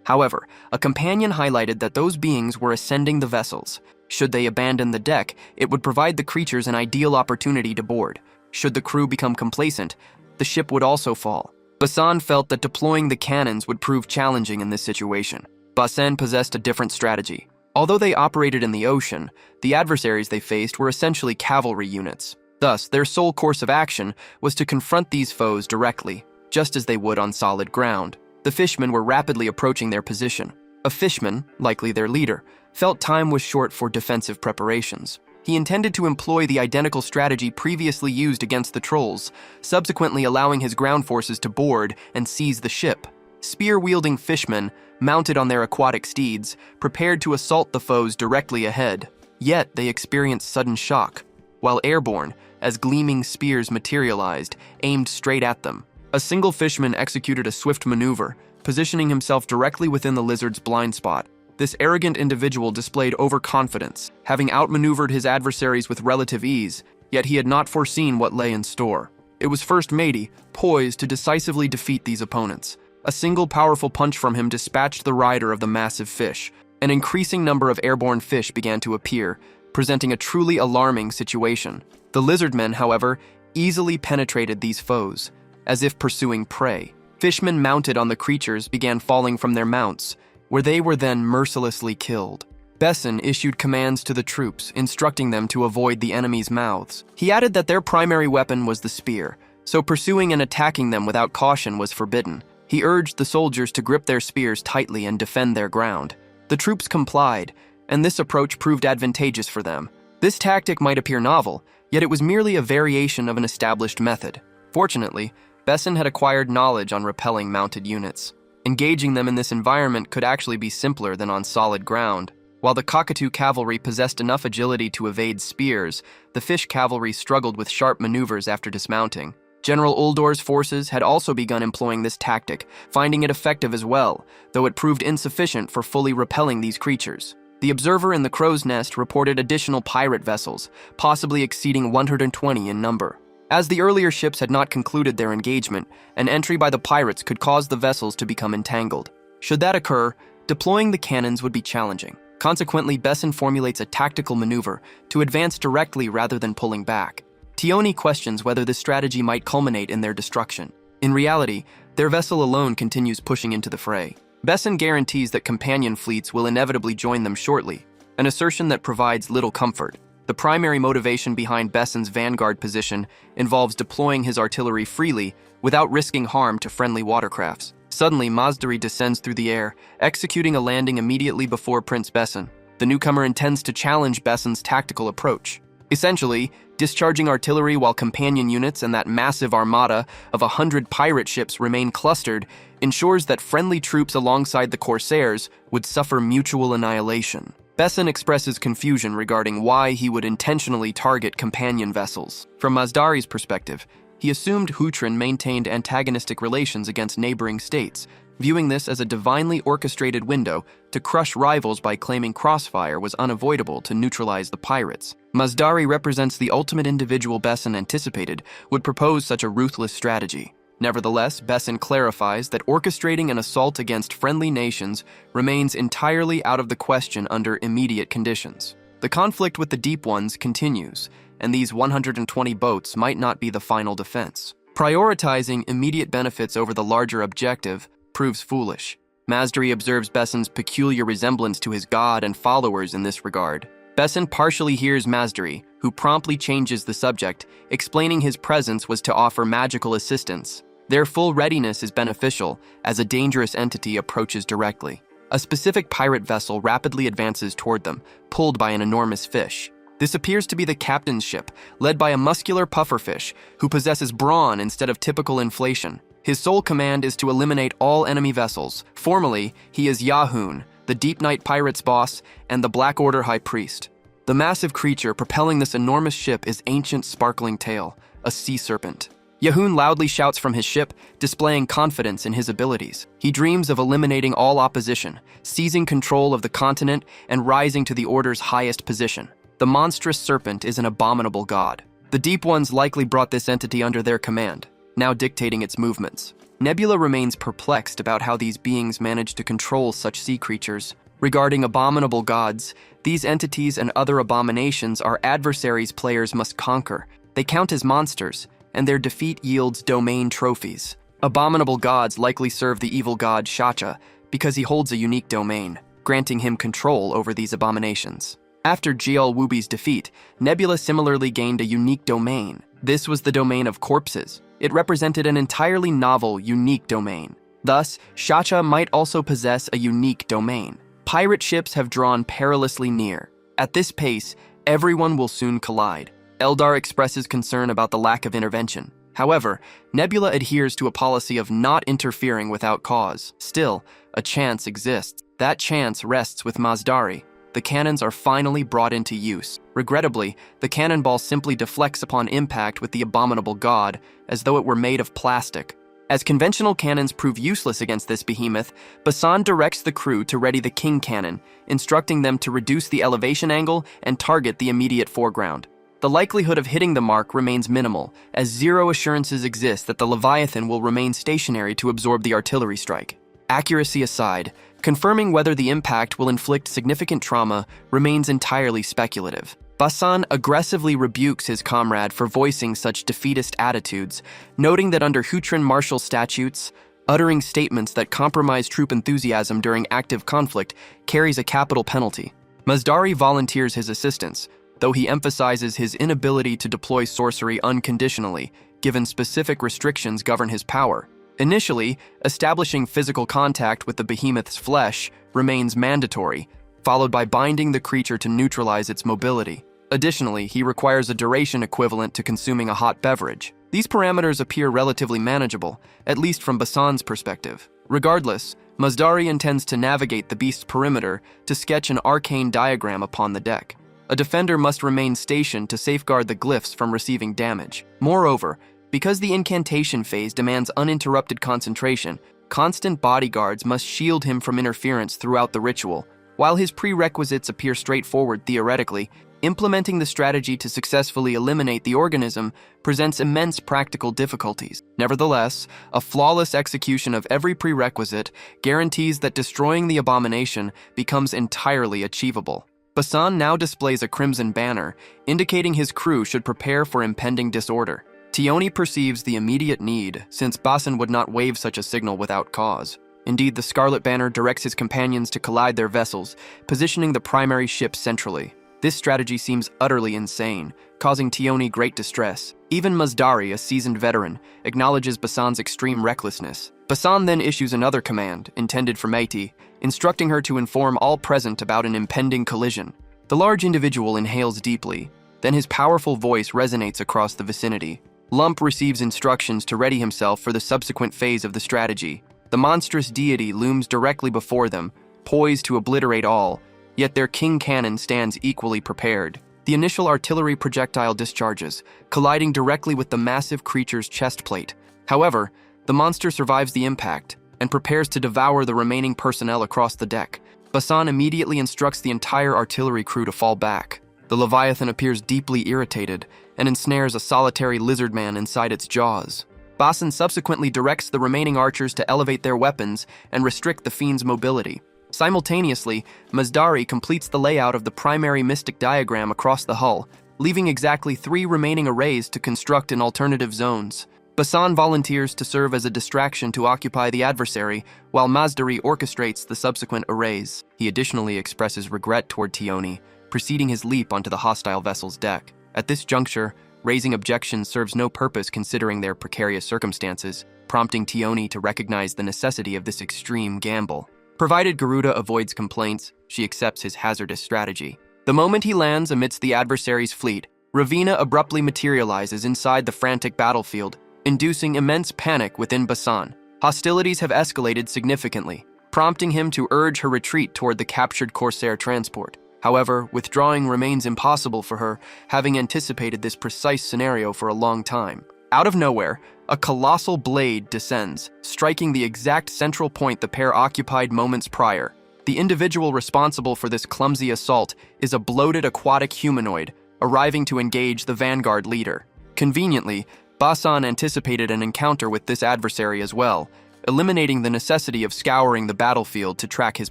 However, a companion highlighted that those beings were ascending the vessels. Should they abandon the deck, it would provide the creatures an ideal opportunity to board. Should the crew become complacent, the ship would also fall. Basan felt that deploying the cannons would prove challenging in this situation. Basen possessed a different strategy. Although they operated in the ocean, the adversaries they faced were essentially cavalry units. Thus, their sole course of action was to confront these foes directly, just as they would on solid ground. The fishmen were rapidly approaching their position. A fishman, likely their leader, felt time was short for defensive preparations. He intended to employ the identical strategy previously used against the trolls, subsequently allowing his ground forces to board and seize the ship. Spear-wielding fishmen, mounted on their aquatic steeds, prepared to assault the foes directly ahead. Yet they experienced sudden shock. While airborne, as gleaming spears materialized, aimed straight at them. A single fishman executed a swift maneuver, positioning himself directly within the lizard's blind spot. This arrogant individual displayed overconfidence, having outmaneuvered his adversaries with relative ease, yet he had not foreseen what lay in store. It was First Matey, poised to decisively defeat these opponents. A single powerful punch from him dispatched the rider of the massive fish. An increasing number of airborne fish began to appear, presenting a truly alarming situation. The lizardmen, however, easily penetrated these foes, as if pursuing prey. Fishmen mounted on the creatures began falling from their mounts, where they were then mercilessly killed. Besson issued commands to the troops, instructing them to avoid the enemy's mouths. He added that their primary weapon was the spear, so pursuing and attacking them without caution was forbidden. He urged the soldiers to grip their spears tightly and defend their ground. The troops complied, and this approach proved advantageous for them. This tactic might appear novel, yet it was merely a variation of an established method. Fortunately, Besson had acquired knowledge on repelling mounted units. Engaging them in this environment could actually be simpler than on solid ground. While the cockatoo cavalry possessed enough agility to evade spears, the fish cavalry struggled with sharp maneuvers after dismounting. General Uldor's forces had also begun employing this tactic, finding it effective as well, though it proved insufficient for fully repelling these creatures. The observer in the crow's nest reported additional pirate vessels, possibly exceeding 120 in number. As the earlier ships had not concluded their engagement, an entry by the pirates could cause the vessels to become entangled. Should that occur, deploying the cannons would be challenging. Consequently, Besson formulates a tactical maneuver to advance directly rather than pulling back. Tioni questions whether this strategy might culminate in their destruction. In reality, their vessel alone continues pushing into the fray. Besson guarantees that companion fleets will inevitably join them shortly, an assertion that provides little comfort. The primary motivation behind Besson's vanguard position involves deploying his artillery freely without risking harm to friendly watercrafts. Suddenly, Mazdari descends through the air, executing a landing immediately before Prince Besson. The newcomer intends to challenge Besson's tactical approach. Essentially, discharging artillery while companion units and that massive armada of 100 pirate ships remain clustered ensures that friendly troops alongside the corsairs would suffer mutual annihilation. Besson expresses confusion regarding why he would intentionally target companion vessels. From Mazdari's perspective, he assumed Hutrin maintained antagonistic relations against neighboring states, viewing this as a divinely orchestrated window to crush rivals by claiming crossfire was unavoidable to neutralize the pirates. Mazdari represents the ultimate individual Besson anticipated would propose such a ruthless strategy. Nevertheless, Besson clarifies that orchestrating an assault against friendly nations remains entirely out of the question under immediate conditions. The conflict with the Deep Ones continues, and these 120 boats might not be the final defense. Prioritizing immediate benefits over the larger objective proves foolish. Mazdari observes Besson's peculiar resemblance to his god and followers in this regard. Besson partially hears Mazdari, who promptly changes the subject, explaining his presence was to offer magical assistance. Their full readiness is beneficial as a dangerous entity approaches directly. A specific pirate vessel rapidly advances toward them, pulled by an enormous fish. This appears to be the captain's ship, led by a muscular pufferfish who possesses brawn instead of typical inflation. His sole command is to eliminate all enemy vessels. Formally, he is Yahun, the Deep Night Pirates boss and the Black Order High Priest. The massive creature propelling this enormous ship is Ancient Sparkling Tail, a sea serpent. Yahun loudly shouts from his ship, displaying confidence in his abilities. He dreams of eliminating all opposition, seizing control of the continent, and rising to the Order's highest position. The monstrous serpent is an abominable god. The Deep Ones likely brought this entity under their command, now dictating its movements. Nebula remains perplexed about how these beings manage to control such sea creatures. Regarding abominable gods, these entities and other abominations are adversaries players must conquer. They count as monsters, and their defeat yields domain trophies. Abominable gods likely serve the evil god Shacha because he holds a unique domain, granting him control over these abominations. After Jial Wubi's defeat, Nebula similarly gained a unique domain. This was the domain of corpses. It represented an entirely novel, unique domain. Thus, Shacha might also possess a unique domain. Pirate ships have drawn perilously near. At this pace, everyone will soon collide. Eldar expresses concern about the lack of intervention. However, Nebula adheres to a policy of not interfering without cause. Still, a chance exists. That chance rests with Masdari. The cannons are finally brought into use. Regrettably, the cannonball simply deflects upon impact with the abominable god, as though it were made of plastic. As conventional cannons prove useless against this behemoth, Basan directs the crew to ready the king cannon, instructing them to reduce the elevation angle and target the immediate foreground. The likelihood of hitting the mark remains minimal, as zero assurances exist that the Leviathan will remain stationary to absorb the artillery strike. Accuracy aside, confirming whether the impact will inflict significant trauma remains entirely speculative. Basan aggressively rebukes his comrade for voicing such defeatist attitudes, noting that under Hutrin martial statutes, uttering statements that compromise troop enthusiasm during active conflict carries a capital penalty. Masdari volunteers his assistance, though he emphasizes his inability to deploy sorcery unconditionally, given specific restrictions govern his power. Initially, establishing physical contact with the behemoth's flesh remains mandatory, followed by binding the creature to neutralize its mobility. Additionally, he requires a duration equivalent to consuming a hot beverage. These parameters appear relatively manageable, at least from Basan's perspective. Regardless, Masdari intends to navigate the beast's perimeter to sketch an arcane diagram upon the deck. A defender must remain stationed to safeguard the glyphs from receiving damage. Moreover, because the incantation phase demands uninterrupted concentration, constant bodyguards must shield him from interference throughout the ritual. While his prerequisites appear straightforward theoretically, implementing the strategy to successfully eliminate the organism presents immense practical difficulties. Nevertheless, a flawless execution of every prerequisite guarantees that destroying the abomination becomes entirely achievable. Basan now displays a crimson banner, indicating his crew should prepare for impending disorder. Tioni perceives the immediate need, since Basan would not wave such a signal without cause. Indeed, the Scarlet Banner directs his companions to collide their vessels, positioning the primary ship centrally. This strategy seems utterly insane, causing Tioni great distress. Even Masdari, a seasoned veteran, acknowledges Basan's extreme recklessness. Basan then issues another command, intended for Meiti, instructing her to inform all present about an impending collision. The large individual inhales deeply, then his powerful voice resonates across the vicinity. Lump receives instructions to ready himself for the subsequent phase of the strategy. The monstrous deity looms directly before them, poised to obliterate all, yet their king cannon stands equally prepared. The initial artillery projectile discharges, colliding directly with the massive creature's chest plate. However, the monster survives the impact and prepares to devour the remaining personnel across the deck. Basan immediately instructs the entire artillery crew to fall back. The Leviathan appears deeply irritated and ensnares a solitary lizard man inside its jaws. Basan subsequently directs the remaining archers to elevate their weapons and restrict the fiend's mobility. Simultaneously, Masdari completes the layout of the primary mystic diagram across the hull, leaving exactly 3 remaining arrays to construct in alternative zones. Basan volunteers to serve as a distraction to occupy the adversary, while Masdari orchestrates the subsequent arrays. He additionally expresses regret toward Tioni, preceding his leap onto the hostile vessel's deck. At this juncture, raising objections serves no purpose considering their precarious circumstances, prompting Tioni to recognize the necessity of this extreme gamble. Provided Garuda avoids complaints, she accepts his hazardous strategy. The moment he lands amidst the adversary's fleet, Ravina abruptly materializes inside the frantic battlefield, inducing immense panic within Basan. Hostilities have escalated significantly, prompting him to urge her retreat toward the captured Corsair transport. However, withdrawing remains impossible for her, having anticipated this precise scenario for a long time. Out of nowhere, a colossal blade descends, striking the exact central point the pair occupied moments prior. The individual responsible for this clumsy assault is a bloated aquatic humanoid, arriving to engage the vanguard leader. Conveniently, Basan anticipated an encounter with this adversary as well, eliminating the necessity of scouring the battlefield to track his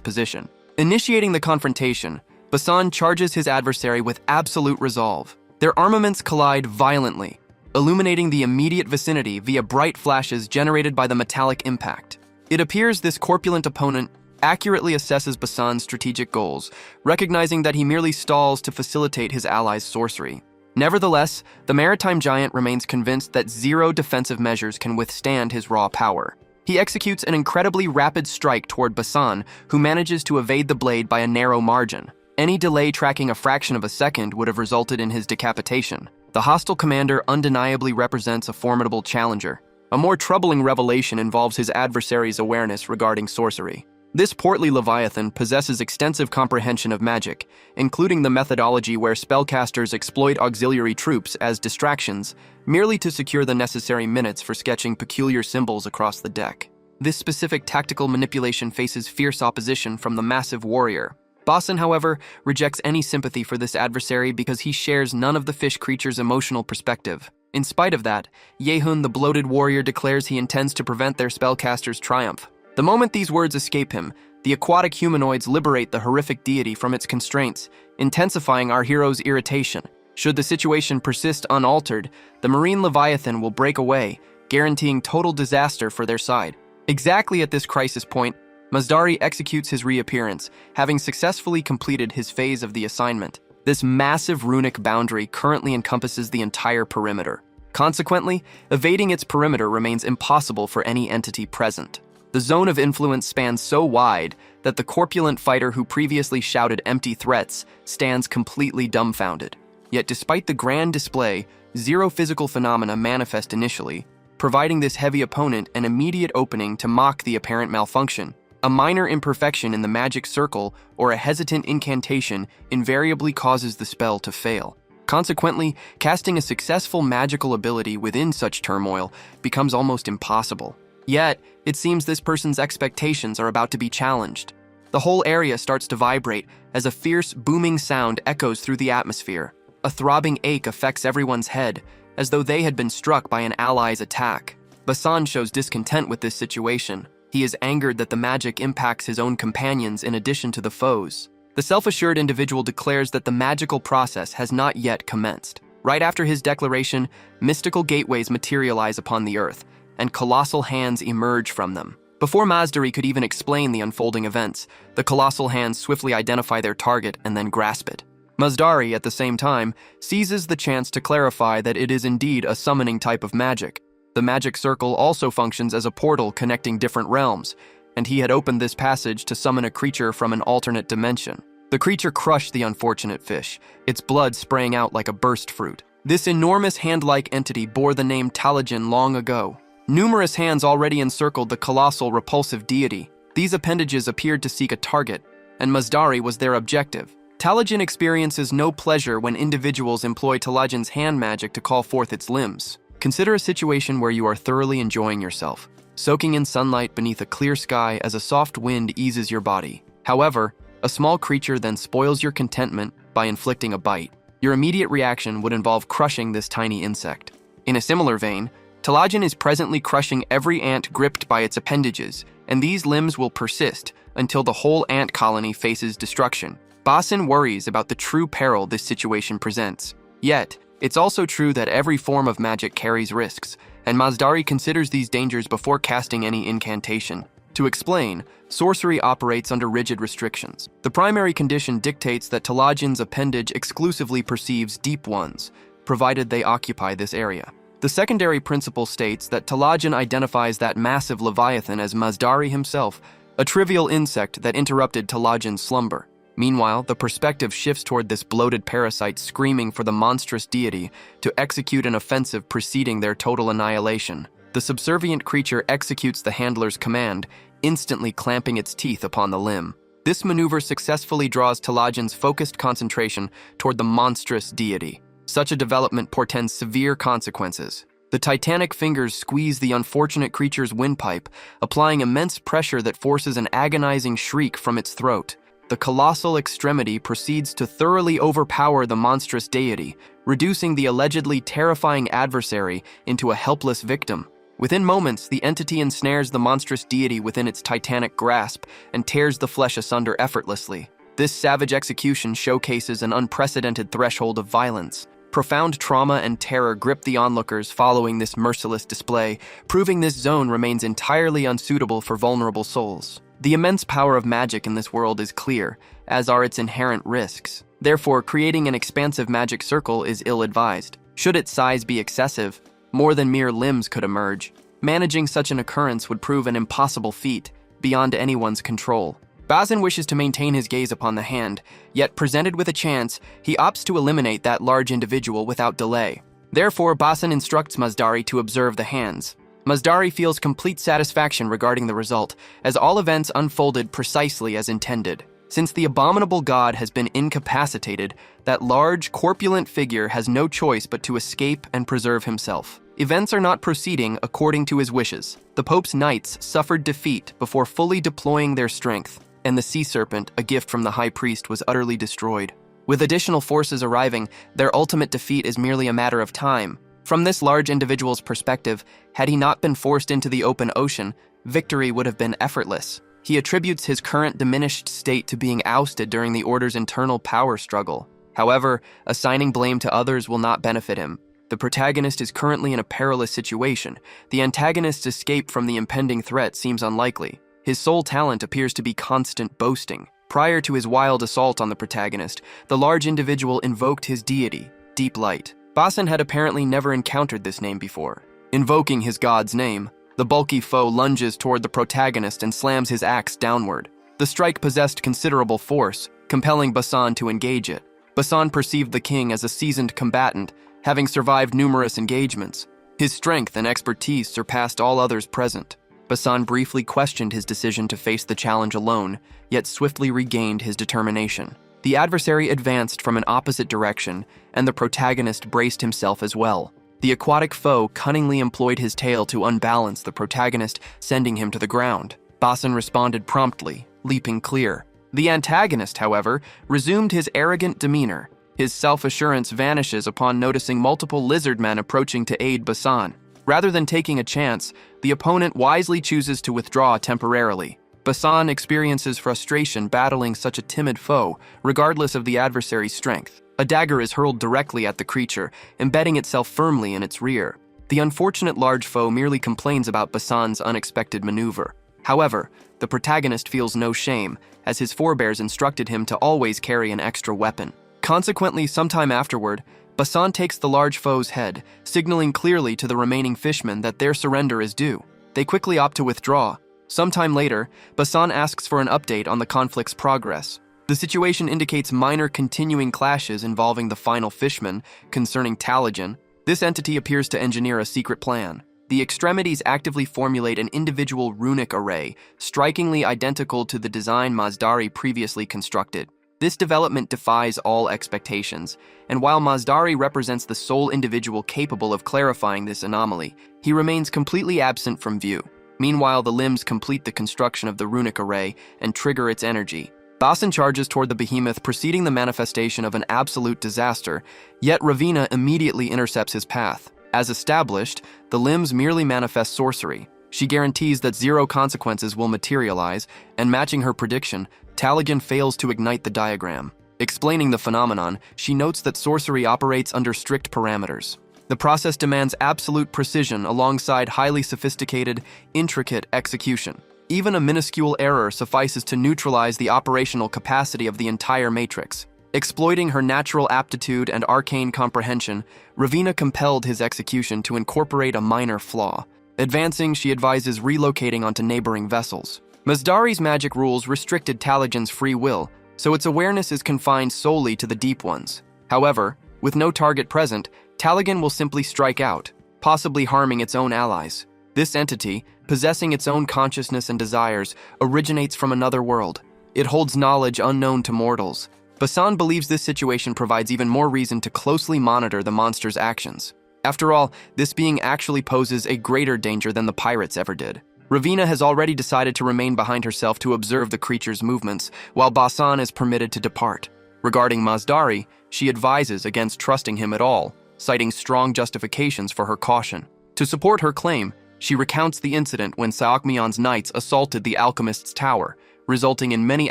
position. Initiating the confrontation, Basan charges his adversary with absolute resolve. Their armaments collide violently, illuminating the immediate vicinity via bright flashes generated by the metallic impact. It appears this corpulent opponent accurately assesses Basan's strategic goals, recognizing that he merely stalls to facilitate his ally's sorcery. Nevertheless, the maritime giant remains convinced that 0 defensive measures can withstand his raw power. He executes an incredibly rapid strike toward Basan, who manages to evade the blade by a narrow margin. Any delay tracking a fraction of a second would have resulted in his decapitation. The hostile commander undeniably represents a formidable challenger. A more troubling revelation involves his adversary's awareness regarding sorcery. This portly Leviathan possesses extensive comprehension of magic, including the methodology where spellcasters exploit auxiliary troops as distractions, merely to secure the necessary minutes for sketching peculiar symbols across the deck. This specific tactical manipulation faces fierce opposition from the massive warrior. Basan, however, rejects any sympathy for this adversary because he shares none of the fish creature's emotional perspective. In spite of that, Yehun, the bloated warrior, declares he intends to prevent their spellcaster's triumph. The moment these words escape him, the aquatic humanoids liberate the horrific deity from its constraints, intensifying our hero's irritation. Should the situation persist unaltered, the marine Leviathan will break away, guaranteeing total disaster for their side. Exactly at this crisis point, Masdari executes his reappearance, having successfully completed his phase of the assignment. This massive runic boundary currently encompasses the entire perimeter. Consequently, evading its perimeter remains impossible for any entity present. The zone of influence spans so wide that the corpulent fighter who previously shouted empty threats stands completely dumbfounded. Yet despite the grand display, zero physical phenomena manifest initially, providing this heavy opponent an immediate opening to mock the apparent malfunction. A minor imperfection in the magic circle or a hesitant incantation invariably causes the spell to fail. Consequently, casting a successful magical ability within such turmoil becomes almost impossible. Yet, it seems this person's expectations are about to be challenged. The whole area starts to vibrate as a fierce, booming sound echoes through the atmosphere. A throbbing ache affects everyone's head, as though they had been struck by an ally's attack. Basan shows discontent with this situation. He is angered that the magic impacts his own companions in addition to the foes. The self-assured individual declares that the magical process has not yet commenced. Right after his declaration, mystical gateways materialize upon the earth, and colossal hands emerge from them. Before Masdari could even explain the unfolding events, the colossal hands swiftly identify their target and then grasp it. Masdari, at the same time, seizes the chance to clarify that it is indeed a summoning type of magic. The magic circle also functions as a portal connecting different realms, and he had opened this passage to summon a creature from an alternate dimension. The creature crushed the unfortunate fish, its blood spraying out like a burst fruit. This enormous hand-like entity bore the name Talajin long ago. Numerous hands already encircled the colossal, repulsive deity. These appendages appeared to seek a target, and Masdari was their objective. Talajin experiences no pleasure when individuals employ Talajin's hand magic to call forth its limbs. Consider a situation where you are thoroughly enjoying yourself, soaking in sunlight beneath a clear sky as a soft wind eases your body. However, a small creature then spoils your contentment by inflicting a bite. Your immediate reaction would involve crushing this tiny insect. In a similar vein, Talajin is presently crushing every ant gripped by its appendages, and these limbs will persist until the whole ant colony faces destruction. Basan worries about the true peril this situation presents. Yet, it's also true that every form of magic carries risks, and Masdari considers these dangers before casting any incantation. To explain, sorcery operates under rigid restrictions. The primary condition dictates that Talajin's appendage exclusively perceives deep ones, provided they occupy this area. The secondary principle states that Talajin identifies that massive leviathan as Masdari himself, a trivial insect that interrupted Talajin's slumber. Meanwhile, the perspective shifts toward this bloated parasite screaming for the monstrous deity to execute an offensive preceding their total annihilation. The subservient creature executes the handler's command, instantly clamping its teeth upon the limb. This maneuver successfully draws Talajin's focused concentration toward the monstrous deity. Such a development portends severe consequences. The titanic fingers squeeze the unfortunate creature's windpipe, applying immense pressure that forces an agonizing shriek from its throat. The colossal extremity proceeds to thoroughly overpower the monstrous deity, reducing the allegedly terrifying adversary into a helpless victim. Within moments, the entity ensnares the monstrous deity within its titanic grasp and tears the flesh asunder effortlessly. This savage execution showcases an unprecedented threshold of violence. Profound trauma and terror grip the onlookers following this merciless display, proving this zone remains entirely unsuitable for vulnerable souls. The immense power of magic in this world is clear, as are its inherent risks. Therefore, creating an expansive magic circle is ill-advised. Should its size be excessive, more than mere limbs could emerge. Managing such an occurrence would prove an impossible feat, beyond anyone's control. Bazin wishes to maintain his gaze upon the hand, yet presented with a chance, he opts to eliminate that large individual without delay. Therefore, Bazin instructs Mazdari to observe the hands. Mazdari feels complete satisfaction regarding the result, as all events unfolded precisely as intended. Since the abominable god has been incapacitated, that large, corpulent figure has no choice but to escape and preserve himself. Events are not proceeding according to his wishes. The Pope's knights suffered defeat before fully deploying their strength, and the sea serpent, a gift from the high priest, was utterly destroyed. With additional forces arriving, their ultimate defeat is merely a matter of time. From this large individual's perspective, had he not been forced into the open ocean, victory would have been effortless. He attributes his current diminished state to being ousted during the Order's internal power struggle. However, assigning blame to others will not benefit him. The protagonist is currently in a perilous situation. The antagonist's escape from the impending threat seems unlikely. His sole talent appears to be constant boasting. Prior to his wild assault on the protagonist, the large individual invoked his deity, Deep Light. Bazin had apparently never encountered this name before. Invoking his god's name, the bulky foe lunges toward the protagonist and slams his axe downward. The strike possessed considerable force, compelling Bazin to engage it. Bazin perceived the king as a seasoned combatant, having survived numerous engagements. His strength and expertise surpassed all others present. Bazin briefly questioned his decision to face the challenge alone, yet swiftly regained his determination. The adversary advanced from an opposite direction, and the protagonist braced himself as well. The aquatic foe cunningly employed his tail to unbalance the protagonist, sending him to the ground. Bazin responded promptly, leaping clear. The antagonist, however, resumed his arrogant demeanor. His self-assurance vanishes upon noticing multiple lizard men approaching to aid Bazin. Rather than taking a chance, the opponent wisely chooses to withdraw temporarily. Bazin experiences frustration battling such a timid foe, regardless of the adversary's strength. A dagger is hurled directly at the creature, embedding itself firmly in its rear. The unfortunate large foe merely complains about Bazin's unexpected maneuver. However, the protagonist feels no shame, as his forebears instructed him to always carry an extra weapon. Consequently, sometime afterward, Bazin takes the large foe's head, signaling clearly to the remaining fishmen that their surrender is due. They quickly opt to withdraw. Sometime later, Bazin asks for an update on the conflict's progress. The situation indicates minor continuing clashes involving the final fishman concerning Talagen. This entity appears to engineer a secret plan. The extremities actively formulate an individual runic array, strikingly identical to the design Mazdari previously constructed. This development defies all expectations, and while Mazdari represents the sole individual capable of clarifying this anomaly, he remains completely absent from view. Meanwhile, the limbs complete the construction of the runic array and trigger its energy. Bazin charges toward the behemoth, preceding the manifestation of an absolute disaster, yet Ravina immediately intercepts his path. As established, the limbs merely manifest sorcery. She guarantees that zero consequences will materialize, and matching her prediction, Talagen fails to ignite the diagram. Explaining the phenomenon, she notes that sorcery operates under strict parameters. The process demands absolute precision alongside highly sophisticated, intricate execution. Even a minuscule error suffices to neutralize the operational capacity of the entire matrix. Exploiting her natural aptitude and arcane comprehension, Ravina compelled his execution to incorporate a minor flaw. Advancing, she advises relocating onto neighboring vessels. Mazdari's magic rules restricted Talagen's free will, so its awareness is confined solely to the deep ones. However, with no target present, Talagen will simply strike out, possibly harming its own allies. This entity, possessing its own consciousness and desires, originates from another world. It holds knowledge unknown to mortals. Bazin believes this situation provides even more reason to closely monitor the monster's actions. After all, this being actually poses a greater danger than the pirates ever did. Ravina has already decided to remain behind herself to observe the creature's movements, while Bazin is permitted to depart. Regarding Mazdari, she advises against trusting him at all, citing strong justifications for her caution. To support her claim, she recounts the incident when Saokmion's knights assaulted the alchemist's tower, resulting in many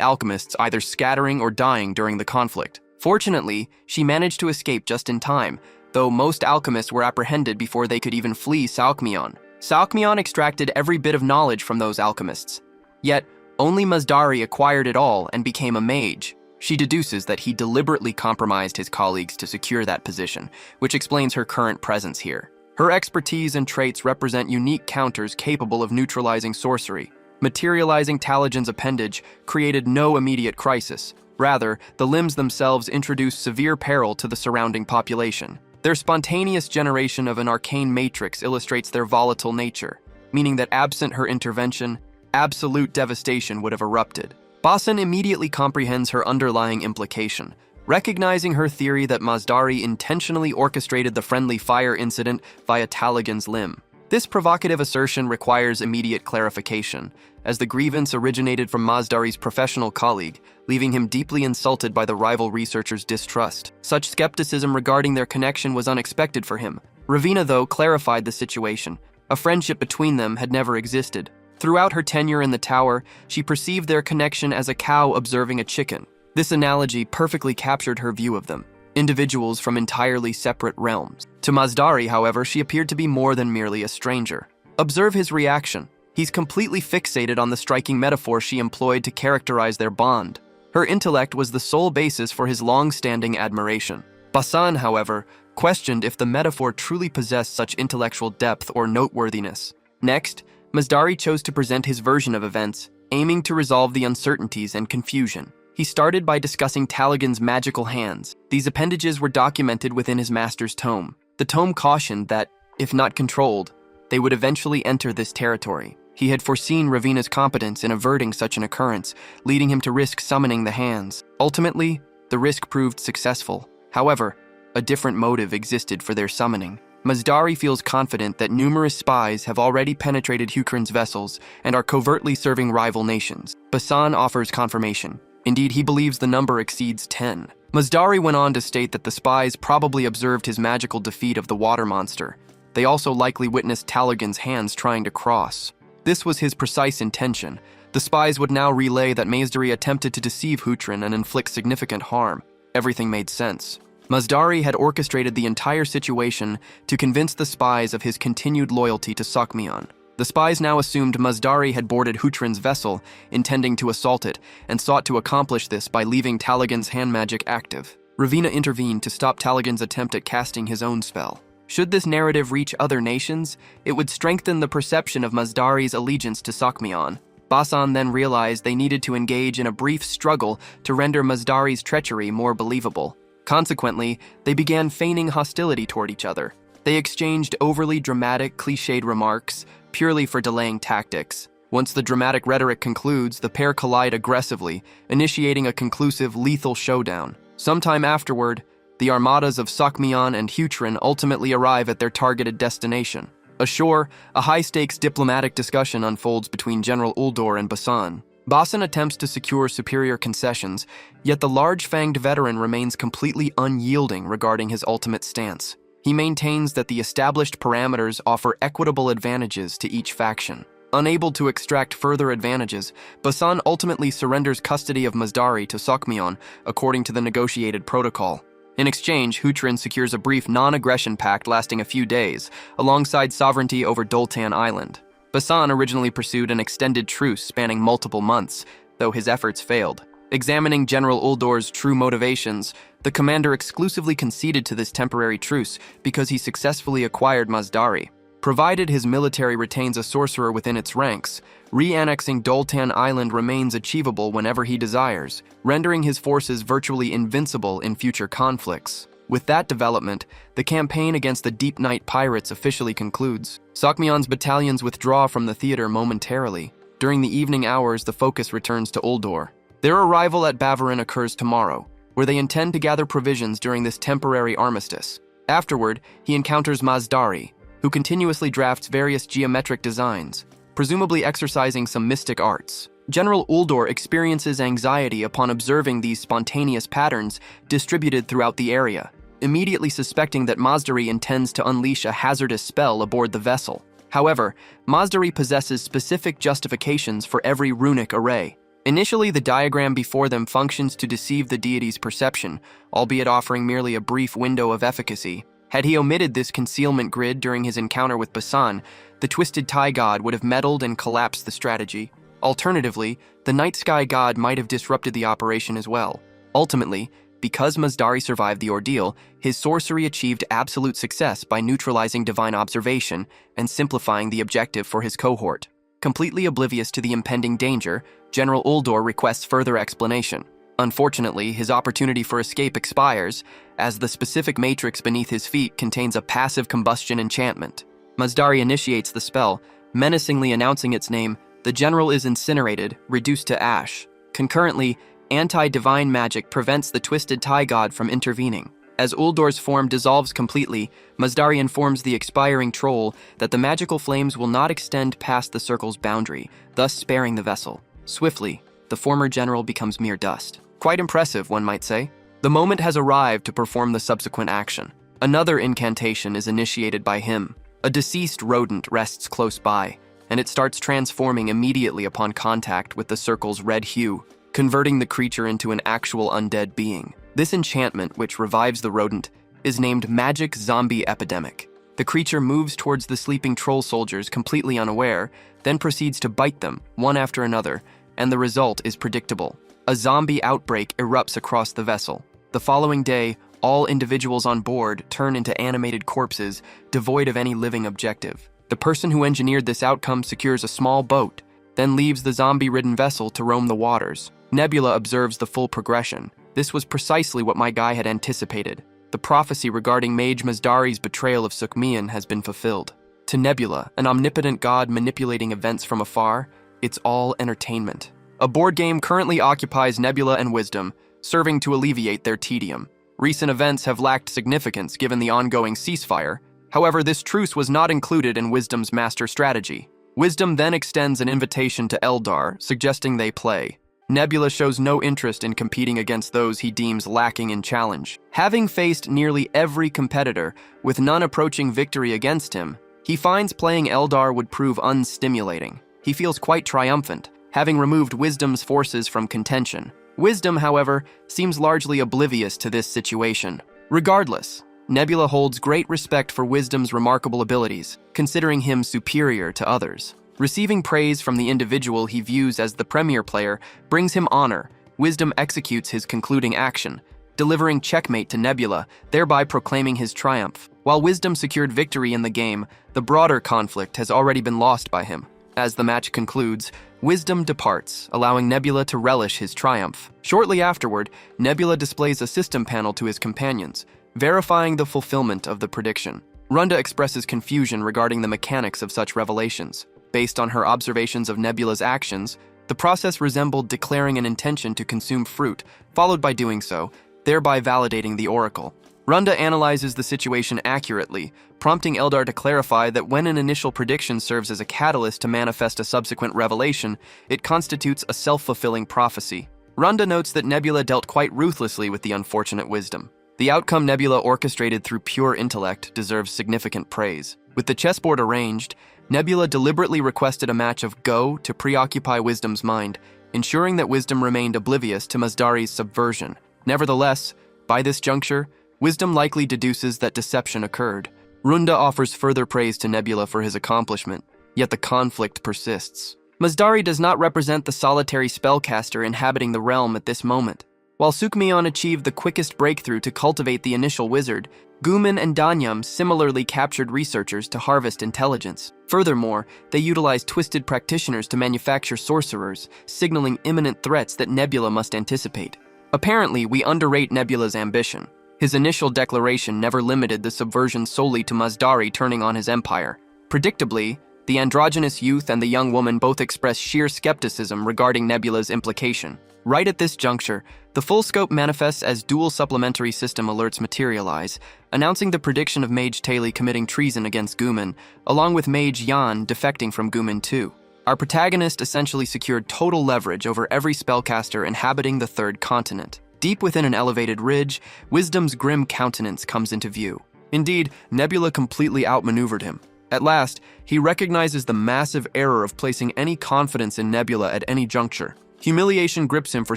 alchemists either scattering or dying during the conflict. Fortunately, she managed to escape just in time, though most alchemists were apprehended before they could even flee Saokmion. Saokmion extracted every bit of knowledge from those alchemists. Yet, only Mazdari acquired it all and became a mage. She deduces that he deliberately compromised his colleagues to secure that position, which explains her current presence here. Her expertise and traits represent unique counters capable of neutralizing sorcery. Materializing Talagen's appendage created no immediate crisis. Rather, the limbs themselves introduced severe peril to the surrounding population. Their spontaneous generation of an arcane matrix illustrates their volatile nature, meaning that absent her intervention, absolute devastation would have erupted. Basan immediately comprehends her underlying implication, recognizing her theory that Masdari intentionally orchestrated the friendly fire incident via Talagen's limb. This provocative assertion requires immediate clarification, as the grievance originated from Masdari's professional colleague, leaving him deeply insulted by the rival researcher's distrust. Such skepticism regarding their connection was unexpected for him. Ravina, though, clarified the situation. A friendship between them had never existed. Throughout her tenure in the tower, she perceived their connection as a cow observing a chicken. This analogy perfectly captured her view of them, individuals from entirely separate realms. To Masdari, however, she appeared to be more than merely a stranger. Observe his reaction. He's completely fixated on the striking metaphor she employed to characterize their bond. Her intellect was the sole basis for his long-standing admiration. Basan, however, questioned if the metaphor truly possessed such intellectual depth or noteworthiness. Next, Masdari chose to present his version of events, aiming to resolve the uncertainties and confusion. He started by discussing Talagen's magical hands. These appendages were documented within his master's tome. The tome cautioned that, if not controlled, they would eventually enter this territory. He had foreseen Ravina's competence in averting such an occurrence, leading him to risk summoning the hands. Ultimately, the risk proved successful. However, a different motive existed for their summoning. Masdari feels confident that numerous spies have already penetrated Hukrin's vessels and are covertly serving rival nations. Basan offers confirmation. Indeed, he believes the number exceeds 10. Masdari went on to state that the spies probably observed his magical defeat of the water monster. They also likely witnessed Talagen's hands trying to cross. This was his precise intention. The spies would now relay that Masdari attempted to deceive Hukrin and inflict significant harm. Everything made sense. Masdari had orchestrated the entire situation to convince the spies of his continued loyalty to Sakmion. The spies now assumed Masdari had boarded Hukrin's vessel, intending to assault it, and sought to accomplish this by leaving Talagen's hand magic active. Ravina intervened to stop Talagen's attempt at casting his own spell. Should this narrative reach other nations, it would strengthen the perception of Masdari's allegiance to Sakmion. Basan then realized they needed to engage in a brief struggle to render Masdari's treachery more believable. Consequently, they began feigning hostility toward each other. They exchanged overly dramatic, cliched remarks, purely for delaying tactics. Once the dramatic rhetoric concludes, the pair collide aggressively, initiating a conclusive, lethal showdown. Sometime afterward, the armadas of Sakmion and Hukrin ultimately arrive at their targeted destination. Ashore, a high-stakes diplomatic discussion unfolds between General Uldor and Basan. Basan attempts to secure superior concessions, yet the large-fanged veteran remains completely unyielding regarding his ultimate stance. He maintains that the established parameters offer equitable advantages to each faction. Unable to extract further advantages, Basan ultimately surrenders custody of Masdari to Sakmion according to the negotiated protocol. In exchange, Hukrin secures a brief non-aggression pact lasting a few days, alongside sovereignty over Doltan Island. Basan originally pursued an extended truce spanning multiple months, though his efforts failed. Examining General Uldor's true motivations, the commander exclusively conceded to this temporary truce because he successfully acquired Masdari. Provided his military retains a sorcerer within its ranks, re-annexing Doltan Island remains achievable whenever he desires, rendering his forces virtually invincible in future conflicts. With that development, the campaign against the Deep Night pirates officially concludes. Sakmion's battalions withdraw from the theater momentarily. During the evening hours, the focus returns to Uldor. Their arrival at Bavarin occurs tomorrow, where they intend to gather provisions during this temporary armistice. Afterward, he encounters Masdari, who continuously drafts various geometric designs, presumably exercising some mystic arts. General Uldor experiences anxiety upon observing these spontaneous patterns distributed throughout the area, immediately suspecting that Masdari intends to unleash a hazardous spell aboard the vessel. However, Masdari possesses specific justifications for every runic array. Initially, the diagram before them functions to deceive the deity's perception, albeit offering merely a brief window of efficacy. Had he omitted this concealment grid during his encounter with Basan, the Twisted Tie God would have meddled and collapsed the strategy. Alternatively, the Night Sky God might have disrupted the operation as well. Ultimately, Because Masdari survived the ordeal, his sorcery achieved absolute success by neutralizing divine observation and simplifying the objective for his cohort. Completely oblivious to the impending danger, General Uldor requests further explanation. Unfortunately, his opportunity for escape expires, as the specific matrix beneath his feet contains a passive combustion enchantment. Masdari initiates the spell, menacingly announcing its name. The general is incinerated, reduced to ash. Concurrently, anti-divine magic prevents the Twisted Tie God from intervening. As Uldor's form dissolves completely, Masdari informs the expiring troll that the magical flames will not extend past the circle's boundary, thus sparing the vessel. Swiftly, the former general becomes mere dust. Quite impressive, one might say. The moment has arrived to perform the subsequent action. Another incantation is initiated by him. A deceased rodent rests close by, and it starts transforming immediately upon contact with the circle's red hue, converting the creature into an actual undead being. This enchantment, which revives the rodent, is named Magic Zombie Epidemic. The creature moves towards the sleeping troll soldiers completely unaware, then proceeds to bite them, one after another, and the result is predictable. A zombie outbreak erupts across the vessel. The following day, all individuals on board turn into animated corpses, devoid of any living objective. The person who engineered this outcome secures a small boat, then leaves the zombie-ridden vessel to roam the waters. Nebula observes the full progression. This was precisely what my guy had anticipated. The prophecy regarding Mage Masdari's betrayal of Sukmian has been fulfilled. To Nebula, an omnipotent god manipulating events from afar, it's all entertainment. A board game currently occupies Nebula and Wisdom, serving to alleviate their tedium. Recent events have lacked significance given the ongoing ceasefire. However, this truce was not included in Wisdom's master strategy. Wisdom then extends an invitation to Eldar, suggesting they play. Nebula shows no interest in competing against those he deems lacking in challenge. Having faced nearly every competitor, with none approaching victory against him, he finds playing Eldar would prove unstimulating. He feels quite triumphant, having removed Wisdom's forces from contention. Wisdom, however, seems largely oblivious to this situation. Regardless, Nebula holds great respect for Wisdom's remarkable abilities, considering him superior to others. Receiving praise from the individual he views as the premier player brings him honor. Wisdom executes his concluding action, delivering checkmate to Nebula, thereby proclaiming his triumph. While Wisdom secured victory in the game, the broader conflict has already been lost by him. As the match concludes, Wisdom departs, allowing Nebula to relish his triumph. Shortly afterward, Nebula displays a system panel to his companions, verifying the fulfillment of the prediction. Runda expresses confusion regarding the mechanics of such revelations. Based on her observations of Nebula's actions, the process resembled declaring an intention to consume fruit, followed by doing so, thereby validating the oracle. Runda analyzes the situation accurately, prompting Eldar to clarify that when an initial prediction serves as a catalyst to manifest a subsequent revelation, it constitutes a self-fulfilling prophecy. Runda notes that Nebula dealt quite ruthlessly with the unfortunate Wisdom. The outcome Nebula orchestrated through pure intellect deserves significant praise. With the chessboard arranged, Nebula deliberately requested a match of Go to preoccupy Wisdom's mind, ensuring that Wisdom remained oblivious to Masdari's subversion. Nevertheless, by this juncture, Wisdom likely deduces that deception occurred. Runda offers further praise to Nebula for his accomplishment, yet the conflict persists. Masdari does not represent the solitary spellcaster inhabiting the realm at this moment. While Sukmion achieved the quickest breakthrough to cultivate the initial wizard, Guman and Danyam similarly captured researchers to harvest intelligence. Furthermore, they utilized twisted practitioners to manufacture sorcerers, signaling imminent threats that Nebula must anticipate. Apparently, we underrate Nebula's ambition. His initial declaration never limited the subversion solely to Masdari turning on his empire. Predictably, the androgynous youth and the young woman both express sheer skepticism regarding Nebula's implication. Right at this juncture, the full scope manifests as dual supplementary system alerts materialize, announcing the prediction of Mage Taili committing treason against Guman, along with Mage Yan defecting from Guman too. Our protagonist essentially secured total leverage over every spellcaster inhabiting the third continent. Deep within an elevated ridge, Wisdom's grim countenance comes into view. Indeed, Nebula completely outmaneuvered him. At last, he recognizes the massive error of placing any confidence in Nebula at any juncture. Humiliation grips him for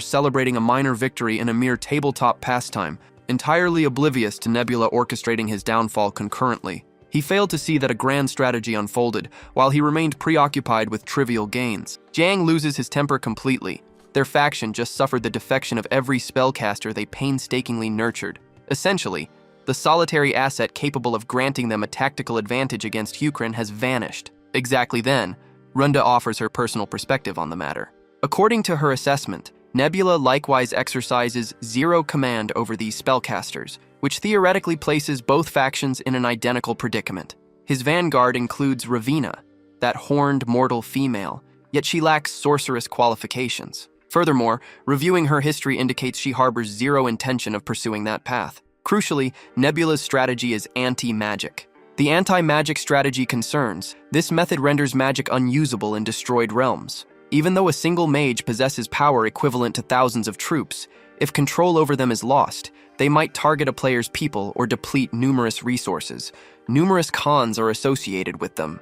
celebrating a minor victory in a mere tabletop pastime, entirely oblivious to Nebula orchestrating his downfall concurrently. He failed to see that a grand strategy unfolded, while he remained preoccupied with trivial gains. Jiang loses his temper completely. their faction just suffered the defection of every spellcaster they painstakingly nurtured. Essentially, the solitary asset capable of granting them a tactical advantage against Hyukrin has vanished. Exactly then, Runda offers her personal perspective on the matter. According to her assessment, Nebula likewise exercises zero command over these spellcasters, which theoretically places both factions in an identical predicament. His vanguard includes Ravina, that horned mortal female, yet she lacks sorceress qualifications. Furthermore, reviewing her history indicates she harbors zero intention of pursuing that path. Crucially, Nebula's strategy is anti-magic. The anti-magic strategy concerns, this method renders magic unusable in destroyed realms. Even though a single mage possesses power equivalent to thousands of troops, if control over them is lost, they might target a player's people or deplete numerous resources. Numerous cons are associated with them.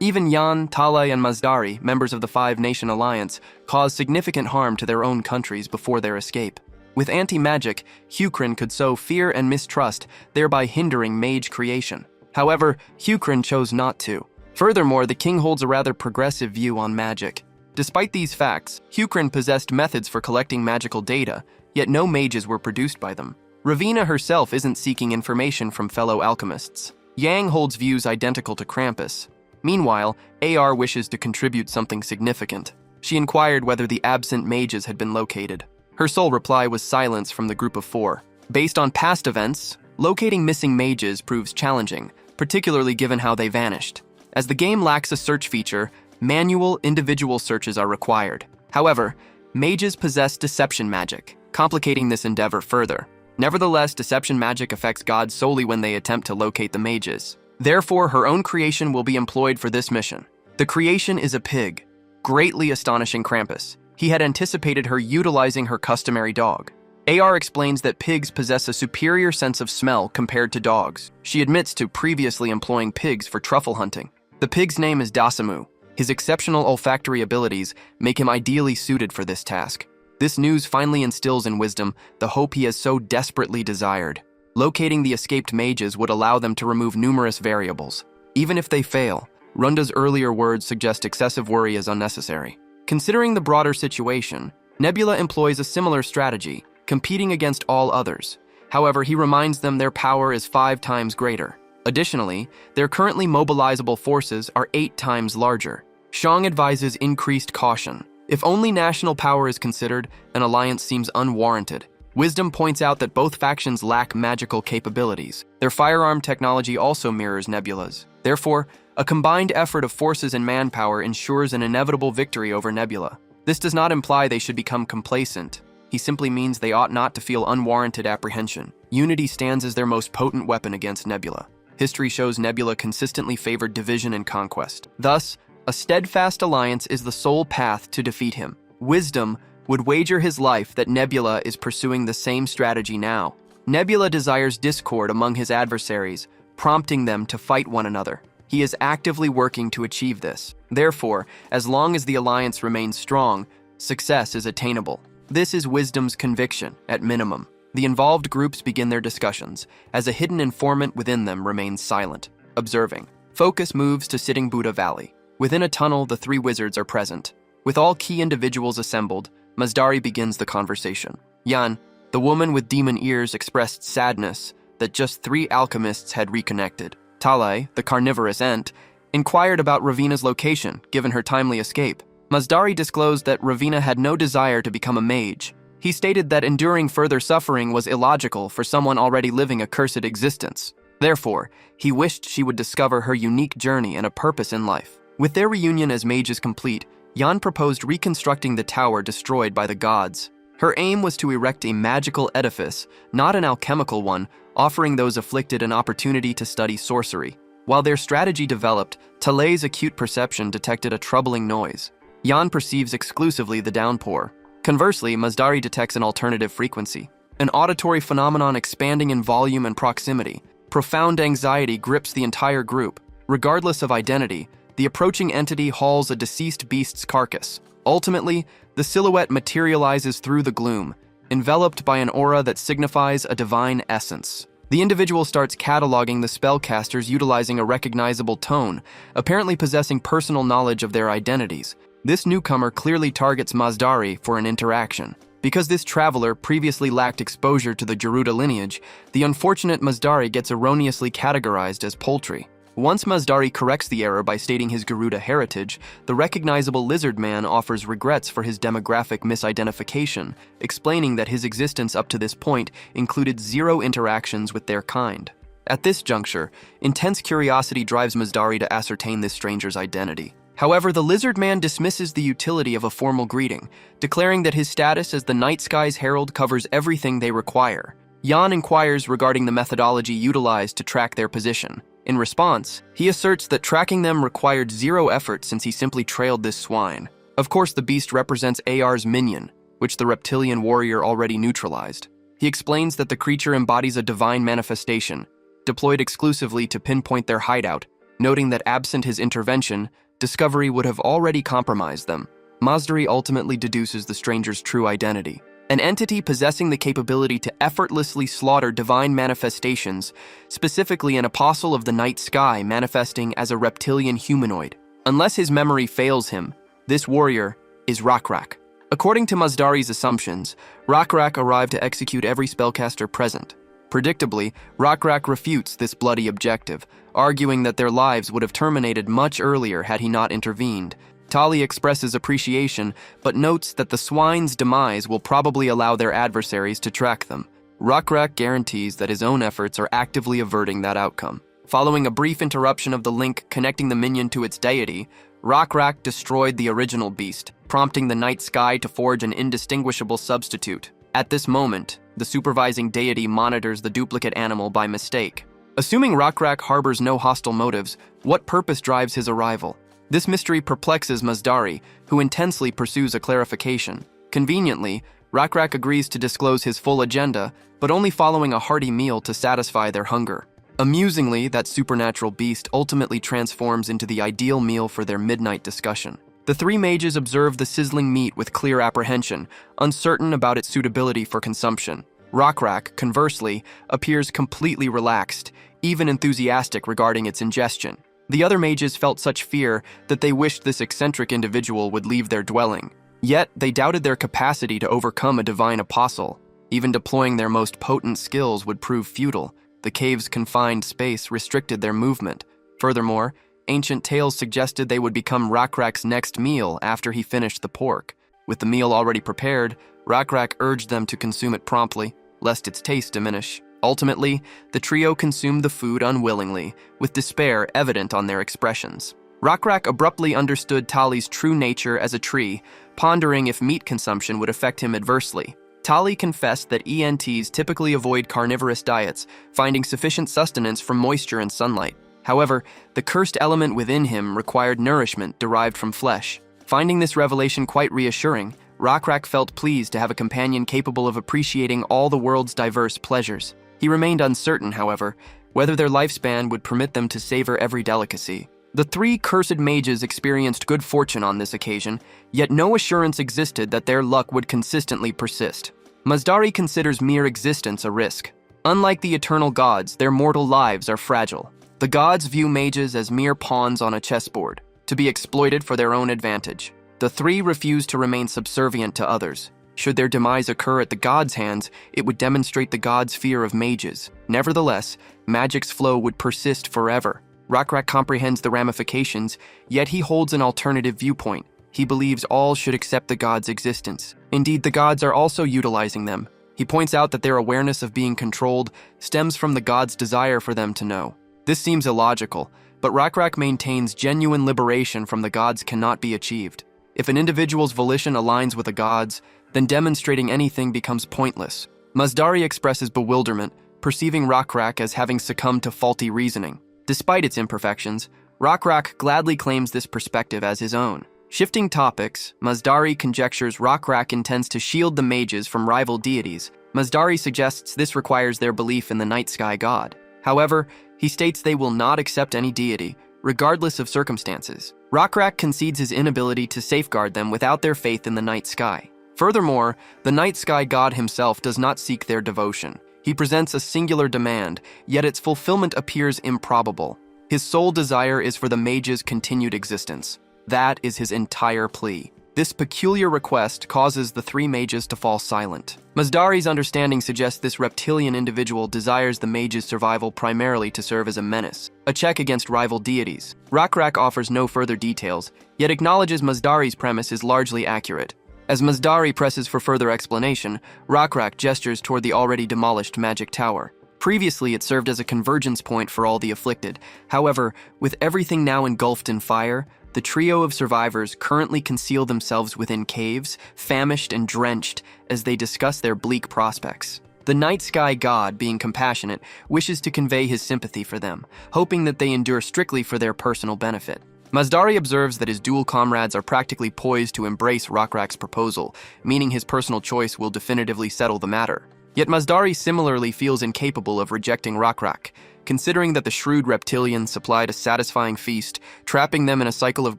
Even Yan, Talai, and Mazdari, members of the Five Nation Alliance, cause significant harm to their own countries before their escape. With anti-magic, Hyukrin could sow fear and mistrust, thereby hindering mage creation. However, Hyukrin chose not to. Furthermore, the king holds a rather progressive view on magic. Despite these facts, Hyukrin possessed methods for collecting magical data, yet no mages were produced by them. Ravina herself isn't seeking information from fellow alchemists. Yang holds views identical to Krampus. Meanwhile, AR wishes to contribute something significant. She inquired whether the absent mages had been located. Her sole reply was silence from the group of four. Based on past events, locating missing mages proves challenging, particularly given how they vanished. As the game lacks a search feature, manual individual searches are required. However, mages possess deception magic, complicating this endeavor further. Nevertheless, deception magic affects gods solely when they attempt to locate the mages. Therefore, her own creation will be employed for this mission. The creation is a pig, greatly astonishing Krampus. He had anticipated her utilizing her customary dog. AR explains that pigs possess a superior sense of smell compared to dogs. She admits to previously employing pigs for truffle hunting. The pig's name is Dasamu. His exceptional olfactory abilities make him ideally suited for this task. This news finally instills in Wisdom the hope he has so desperately desired. Locating the escaped mages would allow them to remove numerous variables. Even if they fail, Runda's earlier words suggest excessive worry is unnecessary. Considering the broader situation, Nebula employs a similar strategy, competing against all others. However, he reminds them their power is 5 times greater. Additionally, their currently mobilizable forces are 8 times larger. Shang advises increased caution. If only national power is considered, an alliance seems unwarranted. Wisdom points out that both factions lack magical capabilities. Their firearm technology also mirrors Nebula's. Therefore, a combined effort of forces and manpower ensures an inevitable victory over Nebula. This does not imply they should become complacent. He simply means they ought not to feel unwarranted apprehension. Unity stands as their most potent weapon against Nebula. History shows Nebula consistently favored division and conquest. Thus, a steadfast alliance is the sole path to defeat him. Wisdom would wager his life that Nebula is pursuing the same strategy now. Nebula desires discord among his adversaries, prompting them to fight one another. He is actively working to achieve this. Therefore, as long as the alliance remains strong, success is attainable. This is Wisdom's conviction, at minimum. The involved groups begin their discussions, as a hidden informant within them remains silent, observing. Focus moves to Sitting Buddha Valley. Within a tunnel, the 3 wizards are present. With all key individuals assembled, Mazdari begins the conversation. Yan, the woman with demon ears, expressed sadness that just 3 alchemists had reconnected. Talai, the carnivorous ant, inquired about Ravina's location, given her timely escape. Mazdari disclosed that Ravina had no desire to become a mage. He stated that enduring further suffering was illogical for someone already living a cursed existence. Therefore, he wished she would discover her unique journey and a purpose in life. With their reunion as mages complete, Yan proposed reconstructing the tower destroyed by the gods. Her aim was to erect a magical edifice, not an alchemical one, offering those afflicted an opportunity to study sorcery. While their strategy developed, Talei's acute perception detected a troubling noise. Yan perceives exclusively the downpour. Conversely, Mazdari detects an alternative frequency, an auditory phenomenon expanding in volume and proximity. Profound anxiety grips the entire group. Regardless of identity, the approaching entity hauls a deceased beast's carcass. Ultimately, the silhouette materializes through the gloom, enveloped by an aura that signifies a divine essence. The individual starts cataloging the spellcasters utilizing a recognizable tone, apparently possessing personal knowledge of their identities. This newcomer clearly targets Masdari for an interaction. Because this traveler previously lacked exposure to the Garuda lineage, the unfortunate Masdari gets erroneously categorized as poultry. Once Masdari corrects the error by stating his Garuda heritage, the recognizable lizard man offers regrets for his demographic misidentification, explaining that his existence up to this point included 0 interactions with their kind. At this juncture, intense curiosity drives Masdari to ascertain this stranger's identity. However, the lizard man dismisses the utility of a formal greeting, declaring that his status as the night sky's herald covers everything they require. Jan inquires regarding the methodology utilized to track their position. In response, he asserts that tracking them required 0 effort since he simply trailed this swine. Of course, the beast represents AR's minion, which the reptilian warrior already neutralized. He explains that the creature embodies a divine manifestation, deployed exclusively to pinpoint their hideout, noting that absent his intervention, discovery would have already compromised them. Masdari ultimately deduces the stranger's true identity. An entity possessing the capability to effortlessly slaughter divine manifestations, specifically an apostle of the night sky manifesting as a reptilian humanoid. Unless his memory fails him, this warrior is Rakrak. According to Masdari's assumptions, Rakrak arrived to execute every spellcaster present. Predictably, Rakrak refutes this bloody objective, arguing that their lives would have terminated much earlier had he not intervened. Tali expresses appreciation, but notes that the swine's demise will probably allow their adversaries to track them. Rakrak guarantees that his own efforts are actively averting that outcome. Following a brief interruption of the link connecting the minion to its deity, Rakrak destroyed the original beast, prompting the night sky to forge an indistinguishable substitute. At this moment, the supervising deity monitors the duplicate animal by mistake. Assuming Rakrak harbors no hostile motives, what purpose drives his arrival? This mystery perplexes Masdari, who intensely pursues a clarification. Conveniently, Rakrak agrees to disclose his full agenda, but only following a hearty meal to satisfy their hunger. Amusingly, that supernatural beast ultimately transforms into the ideal meal for their midnight discussion. The 3 mages observe the sizzling meat with clear apprehension, uncertain about its suitability for consumption. Rakrak, conversely, appears completely relaxed, even enthusiastic regarding its ingestion. The other mages felt such fear that they wished this eccentric individual would leave their dwelling. Yet, they doubted their capacity to overcome a divine apostle. Even deploying their most potent skills would prove futile. The cave's confined space restricted their movement. Furthermore, ancient tales suggested they would become Rakrak's next meal after he finished the pork. With the meal already prepared, Rakrak urged them to consume it promptly, lest its taste diminish. Ultimately, the trio consumed the food unwillingly, with despair evident on their expressions. Rakrak abruptly understood Tali's true nature as a tree, pondering if meat consumption would affect him adversely. Tali confessed that ENTs typically avoid carnivorous diets, finding sufficient sustenance from moisture and sunlight. However, the cursed element within him required nourishment derived from flesh. Finding this revelation quite reassuring, Rakrak felt pleased to have a companion capable of appreciating all the world's diverse pleasures. He remained uncertain, however, whether their lifespan would permit them to savor every delicacy. The 3 cursed mages experienced good fortune on this occasion, yet no assurance existed that their luck would consistently persist. Masdari considers mere existence a risk. Unlike the eternal gods, their mortal lives are fragile. The gods view mages as mere pawns on a chessboard, to be exploited for their own advantage. The 3 refuse to remain subservient to others. Should their demise occur at the gods' hands, it would demonstrate the gods' fear of mages. Nevertheless, magic's flow would persist forever. Rakrak comprehends the ramifications, yet he holds an alternative viewpoint. He believes all should accept the gods' existence. Indeed, the gods are also utilizing them. He points out that their awareness of being controlled stems from the gods' desire for them to know. This seems illogical, but Rakrak maintains genuine liberation from the gods cannot be achieved. If an individual's volition aligns with the gods, then demonstrating anything becomes pointless. Masdari expresses bewilderment, perceiving Rakrak as having succumbed to faulty reasoning. Despite its imperfections, Rakrak gladly claims this perspective as his own. Shifting topics, Masdari conjectures Rakrak intends to shield the mages from rival deities. Masdari suggests this requires their belief in the night sky god. However, he states they will not accept any deity, regardless of circumstances. Rakrak concedes his inability to safeguard them without their faith in the night sky. Furthermore, the night sky god himself does not seek their devotion. He presents a singular demand, yet its fulfillment appears improbable. His sole desire is for the mage's continued existence. That is his entire plea. This peculiar request causes the three mages to fall silent. Masdari's understanding suggests this reptilian individual desires the mage's survival primarily to serve as a menace, a check against rival deities. Rakrak offers no further details, yet acknowledges Masdari's premise is largely accurate. As Masdari presses for further explanation, Rakrak gestures toward the already demolished magic tower. Previously, it served as a convergence point for all the afflicted. However, with everything now engulfed in fire, the trio of survivors currently conceal themselves within caves, famished and drenched, as they discuss their bleak prospects. The night sky god, being compassionate, wishes to convey his sympathy for them, hoping that they endure strictly for their personal benefit. Masdari observes that his dual comrades are practically poised to embrace Rakrak's proposal, meaning his personal choice will definitively settle the matter. Yet Masdari similarly feels incapable of rejecting Rakrak, considering that the shrewd reptilian supplied a satisfying feast, trapping them in a cycle of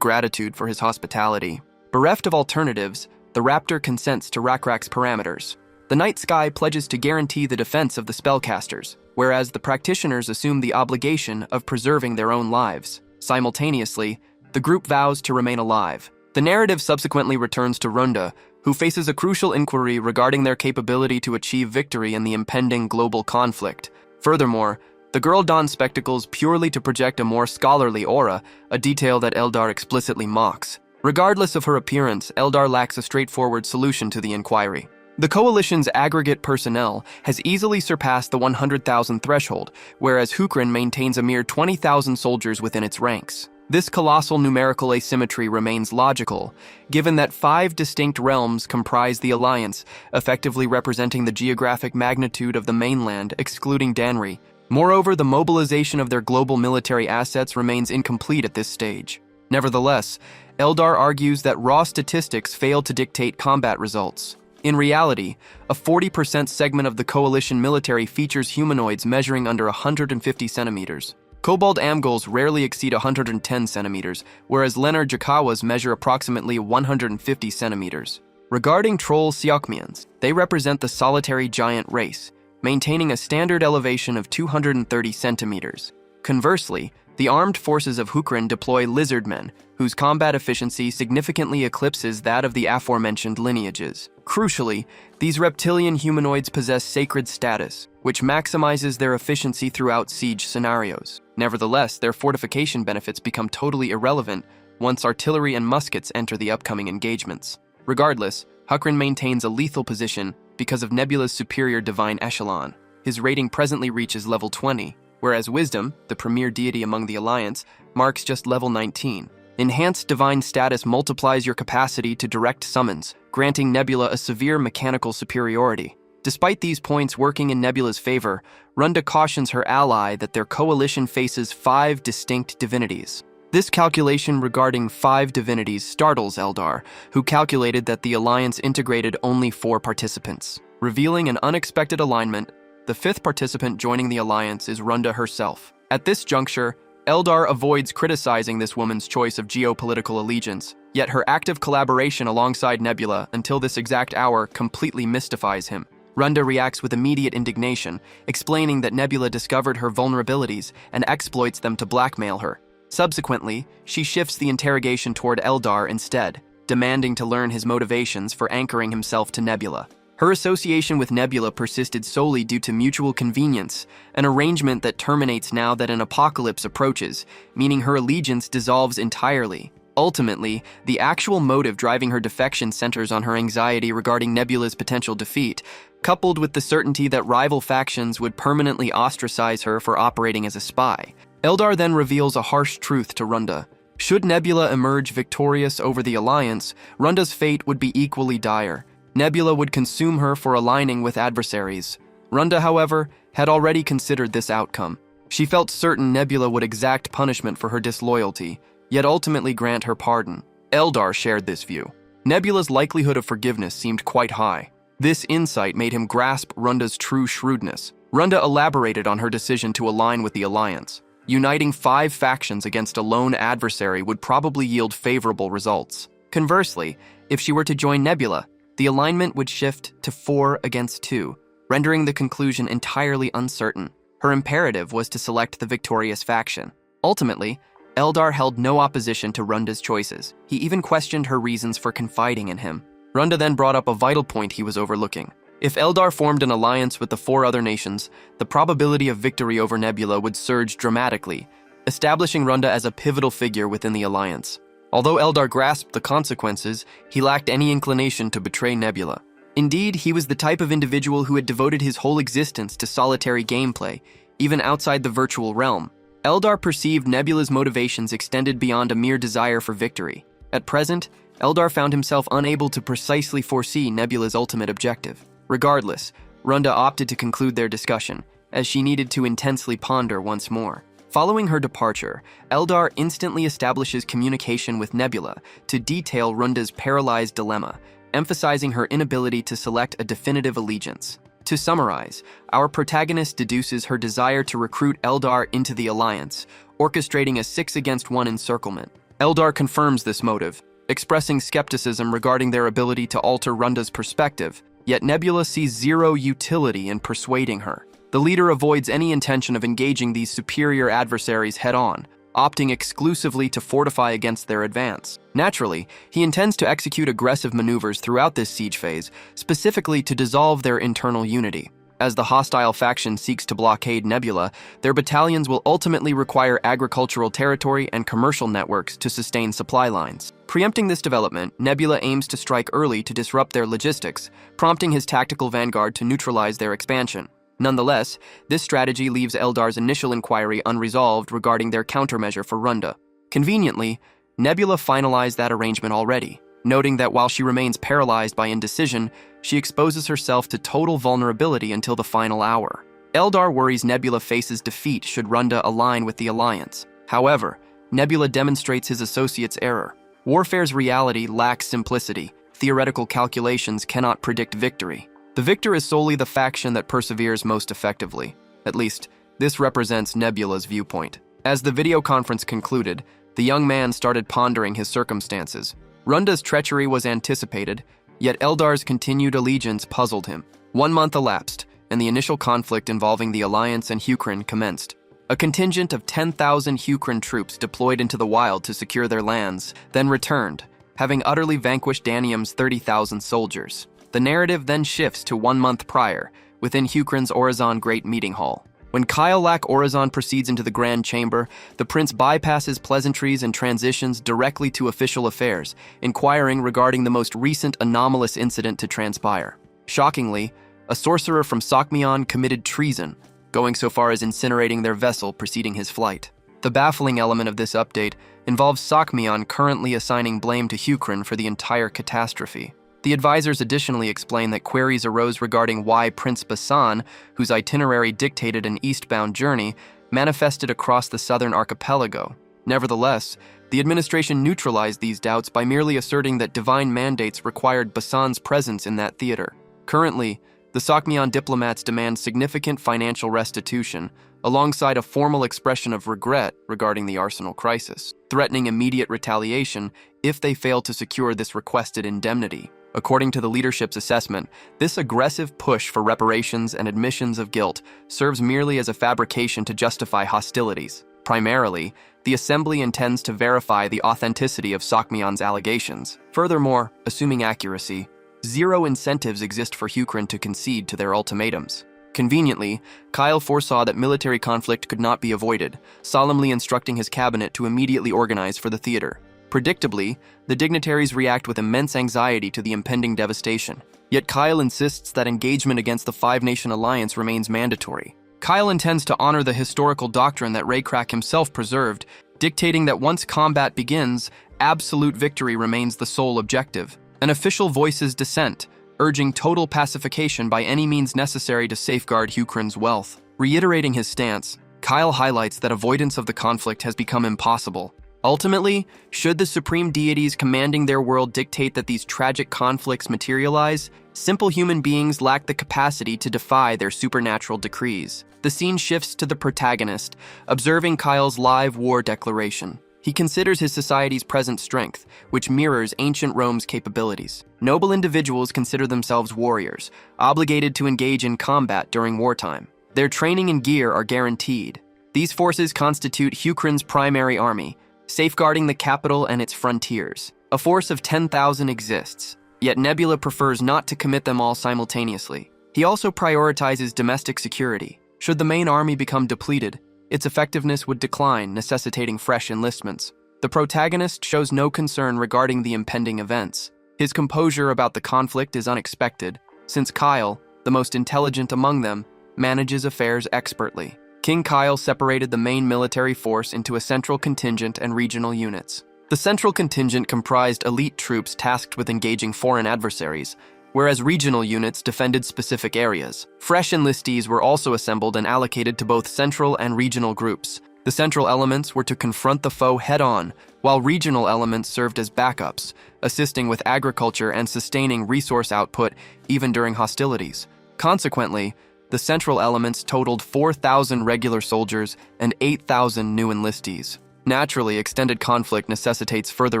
gratitude for his hospitality. Bereft of alternatives, the raptor consents to Rakrak's parameters. The night sky pledges to guarantee the defense of the spellcasters, whereas the practitioners assume the obligation of preserving their own lives. Simultaneously, the group vows to remain alive. The narrative subsequently returns to Runda, who faces a crucial inquiry regarding their capability to achieve victory in the impending global conflict. Furthermore, the girl dons spectacles purely to project a more scholarly aura, a detail that Eldar explicitly mocks. Regardless of her appearance, Eldar lacks a straightforward solution to the inquiry. The Coalition's aggregate personnel has easily surpassed the 100,000 threshold, whereas Hukrin maintains a mere 20,000 soldiers within its ranks. This colossal numerical asymmetry remains logical, given that 5 distinct realms comprise the Alliance, effectively representing the geographic magnitude of the mainland, excluding Danri. Moreover, the mobilization of their global military assets remains incomplete at this stage. Nevertheless, Eldar argues that raw statistics fail to dictate combat results. In reality, a 40% segment of the Coalition military features humanoids measuring under 150 centimeters. Kobold Amgols rarely exceed 110 centimeters, whereas Lenar Jakawas measure approximately 150 centimeters. Regarding Troll Siokmians, they represent the solitary giant race, maintaining a standard elevation of 230 centimeters. Conversely, the armed forces of Hukrin deploy lizardmen, whose combat efficiency significantly eclipses that of the aforementioned lineages. Crucially, these reptilian humanoids possess sacred status, which maximizes their efficiency throughout siege scenarios. Nevertheless, their fortification benefits become totally irrelevant once artillery and muskets enter the upcoming engagements. Regardless, Hukrin maintains a lethal position because of Nebula's superior divine echelon. His rating presently reaches level 20, whereas Wisdom, the premier deity among the Alliance, marks just level 19. Enhanced divine status multiplies your capacity to direct summons, granting Nebula a severe mechanical superiority. Despite these points working in Nebula's favor, Runda cautions her ally that their coalition faces 5 distinct divinities. This calculation regarding 5 divinities startles Eldar, who calculated that the Alliance integrated only 4 participants. Revealing an unexpected alignment, the 5th participant joining the Alliance is Runda herself. At this juncture, Eldar avoids criticizing this woman's choice of geopolitical allegiance, yet her active collaboration alongside Nebula until this exact hour completely mystifies him. Runda reacts with immediate indignation, explaining that Nebula discovered her vulnerabilities and exploits them to blackmail her. Subsequently, she shifts the interrogation toward Eldar instead, demanding to learn his motivations for anchoring himself to Nebula. Her association with Nebula persisted solely due to mutual convenience, an arrangement that terminates now that an apocalypse approaches, meaning her allegiance dissolves entirely. Ultimately, the actual motive driving her defection centers on her anxiety regarding Nebula's potential defeat, coupled with the certainty that rival factions would permanently ostracize her for operating as a spy. Eldar then reveals a harsh truth to Runda. Should Nebula emerge victorious over the Alliance, Runda's fate would be equally dire. Nebula would consume her for aligning with adversaries. Runda, however, had already considered this outcome. She felt certain Nebula would exact punishment for her disloyalty, yet ultimately grant her pardon. Eldar shared this view. Nebula's likelihood of forgiveness seemed quite high. This insight made him grasp Runda's true shrewdness. Runda elaborated on her decision to align with the Alliance. Uniting 5 factions against a lone adversary would probably yield favorable results. Conversely, if she were to join Nebula, the alignment would shift to 4 against 2, rendering the conclusion entirely uncertain. Her imperative was to select the victorious faction. Ultimately, Eldar held no opposition to Runda's choices. He even questioned her reasons for confiding in him. Runda then brought up a vital point he was overlooking. If Eldar formed an alliance with the 4 other nations, the probability of victory over Nebula would surge dramatically, establishing Runda as a pivotal figure within the alliance. Although Eldar grasped the consequences, he lacked any inclination to betray Nebula. Indeed, he was the type of individual who had devoted his whole existence to solitary gameplay, even outside the virtual realm. Eldar perceived Nebula's motivations extended beyond a mere desire for victory. At present, Eldar found himself unable to precisely foresee Nebula's ultimate objective. Regardless, Runda opted to conclude their discussion, as she needed to intensely ponder once more. Following her departure, Eldar instantly establishes communication with Nebula to detail Runda's paralyzed dilemma, emphasizing her inability to select a definitive allegiance. To summarize, our protagonist deduces her desire to recruit Eldar into the alliance, orchestrating a 6-against-1 encirclement. Eldar confirms this motive, expressing skepticism regarding their ability to alter Runda's perspective, yet Nebula sees zero utility in persuading her. The leader avoids any intention of engaging these superior adversaries head-on, opting exclusively to fortify against their advance. Naturally, he intends to execute aggressive maneuvers throughout this siege phase, specifically to dissolve their internal unity. As the hostile faction seeks to blockade Nebula, their battalions will ultimately require agricultural territory and commercial networks to sustain supply lines. Preempting this development, Nebula aims to strike early to disrupt their logistics, prompting his tactical vanguard to neutralize their expansion. Nonetheless, this strategy leaves Eldar's initial inquiry unresolved regarding their countermeasure for Runda. Conveniently, Nebula finalized that arrangement already, noting that while she remains paralyzed by indecision, she exposes herself to total vulnerability until the final hour. Eldar worries Nebula faces defeat should Runda align with the Alliance. However, Nebula demonstrates his associate's error. Warfare's reality lacks simplicity. Theoretical calculations cannot predict victory. The victor is solely the faction that perseveres most effectively. At least, this represents Nebula's viewpoint. As the video conference concluded, the young man started pondering his circumstances. Runda's treachery was anticipated, yet Eldar's continued allegiance puzzled him. 1 month elapsed, and the initial conflict involving the Alliance and Hukryn commenced. A contingent of 10,000 Hukryn troops deployed into the wild to secure their lands, then returned, having utterly vanquished Danium's 30,000 soldiers. The narrative then shifts to 1 month prior, within Hukryn's Orizon Great Meeting Hall. When Kyle Lack Orizon proceeds into the Grand Chamber, the prince bypasses pleasantries and transitions directly to official affairs, inquiring regarding the most recent anomalous incident to transpire. Shockingly, a sorcerer from Sokmion committed treason, going so far as incinerating their vessel preceding his flight. The baffling element of this update involves Sokmion currently assigning blame to Hukryn for the entire catastrophe. The advisors additionally explain that queries arose regarding why Prince Basan, whose itinerary dictated an eastbound journey, manifested across the southern archipelago. Nevertheless, the administration neutralized these doubts by merely asserting that divine mandates required Basan's presence in that theater. Currently, the Sokmion diplomats demand significant financial restitution, alongside a formal expression of regret regarding the arsenal crisis, threatening immediate retaliation if they fail to secure this requested indemnity. According to the leadership's assessment, this aggressive push for reparations and admissions of guilt serves merely as a fabrication to justify hostilities. Primarily, the assembly intends to verify the authenticity of Sokmion's allegations. Furthermore, assuming accuracy, zero incentives exist for Hukryn to concede to their ultimatums. Conveniently, Kyle foresaw that military conflict could not be avoided, solemnly instructing his cabinet to immediately organize for the theater. Predictably, the dignitaries react with immense anxiety to the impending devastation. Yet Kyle insists that engagement against the Five-Nation Alliance remains mandatory. Kyle intends to honor the historical doctrine that Raycrack himself preserved, dictating that once combat begins, absolute victory remains the sole objective. An official voices dissent, urging total pacification by any means necessary to safeguard Hukryn's wealth. Reiterating his stance, Kyle highlights that avoidance of the conflict has become impossible. Ultimately, should the supreme deities commanding their world dictate that these tragic conflicts materialize, simple human beings lack the capacity to defy their supernatural decrees. The scene shifts to the protagonist, observing Kyle's live war declaration. He considers his society's present strength, which mirrors ancient Rome's capabilities. Noble individuals consider themselves warriors, obligated to engage in combat during wartime. Their training and gear are guaranteed. These forces constitute Hukryn's primary army, safeguarding the capital and its frontiers. A force of 10,000 exists, yet Nebula prefers not to commit them all simultaneously. He also prioritizes domestic security. Should the main army become depleted, its effectiveness would decline, necessitating fresh enlistments. The protagonist shows no concern regarding the impending events. His composure about the conflict is unexpected, since Kyle, the most intelligent among them, manages affairs expertly. King Kyle separated the main military force into a central contingent and regional units. The central contingent comprised elite troops tasked with engaging foreign adversaries, whereas regional units defended specific areas. Fresh enlistees were also assembled and allocated to both central and regional groups. The central elements were to confront the foe head-on, while regional elements served as backups, assisting with agriculture and sustaining resource output even during hostilities. Consequently, the central elements totaled 4,000 regular soldiers and 8,000 new enlistees. Naturally, extended conflict necessitates further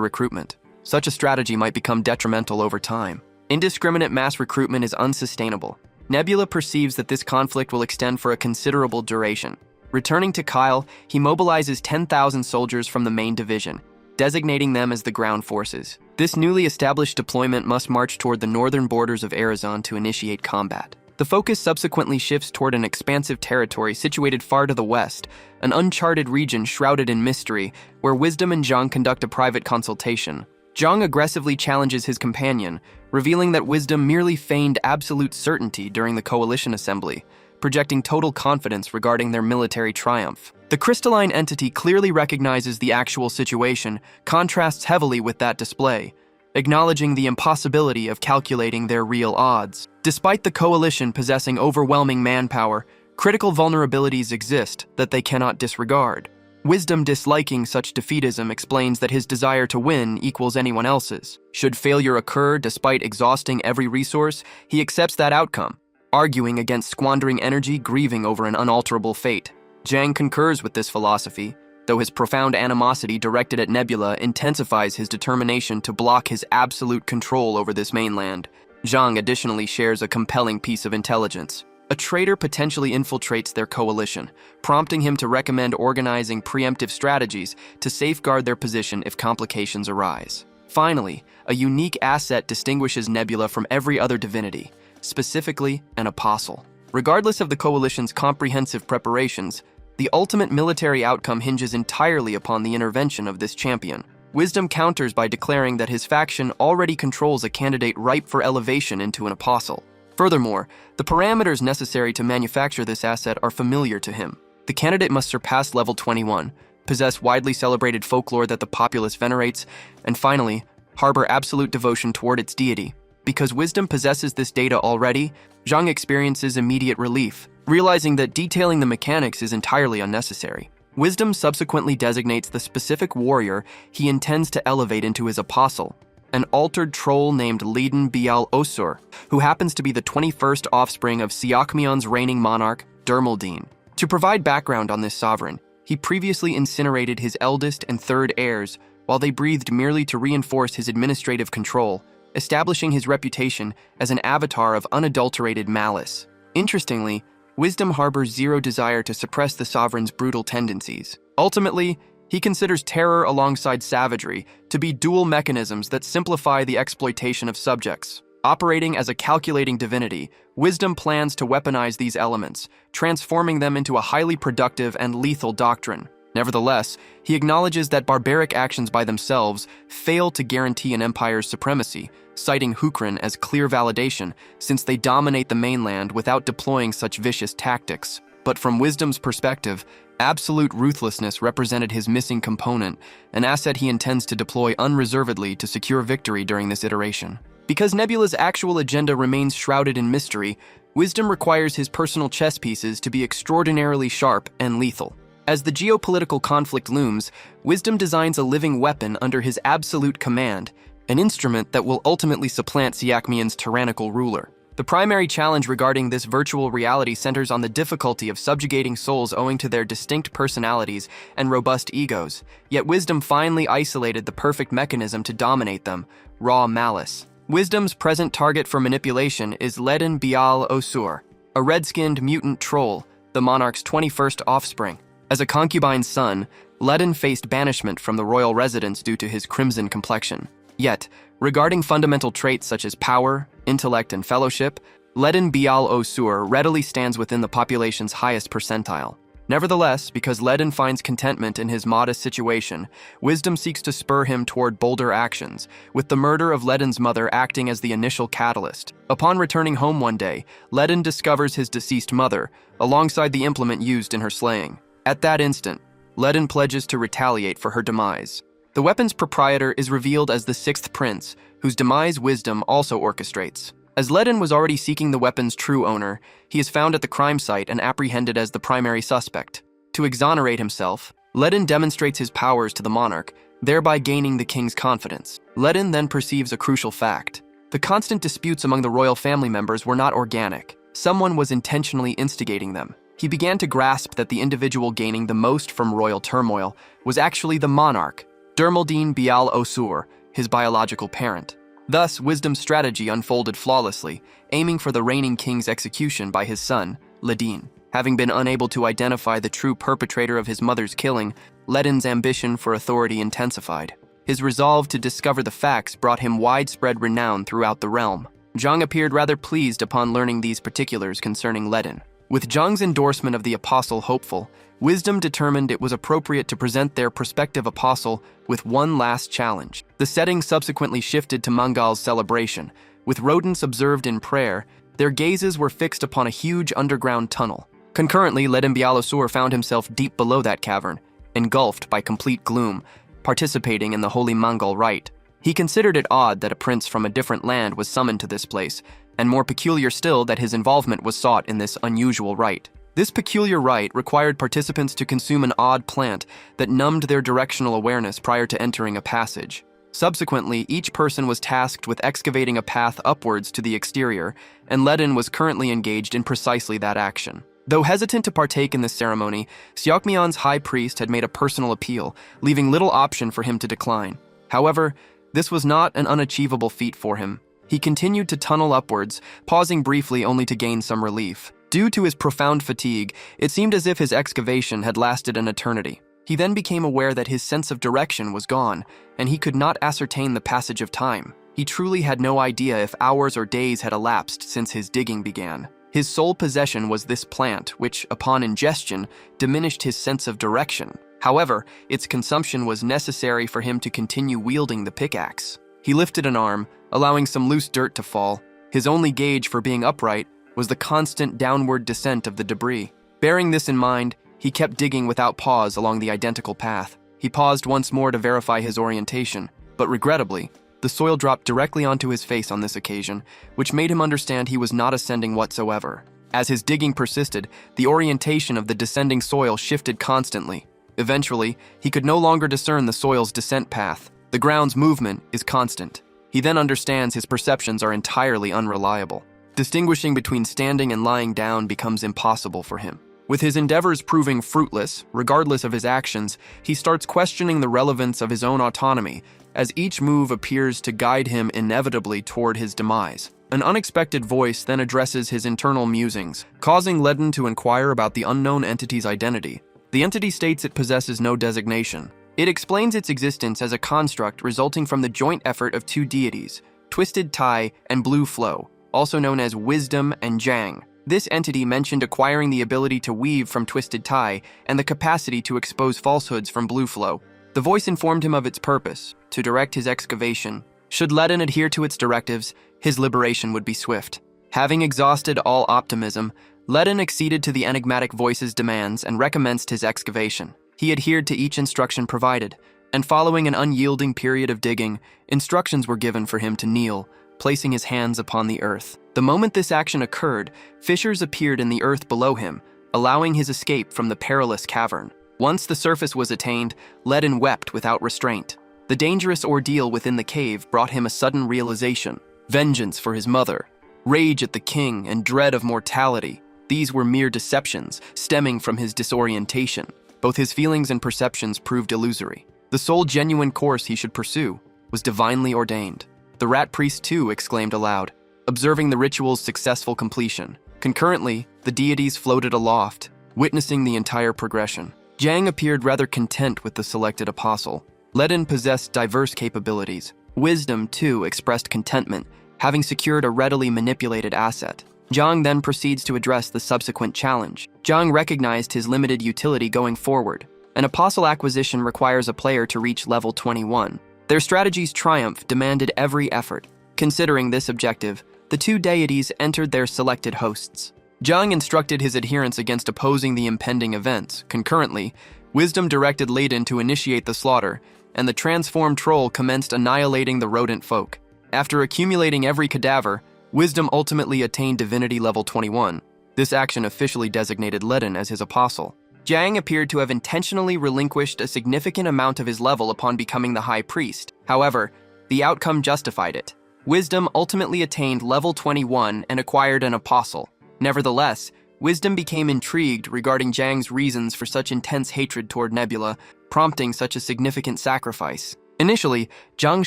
recruitment. Such a strategy might become detrimental over time. Indiscriminate mass recruitment is unsustainable. Nebula perceives that this conflict will extend for a considerable duration. Returning to Kyle, he mobilizes 10,000 soldiers from the main division, designating them as the ground forces. This newly established deployment must march toward the northern borders of Arizona to initiate combat. The focus subsequently shifts toward an expansive territory situated far to the west, an uncharted region shrouded in mystery, where Wisdom and Zhang conduct a private consultation. Zhang aggressively challenges his companion, revealing that Wisdom merely feigned absolute certainty during the coalition assembly, projecting total confidence regarding their military triumph. The crystalline entity clearly recognizes the actual situation, contrasts heavily with that display, acknowledging the impossibility of calculating their real odds. Despite the coalition possessing overwhelming manpower, critical vulnerabilities exist that they cannot disregard. Wisdom, disliking such defeatism, explains that his desire to win equals anyone else's. Should failure occur despite exhausting every resource, he accepts that outcome, arguing against squandering energy, grieving over an unalterable fate. Zhang concurs with this philosophy, though his profound animosity directed at Nebula intensifies his determination to block his absolute control over this mainland. Zhang additionally shares a compelling piece of intelligence. A traitor potentially infiltrates their coalition, prompting him to recommend organizing preemptive strategies to safeguard their position if complications arise. Finally, a unique asset distinguishes Nebula from every other divinity, specifically an apostle. Regardless of the coalition's comprehensive preparations, the ultimate military outcome hinges entirely upon the intervention of this champion. Wisdom counters by declaring that his faction already controls a candidate ripe for elevation into an apostle. Furthermore, the parameters necessary to manufacture this asset are familiar to him. The candidate must surpass level 21, possess widely celebrated folklore that the populace venerates, and finally, harbor absolute devotion toward its deity. Because Wisdom possesses this data already, Zhang experiences immediate relief, realizing that detailing the mechanics is entirely unnecessary. Wisdom subsequently designates the specific warrior he intends to elevate into his apostle, an altered troll named Liden Bial Osur, who happens to be the 21st offspring of Siakmion's reigning monarch, Dermaldine. To provide background on this sovereign, he previously incinerated his eldest and third heirs while they breathed merely to reinforce his administrative control, establishing his reputation as an avatar of unadulterated malice. Interestingly, Wisdom harbors zero desire to suppress the sovereign's brutal tendencies. Ultimately, he considers terror alongside savagery to be dual mechanisms that simplify the exploitation of subjects. Operating as a calculating divinity, Wisdom plans to weaponize these elements, transforming them into a highly productive and lethal doctrine. Nevertheless, he acknowledges that barbaric actions by themselves fail to guarantee an empire's supremacy, citing Hukran as clear validation since they dominate the mainland without deploying such vicious tactics. But from Wisdom's perspective, absolute ruthlessness represented his missing component, an asset he intends to deploy unreservedly to secure victory during this iteration. Because Nebula's actual agenda remains shrouded in mystery, Wisdom requires his personal chess pieces to be extraordinarily sharp and lethal. As the geopolitical conflict looms, Wisdom designs a living weapon under his absolute command, an instrument that will ultimately supplant Siakmion's tyrannical ruler. The primary challenge regarding this virtual reality centers on the difficulty of subjugating souls owing to their distinct personalities and robust egos, yet Wisdom finally isolated the perfect mechanism to dominate them: raw malice. Wisdom's present target for manipulation is Leden Bial Osur, a red-skinned mutant troll, the monarch's 21st offspring. As a concubine's son, Ledin faced banishment from the royal residence due to his crimson complexion. Yet, regarding fundamental traits such as power, intellect, and fellowship, Ledin Bial Osur readily stands within the population's highest percentile. Nevertheless, because Ledin finds contentment in his modest situation, wisdom seeks to spur him toward bolder actions, with the murder of Ledin's mother acting as the initial catalyst. Upon returning home one day, Ledin discovers his deceased mother, alongside the implement used in her slaying. At that instant, Ledin pledges to retaliate for her demise. The weapon's proprietor is revealed as the Sixth Prince, whose demise wisdom also orchestrates. As Ledin was already seeking the weapon's true owner, he is found at the crime site and apprehended as the primary suspect. To exonerate himself, Ledin demonstrates his powers to the monarch, thereby gaining the king's confidence. Ledin then perceives a crucial fact. The constant disputes among the royal family members were not organic. Someone was intentionally instigating them. He began to grasp that the individual gaining the most from royal turmoil was actually the monarch, Dermaldine Bial Osur, his biological parent. Thus, wisdom's strategy unfolded flawlessly, aiming for the reigning king's execution by his son, Ledin. Having been unable to identify the true perpetrator of his mother's killing, Ledin's ambition for authority intensified. His resolve to discover the facts brought him widespread renown throughout the realm. Zhang appeared rather pleased upon learning these particulars concerning Ledin. With Zhang's endorsement of the apostle hopeful, wisdom determined it was appropriate to present their prospective apostle with one last challenge. The setting subsequently shifted to Mangal's celebration. With rodents observed in prayer, their gazes were fixed upon a huge underground tunnel. Concurrently, Ledin Bialasur found himself deep below that cavern, engulfed by complete gloom, participating in the holy Mangal rite. He considered it odd that a prince from a different land was summoned to this place, and more peculiar still that his involvement was sought in this unusual rite. This peculiar rite required participants to consume an odd plant that numbed their directional awareness prior to entering a passage. Subsequently, each person was tasked with excavating a path upwards to the exterior, and Ledin was currently engaged in precisely that action. Though hesitant to partake in this ceremony, Seokmyeon's high priest had made a personal appeal, leaving little option for him to decline. However, this was not an unachievable feat for him. He continued to tunnel upwards, pausing briefly only to gain some relief. Due to his profound fatigue, it seemed as if his excavation had lasted an eternity. He then became aware that his sense of direction was gone, and he could not ascertain the passage of time. He truly had no idea if hours or days had elapsed since his digging began. His sole possession was this plant, which, upon ingestion, diminished his sense of direction. However, its consumption was necessary for him to continue wielding the pickaxe. He lifted an arm, allowing some loose dirt to fall. His only gauge for being upright was the constant downward descent of the debris. Bearing this in mind, he kept digging without pause along the identical path. He paused once more to verify his orientation, but regrettably, the soil dropped directly onto his face on this occasion, which made him understand he was not ascending whatsoever. As his digging persisted, the orientation of the descending soil shifted constantly. Eventually, he could no longer discern the soil's descent path. The ground's movement is constant. He then understands his perceptions are entirely unreliable. Distinguishing between standing and lying down becomes impossible for him. With his endeavors proving fruitless, regardless of his actions, he starts questioning the relevance of his own autonomy, as each move appears to guide him inevitably toward his demise. An unexpected voice then addresses his internal musings, causing Ledin to inquire about the unknown entity's identity. The entity states it possesses no designation. It explains its existence as a construct resulting from the joint effort of two deities, Twisted Tai and Blue Flow, also known as Wisdom and Jang. This entity mentioned acquiring the ability to weave from Twisted Tai and the capacity to expose falsehoods from Blue Flow. The voice informed him of its purpose, to direct his excavation. Should Ledin adhere to its directives, his liberation would be swift. Having exhausted all optimism, Ledin acceded to the enigmatic voice's demands and recommenced his excavation. He adhered to each instruction provided, and following an unyielding period of digging, instructions were given for him to kneel, placing his hands upon the earth. The moment this action occurred, fissures appeared in the earth below him, allowing his escape from the perilous cavern. Once the surface was attained, Ledin wept without restraint. The dangerous ordeal within the cave brought him a sudden realization. Vengeance for his mother, rage at the king, and dread of mortality. These were mere deceptions, stemming from his disorientation. Both his feelings and perceptions proved illusory. The sole genuine course he should pursue was divinely ordained. The rat priest too exclaimed aloud, observing the ritual's successful completion. Concurrently, the deities floated aloft, witnessing the entire progression. Jiang appeared rather content with the selected apostle. Ledin possessed diverse capabilities. Wisdom, too, expressed contentment, having secured a readily manipulated asset. Jiang then proceeds to address the subsequent challenge. Jiang recognized his limited utility going forward. An apostle acquisition requires a player to reach level 21. Their strategy's triumph demanded every effort. Considering this objective, the two deities entered their selected hosts. Jiang instructed his adherents against opposing the impending events. Concurrently, Wisdom directed Ledin to initiate the slaughter, and the transformed troll commenced annihilating the rodent folk. After accumulating every cadaver, Wisdom ultimately attained divinity level 21. This action officially designated Ledin as his apostle. Jiang appeared to have intentionally relinquished a significant amount of his level upon becoming the high priest. However, the outcome justified it. Wisdom ultimately attained level 21 and acquired an apostle. Nevertheless, Wisdom became intrigued regarding Jiang's reasons for such intense hatred toward Nebula, prompting such a significant sacrifice. Initially, Jiang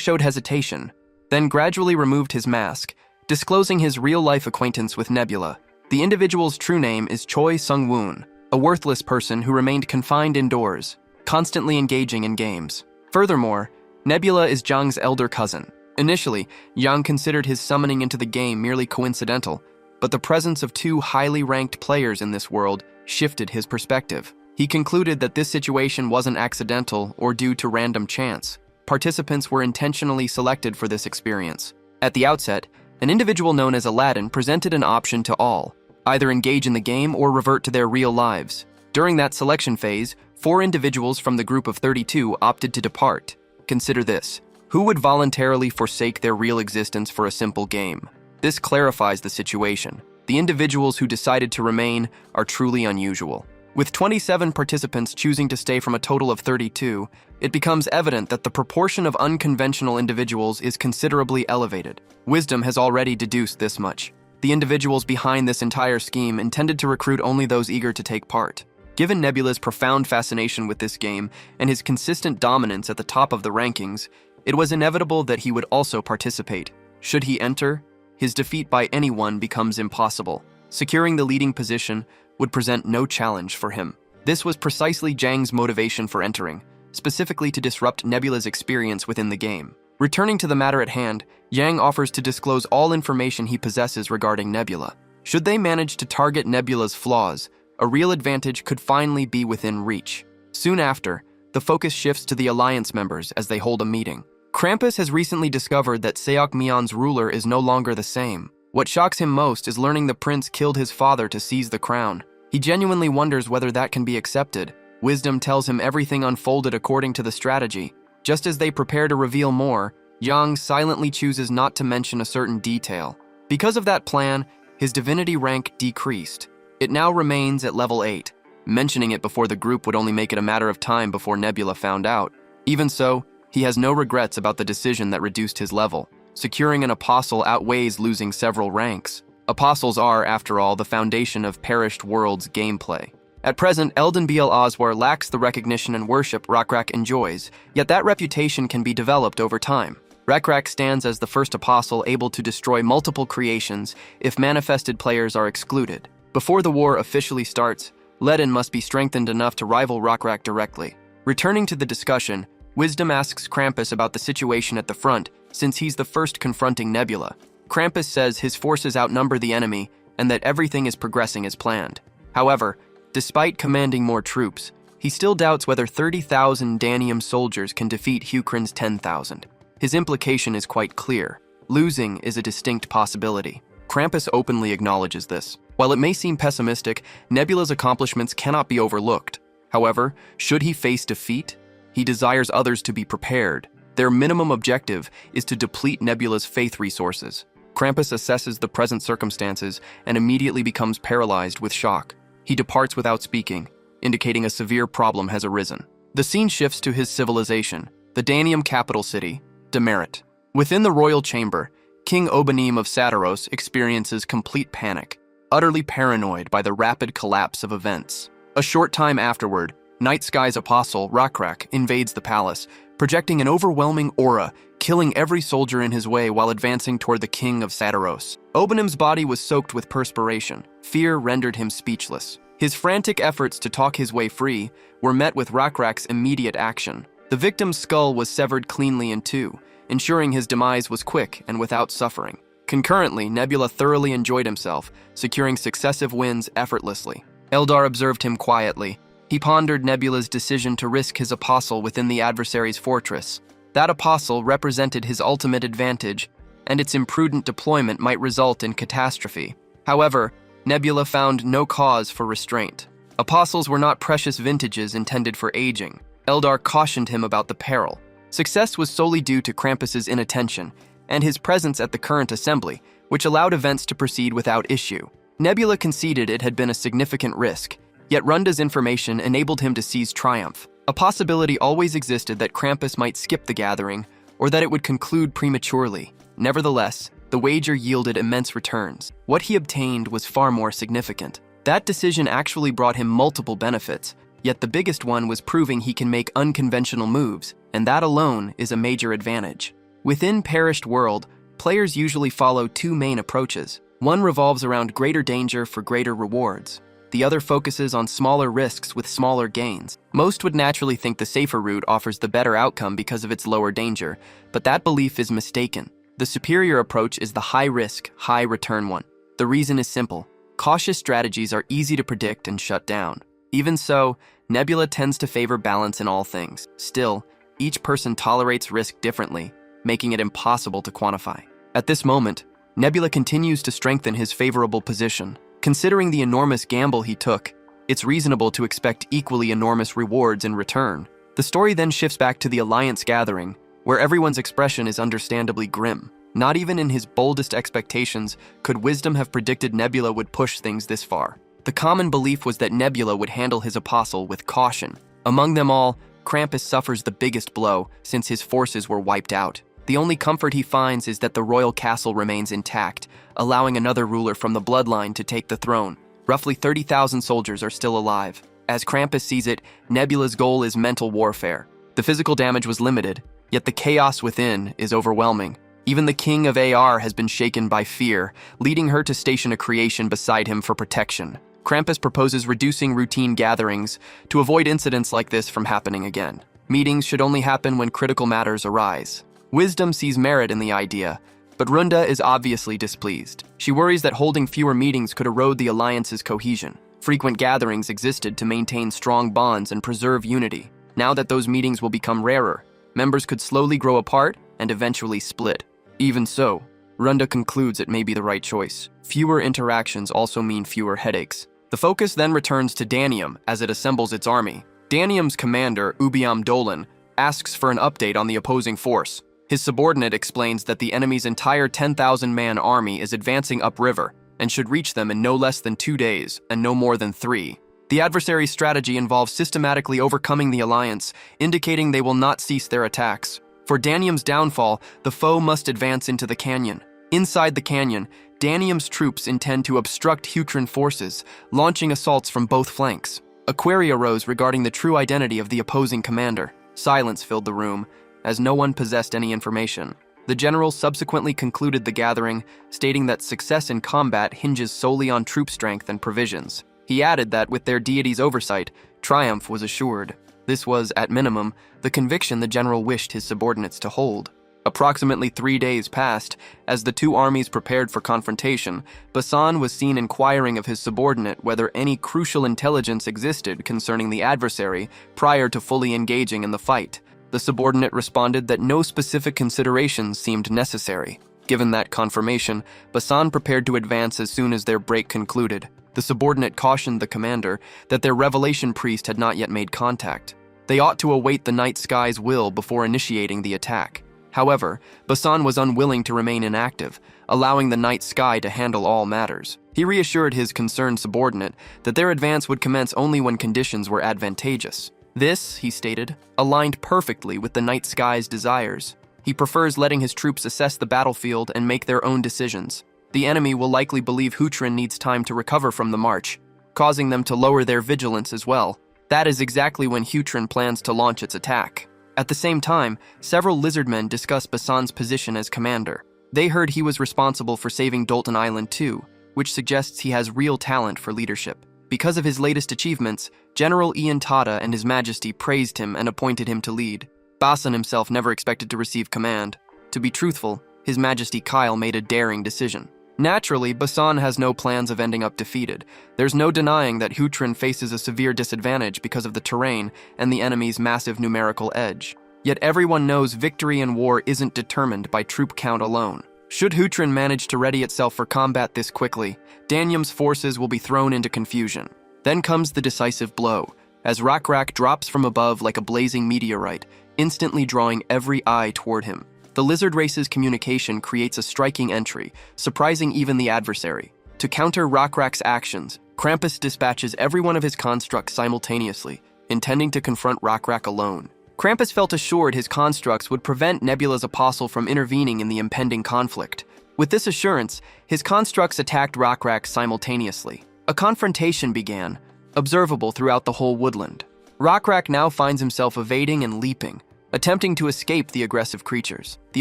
showed hesitation, then gradually removed his mask, disclosing his real-life acquaintance with Nebula. The individual's true name is Choi Sung-woon, a worthless person who remained confined indoors, constantly engaging in games. Furthermore, Nebula is Jiang's elder cousin. Initially, Jiang considered his summoning into the game merely coincidental, but the presence of two highly ranked players in this world shifted his perspective. He concluded that this situation wasn't accidental or due to random chance. Participants were intentionally selected for this experience. At the outset, an individual known as Aladdin presented an option to all: either engage in the game or revert to their real lives. During that selection phase, 4 individuals from the group of 32 opted to depart. Consider this: who would voluntarily forsake their real existence for a simple game? This clarifies the situation. The individuals who decided to remain are truly unusual. With 27 participants choosing to stay from a total of 32, it becomes evident that the proportion of unconventional individuals is considerably elevated. Wisdom has already deduced this much. The individuals behind this entire scheme intended to recruit only those eager to take part. Given Nebula's profound fascination with this game and his consistent dominance at the top of the rankings, it was inevitable that he would also participate. Should he enter, his defeat by anyone becomes impossible. Securing the leading position would present no challenge for him. This was precisely Jiang's motivation for entering, specifically to disrupt Nebula's experience within the game. Returning to the matter at hand, Jiang offers to disclose all information he possesses regarding Nebula. Should they manage to target Nebula's flaws, a real advantage could finally be within reach. Soon after, the focus shifts to the Alliance members as they hold a meeting. Krampus has recently discovered that Seok Myeon's ruler is no longer the same. What shocks him most is learning the prince killed his father to seize the crown. He genuinely wonders whether that can be accepted. Wisdom tells him everything unfolded according to the strategy. Just as they prepare to reveal more, Jiang silently chooses not to mention a certain detail. Because of that plan, his divinity rank decreased. It now remains at level 8. Mentioning it before the group would only make it a matter of time before Nebula found out. Even so, he has no regrets about the decision that reduced his level. Securing an apostle outweighs losing several ranks. Apostles are, after all, the foundation of perished worlds' gameplay. At present, Elden BL Oswar lacks the recognition and worship Rakrak enjoys, yet that reputation can be developed over time. Rakrak stands as the first apostle able to destroy multiple creations if manifested players are excluded. Before the war officially starts, Ledin must be strengthened enough to rival Rakrak directly. Returning to the discussion, Wisdom asks Krampus about the situation at the front, since he's the first confronting Nebula. Krampus says his forces outnumber the enemy and that everything is progressing as planned. However, despite commanding more troops, he still doubts whether 30,000 Danium soldiers can defeat Hukrin's 10,000. His implication is quite clear. Losing is a distinct possibility. Krampus openly acknowledges this. While it may seem pessimistic, Nebula's accomplishments cannot be overlooked. However, should he face defeat, he desires others to be prepared. Their minimum objective is to deplete Nebula's faith resources. Krampus assesses the present circumstances and immediately becomes paralyzed with shock. He departs without speaking, indicating a severe problem has arisen. The scene shifts to his civilization, the Danium capital city, Demerit. Within the royal chamber, King Obanim of Sadaros experiences complete panic, utterly paranoid by the rapid collapse of events. A short time afterward, Night Sky's apostle, Rakrak, invades the palace, projecting an overwhelming aura, killing every soldier in his way while advancing toward the king of Sadaros. Obanim's body was soaked with perspiration. Fear rendered him speechless. His frantic efforts to talk his way free were met with Rakrak's immediate action. The victim's skull was severed cleanly in two, ensuring his demise was quick and without suffering. Concurrently, Nebula thoroughly enjoyed himself, securing successive wins effortlessly. Eldar observed him quietly. He pondered Nebula's decision to risk his apostle within the adversary's fortress. That apostle represented his ultimate advantage, and its imprudent deployment might result in catastrophe. However, Nebula found no cause for restraint. Apostles were not precious vintages intended for aging. Eldar cautioned him about the peril. Success was solely due to Krampus's inattention and his presence at the current assembly, which allowed events to proceed without issue. Nebula conceded it had been a significant risk, yet Runda's information enabled him to seize triumph. A possibility always existed that Krampus might skip the gathering, or that it would conclude prematurely. Nevertheless, the wager yielded immense returns. What he obtained was far more significant. That decision actually brought him multiple benefits, yet the biggest one was proving he can make unconventional moves, and that alone is a major advantage. Within Perished World, players usually follow two main approaches. One revolves around greater danger for greater rewards. The other focuses on smaller risks with smaller gains. Most would naturally think the safer route offers the better outcome because of its lower danger, but that belief is mistaken. The superior approach is the high-risk, high-return one. The reason is simple. Cautious strategies are easy to predict and shut down. Even so, Nebula tends to favor balance in all things. Still, each person tolerates risk differently, making it impossible to quantify. At this moment, Nebula continues to strengthen his favorable position. Considering the enormous gamble he took, it's reasonable to expect equally enormous rewards in return. The story then shifts back to the Alliance gathering, where everyone's expression is understandably grim. Not even in his boldest expectations could wisdom have predicted Nebula would push things this far. The common belief was that Nebula would handle his apostle with caution. Among them all, Krampus suffers the biggest blow since his forces were wiped out. The only comfort he finds is that the royal castle remains intact, allowing another ruler from the bloodline to take the throne. Roughly 30,000 soldiers are still alive. As Krampus sees it, Nebula's goal is mental warfare. The physical damage was limited, yet the chaos within is overwhelming. Even the king of AR has been shaken by fear, leading her to station a creation beside him for protection. Krampus proposes reducing routine gatherings to avoid incidents like this from happening again. Meetings should only happen when critical matters arise. Wisdom sees merit in the idea, but Runda is obviously displeased. She worries that holding fewer meetings could erode the alliance's cohesion. Frequent gatherings existed to maintain strong bonds and preserve unity. Now that those meetings will become rarer, members could slowly grow apart and eventually split. Even so, Runda concludes it may be the right choice. Fewer interactions also mean fewer headaches. The focus then returns to Danium as it assembles its army. Danium's commander, Ubiam Dolan, asks for an update on the opposing force. His subordinate explains that the enemy's entire 10,000-man army is advancing upriver and should reach them in no less than 2 days and no more than 3. The adversary's strategy involves systematically overcoming the alliance, indicating they will not cease their attacks. For Danium's downfall, the foe must advance into the canyon. Inside the canyon, Danium's troops intend to obstruct Hutran forces, launching assaults from both flanks. A query arose regarding the true identity of the opposing commander. Silence filled the room, as no one possessed any information. The general subsequently concluded the gathering, stating that success in combat hinges solely on troop strength and provisions. He added that with their deity's oversight, triumph was assured. This was, at minimum, the conviction the general wished his subordinates to hold. Approximately 3 days passed. As the two armies prepared for confrontation, Basan was seen inquiring of his subordinate whether any crucial intelligence existed concerning the adversary prior to fully engaging in the fight. The subordinate responded that no specific considerations seemed necessary. Given that confirmation, Basan prepared to advance as soon as their break concluded. The subordinate cautioned the commander that their revelation priest had not yet made contact. They ought to await the night sky's will before initiating the attack. However, Basan was unwilling to remain inactive, allowing the night sky to handle all matters. He reassured his concerned subordinate that their advance would commence only when conditions were advantageous. This, he stated, aligned perfectly with the night sky's desires. He prefers letting his troops assess the battlefield and make their own decisions. The enemy will likely believe Hutran needs time to recover from the march, causing them to lower their vigilance as well. That is exactly when Hutran plans to launch its attack. At the same time, several lizardmen discussed Basan's position as commander. They heard he was responsible for saving Dolton Island too, which suggests he has real talent for leadership. Because of his latest achievements, General Ian Tada and His Majesty praised him and appointed him to lead. Basan himself never expected to receive command. To be truthful, His Majesty Kyle made a daring decision. Naturally, Basan has no plans of ending up defeated. There's no denying that Hutrin faces a severe disadvantage because of the terrain and the enemy's massive numerical edge. Yet everyone knows victory in war isn't determined by troop count alone. Should Hutrin manage to ready itself for combat this quickly, Danyum's forces will be thrown into confusion. Then comes the decisive blow, as Rakrak drops from above like a blazing meteorite, instantly drawing every eye toward him. The lizard race's communication creates a striking entry, surprising even the adversary. To counter Rakrak's actions, Krampus dispatches every one of his constructs simultaneously, intending to confront Rakrak alone. Krampus felt assured his constructs would prevent Nebula's apostle from intervening in the impending conflict. With this assurance, his constructs attacked Rakrak simultaneously. A confrontation began, observable throughout the whole woodland. Rakrak now finds himself evading and leaping, attempting to escape the aggressive creatures. The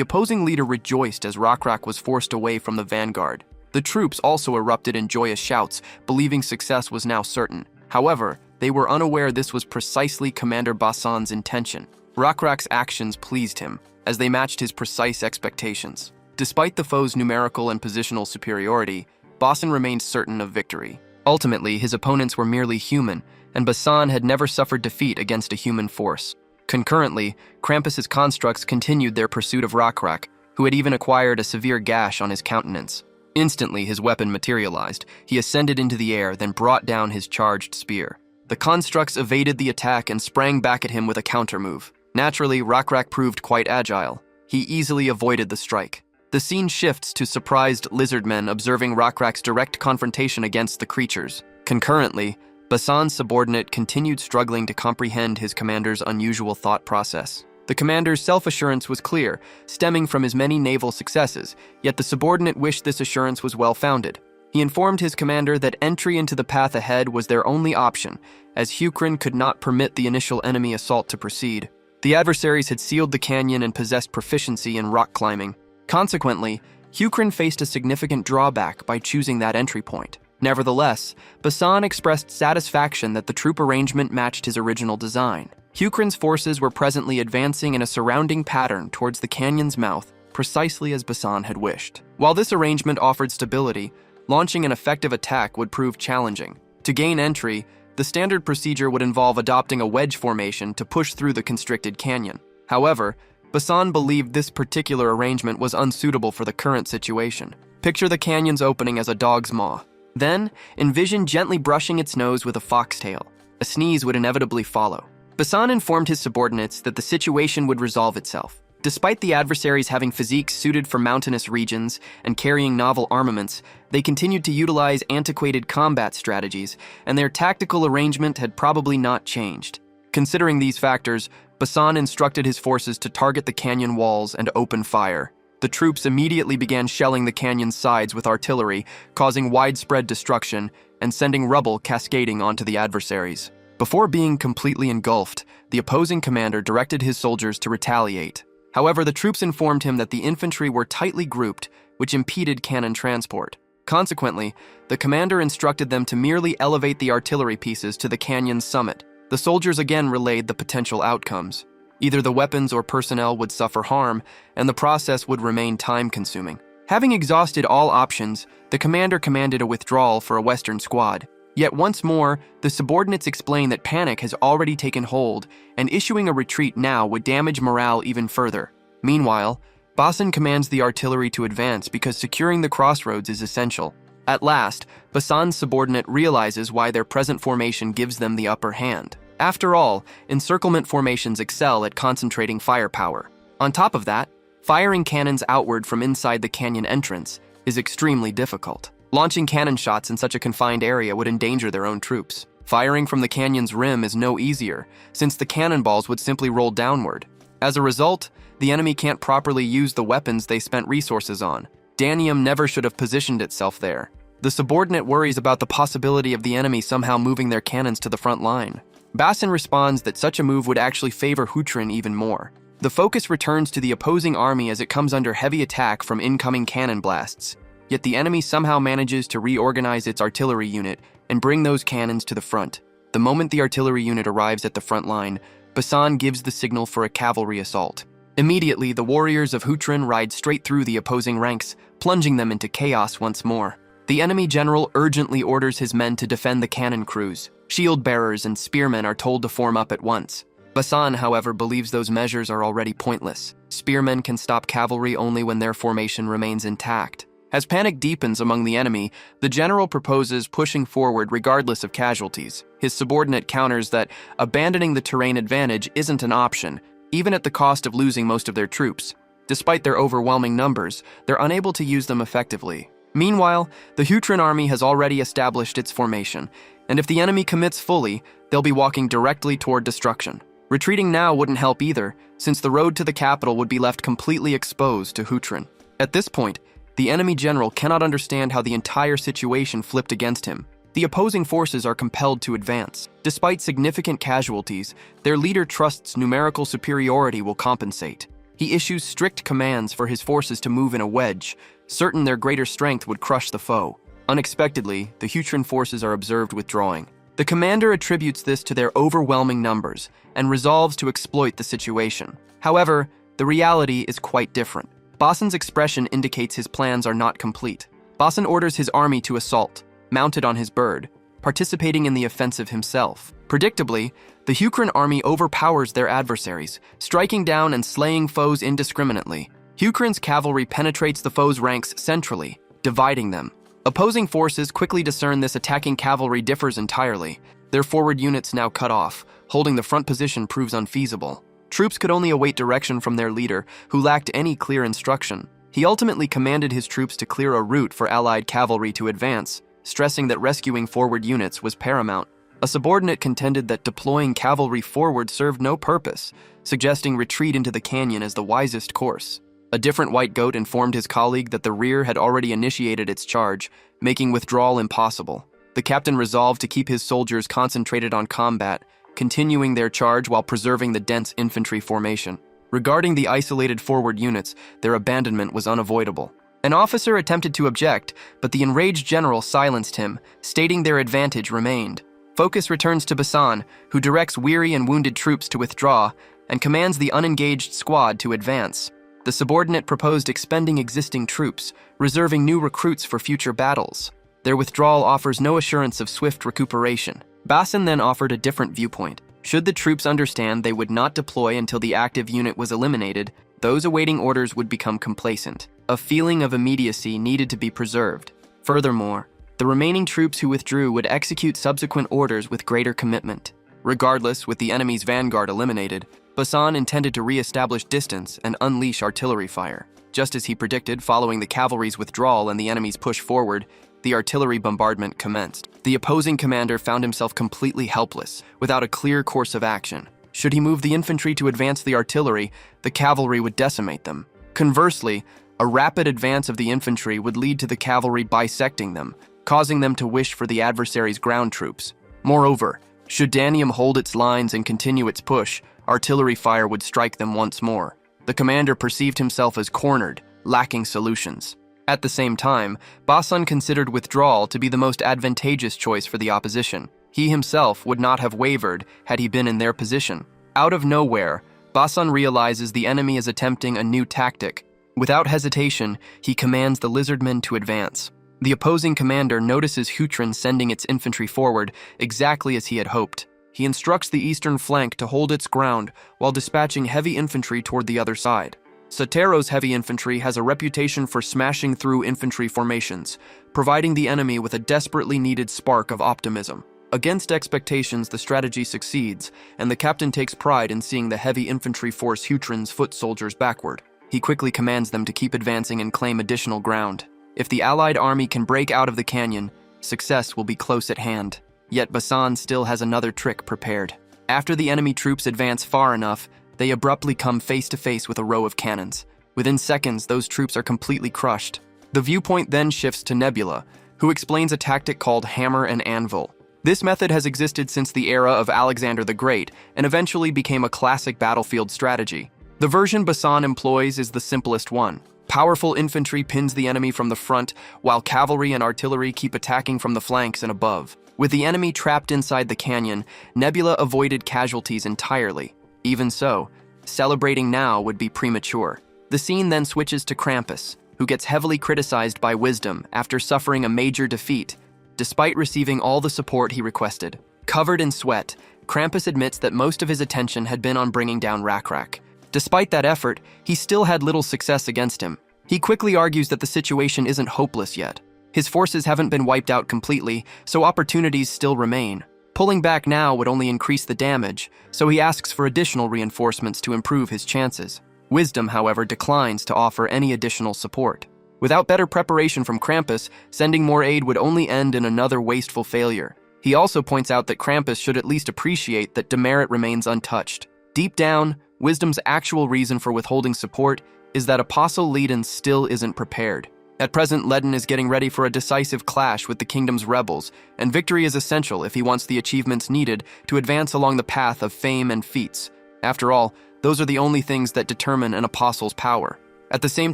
opposing leader rejoiced as Rakrak was forced away from the vanguard. The troops also erupted in joyous shouts, believing success was now certain. However, they were unaware this was precisely Commander Basan's intention. Rakrak's actions pleased him, as they matched his precise expectations. Despite the foe's numerical and positional superiority, Basan remained certain of victory. Ultimately, his opponents were merely human, and Basan had never suffered defeat against a human force. Concurrently, Krampus's constructs continued their pursuit of Rakrak, who had even acquired a severe gash on his countenance. Instantly, his weapon materialized. He ascended into the air, then brought down his charged spear. The constructs evaded the attack and sprang back at him with a counter-move. Naturally, Rakrak proved quite agile. He easily avoided the strike. The scene shifts to surprised lizardmen observing Rakrak's direct confrontation against the creatures. Concurrently, Basan's subordinate continued struggling to comprehend his commander's unusual thought process. The commander's self-assurance was clear, stemming from his many naval successes, yet the subordinate wished this assurance was well-founded. He informed his commander that entry into the path ahead was their only option, as Hukrin could not permit the initial enemy assault to proceed. The adversaries had sealed the canyon and possessed proficiency in rock climbing. Consequently, Hukrin faced a significant drawback by choosing that entry point. Nevertheless, Basan expressed satisfaction that the troop arrangement matched his original design. Hukrin's forces were presently advancing in a surrounding pattern towards the canyon's mouth, precisely as Basan had wished. While this arrangement offered stability, launching an effective attack would prove challenging. To gain entry, the standard procedure would involve adopting a wedge formation to push through the constricted canyon. However, Basan believed this particular arrangement was unsuitable for the current situation. Picture the canyon's opening as a dog's maw. Then, envision gently brushing its nose with a foxtail. A sneeze would inevitably follow. Basan informed his subordinates that the situation would resolve itself. Despite the adversaries having physiques suited for mountainous regions and carrying novel armaments, they continued to utilize antiquated combat strategies, and their tactical arrangement had probably not changed. Considering these factors, Basan instructed his forces to target the canyon walls and open fire. The troops immediately began shelling the canyon's sides with artillery, causing widespread destruction and sending rubble cascading onto the adversaries. Before being completely engulfed, the opposing commander directed his soldiers to retaliate. However, the troops informed him that the infantry were tightly grouped, which impeded cannon transport. Consequently, the commander instructed them to merely elevate the artillery pieces to the canyon's summit. The soldiers again relayed the potential outcomes. Either the weapons or personnel would suffer harm, and the process would remain time-consuming. Having exhausted all options, the commander commanded a withdrawal for a Western squad. Yet once more, the subordinates explained that panic has already taken hold, and issuing a retreat now would damage morale even further. Meanwhile, Basan commands the artillery to advance because securing the crossroads is essential. At last, Basan's subordinate realizes why their present formation gives them the upper hand. After all, encirclement formations excel at concentrating firepower. On top of that, firing cannons outward from inside the canyon entrance is extremely difficult. Launching cannon shots in such a confined area would endanger their own troops. Firing from the canyon's rim is no easier, since the cannonballs would simply roll downward. As a result, the enemy can't properly use the weapons they spent resources on. Danium never should have positioned itself there. The subordinate worries about the possibility of the enemy somehow moving their cannons to the front line. Basan responds that such a move would actually favor Hutrin even more. The focus returns to the opposing army as it comes under heavy attack from incoming cannon blasts. yet the enemy somehow manages to reorganize its artillery unit and bring those cannons to the front. The moment the artillery unit arrives at the front line, Basan gives the signal for a cavalry assault. Immediately, the warriors of Hutrin ride straight through the opposing ranks, plunging them into chaos once more. The enemy general urgently orders his men to defend the cannon crews. Shield bearers and spearmen are told to form up at once. Basan, however, believes those measures are already pointless. Spearmen can stop cavalry only when their formation remains intact. As panic deepens among the enemy, the general proposes pushing forward regardless of casualties. His subordinate counters that abandoning the terrain advantage isn't an option, even at the cost of losing most of their troops. Despite their overwhelming numbers, they're unable to use them effectively. Meanwhile, the Hutrin army has already established its formation, and if the enemy commits fully, they'll be walking directly toward destruction. Retreating now wouldn't help either, since the road to the capital would be left completely exposed to Hutrin. At this point, the enemy general cannot understand how the entire situation flipped against him. The opposing forces are compelled to advance. Despite significant casualties, their leader trusts numerical superiority will compensate. He issues strict commands for his forces to move in a wedge, certain their greater strength would crush the foe. Unexpectedly, the Hutrin forces are observed withdrawing. The commander attributes this to their overwhelming numbers and resolves to exploit the situation. However, the reality is quite different. Basan's expression indicates his plans are not complete. Basan orders his army to assault, mounted on his bird, participating in the offensive himself. Predictably, the Hutrin army overpowers their adversaries, striking down and slaying foes indiscriminately. Hutrin's cavalry penetrates the foe's ranks centrally, dividing them. Opposing forces quickly discern this attacking cavalry differs entirely. Their forward units now cut off, holding the front position proves unfeasible. Troops could only await direction from their leader, who lacked any clear instruction. He ultimately commanded his troops to clear a route for allied cavalry to advance, stressing that rescuing forward units was paramount. A subordinate contended that deploying cavalry forward served no purpose, suggesting retreat into the canyon as the wisest course. A different white goat informed his colleague that the rear had already initiated its charge, making withdrawal impossible. The captain resolved to keep his soldiers concentrated on combat, continuing their charge while preserving the dense infantry formation. Regarding the isolated forward units, their abandonment was unavoidable. An officer attempted to object, but the enraged general silenced him, stating their advantage remained. Focus returns to Basan, who directs weary and wounded troops to withdraw and commands the unengaged squad to advance. The subordinate proposed expending existing troops, reserving new recruits for future battles. Their withdrawal offers no assurance of swift recuperation. Basan then offered a different viewpoint. Should the troops understand they would not deploy until the active unit was eliminated, those awaiting orders would become complacent. A feeling of immediacy needed to be preserved. Furthermore, the remaining troops who withdrew would execute subsequent orders with greater commitment. Regardless, with the enemy's vanguard eliminated, Basan intended to re-establish distance and unleash artillery fire. Just as he predicted, following the cavalry's withdrawal and the enemy's push forward, the artillery bombardment commenced. The opposing commander found himself completely helpless, without a clear course of action. Should he move the infantry to advance the artillery, the cavalry would decimate them. Conversely, a rapid advance of the infantry would lead to the cavalry bisecting them, causing them to wish for the adversary's ground troops. Moreover, should Danium hold its lines and continue its push, artillery fire would strike them once more. The commander perceived himself as cornered, lacking solutions. At the same time, Basan considered withdrawal to be the most advantageous choice for the opposition. He himself would not have wavered had he been in their position. Out of nowhere, Basan realizes the enemy is attempting a new tactic. Without hesitation, he commands the lizardmen to advance. The opposing commander notices Hutrin sending its infantry forward exactly as he had hoped. He instructs the eastern flank to hold its ground while dispatching heavy infantry toward the other side. Sotero's heavy infantry has a reputation for smashing through infantry formations, providing the enemy with a desperately needed spark of optimism. Against expectations, the strategy succeeds, and the captain takes pride in seeing the heavy infantry force Hutrin's foot soldiers backward. He quickly commands them to keep advancing and claim additional ground. If the allied army can break out of the canyon, success will be close at hand. Yet Basan still has another trick prepared. After the enemy troops advance far enough, they abruptly come face to face with a row of cannons. Within seconds, those troops are completely crushed. The viewpoint then shifts to Nebula, who explains a tactic called hammer and anvil. This method has existed since the era of Alexander the Great and eventually became a classic battlefield strategy. The version Basan employs is the simplest one. Powerful infantry pins the enemy from the front, while cavalry and artillery keep attacking from the flanks and above. With the enemy trapped inside the canyon, Nebula avoided casualties entirely. Even so, celebrating now would be premature. The scene then switches to Krampus, who gets heavily criticized by Wisdom after suffering a major defeat, despite receiving all the support he requested. Covered in sweat, Krampus admits that most of his attention had been on bringing down Rakrak. Despite that effort, he still had little success against him. He quickly argues that the situation isn't hopeless yet. His forces haven't been wiped out completely, so opportunities still remain. Pulling back now would only increase the damage, so he asks for additional reinforcements to improve his chances. Wisdom, however, declines to offer any additional support. Without better preparation from Krampus, sending more aid would only end in another wasteful failure. He also points out that Krampus should at least appreciate that demerit remains untouched. Deep down, Wisdom's actual reason for withholding support is that Apostle Leden still isn't prepared. At present, Leden is getting ready for a decisive clash with the kingdom's rebels, and victory is essential if he wants the achievements needed to advance along the path of fame and feats. After all, those are the only things that determine an apostle's power. At the same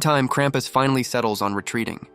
time, Krampus finally settles on retreating.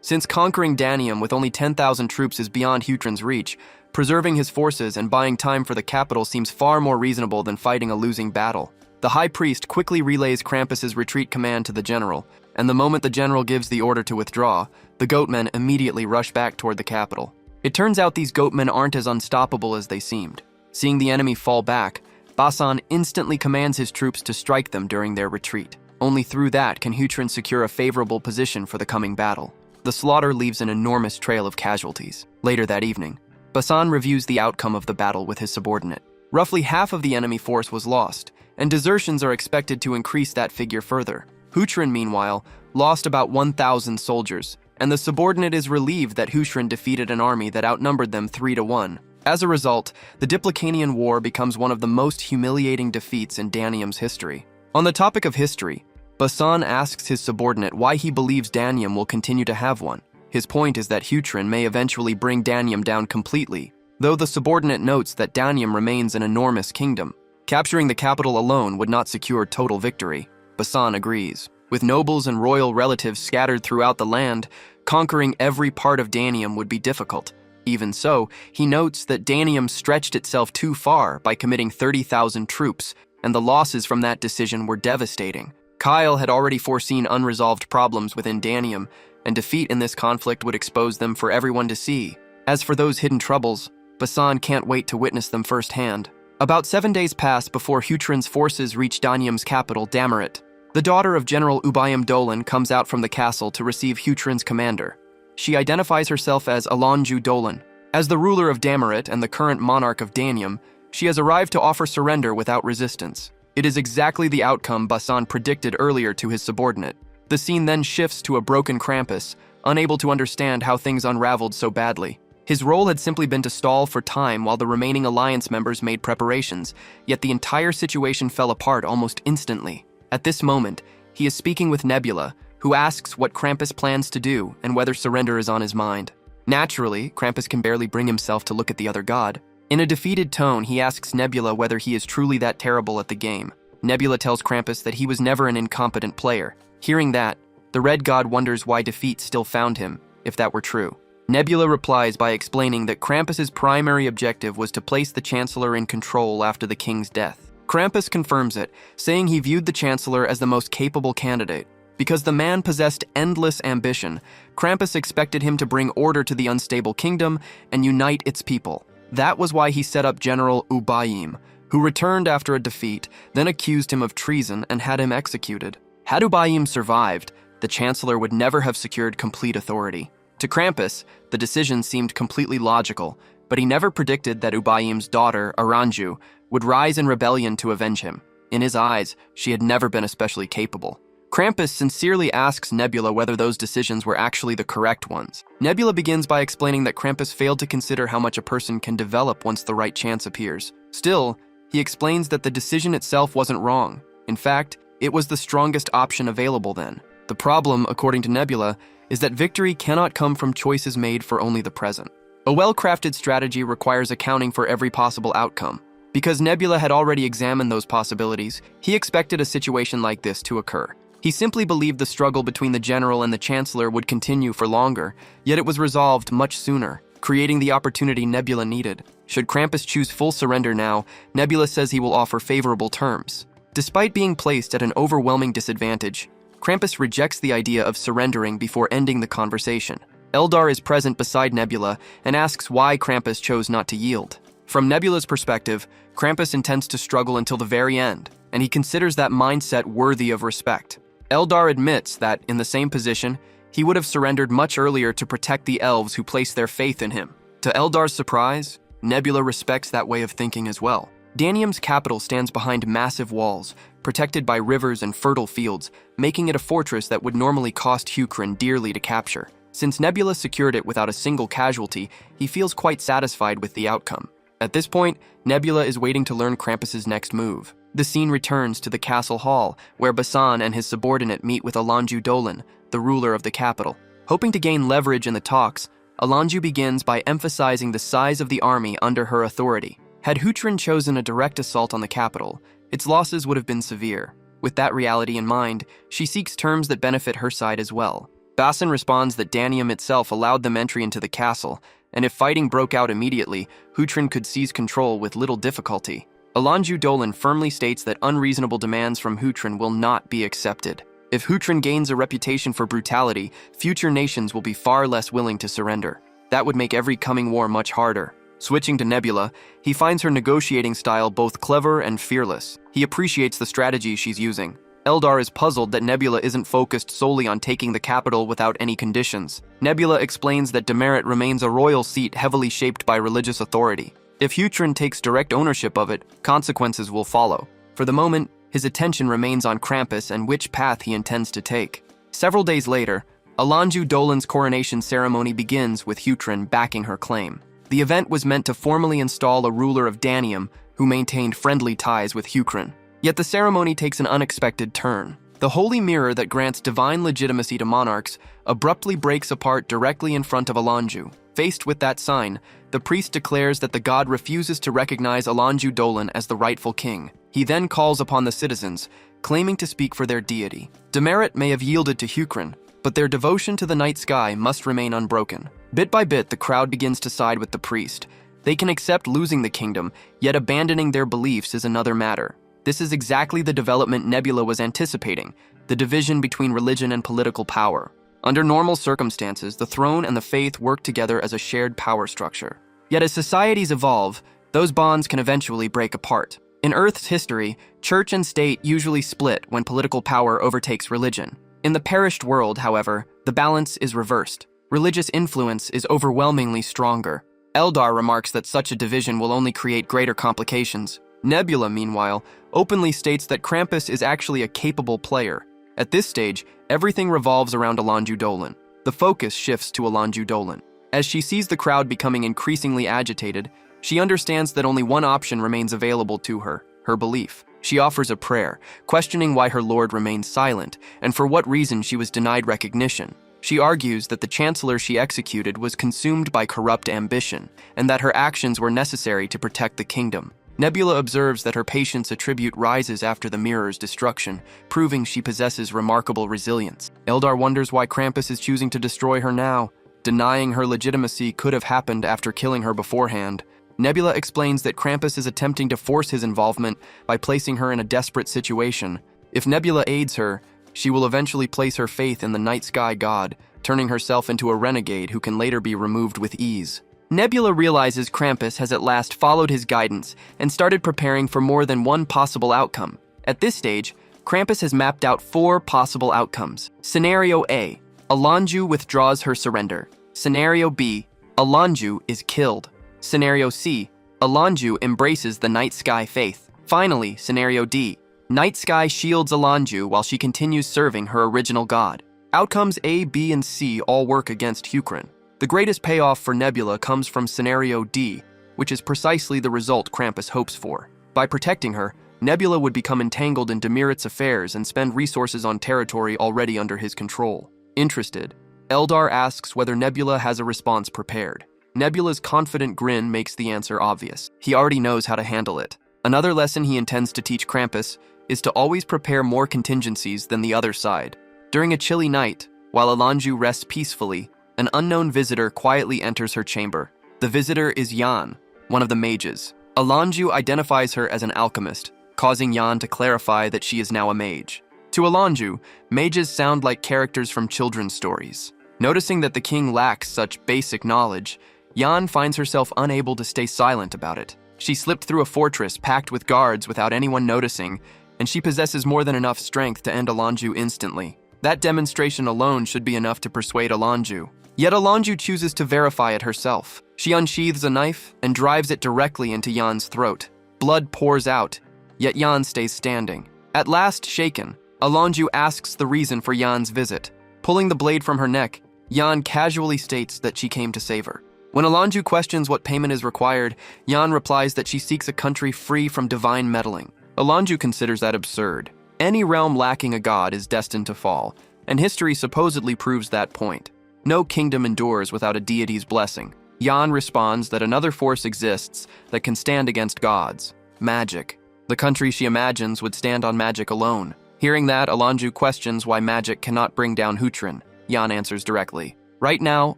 Since conquering Danium with only 10,000 troops is beyond Hutrin's reach, preserving his forces and buying time for the capital seems far more reasonable than fighting a losing battle. The High Priest quickly relays Krampus's retreat command to the general, and the moment the general gives the order to withdraw, the goatmen immediately rush back toward the capital. It turns out these goatmen aren't as unstoppable as they seemed. Seeing the enemy fall back, Basan instantly commands his troops to strike them during their retreat. Only through that can Hutrin secure a favorable position for the coming battle. The slaughter leaves an enormous trail of casualties. Later that evening, Basan reviews the outcome of the battle with his subordinate. Roughly half of the enemy force was lost, and desertions are expected to increase that figure further. Hutrin, meanwhile, lost about 1,000 soldiers, and the subordinate is relieved that Hutrin defeated an army that outnumbered them 3-1. As a result, the Diplicanian War becomes one of the most humiliating defeats in Danium's history. On the topic of history, Basan asks his subordinate why he believes Danium will continue to have one. His point is that Hutrin may eventually bring Danium down completely, though the subordinate notes that Danium remains an enormous kingdom. Capturing the capital alone would not secure total victory. Basan agrees. With nobles and royal relatives scattered throughout the land, conquering every part of Danium would be difficult. Even so, he notes that Danium stretched itself too far by committing 30,000 troops, and the losses from that decision were devastating. Kyle had already foreseen unresolved problems within Danium, and defeat in this conflict would expose them for everyone to see. As for those hidden troubles, Basan can't wait to witness them firsthand. About 7 days pass before Hutrin's forces reach Danium's capital, Damaret. The daughter of General Ubayim Dolan comes out from the castle to receive Hutrin's commander. She identifies herself as Alonju Dolan. As the ruler of Damaret and the current monarch of Danium, she has arrived to offer surrender without resistance. It is exactly the outcome Basan predicted earlier to his subordinate. The scene then shifts to a broken Krampus, unable to understand how things unraveled so badly. His role had simply been to stall for time while the remaining alliance members made preparations, yet the entire situation fell apart almost instantly. At this moment, he is speaking with Nebula, who asks what Krampus plans to do and whether surrender is on his mind. Naturally, Krampus can barely bring himself to look at the other god. In a defeated tone, he asks Nebula whether he is truly that terrible at the game. Nebula tells Krampus that he was never an incompetent player. Hearing that, the Red God wonders why defeat still found him, if that were true. Nebula replies by explaining that Krampus's primary objective was to place the Chancellor in control after the king's death. Krampus confirms it, saying he viewed the Chancellor as the most capable candidate. Because the man possessed endless ambition, Krampus expected him to bring order to the unstable kingdom and unite its people. That was why he set up General Ubayim, who returned after a defeat, then accused him of treason and had him executed. Had Ubayim survived, the Chancellor would never have secured complete authority. To Krampus, the decision seemed completely logical, but he never predicted that Ubayim's daughter, Aranju, would rise in rebellion to avenge him. In his eyes, she had never been especially capable. Krampus sincerely asks Nebula whether those decisions were actually the correct ones. Nebula begins by explaining that Krampus failed to consider how much a person can develop once the right chance appears. Still, he explains that the decision itself wasn't wrong. In fact, it was the strongest option available then. The problem, according to Nebula, is that victory cannot come from choices made for only the present. A well-crafted strategy requires accounting for every possible outcome. Because Nebula had already examined those possibilities, he expected a situation like this to occur. He simply believed the struggle between the general and the chancellor would continue for longer, yet it was resolved much sooner, creating the opportunity Nebula needed. Should Krampus choose full surrender now, Nebula says he will offer favorable terms. Despite being placed at an overwhelming disadvantage, Krampus rejects the idea of surrendering before ending the conversation. Eldar is present beside Nebula and asks why Krampus chose not to yield. From Nebula's perspective, Krampus intends to struggle until the very end, and he considers that mindset worthy of respect. Eldar admits that, in the same position, he would have surrendered much earlier to protect the elves who placed their faith in him. To Eldar's surprise, Nebula respects that way of thinking as well. Danium's capital stands behind massive walls, protected by rivers and fertile fields, making it a fortress that would normally cost Hukrin dearly to capture. Since Nebula secured it without a single casualty, he feels quite satisfied with the outcome. At this point, Nebula is waiting to learn Krampus's next move. The scene returns to the castle hall, where Basan and his subordinate meet with Alanju Dolan, the ruler of the capital. Hoping to gain leverage in the talks, Alanju begins by emphasizing the size of the army under her authority. Had Hutrin chosen a direct assault on the capital, its losses would have been severe. With that reality in mind, she seeks terms that benefit her side as well. Basan responds that Danium itself allowed them entry into the castle, and if fighting broke out immediately, Hutrin could seize control with little difficulty. Alanju Dolan firmly states that unreasonable demands from Hutrin will not be accepted. If Hutrin gains a reputation for brutality, future nations will be far less willing to surrender. That would make every coming war much harder. Switching to Nebula, he finds her negotiating style both clever and fearless. He appreciates the strategy she's using. Eldar is puzzled that Nebula isn't focused solely on taking the capital without any conditions. Nebula explains that Demerit remains a royal seat heavily shaped by religious authority. If Hutrin takes direct ownership of it, consequences will follow. For the moment, his attention remains on Krampus and which path he intends to take. Several days later, Alanju Dolan's coronation ceremony begins with Hutrin backing her claim. The event was meant to formally install a ruler of Danium who maintained friendly ties with Hukrin. Yet the ceremony takes an unexpected turn. The holy mirror that grants divine legitimacy to monarchs abruptly breaks apart directly in front of Alanju. Faced with that sign, the priest declares that the god refuses to recognize Alanju Dolan as the rightful king. He then calls upon the citizens, claiming to speak for their deity. Demerit may have yielded to Hukrin, but their devotion to the night sky must remain unbroken. Bit by bit, the crowd begins to side with the priest. They can accept losing the kingdom, yet abandoning their beliefs is another matter. This is exactly the development Nebula was anticipating, the division between religion and political power. Under normal circumstances, the throne and the faith work together as a shared power structure. Yet as societies evolve, those bonds can eventually break apart. In Earth's history, church and state usually split when political power overtakes religion. In the perished world, however, the balance is reversed. Religious influence is overwhelmingly stronger. Eldar remarks that such a division will only create greater complications. Nebula, meanwhile, openly states that Krampus is actually a capable player. At this stage, everything revolves around Alanju Dolan. The focus shifts to Alanju Dolan. As she sees the crowd becoming increasingly agitated, she understands that only one option remains available to her, her belief. She offers a prayer, questioning why her lord remains silent, and for what reason she was denied recognition. She argues that the chancellor she executed was consumed by corrupt ambition, and that her actions were necessary to protect the kingdom. Nebula observes that her patience attribute rises after the mirror's destruction, proving she possesses remarkable resilience. Eldar wonders why Krampus is choosing to destroy her now. Denying her legitimacy could have happened after killing her beforehand. Nebula explains that Krampus is attempting to force his involvement by placing her in a desperate situation. If Nebula aids her, she will eventually place her faith in the night sky god, turning herself into a renegade who can later be removed with ease. Nebula realizes Krampus has at last followed his guidance and started preparing for more than one possible outcome. At this stage, Krampus has mapped out 4 possible outcomes. Scenario A, Alanju withdraws her surrender. Scenario B, Alanju is killed. Scenario C, Alanju embraces the night sky faith. Finally, Scenario D, Night Sky shields Alanju while she continues serving her original god. Outcomes A, B, and C all work against Hukrin. The greatest payoff for Nebula comes from Scenario D, which is precisely the result Krampus hopes for. By protecting her, Nebula would become entangled in Demerit's affairs and spend resources on territory already under his control. Interested, Eldar asks whether Nebula has a response prepared. Nebula's confident grin makes the answer obvious. He already knows how to handle it. Another lesson he intends to teach Krampus is to always prepare more contingencies than the other side. During a chilly night, while Alanju rests peacefully, an unknown visitor quietly enters her chamber. The visitor is Yan, one of the mages. Alanju identifies her as an alchemist, causing Yan to clarify that she is now a mage. To Alanju, mages sound like characters from children's stories. Noticing that the king lacks such basic knowledge, Yan finds herself unable to stay silent about it. She slipped through a fortress packed with guards without anyone noticing, and she possesses more than enough strength to end Alanju instantly. That demonstration alone should be enough to persuade Alanju. Yet Alanju chooses to verify it herself. She unsheathes a knife and drives it directly into Yan's throat. Blood pours out, yet Yan stays standing. At last shaken, Alanju asks the reason for Yan's visit. Pulling the blade from her neck, Yan casually states that she came to save her. When Alanju questions what payment is required, Yan replies that she seeks a country free from divine meddling. Alanju considers that absurd. Any realm lacking a god is destined to fall, and history supposedly proves that point. No kingdom endures without a deity's blessing. Yan responds that another force exists that can stand against gods: magic. The country she imagines would stand on magic alone. Hearing that, Alanju questions why magic cannot bring down Hutrin. Yan answers directly. Right now,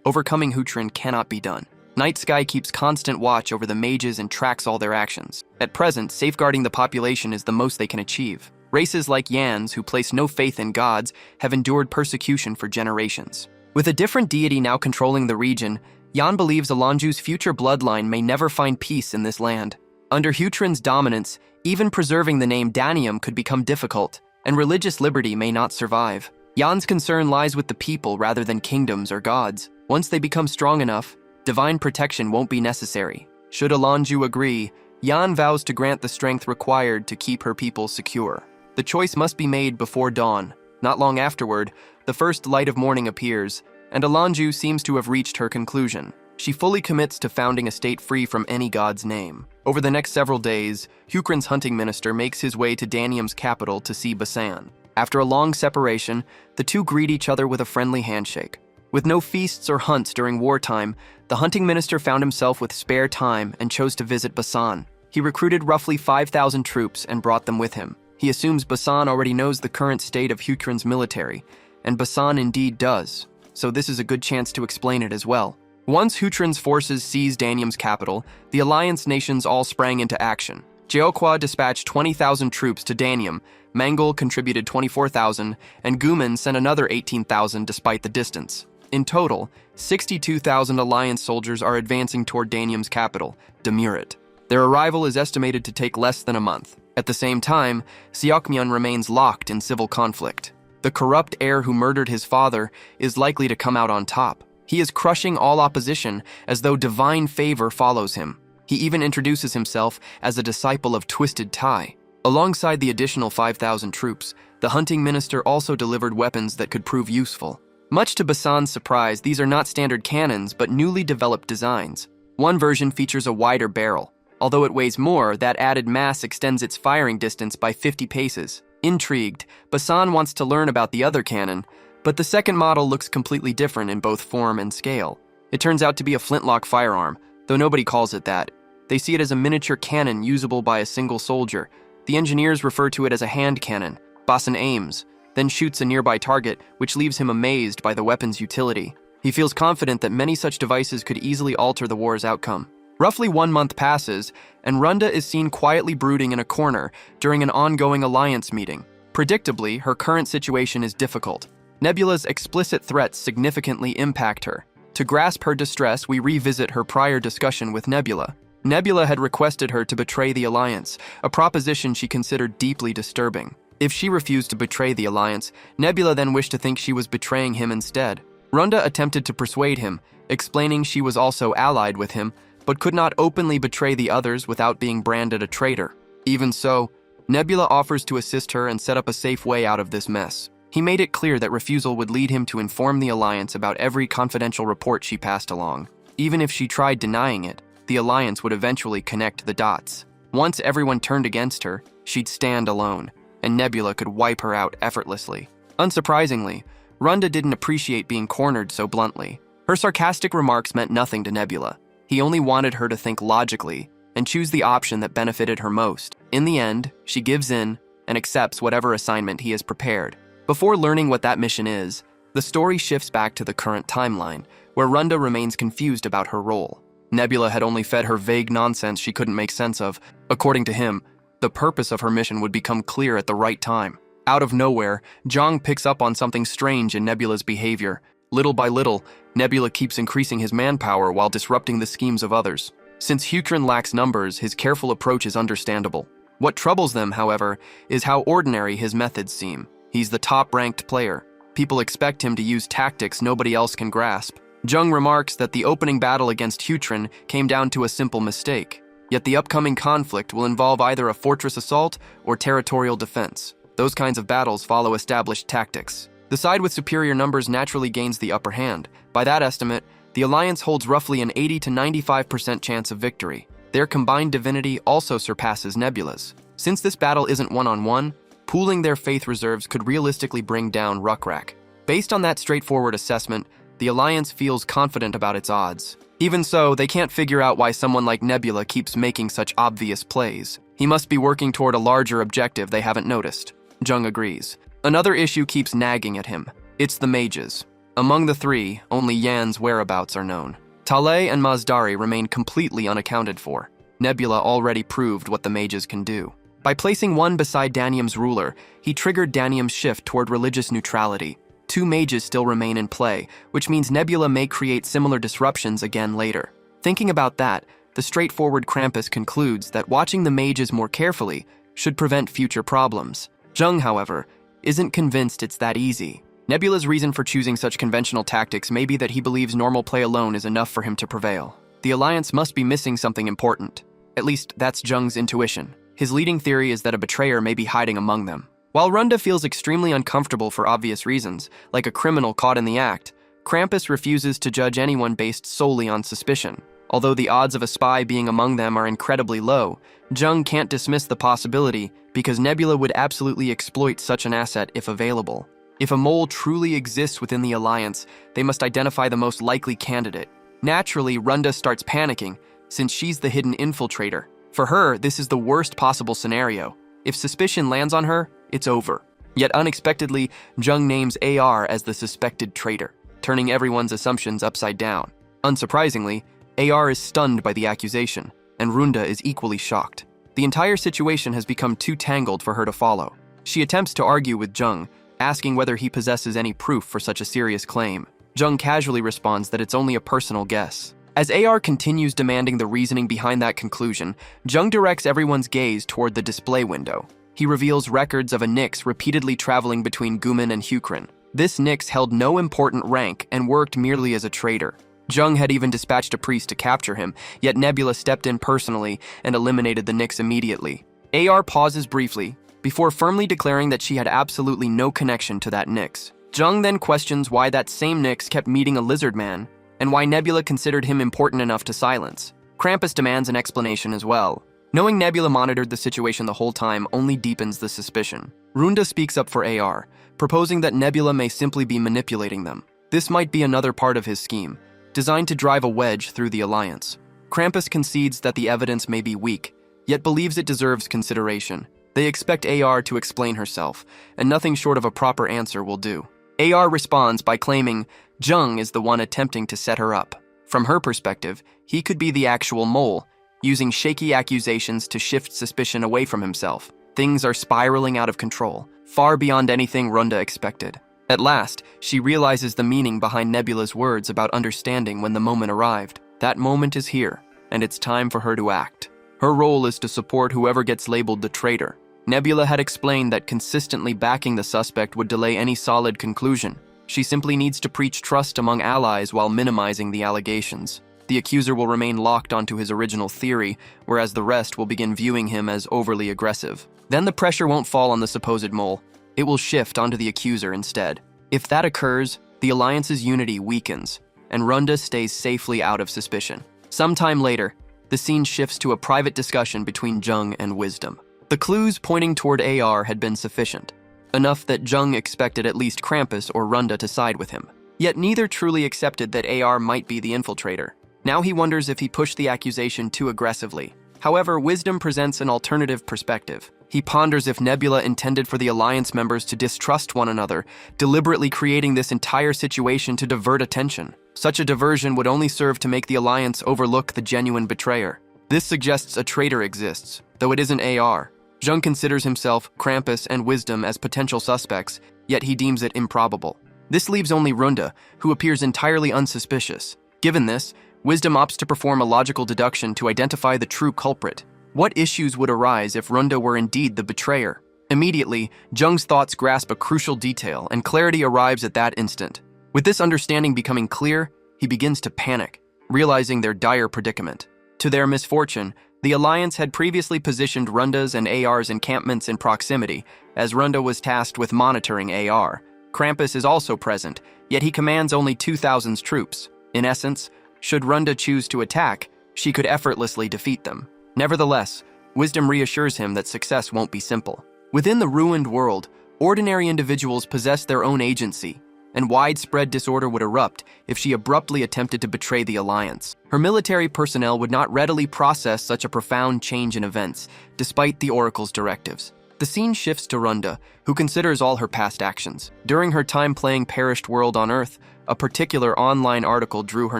overcoming Hutrin cannot be done. Night Sky keeps constant watch over the mages and tracks all their actions. At present, safeguarding the population is the most they can achieve. Races like Yans, who place no faith in gods, have endured persecution for generations. With a different deity now controlling the region, Yan believes Alanju's future bloodline may never find peace in this land. Under Hutrin's dominance, even preserving the name Danium could become difficult, and religious liberty may not survive. Yan's concern lies with the people rather than kingdoms or gods. Once they become strong enough, divine protection won't be necessary. Should Alanju agree, Yan vows to grant the strength required to keep her people secure. The choice must be made before dawn. Not long afterward, the first light of morning appears, and Alanju seems to have reached her conclusion. She fully commits to founding a state free from any god's name. Over the next several days, Hukrin's hunting minister makes his way to Danium's capital to see Basan. After a long separation, the two greet each other with a friendly handshake. With no feasts or hunts during wartime, the hunting minister found himself with spare time and chose to visit Basan. He recruited roughly 5,000 troops and brought them with him. He assumes Basan already knows the current state of Hukrin's military, and Basan indeed does, so this is a good chance to explain it as well. Once Hutrin's forces seized Danium's capital, the alliance nations all sprang into action. Jeokwa dispatched 20,000 troops to Danium, Mangul contributed 24,000, and Guman sent another 18,000 despite the distance. In total, 62,000 alliance soldiers are advancing toward Danium's capital, Demurit. Their arrival is estimated to take less than a month. At the same time, Seokmyeon remains locked in civil conflict. The corrupt heir who murdered his father is likely to come out on top. He is crushing all opposition as though divine favor follows him. He even introduces himself as a disciple of Twisted Tai. Alongside the additional 5,000 troops, the hunting minister also delivered weapons that could prove useful. Much to Basan's surprise, these are not standard cannons, but newly developed designs. One version features a wider barrel. Although it weighs more, that added mass extends its firing distance by 50 paces. Intrigued, Basan wants to learn about the other cannon, but the second model looks completely different in both form and scale. It turns out to be a flintlock firearm, though nobody calls it that. They see it as a miniature cannon usable by a single soldier. The engineers refer to it as a hand cannon. Basan aims, then shoots a nearby target, which leaves him amazed by the weapon's utility. He feels confident that many such devices could easily alter the war's outcome. Roughly 1 month passes, and Runda is seen quietly brooding in a corner during an ongoing alliance meeting. Predictably, her current situation is difficult. Nebula's explicit threats significantly impact her. To grasp her distress, we revisit her prior discussion with Nebula. Nebula had requested her to betray the Alliance, a proposition she considered deeply disturbing. If she refused to betray the Alliance, Nebula then wished to think she was betraying him instead. Runda attempted to persuade him, explaining she was also allied with him, but could not openly betray the others without being branded a traitor. Even so, Nebula offers to assist her and set up a safe way out of this mess. He made it clear that refusal would lead him to inform the Alliance about every confidential report she passed along. Even if she tried denying it, the Alliance would eventually connect the dots. Once everyone turned against her, she'd stand alone, and Nebula could wipe her out effortlessly. Unsurprisingly, Runda didn't appreciate being cornered so bluntly. Her sarcastic remarks meant nothing to Nebula. He only wanted her to think logically and choose the option that benefited her most. In the end, she gives in, and accepts whatever assignment he has prepared. Before learning what that mission is, the story shifts back to the current timeline, where Runda remains confused about her role. Nebula had only fed her vague nonsense she couldn't make sense of. According to him, the purpose of her mission would become clear at the right time. Out of nowhere, Zhang picks up on something strange in Nebula's behavior. Little by little, Nebula keeps increasing his manpower while disrupting the schemes of others. Since Huchrin lacks numbers, his careful approach is understandable. What troubles them, however, is how ordinary his methods seem. He's the top-ranked player. People expect him to use tactics nobody else can grasp. Zhang remarks that the opening battle against Huchrin came down to a simple mistake. Yet the upcoming conflict will involve either a fortress assault or territorial defense. Those kinds of battles follow established tactics. The side with superior numbers naturally gains the upper hand. By that estimate, the Alliance holds roughly an 80 to 95% chance of victory. Their combined divinity also surpasses Nebula's. Since this battle isn't one-on-one, pooling their faith reserves could realistically bring down Rukrak. Based on that straightforward assessment, the Alliance feels confident about its odds. Even so, they can't figure out why someone like Nebula keeps making such obvious plays. He must be working toward a larger objective they haven't noticed. Zhang agrees. Another issue keeps nagging at him. It's the mages. Among the three, only Yan's whereabouts are known. Taleh and Mazdari remain completely unaccounted for. Nebula already proved what the mages can do. By placing one beside Danium's ruler, he triggered Danium's shift toward religious neutrality. Two mages still remain in play, which means Nebula may create similar disruptions again later. Thinking about that, the straightforward Krampus concludes that watching the mages more carefully should prevent future problems. Zhang, however, isn't convinced it's that easy. Nebula's reason for choosing such conventional tactics may be that he believes normal play alone is enough for him to prevail. The Alliance must be missing something important. At least that's Zhang's intuition. His leading theory is that a betrayer may be hiding among them. While Runda feels extremely uncomfortable for obvious reasons, like a criminal caught in the act, Krampus refuses to judge anyone based solely on suspicion. Although the odds of a spy being among them are incredibly low, Zhang can't dismiss the possibility because Nebula would absolutely exploit such an asset if available. If a mole truly exists within the Alliance, they must identify the most likely candidate. Naturally, Runda starts panicking, since she's the hidden infiltrator. For her, this is the worst possible scenario. If suspicion lands on her, it's over. Yet unexpectedly, Zhang names AR as the suspected traitor, turning everyone's assumptions upside down. Unsurprisingly, AR is stunned by the accusation, and Runda is equally shocked. The entire situation has become too tangled for her to follow. She attempts to argue with Zhang, asking whether he possesses any proof for such a serious claim. Zhang casually responds that it's only a personal guess. As AR continues demanding the reasoning behind that conclusion, Zhang directs everyone's gaze toward the display window. He reveals records of a Nyx repeatedly traveling between Guman and Huchrin. This Nyx held no important rank and worked merely as a traitor. Zhang had even dispatched a priest to capture him, yet Nebula stepped in personally and eliminated the Nyx immediately. AR pauses briefly, before firmly declaring that she had absolutely no connection to that Nyx. Zhang then questions why that same Nyx kept meeting a lizard man, and why Nebula considered him important enough to silence. Krampus demands an explanation as well. Knowing Nebula monitored the situation the whole time only deepens the suspicion. Runda speaks up for AR, proposing that Nebula may simply be manipulating them. This might be another part of his scheme, designed to drive a wedge through the Alliance. Krampus concedes that the evidence may be weak, yet believes it deserves consideration. They expect AR to explain herself, and nothing short of a proper answer will do. AR responds by claiming Zhang is the one attempting to set her up. From her perspective, he could be the actual mole, using shaky accusations to shift suspicion away from himself. Things are spiraling out of control, far beyond anything Runda expected. At last, she realizes the meaning behind Nebula's words about understanding when the moment arrived. That moment is here, and it's time for her to act. Her role is to support whoever gets labeled the traitor. Nebula had explained that consistently backing the suspect would delay any solid conclusion. She simply needs to preach trust among allies while minimizing the allegations. The accuser will remain locked onto his original theory, whereas the rest will begin viewing him as overly aggressive. Then the pressure won't fall on the supposed mole. It will shift onto the accuser instead. If that occurs, the Alliance's unity weakens, and Runda stays safely out of suspicion. Sometime later, the scene shifts to a private discussion between Zhang and Wisdom. The clues pointing toward AR had been sufficient, enough that Zhang expected at least Krampus or Runda to side with him. Yet neither truly accepted that AR might be the infiltrator. Now he wonders if he pushed the accusation too aggressively. However, Wisdom presents an alternative perspective. He ponders if Nebula intended for the Alliance members to distrust one another, deliberately creating this entire situation to divert attention. Such a diversion would only serve to make the Alliance overlook the genuine betrayer. This suggests a traitor exists, though it isn't AR. Jung considers himself, Krampus, and Wisdom as potential suspects, yet he deems it improbable. This leaves only Runda, who appears entirely unsuspicious. Given this, Wisdom opts to perform a logical deduction to identify the true culprit. What issues would arise if Runda were indeed the betrayer? Immediately, Jung's thoughts grasp a crucial detail, and clarity arrives at that instant. With this understanding becoming clear, he begins to panic, realizing their dire predicament. To their misfortune, the Alliance had previously positioned Runda's and AR's encampments in proximity, as Runda was tasked with monitoring AR. Krampus is also present, yet he commands only 2,000 troops. In essence, should Runda choose to attack, she could effortlessly defeat them. Nevertheless, Wisdom reassures him that success won't be simple. Within the ruined world, ordinary individuals possess their own agency, and widespread disorder would erupt if she abruptly attempted to betray the Alliance. Her military personnel would not readily process such a profound change in events, despite the Oracle's directives. The scene shifts to Runda, who considers all her past actions. During her time playing Perished World on Earth, a particular online article drew her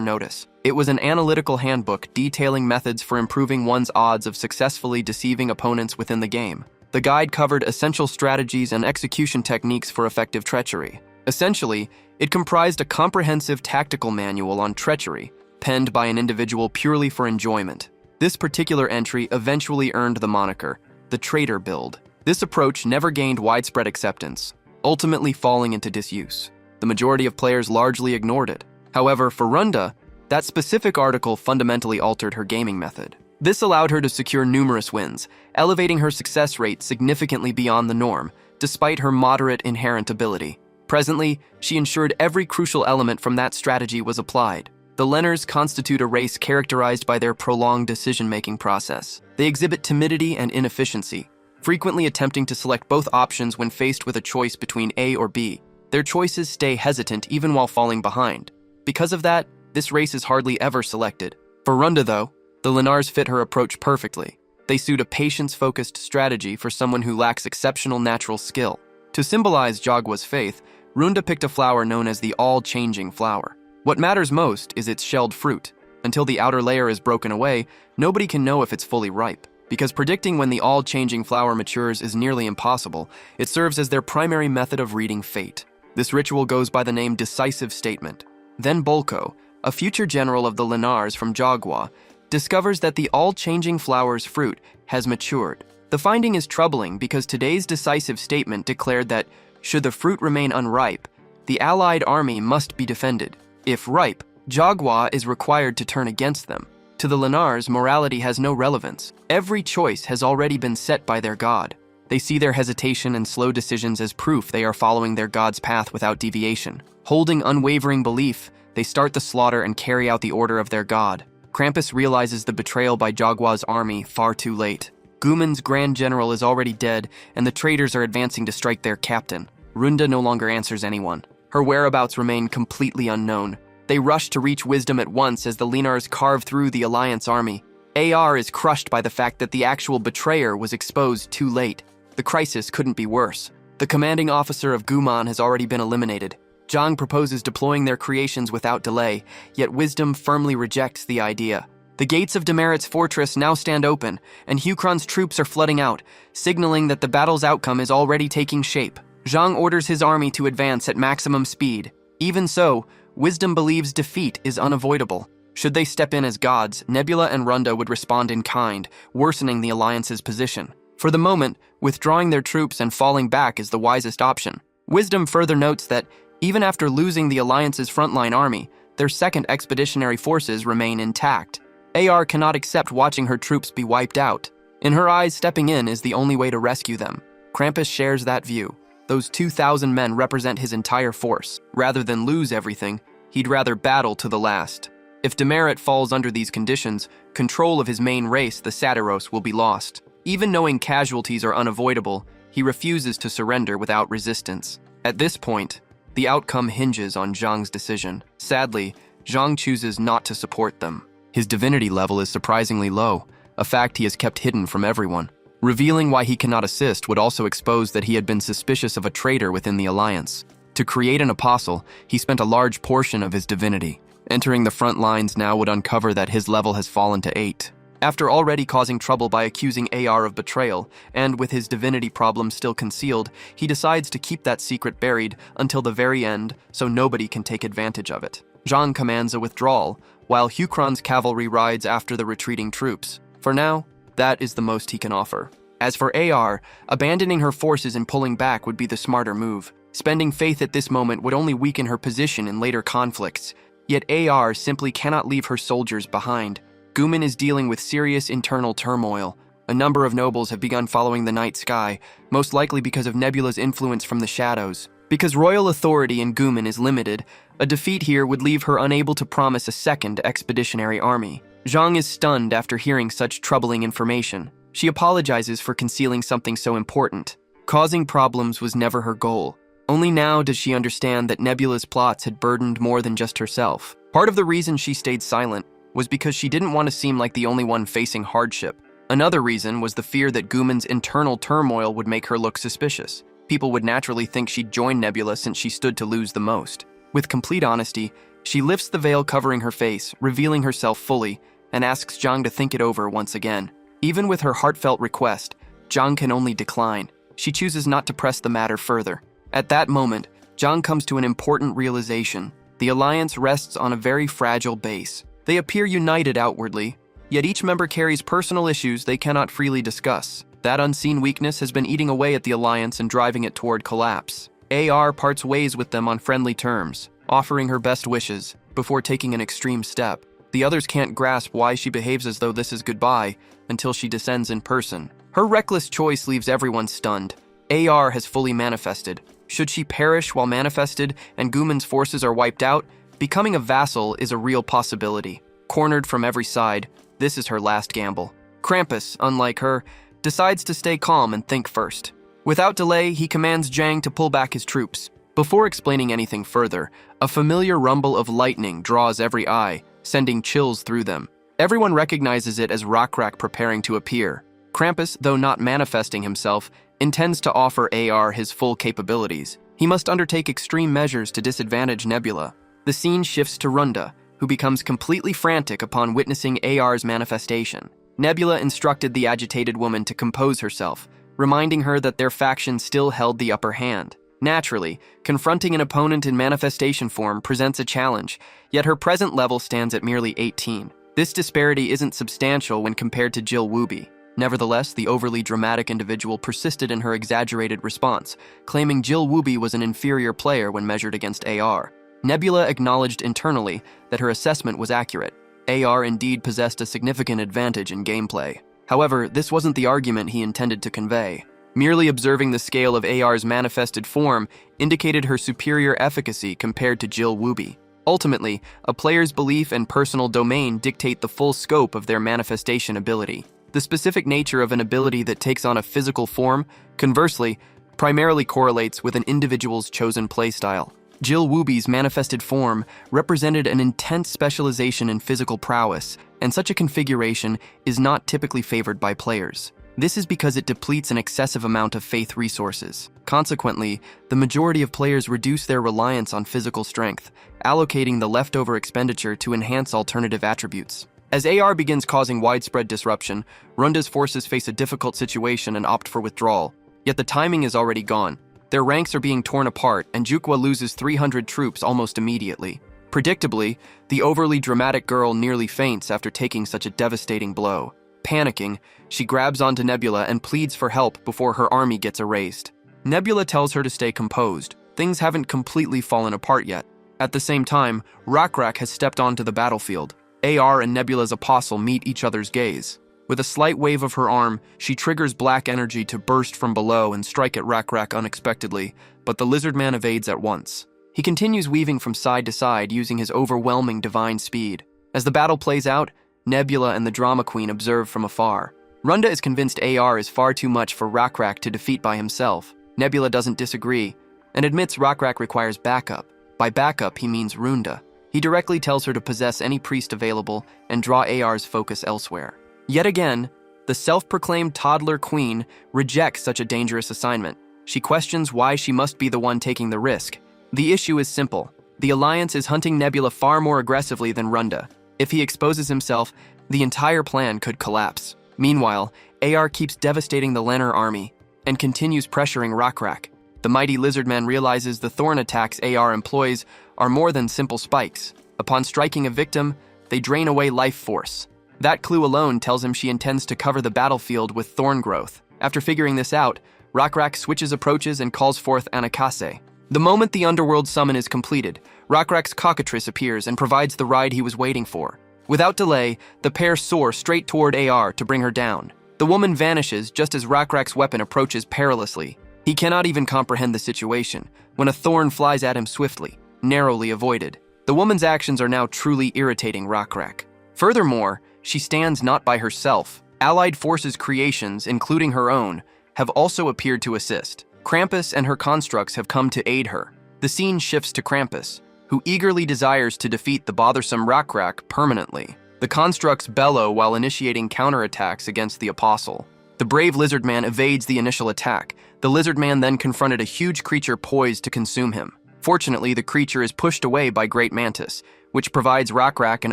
notice. It was an analytical handbook detailing methods for improving one's odds of successfully deceiving opponents within the game. The guide covered essential strategies and execution techniques for effective treachery. Essentially, it comprised a comprehensive tactical manual on treachery, penned by an individual purely for enjoyment. This particular entry eventually earned the moniker, the Traitor Build. This approach never gained widespread acceptance, ultimately falling into disuse. The majority of players largely ignored it. However, for Runda, that specific article fundamentally altered her gaming method. This allowed her to secure numerous wins, elevating her success rate significantly beyond the norm, despite her moderate inherent ability. Presently, she ensured every crucial element from that strategy was applied. The Lenners constitute a race characterized by their prolonged decision-making process. They exhibit timidity and inefficiency, frequently attempting to select both options when faced with a choice between A or B. Their choices stay hesitant even while falling behind. Because of that, this race is hardly ever selected. For Runda, though, the Lenners fit her approach perfectly. They suit a patience-focused strategy for someone who lacks exceptional natural skill. To symbolize Jagwa's faith, Runda picked a flower known as the all-changing flower. What matters most is its shelled fruit. Until the outer layer is broken away, nobody can know if it's fully ripe. Because predicting when the all-changing flower matures is nearly impossible, it serves as their primary method of reading fate. This ritual goes by the name Decisive Statement. Then Bolko, a future general of the Lenners from Jagwa, discovers that the all-changing flower's fruit has matured. The finding is troubling because today's decisive statement declared that, should the fruit remain unripe, the allied army must be defended. If ripe, Jagwa is required to turn against them. To the Lenners, morality has no relevance. Every choice has already been set by their god. They see their hesitation and slow decisions as proof they are following their god's path without deviation. Holding unwavering belief, they start the slaughter and carry out the order of their god. Krampus realizes the betrayal by Jagwa's army far too late. Guman's grand general is already dead, and the traitors are advancing to strike their captain. Runda no longer answers anyone. Her whereabouts remain completely unknown. They rush to reach Wisdom at once as the Lenners carve through the Alliance army. AR is crushed by the fact that the actual betrayer was exposed too late. The crisis couldn't be worse. The commanding officer of Guman has already been eliminated. Zhang proposes deploying their creations without delay, yet Wisdom firmly rejects the idea. The gates of Demerit's fortress now stand open, and Hucron's troops are flooding out, signaling that the battle's outcome is already taking shape. Zhang orders his army to advance at maximum speed. Even so, Wisdom believes defeat is unavoidable. Should they step in as gods, Nebula and Runda would respond in kind, worsening the Alliance's position. For the moment, withdrawing their troops and falling back is the wisest option. Wisdom further notes that, even after losing the Alliance's frontline army, their second expeditionary forces remain intact. AR cannot accept watching her troops be wiped out. In her eyes, stepping in is the only way to rescue them. Krampus shares that view. Those 2,000 men represent his entire force. Rather than lose everything, he'd rather battle to the last. If Demerit falls under these conditions, control of his main race, the Satyros, will be lost. Even knowing casualties are unavoidable, he refuses to surrender without resistance. At this point, the outcome hinges on Zhang's decision. Sadly, Zhang chooses not to support them. His divinity level is surprisingly low, a fact he has kept hidden from everyone. Revealing why he cannot assist would also expose that he had been suspicious of a traitor within the Alliance. To create an apostle, he spent a large portion of his divinity. Entering the front lines now would uncover that his level has fallen to 8. After already causing trouble by accusing AR of betrayal, and with his divinity problem still concealed, he decides to keep that secret buried until the very end so nobody can take advantage of it. Zhang commands a withdrawal, while Hucron's cavalry rides after the retreating troops. For now, that is the most he can offer. As for AR, abandoning her forces and pulling back would be the smarter move. Spending faith at this moment would only weaken her position in later conflicts. Yet AR simply cannot leave her soldiers behind. Gumin is dealing with serious internal turmoil. A number of nobles have begun following the night sky, most likely because of Nebula's influence from the shadows. Because royal authority in Gumin is limited, a defeat here would leave her unable to promise a second expeditionary army. Zhang is stunned after hearing such troubling information. She apologizes for concealing something so important. Causing problems was never her goal. Only now does she understand that Nebula's plots had burdened more than just herself. Part of the reason she stayed silent was because she didn't want to seem like the only one facing hardship. Another reason was the fear that Gumin's internal turmoil would make her look suspicious. People would naturally think she'd join Nebula since she stood to lose the most. With complete honesty, she lifts the veil covering her face, revealing herself fully, and asks Zhang to think it over once again. Even with her heartfelt request, Zhang can only decline. She chooses not to press the matter further. At that moment, Zhang comes to an important realization. The Alliance rests on a very fragile base. They appear united outwardly, yet each member carries personal issues they cannot freely discuss. That unseen weakness has been eating away at the Alliance and driving it toward collapse. AR parts ways with them on friendly terms, offering her best wishes, before taking an extreme step. The others can't grasp why she behaves as though this is goodbye until she descends in person. Her reckless choice leaves everyone stunned. AR has fully manifested. Should she perish while manifested and Gumin's forces are wiped out, becoming a vassal is a real possibility. Cornered from every side, this is her last gamble. Krampus, unlike her, decides to stay calm and think first. Without delay, he commands Zhang to pull back his troops. Before explaining anything further, a familiar rumble of lightning draws every eye, sending chills through them. Everyone recognizes it as Rokrak preparing to appear. Krampus, though not manifesting himself, intends to offer AR his full capabilities. He must undertake extreme measures to disadvantage Nebula. The scene shifts to Runda, who becomes completely frantic upon witnessing AR's manifestation. Nebula instructed the agitated woman to compose herself, reminding her that their faction still held the upper hand. Naturally, confronting an opponent in manifestation form presents a challenge, yet her present level stands at merely 18. This disparity isn't substantial when compared to Jill Wooby. Nevertheless, the overly dramatic individual persisted in her exaggerated response, claiming Jill Wooby was an inferior player when measured against AR. Nebula acknowledged internally that her assessment was accurate. AR indeed possessed a significant advantage in gameplay. However, this wasn't the argument he intended to convey. Merely observing the scale of AR's manifested form indicated her superior efficacy compared to Jill Wooby. Ultimately, a player's belief and personal domain dictate the full scope of their manifestation ability. The specific nature of an ability that takes on a physical form, conversely, primarily correlates with an individual's chosen playstyle. Jill Wooby's manifested form represented an intense specialization in physical prowess, and such a configuration is not typically favored by players. This is because it depletes an excessive amount of faith resources. Consequently, the majority of players reduce their reliance on physical strength, allocating the leftover expenditure to enhance alternative attributes. As AR begins causing widespread disruption, Runda's forces face a difficult situation and opt for withdrawal. Yet the timing is already gone. Their ranks are being torn apart, and Jukwa loses 300 troops almost immediately. Predictably, the overly dramatic girl nearly faints after taking such a devastating blow. Panicking, she grabs onto Nebula and pleads for help before her army gets erased. Nebula tells her to stay composed. Things haven't completely fallen apart yet. At the same time, Rokrak has stepped onto the battlefield. AR and Nebula's apostle meet each other's gaze. With a slight wave of her arm, she triggers black energy to burst from below and strike at Rokrak unexpectedly, but the lizard man evades at once. He continues weaving from side to side using his overwhelming divine speed. As the battle plays out, Nebula and the drama queen observe from afar. Runda is convinced AR is far too much for Rokrak to defeat by himself. Nebula doesn't disagree, and admits Rokrak requires backup. By backup, he means Runda. He directly tells her to possess any priest available and draw AR's focus elsewhere. Yet again, The self-proclaimed toddler queen rejects such a dangerous assignment. She questions why she must be the one taking the risk. The issue is simple. The Alliance is hunting Nebula far more aggressively than Runda. If he exposes himself, the entire plan could collapse. Meanwhile, AR keeps devastating the Lenner army and continues pressuring Rockrak. The mighty Lizardman realizes the thorn attacks AR employs are more than simple spikes. Upon striking a victim, they drain away life force. That clue alone tells him she intends to cover the battlefield with thorn growth. After figuring this out, Rockrak switches approaches and calls forth Anakase. The moment the underworld summon is completed, Rockrak's cockatrice appears and provides the ride he was waiting for. Without delay, the pair soar straight toward AR to bring her down. The woman vanishes just as Rockrak's weapon approaches perilously. He cannot even comprehend the situation when a thorn flies at him swiftly, narrowly avoided. The woman's actions are now truly irritating Rockrak. Furthermore, she stands not by herself. Allied forces creations, including her own, have also appeared to assist. Krampus and her constructs have come to aid her. The scene shifts to Krampus, who eagerly desires to defeat the bothersome Rockrak permanently. The constructs bellow while initiating counterattacks against the Apostle. The brave Lizardman evades the initial attack. The Lizardman then confronted a huge creature poised to consume him. Fortunately, the creature is pushed away by Great Mantis, which provides Rockrak an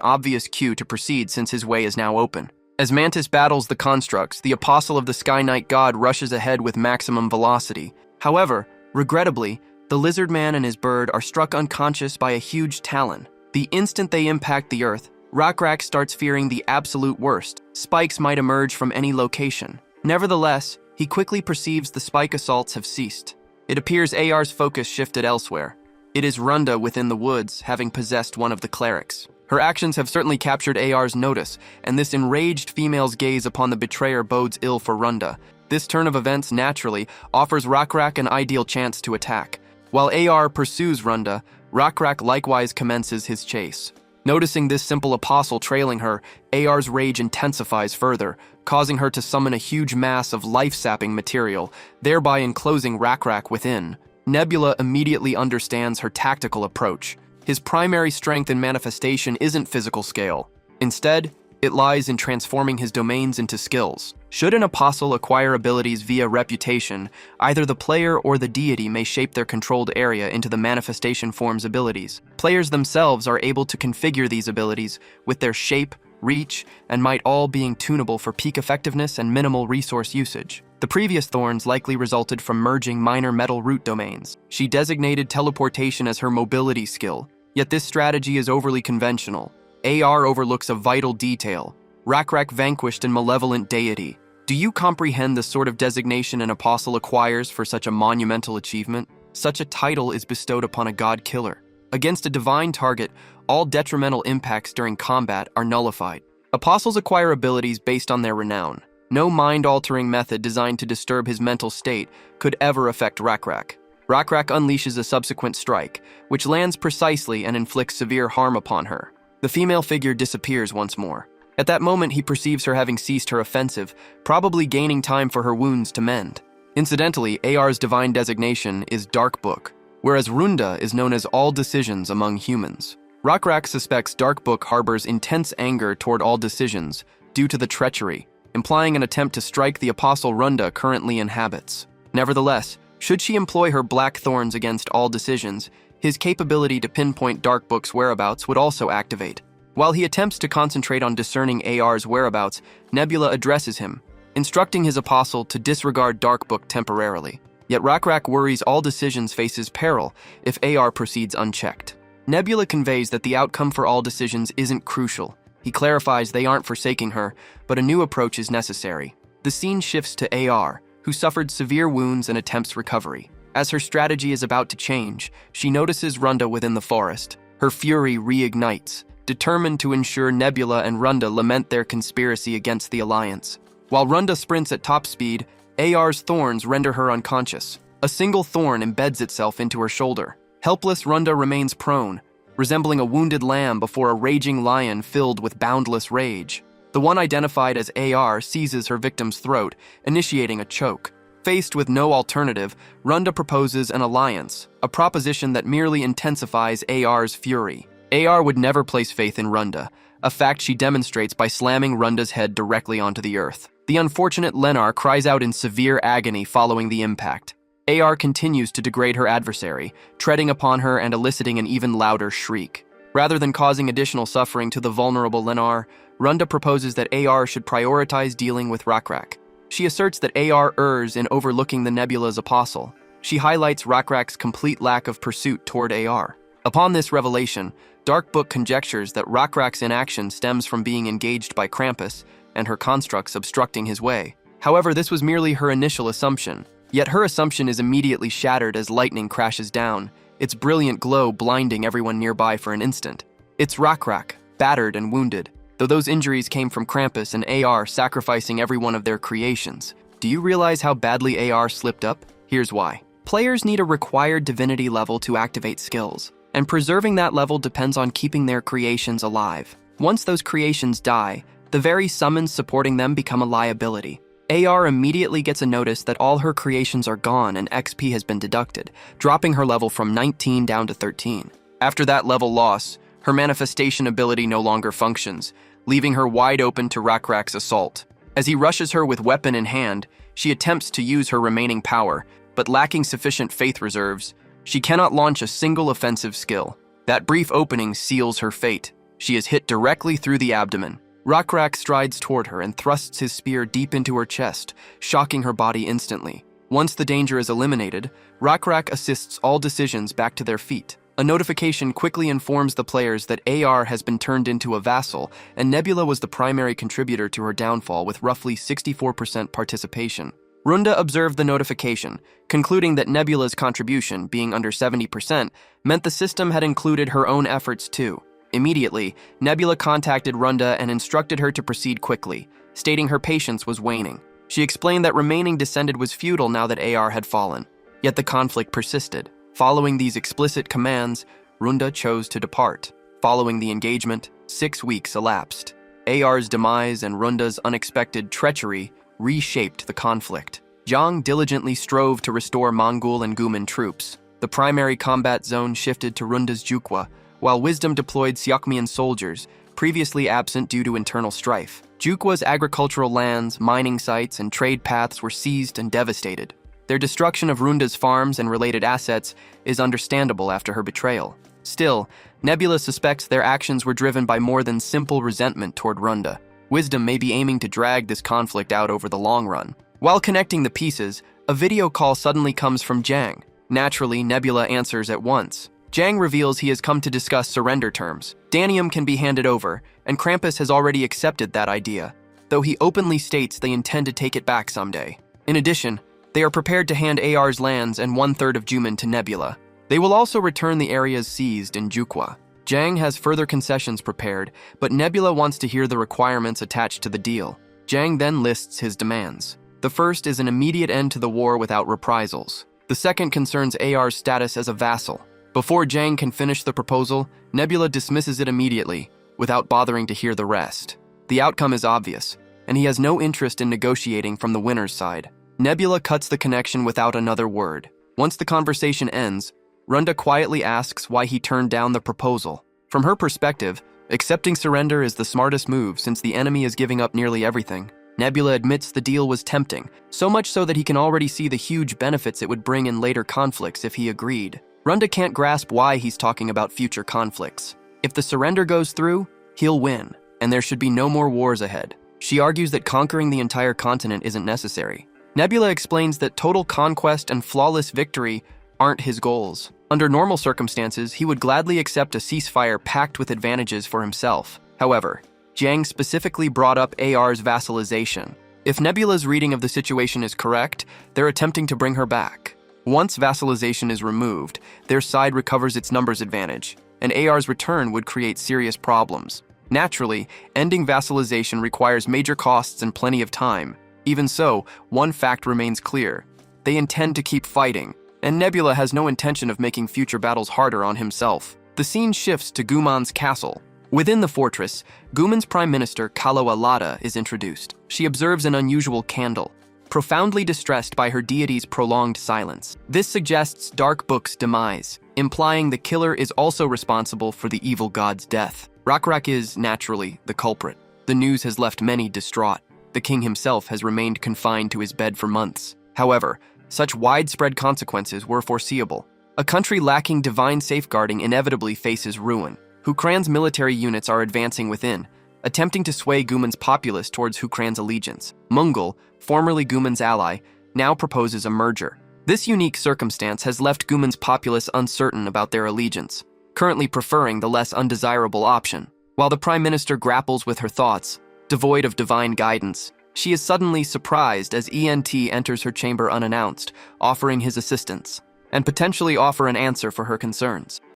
obvious cue to proceed since his way is now open. As Mantis battles the constructs, the Apostle of the Sky Knight God rushes ahead with maximum velocity. However, regrettably, the Lizardman and his bird are struck unconscious by a huge talon. The instant they impact the Earth, Rockrak starts fearing the absolute worst. Spikes might emerge from any location. Nevertheless, he quickly perceives the spike assaults have ceased. It appears AR's focus shifted elsewhere. It is Runda within the woods, having possessed one of the clerics. Her actions have certainly captured AR's notice, and this enraged female's gaze upon the betrayer bodes ill for Runda. This turn of events naturally offers Rockrak an ideal chance to attack. While AR pursues Runda, Rockrak likewise commences his chase. Noticing this simple apostle trailing her, AR's rage intensifies further, causing her to summon a huge mass of life-sapping material, thereby enclosing Rockrak within. Nebula immediately understands her tactical approach. His primary strength in manifestation isn't physical scale. Instead, it lies in transforming his domains into skills. Should an apostle acquire abilities via reputation, either the player or the deity may shape their controlled area into the manifestation form's abilities. Players themselves are able to configure these abilities with their shape, reach, and might all being tunable for peak effectiveness and minimal resource usage. The previous thorns likely resulted from merging minor metal root domains. She designated teleportation as her mobility skill, yet this strategy is overly conventional. AR overlooks a vital detail. Rockrak vanquished an malevolent deity. Do you comprehend the sort of designation an apostle acquires for such a monumental achievement? Such a title is bestowed upon a god killer. Against a divine target, all detrimental impacts during combat are nullified. Apostles acquire abilities based on their renown. No mind-altering method designed to disturb his mental state could ever affect Rockrak. Rockrak unleashes a subsequent strike, which lands precisely and inflicts severe harm upon her. The female figure disappears once more. At that moment, he perceives her having ceased her offensive, probably gaining time for her wounds to mend. Incidentally, AR's divine designation is Dark Book, whereas Runda is known as All Decisions among humans. Rockrak suspects Dark Book harbors intense anger toward all decisions due to the treachery, implying an attempt to strike the apostle Runda currently inhabits. Nevertheless, should she employ her black thorns against all decisions, his capability to pinpoint Dark Book's whereabouts would also activate. While he attempts to concentrate on discerning AR's whereabouts, Nebula addresses him, instructing his apostle to disregard Dark Book temporarily. Yet Rockrak worries all decisions faces peril if AR proceeds unchecked. Nebula conveys that the outcome for all decisions isn't crucial. He clarifies they aren't forsaking her, but a new approach is necessary. The scene shifts to AR, who suffered severe wounds and attempts recovery. As her strategy is about to change, she notices Runda within the forest. Her fury reignites, determined to ensure Nebula and Runda lament their conspiracy against the Alliance. While Runda sprints at top speed, AR's thorns render her unconscious. A single thorn embeds itself into her shoulder. Helpless, Runda remains prone, resembling a wounded lamb before a raging lion filled with boundless rage. The one identified as AR seizes her victim's throat, initiating a choke. Faced with no alternative, Runda proposes an alliance, a proposition that merely intensifies AR's fury. AR would never place faith in Runda, a fact she demonstrates by slamming Runda's head directly onto the earth. The unfortunate Lenar cries out in severe agony following the impact. AR continues to degrade her adversary, treading upon her and eliciting an even louder shriek. Rather than causing additional suffering to the vulnerable Lenar, Runda proposes that AR should prioritize dealing with Rakrak. She asserts that AR errs in overlooking the Nebula's apostle. She highlights Rakrak's complete lack of pursuit toward AR. Upon this revelation, Dark Book conjectures that Rakrak's inaction stems from being engaged by Krampus and her constructs obstructing his way. However, this was merely her initial assumption. Yet her assumption is immediately shattered as lightning crashes down, its brilliant glow blinding everyone nearby for an instant. It's Rakrak, battered and wounded, though those injuries came from Krampus and AR sacrificing every one of their creations. Do you realize how badly AR slipped up? Here's why. Players need a required divinity level to activate skills, and preserving that level depends on keeping their creations alive. Once those creations die, the very summons supporting them become a liability. AR immediately gets a notice that all her creations are gone and XP has been deducted, dropping her level from 19 down to 13. After that level loss, her manifestation ability no longer functions, leaving her wide open to Rakrak's assault. As he rushes her with weapon in hand, she attempts to use her remaining power, but lacking sufficient faith reserves, she cannot launch a single offensive skill. That brief opening seals her fate. She is hit directly through the abdomen. Rakrak strides toward her and thrusts his spear deep into her chest, shocking her body instantly. Once the danger is eliminated, Rakrak assists all decisions back to their feet. A notification quickly informs the players that AR has been turned into a vassal, and Nebula was the primary contributor to her downfall with roughly 64% participation. Runda observed the notification, concluding that Nebula's contribution, being under 70%, meant the system had included her own efforts too. Immediately, Nebula contacted Runda and instructed her to proceed quickly, stating her patience was waning. She explained that remaining Descended was futile now that AR had fallen. Yet the conflict persisted. Following these explicit commands, Runda chose to depart. Following the engagement, 6 weeks elapsed. AR's demise and Runda's unexpected treachery reshaped the conflict. Jiang diligently strove to restore Mongol and Guman troops. The primary combat zone shifted to Runda's Jukwa, while Wisdom deployed Siakmian soldiers, previously absent due to internal strife. Jukwa's agricultural lands, mining sites, and trade paths were seized and devastated. Their destruction of Runda's farms and related assets is understandable after her betrayal. Still, Nebula suspects their actions were driven by more than simple resentment toward Runda. Wisdom may be aiming to drag this conflict out over the long run. While connecting the pieces, a video call suddenly comes from Jiang. Naturally, Nebula answers at once. Jiang reveals he has come to discuss surrender terms. Danium can be handed over, and Krampus has already accepted that idea, though he openly states they intend to take it back someday. In addition, they are prepared to hand AR's lands and 1/3 of Juman to Nebula. They will also return the areas seized in Jukwa. Jiang has further concessions prepared, but Nebula wants to hear the requirements attached to the deal. Jiang then lists his demands. The first is an immediate end to the war without reprisals. The second concerns AR's status as a vassal. Before Jiang can finish the proposal, Nebula dismisses it immediately, without bothering to hear the rest. The outcome is obvious, and he has no interest in negotiating from the winner's side. Nebula cuts the connection without another word. Once the conversation ends, Runda quietly asks why he turned down the proposal. From her perspective, accepting surrender is the smartest move since the enemy is giving up nearly everything. Nebula admits the deal was tempting, so much so that he can already see the huge benefits it would bring in later conflicts if he agreed. Runda can't grasp why he's talking about future conflicts. If the surrender goes through, he'll win, and there should be no more wars ahead. She argues that conquering the entire continent isn't necessary. Nebula explains that total conquest and flawless victory aren't his goals. Under normal circumstances, he would gladly accept a ceasefire packed with advantages for himself. However, Jiang specifically brought up AR's vassalization. If Nebula's reading of the situation is correct, they're attempting to bring her back. Once vassalization is removed, their side recovers its numbers advantage, and AR's return would create serious problems. Naturally, ending vassalization requires major costs and plenty of time. Even so, one fact remains clear. They intend to keep fighting, and Nebula has no intention of making future battles harder on himself. The scene shifts to Guman's castle. Within the fortress, Guman's prime minister, Kaloa Lada, is introduced. She observes an unusual candle, profoundly distressed by her deity's prolonged silence. This suggests Dark Book's demise, implying the killer is also responsible for the evil god's death. Rakrak is, naturally, the culprit. The news has left many distraught. The king himself has remained confined to his bed for months. However, such widespread consequences were foreseeable. A country lacking divine safeguarding inevitably faces ruin. Hukran's military units are advancing within, attempting to sway Guman's populace towards Hukran's allegiance. Mungul, formerly Guman's ally, now proposes a merger. This unique circumstance has left Guman's populace uncertain about their allegiance, currently preferring the less undesirable option. While the Prime Minister grapples with her thoughts, devoid of divine guidance, she is suddenly surprised as ENT enters her chamber unannounced, offering his assistance, and potentially offer an answer for her concerns.